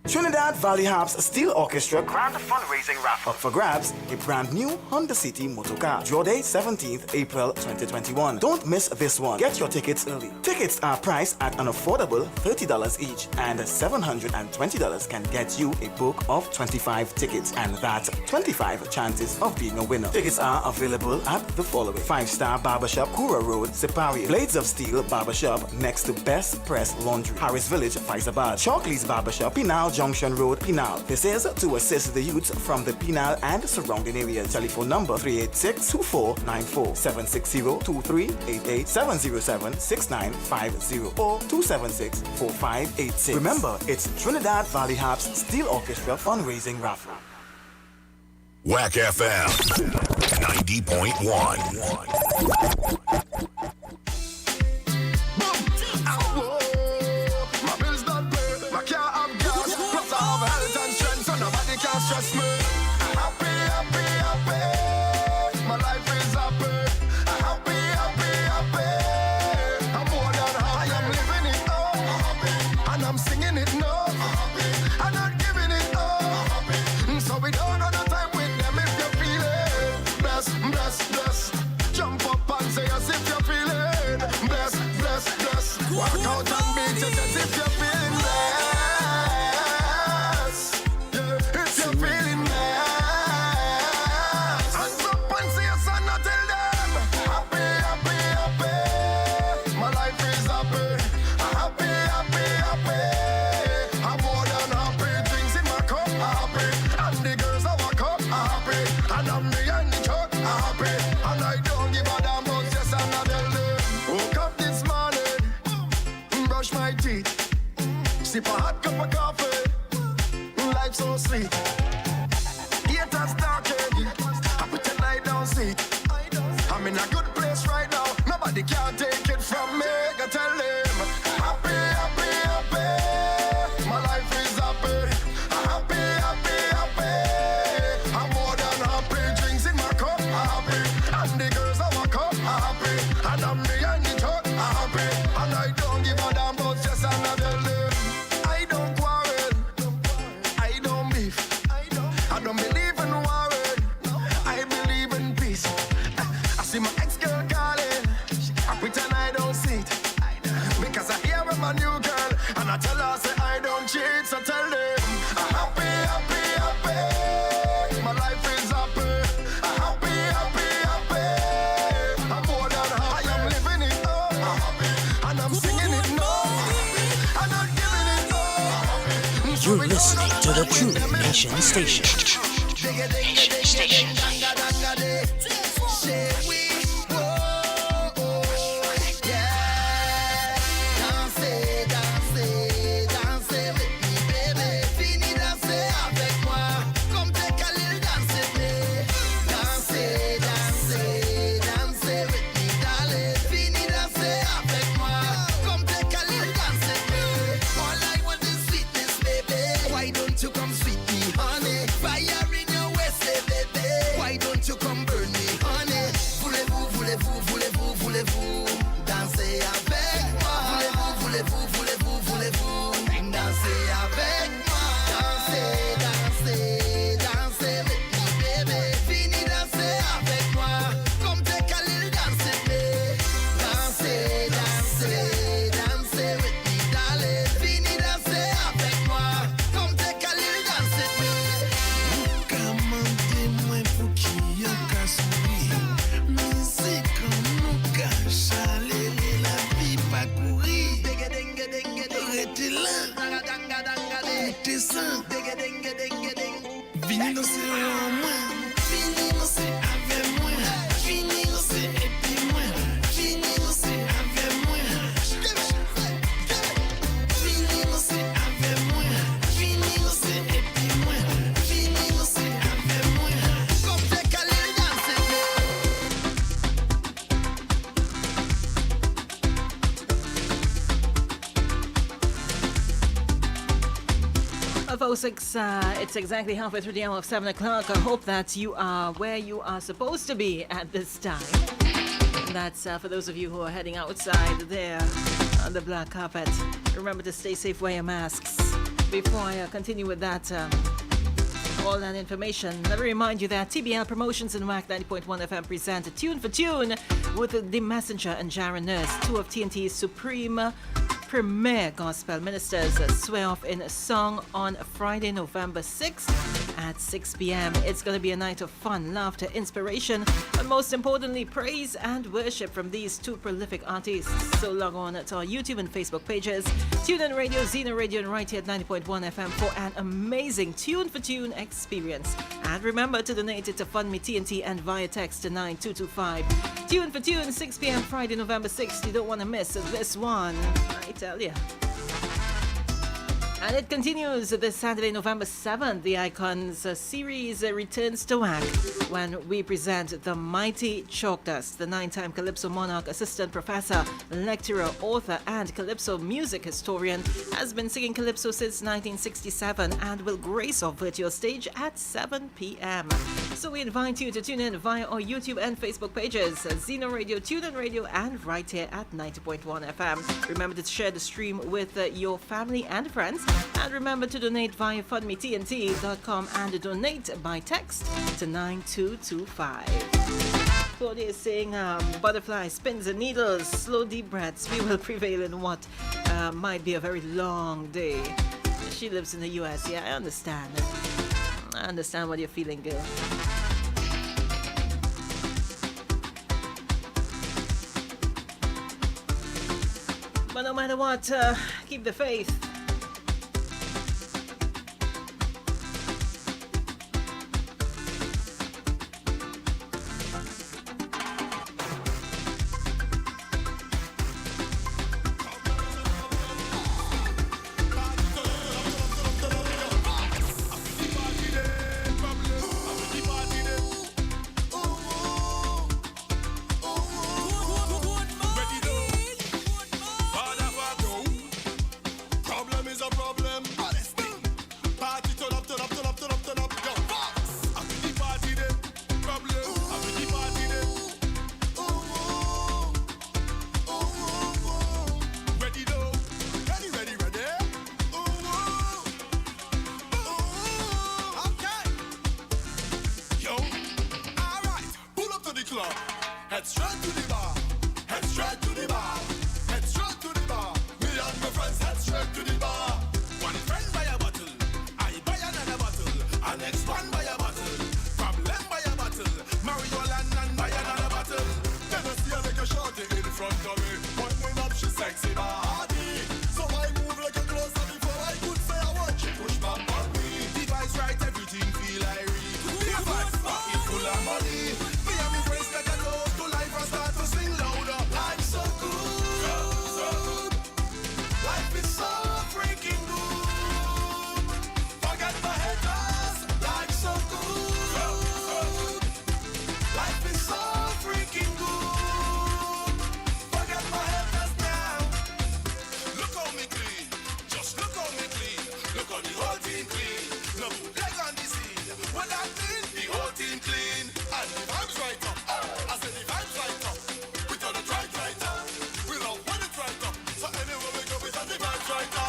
Trinidad Valley Harps Steel Orchestra Grand Fundraising Raffle. Up for grabs, a brand new Honda City motorcar. Draw day 17th April 2021. Don't miss this one. Get your tickets early. Tickets are priced at an affordable $30 each, and $720 can get you a book of 25 tickets, and that's 25 chances of being a winner. Tickets are available at the following: 5-Star Barbershop, Kura Road, Siparia; Blades of Steel Barbershop next to Best Press Laundry, Harris Village, Faizabad; Chalkley's Barbershop, Pinal Junction Road, Pinal. This is to assist the youths from the Pinal and surrounding areas. Telephone number 386-2494, 760-2388, 707-6950, or 276-4586. Remember, it's Trinidad Valley Harps Steel Orchestra Fundraising Raffle. WACK FM 90.1. Stress me. Happy, happy, happy. My life is happy. Happy, happy, happy. I'm more than happy. I am living it up. And I'm singing it now. I'm not giving it up. So we don't have no time with them if you feel it. Bless, bless, bless. Jump up and say as if you feel it. Bless, bless, bless. Walk out and beat it as if you're feeling blessed. Sip a hot cup of coffee, life so sweet. Haters talking, I pretend I don't see it. I'm in a good place right now, nobody can take it from me. I tell them, happy, happy, happy. My life is happy. Happy, happy, happy. I'm more than happy. Drinks in my cup, happy. And the girls of my cup, happy. And I'm behind the truck, happy. And I don't give a damn about just another day. I don't believe in war, I believe in peace. I see my ex-girl calling, I pretend I don't see it. Because I hear with my new girl, and I tell her, say I don't cheat. So tell them, I'm happy, happy, happy. My life is happy. I'm happy, happy, happy. I'm more than happy. I am living it up, and I'm singing it now. I'm not giving it up. You're listening to the True Nation Station. Nation Station. 7:06. It's exactly halfway through the hour of 7 o'clock. I hope that you are where you are supposed to be at this time. And that's for those of you who are heading outside there on the black carpet. Remember to stay safe, wear your masks. Before I continue with that, all that information, let me remind you that TBL Promotions and WACK 90.1 FM present Tune for Tune with The Messenger and Jaron Nurse, two of TNT's premier gospel ministers, swear off in a song on Friday, November 6th at 6 p.m. It's going to be a night of fun, laughter, inspiration, and most importantly, praise and worship from these two prolific artists. So log on to our YouTube and Facebook pages, TuneIn Radio, Xena Radio, and right here at 90.1 FM for an amazing Tune for Tune experience. And remember to donate it to Fund Me TNT and via text to 9225. Tune for Tune, 6 p.m. Friday, November 6th. You don't want to miss this one, I tell you. And it continues this Saturday, November 7th. The Icons series returns to WACK when we present the mighty Chalk Dust, the 9-time Calypso Monarch, assistant professor, lecturer, author, and Calypso music historian, has been singing Calypso since 1967 and will grace our virtual stage at 7 p.m. So we invite you to tune in via our YouTube and Facebook pages, Xena Radio, TuneIn Radio, and right here at 90.1 FM. Remember to share the stream with your family and friends. And remember to donate via fundmetnt.com and donate by text to 9225. Claudia is saying, butterfly spins and needles, slow deep breaths. We will prevail in what might be a very long day. She lives in the US. Yeah, I understand. I understand what you're feeling, girl. But no matter what, keep the faith.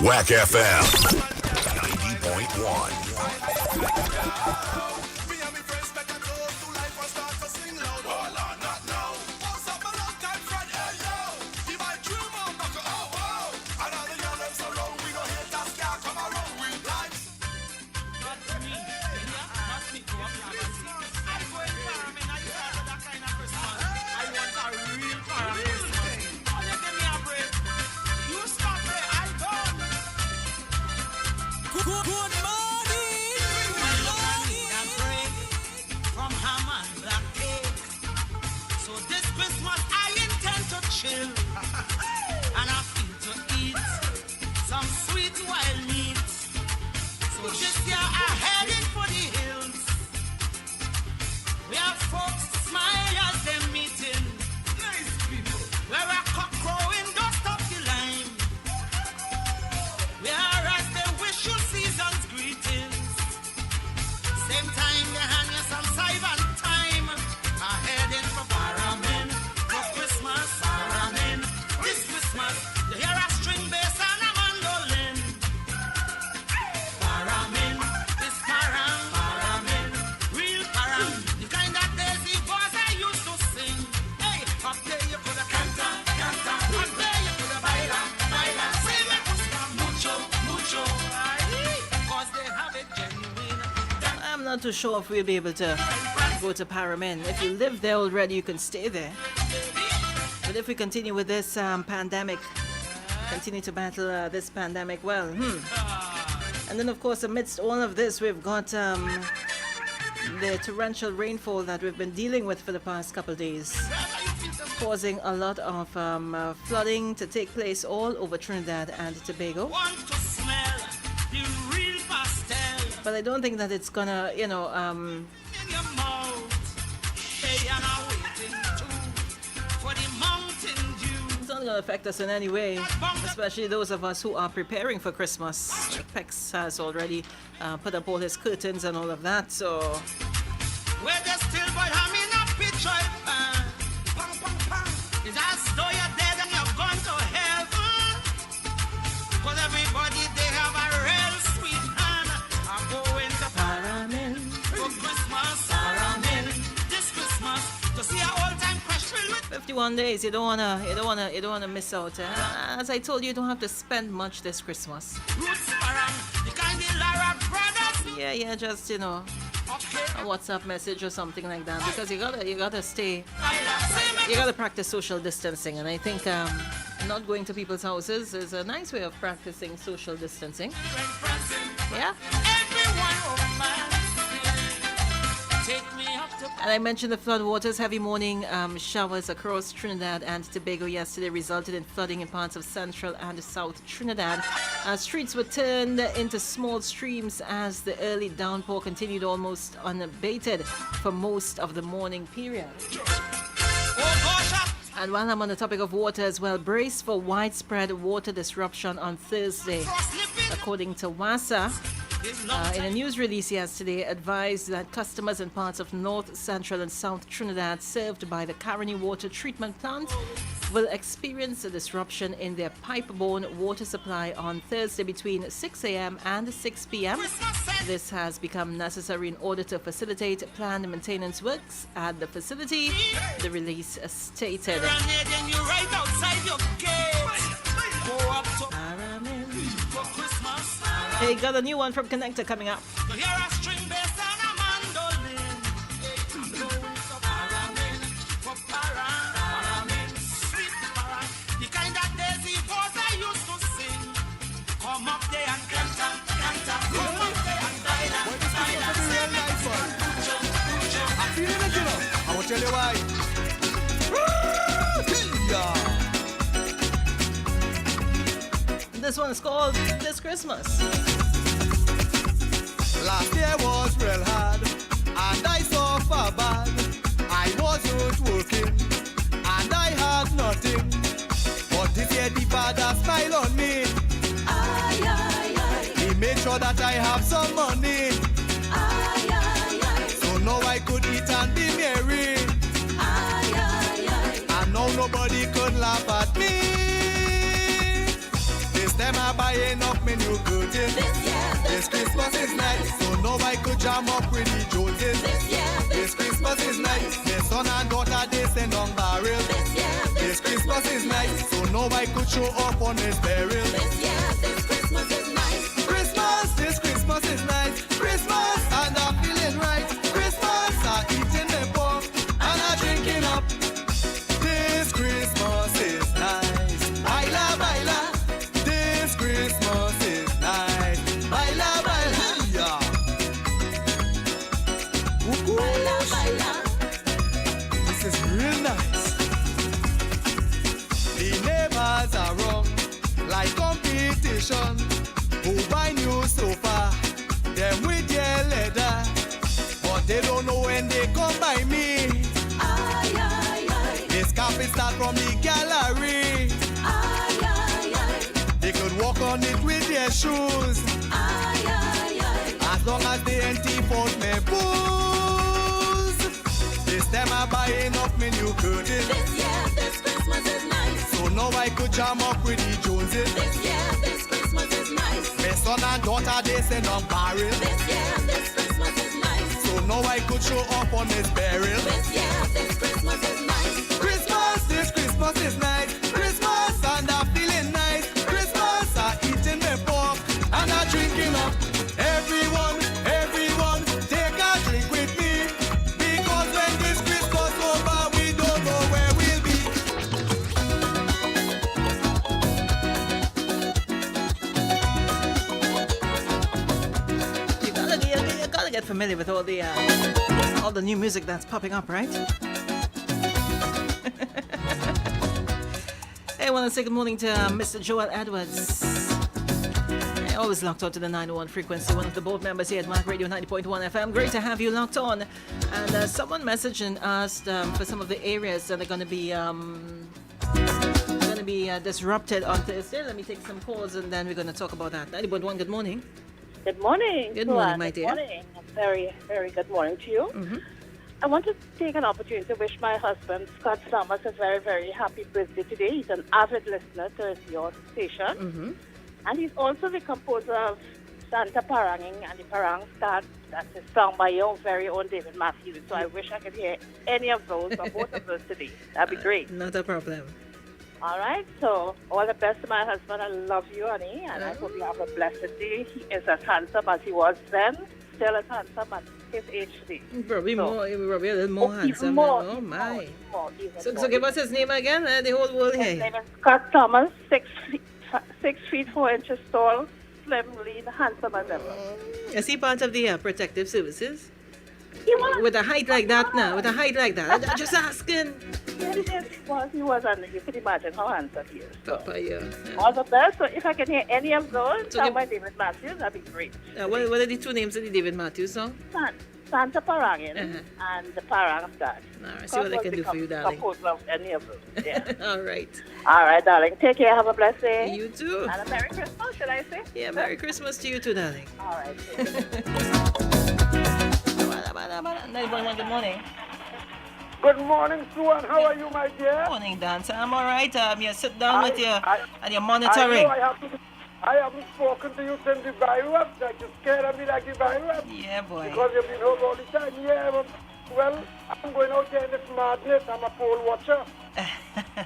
WACK FM 90.1. Good morning. not too sure if we'll be able to go to Paramin. If you live there already, you can stay there. But if we continue with this pandemic, continue to battle this pandemic, well, And then, of course, amidst all of this, we've got the torrential rainfall that we've been dealing with for the past couple of days, causing a lot of flooding to take place all over Trinidad and Tobago. But I don't think that it's gonna, it's not gonna affect us in any way, especially those of us who are preparing for Christmas. Pex has already put up all his curtains and all of that, so. Where the still boy humming a pitch right, pang, pang, pang. It's as though you're dead and you've gone to heaven. Cause everybody, they have a real sweet hand. I'm going to Paramin for Christmas. Paramin this Christmas to see our old-time crush filled with 51 days, you don't wanna miss out. As I told you, you don't have to spend much this Christmas. roots parang. The kind of Lara brothers. Yeah, just a WhatsApp message or something like that, because you gotta practice social distancing, and I think not going to people's houses is a nice way of practicing social distancing. Yeah. And I mentioned the floodwaters. Heavy morning showers across Trinidad and Tobago yesterday resulted in flooding in parts of central and south Trinidad. Streets were turned into small streams as the early downpour continued almost unabated for most of the morning period. And while I'm on the topic of water as well, brace for widespread water disruption on Thursday. According to WASA, in a news release yesterday, advised that customers in parts of North, Central and South Trinidad served by the Caroni Water Treatment Plant will experience a disruption in their pipe-borne water supply on Thursday between 6 a.m. and 6 p.m. This has become necessary in order to facilitate planned maintenance works at the facility, the release stated. Hey, got a new one from Connector coming up. I will tell you why. This one is called This Christmas. Last year was real hard, and I suffered bad. I wasn't working, and I had nothing. But this year the Father smiled on me. Aye, aye, aye. He made sure that I have some money. Aye, aye, aye. So now I could eat and be merry. Aye, aye, aye. And now nobody could laugh at me. This time I'm buying up my new curtains. This Christmas is nice, so now I could jam up with the Joneses. This Christmas is nice, my son and daughter they send on barrel. This Christmas is nice, so now I could show up on his burial. This Christmas is nice. This Christmas is nice. Christmas, and I'm feeling right. Christmas, I'm eating the pork, and I'm drinking up. This Christmas is nice. Baila, baila. This Christmas is nice. Baila, baila. Yeah. Baila, baila. This is real nice. The neighbors are wrong, like competition. Who buy new sofa, them with their leather, but they don't know when they come by me. Aye, aye, aye. This carpet start from the gallery. Aye, aye, aye. They could walk on it with their shoes. Aye, aye, aye. As long as they ain't fault me booze. This time I'm buying up my new curtains. This Christmas is nice. So now I could jam up with the Joneses. This Christmas is nice. My son and daughter they send on barrel. This Christmas is nice. So now I could show up on his burial. This Christmas is nice. This Christmas is nice. Christmas, and I'm feeling nice. Christmas, I'm eating my pork, and I'm drinking up. Everyone, take a get familiar with all the new music that's popping up, right? Hey, I want to say good morning to Mr. Joel Edwards. Always locked on to the 901 frequency, one of the board members here at WACK Radio 90.1 FM. Great to have you locked on. And someone messaged and asked for some of the areas that are going to be disrupted on Thursday. Let me take some calls and then we're going to talk about that. 90.1, good morning. Good morning. Good morning, my dear. Good morning. Very, very good morning to you. Mm-hmm. I want to take an opportunity to wish my husband, Scott Summers, a very, very happy birthday today. He's an avid listener to your station. Mm-hmm. And he's also the composer of Santa Paranging and the Parang Start. That's a song by your very own David Matthews. So I wish I could hear any of those or both of those today. That'd be great. Not a problem. All right. So all the best to my husband. I love you, honey. And I hope you have a blessed day. He is as handsome as he was then. Still as handsome at his age today. Probably more, probably a little more handsome. Even more, now. Oh, even my. more, even So more. give us his name again, the whole world His here. name is Scott Thomas, 6 feet 4 inches tall, slim, lean, handsome as ever. Is he part of the protective services? He was. With a height like that now, with a height like that. I'm just asking. Yes, he was, and you can imagine how handsome he is. Papa, yeah. All the best. So if I can hear any of those, So sung give- by David Matthews, that'd be great. What are the two names of the David Matthews song? Santa Parangin Uh-huh. and the Parang Start. All right, see what I can do for you, darling. Composer of any of those. Yeah. All right. All right, darling. Take care. Have a blessed day. You too. And a Merry Christmas, should I say? Yeah, Merry Christmas to you too, darling. All right. 9.1, good morning. Good morning, Sue, and how are you, my dear? Morning, Dancer. I'm all right. You sit down with your and you're monitoring. I haven't spoken to you since the virus. Like you scared of me like the virus. Yeah, boy. Because you've been home all the time. Yeah, but, well, I'm going out there in this madness. I'm a pole watcher.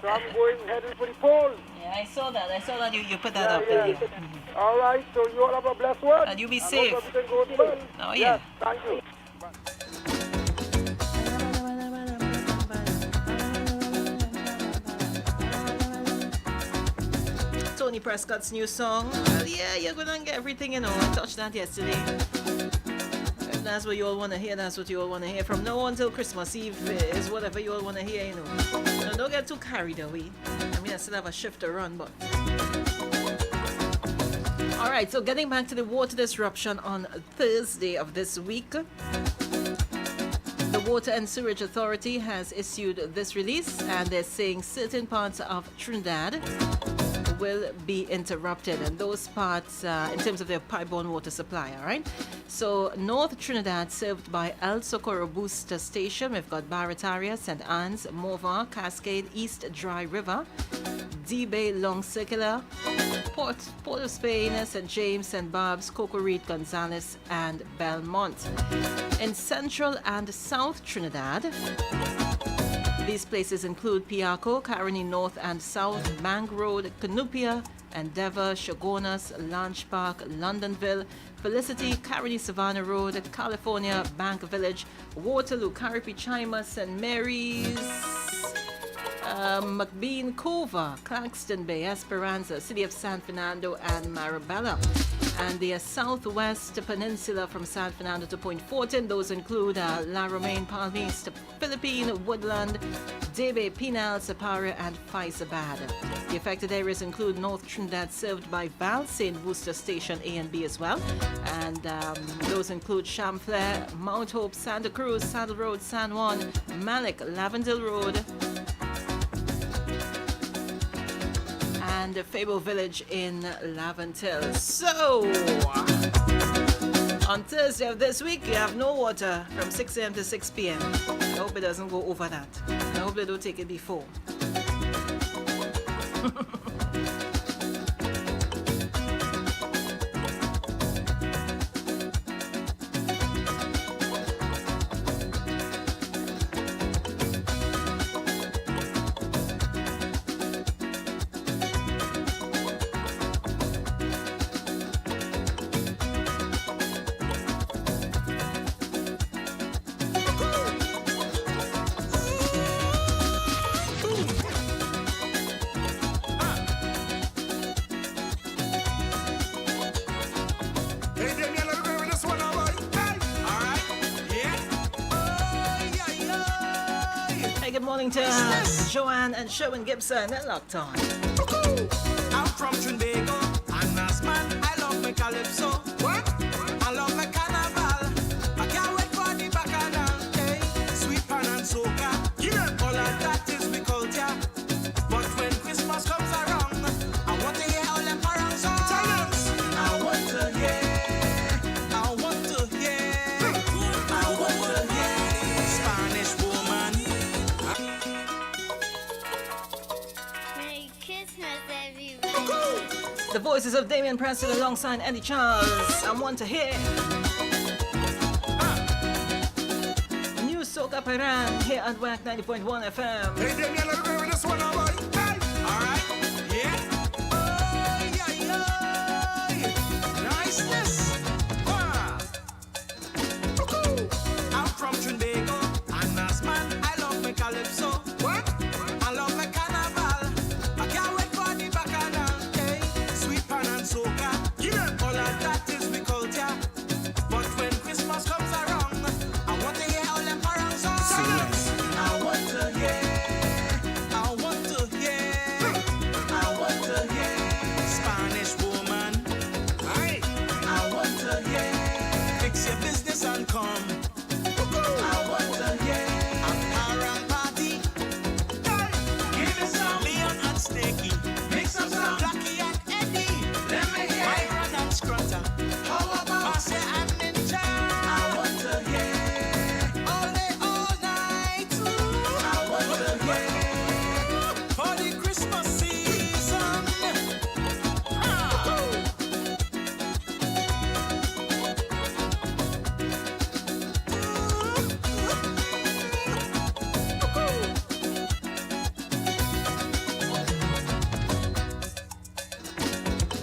So I'm going heading for the pole. Yeah, I saw that. I saw that you put that up there. All right, so you all have a blessed word. And you be I hope safe. everything goes well. Oh, yeah. Yes, thank you. Tony Prescott's new song. Well, yeah, you're gonna get everything, you know. I touched that yesterday. If that's what you all want to hear, that's what you all want to hear. From now on till Christmas Eve is whatever you all want to hear, you know. Now, don't get too carried away. I mean, I still have a shift to run, but... All right, so getting back to the water disruption on Thursday of this week. The Water and Sewerage Authority has issued this release, and they're saying certain parts of Trinidad will be interrupted, and those parts in terms of their pipeborne water supply. All right, so North Trinidad served by El Socorro Booster Station. We've got Barataria, St. Anne's, Morvar, Cascade, East Dry River, D-Bay, Long Circular, Port of Spain, St. James, St. Barb's, Coco Reed, Gonzales, and Belmont. In Central and South Trinidad, these places include Piarco, Caroni North and South, Bank Road, Canupia, Endeavour, Shogunas, Launch Park, Londonville, Felicity, Caroni Savannah Road, California, Bank Village, Waterloo, Caripe, Chima, St. Mary's, McBean, Cova, Claxton Bay, Esperanza, City of San Fernando, and Marabella. And the southwest peninsula from San Fernando to Point Fortin, those include La Romaine, Palm East, Philippine, Woodland, Debe, Pinal, Sapara, and Faisabad. The affected areas include North Trinidad, served by Val St. Worcester Station A and B as well. And those include Champlain, Mount Hope, Santa Cruz, Saddle Road, San Juan, Malik, Lavendale Road, and Fable Village in Laventille. So, on Thursday of this week, you have no water from 6 a.m. to 6 p.m. I hope it doesn't go over that. I hope they don't take it before. good morning to Joanne and Sherwin Gibson at Locked On. I'm from Trinidad, and as man, I love my calypso. What? I love my carnival. I can't wait for the bacchanal. Hey, sweet pan and soca. All of that is we culture. But when Christmas comes around, I want to hear all them parang songs. I want to hear. I want to hear. I want to hear. Spanish woman. Merry Christmas, everybody. The voices of Damian Preston alongside Eddie Charles. I want to hear. New Soca Parang here at WACK 90.1 FM. Hey, Damian, let me go with this one, boy. Hey. All right. Yeah. Oh, yeah. Niceness. I'm from Trinidad, and as man, I love my calypso. What? I love my carnival. I can't wait for the bacchanal. Hey, sweet pan and soca. All of that is we culture. But when Christmas comes around, I want to hear all them parang songs. I want to hear. I want to hear. I want to hear. Spanish woman. Aye. I want to hear. Fix your business and come. I want to hear. A parang party. Give me some Leon and Snakey. Mix up some Blackie and Eddie. Let me hear. Byron and Scrunter. How about Marcia and Ninja? I want to hear. All day, all night. I want to hear. For the Christmas season.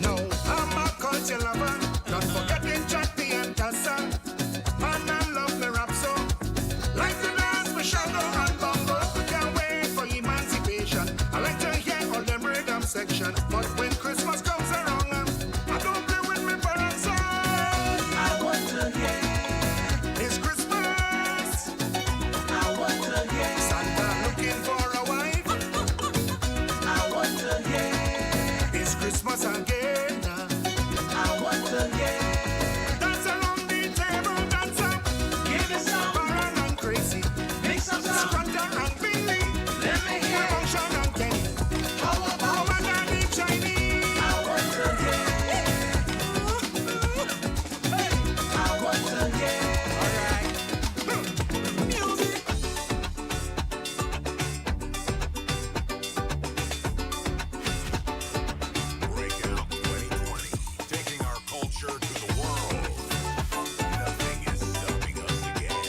No, I'm a culture lover, not forgetting Chatty and Tassa. Man, I love me rap so. Like to dance with Shadow and Bongo. I can't wait for emancipation. I like to hear all them rhythm section. But when Christmas comes around, I don't play with me parents' song. I want to hear. It's Christmas. I want to hear. Santa looking for a wife. I want to hear. It's Christmas again. I want to hear. Dance around the table, dance up. Give me some Baron and Crazy. Mix up some Scrunter and Billy. Let me hear. Function and Kenny. How about Roman and the Chinese? I want to hear. Hey, I want to hear. All right. Music. Breakout 2020, taking our culture to the world. Nothing is stopping us again.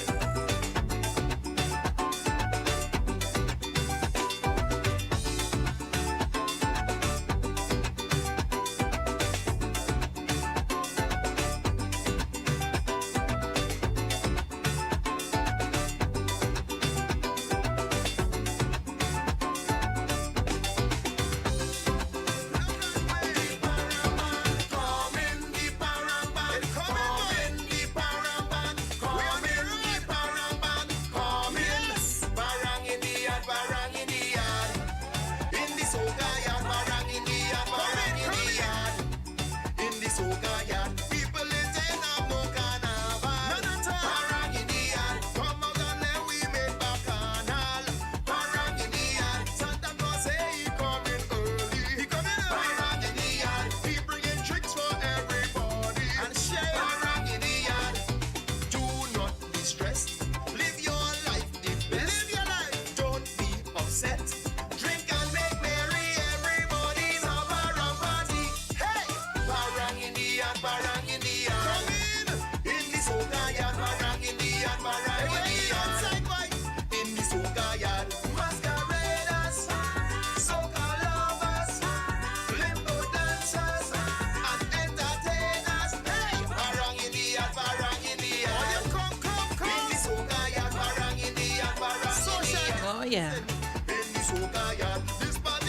Yeah.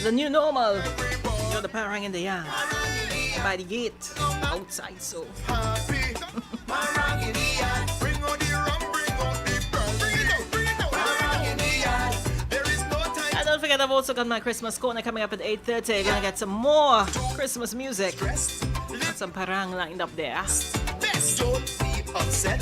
The new normal. You're the parang in the yard. By the gate. Outside, so. There is forget, I've also got my Christmas corner coming up at 8:30. Gonna get some more Christmas music. Got some parang lined up there. Best don't be upset.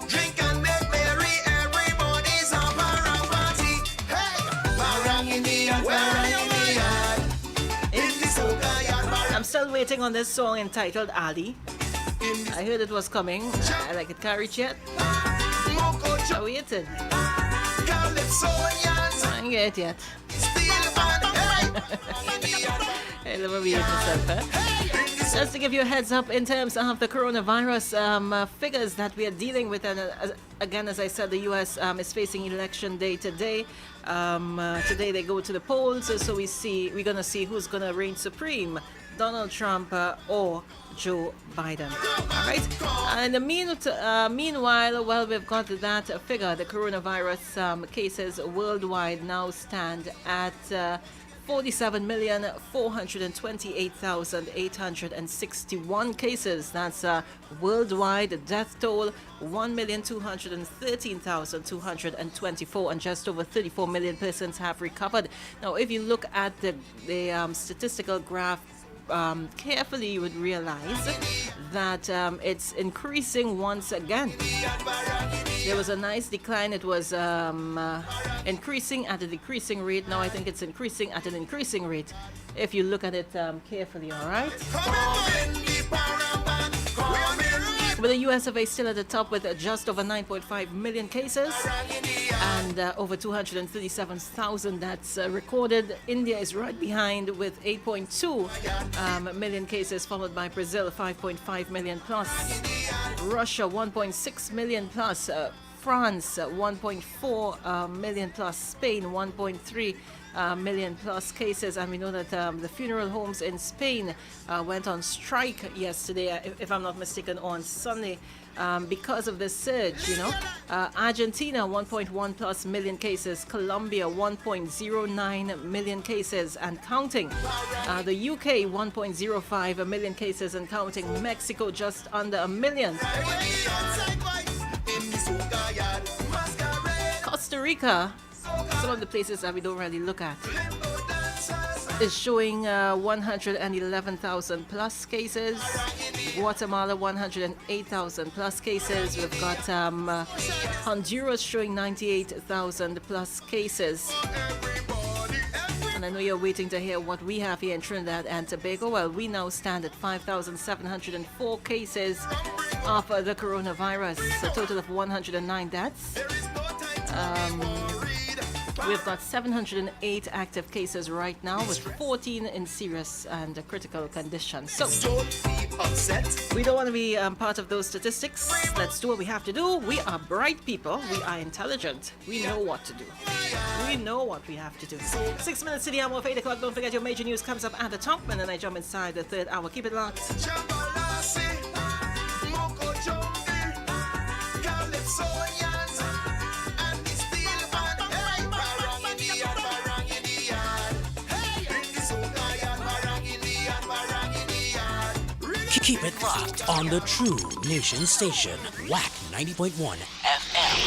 Drink and make merry. Everybody's a parang party. Hey, parang in the yard, parang in the yard. In the soca yard, parang. I'm still waiting on this song entitled Ali. I heard it was coming. I like it carried yet. I waited. I ain't get it yet. Hey, let me read myself, Just to give you a heads up in terms of the coronavirus figures that we are dealing with, and again, as I said, the U.S. Is facing election day today. Today they go to the polls, so we're gonna see who's gonna reign supreme, Donald Trump or Joe Biden. All right. And meanwhile, well, we've got that figure. The coronavirus cases worldwide now stand at 47,428,861 cases. That's worldwide. Death toll 1,213,224, and just over 34 million persons have recovered. Now, if you look at the statistical graph carefully, you would realize that it's increasing once again. There was a nice decline. It was increasing at a decreasing rate. Now I think it's increasing at an increasing rate if you look at it carefully, all right? But the US of A still at the top with just over 9.5 million cases and over 237,000 that's recorded. India is right behind with 8.2 million cases, followed by Brazil, 5.5 million plus, Russia, 1.6 million plus, France, 1.4 million plus, Spain, 1.3 million plus cases. And we know that the funeral homes in Spain went on strike yesterday, if I'm not mistaken, on Sunday, because of the surge, you know. Argentina, 1.1 plus million cases, Colombia, 1.09 million cases and counting. The UK, 1.05 million cases and counting. Mexico, just under a million. Costa Rica, some of the places that we don't really look at, is showing 111,000 plus cases. Guatemala, 108,000 plus cases. We've got Honduras showing 98,000 plus cases. And I know you're waiting to hear what we have here in Trinidad and Tobago. Well, we now stand at 5,704 cases of the coronavirus, a total of 109 deaths. We've got 708 active cases right now, with 14 in serious and critical condition. So, we don't want to be part of those statistics. Let's do what we have to do. We are bright people. We are intelligent. We know what to do. We know what we have to do. 6 minutes to the hour of 8 o'clock. Don't forget your major news comes up at the top, and then I jump inside the third hour. Keep it locked. Keep it locked on the True Nation Station, WACK 90.1 FM.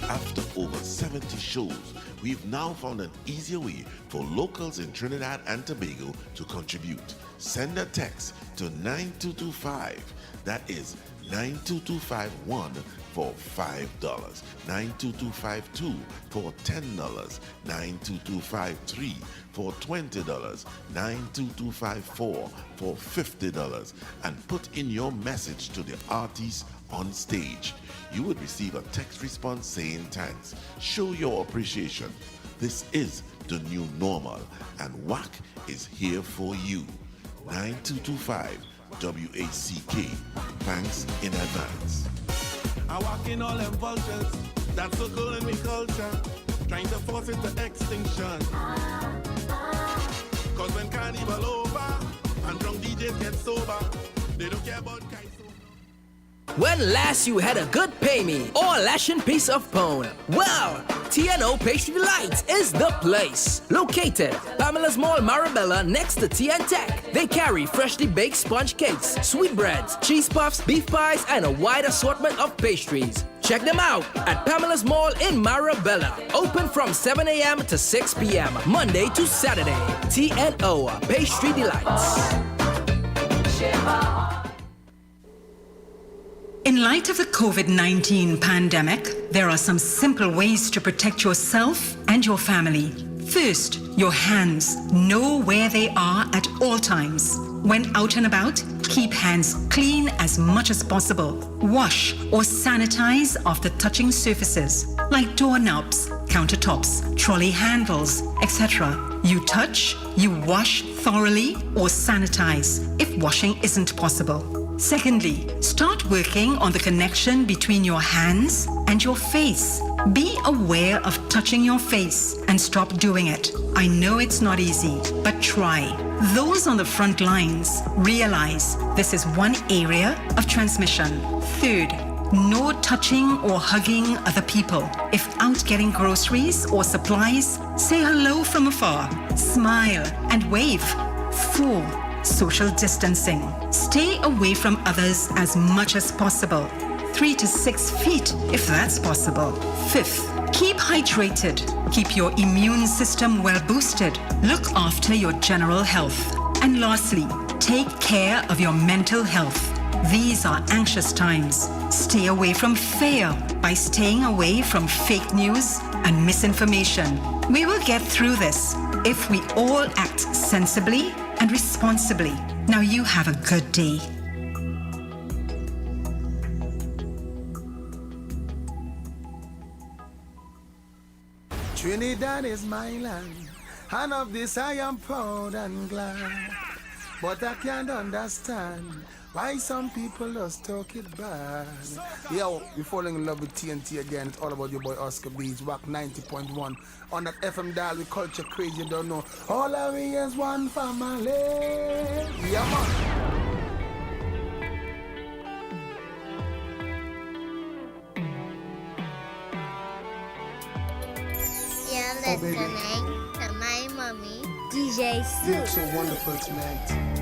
After over 70 shows, we've now found an easier way for locals in Trinidad and Tobago to contribute. Send a text to 92225. That is 92251 for $5, 92252 for $10, 92253 for $20, 92254 for $50, and put in your message to the artist on stage. You would receive a text response saying thanks. Show your appreciation. This is the new normal, and WACK is here for you. 9225 WACK. Thanks in advance. I walk in all them vultures that circle in me culture, trying to force it to extinction. Cause when carnival over and drunk DJs get sober, they don't care about kites. When last you had a good pay me or lashing piece of bone? Well, TNO Pastry Delights is the place. Located Pamela's Mall, Marabella, next to TN Tech. They carry freshly baked sponge cakes, sweetbreads, cheese puffs, beef pies, and a wide assortment of pastries. Check them out at Pamela's Mall in Marabella. Open from 7 a.m. to 6 p.m. Monday to Saturday. TNO Pastry Delights. In light of the COVID-19 pandemic, there are some simple ways to protect yourself and your family. First, your hands. Know where they are at all times. When out and about, keep hands clean as much as possible. Wash or sanitize after touching surfaces like doorknobs, countertops, trolley handles, etc. You touch, you wash thoroughly or sanitize if washing isn't possible. Secondly, start working on the connection between your hands and your face. Be aware of touching your face and stop doing it. I know it's not easy, but try. Those on the front lines realize this is one area of transmission. Third, no touching or hugging other people. If out getting groceries or supplies, say hello from afar, smile and wave. 4. Social distancing. Stay away from others as much as possible. 3 to 6 feet if that's possible. 5th, keep hydrated. Keep your immune system well boosted. Look after your general health. And lastly, take care of your mental health. These are anxious times. Stay away from fear by staying away from fake news and misinformation. We will get through this if we all act sensibly and responsibly. Now you have a good day. Trinidad is my land, and of this I am proud and glad. But I can't understand why some people just talk it bad. Yo, we're falling in love with TNT again. It's all about your boy Oscar Beach, WACK 90.1. On that FM dial, we culture crazy, you don't know. All of we is one family. Yeah, man. You're listening to my mommy, DJ Sue. You look so wonderful tonight.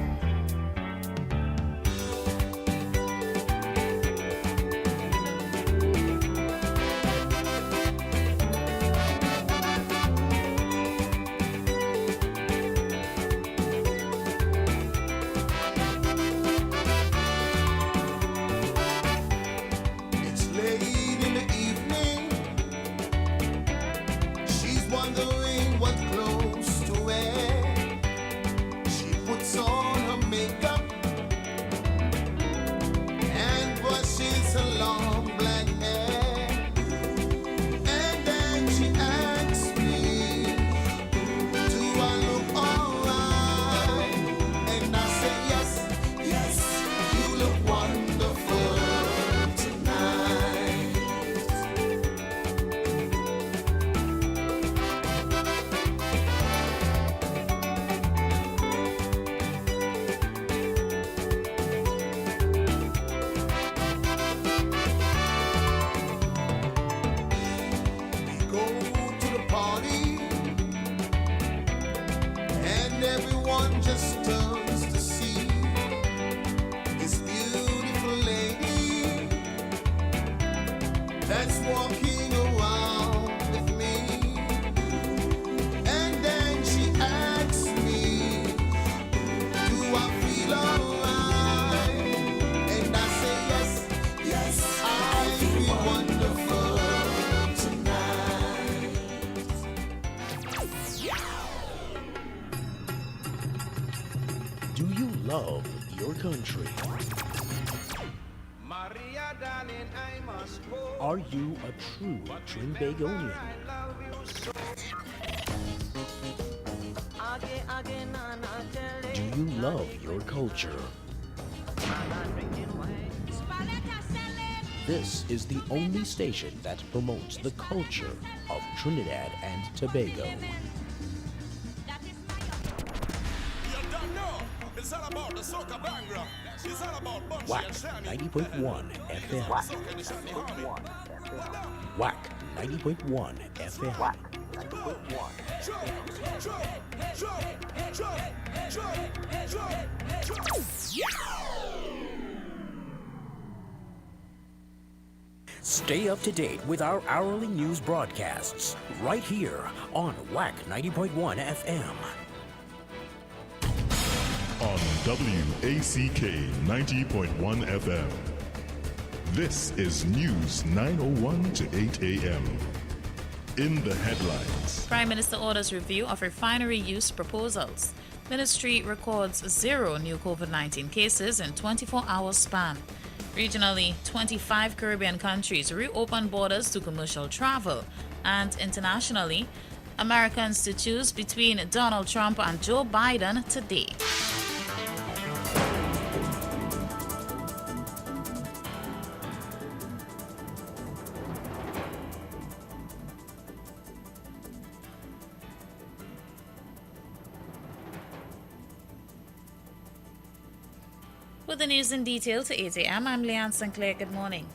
Love your country. Are you a true Trinbagonian? Do you love your culture? This is the only station that promotes the culture of Trinidad and Tobago. WACK 90.1 FM. WACK 90.1 FM. Stay up to date with our hourly news broadcasts right here on WACK 90.1 FM. On WACK 90.1 FM. This is News 9:01 to 8 a.m. In the headlines. Prime Minister orders review of refinery use proposals. Ministry records 0 new COVID-19 cases in 24-hour span. Regionally, 25 Caribbean countries reopen borders to commercial travel. And internationally, Americans to choose between Donald Trump and Joe Biden today. With the news in detail to 8 a.m., I'm Leanne Sinclair. Good morning.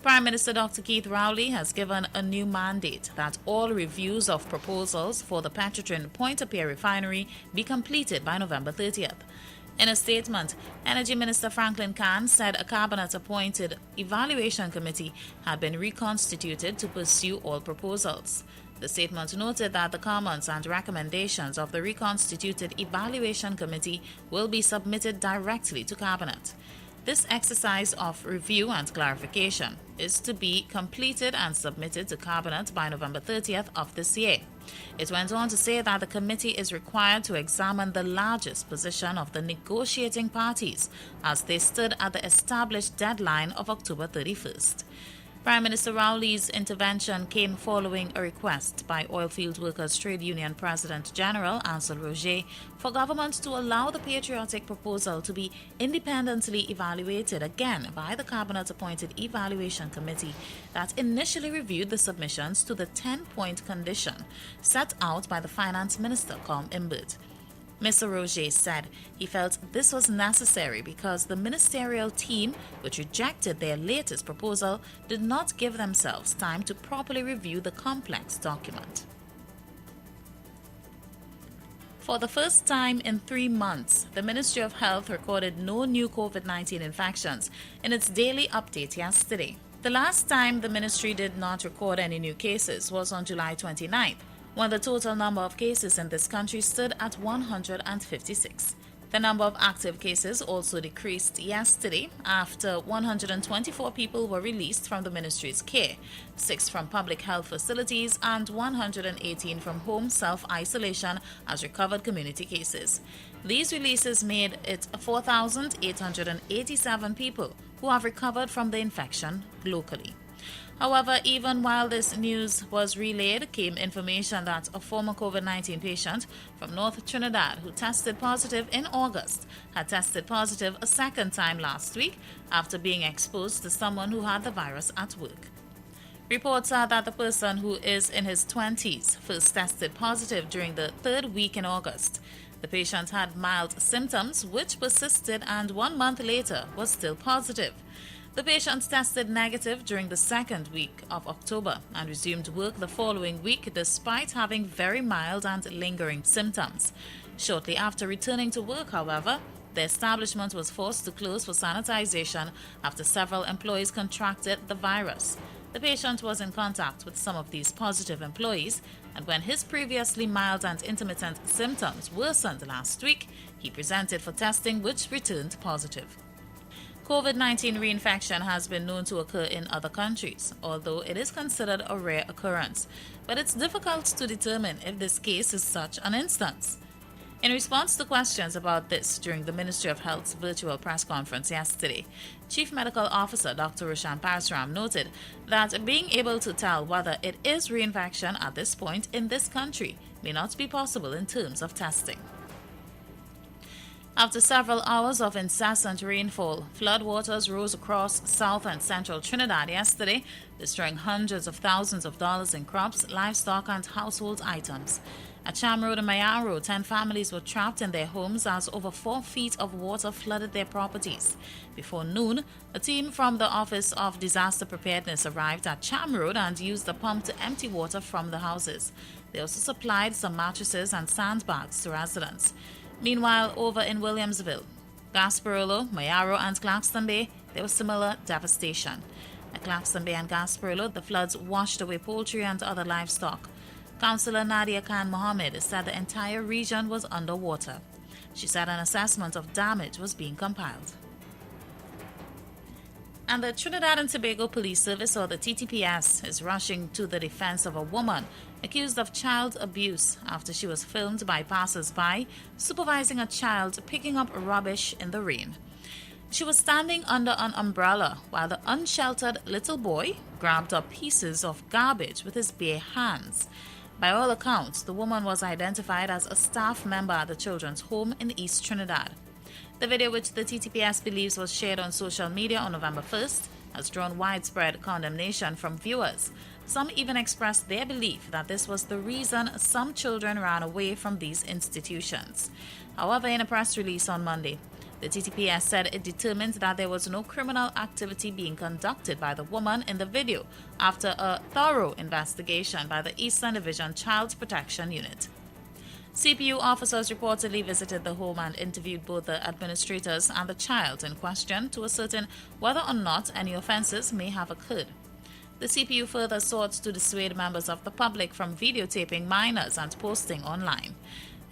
Prime Minister Dr. Keith Rowley has given a new mandate that all reviews of proposals for the Petrotrin Pointe-à-Pierre refinery be completed by November 30th. In a statement, Energy Minister Franklin Kahn said a cabinet-appointed evaluation committee had been reconstituted to pursue all proposals. The statement noted that the comments and recommendations of the reconstituted evaluation committee will be submitted directly to Cabinet. This exercise of review and clarification is to be completed and submitted to Cabinet by November 30th of this year. It went on to say that the committee is required to examine the largest position of the negotiating parties as they stood at the established deadline of October 31st. Prime Minister Rowley's intervention came following a request by Oilfield Workers Trade Union President General Ansel Roger for government to allow the patriotic proposal to be independently evaluated again by the Cabinet-appointed Evaluation Committee that initially reviewed the submissions to the 10-point condition set out by the Finance Minister, Com Imbert. Mr. Roger said he felt this was necessary because the ministerial team, which rejected their latest proposal, did not give themselves time to properly review the complex document. For the first time in 3 months, the Ministry of Health recorded no new COVID-19 infections in its daily update yesterday. The last time the ministry did not record any new cases was on July 29th. When the total number of cases in this country stood at 156. The number of active cases also decreased yesterday after 124 people were released from the ministry's care, 6 from public health facilities and 118 from home self-isolation as recovered community cases. These releases made it 4,887 people who have recovered from the infection locally. However, even while this news was relayed, came information that a former COVID-19 patient from North Trinidad who tested positive in August had tested positive a second time last week after being exposed to someone who had the virus at work. Reports are that the person, who is in his 20s, first tested positive during the 3rd week in August. The patient had mild symptoms which persisted and 1 month later was still positive. The patient tested negative during the 2nd week of October and resumed work the following week despite having very mild and lingering symptoms. Shortly after returning to work, however, the establishment was forced to close for sanitization after several employees contracted the virus. The patient was in contact with some of these positive employees, and when his previously mild and intermittent symptoms worsened last week, he presented for testing, which returned positive. COVID-19 reinfection has been known to occur in other countries, although it is considered a rare occurrence. But it's difficult to determine if this case is such an instance. In response to questions about this during the Ministry of Health's virtual press conference yesterday, Chief Medical Officer Dr. Roshan Parasram noted that being able to tell whether it is reinfection at this point in this country may not be possible in terms of testing. After several hours of incessant rainfall, floodwaters rose across south and central Trinidad yesterday, destroying hundreds of thousands of dollars in crops, livestock, and household items. At Cham Road and Mayaro, 10 families were trapped in their homes as over 4 feet of water flooded their properties. Before noon, a team from the Office of Disaster Preparedness arrived at Cham Road and used the pump to empty water from the houses. They also supplied some mattresses and sandbags to residents. Meanwhile, over in Williamsville, Gasparilla, Mayaro and Claxton Bay, there was similar devastation. At Claxton Bay and Gasparilla, the floods washed away poultry and other livestock. Councillor Nadia Khan Mohammed said the entire region was underwater. She said an assessment of damage was being compiled. And the Trinidad and Tobago Police Service, or the TTPS, is rushing to the defense of a woman accused of child abuse after she was filmed by passers-by supervising a child picking up rubbish in the rain. She was standing under an umbrella while the unsheltered little boy grabbed up pieces of garbage with his bare hands. By all accounts, the woman was identified as a staff member at the children's home in East Trinidad. The video, which the TTPS believes was shared on social media on November 1st, has drawn widespread condemnation from viewers. Some even expressed their belief that this was the reason some children ran away from these institutions. However, in a press release on Monday, the TTPS said it determined that there was no criminal activity being conducted by the woman in the video after a thorough investigation by the Eastern Division Child Protection Unit. CPU officers reportedly visited the home and interviewed both the administrators and the child in question to ascertain whether or not any offenses may have occurred. The CPU further sought to dissuade members of the public from videotaping minors and posting online.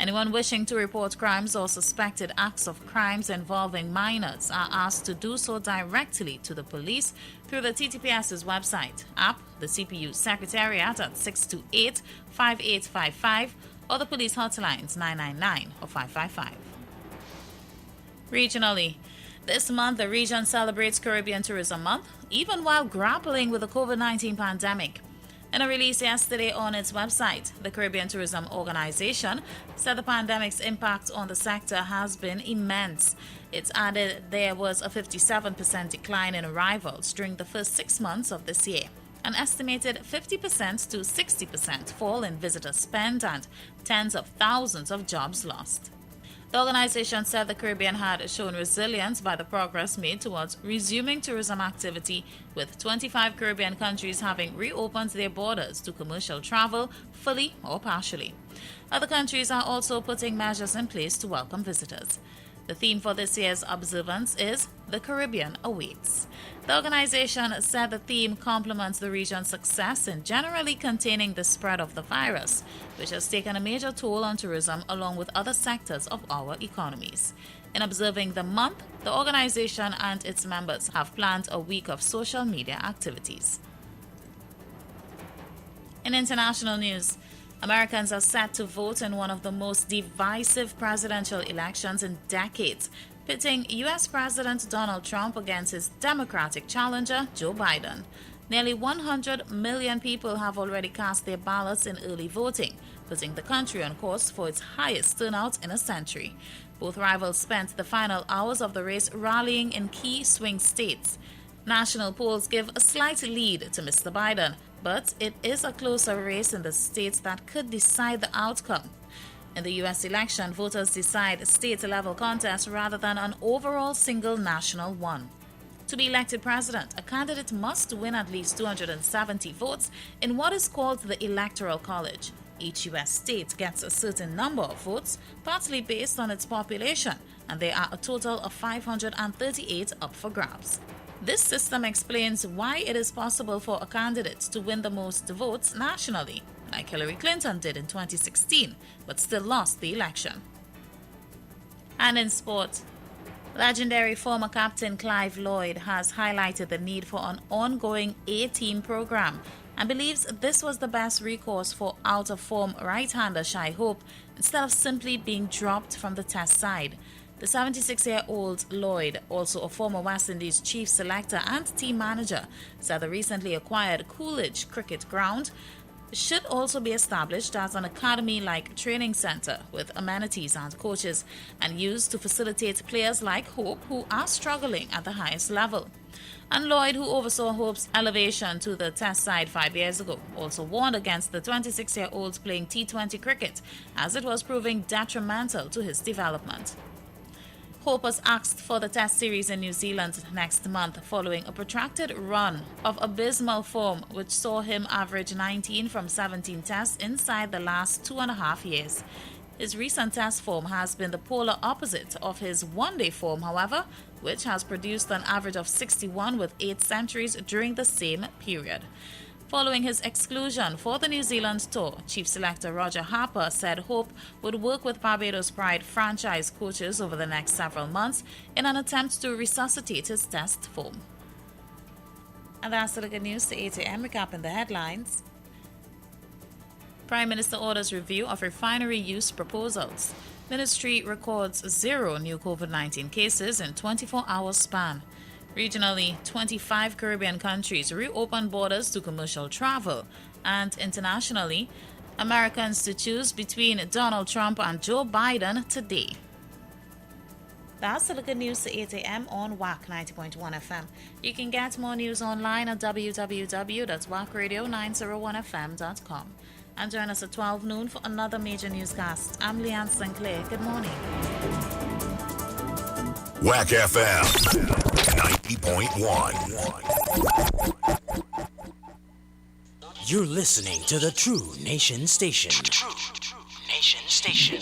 Anyone wishing to report crimes or suspected acts of crimes involving minors are asked to do so directly to the police through the TTPS's website, app, the CPU Secretariat at 628-5855, or the police hotlines 999 or 555. Regionally, this month the region celebrates Caribbean Tourism Month, even while grappling with the COVID-19 pandemic. In a release yesterday on its website, the Caribbean Tourism Organization said the pandemic's impact on the sector has been immense. It added there was a 57% decline in arrivals during the first 6 months of this year, an estimated 50% to 60% fall in visitor spend, and tens of thousands of jobs lost. The organization said the Caribbean had shown resilience by the progress made towards resuming tourism activity, with 25 Caribbean countries having reopened their borders to commercial travel fully or partially. Other countries are also putting measures in place to welcome visitors. The theme for this year's observance is The Caribbean Awaits. The organization said the theme complements the region's success in generally containing the spread of the virus, which has taken a major toll on tourism along with other sectors of our economies. In observing the month, the organization and its members have planned a week of social media activities. In international news, Americans are set to vote in one of the most divisive presidential elections in decades, pitting U.S. President Donald Trump against his Democratic challenger, Joe Biden. Nearly 100 million people have already cast their ballots in early voting, putting the country on course for its highest turnout in a century. Both rivals spent the final hours of the race rallying in key swing states. National polls give a slight lead to Mr. Biden, but it is a closer race in the states that could decide the outcome. In the U.S. election, voters decide state-level contests rather than an overall single national one. To be elected president, a candidate must win at least 270 votes in what is called the Electoral College. Each U.S. state gets a certain number of votes, partly based on its population, and there are a total of 538 up for grabs. This system explains why it is possible for a candidate to win the most votes nationally, like Hillary Clinton did in 2016, but still lost the election. And in sport, legendary former captain Clive Lloyd has highlighted the need for an ongoing A-team program and believes this was the best recourse for out-of-form right-hander Shai Hope instead of simply being dropped from the test side. The 76-year-old Lloyd, also a former West Indies chief selector and team manager, said the recently acquired Coolidge Cricket Ground should also be established as an academy-like training center with amenities and coaches and used to facilitate players like Hope who are struggling at the highest level. And Lloyd, who oversaw Hope's elevation to the Test side 5 years ago, also warned against the 26-year-old playing T20 cricket as it was proving detrimental to his development. Hope was asked for the Test series in New Zealand next month following a protracted run of abysmal form which saw him average 19 from 17 tests inside the last 2.5 years. His recent Test form has been the polar opposite of his one-day form, however, which has produced an average of 61 with 8 centuries during the same period. Following his exclusion for the New Zealand tour, Chief Selector Roger Harper said Hope would work with Barbados Pride franchise coaches over the next several months in an attempt to resuscitate his Test form. And that's the good news to 8 a.m. Recapping the headlines. Prime Minister orders review of refinery use proposals. Ministry records 0 new COVID-19 cases in 24-hour span. Regionally, 25 Caribbean countries reopen borders to commercial travel. And internationally, Americans to choose between Donald Trump and Joe Biden today. That's the good news to 8 a.m. on WACK 90.1 FM. You can get more news online at www.wackradio901fm.com. And join us at 12 noon for another major newscast. I'm Leanne Sinclair. Good morning. WACK FM 90.1. You're listening to the True Nation Station. True Nation Station.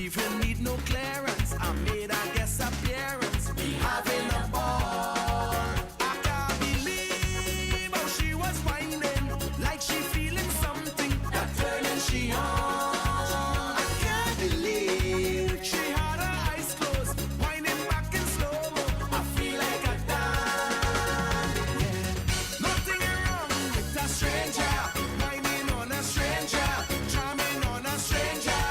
even need no clearance. I made a guest appearance. We having a ball. I can't believe how she was whining, like she feeling something that turning she on. I can't believe she had her eyes closed, whining back in slow-mo. I feel like a dime. Yeah. Nothing wrong with a stranger, whining on a stranger, charming on a stranger.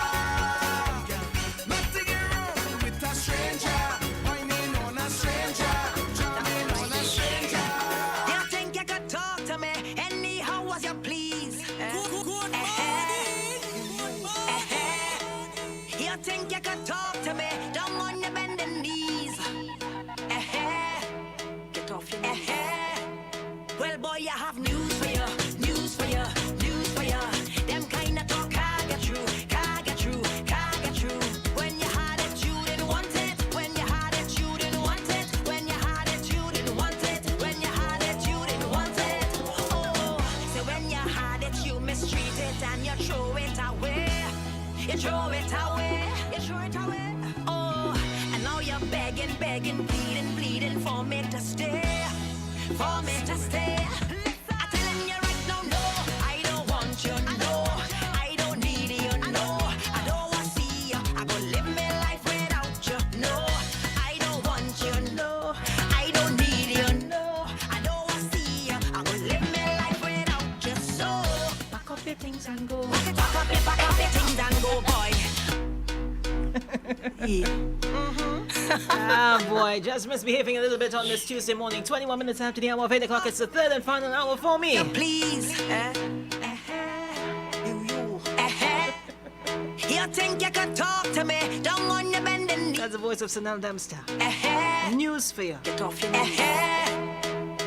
Yeah. Nothing wrong with a stranger, whining on a stranger, charming on a stranger. You think you could talk to me anyhow as you please? You think you could talk to me down on your bending knees? Get off your knees. Well, boy, I have news for you, news for you, news for you. Them kind of talk can't get through, can't get through, can't get through. When you had it, you didn't want it. When you had it, you didn't want it. When you had it, you didn't want it. When you had it, you didn't want it. Oh, so when you had it, you mistreat it and you throw it away. You throw it away. You throw it away. Oh, and now you're begging, begging, pleading, pleading for me to stay. For me to stay. I'm telling you right now, no, I don't want you, no. I don't need you, no. I don't want to see you. I go live my life without you, no. I don't want you, no. I don't need you, no. I don't want to see you. I go live my life without you, so pack up your things and go. Pack up your things and go, boy. Ah, boy, just misbehaving a little bit on this Tuesday morning. 21 minutes after the hour of 8 o'clock. It's the third and final hour for me. Please. You think you can talk to me down on your bending knees? That's the voice of Sanel Dempster. News for you. Get off your knees.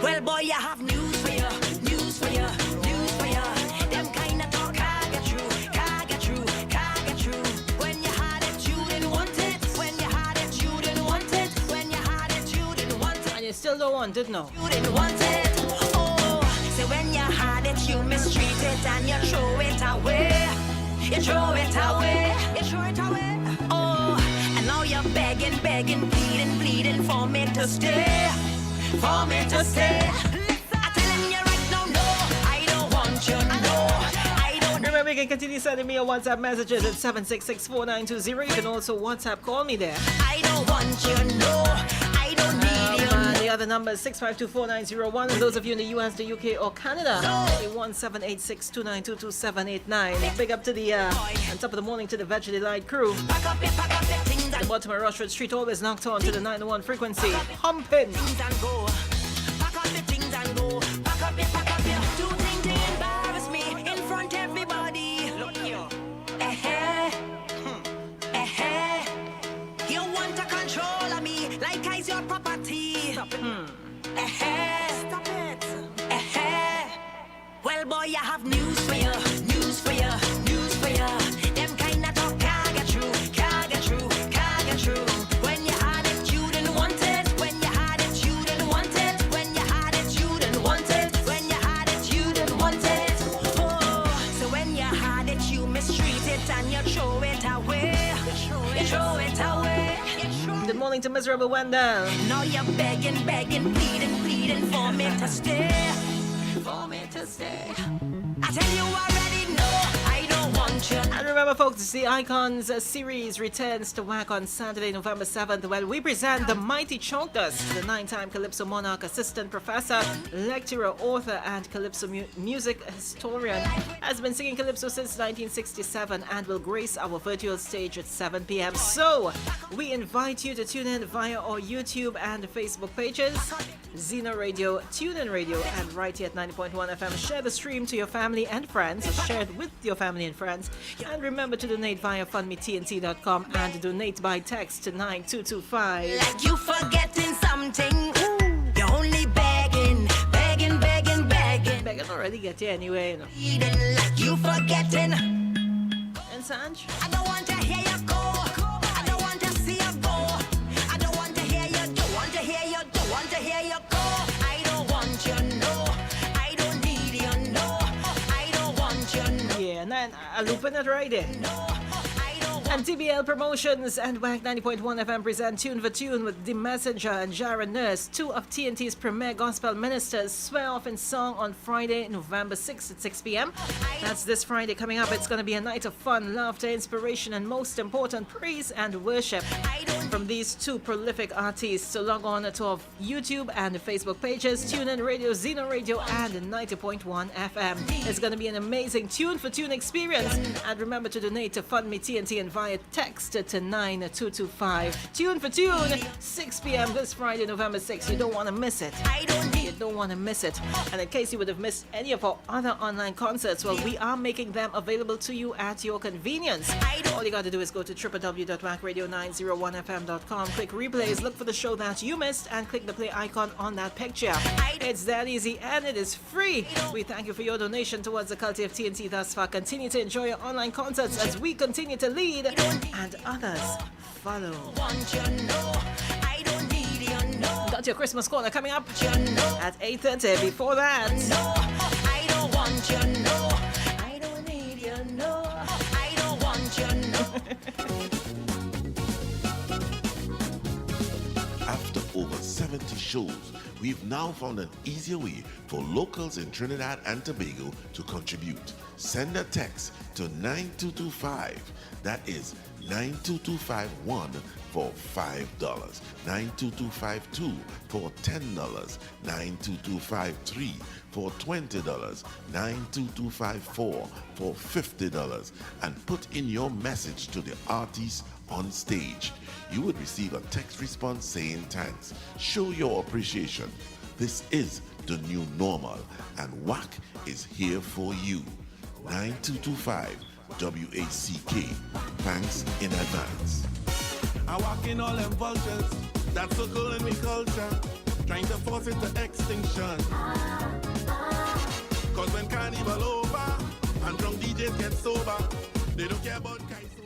Well, boy, I have news for you, news for you, news for you. Them kind of talk can't get through, can't get through, can't get through. When you had it, you didn't want it. When you had it, you didn't want it. When you had it, you didn't want it. And you still don't want it, no? You didn't want it. Oh, so when you had it, you mistreat it and you throw it away. You throw it away. You throw it away. Oh, and now you're begging, begging, pleading, pleading for me to stay. For me to stay. I'm telling you right now, no, I don't want you, no. I don't. Remember, you can continue sending me your WhatsApp messages at 7664920. You can also WhatsApp call me there. I don't want you, no. I don't need you. The other number is 6524901. And those of you in the US, the UK, or Canada, 178629222789. Big up to the on top of the morning to the Veg Delight crew. The Baltimore Rushford Street always knocked on to the 901 frequency. Humping. Pack up your things and go. Pack up your. Do things to embarrass me in front of everybody. Look here. You want to control of me like I's your property. Stop it. Stop it. Well, boy, I have news for you, news for you, news for you. Them kind of talk can't get through, can't get through, can't get through. When you had it, you didn't want it. When you had it, you didn't want it. When you had it, you didn't want it. When you had it, you didn't want it. Oh, so when you had it, you mistreat it and you throw it away. You throw it away. Good morning to Miserable Wendell. Now you're begging, begging, pleading, pleading for me to stay. For me to stay. I tell you already, no, I don't want you. And remember, folks, the Icons series returns to WACK on Saturday, November 7th, where we present the mighty Chonkus, the 9-time Calypso Monarch assistant professor, lecturer, author, and Calypso music historian. Has been singing Calypso since 1967 and will grace our virtual stage at 7 p.m. So, we invite you to tune in via our YouTube and Facebook pages, Zeno Radio, TuneIn Radio, and right here at 90.1 FM. Share the stream to your family and friends. Share it with your family and friends. And remember to donate via fundmetnt.com and donate by text to 9225. Like you forgetting something. You're only begging, begging, begging, begging. Begging already get you anyway, you know. Like you forgetting. And Sanj? I don't want to hear you go. I don't want to see you go. I don't want to hear you. Don't want to hear you. Don't want to hear you go. I don't want you, no. I don't need you, no. I don't want you, no. Yeah, and then I looping it right there. No, I don't want And TBL Promotions and WACK 90.1 FM present Tune for Tune with The Messenger and Jara Nurse, two of TNT's premier gospel ministers, swear off in song on Friday, November 6th at 6 p.m. That's this Friday coming up. It's going to be a night of fun, laughter, inspiration, and most important, praise and worship from these two prolific artists. So log on to our YouTube and Facebook pages, TuneIn Radio, Xeno Radio, and 90.1 FM. It's going to be an amazing Tune for Tune experience. And remember to donate to Fund Me TNT and via text to 9225. Tune for Tune, 6 p.m. this Friday, November 6th. You don't want to miss it. You don't want to miss it. And in case you would have missed any of our other online concerts, well, we are making them available to you at your convenience. All you got to do is go to www.wackradio901fm.com, click replays, look for the show that you missed, and click the play icon on that picture. It's that easy, and it is free. We thank you for your donation towards the culture of TNT thus far. Continue to enjoy your online concerts as we continue to lead and others follow. Got your Christmas corner coming up at 8:30. Before that, I don't want you, no. I don't need you, no. I don't want you, no. After over 70 shows, we've now found an easier way for locals in Trinidad and Tobago to contribute. Send a text to 92225. That is 92251 for $5, 92252 for $10, 92253 for $20, 92254 for $50, and put in your message to the artist on stage. You would receive a text response saying thanks. Show your appreciation. This is the new normal, and WACK is here for you. 9225 WACK. Thanks in advance. I walk in all them vultures that circle in me culture, trying to force it to extinction. Cause when carnival over and drunk DJs get sober, they don't care about kaiso.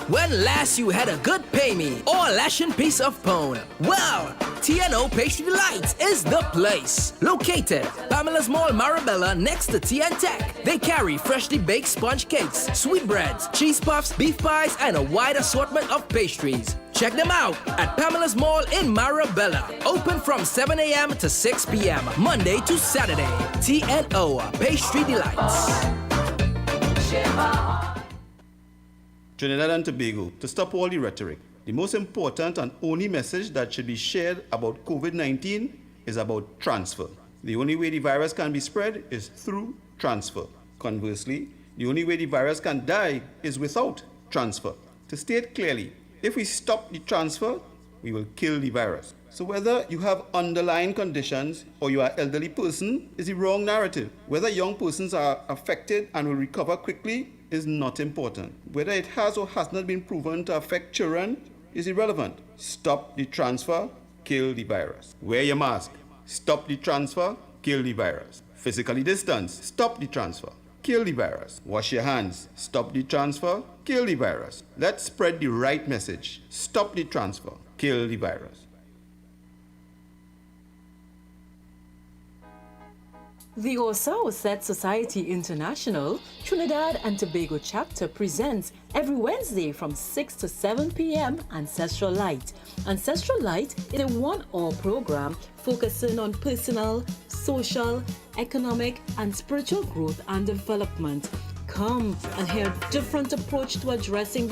When last you had a good pay me or a lashing piece of bone? Well, TNO Pastry Delights is the place. Located Pamela's Mall, Marabella, next to TN Tech. They carry freshly baked sponge cakes, sweetbreads, cheese puffs, beef pies, and a wide assortment of pastries. Check them out at Pamela's Mall in Marabella. Open from 7 a.m. to 6 p.m. Monday to Saturday. TNO Pastry Delights. Trinidad and Tobago, to stop all the rhetoric, the most important and only message that should be shared about COVID-19 is about transfer. The only way the virus can be spread is through transfer. Conversely, the only way the virus can die is without transfer. To state clearly, if we stop the transfer, we will kill the virus. So whether you have underlying conditions or you are an elderly person is the wrong narrative. Whether young persons are affected and will recover quickly is not important. Whether it has or has not been proven to affect children is irrelevant. Stop the transfer, kill the virus. Wear your mask. Stop the transfer, kill the virus. Physically distance. Stop the transfer, kill the virus. Wash your hands. Stop the transfer, kill the virus. Let's spread the right message. Stop the transfer, kill the virus. The Osset Society International Trinidad and Tobago chapter presents every Wednesday from 6 to 7 p.m. Ancestral Light. Ancestral Light is a one-hour program focusing on personal, social, economic, and spiritual growth and development. Come and hear a different approach to addressing the